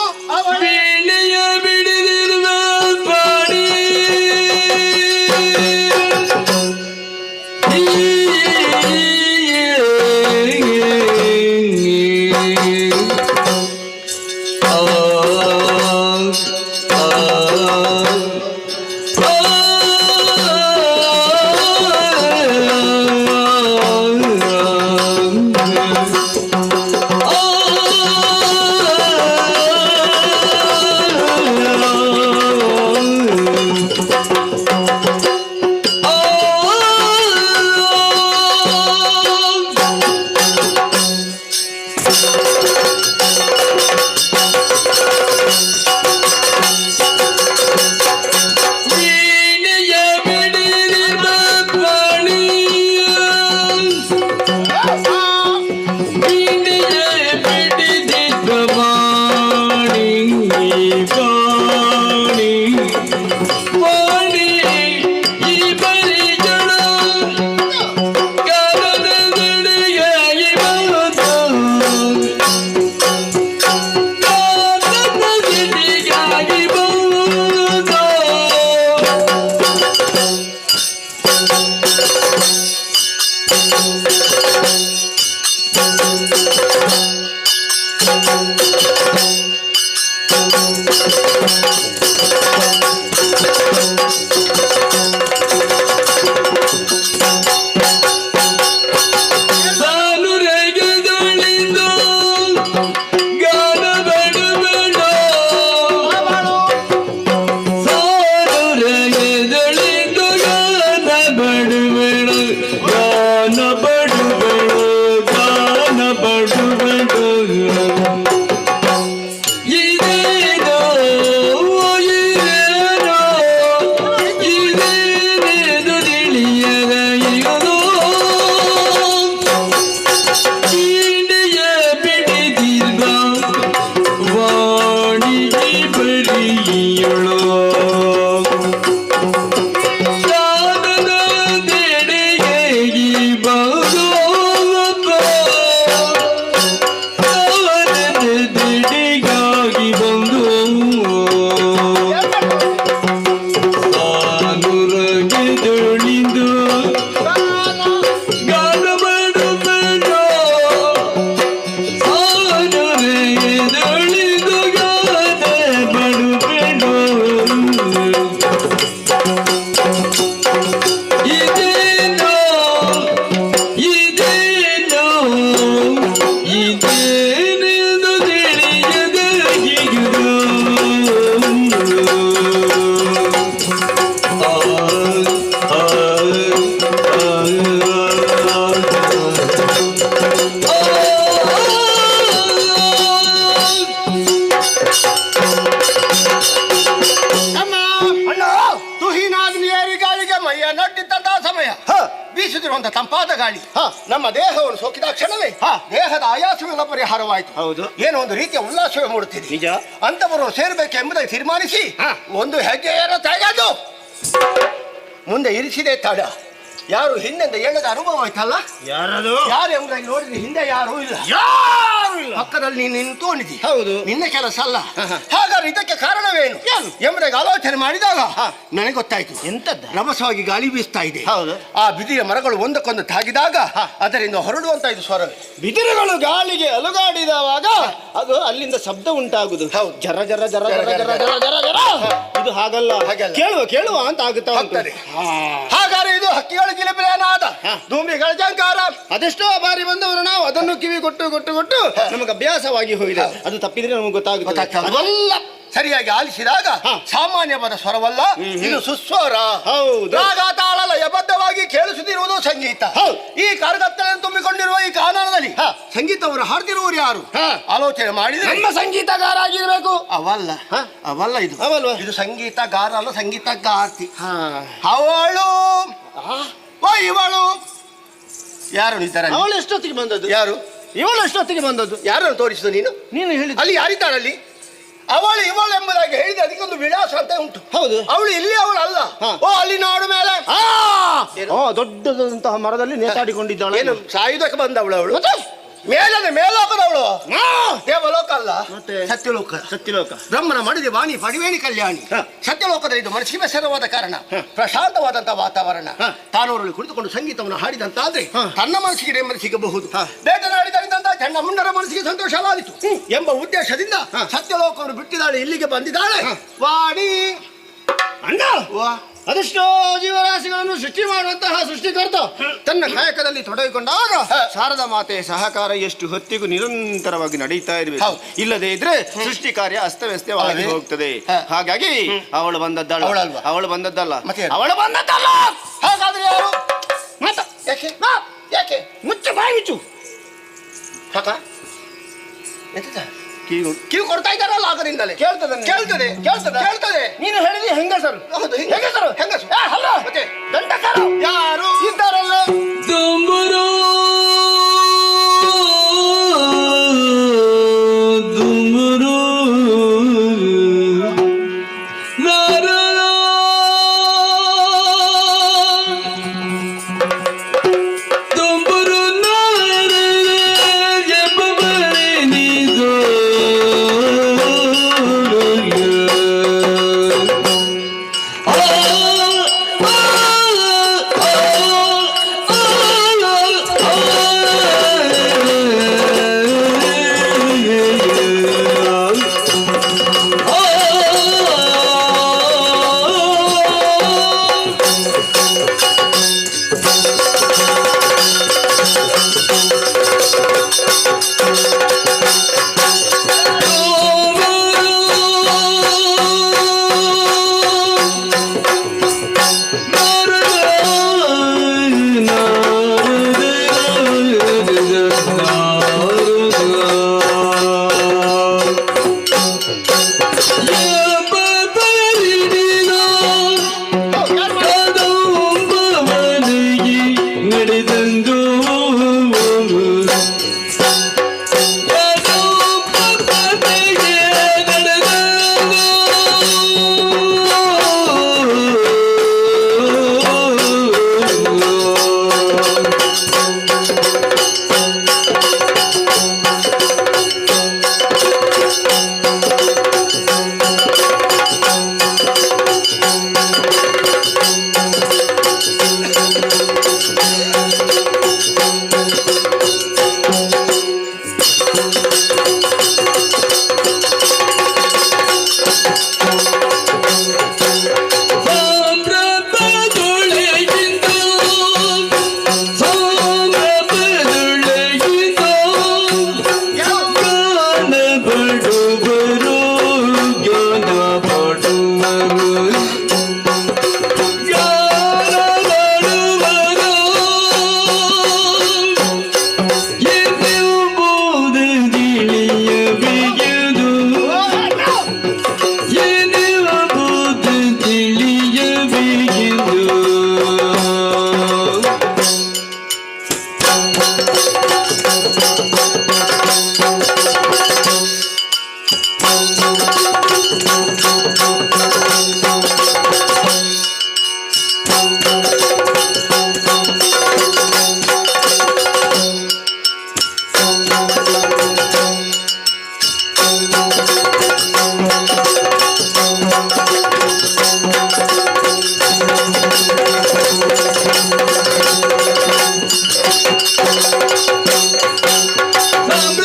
ಬೀಸುತ್ತಿರುವಂತ ತಂಪಾದ ಗಾಳಿ ನಮ್ಮ ದೇಹವನ್ನು ಸೋಕಿದ ಕ್ಷಣವೇ ದೇಹದ ಆಯಾಸವೆಲ್ಲ ಪರಿಹಾರವಾಯಿತು. ಹೌದು, ಏನೋ ಒಂದು ರೀತಿಯ ಉಲ್ಲಾಸವೇ ಮೂಡುತ್ತಿದೆ. ನಿಜ, ಅಂತವರು ಸೇರಬೇಕೆಂಬುದಾಗಿ ತೀರ್ಮಾನಿಸಿ ಒಂದು ಹೆಜ್ಜೆಯನ್ನು ತೆಗೆದು ಮುಂದೆ ಇರಿಸಿದೆ ತಡ. ಯಾರು ಹಿಂದೆಂದ ಹೇಳದ ಅನುಭವ ಆಯ್ತಲ್ಲ, ಯಾರದು ಯಾರು ಎಂಬುದಾಗಿ ನೋಡಿದ್ರೆ ಹಿಂದೆ ಯಾರೂ ಇಲ್ಲ, ಯಾರು ಇಲ್ಲ. ಪಕ್ಕದಲ್ಲಿ ನೀನು ನಿಂತ್ಕೊಂಡಿದ್ದಿ. ಹೌದು, ನಿನ್ನ ಕೆಲಸ ಅಲ್ಲ. ಹಾಗಾದ್ರೆ ಇದಕ್ಕೆ ಕಾರಣವೇನು ಎಂಬುದಾಗಿ ಆಲೋಚನೆ ಮಾಡಿದಾಗ ನನಗೆ ಗೊತ್ತಾಯ್ತು. ಎಂತದ್ದು? ರಭಸವಾಗಿ ಗಾಳಿ ಬೀಸ್ತಾ ಇದೆ. ಹೌದು, ಆ ಬಿದಿರ ಮರಗಳು ಒಂದಕ್ಕೊಂದು ತಾಗಿದಾಗ ಅದರಿಂದ ಹೊರಡುವಂತ ಇದು ಸ್ವರವೇ. ಬಿದಿರುಗಳು ಗಾಳಿಗೆ ಅಲುಗಾಡಿದವಾಗ ಅದು ಅಲ್ಲಿಂದ ಶಬ್ದ ಉಂಟಾಗುದು. ಹೌದು, ಜರ ಜರ ಜರ ಜರ ಜರ ಜರ ಜರ ಜರ. ಇದು ಹಾಗಲ್ಲ, ಕೇಳುವ ಕೇಳುವ ಅಂತ ಆಗುತ್ತಾ ಹೋಗ್ತದೆ. ಹಾಗಾದ್ರೆ ಇದು ಹಕ್ಕಿಗಳ ಗಿಲಿಬಿಲಿನಾದ, ಧೂಮಿಗಳ ಜಂಕಾರ. ಅದೆಷ್ಟೋ ಬಾರಿ ಬಂದವರು ನಾವು ಅದನ್ನು ಕಿವಿ ಕೊಟ್ಟು ಕೊಟ್ಟು ಕೊಟ್ಟು ನಮಗೆ ಅಭ್ಯಾಸವಾಗಿ ಹೋಗಿದೆ. ಅದು ತಪ್ಪಿದ್ರೆ ನಮಗೆ ಗೊತ್ತಾಗುತ್ತೆ. ಅದೆಲ್ಲ ಸರಿಯಾಗಿ ಆಲಿಸಿದಾಗ ಸಾಮಾನ್ಯವಾದ ಸ್ವರವಲ್ಲ, ಇದು ಸುಸ್ವರ. ಹೌದು, ರಾಗ ತಾಳ ಲಯಬದ್ಧವಾಗಿ ಕೇಳಿಸುತ್ತಿರುವುದು ಸಂಗೀತ. ಈ ಕರಗತ್ತಲೆಯನ್ನು ತುಂಬಿಕೊಂಡಿರುವ ಈ ಕಾನನದಲ್ಲಿ ಸಂಗೀತವರು ಹಾಡ್ತಿರುವರು ಯಾರು ಆಲೋಚನೆ ಮಾಡಿದ್ರೆ ನಮ್ಮ ಸಂಗೀತಗಾರ ಆಗಿರ್ಬೇಕು. ಅವಲ್ಲ ಅವಲ್ಲ, ಇದು ಅವಲ್ವಾ, ಇದು ಸಂಗೀತಗಾರ ಅಲ್ಲ, ಸಂಗೀತಗಾರ್ತಿ. ಅವಳು ಇವಳು ಯಾರು ಇದ್ದಾರೆ? ಅವಳು ಎಷ್ಟೊತ್ತಿಗೆ ಬಂದದ್ದು? ಯಾರು? ಇವಳು ಎಷ್ಟೊತ್ತಿಗೆ ಬಂದದ್ದು? ಯಾರನ್ನು ತೋರಿಸಿದ ನೀನು? ನೀನು ಹೇಳಿ. ಅಲ್ಲಿ ಯಾರಿದ್ದಾರಲ್ಲಿ? ಅವಳು ಇವಳು ಎಂಬುದಾಗಿ ಹೇಳಿದ ಅದಕ್ಕೊಂದು ವಿಳಾಸ ಅಂತ ಉಂಟು. ಹೌದು, ಅವಳು ಇಲ್ಲಿ ಅವಳು ಅಲ್ಲ. ಓ ಅಲ್ಲಿ ನೋಡು ಮೇಲೆ ದೊಡ್ಡದಂತಹ ಮರದಲ್ಲಿ ನೇತಾಡಿಕೊಂಡಿದ್ದಾಳೆ. ಏನು ಸಾಯುವುದಕ್ಕೆ ಬಂದವಳು ಅವಳು? ಮೇಲನೆ ಮೇಲೋಕದವಳು. ದೇವಲೋಕ ಅಲ್ಲ, ಮತ್ತೆ ಸತ್ಯಲೋಕ. ಸತ್ಯಲೋಕ ಬ್ರಹ್ಮನ ಮಾಡಿದೆ ವಾಣಿ ಪಡಿವೇಣಿ ಕಲ್ಯಾಣಿ. ಸತ್ಯಲೋಕದಲ್ಲಿ ಇದು ಮನಸ್ಸಿಗೆ ಬೆಸರವಾದ ಕಾರಣ, ಪ್ರಶಾಂತವಾದಂತಹ ವಾತಾವರಣ. ತಾನೂರಲ್ಲಿ ಕುಳಿತುಕೊಂಡು ಸಂಗೀತವನ್ನು ಹಾಡಿದಂತಾದ್ರೆ ತನ್ನ ಮನಸ್ಸಿಗೆ ನೆಮ್ಮದಿ ಸಿಗಬಹುದು. ಬೇಟೆನಾಡಿದಂತಹ ಚಂಡ ಮುಂಡರ ಮನಸ್ಸಿಗೆ ಸಂತೋಷವಾಯಿತು ಎಂಬ ಉದ್ದೇಶದಿಂದ ಸತ್ಯಲೋಕವನ್ನು ಬಿಟ್ಟಿದ್ದಾಳೆ, ಇಲ್ಲಿಗೆ ಬಂದಿದ್ದಾಳೆ ವಾಣಿ. ಅಣ್ಣ, ಅದೆಷ್ಟೋ ಜೀವರಾಶಿಗಳನ್ನು ಸೃಷ್ಟಿ ಮಾಡುವಂತಹ ಸೃಷ್ಟಿಕರ್ತ ತನ್ನ ಕಾಯಕದಲ್ಲಿ ತೊಡಗಿಕೊಂಡಾಗ ಶಾರದಾ ಮಾತೆಯ ಸಹಕಾರ ಎಷ್ಟು ಹೊತ್ತಿಗೂ ನಿರಂತರವಾಗಿ ನಡೀತಾ ಇರಬೇಕು. ಇಲ್ಲದೆ ಇದ್ರೆ ಸೃಷ್ಟಿ ಕಾರ್ಯ ಅಸ್ತವ್ಯಸ್ತವಾಗಿ ಹೋಗ್ತದೆ. ಹಾಗಾಗಿ ಅವಳು ಬಂದದ್ದಲ್ಲ, ಅವಳು ಬಂದದ್ದಲ್ಲ, ಅವಳು ಬಂದದ್ದಲ್ಲ. ಹಾಗಾದ್ರೆ ಯಾರು? ಯಾಕೆ ಯಾಕೆ ಮುಚ್ಚು ಬಾಯಿ ಮುಚ್ಚು. ಕಿವಿ ಕೊಡ್ತಾ ಇದ್ದಾರಲ್ಲ ಆಗದಿಂದಲೇ. ಕೇಳ್ತದೆ ಕೇಳ್ತದೆ ಕೇಳ್ತದೆ ಕೇಳ್ತದೆ. ನೀನು ಹೇಳಿದಿ ಹೆಂಗಸರು. ಹೌದು, ಹೆಂಗಸರು ಹೆಂಗಸರು. ಅಲ್ಲ ಮತ್ತೆ ಗಂಡಸರು ಯಾರು ಇದ್ದಾರಲ್ಲ. ದುಂಬುರು ದುಂಬುರು Come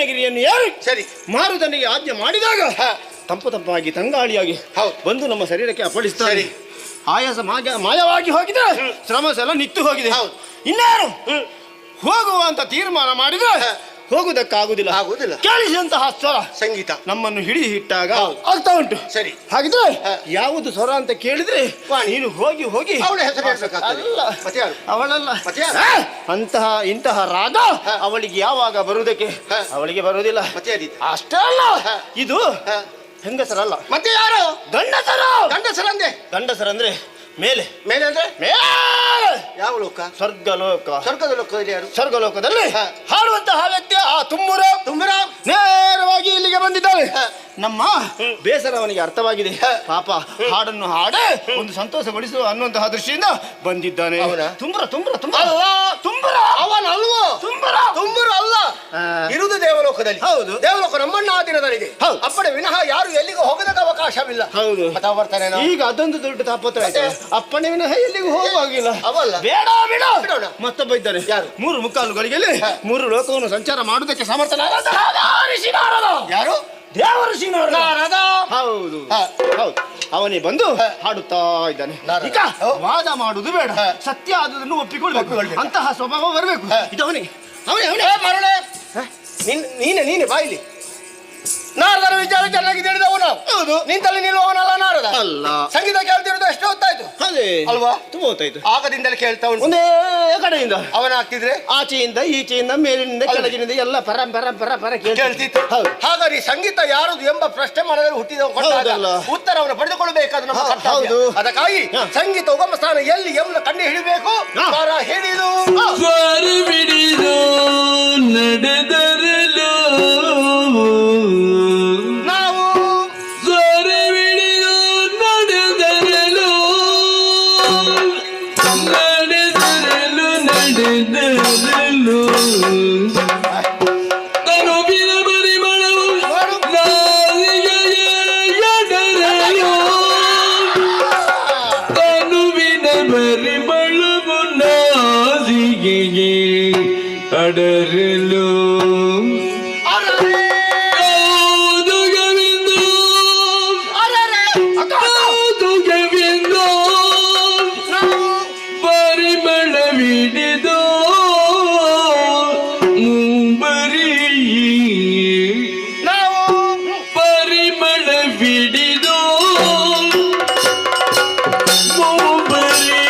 ಉದ್ಯಾನಗಿರಿಯನ್ನು ಏರಿ ಸರಿ ಮಾರುತನಿಗೆ ಆಜ್ಞೆ ಮಾಡಿದಾಗ ತಂಪಾಗಿ ತಂಗಾಳಿಯಾಗಿ ಬಂದು ನಮ್ಮ ಶರೀರಕ್ಕೆ ಅಪ್ಪಳಿಸ್ತಾರೆ. ಆಯಾಸ ಮಾಯವಾಗಿ ಹೋಗಿದೆ, ಶ್ರಮ ಎಲ್ಲ ನಿತ್ತು ಹೋಗಿದೆ. ಇನ್ಯಾರು ಹೋಗುವ ಅಂತ ತೀರ್ಮಾನ ಮಾಡಿದ್ರೆ ಹೋಗುವುದಕ್ಕಾಗುವುದಿಲ್ಲ. ಕೇಳಿಸಿದಂತಹ ಸ್ವರ ಸಂಗೀತ ನಮ್ಮನ್ನು ಹಿಡಿದಿಟ್ಟಾಗ ಆಗ್ತಾ ಉಂಟು. ಸರಿ, ಹಾಗಿದ್ರೆ ಯಾವುದು ಸ್ವರ ಅಂತ ಕೇಳಿದ್ರೆ ನೀನು ಹೋಗಿ ಹೋಗಿ ಅವಳಲ್ಲ ಇಂತಹ ರಾಗ ಅವಳಿಗೆ ಯಾವಾಗ ಬರುವುದಕ್ಕೆ ಅವಳಿಗೆ ಬರುವುದಿಲ್ಲ. ಅಷ್ಟೇ ಅಲ್ಲ, ಇದು ಹೆಂಗಸರಲ್ಲ, ಮತ್ತೆ ಯಾರು? ಗಂಡಸರಂದ್ರೆ ಮೇಲೆ ಅಂದ್ರೆ ಮೇಲೆ ಯಾವ ಲೋಕ? ಸ್ವರ್ಗದ ಲೋಕದಲ್ಲಿ ಯಾರು? ಸ್ವರ್ಗಲೋಕದಲ್ಲಿ ಹಾಡುವಂತಹ ವ್ಯಕ್ತಿ ಆ ತುಂಬುರ ನೇರವಾಗಿ ಇಲ್ಲಿಗೆ ಬಂದಿದ್ದಾಳೆ. ನಮ್ಮ ಬೇಸರ ಅವನಿಗೆ ಅರ್ಥವಾಗಿದೆ. ಪಾಪ ಹಾಡನ್ನು ಹಾಡೆ ಒಂದು ಸಂತೋಷಗೊಳಿಸುವ ಅನ್ನುವಂತಹ ದೃಷ್ಟಿಯಿಂದ ಬಂದಿದ್ದಾನೆ. ತುಂಬುರ ಅವನಲ್ವೋ? ತುಂಬುರು ಅಲ್ಲ, ಇರುವುದು ದೇವಲೋಕದಲ್ಲಿ. ಹೌದು, ದೇವಲೋಕ ನಮ್ಮಣ್ಣ ಆ ದಿನದಲ್ಲಿದೆ. ಅಪ್ಪಣೆ ವಿನಃ ಯಾರು ಎಲ್ಲಿಗೂ ಹೋಗೋದಕ್ಕೆ ಅವಕಾಶವಿಲ್ಲ. ಹೌದು, ಬರ್ತಾನೆ. ಈಗ ಅದೊಂದು ದೊಡ್ಡ ತಾಪತ್ರ ಆಯ್ತು. ಅಪ್ಪಣೆ ವಿನಃ ಎಲ್ಲಿಗೂ ಹೋಗುವಾಗಿಲ್ಲ. ಬೇಡ ಮತ್ತೊಬ್ಬ ಇದ್ದಾನೆ. 3 ಗಳಿಗೆಯಲ್ಲಿ 3 ಲೋಕವನ್ನು ಸಂಚಾರ ಮಾಡುವುದಕ್ಕೆ ಸಮರ್ಥನಾದ ಯಾರು? ದೇವಋಷಿ ನಾರದ. ಹೌದು, ಅವನೇ ಬಂದು ಹಾಡುತ್ತಾ ಇದ್ದಾನೆ. ಈಗ ವಾದ ಮಾಡುವುದು ಬೇಡ, ಸತ್ಯ ಆದುದನ್ನು ಒಪ್ಪಿಕೊಳ್ಬೇಕು. ಅಂತಹ ಸ್ವಭಾವ ಬರಬೇಕು. ಇದು ಅವನಿಗೆ. ಮರುಳೆ ನೀನೆ ಬಾಯಿಲಿ. ನಾರದರ ವಿಚಾರ ಚೆನ್ನಾಗಿ ತಿಳಿದವನು. ಹೌದು, ನಿಂತಲ್ಲಿ ನಿಲ್ಲುವವನಲ್ಲ ನಾರದ. ಅಲ್ಲ, ಸಂಗೀತ ಕೇಳ್ತಿರೋದು ಎಷ್ಟು ಹೊತ್ತಾಯ್ತು? ಅದೇ ಅಲ್ವಾ? ತುಂಬಾ ಹೊತ್ತಾಯ್ತು. ಆಗದಿಂದಲೇ ಕೇಳ್ತಾ ಉಂಟು. ಒಂದೇ ಕಡೆಯಿಂದ ಅವನ ಆಗ್ತಿದ್ರೆ ಆಚೆಯಿಂದ ಈಚೆಯಿಂದ ಮೇಲಿನಿಂದ ಕೆಳಗಿನಿಂದ ಎಲ್ಲ ಪರ ಕೇಳ್ತಿತ್ತು. ಹಾಗಾದ್ರೆ ಸಂಗೀತ ಯಾರದು ಎಂಬ ಪ್ರಶ್ನೆ ಮನದಲ್ಲಿ ಹುಟ್ಟಿದವ ಉತ್ತರವನ್ನು ಪಡೆದುಕೊಳ್ಳಬೇಕಾದ ನಮ್ಮ ಕರ್ತವ್ಯ. ಅದಕ್ಕಾಗಿ ಸಂಗೀತ ಉಗಮ ಸ್ಥಾನ ಎಲ್ಲಿ ಎಂಬ ಕಂಡು ಹಿಡಿಬೇಕು. ಹಿಡಿದು ನಡೆದರಲು ನಾವು ನಡೆದರಲು ತನುವಿನ ಪರಿಮಳವು ನಾಲಿಗೆಯಡರಲು, ತನುವಿನ ಪರಿಮಳವು ನಾಲಿಗೆಗೆ ಅಡರಲು. ಪರಿಮಳವಿಡಿದು ಮುಂಬರಿ ನಾವು ಪರಿಮಳವಿಡಿದು ಮುಂಬರಿ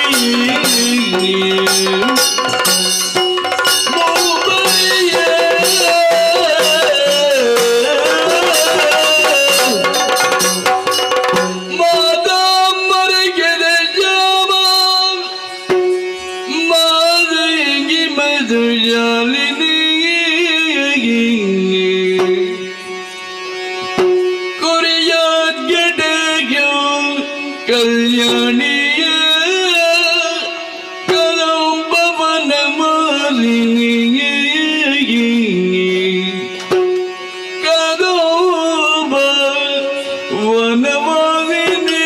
ಕಲ್ಯಾಣಿಯ ಕಲಂಬವನ ಮಾಲಿನಿಯ ಕಲಂಬ ವನಮಾಲಿನಿ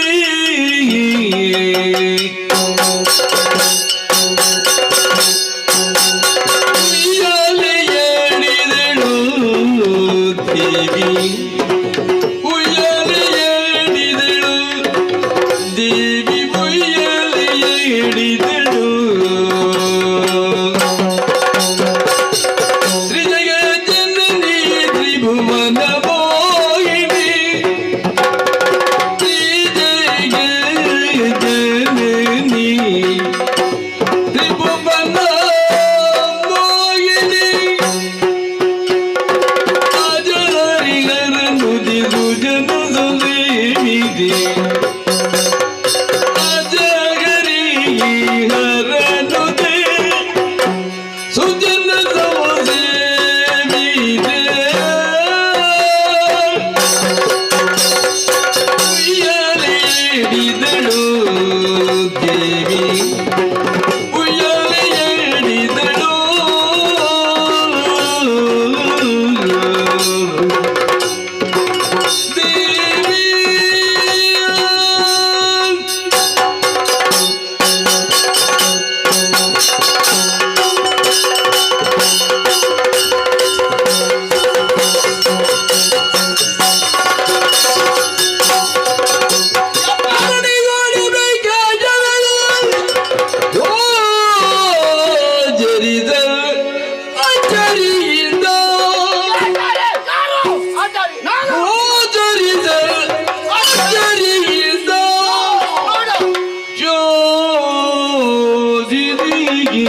ಉಯ್ಯಾಲೆಯಡಿದಳು ದೇವಿ, ಉಯ್ಯಾಲೆಯಡಿದಳು ದೇವಿ, ಉಯ್ಯಾಲೆಯಡಿದಳು ತ್ರಿಜಗ ಜನನಿ ತ್ರಿಭುವನ ಮೋಹಿನಿ, ತ್ರಿಜಗ ಜನನಿ ತ್ರಿಭುವನ ಮೋಹಿನಿ, ಅಜಹರಿಹರ ನುಡಿದು ಜನದ ದೇವಿದೆ, ಅಜಹರಿಹರ ನುಡಿ ಸುಜನ ದೇವಿದೆ. ಉಯ್ಯಾಲೆಯಡಿದಳು ದೇವಿ, ಉಯ್ಯಾಲೆಯಡಿದಳು ದೇವಿ. ತಿರುಗಿ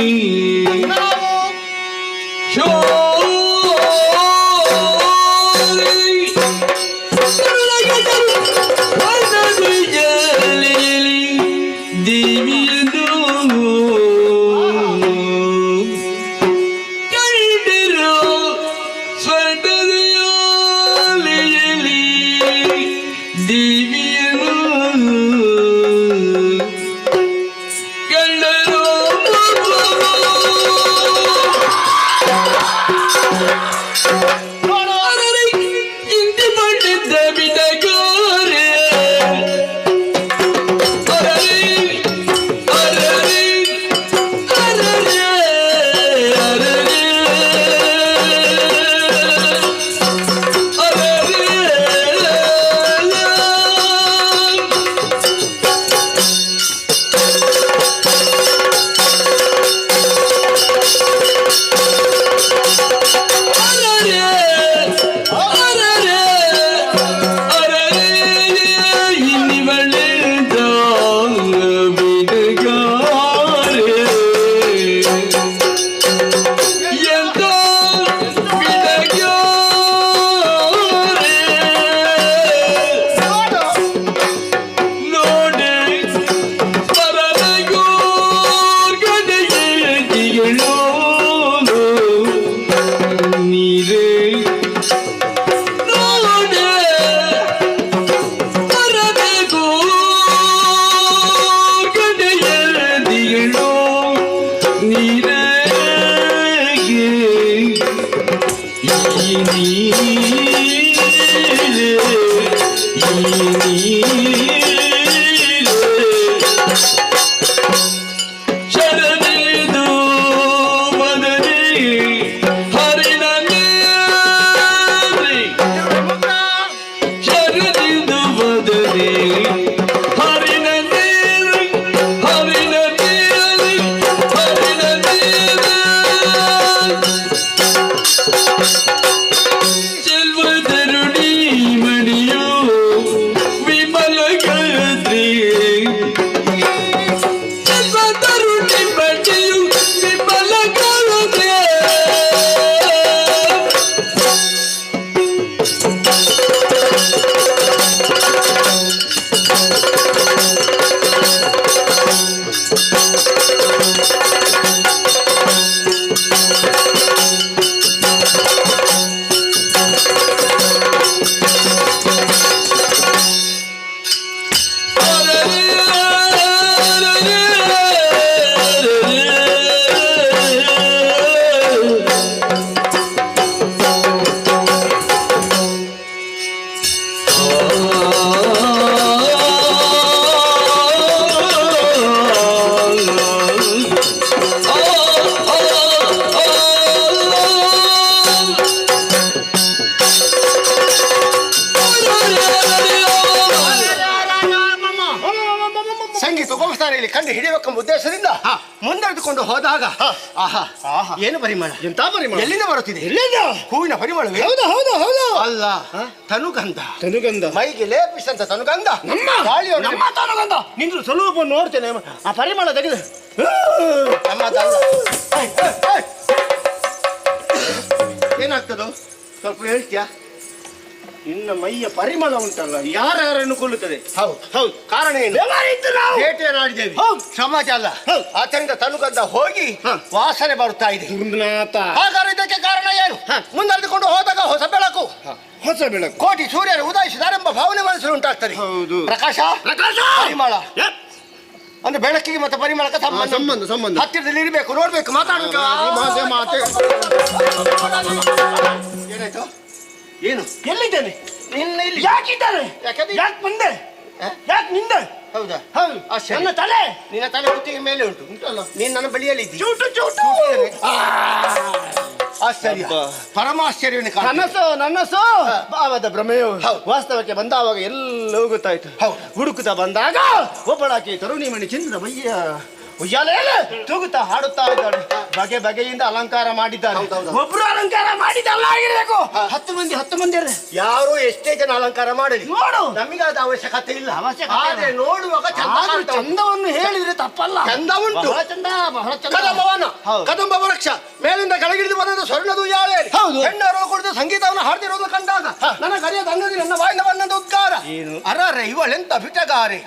ಕಂಡು ಹಿಡಿಯಬೇಕೆಂಬ ಉದ್ದೇಶದಿಂದ ಮುಂದೆಳೆದುಕೊಂಡು ಹೋದಾಗ ಆಹಾ ಏನು ಪರಿಮಳ, ಎಂತ ಪರಿಮಳ, ಎಲ್ಲಿಂದ ಬರುತ್ತಿದೆ? ಎಲ್ಲಿಂದ? ಹೂವಿನ ಪರಿಮಳವೇ? ಹೌದು ಹೌದು ಹೌದು. ಅಲ್ಲ, ತನುಗಂಧ. ತನುಗಂಧ ಮೈಗೆ ಲೇಪಿಸಿದಂತ ತನುಗಂಧ. ನಮ್ಮ ಗಾಳಿಯೊಳಗೆ ನಮ್ಮ ತನುಗಂಧ. ನಿಂದ್ರು ಸ್ವಲ್ಪ ನೋಡ್ತೇನೆ ಆ ಪರಿಮಳ ತೆಗೆದು ಏನಾಗ್ತದೋ ಸ್ವಲ್ಪ ಹೇಳ್ತೀಯಾ? ಇನ್ನ ಮೈಯ ಪರಿಮಳ ಉಂಟಲ್ಲ ಯಾರ್ಯಾರನ್ನು ಕೊಲ್ಲುತ್ತದೆ. ಹೌದು ಹೌದು. ಕಾರಣ ಏನು? ಬೇಟೆಯಾಡಿದ್ದೇವೆ, ಸಮಾಜ ಅಲ್ಲ. ಆದ್ದರಿಂದ ತನುಗಂಧ ಹೋಗಿ ವಾಸನೆ ಬರುತ್ತಾ ಇದೆ. ಹಾಗಾದ್ರೆ ಇದಕ್ಕೆ ಕಾರಣ ಏನು? ಮುಂದೆರೆದುಕೊಂಡು ಹೋದಾಗ ಹೊಸ ಬೆಳಕು, ಹೊಸ ಬೆಳಕು, ಕೋಟಿ ಸೂರ್ಯರು ಉದಯಿಸಿದಾರೆಂಬ ಭಾವನೆ ಮನಸ್ಸು ಉಂಟಾಗ್ತದೆ. ಪ್ರಕಾಶ ಪ್ರಕಾಶ ಪರಿಮಳ ಅಂದ್ರೆ ಬೆಳಕಿಗೆ ಮತ್ತೆ ಪರಿಮಳಕ್ಕೆ ಸಂಬಂಧ ಸಂಬಂಧ ಸಂಬಂಧ ಹತ್ತಿರದಲ್ಲಿ ಇರಬೇಕು, ನೋಡ್ಬೇಕು, ಮಾತಾಡಬೇಕು. ಏನಾಯ್ತು? ಏನು? ಎಲ್ಲಿದ್ದೇನೆ? ನಿನ್ನ ಇಲ್ಲಿ ಯಾಕಿದ್ದಾನೆ? ಯಾಕೆ ಬಂದೆ? ಯಾಕೆ ನಿಂದೆ? ಹೌದಾ? ಹೌದು. ನನ್ನ ತಲೆ, ನಿನ್ನ ತಲೆ ಕುತ್ತಿಗೆ ಮೇಲೆ ಉಂಟು ಉಂಟಲ್ಲ, ನೀನ್ ನನ್ನ ಬಳಿಯಲ್ಲಿ ಚೂಟು ಚೂಟು. ಆಶ್ಚರ್ಯ, ಪರಮಾಶ್ಚರ್ಯವನ್ನು ಕನಸು ನನ್ನಸು ಭಾವದ ಭ್ರಮೆಯು ವಾಸ್ತವಕ್ಕೆ ಬಂದಾವಾಗ ಎಲ್ಲ ಗೊತ್ತಾಯ್ತು. ಹುಡುಕುತ್ತಾ ಬಂದಾಗ ಒಬ್ಬಳಾಕಿ ತರುಣಿ ಮಣಿ ಚಂದ್ರ ಮಯ್ಯ ಉಯ್ಯಾಲೆಯಲ್ಲಿ ತೂಗುತ್ತಾ ಹಾಡುತ್ತಾ ಇದ್ದಾಳೆ. ಬಗೆ ಬಗೆಯಿಂದ ಅಲಂಕಾರ ಮಾಡಿದ್ದಾರೆ. ಒಬ್ರು ಅಲಂಕಾರ ಮಾಡಿದಲ್ಲ ಆಗಿರ್ಬೇಕು. 10 ಮಂದಿ ಯಾರು ಎಷ್ಟೇ ಜನ ಅಲಂಕಾರ ಮಾಡಲಿ ನೋಡು, ನಮಗಾದ ಅವಶ್ಯಕತೆ ಇಲ್ಲ. ಆದ್ರೆ ನೋಡುವಾಗ ಚಂದವನ್ನು ಹೇಳಿದ್ರೆ ತಪ್ಪಲ್ಲ. ಚಂದ ಉಂಟು, ಬಹಳ ಚಂದ. ಕದಂಬ ವೃಕ್ಷ ಮೇಲಿಂದ ಕೆಳಗಿಳಿದು ಬಂದ ಸ್ವರ್ಣದ ಉಯ್ಯಾಲೆ. ಹೆಣ್ಣರು ಕುಡಿದು ಸಂಗೀತವನ್ನು ಹಾಡ್ತಿರೋದು ಕಂಡಾಗ ನನ್ನ ಕರೆಯದ ಅಂಗದಿ ನನ್ನ ಬಾಯಿಂದ ಬಂದಂತ ಉದ್ಗಾರ. ಅರೆ ಇವಳೆಂತ ಬಿಟಗಾರೆ.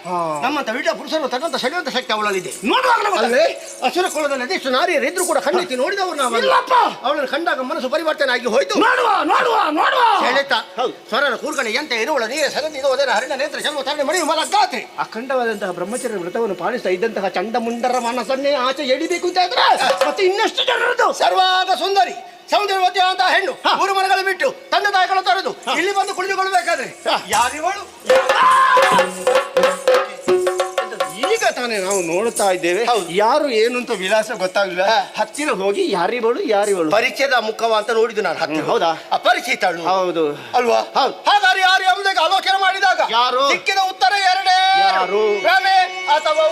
ನಮ್ಮಂತ ವಿಟ ಪುರುಷರು ತನ್ನಂತ ಸೆಳೆಯುವಂತ ಶಕ್ತಿ ಅವಳಲ್ಲಿದೆ. ನೋಡುವಾಗಲೇ ಅಸುರ ಕುಲದಲ್ಲಿ ಅದೆಷ್ಟು ನಾರಿಯರಿದ್ರು ಕೂಡ ಕಣ್ಣಿಸಿ ನೋಡಿದವರು ನಾವು. ಅವಳನ್ನು ಕಂಡಾಗ ಮನಸ್ಸು ಪರಿವರ್ತನೆ ಆಗಿ ಹೋಯ್ತು. ಸೆಳೆತ ಸ್ವರನ ಕೂರ್ಗಣೆ ಎಂತ ಇರುವಳ ನೀರ ಸರದಿ ಹೋದರೆ ಹರಿಣ ನೇತ್ರ ಜನ್ಮ ತರಣೆ ಮಣಿ ಮಲಗಾತ್ರಿ. ಅಖಂಡವಾದಂತಹ ಬ್ರಹ್ಮಚರ್ಯ ವ್ರತವನ್ನು ಪಾಲಿಸ್ತಾ ಇದ್ದಂತಹ ಚಂಡಮುಂಡರ ಮನಸ್ಸನ್ನೇ ಆಚೆ ಎಳಿಬೇಕು ಅಂತ ಇದ್ರೆ ಮತ್ತೆ ಇನ್ನಷ್ಟು ಜನರದು. ಸರ್ವಾಗ ಸುಂದರಿ ಸೌಂದರ್ಯವತಿ ಅಂತ ಹೆಣ್ಣು ಮೂರು ಮನೆಗಳು ಬಿಟ್ಟು ತಂದೆ ತಾಯಿಗಳು ತರದು ಇಲ್ಲಿ ಬಂದು ಕುಳಿತುಕೊಳ್ಬೇಕಾದ್ರೆ ಯಾರಿವಳು? ಈಗ ತಾನೇ ನಾವು ನೋಡುತ್ತಾ ಇದ್ದೇವೆ. ಯಾರು ಏನು ಅಂತ ವಿಳಾಸ ಗೊತ್ತಾಗಲಿಲ್ಲ. ಹತ್ತಿರ ಹೋಗಿ ಯಾರಿವಳು ಪರಿಚಯದ ಮುಖವ ಅಂತ ನೋಡಿದ್ದು ನಾನು ಹತ್ತಿರ. ಹೌದಾ? ಅಪರಿಚಿತಳು. ಹೌದು ಅಲ್ವಾ? ಹಾಗಾದ್ರೆ ಯಾರು ಎಂಬುದಾಗಿ ಆಲೋಚನೆ ಮಾಡಿದಾಗ ಯಾರು ಸಿಕ್ಕಿದ ಉತ್ತರ ಎರಡೇ. ಯಾರು? ರಮೆ ಅಥವಾ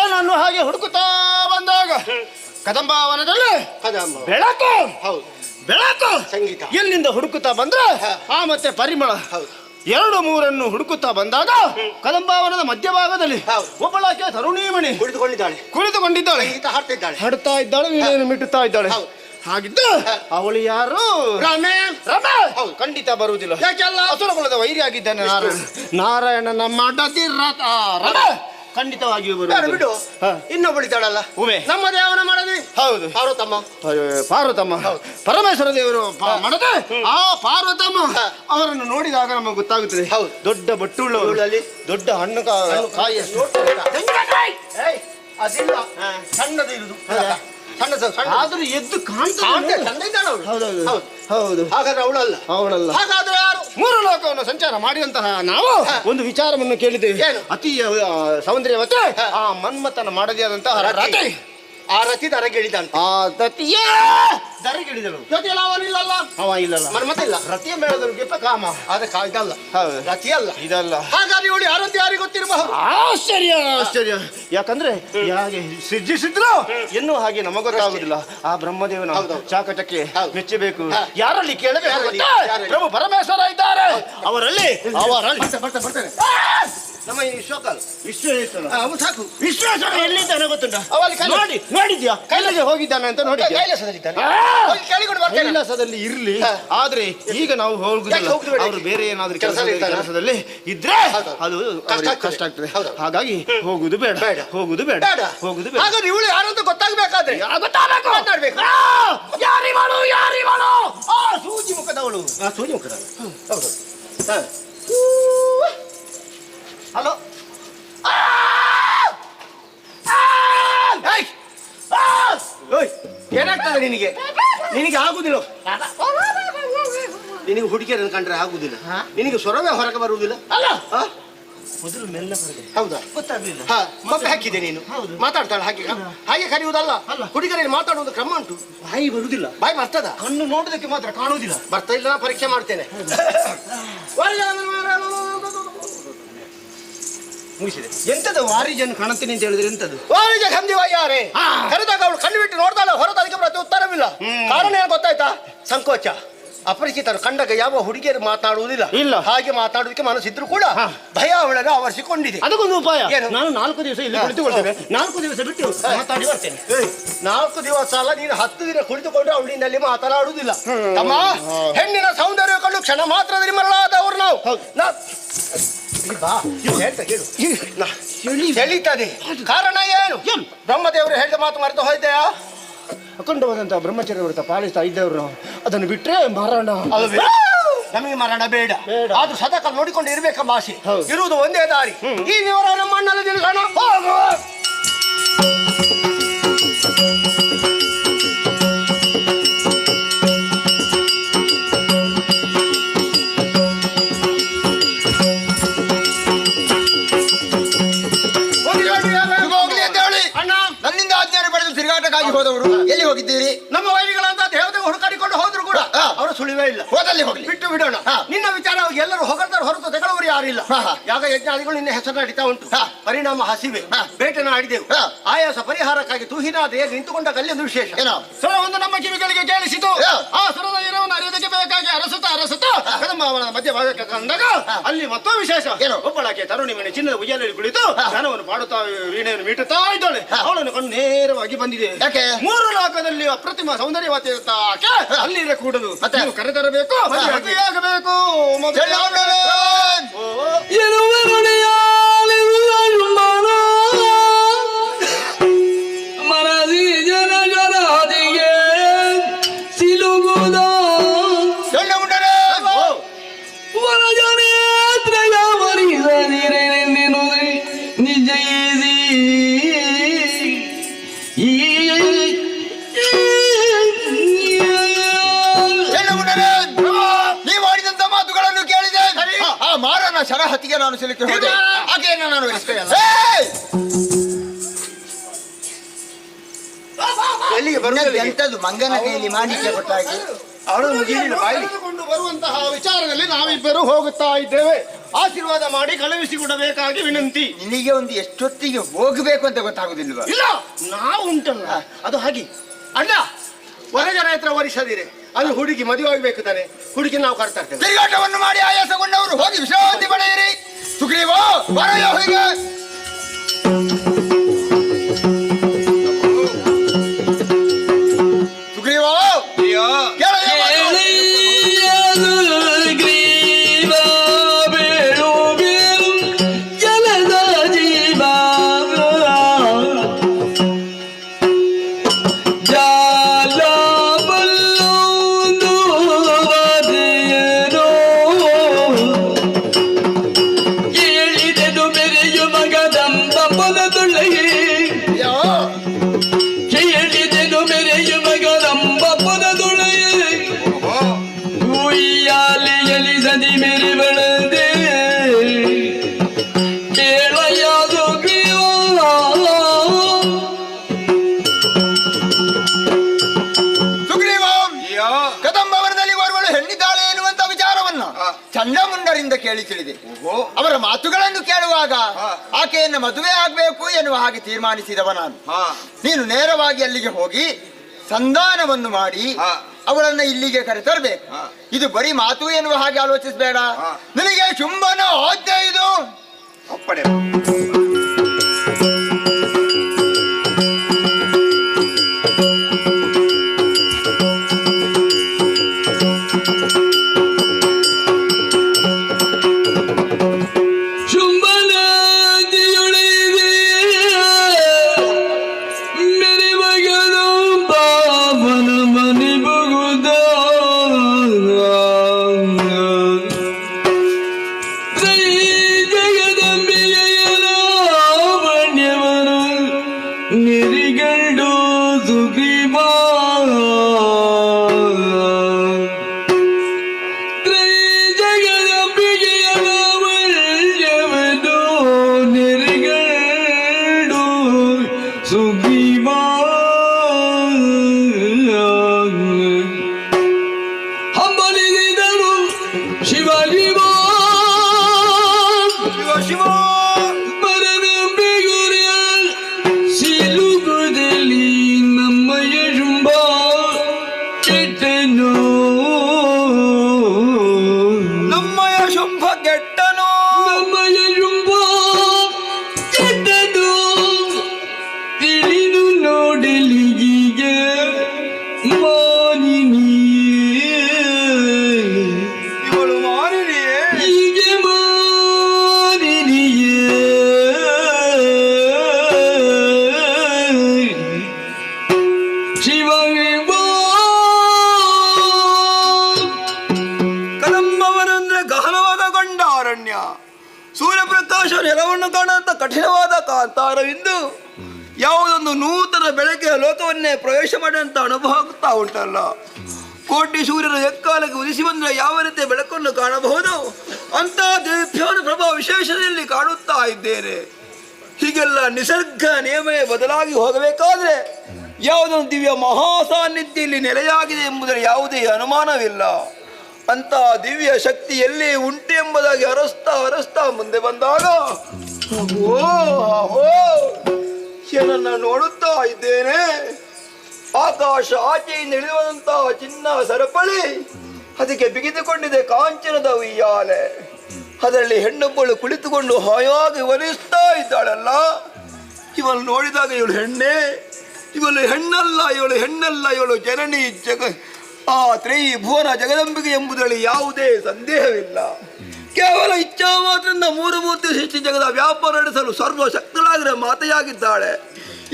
ಏನನ್ನು ಹಾಗೆ ಹುಡುಕುತ್ತಾ ಬಂದಾಗ ಕದಂಬಾವನದಲ್ಲಿ ಬೆಳಕು ಬೆಳಕು ಸಂಗೀತ ಎಲ್ಲಿಂದ ಹುಡುಕುತ್ತಾ ಬಂದ್ರೆ ಆ ಮತ್ತೆ ಪರಿಮಳ 2-3 ಹುಡುಕುತ್ತಾ ಬಂದಾಗ ಕದಂಬಾವನದ ಮಧ್ಯಭಾಗದಲ್ಲಿ ಒಬ್ಬಳಾಕೆ ತರುಣೀಮಣಿ ಕುಳಿತುಕೊಂಡಿದ್ದಾಳೆ ಹಾಡುತ್ತಾ ಇದ್ದಾಳೆ, ವೀಣೆಯನ್ನು ಮಿಟ್ಟುತ್ತಾ ಇದ್ದಾಳೆ. ಹಾಗಿದ್ದು ಅವಳು ಯಾರು? ರಮೆ. ಖಂಡಿತ ಬರುವುದಿಲ್ಲ. ಯಾಕೆಲ್ಲ ಅಸುರ ಕುಲದ ವೈರಿ ಆಗಿದ್ದಾನೆ ನಾರಾಯಣ. ನಾರಾಯಣ ನಮ್ಮ ರಮೆ ಖಂಡಿತವಾಗಿಯೂ ಬರುವುದು. ಬಿಡು, ಇನ್ನೊಬ್ಬಳಿದ್ದಾಳಲ್ಲ ಉಮೆ, ನಮ್ಮ ದೇವನ ಮಾಡದಿ. ಹೌದು, ಪಾರ್ವತಮ್ಮ. ಪಾರ್ವತಮ್ಮ ಪರಮೇಶ್ವರ ದೇವರು ಮಾಡದೆ ಆ ಪಾರ್ವತಮ್ಮ ಅವರನ್ನು ನೋಡಿದಾಗ ನಮಗೆ ಗೊತ್ತಾಗುತ್ತದೆ. ದೊಡ್ಡ ಬಟ್ಟುಳ್ಳವರು, ದೊಡ್ಡ ಹಣ್ಣು ಕಾಯಿ ಅದಿಲ್ಲ, ಸಣ್ಣದು ಇರುದು. ಆದ್ರೂ ಎದ್ದು ಕಾಣ್ತದೆ. ಹೌದು, ಹಾಗಾದ್ರೆ ಅವಳಲ್ಲ. ಹಾಗಾದ್ರೆ ಯಾರು? ಮೂರು ಲೋಕವನ್ನು ಸಂಚಾರ ಮಾಡಿದಂತಹ ನಾವು ಒಂದು ವಿಚಾರವನ್ನು ಕೇಳಿದ್ದೇವೆ. ಅತಿ ಸೌಂದರ್ಯವತೆ ಆ ಮನ್ಮಥನ ಮಾಡದಿಯಾದಂತಹ ರತಿ. ಆ ರತಿ ದರಗಿಳಿದಂತ. ಆ ರತಿಯೇ ದರಗಿಳಿದಳು. ಜೊತೆಯಲ್ಲಿ ಅವನಿಲ್ಲಲ್ಲ, ಅವ ಇಲ್ಲಲ್ಲ. ಮನ್ಮಥ ಇಲ್ಲ. ರತಿಯ ಮೇಳದವರಿಗೆ ಕಾಮ. ಅದಕ್ಕೆ ಇದಲ್ಲ, ಹೌದು, ರತಿ ಅಲ್ಲ, ಇದಲ್ಲ. ಹಾಗಾಗಿ ಇವಳು ಯಾರಂತ ಯಾರಿಗೆ ಗೊತ್ತಿರಬಹುದು. ಆಶ್ಚರ್ಯ. ಯಾಕಂದ್ರೆ ಯಾಕೆ ಸೃಜಿಸಿದ್ರು ಎನ್ನುವ ಹಾಗೆ ನಮಗೆ ಗೊತ್ತಾಗುದಿಲ್ಲ. ಆ ಬ್ರಹ್ಮದೇವನ ಚಾಕಚಕ್ಕೆ ಮೆಚ್ಚಬೇಕು. ಯಾರಲ್ಲಿ ಕೇಳಬೇಕು? ಪ್ರಭು ಪರಮೇಶ್ವರ ಇದ್ದಾರೆ. ಅವರಲ್ಲಿ ಬರ್ತೇನೆ. ನಮ್ಮ ಈ ವಿಶ್ವೇಶ್ವರ ಸಾಕು. ವಿಶ್ವೇಶ್ವರ ಎಲ್ಲಿದ್ದಾನೆ ಗೊತ್ತುಂಟ? ನೋಡಿದ್ಯಾ? ಕೈಲಾಸ ಹೋಗಿದ್ದಾನೆ ಅಂತ ನೋಡಿದ್ಯಾ? ಕೈಲಾಸದಲ್ಲಿ ಇರ್ಲಿ, ಆದ್ರೆ ಈಗ ನಾವು ಹೋಗುದಿಲ್ಲ. ಅವರು ಬೇರೆ ಏನಾದ್ರೂ ಕೆಲಸದಲ್ಲಿ ಇದ್ರೆ ಅದು ಕಷ್ಟ ಆಗ್ತದೆ. ಹಾಗಾಗಿ ಹೋಗುದು ಬೇಡ. ಹಾಗಾದ್ರೆ ಇವಳು ಯಾರಂತ ಗೊತ್ತಾಗ್ಬೇಕಾದ್ರೆ ಮಾತಾಡ್ಬೇಕು. ಯಾರಿವಳು? ಆ ಸೂಜಿ ಮುಖದವಳು. ಹೌದು. ಹಲೋ, ಏನಾಗ್ತದೆ ನಿನಗೆ? ಆಗುದಿಲ್ಲ. ನಿನಗೆ ಹುಡುಗಿಯರನ್ನು ಕಂಡ್ರೆ ಆಗುದಿಲ್ಲ. ನಿನಗೆ ಸ್ವರವೇ ಹೊರಗೆ ಬರುವುದಿಲ್ಲ. ಅಲ್ಲ ಮೊದಲು ಮೆಲ್ಲ ಬರದೆ. ಹೌದಾ? ಗೊತ್ತಾಗ್ಲಿಲ್ಲ. ಮತ್ತೆ ಹಾಕಿದೆ ನೀನು. ಮಾತಾಡ್ತಾಳೆ ಹಾಗೆ ಕರೆಯುವುದಲ್ಲ. ಹುಡುಗರಲ್ಲಿ ಮಾತಾಡುವುದು ಕ್ರಮ ಉಂಟು. ಬಾಯಿ ಬರುವುದಿಲ್ಲ. ಬಾಯಿ ಬರ್ತದ? ಕಣ್ಣು ನೋಡೋದಕ್ಕೆ ಮಾತ್ರ ಕಾಣುವುದಿಲ್ಲ. ಬರ್ತಾ ಇಲ್ಲ, ಪರೀಕ್ಷೆ ಮಾಡ್ತೇನೆ. ಮುಗಿಸಿದೆ. ಎಂತದು ವಾರಿಜನ್ನು ಕಾಣುತ್ತೀನಿ ಅಂತ ಹೇಳಿದ್ರೆ ಎಂತದು? ವಾರಿಜ ಕಂದಿವ ಯಾರೇ ಕರೆದಾಗ ಅವಳು ಕಣ್ಣು ಬಿಟ್ಟು ನೋಡ್ತಾಳೆ ಹೊರತು ಅದಕ್ಕೆ ಪ್ರತಿ ಉತ್ತರವಿಲ್ಲ. ಕಾರಣ ಏನು ಗೊತ್ತಾಯ್ತಾ? ಸಂಕೋಚ. ಅಪರಿಚಿತರು ಕಂಡಾಗ ಯಾವ ಹುಡುಗಿಯರು ಮಾತನಾಡುವುದಿಲ್ಲ. ಇಲ್ಲ, ಹಾಗೆ ಮಾತನಾಡುವುದಕ್ಕೆ ಮನಸ್ಸಿದ್ರು ಕೂಡ ಭಯ ಅವಳನ್ನು ಆವರಿಸಿಕೊಂಡಿದೆ. ಅದಕ್ಕೊಂದು ಉಪಾಯ. ನಾನು 4 ದಿವಸ ಇಲ್ಲಿ ಕುಳಿತುಕೊಳ್ತೇನೆ. 4 ದಿವಸ ಬಿಟ್ಟು ಮಾತಾಡಿ ಬರ್ತೇನೆ. 4 ದಿವಸ ಅಲ್ಲ, ನೀನು 10 ದಿನ ಕುಳಿತುಕೊಂಡ್ರೆ ಅವಳಿನಲ್ಲಿ ಮಾತನಾಡುವುದಿಲ್ಲ. ತಮ್ಮ, ಹೆಣ್ಣಿನ ಸೌಂದರ್ಯ ಕಂಡು ಕ್ಷಣ ಮಾತ್ರದಲ್ಲಿ ಮರಳಾದವರು ನಾವು. ಎಳೀತದೆ. ಕಾರಣ ಏನು? ಬ್ರಹ್ಮದೇವರು ಹೇಳಿದ ಮಾತು ಮರೆತು ಹೋಯ್ತೆಯಾ? ಅಖಂಡವಾದಂತಹ ಬ್ರಹ್ಮಚರ್ಯ ವ್ರತ ಪಾಲಿಸ್ತಾ ಇದ್ದವರು ನಾವು ಅದನ್ನು ಬಿಟ್ರೆ ಮರಣ. ನಮಗೆ ಮರಣ ಬೇಡ. ಆದ್ರೂ ಸದಾಕಾಲ ನೋಡಿಕೊಂಡು ಇರ್ಬೇಕೆಂಬ ಆಸೆ ಇರುವುದು ಒಂದೇ ದಾರಿ. ಈ ವಿವರ ನಮ್ಮ ಅಣ್ಣಲ್ಲಿ ತಿಳಿಸೋಣ. ನನ್ನಿಂದ ಆಜ್ಞಾನ ಪಡೆದು ತಿರುಗಾಟಕ್ಕಾಗಿ ಹೋದವರು ಎಲ್ಲಿ ಹೋಗಿದ್ದೀರಿ? ನಮ್ಮ ವೈರಿಗಳಂತ ದೇವತೆ ಹುಡುಕಾಡಿಕೊಂಡು ಹೋದ್ರು ಕೂಡ ಅವರು ಸುಳಿವೇ ಇಲ್ಲ. ಹೋದಲ್ಲಿ ಹೋಗ್ಲಿ, ಬಿಟ್ಟು ಬಿಡೋಣ. ನಿನ್ನ ವಿಚಾರ ಎಲ್ಲರೂ ಹೊಗಳ್ತಾರೆ ಹೊರತು ತೆಗಳವರು ಯಾರಿಲ್ಲ. ಯಾಗ ಯಜ್ಞಾದಿಗಳು ನಿನ್ನ ಹೆಸರು ನಡೀತಾ ಉಂಟು. ಪರಿಣಾಮ ಹಸಿವೆ, ಬೇಟೆನ ಆಡಿದೆವು. ಆಯಾಸ ಪರಿಹಾರಕ್ಕಾಗಿ ತೂಹಿನಾದೆಯಲ್ಲಿ ನಿಂತುಕೊಂಡ ಕಲ್ಯೊಂದು ವಿಶೇಷ ಸ್ವರವೊಂದು ನಮ್ಮ ಕಿವಿಗಳಿಗೆ ಕೇಳಿಸಿತು. ಆ ಸ್ವರದ ಇರವನ್ನು ಅರಿಯೋದಕ್ಕೆ ಬೇಕಾಗಿ ಅರಸುತ್ತ ಕದಂಬಾವನ ಮಧ್ಯ ಭಾಗಕ್ಕೆ ಕಂಡಾಗ ಅಲ್ಲಿ ಮತ್ತೊಂದು ವಿಶೇಷ. ಒಬ್ಬಳಾಕೆ ತರುಣಿ ಮನೆ ಚಿನ್ನದ ಉಯ್ಯಾಲೆಯಲ್ಲಿ ಕುಳಿತು ಗಾನವನ್ನು ಪಾಡುತ್ತಾ ವೀಣೆಯನ್ನು ಮೀಟುತ್ತಾ ಇದ್ದಾಳೆ. ಅವಳನ್ನು ಕಂಡು ನೇರವಾಗಿ ಬಂದಿದೆ. ಯಾಕೆ? 3 ಲೋಕದಲ್ಲಿ ಅಪ್ರತಿಮ ಸೌಂದರ್ಯವತಿ ಆಕೆ ಅಲ್ಲಿ ಕೂಡದು. ನೀವು ಕರೆತರಬೇಕು, ಮದುವೆಯಾಗಬೇಕು. ಮನದಿ ಜನ ಜರಾದಿಗೆ ಸಿಲುಗುದ ವರಜನೇತ್ರಗ ಮರಿಸದಿರೆ ನಿಜ ನೀವು ಆಡಿದಂತ ಮಾತುಗಳನ್ನು ಕೇಳಿದೆ. ಆ ಮಾರನ ಶರಹತಿಗೆ ನಾನು ಸಿಲುಕಿ ಹೋದೆ. ಹಾಗೆಯನ್ನು ನಾನು ಎಲ್ಲಿಗೆ ಬರುವುದು? ಎಂತದ್ದು ಮಂಗನ ಕೈಯಲ್ಲಿ ಮಾಣಿಕ್ಯ ಕೊಟ್ಟಾಗಿ ಅವಳು ಮುಗಿಲಿಲ್ಲ. ಕಳೆದುಕೊಂಡು ಬರುವಂತಹ ವಿಚಾರದಲ್ಲಿ ನಾವಿಬ್ಬರು ಹೋಗುತ್ತಾ ಇದ್ದೇವೆ. ಆಶೀರ್ವಾದ ಮಾಡಿ ಕಳುಹಿಸಿಕೊಡಬೇಕಾಗಿ ವಿನಂತಿ. ನಿನಗೆ ಒಂದು ಎಷ್ಟೊತ್ತಿಗೆ ಹೋಗಬೇಕು ಅಂತ ಗೊತ್ತಾಗುದಿಲ್ವಾ? ಇಲ್ಲ, ನಾವು ಉಂಟಲ್ಲ ಅದು ಹಾಗೆ. ಅಣ್ಣ, ಹೊರಜನ ಹತ್ರ ವರಿಸದಿರೆ. ಅಲ್ಲಿ ಹುಡುಗಿ ಮದುವೆ ಆಗಬೇಕು ತಾನೆ. ಹುಡುಗಿ ನಾವು ಕರ್ತಾ ಇರ್ತೇವೆ. ತಿರುಗಾಟವನ್ನು ಮಾಡಿ ಆಯಾಸಗೊಂಡವರು ಹೋಗಿ ವಿಶ್ರಾಂತಿ ಪಡೆಯಿರಿ. ಸುಗ್ರೀವ ಬರೆಯ ಹೋಗಿ ಸುಗ್ರೀವ ಜಲದ ಜೀವ ಅವರಿಂದ ಕೇಳಿ ತಿಳಿದೆ. ಅವರ ಮಾತುಗಳನ್ನು ಕೇಳುವಾಗ ಆಕೆಯನ್ನು ಮದುವೆ ಆಗಬೇಕು ಎನ್ನುವ ಹಾಗೆ ತೀರ್ಮಾನಿಸಿದವ ನಾನು. ನೀನು ನೇರವಾಗಿ ಅಲ್ಲಿಗೆ ಹೋಗಿ ಸಂಧಾನವನ್ನು ಮಾಡಿ ಅವಳನ್ನ ಇಲ್ಲಿಗೆ ಕರೆತರಬೇಕು. ಇದು ಬರೀ ಮಾತು ಎನ್ನುವ ಹಾಗೆ ಆಲೋಚಿಸಬೇಡ. ನಿನಗೆ ಶುಂಭನ ಆಜ್ಞೆ ಇದು. ಅಪ್ಪಡೆ ಕಠಿಣವಾದ ಕಾಂತಾರವಿಂದು ಯಾವುದೊಂದು ನೂತನ ಬೆಳಕಿನ ಲೋಕವನ್ನೇ ಪ್ರವೇಶ ಮಾಡುವಂತ ಅನುಭವ ಆಗುತ್ತಾ ಉಂಟಲ್ಲ. ಕೋಟಿ ಸೂರ್ಯರು ಎಕ್ಕಾಲಕ್ಕೆ ಉದಿಸಿ ಬಂದರೆ ಯಾವ ರೀತಿಯ ಬೆಳಕನ್ನು ಕಾಣಬಹುದು ಅಂತ ದಿವ್ಯಾನ ಪ್ರಭಾವ ವಿಶೇಷದಲ್ಲಿ ಕಾಣುತ್ತಾ ಇದ್ದೇನೆ. ಹೀಗೆಲ್ಲ ನಿಸರ್ಗ ನಿಯಮವೇ ಬದಲಾಗಿ ಹೋಗಬೇಕಾದ್ರೆ ಯಾವುದೊಂದು ದಿವ್ಯ ಮಹಾಸಾನ್ನಿಧ್ಯ ಇಲ್ಲಿ ನೆಲೆಯಾಗಿದೆ ಎಂಬುದರ ಯಾವುದೇ ಅನುಮಾನವಿಲ್ಲ. ಅಂತ ದಿವ್ಯ ಶಕ್ತಿ ಎಲ್ಲಿ ಉಂಟು ಎಂಬುದಾಗಿ ಅರಸ್ತಾ ಮುಂದೆ ಬಂದಾಗ ಏನನ್ನ ನೋಡುತ್ತಾ ಇದ್ದೇನೆ. ಆಕಾಶ ಆಚೆಯಿಂದ ಇಳಿಯುವಂತಹ ಚಿನ್ನ ಸರಪಳಿ, ಅದಕ್ಕೆ ಬಿಗಿದುಕೊಂಡಿದೆ ಕಾಂಚನದ ಉಯ್ಯಾಲೆ. ಅದರಲ್ಲಿ ಹೆಣ್ಣೊಬ್ಬಳು ಕುಳಿತುಕೊಂಡು ಹಾಯಾಗಿ ಒಲಿಸ್ತಾ ಇದ್ದಾಳಲ್ಲ. ಇವಳು ನೋಡಿದಾಗ ಇವಳು ಹೆಣ್ಣೆ, ಇವಳು ಹೆಣ್ಣಲ್ಲ, ಇವಳು ಜನನಿ ಆ ತ್ರಯಿ ಭುವನ ಜಗದಂಬಿಕೆ ಎಂಬುದರಲ್ಲಿ ಯಾವುದೇ ಸಂದೇಹವಿಲ್ಲ. ಕೇವಲ ಇಚ್ಛಾ ಮಾತ್ರದಿಂದ ಮೂರ್ತಿ ಸೃಷ್ಟಿ ಜಗದ ವ್ಯಾಪಾರ ನಡೆಸಲು ಸರ್ವಶಕ್ತಳಾಗಿರೋ ಮಾತೆಯಾಗಿದ್ದಾಳೆ.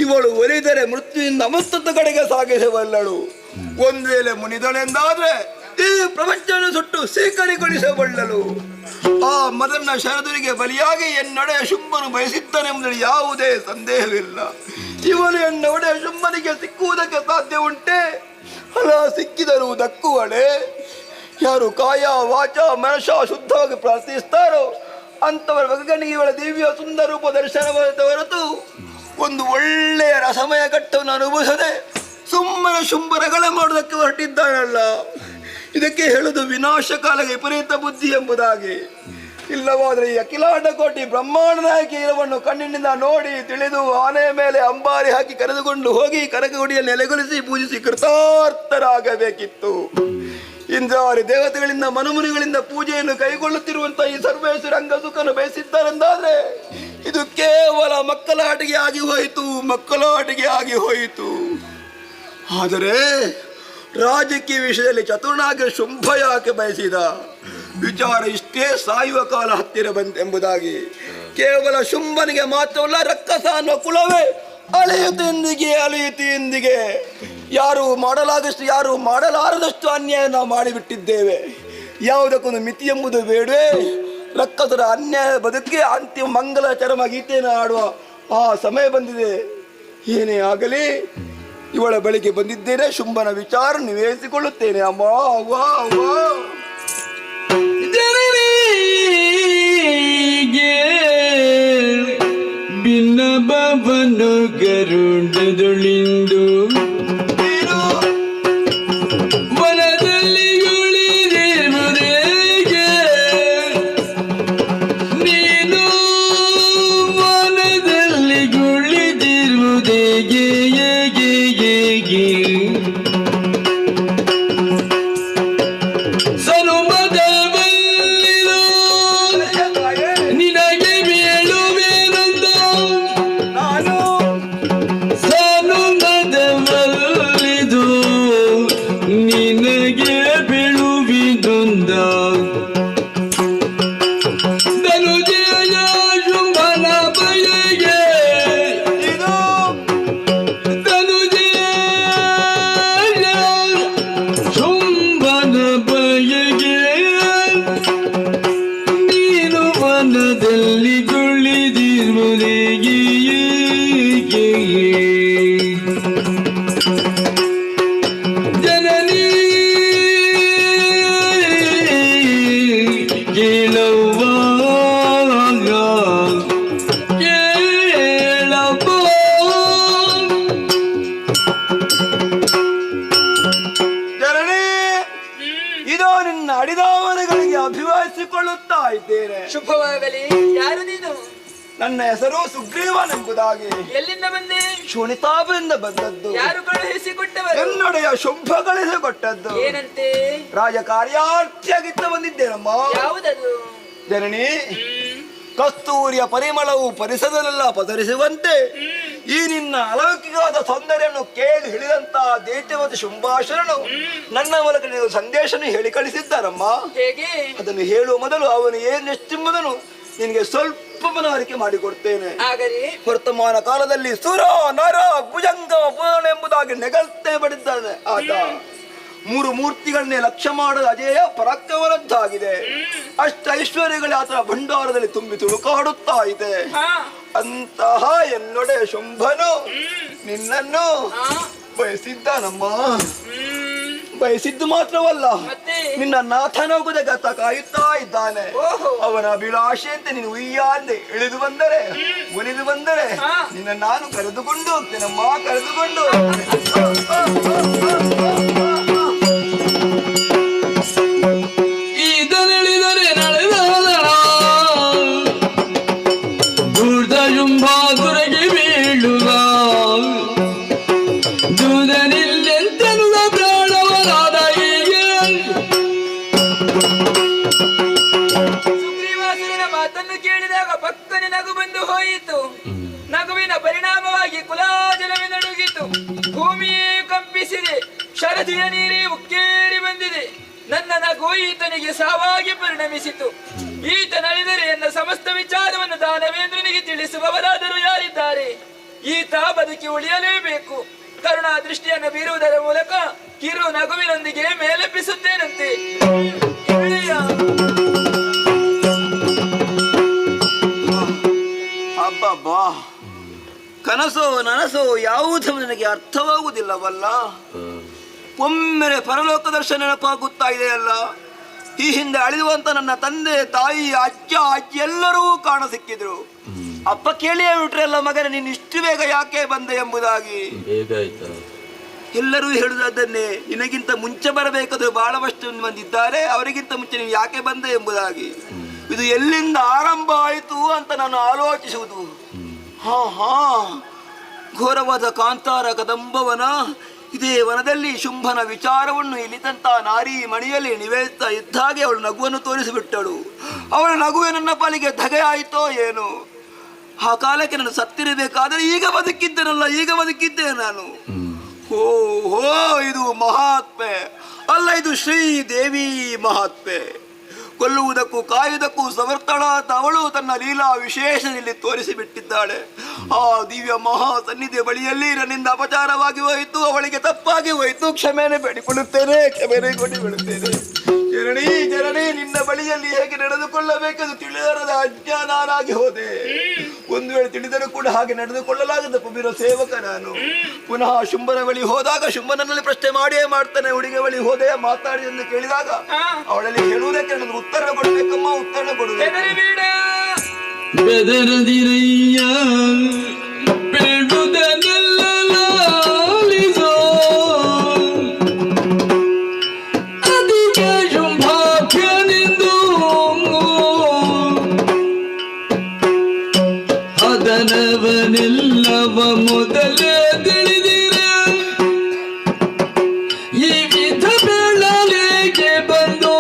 ಇವಳು ಒಲಿದರೆ ಮೃತ್ಯುವಿಂದ ಅಮಸ್ತದ ಕಡೆಗೆ ಸಾಗಿಸಬಲ್ಲಳು. ಒಂದು ವೇಳೆ ಮುನಿದಳೆಂದಾದ್ರೆ ಈ ಪ್ರಪಂಚವನ್ನು ಸುಟ್ಟು ಸ್ವೀಕರಿಗೊಳಿಸಬಲ್ಲಳು. ಆ ಮದನ ಶರದುರಿಗೆ ಬಲಿಯಾಗಿ ಎನ್ನೊಡೆಯ ಶುಂಭನು ಬಯಸಿದ್ದನೆಂಬುದರಲ್ಲಿ ಯಾವುದೇ ಸಂದೇಹವಿಲ್ಲ. ಇವಳು ಎನ್ನೊಡೆಯ ಶುಂಭನಿಗೆ ಸಿಕ್ಕುವುದಕ್ಕೆ ಸಾಧ್ಯ ಉಂಟೆ? ಅಲ್ಲ, ಸಿಕ್ಕಿದರೂ ದಕ್ಕುವಳೆ. ಯಾರು ಕಾಯ ವಾಚ ಮನಶ ಶುದ್ಧವಾಗಿ ಪ್ರಾರ್ಥಿಸ್ತಾರೋ ಅಂತವರ ಬಗೆಗನಿಗೆ ಇವಳ ದಿವ್ಯ ಸುಂದರ ರೂಪ ದರ್ಶನವಾದ ಹೊರತು ಒಂದು ಒಳ್ಳೆಯ ರಸಮಯ ಘಟ್ಟವನ್ನು ಅನುಭವಿಸದೆ ಸುಮ್ಮನೆ ಶುಂಭರಗಳ ಮಾಡುವುದಕ್ಕೆ ಹೊರಟಿದ್ದಾಳಲ್ಲ. ಇದಕ್ಕೆ ಹೇಳುವುದು ವಿನಾಶಕಾಲ ವಿಪರೀತ ಬುದ್ಧಿ ಎಂಬುದಾಗಿ. ಇಲ್ಲವಾದರೆ ಈ ಅಖಿಲಾಂಡ ಕೋಟಿ ಬ್ರಹ್ಮಾಂಡ ನಾಯಕಿ ಇರವನ್ನು ಕಣ್ಣಿನಿಂದ ನೋಡಿ ತಿಳಿದು ಆನೆಯ ಮೇಲೆ ಅಂಬಾರಿ ಹಾಕಿ ಕರೆದುಕೊಂಡು ಹೋಗಿ ಕರಕಗುಡಿಯಲ್ಲಿ ನೆಲೆಗೊಳಿಸಿ ಪೂಜಿಸಿ ಕೃತಾರ್ಥರಾಗಬೇಕಿತ್ತು. ಇಂದ್ರಾರಿ ದೇವತೆಗಳಿಂದ ಮನುಮುನಿಗಳಿಂದ ಪೂಜೆಯನ್ನು ಕೈಗೊಳ್ಳುತ್ತಿರುವಂತಹ ಈ ಸರ್ವೇಶ್ವರ ಅಂಗಸುಖನು ಬಯಸಿದ್ದಾರೆಂದಾದ್ರೆ ಇದು ಕೇವಲ ಮಕ್ಕಳ ಆಟಿಗೆ ಆಗಿ ಹೋಯಿತು. ಆದರೆ ರಾಜಕೀಯ ವಿಷಯದಲ್ಲಿ ಚತುರ್ನಾಗ ಶುಂಭ ಯಾಕೆ ಬಯಸಿದ? ವಿಚಾರ ಇಷ್ಟೇ, ಸಾಯುವ ಕಾಲ ಹತ್ತಿರ ಬಂತೆಂಬುದಾಗಿ. ಕೇವಲ ಶುಂಭನಿಗೆ ಮಾತ್ರವಲ್ಲ, ರಕ್ಕಸ ಅನ್ನೋ ಕುಲವೇ ಅಲೆಯುತ್ತೆಂದಿಗೆ ಯಾರು ಮಾಡಲಾರದಷ್ಟು ಅನ್ಯಾಯ ನಾವು ಮಾಡಿಬಿಟ್ಟಿದ್ದೇವೆ. ಯಾವುದಕ್ಕೊಂದು ಮಿತಿ ಎಂಬುದು ಬೇಡವೇ? ರಕ್ಕಸರ ಅನ್ಯಾಯ ಬದುಕಿ ಅಂತಿಮ ಮಂಗಲ ಚರಮ ಗೀತೆಯನ್ನು ಆಡುವ ಆ ಸಮಯ ಬಂದಿದೆ. ಏನೇ ಆಗಲಿ, ಇವಳ ಬಳಿಗೆ ಬಂದಿದ್ದೇನೆ, ಶುಂಭನ ವಿಚಾರ ನಿವೇದಿಸಿಕೊಳ್ಳುತ್ತೇನೆ. ಅಮ್ಮ ಅವ್ವಾ ಭಿನ್ನಭವನು ಗರುಡದೊಳಿಂದು ವನದಲ್ಲಿ ಗುಳಿದಿರುವುದೇಗೆ ಮನದಲ್ಲಿ ತುಳಿದಿರುವುದೇಗೆ ಜನನಿ ಕೇಳವ್ವ ಕೇಳಪ್ಪ ಜನನಿ ಇದೋ ನಿನ್ನ ಅಡಿದಾವನೆಗಳಿಗೆ ಅಭಿವಾದಿಸಿಕೊಳ್ಳುತ್ತಾ ಇದ್ದೇನೆ. ಶುಭವಾಗಲಿ. ಯಾರು ನೀನು? ನನ್ನ ಹೆಸರು ಸುಗ್ರೀವನೆಂಬುದಾಗಿ. ಎಲ್ಲಿಂದ ಬಂದೆ? ಶೋಣಿತಾಪದಿಂದ ಬಂದದ್ದು. ಯಾರು ಕಳುಹಿಸಿಕೊಟ್ಟವರು? ಎನ್ನಡೆಯ ಶುಭ ಕಳಿಸಿಕೊಟ್ಟದ್ದು. ಏನಂತೆ? ರಾಜ ಕಾರ್ಯಾರ್ಥಿಯಾಗಿತ್ತ ಬಂದಿದ್ದೇನಮ್ಮ. ಯಾವುದದು? ಜನನಿ, ಕಸ್ತೂರಿಯ ಪರಿಮಳವು ಪರಿಸರದಲ್ಲೆಲ್ಲ ಪಸರಿಸುವಂತೆ ಈ ನಿನ್ನ ಅಲೌಕಿಕವಾದ ಸೌಂದರ್ಯವನ್ನು ಕೇಳಿ ಹಿಡಿದಂತಹ ದೇಶವತಿ ಶುಂಭಾಷಣನು ನನ್ನ ಮೂಲಕ ನೀವು ಸಂದೇಶನ ಹೇಳಿ ಕಳಿಸಿದ್ದಾರಮ್ಮ. ಹೇಗೆ? ಅದನ್ನು ಹೇಳುವ ಮೊದಲು ಅವನು ಏನೆಷ್ಟೆಂಬುದನ್ನು ನಿನಗೆ ಸ್ವಲ್ಪ ಮನವರಿಕೆ ಮಾಡಿಕೊಡ್ತೇನೆ. ವರ್ತಮಾನ ಕಾಲದಲ್ಲಿ ಸುರ ನರ ಭುಜಂಗ ಪೂರ್ಣ ಎಂಬುದಾಗಿ ನೆಗಲ್ತೇ ಪಡಿದ್ದಾನೆ ಆತ. ಮೂರು ಮೂರ್ತಿಗಳನ್ನೇ ಲಕ್ಷ್ಯ ಮಾಡದ ಅಜೇಯ ಪರಾಕ್ರಮವಂತಾಗಿದೆ. ಅಷ್ಟ ಐಶ್ವರ್ಯಗಳೇ ಆತನ ಭಂಡಾರದಲ್ಲಿ ತುಂಬಿ ತುಳುಕಾಡುತ್ತಾ ಇದೆ. ಅಂತಹ ಎನ್ನೊಡೆ ಶುಂಭನು ನಿನ್ನನ್ನು ಬಯಸಿದ್ದಾನಮ್ಮ. ಬಯಸಿದ್ದು ಮಾತ್ರವಲ್ಲ, ನಿನ್ನ ನಾಥನೋಗುದ ಗತ ಕಾಯುತ್ತಾ ಇದ್ದಾನೆ. ಅವನ ಅಭಿಲಾಷೆಯಂತೆ ನೀನು ಉಯ್ಯಾಲೆ ಇಳಿದು ಬಂದರೆ ಮುನಿದು ಬಂದರೆ ನಿನ್ನ ನಾನು ಕರೆದುಕೊಂಡು ಹೋಗ್ತೇನಮ್ಮ, ಕರೆದುಕೊಂಡು ಇದನೆಳಿದರೆ ನಡೆದದಳ ದೂರ್ದ ಶುಂಭಾಸುರಗೆ ಬೀಳುವ ದೂದನಿಲ್ಲೆಂತೆನುವ ಪ್ರಾಣವನಾದ ಹೀಗೆ. ಸುಗ್ರೀವಾಸುರನ ಮಾತನ್ನು ಕೇಳಿದಾಗ ಪಕ್ಕನೆ ನಗು ಬಂದು ಹೋಯಿತು. ನಗುವಿನ ಪರಿಣಾಮವಾಗಿ ಕುಲಾಜಲವೇ ನಡುಗಿತು. ಭೂಮಿಯೇ ಕಂಪಿಸಿದೆ. ಶರದಿಯ ನೀರೇ ಉಕ್ಕೇರಿ ಬಂದಿದೆ. ನನ್ನ ನಗು ಈತನಿಗೆ ಸಾವಾಗಿ ಪರಿಣಮಿಸಿತು. ಈತ ನಲಿದರೆ ಎನ್ನ ಸಮಸ್ತ ವಿಚಾರವನ್ನು ದಾನವೇಂದ್ರನಿಗೆ ತಿಳಿಸುವವರಾದರೂ ಯಾರಿದ್ದಾರೆ? ಈತ ಬದುಕಿ ಉಳಿಯಲೇಬೇಕು. ಕರುಣಾ ದೃಷ್ಟಿಯನ್ನು ಬೀರುವುದರ ಮೂಲಕ ಕಿರು ನಗುವಿನೊಂದಿಗೆ ಮೇಲೆಪ್ಪಿಸುತ್ತೇನಂತೆ. ಅಬ್ಬಬ್ಬಾ, ಕನಸೋ ನನಸೋ ಯಾವುದೂ ನನಗೆ ಅರ್ಥವಾಗುವುದಿಲ್ಲವಲ್ಲ. ಒಮ್ಮೆಲೆ ಪರಲೋಕ ದರ್ಶನ ನೆನಪಾಗುತ್ತಾ ಇದೆಯಲ್ಲ. ಈ ಹಿಂದೆ ಅಳಿದುವಂತ ನನ್ನ ತಂದೆ ತಾಯಿ ಅಜ್ಜ ಅಜ್ಜಿ ಎಲ್ಲರೂ ಕಾಣ ಸಿಕ್ಕಿದ್ರು. ಅಪ್ಪ ಕೇಳಿಯೇ ಬಿಟ್ರಲ್ಲ, ಮಗನ ನೀನು ಇಷ್ಟು ಬೇಗ ಯಾಕೆ ಬಂದೆ ಎಂಬುದಾಗಿ. ಎಲ್ಲರೂ ಹೇಳುವುದನ್ನೇ, ನಿನಗಿಂತ ಮುಂಚೆ ಬರಬೇಕಾದ್ರೆ ಬಹಳಷ್ಟು ಮಂದಿದ್ದಾರೆ, ಅವರಿಗಿಂತ ಮುಂಚೆ ನೀವು ಯಾಕೆ ಬಂದೆ ಎಂಬುದಾಗಿ. ಇದು ಎಲ್ಲಿಂದ ಆರಂಭ ಆಯಿತು ಅಂತ ನಾನು ಆಲೋಚಿಸುವುದು. ಘೋರವಾದ ಕಾಂತಾರ ಕದಂಬವನ ಇದೇ ವನದಲ್ಲಿ ಶುಂಭನ ವಿಚಾರವನ್ನು ಇಲ್ಲಿತಂತ ನಾರಿ ಮಣಿಯಲ್ಲಿ ನಿವೇದಿಸ್ತಾ ಇದ್ದಾಗೆ ಅವಳು ನಗುವನ್ನು ತೋರಿಸಿಬಿಟ್ಟಳು. ಅವಳ ನಗುವೆ ನನ್ನ ಪಾಲಿಗೆ ಧಗೆಯಾಯಿತೋ ಏನು. ಆ ಕಾಲಕ್ಕೆ ನಾನು ಸತ್ತಿರಬೇಕಾದರೆ ಈಗ ಬದುಕಿದ್ದೇನಲ್ಲ, ಈಗ ಬದುಕಿದ್ದೆ ನಾನು. ಹೋ ಇದು ಮಹಾತ್ಮೆ ಅಲ್ಲ, ಇದು ಶ್ರೀದೇವಿ ಮಹಾತ್ಮೆ. ಕೊಲ್ಲುವುದಕ್ಕೂ ಕಾಯುವುದಕ್ಕೂ ಸಮರ್ಥಳಾದ ಅವಳು ತನ್ನ ಲೀಲಾ ವಿಶೇಷದಲ್ಲಿ ತೋರಿಸಿಬಿಟ್ಟಿದ್ದಾಳೆ. ಆ ದಿವ್ಯ ಮಹಾ ಸನ್ನಿಧಿಯ ಬಳಿಯಲ್ಲಿ ನನ್ನಿಂದ ಅಪಚಾರವಾಗಿ ಹೋಯಿತು, ಅವಳಿಗೆ ತಪ್ಪಾಗಿ ಹೋಯಿತು. ಕ್ಷಮೆನೆ ಬೇಡಿಕೊಳ್ಳುತ್ತೇನೆ, ಕ್ಷಮೆನೆ ಕೊಟ್ಟಿಬಿಡುತ್ತೇನೆ. ಜನನಿ, ನಿನ್ನ ಬಳಿಯಲ್ಲಿ ಹೇಗೆ ನಡೆದುಕೊಳ್ಳಬೇಕೆಂದು ತಿಳಿಯರದ ಅಜ್ಞಾನಾಗಿ ಹೋದೆ. ಒಂದು ವೇಳೆ ತಿಳಿದರೂ ಕೂಡ ಹಾಗೆ ನಡೆದುಕೊಳ್ಳಲಾಗದ ಪುಬಿರೋ ಸೇವಕ ನಾನು. ಪುನಃ ಶುಂಭನ ಬಳಿ ಹೋದಾಗ ಶುಂಭನಲ್ಲಿ ಪ್ರಶ್ನೆ ಮಾಡಿಯೇ ಮಾಡ್ತಾನೆ. ಹುಡುಗಿ ಬಳಿ ಹೋದೆ ಮಾತಾಡಿ ಎಂದು ಕೇಳಿದಾಗ ಅವಳಲ್ಲಿ ಹೇಳುವುದಕ್ಕೆ ನನಗೆ ಉತ್ತರ ಕೊಡಬೇಕಮ್ಮ, ಉತ್ತರ ಕೊಡುವೆ. ಬೆದರದಿರಯ್ಯ ಬೇಡುವುದನ್ನೆಲ್ಲ ಲಾಲಿಸೋ ಅಧಿಕ ಶುಂಭಾಖ್ಯನೆಂದು ಅದನವನೆಲ್ಲವ ಮೊದಲೇ ತಿಳಿದಿರ ಈ ವಿಧ ಬೆಳಲಿಗೆ ಬಂದು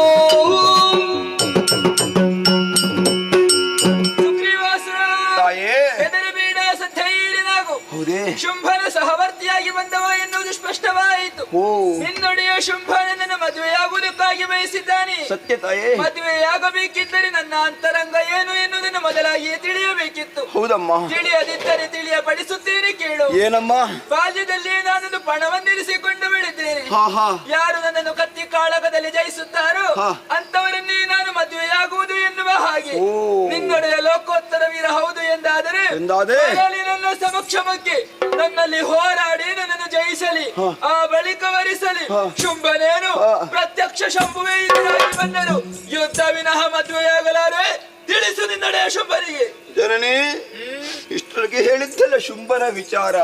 ಶುಂಭನ ಸಹವರ್ತಿಯಾಗಿ ಬಂದವ ಎನ್ನುವುದು ಸ್ಪಷ್ಟವಾಯಿತು. ನಿನ್ನೊಡೆಯ ಶುಂಭನನ್ನು ಮದುವೆಯಾಗುವುದಕ್ಕಾಗಿ ಬಯಸಿದ್ದಾನೆ. ಸತ್ಯ ತಾಯೇ, ಮದುವೆಯಾಗಬೇಕಿದ್ದರೆ ನನ್ನ ಅಂತರಂಗ ಏನು ಎನ್ನುವುದನ್ನು ಮೊದಲಾಗಿಯೇ ತಿಳಿಯಬೇಕಿತ್ತು. ಹೌದಮ್ಮ. ತಿಳಿಯದಿದ್ದರೆ ತಿಳಿಯಪಡಿಸುತ್ತೇನೆ, ಕೇಳು. ಏನಮ್ಮ? ಬಾಲ್ಯದಲ್ಲಿ ನಾನೊಂದು ಪಣವನ್ನಿರಿಸಿಕೊಂಡು ಬೆಳಿದ್ದೇನೆ. ಯಾರು ನನ್ನನ್ನು ಕತ್ತಿ ಕಾಳಗದಲ್ಲಿ ಜಯಿಸುತ್ತಾರೋ ಅಂತವರನ್ನೇ ನಾನು ಮದುವೆಯಾಗುವುದು ಎನ್ನುವ ಹಾಗೆ ನಿನ್ನ ಆಗಲಿ ನನ್ನ ಸಮಕ್ಷಮಕ್ಕೆ ನನ್ನಲ್ಲಿ ಹೋರಾಡಿ ನನ್ನನ್ನು ಜಯಿಸಲಿ, ಆ ಬಳಿಕ ವರಿಸಲಿ. ಶುಂಭನೇನು ಪ್ರತ್ಯಕ್ಷ ಶಂಭುವೇ ಇದರಾಗಿ ಬಂದರು, ಯುದ್ಧ ವಿನಃ ಮದುವೆಯಾಗಲಾರೆ. ತಿಳಿಸು ನಿನ್ನಡೆ ಶುಂಭನಿಗೆ. ಜನನಿ, ಇಷ್ಟರಿಗೆ ಹೇಳಿದ್ದಲ್ಲ ಶುಂಭನ ವಿಚಾರ.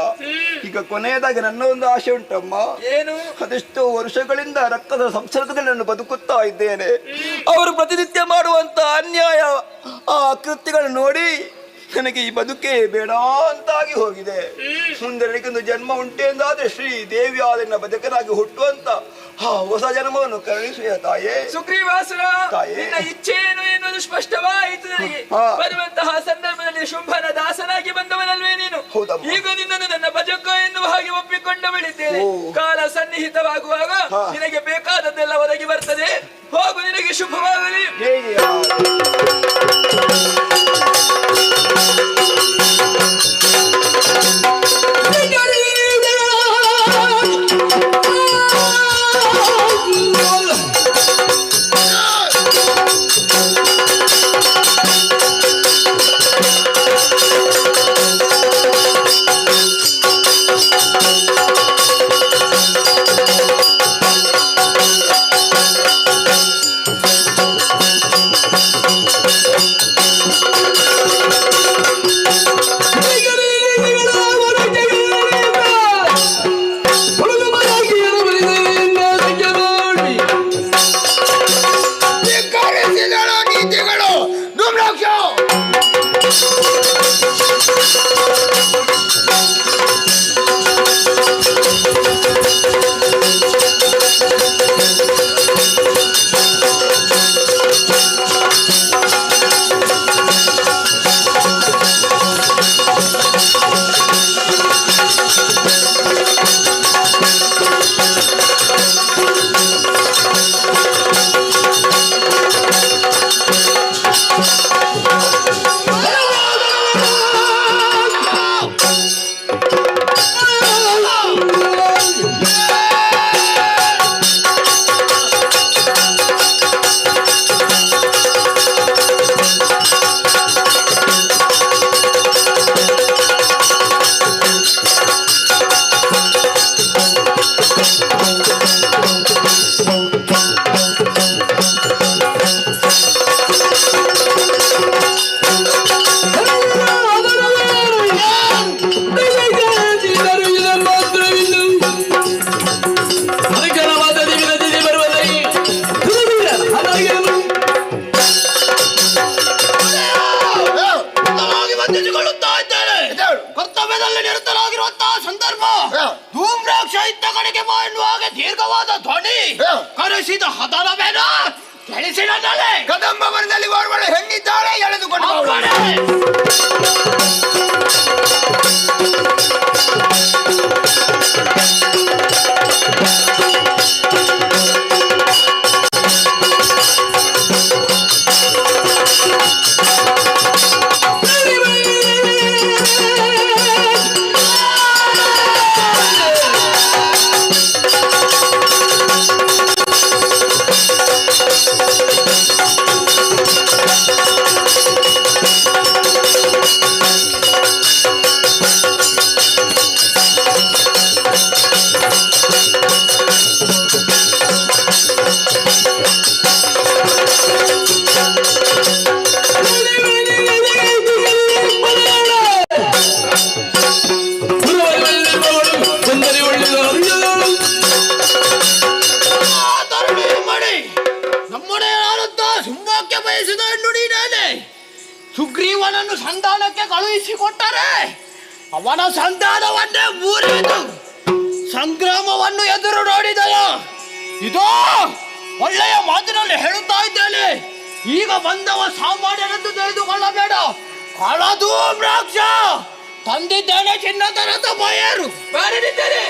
ಈಗ ಕೊನೆಯದಾಗಿ ನನ್ನ ಒಂದು ಆಸೆ ಉಂಟಮ್ಮ. ಏನು? ಅದೆಷ್ಟೋ ವರ್ಷಗಳಿಂದ ರಕ್ತದ ಸಂಸರ್ಗದಲ್ಲಿ ನಾನು ಬದುಕುತ್ತಾ ಇದ್ದೇನೆ. ಅವರು ಪ್ರತಿನಿತ್ಯ ಮಾಡುವಂತ ಅನ್ಯಾಯ, ಆ ಕೃತ್ಯಗಳನ್ನು ನೋಡಿ ನನಗೆ ಈ ಬದುಕೇ ಬೇಡ ಅಂತಾಗಿ ಹೋಗಿದೆ. ಮುಂದೆ ನನಗೊಂದು ಜನ್ಮ ಉಂಟೆ ಎಂದಾದ್ರೆ ಶ್ರೀ ದೇವಿ ಆದ ಬದುಕನಾಗಿ ಹುಟ್ಟುವಂತ ಆ ಹೊಸ ಜನ್ಮವನ್ನು ಕರುಣಿಸುವ ತಾಯೇ. ಸುಗ್ರೀವಾಸುರ, ನಿನ್ನ ಇಚ್ಛೆ ಏನು ಎನ್ನುವುದು ಸ್ಪಷ್ಟವಾಯಿತು ನನಗೆ. ಬರುವಂತಹ ಸಂದರ್ಭದಲ್ಲಿ ಶುಂಭನ ದಾಸನಾಗಿ ಬಂದವನಲ್ವೇ ನೀನು? ಈಗ ನಿನ್ನನ್ನು ನನ್ನ ಭಜಕ ಎನ್ನುವ ಹಾಗೆ ಒಪ್ಪಿಕೊಂಡು ಬಿಡಿದ್ದೇನೆ. ಕಾಲ ಸನ್ನಿಹಿತವಾಗುವಾಗ ನಿನಗೆ ಬೇಕಾದದ್ದೆಲ್ಲ ಒದಗಿ ಬರ್ತದೆ. ಹೋಗು, ನಿನಗೆ ಶುಭವಾಗಲಿ. ಕರ್ತವ್ಯದಲ್ಲಿ ನಿರತರಾಗಿರುವಂತಹ ಸಂದರ್ಭ ಧೂಮ್ರಾಕ್ಷ ಇದ್ದ ಕಡೆಗೆ ಬಾ ಎನ್ನುವಾಗ ದೀರ್ಘವಾದ ಧ್ವನಿ ಕರೆಸಿದ ಹದನವೇನ ಕೆಳಿಸಿದ ತಲೆ ಕದಂಬ ವನದಲ್ಲಿ ಓರ್ವಳು ಹೆಣ್ಣಿದ್ದಾಳೆ ಎಳೆದುಕೊಂಡು ಸುಗ್ರೀವನನ್ನು ಸಂಧಾನಕ್ಕೆ ಕಳುಹಿಸಿಕೊಟ್ಟರೆ ಅವನ ಸಂಧಾನವನ್ನೇ ಮುರಿದು ಸಂಗ್ರಾಮವನ್ನು ಎದುರು ನೋಡಿದೆಯ. ಇದೋ ಒಳ್ಳೆಯ ಮಾತಿನಲ್ಲಿ ಹೇಳುತ್ತಾ ಇದ್ದೇನೆ, ಈಗ ಬಂದವ ಸಾಮಾನ್ಯನೆಂದು ತಿಳಿದುಕೊಳ್ಳಬೇಡ. ಕಳದು ಮ್ರಾಕ್ಷ ತಂದಿದ್ದೇನೆ ಚಿನ್ನದ ರಥ ಬಯರು ಬಾರಿದ್ದಾರೆ.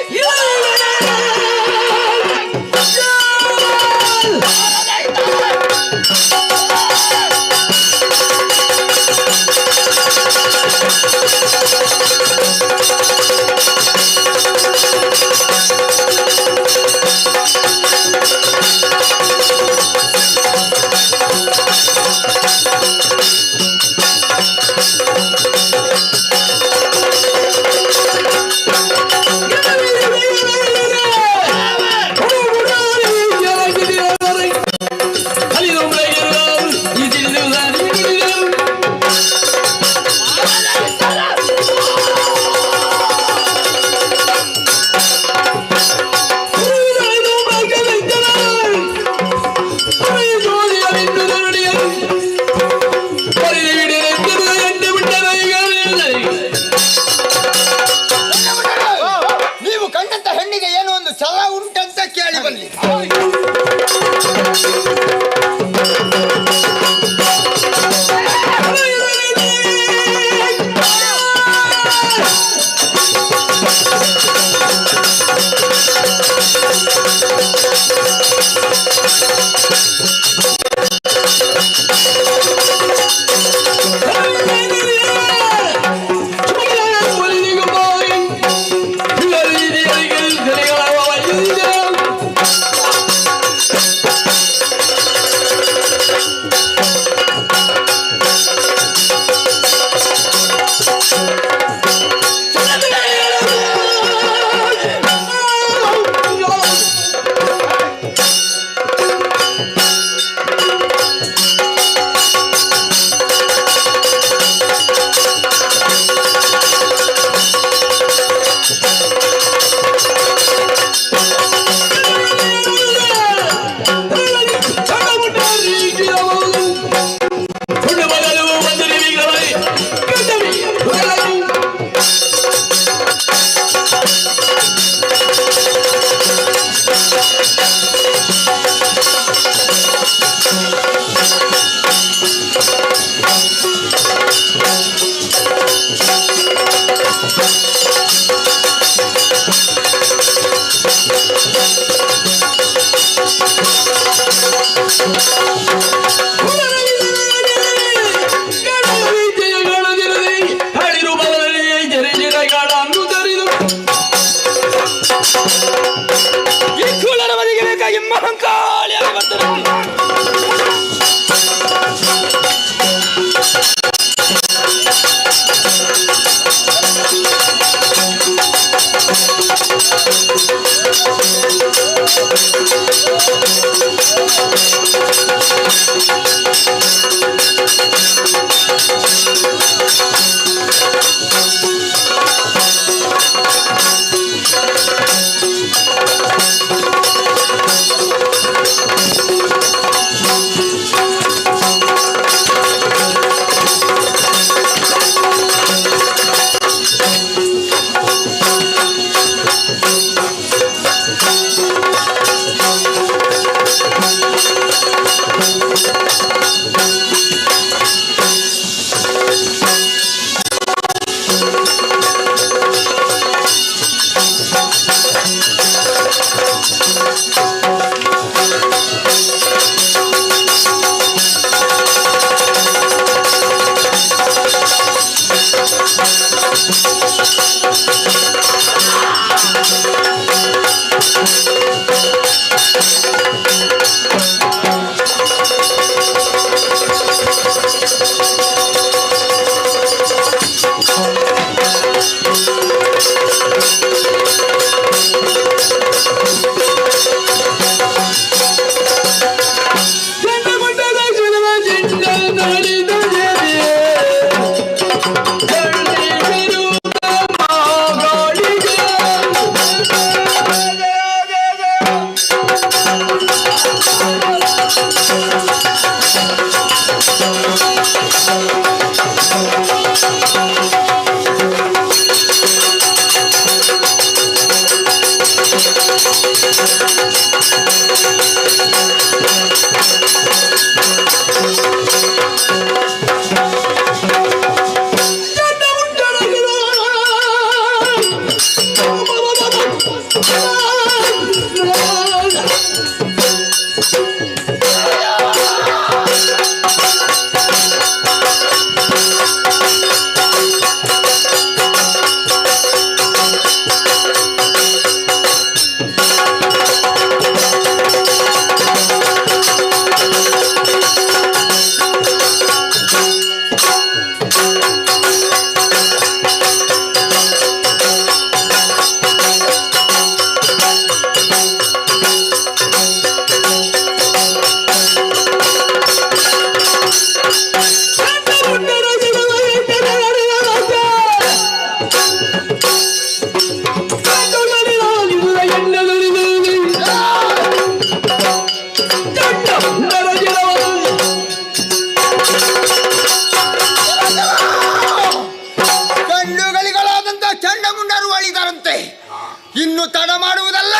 ಇನ್ನು ತಡ ಮಾಡುವುದಲ್ಲ,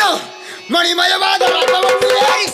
ಮಣಿಮಯವಾದ ರಥವನ್ನು ಏರಿ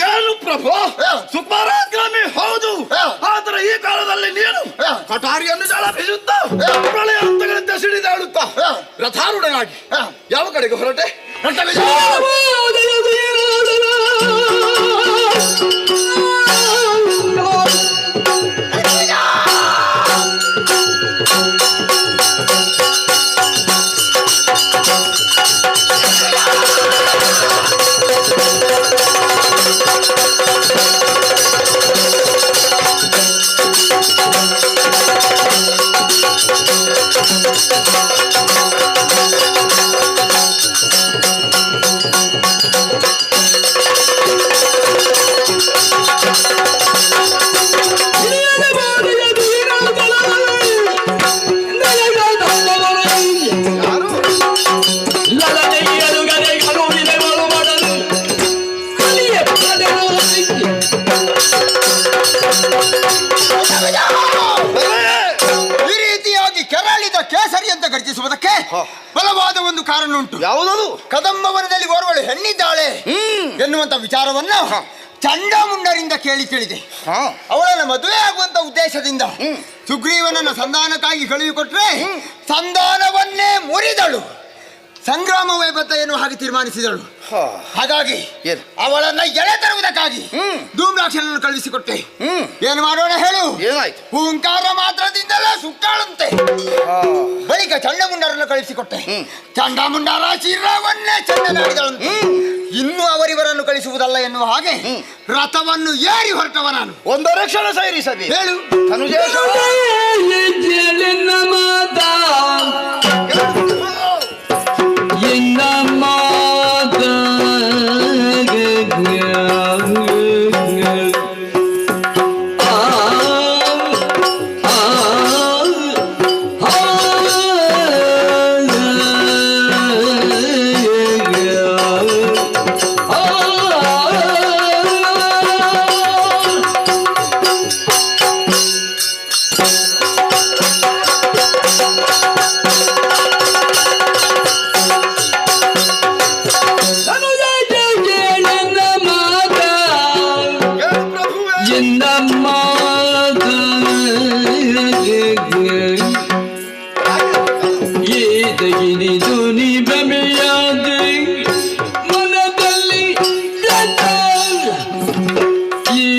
ಏನು ಪ್ರಭು, ಸುಪರಾಕ್ರಮಿ ಹೌದು. ಆದರೆ ಈ ಕಾಲದಲ್ಲಿ ನೀನು ಕಟಾರಿಯನ್ನು ಜಲಪಿಸುತ್ತಾ ಪ್ರಳಯ ಹಂತಗಳಂತೆ ಸಿಡಿದಾಡುತ್ತಾ ರಥಾರೂಢನಾಗಿ ಯಾವ ಕಡೆಗೆ ಹೊರಟೆ? ಈ ರೀತಿಯಾಗಿ ಕೆರಳಿದ ಕೇಸರಿ ಅಂತ ಗರ್ಜಿಸುವುದಕ್ಕೆ ಬಲವಾದ ಒಂದು ಕಾರಣ ಉಂಟು. ಯಾವುದದು? ಕದಂಬವನದಲ್ಲಿ ಓರ್ವಳು ಹೆಣ್ಣಿದ್ದಾಳೆ ಎನ್ನುವಂತ ವಿಚಾರವನ್ನ ಚಂಡಮುಂಡರಿಂದ ಕೇಳಿ ತಿಳಿದೆ. ಅವಳನ್ನು ಮದುವೆ ಆಗುವಂತ ಉದ್ದೇಶದಿಂದ ಸುಗ್ರೀವನನ್ನ ಸಂಧಾನಕ್ಕಾಗಿ ಕಳುಹಿಕೊಟ್ರೆ ಸಂಧಾನವನ್ನೇ ಮುರಿದಳು. ಸಂಗ್ರಾಮವೇ ಬದ್ಧ ಎನ್ನುವ ಹಾಗೆ ತೀರ್ಮಾನಿಸಿದಳು. ಹಾಗಾಗಿ ಅವಳನ್ನ ಎಳೆ ತರುವುದಕ್ಕಾಗಿ ಧೂಮ್ರಾಕ್ಷನನ್ನು ಕಳುಹಿಸಿಕೊಟ್ಟೆ. ಏನು ಮಾಡೋಣ ಹೇಳು? ಏನಾಯ್ತು? ಹೂಂಕಾರ ಮಾತ್ರದಿಂದಲೇ ಸುಟ್ಟಾಳಂತೆ. ಬಳಿಕ ಚಂಡಮುಂಡರನ್ನು ಕಳಿಸಿಕೊಟ್ಟೆ. ಚಂಡಮುಂಡರ ಶಿರವನ್ನೇ ಚಂಡನಾಡಿದಳಂತೆ. ಇನ್ನು ಅವರಿವರನ್ನು ಕಳಿಸುವುದಲ್ಲ ಎನ್ನುವ ಹಾಗೆ ರಥವನ್ನು ಏರಿ ಹೊರಟವ ನಾನು. ಒಂದರ ಕ್ಷಣ ಸೈರಿಸದೆ ಹೇಳು.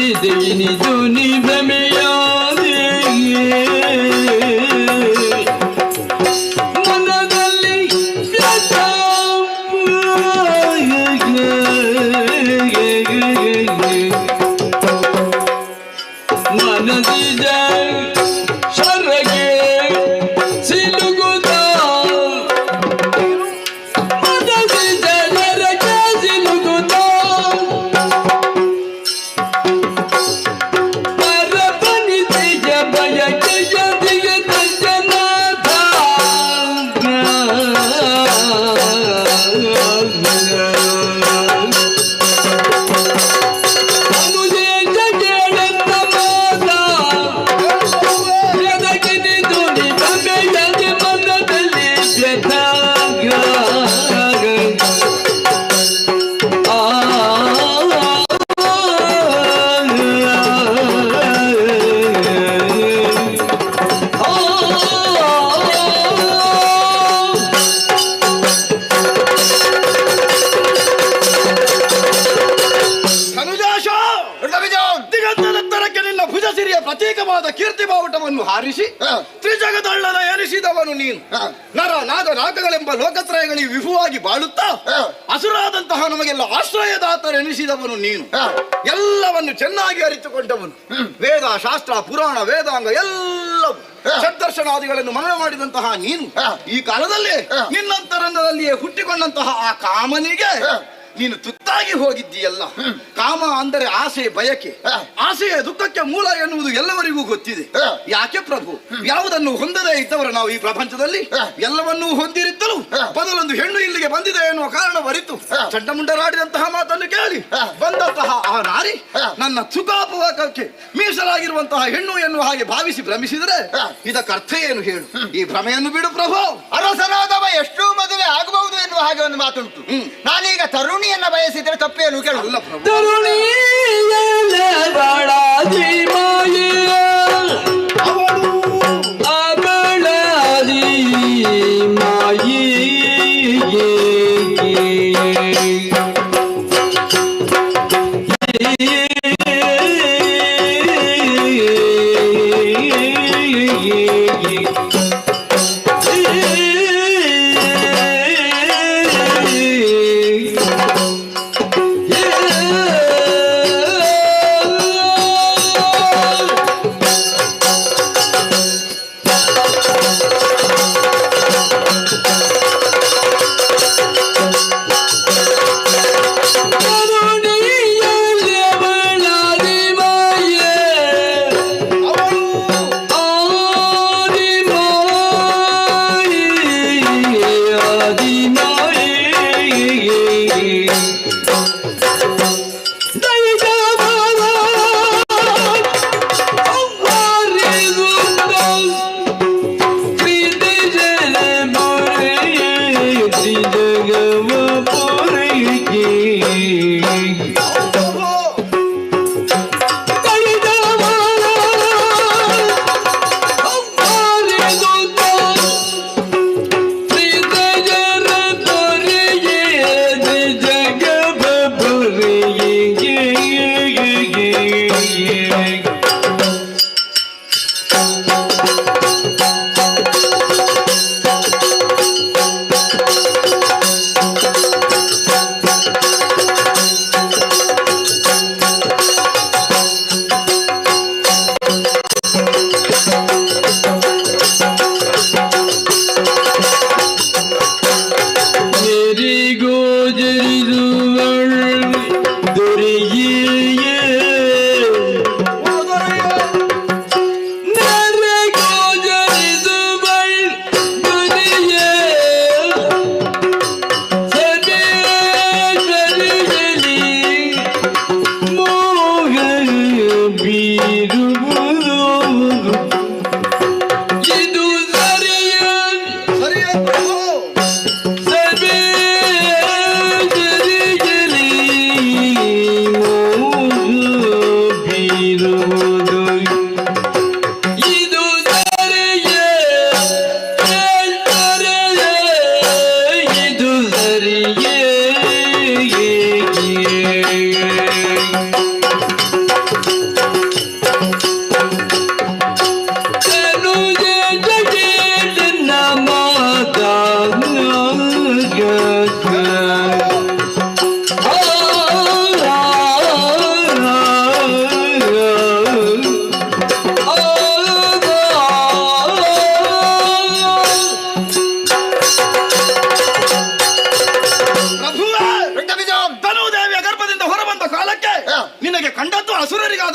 ಧೂನಿ ಭ್ರಮೆಯಾದೆ ಮನದಲ್ಲಿ ವ್ಯಥ ಮನದಿದ ಶರಗೆ ಸಿಲುಗುದ ಮನದಿದ ಶರಗೆ ಸಿಲುಗುದ ಪರಪನಿತಿಯ ಬಯಕೆಯ ದಿಗದ ಜನಾಥ ದಿಗಂತದೆತ್ತರಕ್ಕೆ ನಿನ್ನ ಭುಜ ಸಿರಿಯ ಪ್ರತೀಕವಾದ ಕೀರ್ತಿ ಬಾವುಟವನ್ನು ಹಾರಿಸಿ ತ್ರಿಜಗದಳ್ಳನ ಎನಿಸಿದವನು ನೀನು. ನರ ನಾಗ ನಾಗಗಳೆಂಬ ಲೋಕತ್ರಯಗಳಿಗೆ ವಿಭುವಾಗಿ ಬಾಳುತ್ತಾ ಅಸುರಾದಂತಹ ನಮಗೆಲ್ಲ ಆಶ್ರಯದಾತರೆನಿಸಿದವನು ನೀನು. ಎಲ್ಲವನ್ನು ಚೆನ್ನಾಗಿ ಅರಿತುಕೊಂಡವನು. ವೇದ ಶಾಸ್ತ್ರ ಪುರಾಣ ವೇದಾಂಗ ಎಲ್ಲವೂ ಷಡ್ದರ್ಶನಾದಿಗಳನ್ನು ಮನನ ಮಾಡಿದಂತಹ ನೀನು ಈ ಕಾಲದಲ್ಲಿ ನಿನ್ನಂತರಂಗದಲ್ಲಿಯೇ ಹುಟ್ಟಿಕೊಂಡಂತಹ ಆ ಕಾಮನಿಗೆ ನೀನು ತುತ್ತಾಗಿ ಹೋಗಿದ್ದೀಯಲ್ಲ. ಕಾಮ ಅಂದರೆ ಆಸೆ ಬಯಕೆ. ಆಸೆಯ ದುಃಖಕ್ಕೆ ಮೂಲ ಎನ್ನುವುದು ಎಲ್ಲವರಿಗೂ ಗೊತ್ತಿದೆ. ಯಾಕೆ ಪ್ರಭು, ಯಾವುದನ್ನು ಹೊಂದದೇ ಇದ್ದವರು ನಾವು ಈ ಪ್ರಪಂಚದಲ್ಲಿ ಎಲ್ಲವನ್ನೂ ಹೊಂದಿರಿದ್ದಲು ಬದಲೊಂದು ಹೆಣ್ಣು ಇಲ್ಲಿಗೆ ಬಂದಿದೆ ಎನ್ನುವ ಕಾರಣ ಬರಿತು ಚಂಡಮುಂಡರಾಡಿದಂತಹ ಮಾತನ್ನು ಕೇಳಿ ಬಂದಂತಹ ಆ ನಾರಿ ನನ್ನ ಸುಖಾಪವಾಕಕ್ಕೆ ಮೀಸಲಾಗಿರುವಂತಹ ಹೆಣ್ಣು ಎನ್ನುವ ಹಾಗೆ ಭಾವಿಸಿ ಭ್ರಮಿಸಿದರೆ ಇದಕ್ಕರ್ಥ ಏನು ಹೇಳು? ಈ ಭ್ರಮೆಯನ್ನು ಬಿಡು ಪ್ರಭು. ಅರಸನಾದವ ಎಷ್ಟು ಮದುವೆ ಆಗಬಹುದು ಎನ್ನುವ ಹಾಗೆ ಒಂದು ಮಾತುಂಟು. ನಾನೀಗ ತರುಣಿಯನ್ನ ಬಯಸಿದ್ರೆ ತಪ್ಪೇನು ಕೇಳಲ್ಲ ಪ್ರಭು.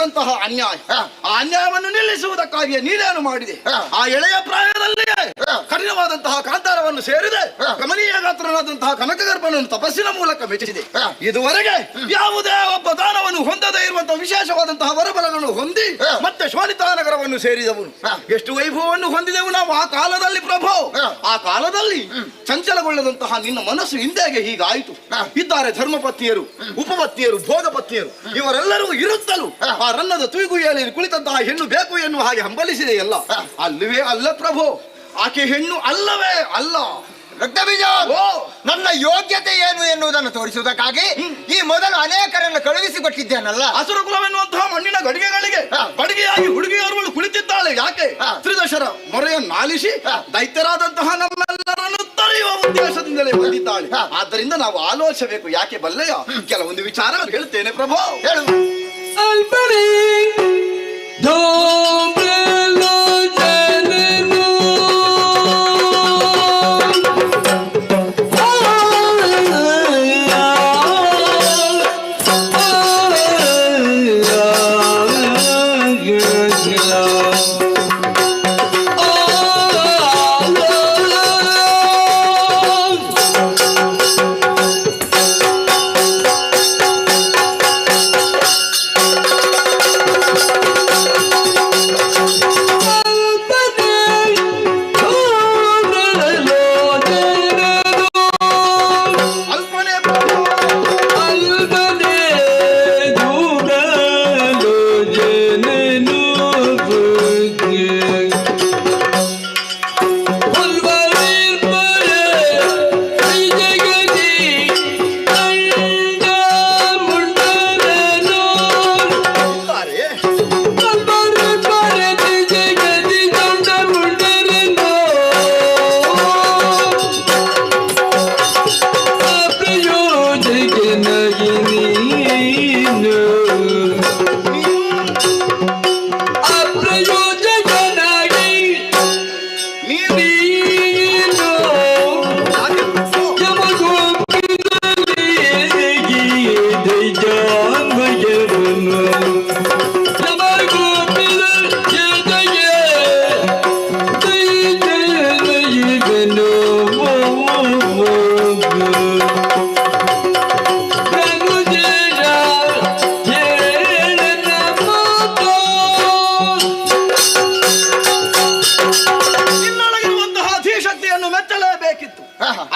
ನಡೆದಂತಹ ಅನ್ಯಾಯ, ಆ ಅನ್ಯಾಯವನ್ನು ನಿಲ್ಲಿಸುವುದಕ್ಕಾಗಿ ನೀನೇನು ಮಾಡಿದೆ? ಆ ಎಳೆಯ ಪ್ರಾಯದಲ್ಲಿಯೇ ಕಠಿಣವಾದಂತಹ ಕಾಂತಾರವನ್ನು ಸೇರಿದೆ, ಗಮನೀಯ ಗಾತ್ರನಾದಂತಹ ಕನಕಗರ್ಭನನ್ನು ತಪಸ್ಸಿನ ಮೂಲಕ ಮೆಚ್ಚಿದೆ. ಇದುವರೆಗೆ ಯಾವುದೇ ಒಬ್ಬ ದಾನವನ್ನು ಹೊಂದದೇ ಇರುವಂತಹ ವಿಶೇಷವಾದಂತಹ ವರಬಲಗಳನ್ನು ಹೊಂದಿ ಮತ್ತೆ ಶೋಣಿತಾ ನಗರವನ್ನು ಸೇರಿದವನು. ಎಷ್ಟು ವೈಭವವನ್ನು ಹೊಂದಿದೆವು ನಾವು ಆ ಕಾಲದಲ್ಲಿ ಪ್ರಭು. ಆ ಕಾಲದಲ್ಲಿ ಚಂಚಲಗೊಳ್ಳದಂತಹ ನಿನ್ನ ಮನಸ್ಸು ಹಿಂದೆಗೆ ಹೀಗಾಯಿತು. ಇದ್ದಾರೆ ಧರ್ಮಪತ್ನಿಯರು, ಉಪಪತ್ನಿಯರು, ಭೋಗಪತ್ನಿಯರು, ಇವರೆಲ್ಲರೂ ಇರುತ್ತಲೂ ಆ ರನ್ನದ ತುಯ್ಗುಯ್ಯಲ್ಲಿ ಕುಳಿತಂತಹ ಹೆಣ್ಣು ಬೇಕು ಎನ್ನುವ ಹಾಗೆ ಹಂಬಲಿಸಿದೆಯಲ್ಲ, ಅಲ್ಲವೇ ಅಲ್ಲ ಪ್ರಭು, ಆಕೆ ಹೆಣ್ಣು ಅಲ್ಲವೇ ಅಲ್ಲ. ರಕ್ತಬೀಜ, ನನ್ನ ಯೋಗ್ಯತೆ ಏನು ಎನ್ನುವುದನ್ನು ತೋರಿಸುವುದಕ್ಕಾಗಿ ಈ ಮೊದಲು ಅನೇಕರನ್ನು ಕಳುಹಿಸಿಕೊಟ್ಟಿದ್ದೇನಲ್ಲ. ಅಸುರ ಕುಲವೆನ್ನುವಂತಹ ಮಣ್ಣಿನ ಗಡಿಗೆಗಳಿಗೆ ಬಡಿಗೆಯಾಗಿ ಹುಡುಗಿಯರು ಕುಳಿತಿದ್ದಾಳೆ. ಯಾಕೆ? ತ್ರಿದಶರ ಮೊರೆಯನ್ನಾಲಿಸಿ ದೈತ್ಯರಾದಂತಹ ನಮ್ಮೆಲ್ಲರನ್ನು ತಡೆಯುವ ಉದ್ದೇಶದಿಂದಲೇ ಬಂದಿದ್ದಾಳೆ. ಆದ್ದರಿಂದ ನಾವು ಆಲೋಚಿಸಬೇಕು. ಯಾಕೆ ಬಲ್ಲೆಯ? ಕೆಲವೊಂದು ವಿಚಾರಗಳು ಹೇಳ್ತೇನೆ ಪ್ರಭು. ಹೇಳು.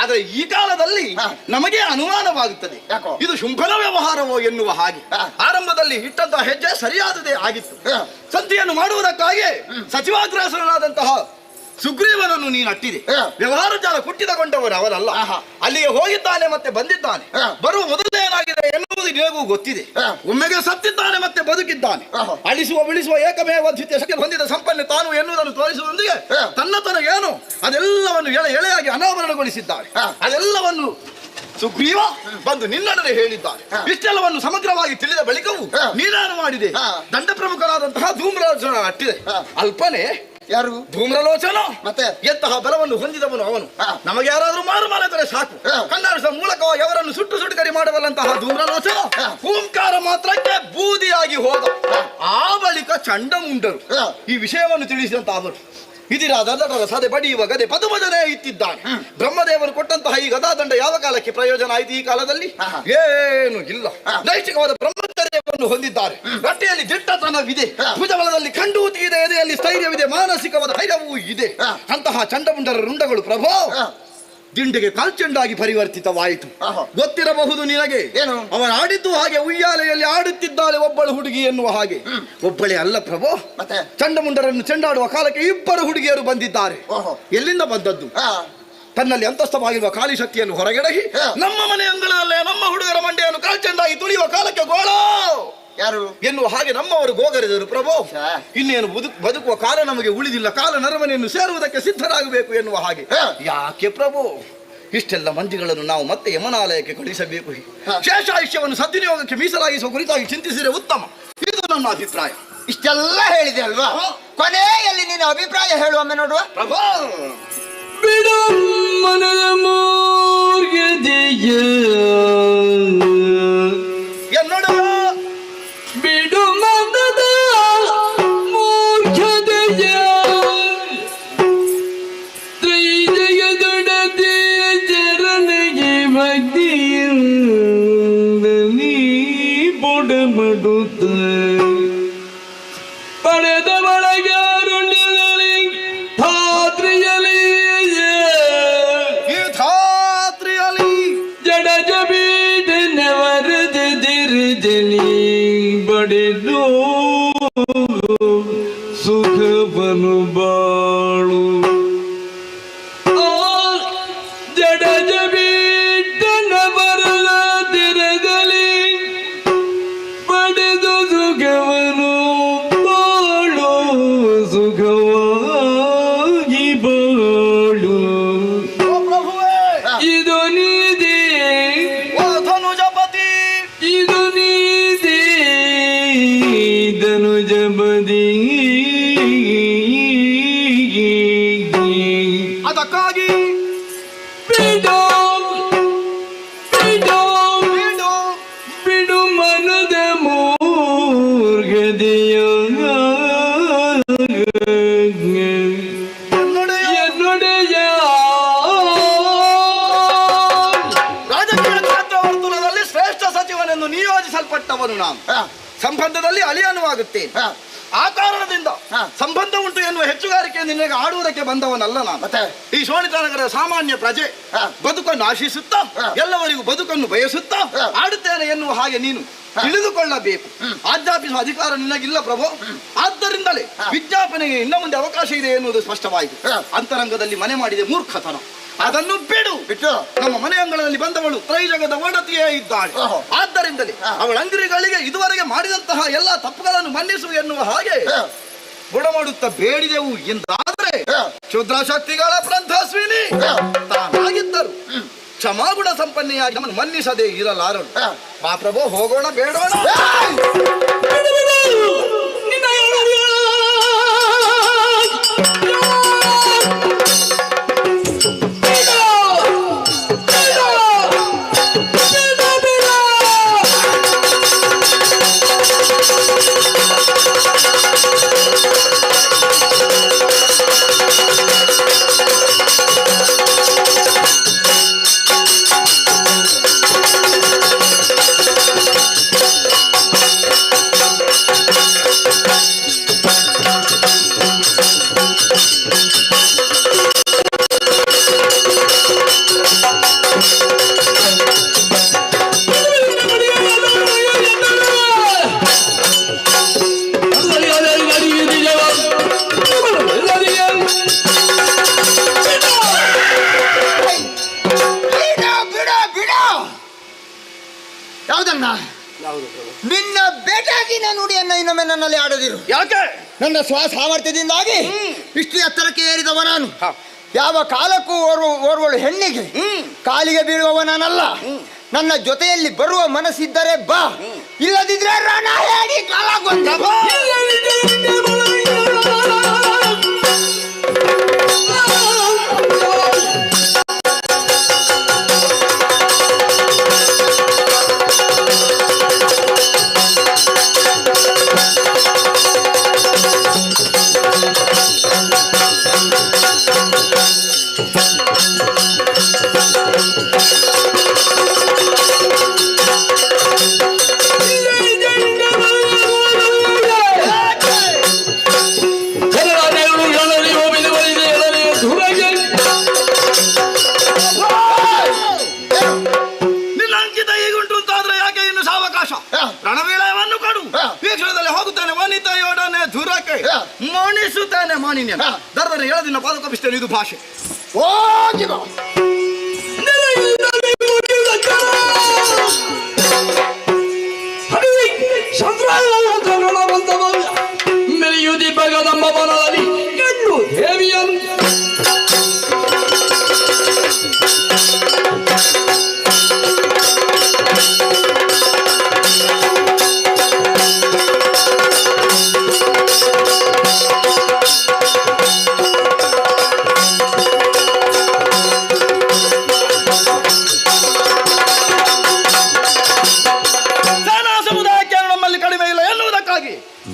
ಆದ್ರೆ ಈ ಕಾಲದಲ್ಲಿ ನಮಗೆ ಅನುಮಾನವಾಗುತ್ತದೆ. ಇದು ಶುಂಭನ ವ್ಯವಹಾರವೋ ಎನ್ನುವ ಹಾಗೆ. ಆರಂಭದಲ್ಲಿ ಇಟ್ಟಂತಹ ಹೆಜ್ಜೆ ಸರಿಯಾದದೇ ಆಗಿತ್ತು. ಸಂಧಿಯನ್ನು ಮಾಡುವುದಕ್ಕಾಗಿ ಸಚಿವಾಗ್ರಸನಾದಂತಹ ಸುಗ್ರೀವನನ್ನು ನೀನು ಅಟ್ಟಿದೆ. ವ್ಯವಹಾರ ಜಾಲ ಕುಟ್ಟಿತಗೊಂಡವರು ಅವರಲ್ಲ. ಅಲ್ಲಿಗೆ ಹೋಗಿದ್ದಾನೆ ಮತ್ತೆ ಬಂದಿದ್ದಾನೆ. ಬರುವ ಮೊದಲೇನಾಗಿದೆ ಎನ್ನುವುದು ನಿನಗೂ ಗೊತ್ತಿದೆ. ಒಮ್ಮೆಗೆ ಸತ್ತಿದ್ದಾನೆ ಮತ್ತೆ ಬದುಕಿದ್ದಾನೆ. ಅಳಿಸುವ ಬಿಳಿಸುವ ಏಕಮೇವ ದ್ವಿತೀಯ ಶಕ್ತಿ ಹೊಂದಿದ ಸಂಪನ್ನ ತಾನು ಎನ್ನುವುದನ್ನು ತೋರಿಸುವುದೊಂದಿಗೆ ತನ್ನತನ ಏನು ಅದೆಲ್ಲವನ್ನು ಎಳೆಯಾಗಿ ಅನಾವರಣಗೊಳಿಸಿದ್ದಾನೆ. ಅದೆಲ್ಲವನ್ನು ಸುಗ್ರೀವ ಬಂದು ನಿನ್ನೊಡನೆ ಹೇಳಿದ್ದಾರೆ. ಇಷ್ಟೆಲ್ಲವನ್ನು ಸಮಗ್ರವಾಗಿ ತಿಳಿದ ಬಳಿಕವೂ ನೀನೇನು ಮಾಡಿದೆ? ದಂಡ ಪ್ರಮುಖನಾದಂತಹ ಧೂಮ್ರಾಜನ ಅಟ್ಟಿದೆ. ಅಲ್ಪನೆ ಯಾರು? ಧೂಮ್ರಲೋಚನ. ಮತ್ತೆ ಎಂತಹ ಬಲವನ್ನು ಹೊಂದಿದವನು ಅವನು. ನಮಗೆ ಯಾರಾದ್ರೂ ಮಾರು ಮಾಡಿದರೆ ಸಾಕು. ಕನ್ನಡ ಮೂಲಕವಾಗಿ ಅವರನ್ನು ಸುಟ್ಟು ಸುಟ್ಟುಕರಿ ಮಾಡಬಲ್ಲಂತಹ ಧೂಮ್ರಲೋಚನ ಓಂಕಾರ ಮಾತ್ರಕ್ಕೆ ಬೂದಿಯಾಗಿ ಹೋದ. ಆ ಬಳಿಕ ಚಂಡಮುಂಡರು ಈ ವಿಷಯವನ್ನು ತಿಳಿಸಿದಂತ ಅವರು ಇದಿರಾದ ಸದೆ ಬಡಿಯುವ ಗದೆ ಪದುಮಜನೇ ಇತ್ತಿದ್ದಾನೆ. ಬ್ರಹ್ಮದೇವರು ಕೊಟ್ಟಂತಹ ಈ ಗದಾದಂಡ ಯಾವ ಕಾಲಕ್ಕೆ ಪ್ರಯೋಜನ ಆಯ್ತು? ಈ ಕಾಲದಲ್ಲಿ ಏನು ಇಲ್ಲ. ನೈತಿಕವಾದ ಬ್ರಹ್ಮಚರ್ಯವನ್ನು ಹೊಂದಿದ್ದಾರೆ. ರಟ್ಟೆಯಲ್ಲಿ ದಿಟ್ಟತನವಿದೆ, ಭುಜಬಲದಲ್ಲಿ ಖಂಡೂತಿ ಇದೆ, ಎದೆಯಲ್ಲಿ ಸ್ಥೈರ್ಯವಿದೆ, ಮಾನಸಿಕವಾದ ಧೈರ್ಯವೂ ಇದೆ. ಅಂತಹ ಚಂಡಮುಂಡರ ರುಂಡಗಳು ಪ್ರಭೋ ದಿಂಡಿಗೆ ಕಾಲ್ಚೆಂಡಾಗಿ ಪರಿವರ್ತಿತವಾಯಿತು. ಗೊತ್ತಿರಬಹುದು ನಿನಗೆ. ಏನು? ಅವನು ಆಡಿದ್ದು ಹಾಗೆ ಉಯ್ಯಾಲೆಯಲ್ಲಿ ಆಡುತ್ತಿದ್ದಾಳೆ ಒಬ್ಬಳು ಹುಡುಗಿ ಎನ್ನುವ ಹಾಗೆ. ಒಬ್ಬಳೇ ಅಲ್ಲ ಪ್ರಭೋ, ಮತ್ತೆ ಚಂಡಮುಂಡರನ್ನು ಚೆಂಡಾಡುವ ಕಾಲಕ್ಕೆ ಇಬ್ಬರು ಹುಡುಗಿಯರು ಬಂದಿದ್ದಾರೆ. ಎಲ್ಲಿಂದ ಬಂದದ್ದು? ತನ್ನಲ್ಲಿ ಅಂತಸ್ಥವಾಗಿರುವ ಕಾಳಿ ಶಕ್ತಿಯನ್ನು ಹೊರಗೆಡಹಿ ನಮ್ಮ ಮನೆ ಅಂಗಳದಲ್ಲೇ ನಮ್ಮ ಹುಡುಗರ ಮಂಡೆಯನ್ನು ಕಾಲ್ಚೆಂಡಾಗಿ ತುಳಿಯುವ ಕಾಲಕ್ಕೆ ಗೋಳೋ ಯಾರು ಎನ್ನುವ ಹಾಗೆ ನಮ್ಮವರು ಗೋಗರೆದರು ಪ್ರಭೋ. ಇನ್ನೇನು ಬದುಕುವ ಕಾಲ ನಮಗೆ ಉಳಿದಿಲ್ಲ, ಕಾಲ ನರಮನೆಯನ್ನು ಸೇರುವುದಕ್ಕೆ ಸಿದ್ಧರಾಗಬೇಕು ಎನ್ನುವ ಹಾಗೆ. ಯಾಕೆ ಪ್ರಭು ಇಷ್ಟೆಲ್ಲ ಮಂದಿಗಳನ್ನು ನಾವು ಮತ್ತೆ ಯಮನಾಲಯಕ್ಕೆ ಕಳಿಸಬೇಕು? ಶೇಷಾಯುಷ್ಯವನ್ನು ಸದ್ವಿನಿಯೋಗಕ್ಕೆ ಮೀಸಲಾಗಿಸುವ ಕುರಿತಾಗಿ ಚಿಂತಿಸಿದರೆ ಉತ್ತಮ. ಇದು ನನ್ನ ಅಭಿಪ್ರಾಯ. ಇಷ್ಟೆಲ್ಲ ಹೇಳಿದೆ ಅಲ್ವಾ? ಕೊನೆಯಲ್ಲಿ ನಿನ್ನ ಅಭಿಪ್ರಾಯ ಹೇಳುವೊಮ್ಮೆ ನೋಡುವ ಪ್ರಭು. ಬಿಡು ಮನದ ಮೂರ್ಗದೆಯ ನೋಡುವ ಬಿಡು ಮನದ ಸುಖವನು ಬಾಳು ಜಡಜ ಬಿಟ್ಟನ ಬರಲ ತಿರಗಲಿ ಪಡೆದು ಸುಖವನು ಬಾಳು ಸುಖವಾಗಿ ಬಾಳು ಇದು ನೀದೇ ಧನುಜಪತಿ ಇದು ನೀದೇ ಧನುಜಪತಿ ಅದಕ್ಕಾಗಿ ಬಿಡು ಬಿಡು ಬಿಡು ಬಿಡು ಮನದ ಮೂರ್ಗದೆಯ ಎನ್ನುಡೆಯ ರಾಜಕೀಯ ವರ್ತುಲದಲ್ಲಿ ಶ್ರೇಷ್ಠ ಸಚಿವನೆಂದು ನಿಯೋಜಿಸಲ್ಪಟ್ಟವನು ನಾನು ಸಂಬಂಧದಲ್ಲಿ ಅಳಿಯನು ಆಗುತ್ತೇನೆ. ಆ ಕಾರಣದಿಂದ ಸಂಬಂಧ ಉಂಟು ಎನ್ನುವ ಹೆಚ್ಚುಗಾರಿಕೆ ನಿನಗೆ ಆಡುವುದಕ್ಕೆ ಬಂದವನಲ್ಲ ನಾನು. ಈ ಶೋಣಿತನಗರ ಸಾಮಾನ್ಯ ಪ್ರಜೆ ಬದುಕನ್ನು ಆಶಿಸುತ್ತಾ ಎಲ್ಲವರಿಗೂ ಬದುಕನ್ನು ಬಯಸುತ್ತಾ ಆಡುತ್ತೇನೆ ಎನ್ನುವ ಹಾಗೆ ನೀನು ತಿಳಿದುಕೊಳ್ಳಬೇಕು. ಆಜ್ಞಾಪಿಸುವ ಅಧಿಕಾರ ನಿನಗಿಲ್ಲ ಪ್ರಭು. ಆದ್ದರಿಂದಲೇ ವಿಜ್ಞಾಪನೆಗೆ ಇನ್ನ ಮುಂದೆ ಅವಕಾಶ ಇದೆ ಎನ್ನುವುದು ಸ್ಪಷ್ಟವಾಯಿತು. ಅಂತರಂಗದಲ್ಲಿ ಮನೆ ಮಾಡಿದೆ ಮೂರ್ಖತನ. ಅದನ್ನು ಬಿಡು. ನಮ್ಮ ಮನೆ ಅಂಗಳದಲ್ಲಿ ಬಂದವಳು ತ್ರೈಜಗದ ಒಡತಿಯೇ ಇದ್ದಾಳೆ. ಆದ್ದರಿಂದಲೇ ಅವಳ ಅಂಗಡಿಗಳಿಗೆ ಇದುವರೆಗೆ ಮಾಡಿದಂತಹ ಎಲ್ಲ ತಪ್ಪುಗಳನ್ನು ಮನ್ನಿಸು ಎನ್ನುವ ಹಾಗೆ ಗುಣಮಾಡುತ್ತಾ ಬೇಡಿದೆವು ಎಂದಾದರೆ ಕ್ಷುದ್ರ ಶಕ್ತಿಗಳ ಪ್ರಂಥಸ್ವಿನಿ ತಾನಾಗಿದ್ದರು ಕ್ಷಮಾಗುಣ ಸಂಪನ್ನೆಯಾಗಿ ನಮ್ಮನ್ನು ಮನ್ನಿಸದೆ ಇರಲಾರಳು. ಬಾ ಪ್ರಭು, ಹೋಗೋಣ ಬೇಡೋಣ. ಯಾವುದನ್ನ ನಿನ್ನ ಬೇಟಾಗಿನ ನುಡಿಯನ್ನ ಇನ್ನೊಮ್ಮೆ ನನ್ನಲ್ಲಿ ಆಡದಿರು. ಯಾಕೆ? ನನ್ನ ಸಾಮರ್ಥ್ಯದಿಂದಾಗಿ ಇಷ್ಟು ಎತ್ತರಕ್ಕೆ ಏರಿದವ ನಾನು. ಯಾವ ಕಾಲಕ್ಕೂ ಓರ್ವಳು ಹೆಣ್ಣಿಗೆ ಕಾಲಿಗೆ ಬೀಳುವವ ನಾನಲ್ಲ. ನನ್ನ ಜೊತೆಯಲ್ಲಿ ಬರುವ ಮನಸ್ಸಿದ್ದರೆ ಬಾ, ಇಲ್ಲದಿದ್ರೆ ರಣ ಹೇಳಿ ಕಾಲಾಗೊಂಡ ಬಾ. ರಣವೀಳವನ್ನು ಕೊಡು. ಈ ಕ್ಷಣದಲ್ಲಿ ಹೋಗುತ್ತಾನೆ ವನಿತೆಯೊಡನೆ ಧುರಕ್ಕೆ ಮಣಿಸುತ್ತಾನೆ ಮಾನಿನ್ಯ ದರ್ದನೆ ಹೇಳದಿನ ಪಾದಕಪಿಸ್ತೇನೆ. ಇದು ಭಾಷೆ. ಮೆರೆಯುದಿ ಬಗದಮ್ಮ ಬನದಲ್ಲಿ ಹೆಣ್ಣು ದೇವಿಯನು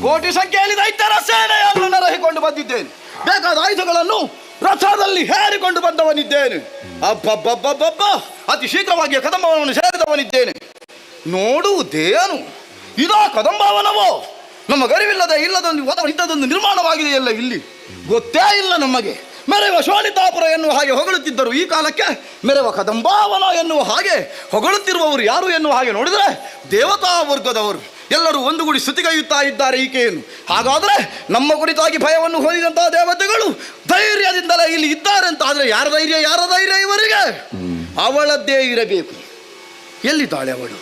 ಕೋಟಿ ಸಂಖ್ಯೆಯಲ್ಲಿ ದೈತ್ಯರ ಸೇನೆಯನ್ನು ನರಹಿಕೊಂಡು ಬಂದಿದ್ದೇನೆ. ಬೇಕಾದ ಆಯುಧಗಳನ್ನು ರಥದಲ್ಲಿ ಹೇರಿಕೊಂಡು ಬಂದವನಿದ್ದೇನೆ. ಅಬ್ಬಬ್ಬಬ್ಬಬ್ಬ, ಅತಿ ಶೀಘ್ರವಾಗಿ ಕದಂಬವನವನ್ನು ಸೇರಿದವನಿದ್ದೇನೆ. ನೋಡುವುದೇನು ಇದಾ ಕದಂಬವನವೋ? ನಮ್ಮ ಗರಿವಿಲ್ಲದೆ ಇಂಥದೊಂದು ನಿರ್ಮಾಣವಾಗಿದೆಯಲ್ಲ ಇಲ್ಲಿ, ಗೊತ್ತೇ ಇಲ್ಲ ನಮಗೆ. ಮೆರೆವ ಶೋಣಿತಾಪುರ ಎನ್ನುವ ಹಾಗೆ ಹೊಗಳುತ್ತಿದ್ದರು, ಈ ಕಾಲಕ್ಕೆ ಮೆರೆವ ಕದಂಬಾವನ ಎನ್ನುವ ಹಾಗೆ ಹೊಗಳುತ್ತಿರುವವರು ಯಾರು ಎನ್ನುವ ಹಾಗೆ ನೋಡಿದರೆ ದೇವತಾ ವರ್ಗದವರು. ಎಲ್ಲರೂ ಒಂದುಗೂಡಿ ಸ್ತುತಿಗೈಯುತ್ತಾ ಇದ್ದಾರೆ ಈಕೆಯನ್ನು. ಹಾಗಾದರೆ ನಮ್ಮ ಕುರಿತಾಗಿ ಭಯವನ್ನು ಹೊಂದಿದಂತಹ ದೇವತೆಗಳು ಧೈರ್ಯದಿಂದಲೇ ಇಲ್ಲಿ ಇದ್ದಾರೆ ಅಂತ ಆದರೆ ಯಾರ ಧೈರ್ಯ ಇವರಿಗೆ? ಅವಳದ್ದೇ ಇರಬೇಕು. ಎಲ್ಲಿದ್ದಾಳೆ ಅವಳು?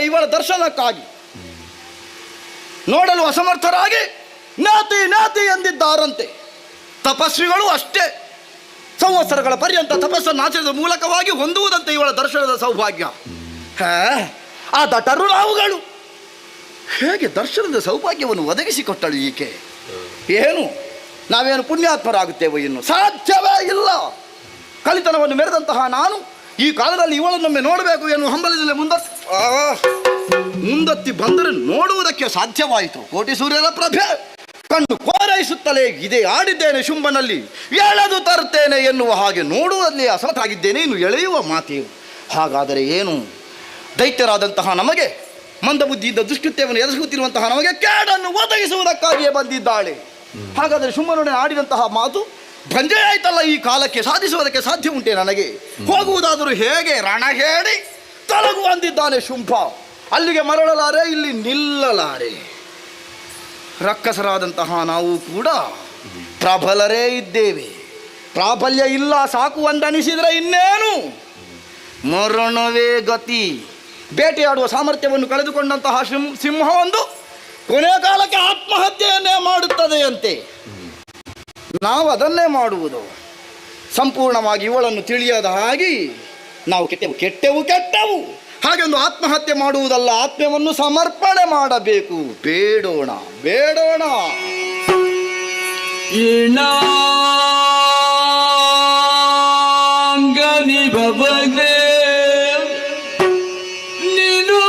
ಇವಳ ದರ್ಶನಕ್ಕಾಗಿ ನೋಡಲು ಅಸಮರ್ಥರಾಗಿ ನಾತಿ ಎಂದಿದ್ದಾರಂತೆ. ತಪಸ್ವಿಗಳು ಅಷ್ಟೇ ಸಂವತ್ಸರಗಳ ಪರ್ಯಂತ ತಪಸ್ಸನ್ನು ಆಚರಿಸುವ ಮೂಲಕವಾಗಿ ಹೊಂದುವುದಂತೆ ಇವಳ ದರ್ಶನದ ಸೌಭಾಗ್ಯ. ಆ ದಟರು ನಾವುಗಳು ಹೇಗೆ ದರ್ಶನದ ಸೌಭಾಗ್ಯವನ್ನು ಒದಗಿಸಿಕೊಟ್ಟಳು ಈಕೆ? ಏನು ನಾವೇನು ಪುಣ್ಯಾತ್ಮರಾಗುತ್ತೇವೋ? ಇನ್ನು ಸಾಧ್ಯವೇ ಇಲ್ಲ. ಕಲಿತನವನ್ನು ಮೆರೆದಂತಹ ನಾನು ಈ ಕಾಲದಲ್ಲಿ ಇವಳನ್ನೊಮ್ಮೆ ನೋಡಬೇಕು ಎನ್ನುವ ಹಂಬಲದಲ್ಲಿ ಮುಂದತ್ತಿ ಬಂದರೆ ನೋಡುವುದಕ್ಕೆ ಸಾಧ್ಯವಾಯಿತು. ಕೋಟಿ ಸೂರ್ಯನ ಪ್ರಭೆ ಕಣ್ಣು ಕೋರೈಸುತ್ತಲೇ ಇದೆ. ಆಡಿದ್ದೇನೆ ಶುಂಭನಲ್ಲಿ ಎಳೆದು ತರುತ್ತೇನೆ ಎನ್ನುವ ಹಾಗೆ ನೋಡುವಲ್ಲಿ ಅಸಮರ್ಥಾಗಿದ್ದೇನೆ, ಇನ್ನು ಎಳೆಯುವ ಮಾತೇವು? ಹಾಗಾದರೆ ಏನು? ದೈತ್ಯರಾದಂತಹ ನಮಗೆ, ಮಂದಬುದ್ಧಿಯಿಂದ ದುಷ್ಕೃತ್ಯವನ್ನು ಎದುರಿಸುತ್ತಿರುವಂತಹ ನಮಗೆ ಕೇಡನ್ನು ಒದಗಿಸುವುದಕ್ಕಾಗಿಯೇ ಬಂದಿದ್ದಾಳೆ. ಹಾಗಾದರೆ ಶುಂಭನೊಡನೆ ಆಡಿದಂತಹ ಮಾತು ಬಂಜೆ ಆಯ್ತಲ್ಲ. ಈ ಕಾಲಕ್ಕೆ ಸಾಧಿಸುವುದಕ್ಕೆ ಸಾಧ್ಯ ಉಂಟೆ ನನಗೆ? ಹೋಗುವುದಾದರೂ ಹೇಗೆ? ರಣ ಹೇಳಿ ತೊಲಗು ಅಂದಿದ್ದಾನೆ ಶುಂಭ. ಅಲ್ಲಿಗೆ ಮರಳಲಾರೆ, ಇಲ್ಲಿ ನಿಲ್ಲಲಾರೆ. ರಕ್ಕಸರಾದಂತಹ ನಾವು ಕೂಡ ಪ್ರಬಲರೇ ಇದ್ದೇವೆ. ಪ್ರಾಬಲ್ಯ ಇಲ್ಲ ಸಾಕು ಅಂದನಿಸಿದರೆ ಇನ್ನೇನು? ಮರಣವೇ ಗತಿ. ಬೇಟೆಯಾಡುವ ಸಾಮರ್ಥ್ಯವನ್ನು ಕಳೆದುಕೊಂಡಂತಹ ಸಿಂಹವೊಂದು ಕೊನೆಯ ಕಾಲಕ್ಕೆ ಆತ್ಮಹತ್ಯೆಯನ್ನೇ ಮಾಡುತ್ತದೆಯಂತೆ. ನಾವು ಅದನ್ನೇ ಮಾಡುವುದು. ಸಂಪೂರ್ಣವಾಗಿ ಇವಳನ್ನು ತಿಳಿಯದ ಹಾಗೆ ನಾವು ಕೆಟ್ಟೆವು. ಹಾಗೆ ಒಂದು ಆತ್ಮಹತ್ಯೆ ಮಾಡುವುದಲ್ಲ, ಆತ್ಮವನ್ನು ಸಮರ್ಪಣೆ ಮಾಡಬೇಕು. ಬೇಡೋಣ ಏನಾಂಗನಿ ಬಬಲೆ ನೀನು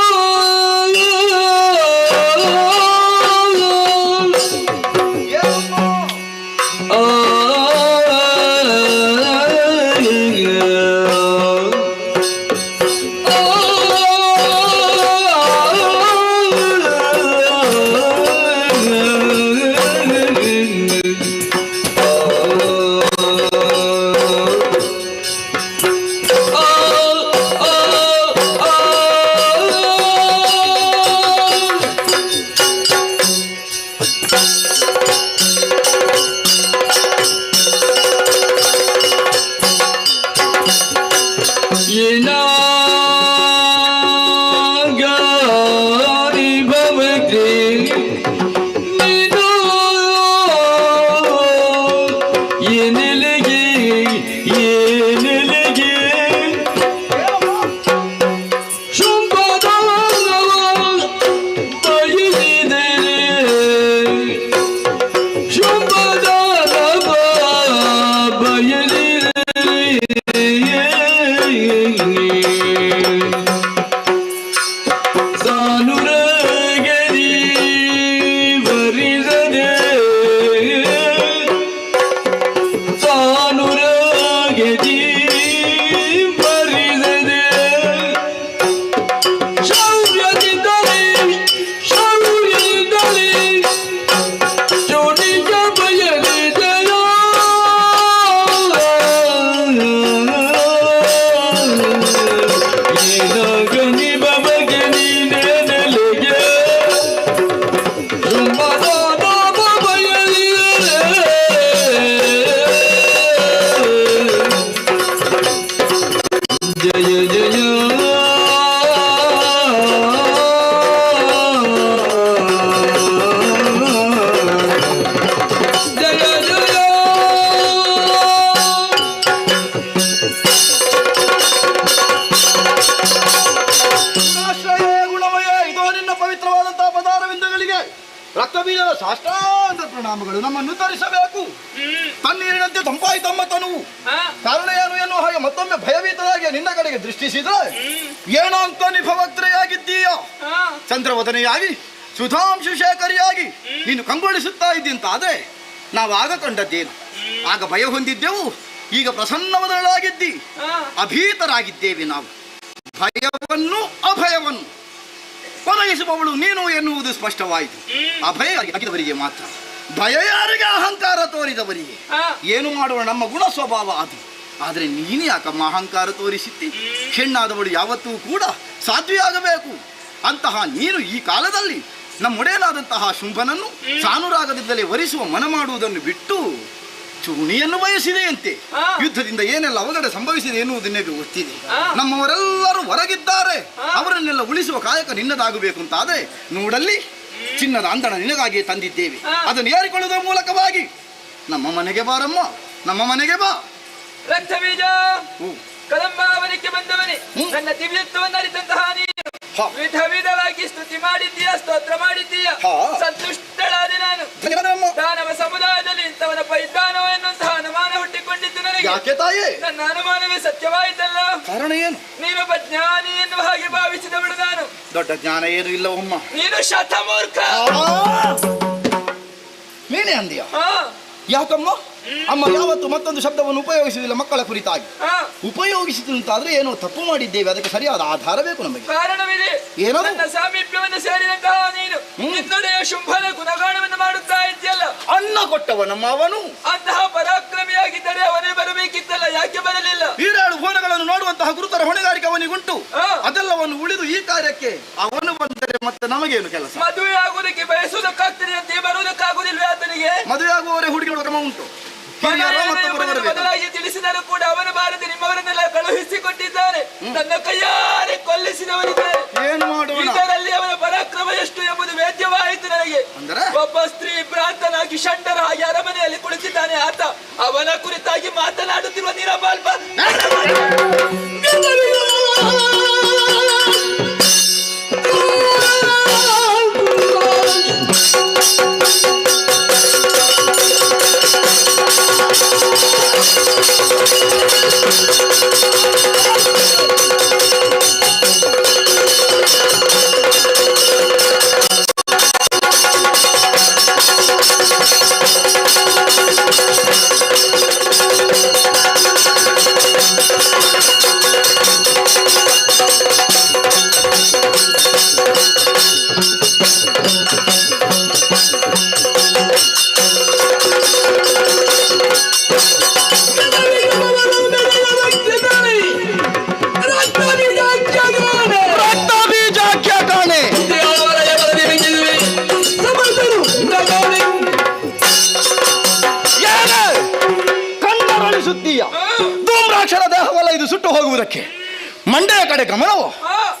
ರಕ್ತಬೀಜದ ಸಾಷ್ಟಾಂಗ ಪ್ರಣಾಮಗಳು ನಮ್ಮನ್ನು ತರಿಸಬೇಕು. ತಣ್ಣೀರಿನಂತೆ ತಂಪಾಯಿತಮ್ಮ ತನುವು. ಕಾರಣ ಏನು ಎನ್ನುವ ಹಾಗೆ ಮತ್ತೊಮ್ಮೆ ಭಯಭೀತರಾಗಿ ನಿನ್ನ ಕಡೆಗೆ ದೃಷ್ಟಿಸಿದ್ರೆ ಏನೋ ಅಂತ ನಿಭವಕ್ರೆಯಾಗಿದ್ದೀಯ. ಚಂದ್ರವದನೆಯಾಗಿ ಸುಧಾಂಶು ಶೇಖರಿಯಾಗಿ ನೀನು ಕಂಗೊಳಿಸುತ್ತಾ ಇದ್ದಂತಾದ್ರೆ ನಾವು ಆಗ ಕಂಡದ್ದೇನು? ಆಗ ಭಯ ಹೊಂದಿದ್ದೆವು, ಈಗ ಪ್ರಸನ್ನವದಳಾಗಿದ್ದಿ. ಅಭೀತರಾಗಿದ್ದೇವೆ ನಾವು. ಭಯವನ್ನು ಅಭಯವನ್ನು ಕೊರಗಿಸುವವಳು ನೀನು ಎನ್ನುವುದು ಸ್ಪಷ್ಟವಾಯಿತು. ಅಭಯ ಆಗಿದವರಿಗೆ ಮಾತ್ರ, ಭಯ ಯಾರಿಗೆ? ಅಹಂಕಾರ ತೋರಿದವರಿಗೆ. ಏನು ಮಾಡುವ, ನಮ್ಮ ಗುಣ ಸ್ವಭಾವ ಅದು. ಆದರೆ ನೀನು ಯಾಕಮ್ಮ ಅಹಂಕಾರ ತೋರಿಸಿದ್ದಿ? ಹೆಣ್ಣಾದವಳು ಯಾವತ್ತೂ ಕೂಡ ಸಾಧ್ವಿಯಾಗಬೇಕು. ಅಂತಹ ನೀನು ಈ ಕಾಲದಲ್ಲಿ ನಮ್ಮೊಡೆಯನಾದಂತಹ ಶುಂಭನನ್ನು ಸಾನುರಾಗದಿಂದಲೇ ವರಿಸುವ ಮನ ಮಾಡುವುದನ್ನು ಬಿಟ್ಟು ಚೂಣಿಯನ್ನು ಬಯಸಿದೆಯಂತೆ. ಯುದ್ಧದಿಂದ ಏನೆಲ್ಲ ಅವಘಡ ಸಂಭವಿಸಿದೆ ಎನ್ನುವುದನ್ನೇ ಗೊತ್ತಿದೆ. ನಮ್ಮವರೆಲ್ಲರೂ ಹೊರಗಿದ್ದಾರೆ, ಅವರನ್ನೆಲ್ಲ ಉಳಿಸುವ ಕಾಯಕ ನಿನ್ನದಾಗಬೇಕು ಅಂತಾದ್ರೆ ನೋಡಲ್ಲಿ ಚಿನ್ನದ ಅಂದಣ ನಿನಗಾಗಿ ತಂದಿದ್ದೇವೆ. ಅದನ್ನು ಏರಿಕೊಳ್ಳುವುದರ ಮೂಲಕವಾಗಿ ನಮ್ಮ ಮನೆಗೆ ಬಾರಮ್ಮ, ನಮ್ಮ ಮನೆಗೆ ಬಾ. ರಕ್ತ ಬೀಜ ಕದಂಬಾವನಿಗೆ ಬಂದವನೇ, ನನ್ನ ದಿವ್ಯತ್ವವನ್ನು ಅರಿತಂತಹ ನೀನು ವಿಧ ವಿಧವಾಗಿ ಸ್ತುತಿ ಮಾಡಿದ್ದೀಯ, ಸ್ತೋತ್ರ ಮಾಡಿದ್ದೀಯ. ಸಂತುಷ್ಟಳಾದೆ ನಾನು. ದಾನವ ಸಮುದಾಯದಲ್ಲಿ ಇಂಥವನ ಪೈದಾನವ ಎನ್ನುವಂತಹ ಅನುಮಾನ ಹುಟ್ಟಿಕೊಂಡಿದ್ದು ನನಗೆ. ಯಾಕೆ ತಾಯಿ? ನನ್ನ ಅನುಮಾನವೇ ಸತ್ಯವಾಯಿತಲ್ಲ. ಕಾರಣ ಏನು? ನೀನೊಬ್ಬ ಜ್ಞಾನಿ ಎನ್ನುವ ಹಾಗೆ ಭಾವಿಸಿದವಳು ನಾನು. ದೊಡ್ಡ ಜ್ಞಾನ ಏನು ಇಲ್ಲವಮ್ಮ. ನೀನು ಶತಮೂರ್ಖ. ನೀನೇ ಅಂದಿಯ? ಯಾಕಮ್ಮ? ಅಮ್ಮ ಯಾವತ್ತು ಮತ್ತೊಂದು ಶಬ್ದವನ್ನು ಉಪಯೋಗಿಸುವುದಿಲ್ಲ ಮಕ್ಕಳ ಕುರಿತಾಗಿ. ಉಪಯೋಗಿಸಿದಂತಾದ್ರೆ ಏನೋ ತಪ್ಪು ಮಾಡಿದ್ದೇವೆ, ಅದಕ್ಕೆ ಸರಿಯಾದ ಆಧಾರ ಬೇಕು ನಮಗೆ. ಕಾರಣವಿದೆ. ಏನೋ ನನ್ನ ಸಾಮೀಪ್ಯವನ್ನು ಸೇರಿದಂತಹ ನೀನು ನಿನ್ನೊಡೆಯ ಶುಂಭನ ಗುಣಗಾನವನ್ನು ಮಾಡುತ್ತಾ ಇದ್ಯಲ್ಲ. ಅನ್ನ ಕೊಟ್ಟವ ನಮ್ಮ ಅವನು ಅಂತಹ ಪರಾಕ್ರಮಿಯಾಗಿದ್ದರೆ ಅವನೇ ಬರಬೇಕಿತ್ತಲ್ಲ, ಯಾಕೆ ಬರಲಿಲ್ಲ? ಈಡೇಳು ಭುವನಗಳನ್ನು ನೋಡುವಂತಹ ಗುರುತರ ಹೊಣೆಗಾರಿಕೆ ಅವನಿಗುಂಟು. ಅದೆಲ್ಲವನ್ನು ಉಳಿದು ಈ ಕಾರ್ಯಕ್ಕೆ ಅವನು ಬಂದರೆ ಮತ್ತೆ ನಮಗೇನು ಕೆಲಸ? ಮದುವೆ ಆಗುವುದಕ್ಕೆ ಬಯಸುವುದಕ್ಕಾಗ್ತದೆ ಅಂತ ಬರುವುದಕ್ಕಾಗುದಿಲ್ವೇ ಆತನಿಗೆ? ಮದುವೆ ಆಗುವವರೇ ಹುಡುಗಿಗಳ ಕ್ರಮ ಉಂಟು. ಬದಲಾಗಿ ತಿಳಿಸಿದರೂ ಕೂಡ ಅವನ ಬಾರದೆ ನಿಮ್ಮವರನ್ನೆಲ್ಲ ಕಳುಹಿಸಿಕೊಟ್ಟಿದ್ದಾರೆ. ನನ್ನ ಕೈಯಾರೆ ಕೊಲ್ಲಿಸಿದವರಿದ್ದಾರೆ. ಏನು ಮಾಡುವ? ಇದರಲ್ಲಿ ಅವನ ಪರಾಕ್ರಮ ಎಷ್ಟು ಎಂಬುದು ವೇದ್ಯವಾಯಿತು ನನಗೆ. ಒಬ್ಬ ಸ್ತ್ರೀ ಭ್ರಾಂತನಾಗಿ ಷಂಡರ ಹಾಗೆ ಅರಮನೆಯಲ್ಲಿ ಕುಳಿತಿದ್ದಾನೆ ಆತ. ಅವನ ಕುರಿತಾಗಿ ಮಾತನಾಡುತ್ತಿರುವ ನೀರಬಾಲ್ಬ ಧೂಮ್ರಾಕ್ಷರ ದೇಹವಲ್ಲ ಇದು ಸುಟ್ಟು ಹೋಗುವುದಕ್ಕೆ. ಮಂಡೆಯ ಕಡೆ ಗಮನವು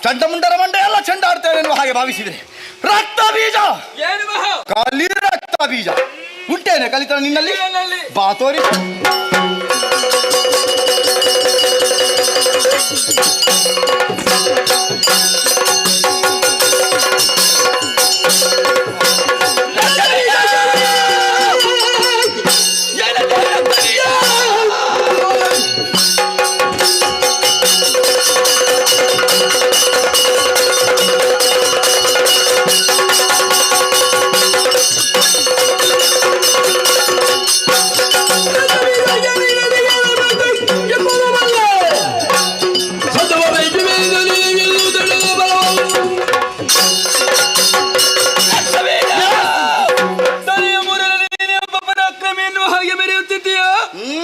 ಚಂಡಮುಂಡರ ಮಂಡೆ ಎಲ್ಲ ಚೆಂಡಾಡ್ತೇವೆ ಎನ್ನುವ ಹಾಗೆ ಭಾವಿಸಿದರೆ ರಕ್ತ ಬೀಜ ಏನು ಮಹಾ ಕಲಿ ರಕ್ತ ಬೀಜ ಉಂಟೇನೆ ಕಲಿತ ನಿನ್ನಲ್ಲಿ ಬಾ ತೋರಿ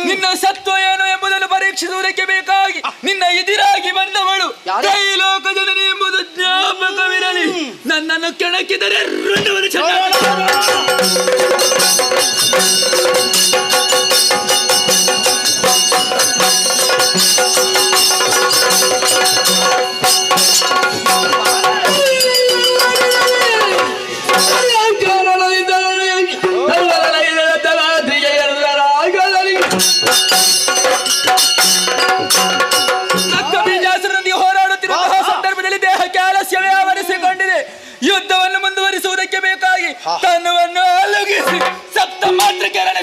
ನಿನ್ನ ಸತ್ವ ಏನು ಎಂಬುದನ್ನು ಪರೀಕ್ಷಿಸುವುದಕ್ಕೆ ಬೇಕಾಗಿ ನಿನ್ನ ಎದುರಾಗಿ ಬಂದವಳು ಲೋಕ ಜನನಿ ಎಂಬುದು ಜ್ಞಾಪಕವಿರಲಿ. ನನ್ನನ್ನು ಕೆಣಕಿದರೆ ರುಂಡವನ್ನು ಹೋರಾಡುತ್ತಿರುವಂತಹ ಸಂದರ್ಭದಲ್ಲಿ ದೇಹಕ್ಕೆ ಆಲಸ್ಯವೇ ಆವರಿಸಿಕೊಂಡಿದೆ. ಯುದ್ಧವನ್ನು ಮುಂದುವರಿಸುವುದಕ್ಕೆ ಬೇಕಾಗಿ ತನ್ನವನ್ನು ಅಲುಗಿಸಿ ಸಪ್ತ ಮಾತ್ರ ಕೆರಳ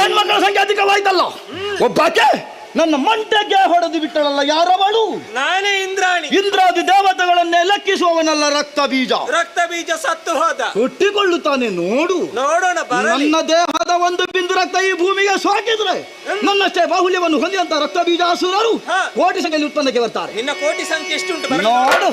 ಹೆಣ್ಮಕ್ಳ ಸಂಖ್ಯೆ ಅಧಿಕವಾಯ್ತಲ್ಲ. ಒಬ್ಬಾಕೆ ನನ್ನ ಮಂಟೆಗೆ ಹೊಡೆದು ಬಿಟ್ಟಳಲ್ಲ, ಯಾರವಳು? ನಾನೇ ಇಂದ್ರಾಣಿ. ಇಂದ್ರಾದಿ ದೇವತೆಗಳನ್ನೇ ಲೆಕ್ಕಿಸುವವನಲ್ಲ ರಕ್ತ ಬೀಜ. ರಕ್ತ ಬೀಜ ಸತ್ತು ಹೋದ. ಹುಟ್ಟಿಕೊಳ್ಳುತ್ತಾನೆ ನೋಡು. ನೋಡೋಣ ಬರಲಿ. ನನ್ನ ದೇಹದ ಒಂದು ಬಿಂದು ರಕ್ತ ಈ ಭೂಮಿಗೆ ಸೋಕಿದ್ರೆ ನನ್ನಷ್ಟೇ ಬಾಹುಲ್ಯವನ್ನು ಹೊಂದಿದಂತ ರಕ್ತ ಬೀಜ ಅಸುರರು ಕೋಟಿ ಸಂಖ್ಯೆಯಲ್ಲಿ ಉತ್ಪನ್ನಕ್ಕೆ ಬರ್ತಾರೆ. ನಿನ್ನ ಕೋಟಿ ಸಂಖ್ಯೆ ಎಷ್ಟುಂಟು ನೋಡು.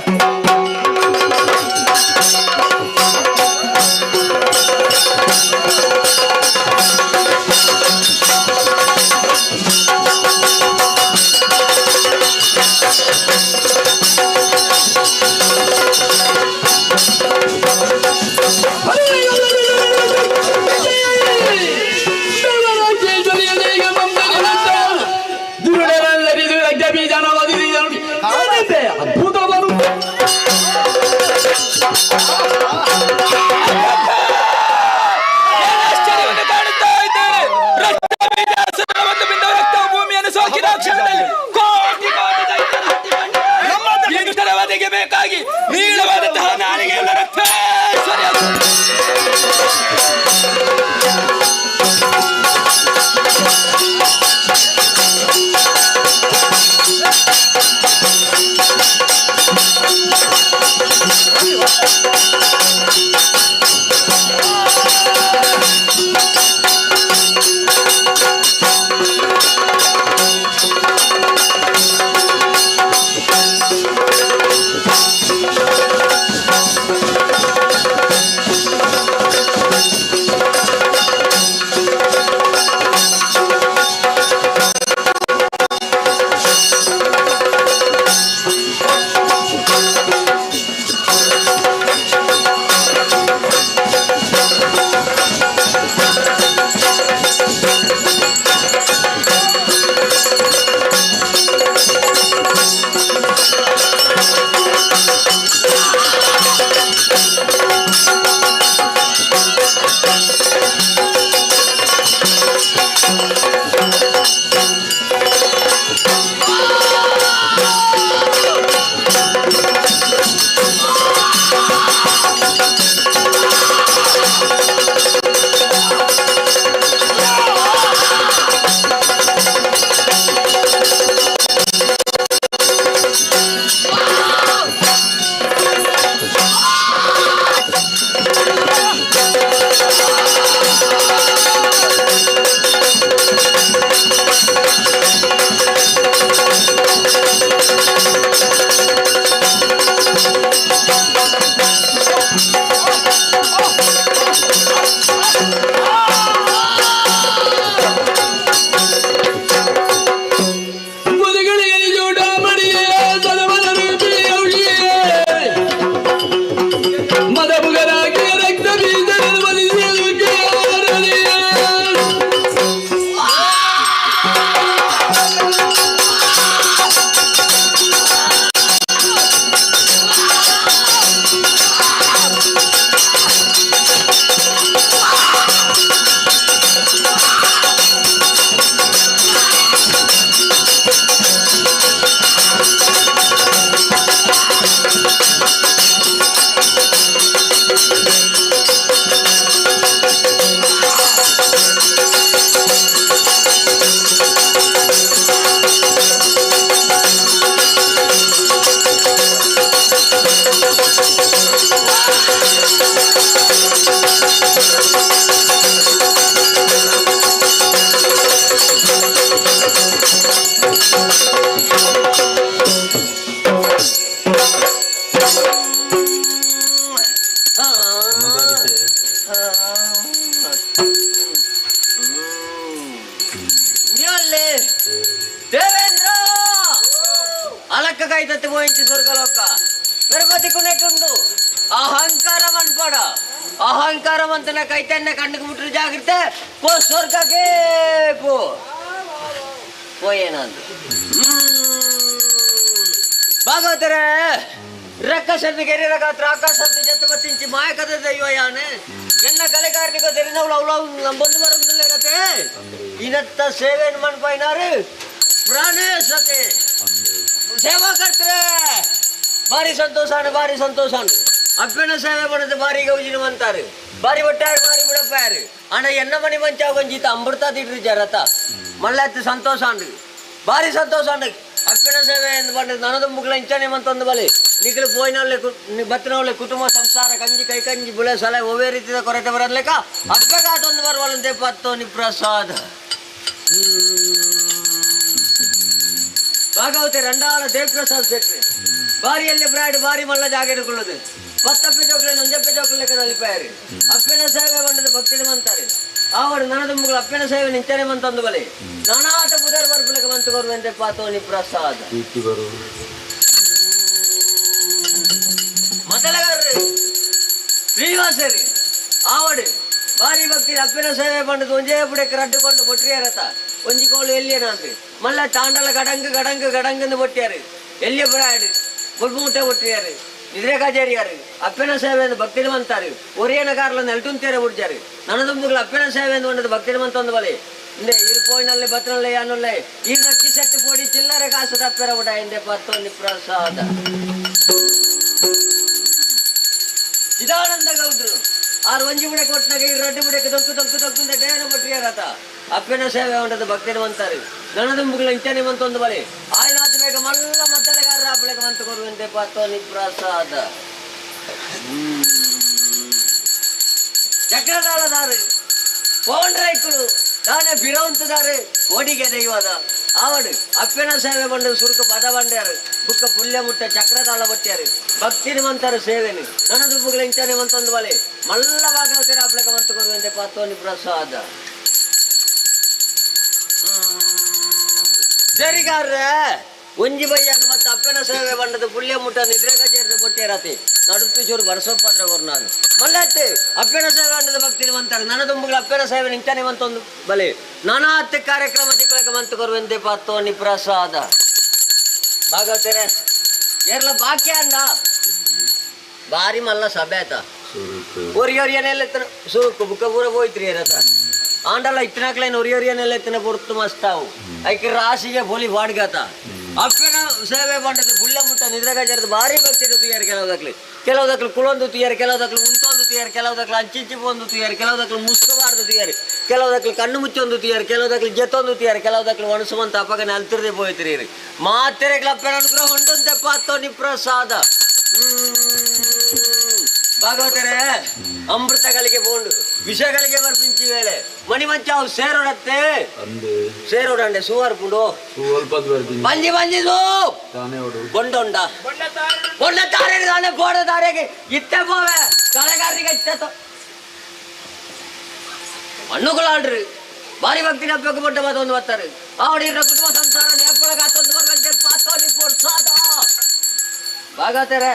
ಅದ್ಭುತವರು దేవేంద్ర అలక్క కైతత్తి పోయించి స్వర్గలోక తిరుపతి కునేటుండు అహంకారం అన్పడ అహంకారం ಅಂತ ಕೈತೆ ಕಣ್ಣಿಗೆ ಮುಟ್ರು ಜಾಗ್ರತೆ ಪೋ ಸ್ವರ್ಗಕ್ಕೆ ಪೋ పోయేనందు భాగవతరే రక్కసన్ని ಗೆರಿರಗಾತ್ರ ಆಕಾಶದ ಜತ್ತವತ್ತಿಂಚಿ ಮಾಯಕದ ದೈವಯಾನೆ ಎನ್ನ ಕಲೆಗಾರನಿಗೆ ತೆರಿನವಳು ಅವಳು ಬಂದು ಬರುವುದಿಲ್ಲರತೆ ಇನತ್ತ ಸೇವೆಯನ್ನು ಮಾಡ್ಪೈನಾರು ಪ್ರಾಣೇಶತೆ ಸೇವಾ ಕರ್ತಾರೆ ಭಾರಿ ಸಂತೋಷ ಅಪ್ಪನ ಸೇವೆ ಮಾಡೋದು ಭಾರಿ ಗೌಜಿನ ಅಂತಾರೆ ಭಾರಿ ಒಟ್ಟಾರು ಭಾರಿ ಬಿಡಪ್ಪಾರು ಅಣ್ಣ ಎನ್ನ ಮನೆ ಮಂಚ ಒಂಜೀತ ಅಮೃತ ತಿಡ್ರಿ ಜರತ ಮಳ್ಳತ್ತು ಸಂತೋಷ ಭಾರಿ ಸಂತೋಷ ಅಪ್ಪನ ಸೇವೆ ಎಂದು ಬಂದ ನನದು ಮುಗ್ಲ ಇಂಚನೆ ಮಂತೊಂದು ಬಲೆ ನಿಖಲು ಪೋಯಿನವಳೆ ಬತ್ತಿನವಳೆ ಕುಟುಂಬ ಸಂಸಾರ ಕಂಜಿ ಕೈ ಕಂಜಿ ಬುಳೆ ಸಲ ಒವೇ ರೀತಿಯ ಕೊರತೆ ಬರಲೇಕ ಅಪ್ಪಗಾದೊಂದು ಬರುವಲ್ಲಂತೆ ಪತ್ತೋನಿ ಪ್ರಸಾದ ಭಾಗವತೆ ರಂಡಾಲ ದೇವಪ್ರಸಾದ್ ಸೆಟ್ರಿ ಬಾರಿಯಲ್ಲಿ ಬ್ರಾಡ್ ಬಾರಿ ಮಲ್ಲ ಜಾಗ ಇಟ್ಕೊಳ್ಳೋದು ಪತ್ತಪ್ಪೆ ಚೌಕಲೆ ನೊಂಜಪ್ಪೆ ಚೌಕಲೆಕ್ಕ ನಲಿಪಾಯರು ಅಪ್ಪನ ಸೇವೆ ಬಂದದ ಭಕ್ತಿನ ಮಂತಾರೆ ಆವಡು ನನದುಂಬುಗಳು ಅಪ್ಪನ ಸೇವೆ ನಿಂಚನೆ ಮಂತೊಂದು ಬಲೆ ನಾನಾಟ ಬುಧರ್ ಬರ್ಬಲಕ ಮಂತು ಬರುವಂತೆ ಪಾತೋನಿ ಪ್ರಸಾದ ಮೊದಲಗಾರ್ರಿ ಶ್ರೀನಿವಾಸರಿ ಆವಡು ಭಾರಿ ಭಕ್ತಿ ಅಪ್ಪನ ಸೇವೆ ಬಂದದ್ದು ಒಂಜೇ ಬುಡಕ್ಕೆ ರಡ್ಡುಕೊಂಡು ಬೊಟ್ರಿಯಾರತ ಒಂಜಿ ಕೋಳು ಎಲ್ಲಿಯೇನಾದ್ರಿ ಮಲ್ಲ ತಾಂಡಲ ಗಡಂಗಂದು ಬೊಟ್ಟ್ಯಾರು ಎಲ್ಲಿಯ ಬ್ರಾಡ್ ಮುಟ್ಟ ಬೊಟ್ರಿಯಾರು ಇದ್ರೆ ಕಜೇರಿಯಾರು ಅಪ್ಪನ ಸೇವೆ ಎಂದು ಭಕ್ತಿನ ಮಂತಾರೆ ಒರಿಯನ ಕಾರ್ಲನ್ನು ಎಲ್ಟುಂತೇರೆ ಬಿಡ್ಜಾರು ನನದುಂಬುಗಳು ಅಪ್ಪನ ಸೇವೆ ಎಂದು ಬಂದದ್ದು ಭಕ್ತಿನ ಮಂತೊಂದು ಬಲೆ ಇಂದೆ ಇರುಪೋಯಿನಲ್ಲಿ ಬತ್ತನಲ್ಲೇ ಯಾನುಲ್ಲೇ ಈ ನಕ್ಕಿ ಸೆಟ್ಟು ಪೋಡಿ ಚಿಲ್ಲರೆ ಕಾಸು ತಪ್ಪೆರ ಬಿಡ ಹಿಂದೆ ಪತ್ತೊಂದು ಪ್ರಸಾದ ಚಿದಾನಂದ ಗೌಡ್ರು ಆರು ಒಂಜಿ ಬುಡಕ್ಕೆ ಕೊಟ್ಟನಾಗ ಈ ರಡ್ಡು ಬುಡಕ್ಕೆ ತೊಕ್ಕು ಡೇನ ಬಟ್ರಿಯಾರತ ಅಪ್ಪನ ಸೇವೆ ಹೊಂಡದ ಭಕ್ತಿನ ಮಂತಾರೆ ನನದುಂಬುಗಳ ಇಂಚನೆ ಮಂತೊಂದು ಬಲೆ ಆಯ್ನಾತ್ ಬೇಗ ಮಲ್ಲ ಮದ್ದಲೆಗಾರರ ಆಪಳೆಗ ಮಂತು ಕೊಡುವಂತೆ ಪತ್ತೋನಿ ಪ್ರಸಾದ ಚಕ್ರದಾಳದಾರು ಪೌಂಡ್ರೈಕುಳು ದಾನೆ ಬಿರವಂತದಾರು ಓಡಿಗೆ ದೈವದ ಆವಡು ಅಪ್ಪನ ಸೇವೆ ಬಂದು ಸುರುಕು ಪದ ಬಂಡ್ಯಾರು ಬುಕ್ಕ ಪುಲ್ಯ ಮುಟ್ಟ ಚಕ್ರದಾಳ ಬಟ್ಟ್ಯಾರು ಭಕ್ತಿನ ಮಂತಾರು ಸೇವೆನು ನನದುಂಬುಗಳ ಇಂಚನೆ ಮಂತೊಂದು ಬಲೆ ಮಲ್ಲ ಭಾಗವತರ ಆಪಳೆಗ ಮಂತು ಕೊಡುವಂತೆ ಪತ್ತೋನಿ ಪ್ರಸಾದ ಸರಿಗಾರ್ರೆ ಒಂಜಿ ಬಯ್ಯನು ಮತ್ತೆ ಅಪ್ಪನ ಸೇವೆ ಬಂಡದ ಪುಲ್ಯ ಮುಟ್ಟ ನಿದ್ರೆ ಕಚೇರಿ ಬೊಟ್ಟೇರತೆ ನಡುತ್ತು ಚೂರು ಬರ್ಸೋಪಾದ್ರೆ ಅವ್ರು ನಾನು ಮಲ್ಲತ್ತೆ ಅಪ್ಪನ ಸೇವೆ ಬಂಡದ ಭಕ್ತಿನ ಮಂತಾರೆ ನನದುಂಬುಗಳ ಅಪ್ಪನ ಸೇವೆ ನಿಂಚನೆ ಮಂತೊಂದು ಬಲೆ ನಾನಾತ್ತೆ ಕಾರ್ಯಕ್ರಮ ತಿಕ್ಕಳಕ ಮಂತು ಕೊರುವಂತೆ ಪತ್ತೋನಿ ಪ್ರಸಾದ ಭಾಗವತರೆ ಏರ್ಲ ಬಾಕ್ಯ ಅಂಡ ಭಾರಿ ಮಲ್ಲ ಸಭೆ ಆತ ಒರಿಯೊರಿಯನೆಲ್ಲ ಸುರುಕು ಬುಕ್ಕ ಪೂರ ಹೋಯ್ತ್ರಿ ಇರತ್ತ ಆಂಡಲ್ಲ ಇತ್ತನಾಕ್ಲೇನು ಒರಿಯೊರಿಯನೆಲ್ಲ ಎತ್ತಿನ ಪುರ್ತು ಮಸ್ತಾವು ಐಕೆ ರಾಶಿಗೆ ಬೋಲಿ ಬಾಡ್ಗಾತ ಅಪ್ಪನ ಸೇವೆ ಬಂಡದು ಬುಳ್ಳ ಮುಟ್ಟ ನಿದ್ರೆಗಾಜರದ ಭಾರಿ ಭಕ್ತಿ ತುಯಾರು ಕೆಲವುದಕ್ಲು ಕುಳೊಂದು ತುಯಾರು ಕೆಲವುದಕ್ಲು ಉಂಟೊಂದು ತುಯಾರು ಕೆಲವುದಕ್ಲು ಅಂಚಿಂಚಿ ಒಂದು ತುಯಾರು ಕೆಲವುದಕ್ಲು ಮುಸ್ಕಬಾರ್ದು ತುಯಾರು ಕೆಲವುದಕ್ಲು ಕಣ್ಣು ಮುಚ್ಚೊಂದು ತುಯಾರು ಕೆಲವುದಕ್ಲು ಜೆತ್ತೊಂದು ತುಯಾರು ಕೆಲವುದಕ್ಲು ಒಣಸುವಂತ ಅಪ್ಪಗನೆ ಅಲ್ತಿರದೆ ಹೋಯ್ತಿರಿ ಮಾತೆರೆಗ್ಲ ಅಪ್ಪನ ಅನುಗ್ರಹ ಉಂಟಂತೆ ಪಾತೋನಿ ಪ್ರಸಾದ ಭಾಗವತರೇ ಅಮೃತಗಳಿಗೆ ಬೋಂಡು ವಿಷಗಳಿಗೆ ಬರ್ಪಿಂಚಿ ವೇಳೆ ಮಣಿ ಮಂಚ ಅವು ಸೇರೋಡತ್ತೆ ಸೇರೋಡಂಡೆ ಸುವಾರ್ ಪುಂಡು ಬಂಜಿ ಬಂಜಿದು ಬೊಂಡೊಂಡ ಬೊಂಡ ತಾರೆ ತಾನೆ ಗೋಡ ತಾರೆಗೆ ಇತ್ತೆ ಪೋವೆ ಕಲೆಗಾರರಿಗೆ ಇತ್ತೆ ಹಣ್ಣುಗಳಾಡ್ರಿ ಭಾರಿ ಭಕ್ತಿನ ಬೇಕು ಬೊಡ್ಡ ಮತ್ತೊಂದು ಬರ್ತಾರೆ ಅವಡಿರ ಕುಟುಂಬ ಸಂಸಾರ ನೇಪೊಳಗ ಹತ್ತೊಂದು ಬರ್ಬೇಕು ಪಾತೋನಿ ಪೊಡ್ಸಾದ ಭಾಗವತರೇ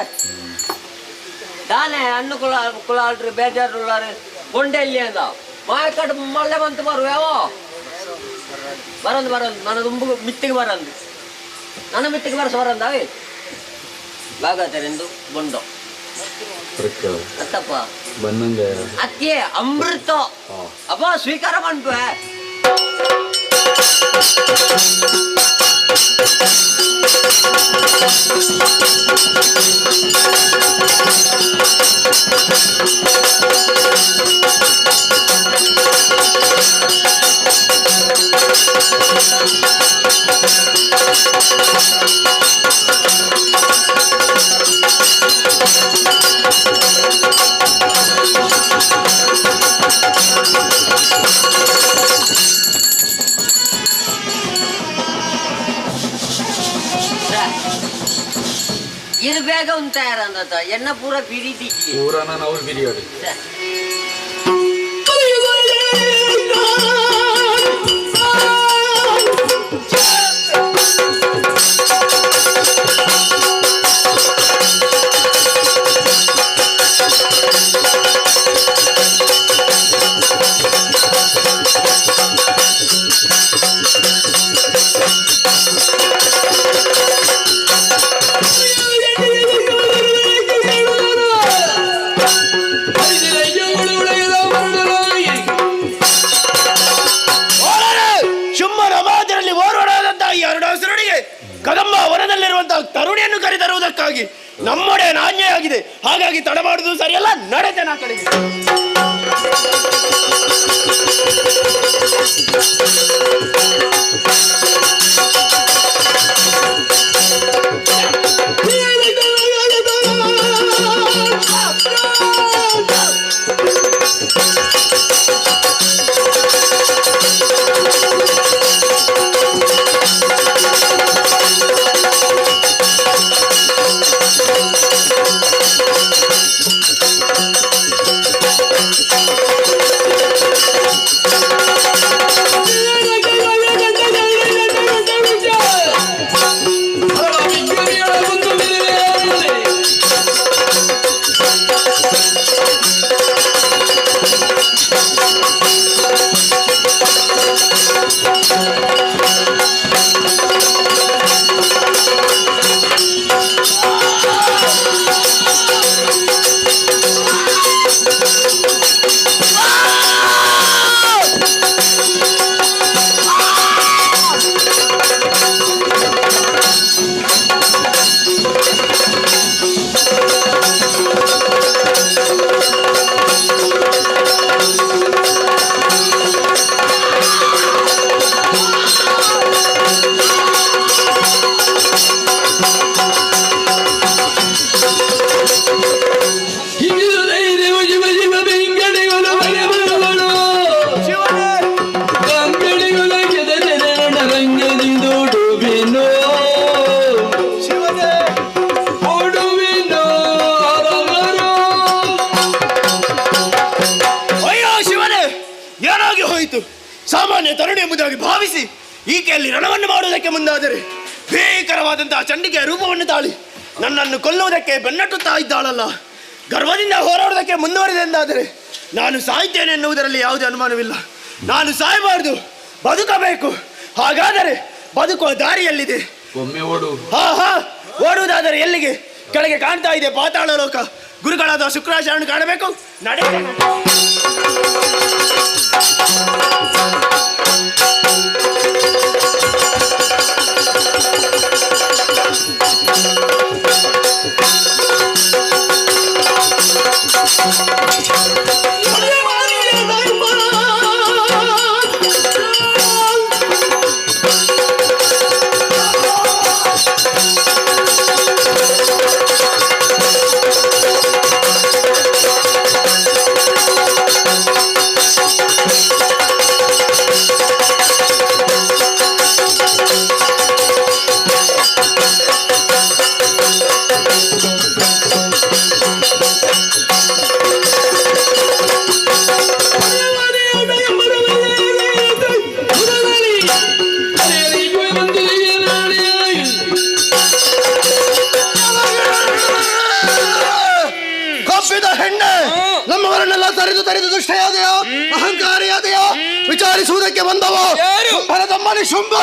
ತಾನೇ ಹಣ್ಣು ಕುಳಾಡ್ರಿ ಬೇಜಾರುಳ್ಳಾರೆ ಬೊಂಡೆಲ್ಲಿ ಅಂದ ಮಾಯಕಟ್ಟು ಮಳ್ಳೆ ಬಂತು ಬರುವೇವೋ ಬರಂದು ನನ್ನ ದುಂಬು ಮಿತ್ತಿಗೆ ಬರಂದು ನನ್ನ ಮಿತ್ತಿಗೆ ಬರಸ ಬರಂದಾವೆ ಭಾಗವತರೆಂದು ಬೊಂಡೋ ಅತ್ತಪ್ಪ ಅತ್ತೆ ಅಮೃತ ಅಪ್ಪ ಸ್ವೀಕಾರ ಮಾಡ್ಬೇ ಇದು ಬೇಗ ಉಂಟ ತಯಾರಂದ ಎನ್ನ ಪೂರ ಬಿರಿದಿ ಪೂರ ನಾನು ಅವ್ರು ಬಿರಿಯೋದು ಕದಂಬ ವನದಲ್ಲಿರುವಂತಹ ತರುಣಿಯನ್ನು ಕರೆತರುವುದಕ್ಕಾಗಿ ನಮ್ಮೊಡೆ ನಾಣ್ಯವಾಗಿದೆ. ಹಾಗಾಗಿ ತಡ ಮಾಡುವುದು ಸರಿಯಲ್ಲ. ನಡೆತೆ ನಾ ಕಡೆಗೆ. ಸಾಮಾನ್ಯ ತರುಣಿ ಎಂಬುದಾಗಿ ಭಾವಿಸಿ ಈಕೆಯಲ್ಲಿ ರಣವನ್ನು ಮಾಡುವುದಕ್ಕೆ ಮುಂದಾದರೆ ಭೀಕರವಾದಂತಹ ಚಂಡಿಕೆಯ ರೂಪವನ್ನು ತಾಳಿ ನನ್ನನ್ನು ಕೊಲ್ಲುವುದಕ್ಕೆ ಬೆನ್ನಟ್ಟುತ್ತಾ ಇದ್ದಾಳಲ್ಲ. ಗರ್ವದಿಂದ ಹೋರಾಡುವುದಕ್ಕೆ ಮುಂದುವರಿದೆ ಎಂದಾದರೆ ನಾನು ಸಾಯ್ತೇನೆ ಎನ್ನುವುದರಲ್ಲಿ ಯಾವುದೇ ಅನುಮಾನವಿಲ್ಲ. ನಾನು ಸಾಯಬಾರದು, ಬದುಕಬೇಕು. ಹಾಗಾದರೆ ಬದುಕುವ ದಾರಿಯಲ್ಲಿದೆ. ಒಮ್ಮೆ ಓಡು. ಓಡುವುದಾದರೆ ಎಲ್ಲಿಗೆ? ಕೆಳಗೆ ಕಾಣ್ತಾ ಇದೆ ಪಾತಾಳ ಲೋಕ. ಗುರುಗಳಾದ ಶುಕ್ರಾಚಾರ್ಯನು ಕಾಣಬೇಕು. ನಡೆ. ನಮ್ಮವರನ್ನೆಲ್ಲ ತರಿದು ದುಷ್ಟಯಾದೆಯೋ ಅಹಂಕಾರಿಯಾದೆಯೋ ವಿಚಾರಿಸುವುದಕ್ಕೆ ಬಂದವೋ ಭರತಮ್ಮನಿ ಶುಂಭ.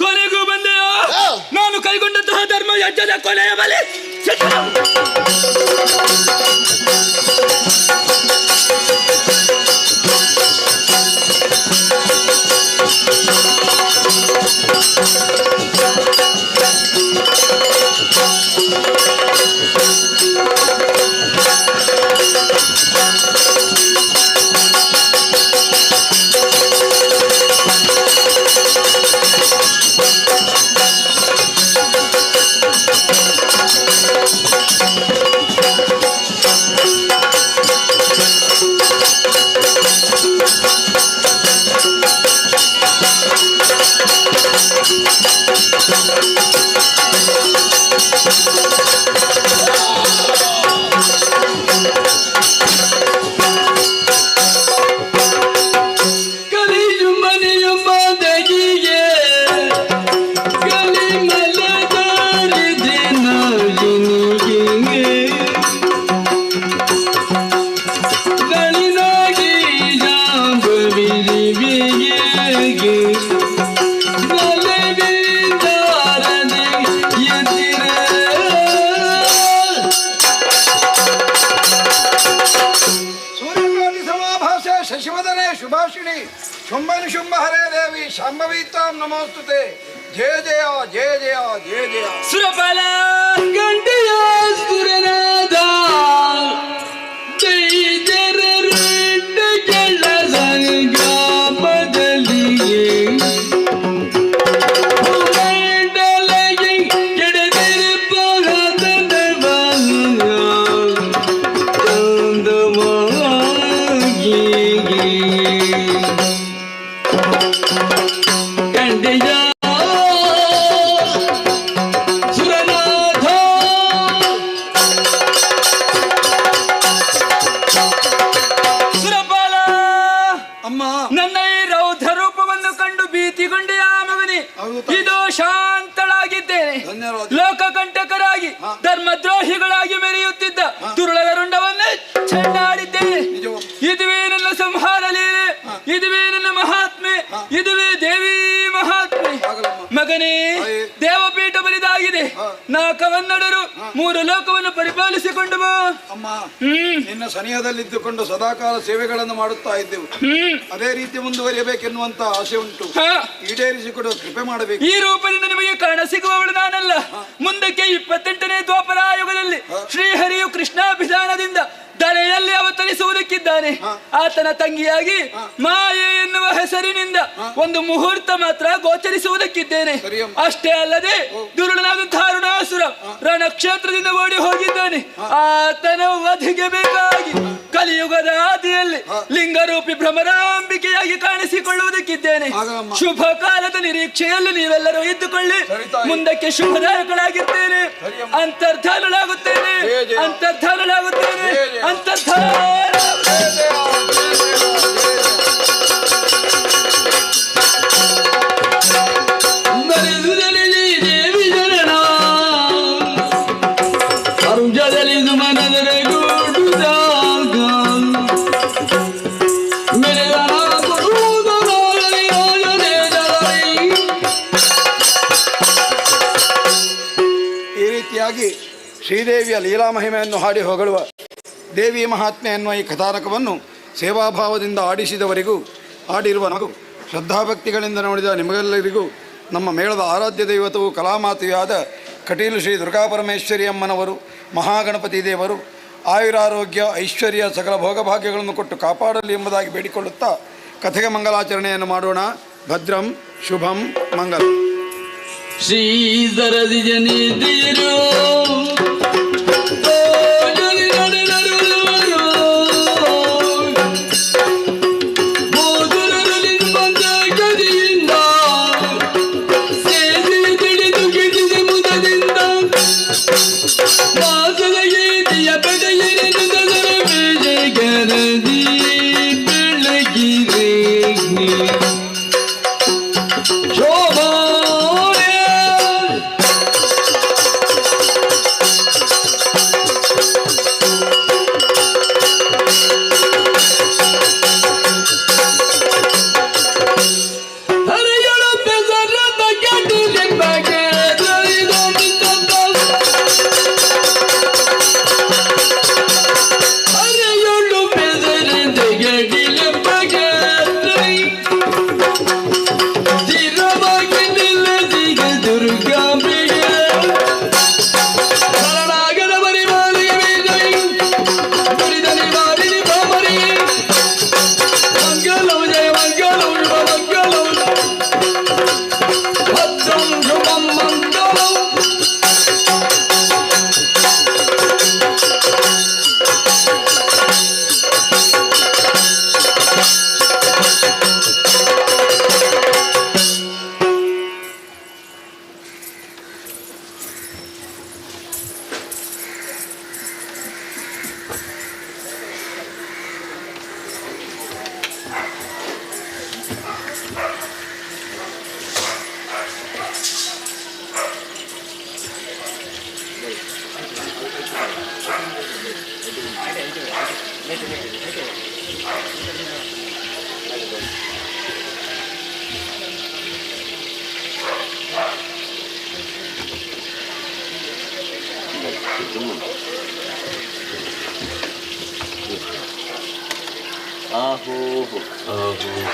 ಕೊನೆಗೂ ಬಂದೆಯೋ ನಾನು ಕೈಗೊಂಡಂತಹ ಧರ್ಮ ಯಜ್ಞದ ಕೊನೆಯ ಬಲಿ. ಶಶಿವದನೆ ಶುಭಾಷಿಣಿ ಶುಂಭನಿ ಶುಂಭ ಹರೇ ದೇವಿ ಶಾಂಭವೀತಾಂ ನಮೋಸ್ತುತೆ. ಜಯ ಜಯ ಜಯ ಜಯ ಜಯ ಜಯ. ಸುರಬಲ ಗಂಟೆಯ ಸುರನಾದ ನನ್ನ ಈ ರೌದ್ರ ರೂಪವನ್ನು ಕಂಡು ಭೀತಿಗೊಂಡೆಯ ಮಗನೇ, ಇದು ಶಾಂತಳಾಗಿದ್ದೇನೆ. ಲೋಕಕಂಟಕರಾಗಿ ಧರ್ಮದ್ರೋಹಿಗಳಾಗಿ ಮೆರೆಯುತ್ತಿದ್ದ ದುರುಳರ ರುಂಡವನ್ನೇ ಚೆಂಡಾಡಿದ್ದೇನೆ. ಇದುವೇ ನನ್ನ ಸಂಹಾರ ಲೀಲೆ, ಇದುವೇ ನನ್ನ ಮಹಾತ್ಮೆ, ಇದುವೇ ದೇವಿ ಮಹಾತ್ಮೆ. ಮಗನೇ, ದೇವಪೀಠ ಬಲಿದಾಗಿದೆ. ನಾಕವನ್ನಡರು 3 ಲೋಕವನ್ನು ಪರಿಪಾಲಿಸಿಕೊಂಡು ಬಾ. ಅಮ್ಮ, ನಿನ್ನ ಸನಿಹದಲ್ಲಿದ್ದುಕೊಂಡು ಸದಾಕಾಲ ಸೇವೆಗಳನ್ನು ಮಾಡುತ್ತಾ ಇದ್ದೆವು. ಅದೇ ರೀತಿ ಮುಂದುವರಿಯಬೇಕೆನ್ನುವಂತ ಆಸೆ ಉಂಟು. ಈಡೇರಿಸಿಕೊಡು, ಕೃಪೆ ಮಾಡಬೇಕು. ಈ ರೂಪದಿಂದ ನಿಮಗೆ ಕಾಣ ಸಿಗುವವಳು ನಾನಲ್ಲ. ಮುಂದಕ್ಕೆ 28ನೇ ದ್ವಾಪರಾಯುಗದಲ್ಲಿ ಶ್ರೀಹರಿಯು ಕೃಷ್ಣಾಭಿಧಾನದಿಂದ ಧರೆಯಲ್ಲಿ ಅವತರಿಸುವುದಕ್ಕಿದ್ದಾನೆ. ಆತನ ತಂಗಿಯಾಗಿ ಮಾಯೆ ಎನ್ನುವ ಹೆಸರಿನಿಂದ ಒಂದು ಮುಹೂರ್ತ ಮಾತ್ರ ಗೋಚರಿಸುವುದಕ್ಕಿದ್ದೇನೆ. ಅಷ್ಟೇ ಅಲ್ಲದೆ ದುರುಳನಾದಂತಹ ಅರುಣಾಸುರ ರಣಕ್ಷೇತ್ರದಿಂದ ಓಡಿ ಹೋಗಿದ್ದಾನೆ. ಆತನ ವಧೆಗೆ ಬೇಕಾಗಿ ಕಲಿಯುಗದ ಆದಿಯಲ್ಲಿ ಲಿಂಗರೂಪಿ ಭ್ರಮರಾಂಬಿಕೆಯಾಗಿ ಕಾಣಿಸಿಕೊಳ್ಳುವುದಕ್ಕಿದ್ದೇನೆ. ಶುಭ ಕಾಲದ ನಿರೀಕ್ಷೆಯಲ್ಲಿ ನೀವೆಲ್ಲರೂ ಇದ್ದುಕೊಳ್ಳಿ. ಮುಂದಕ್ಕೆ ಶುಭದಾಯಕಳಾಗಿರ್ತೇನೆ. ಅಂತರ್ಧಾನಳಾಗುತ್ತೇನೆ, ಅಂತರ್ಧಾನಳಾಗುತ್ತೇನೆ, ಅಂತರ್ಧಾನ. ದೇವಿ ಜನನ ಅರುಜದಲ್ಲಿ ಮನದ ಗೂಡುದಾಗ ಮೇರೆ ಶ್ರೀದೇವಿಯ ಲೀಲಾ ಮಹಿಮೆಯನ್ನು ಹಾಡಿ ಹೊಗಳುವ ದೇವಿ ಮಹಾತ್ಮೆ ಎನ್ನುವ ಈ ಕಥಾನಕವನ್ನು ಸೇವಾಭಾವದಿಂದ ಆಡಿಸಿದವರಿಗೂ ಆಡಿರುವ ನಮಗೂ ಶ್ರದ್ಧಾಭಕ್ತಿಗಳಿಂದ ನೋಡಿದ ನಿಮಗೆಲ್ಲರಿಗೂ ನಮ್ಮ ಮೇಳದ ಆರಾಧ್ಯ ದೈವತವು ಕಲಾಮಾತೆಯಾದ ಕಟೀಲು ಶ್ರೀ ದುರ್ಗಾಪರಮೇಶ್ವರಿ ಅಮ್ಮನವರು ಮಹಾಗಣಪತಿ ದೇವರು ಆಯುರಾರೋಗ್ಯ ಐಶ್ವರ್ಯ ಸಕಲ ಭೋಗಭಾಗ್ಯಗಳನ್ನು ಕೊಟ್ಟು ಕಾಪಾಡಲಿ ಎಂಬುದಾಗಿ ಬೇಡಿಕೊಳ್ಳುತ್ತಾ ಕಥೆಗೆ ಮಂಗಲಾಚರಣೆಯನ್ನು ಮಾಡೋಣ. ಭದ್ರಂ ಶುಭಂ ಮಂಗಲಂ. ಶ್ರೀಧರದಿ ಜನಿದಿರು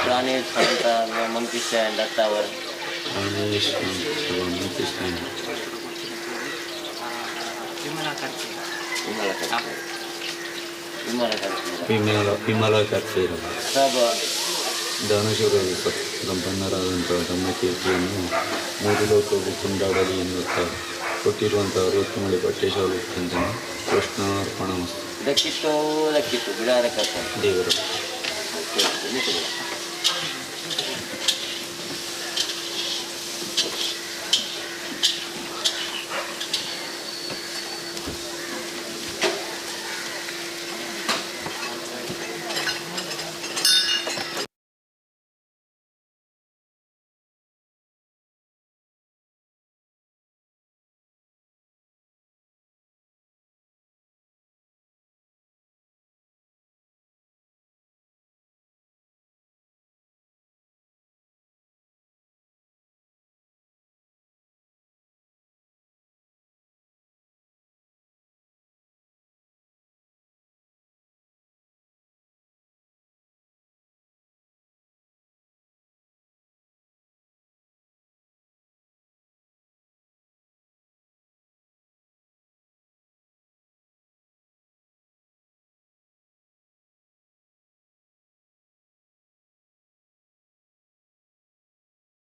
Pranesh Santa Monkey Stand at Tower. ವಿಮಲ ಕರ್ಸೇರ ದಾನಶೂರರು ಸಂಪನ್ನರಾದಂತಹ ತಮ್ಮ ಕೀರ್ತಿಯನ್ನು ಮೂರು ಲೋಕವು ಕೊಂಡಾಡಲಿ ಎನ್ನುತ್ತಾ ಕೊಟ್ಟಿರುವಂಥವರು ತುಮಳಿ ಪಟ್ಟೇಶ್ವರ ಚಿಂತನೆ ಕೃಷ್ಣಾರ್ಪಣ ದಕ್ಕಿತ್ತು ಬಿಡಾರ ಕರ್ತ ದೇವರು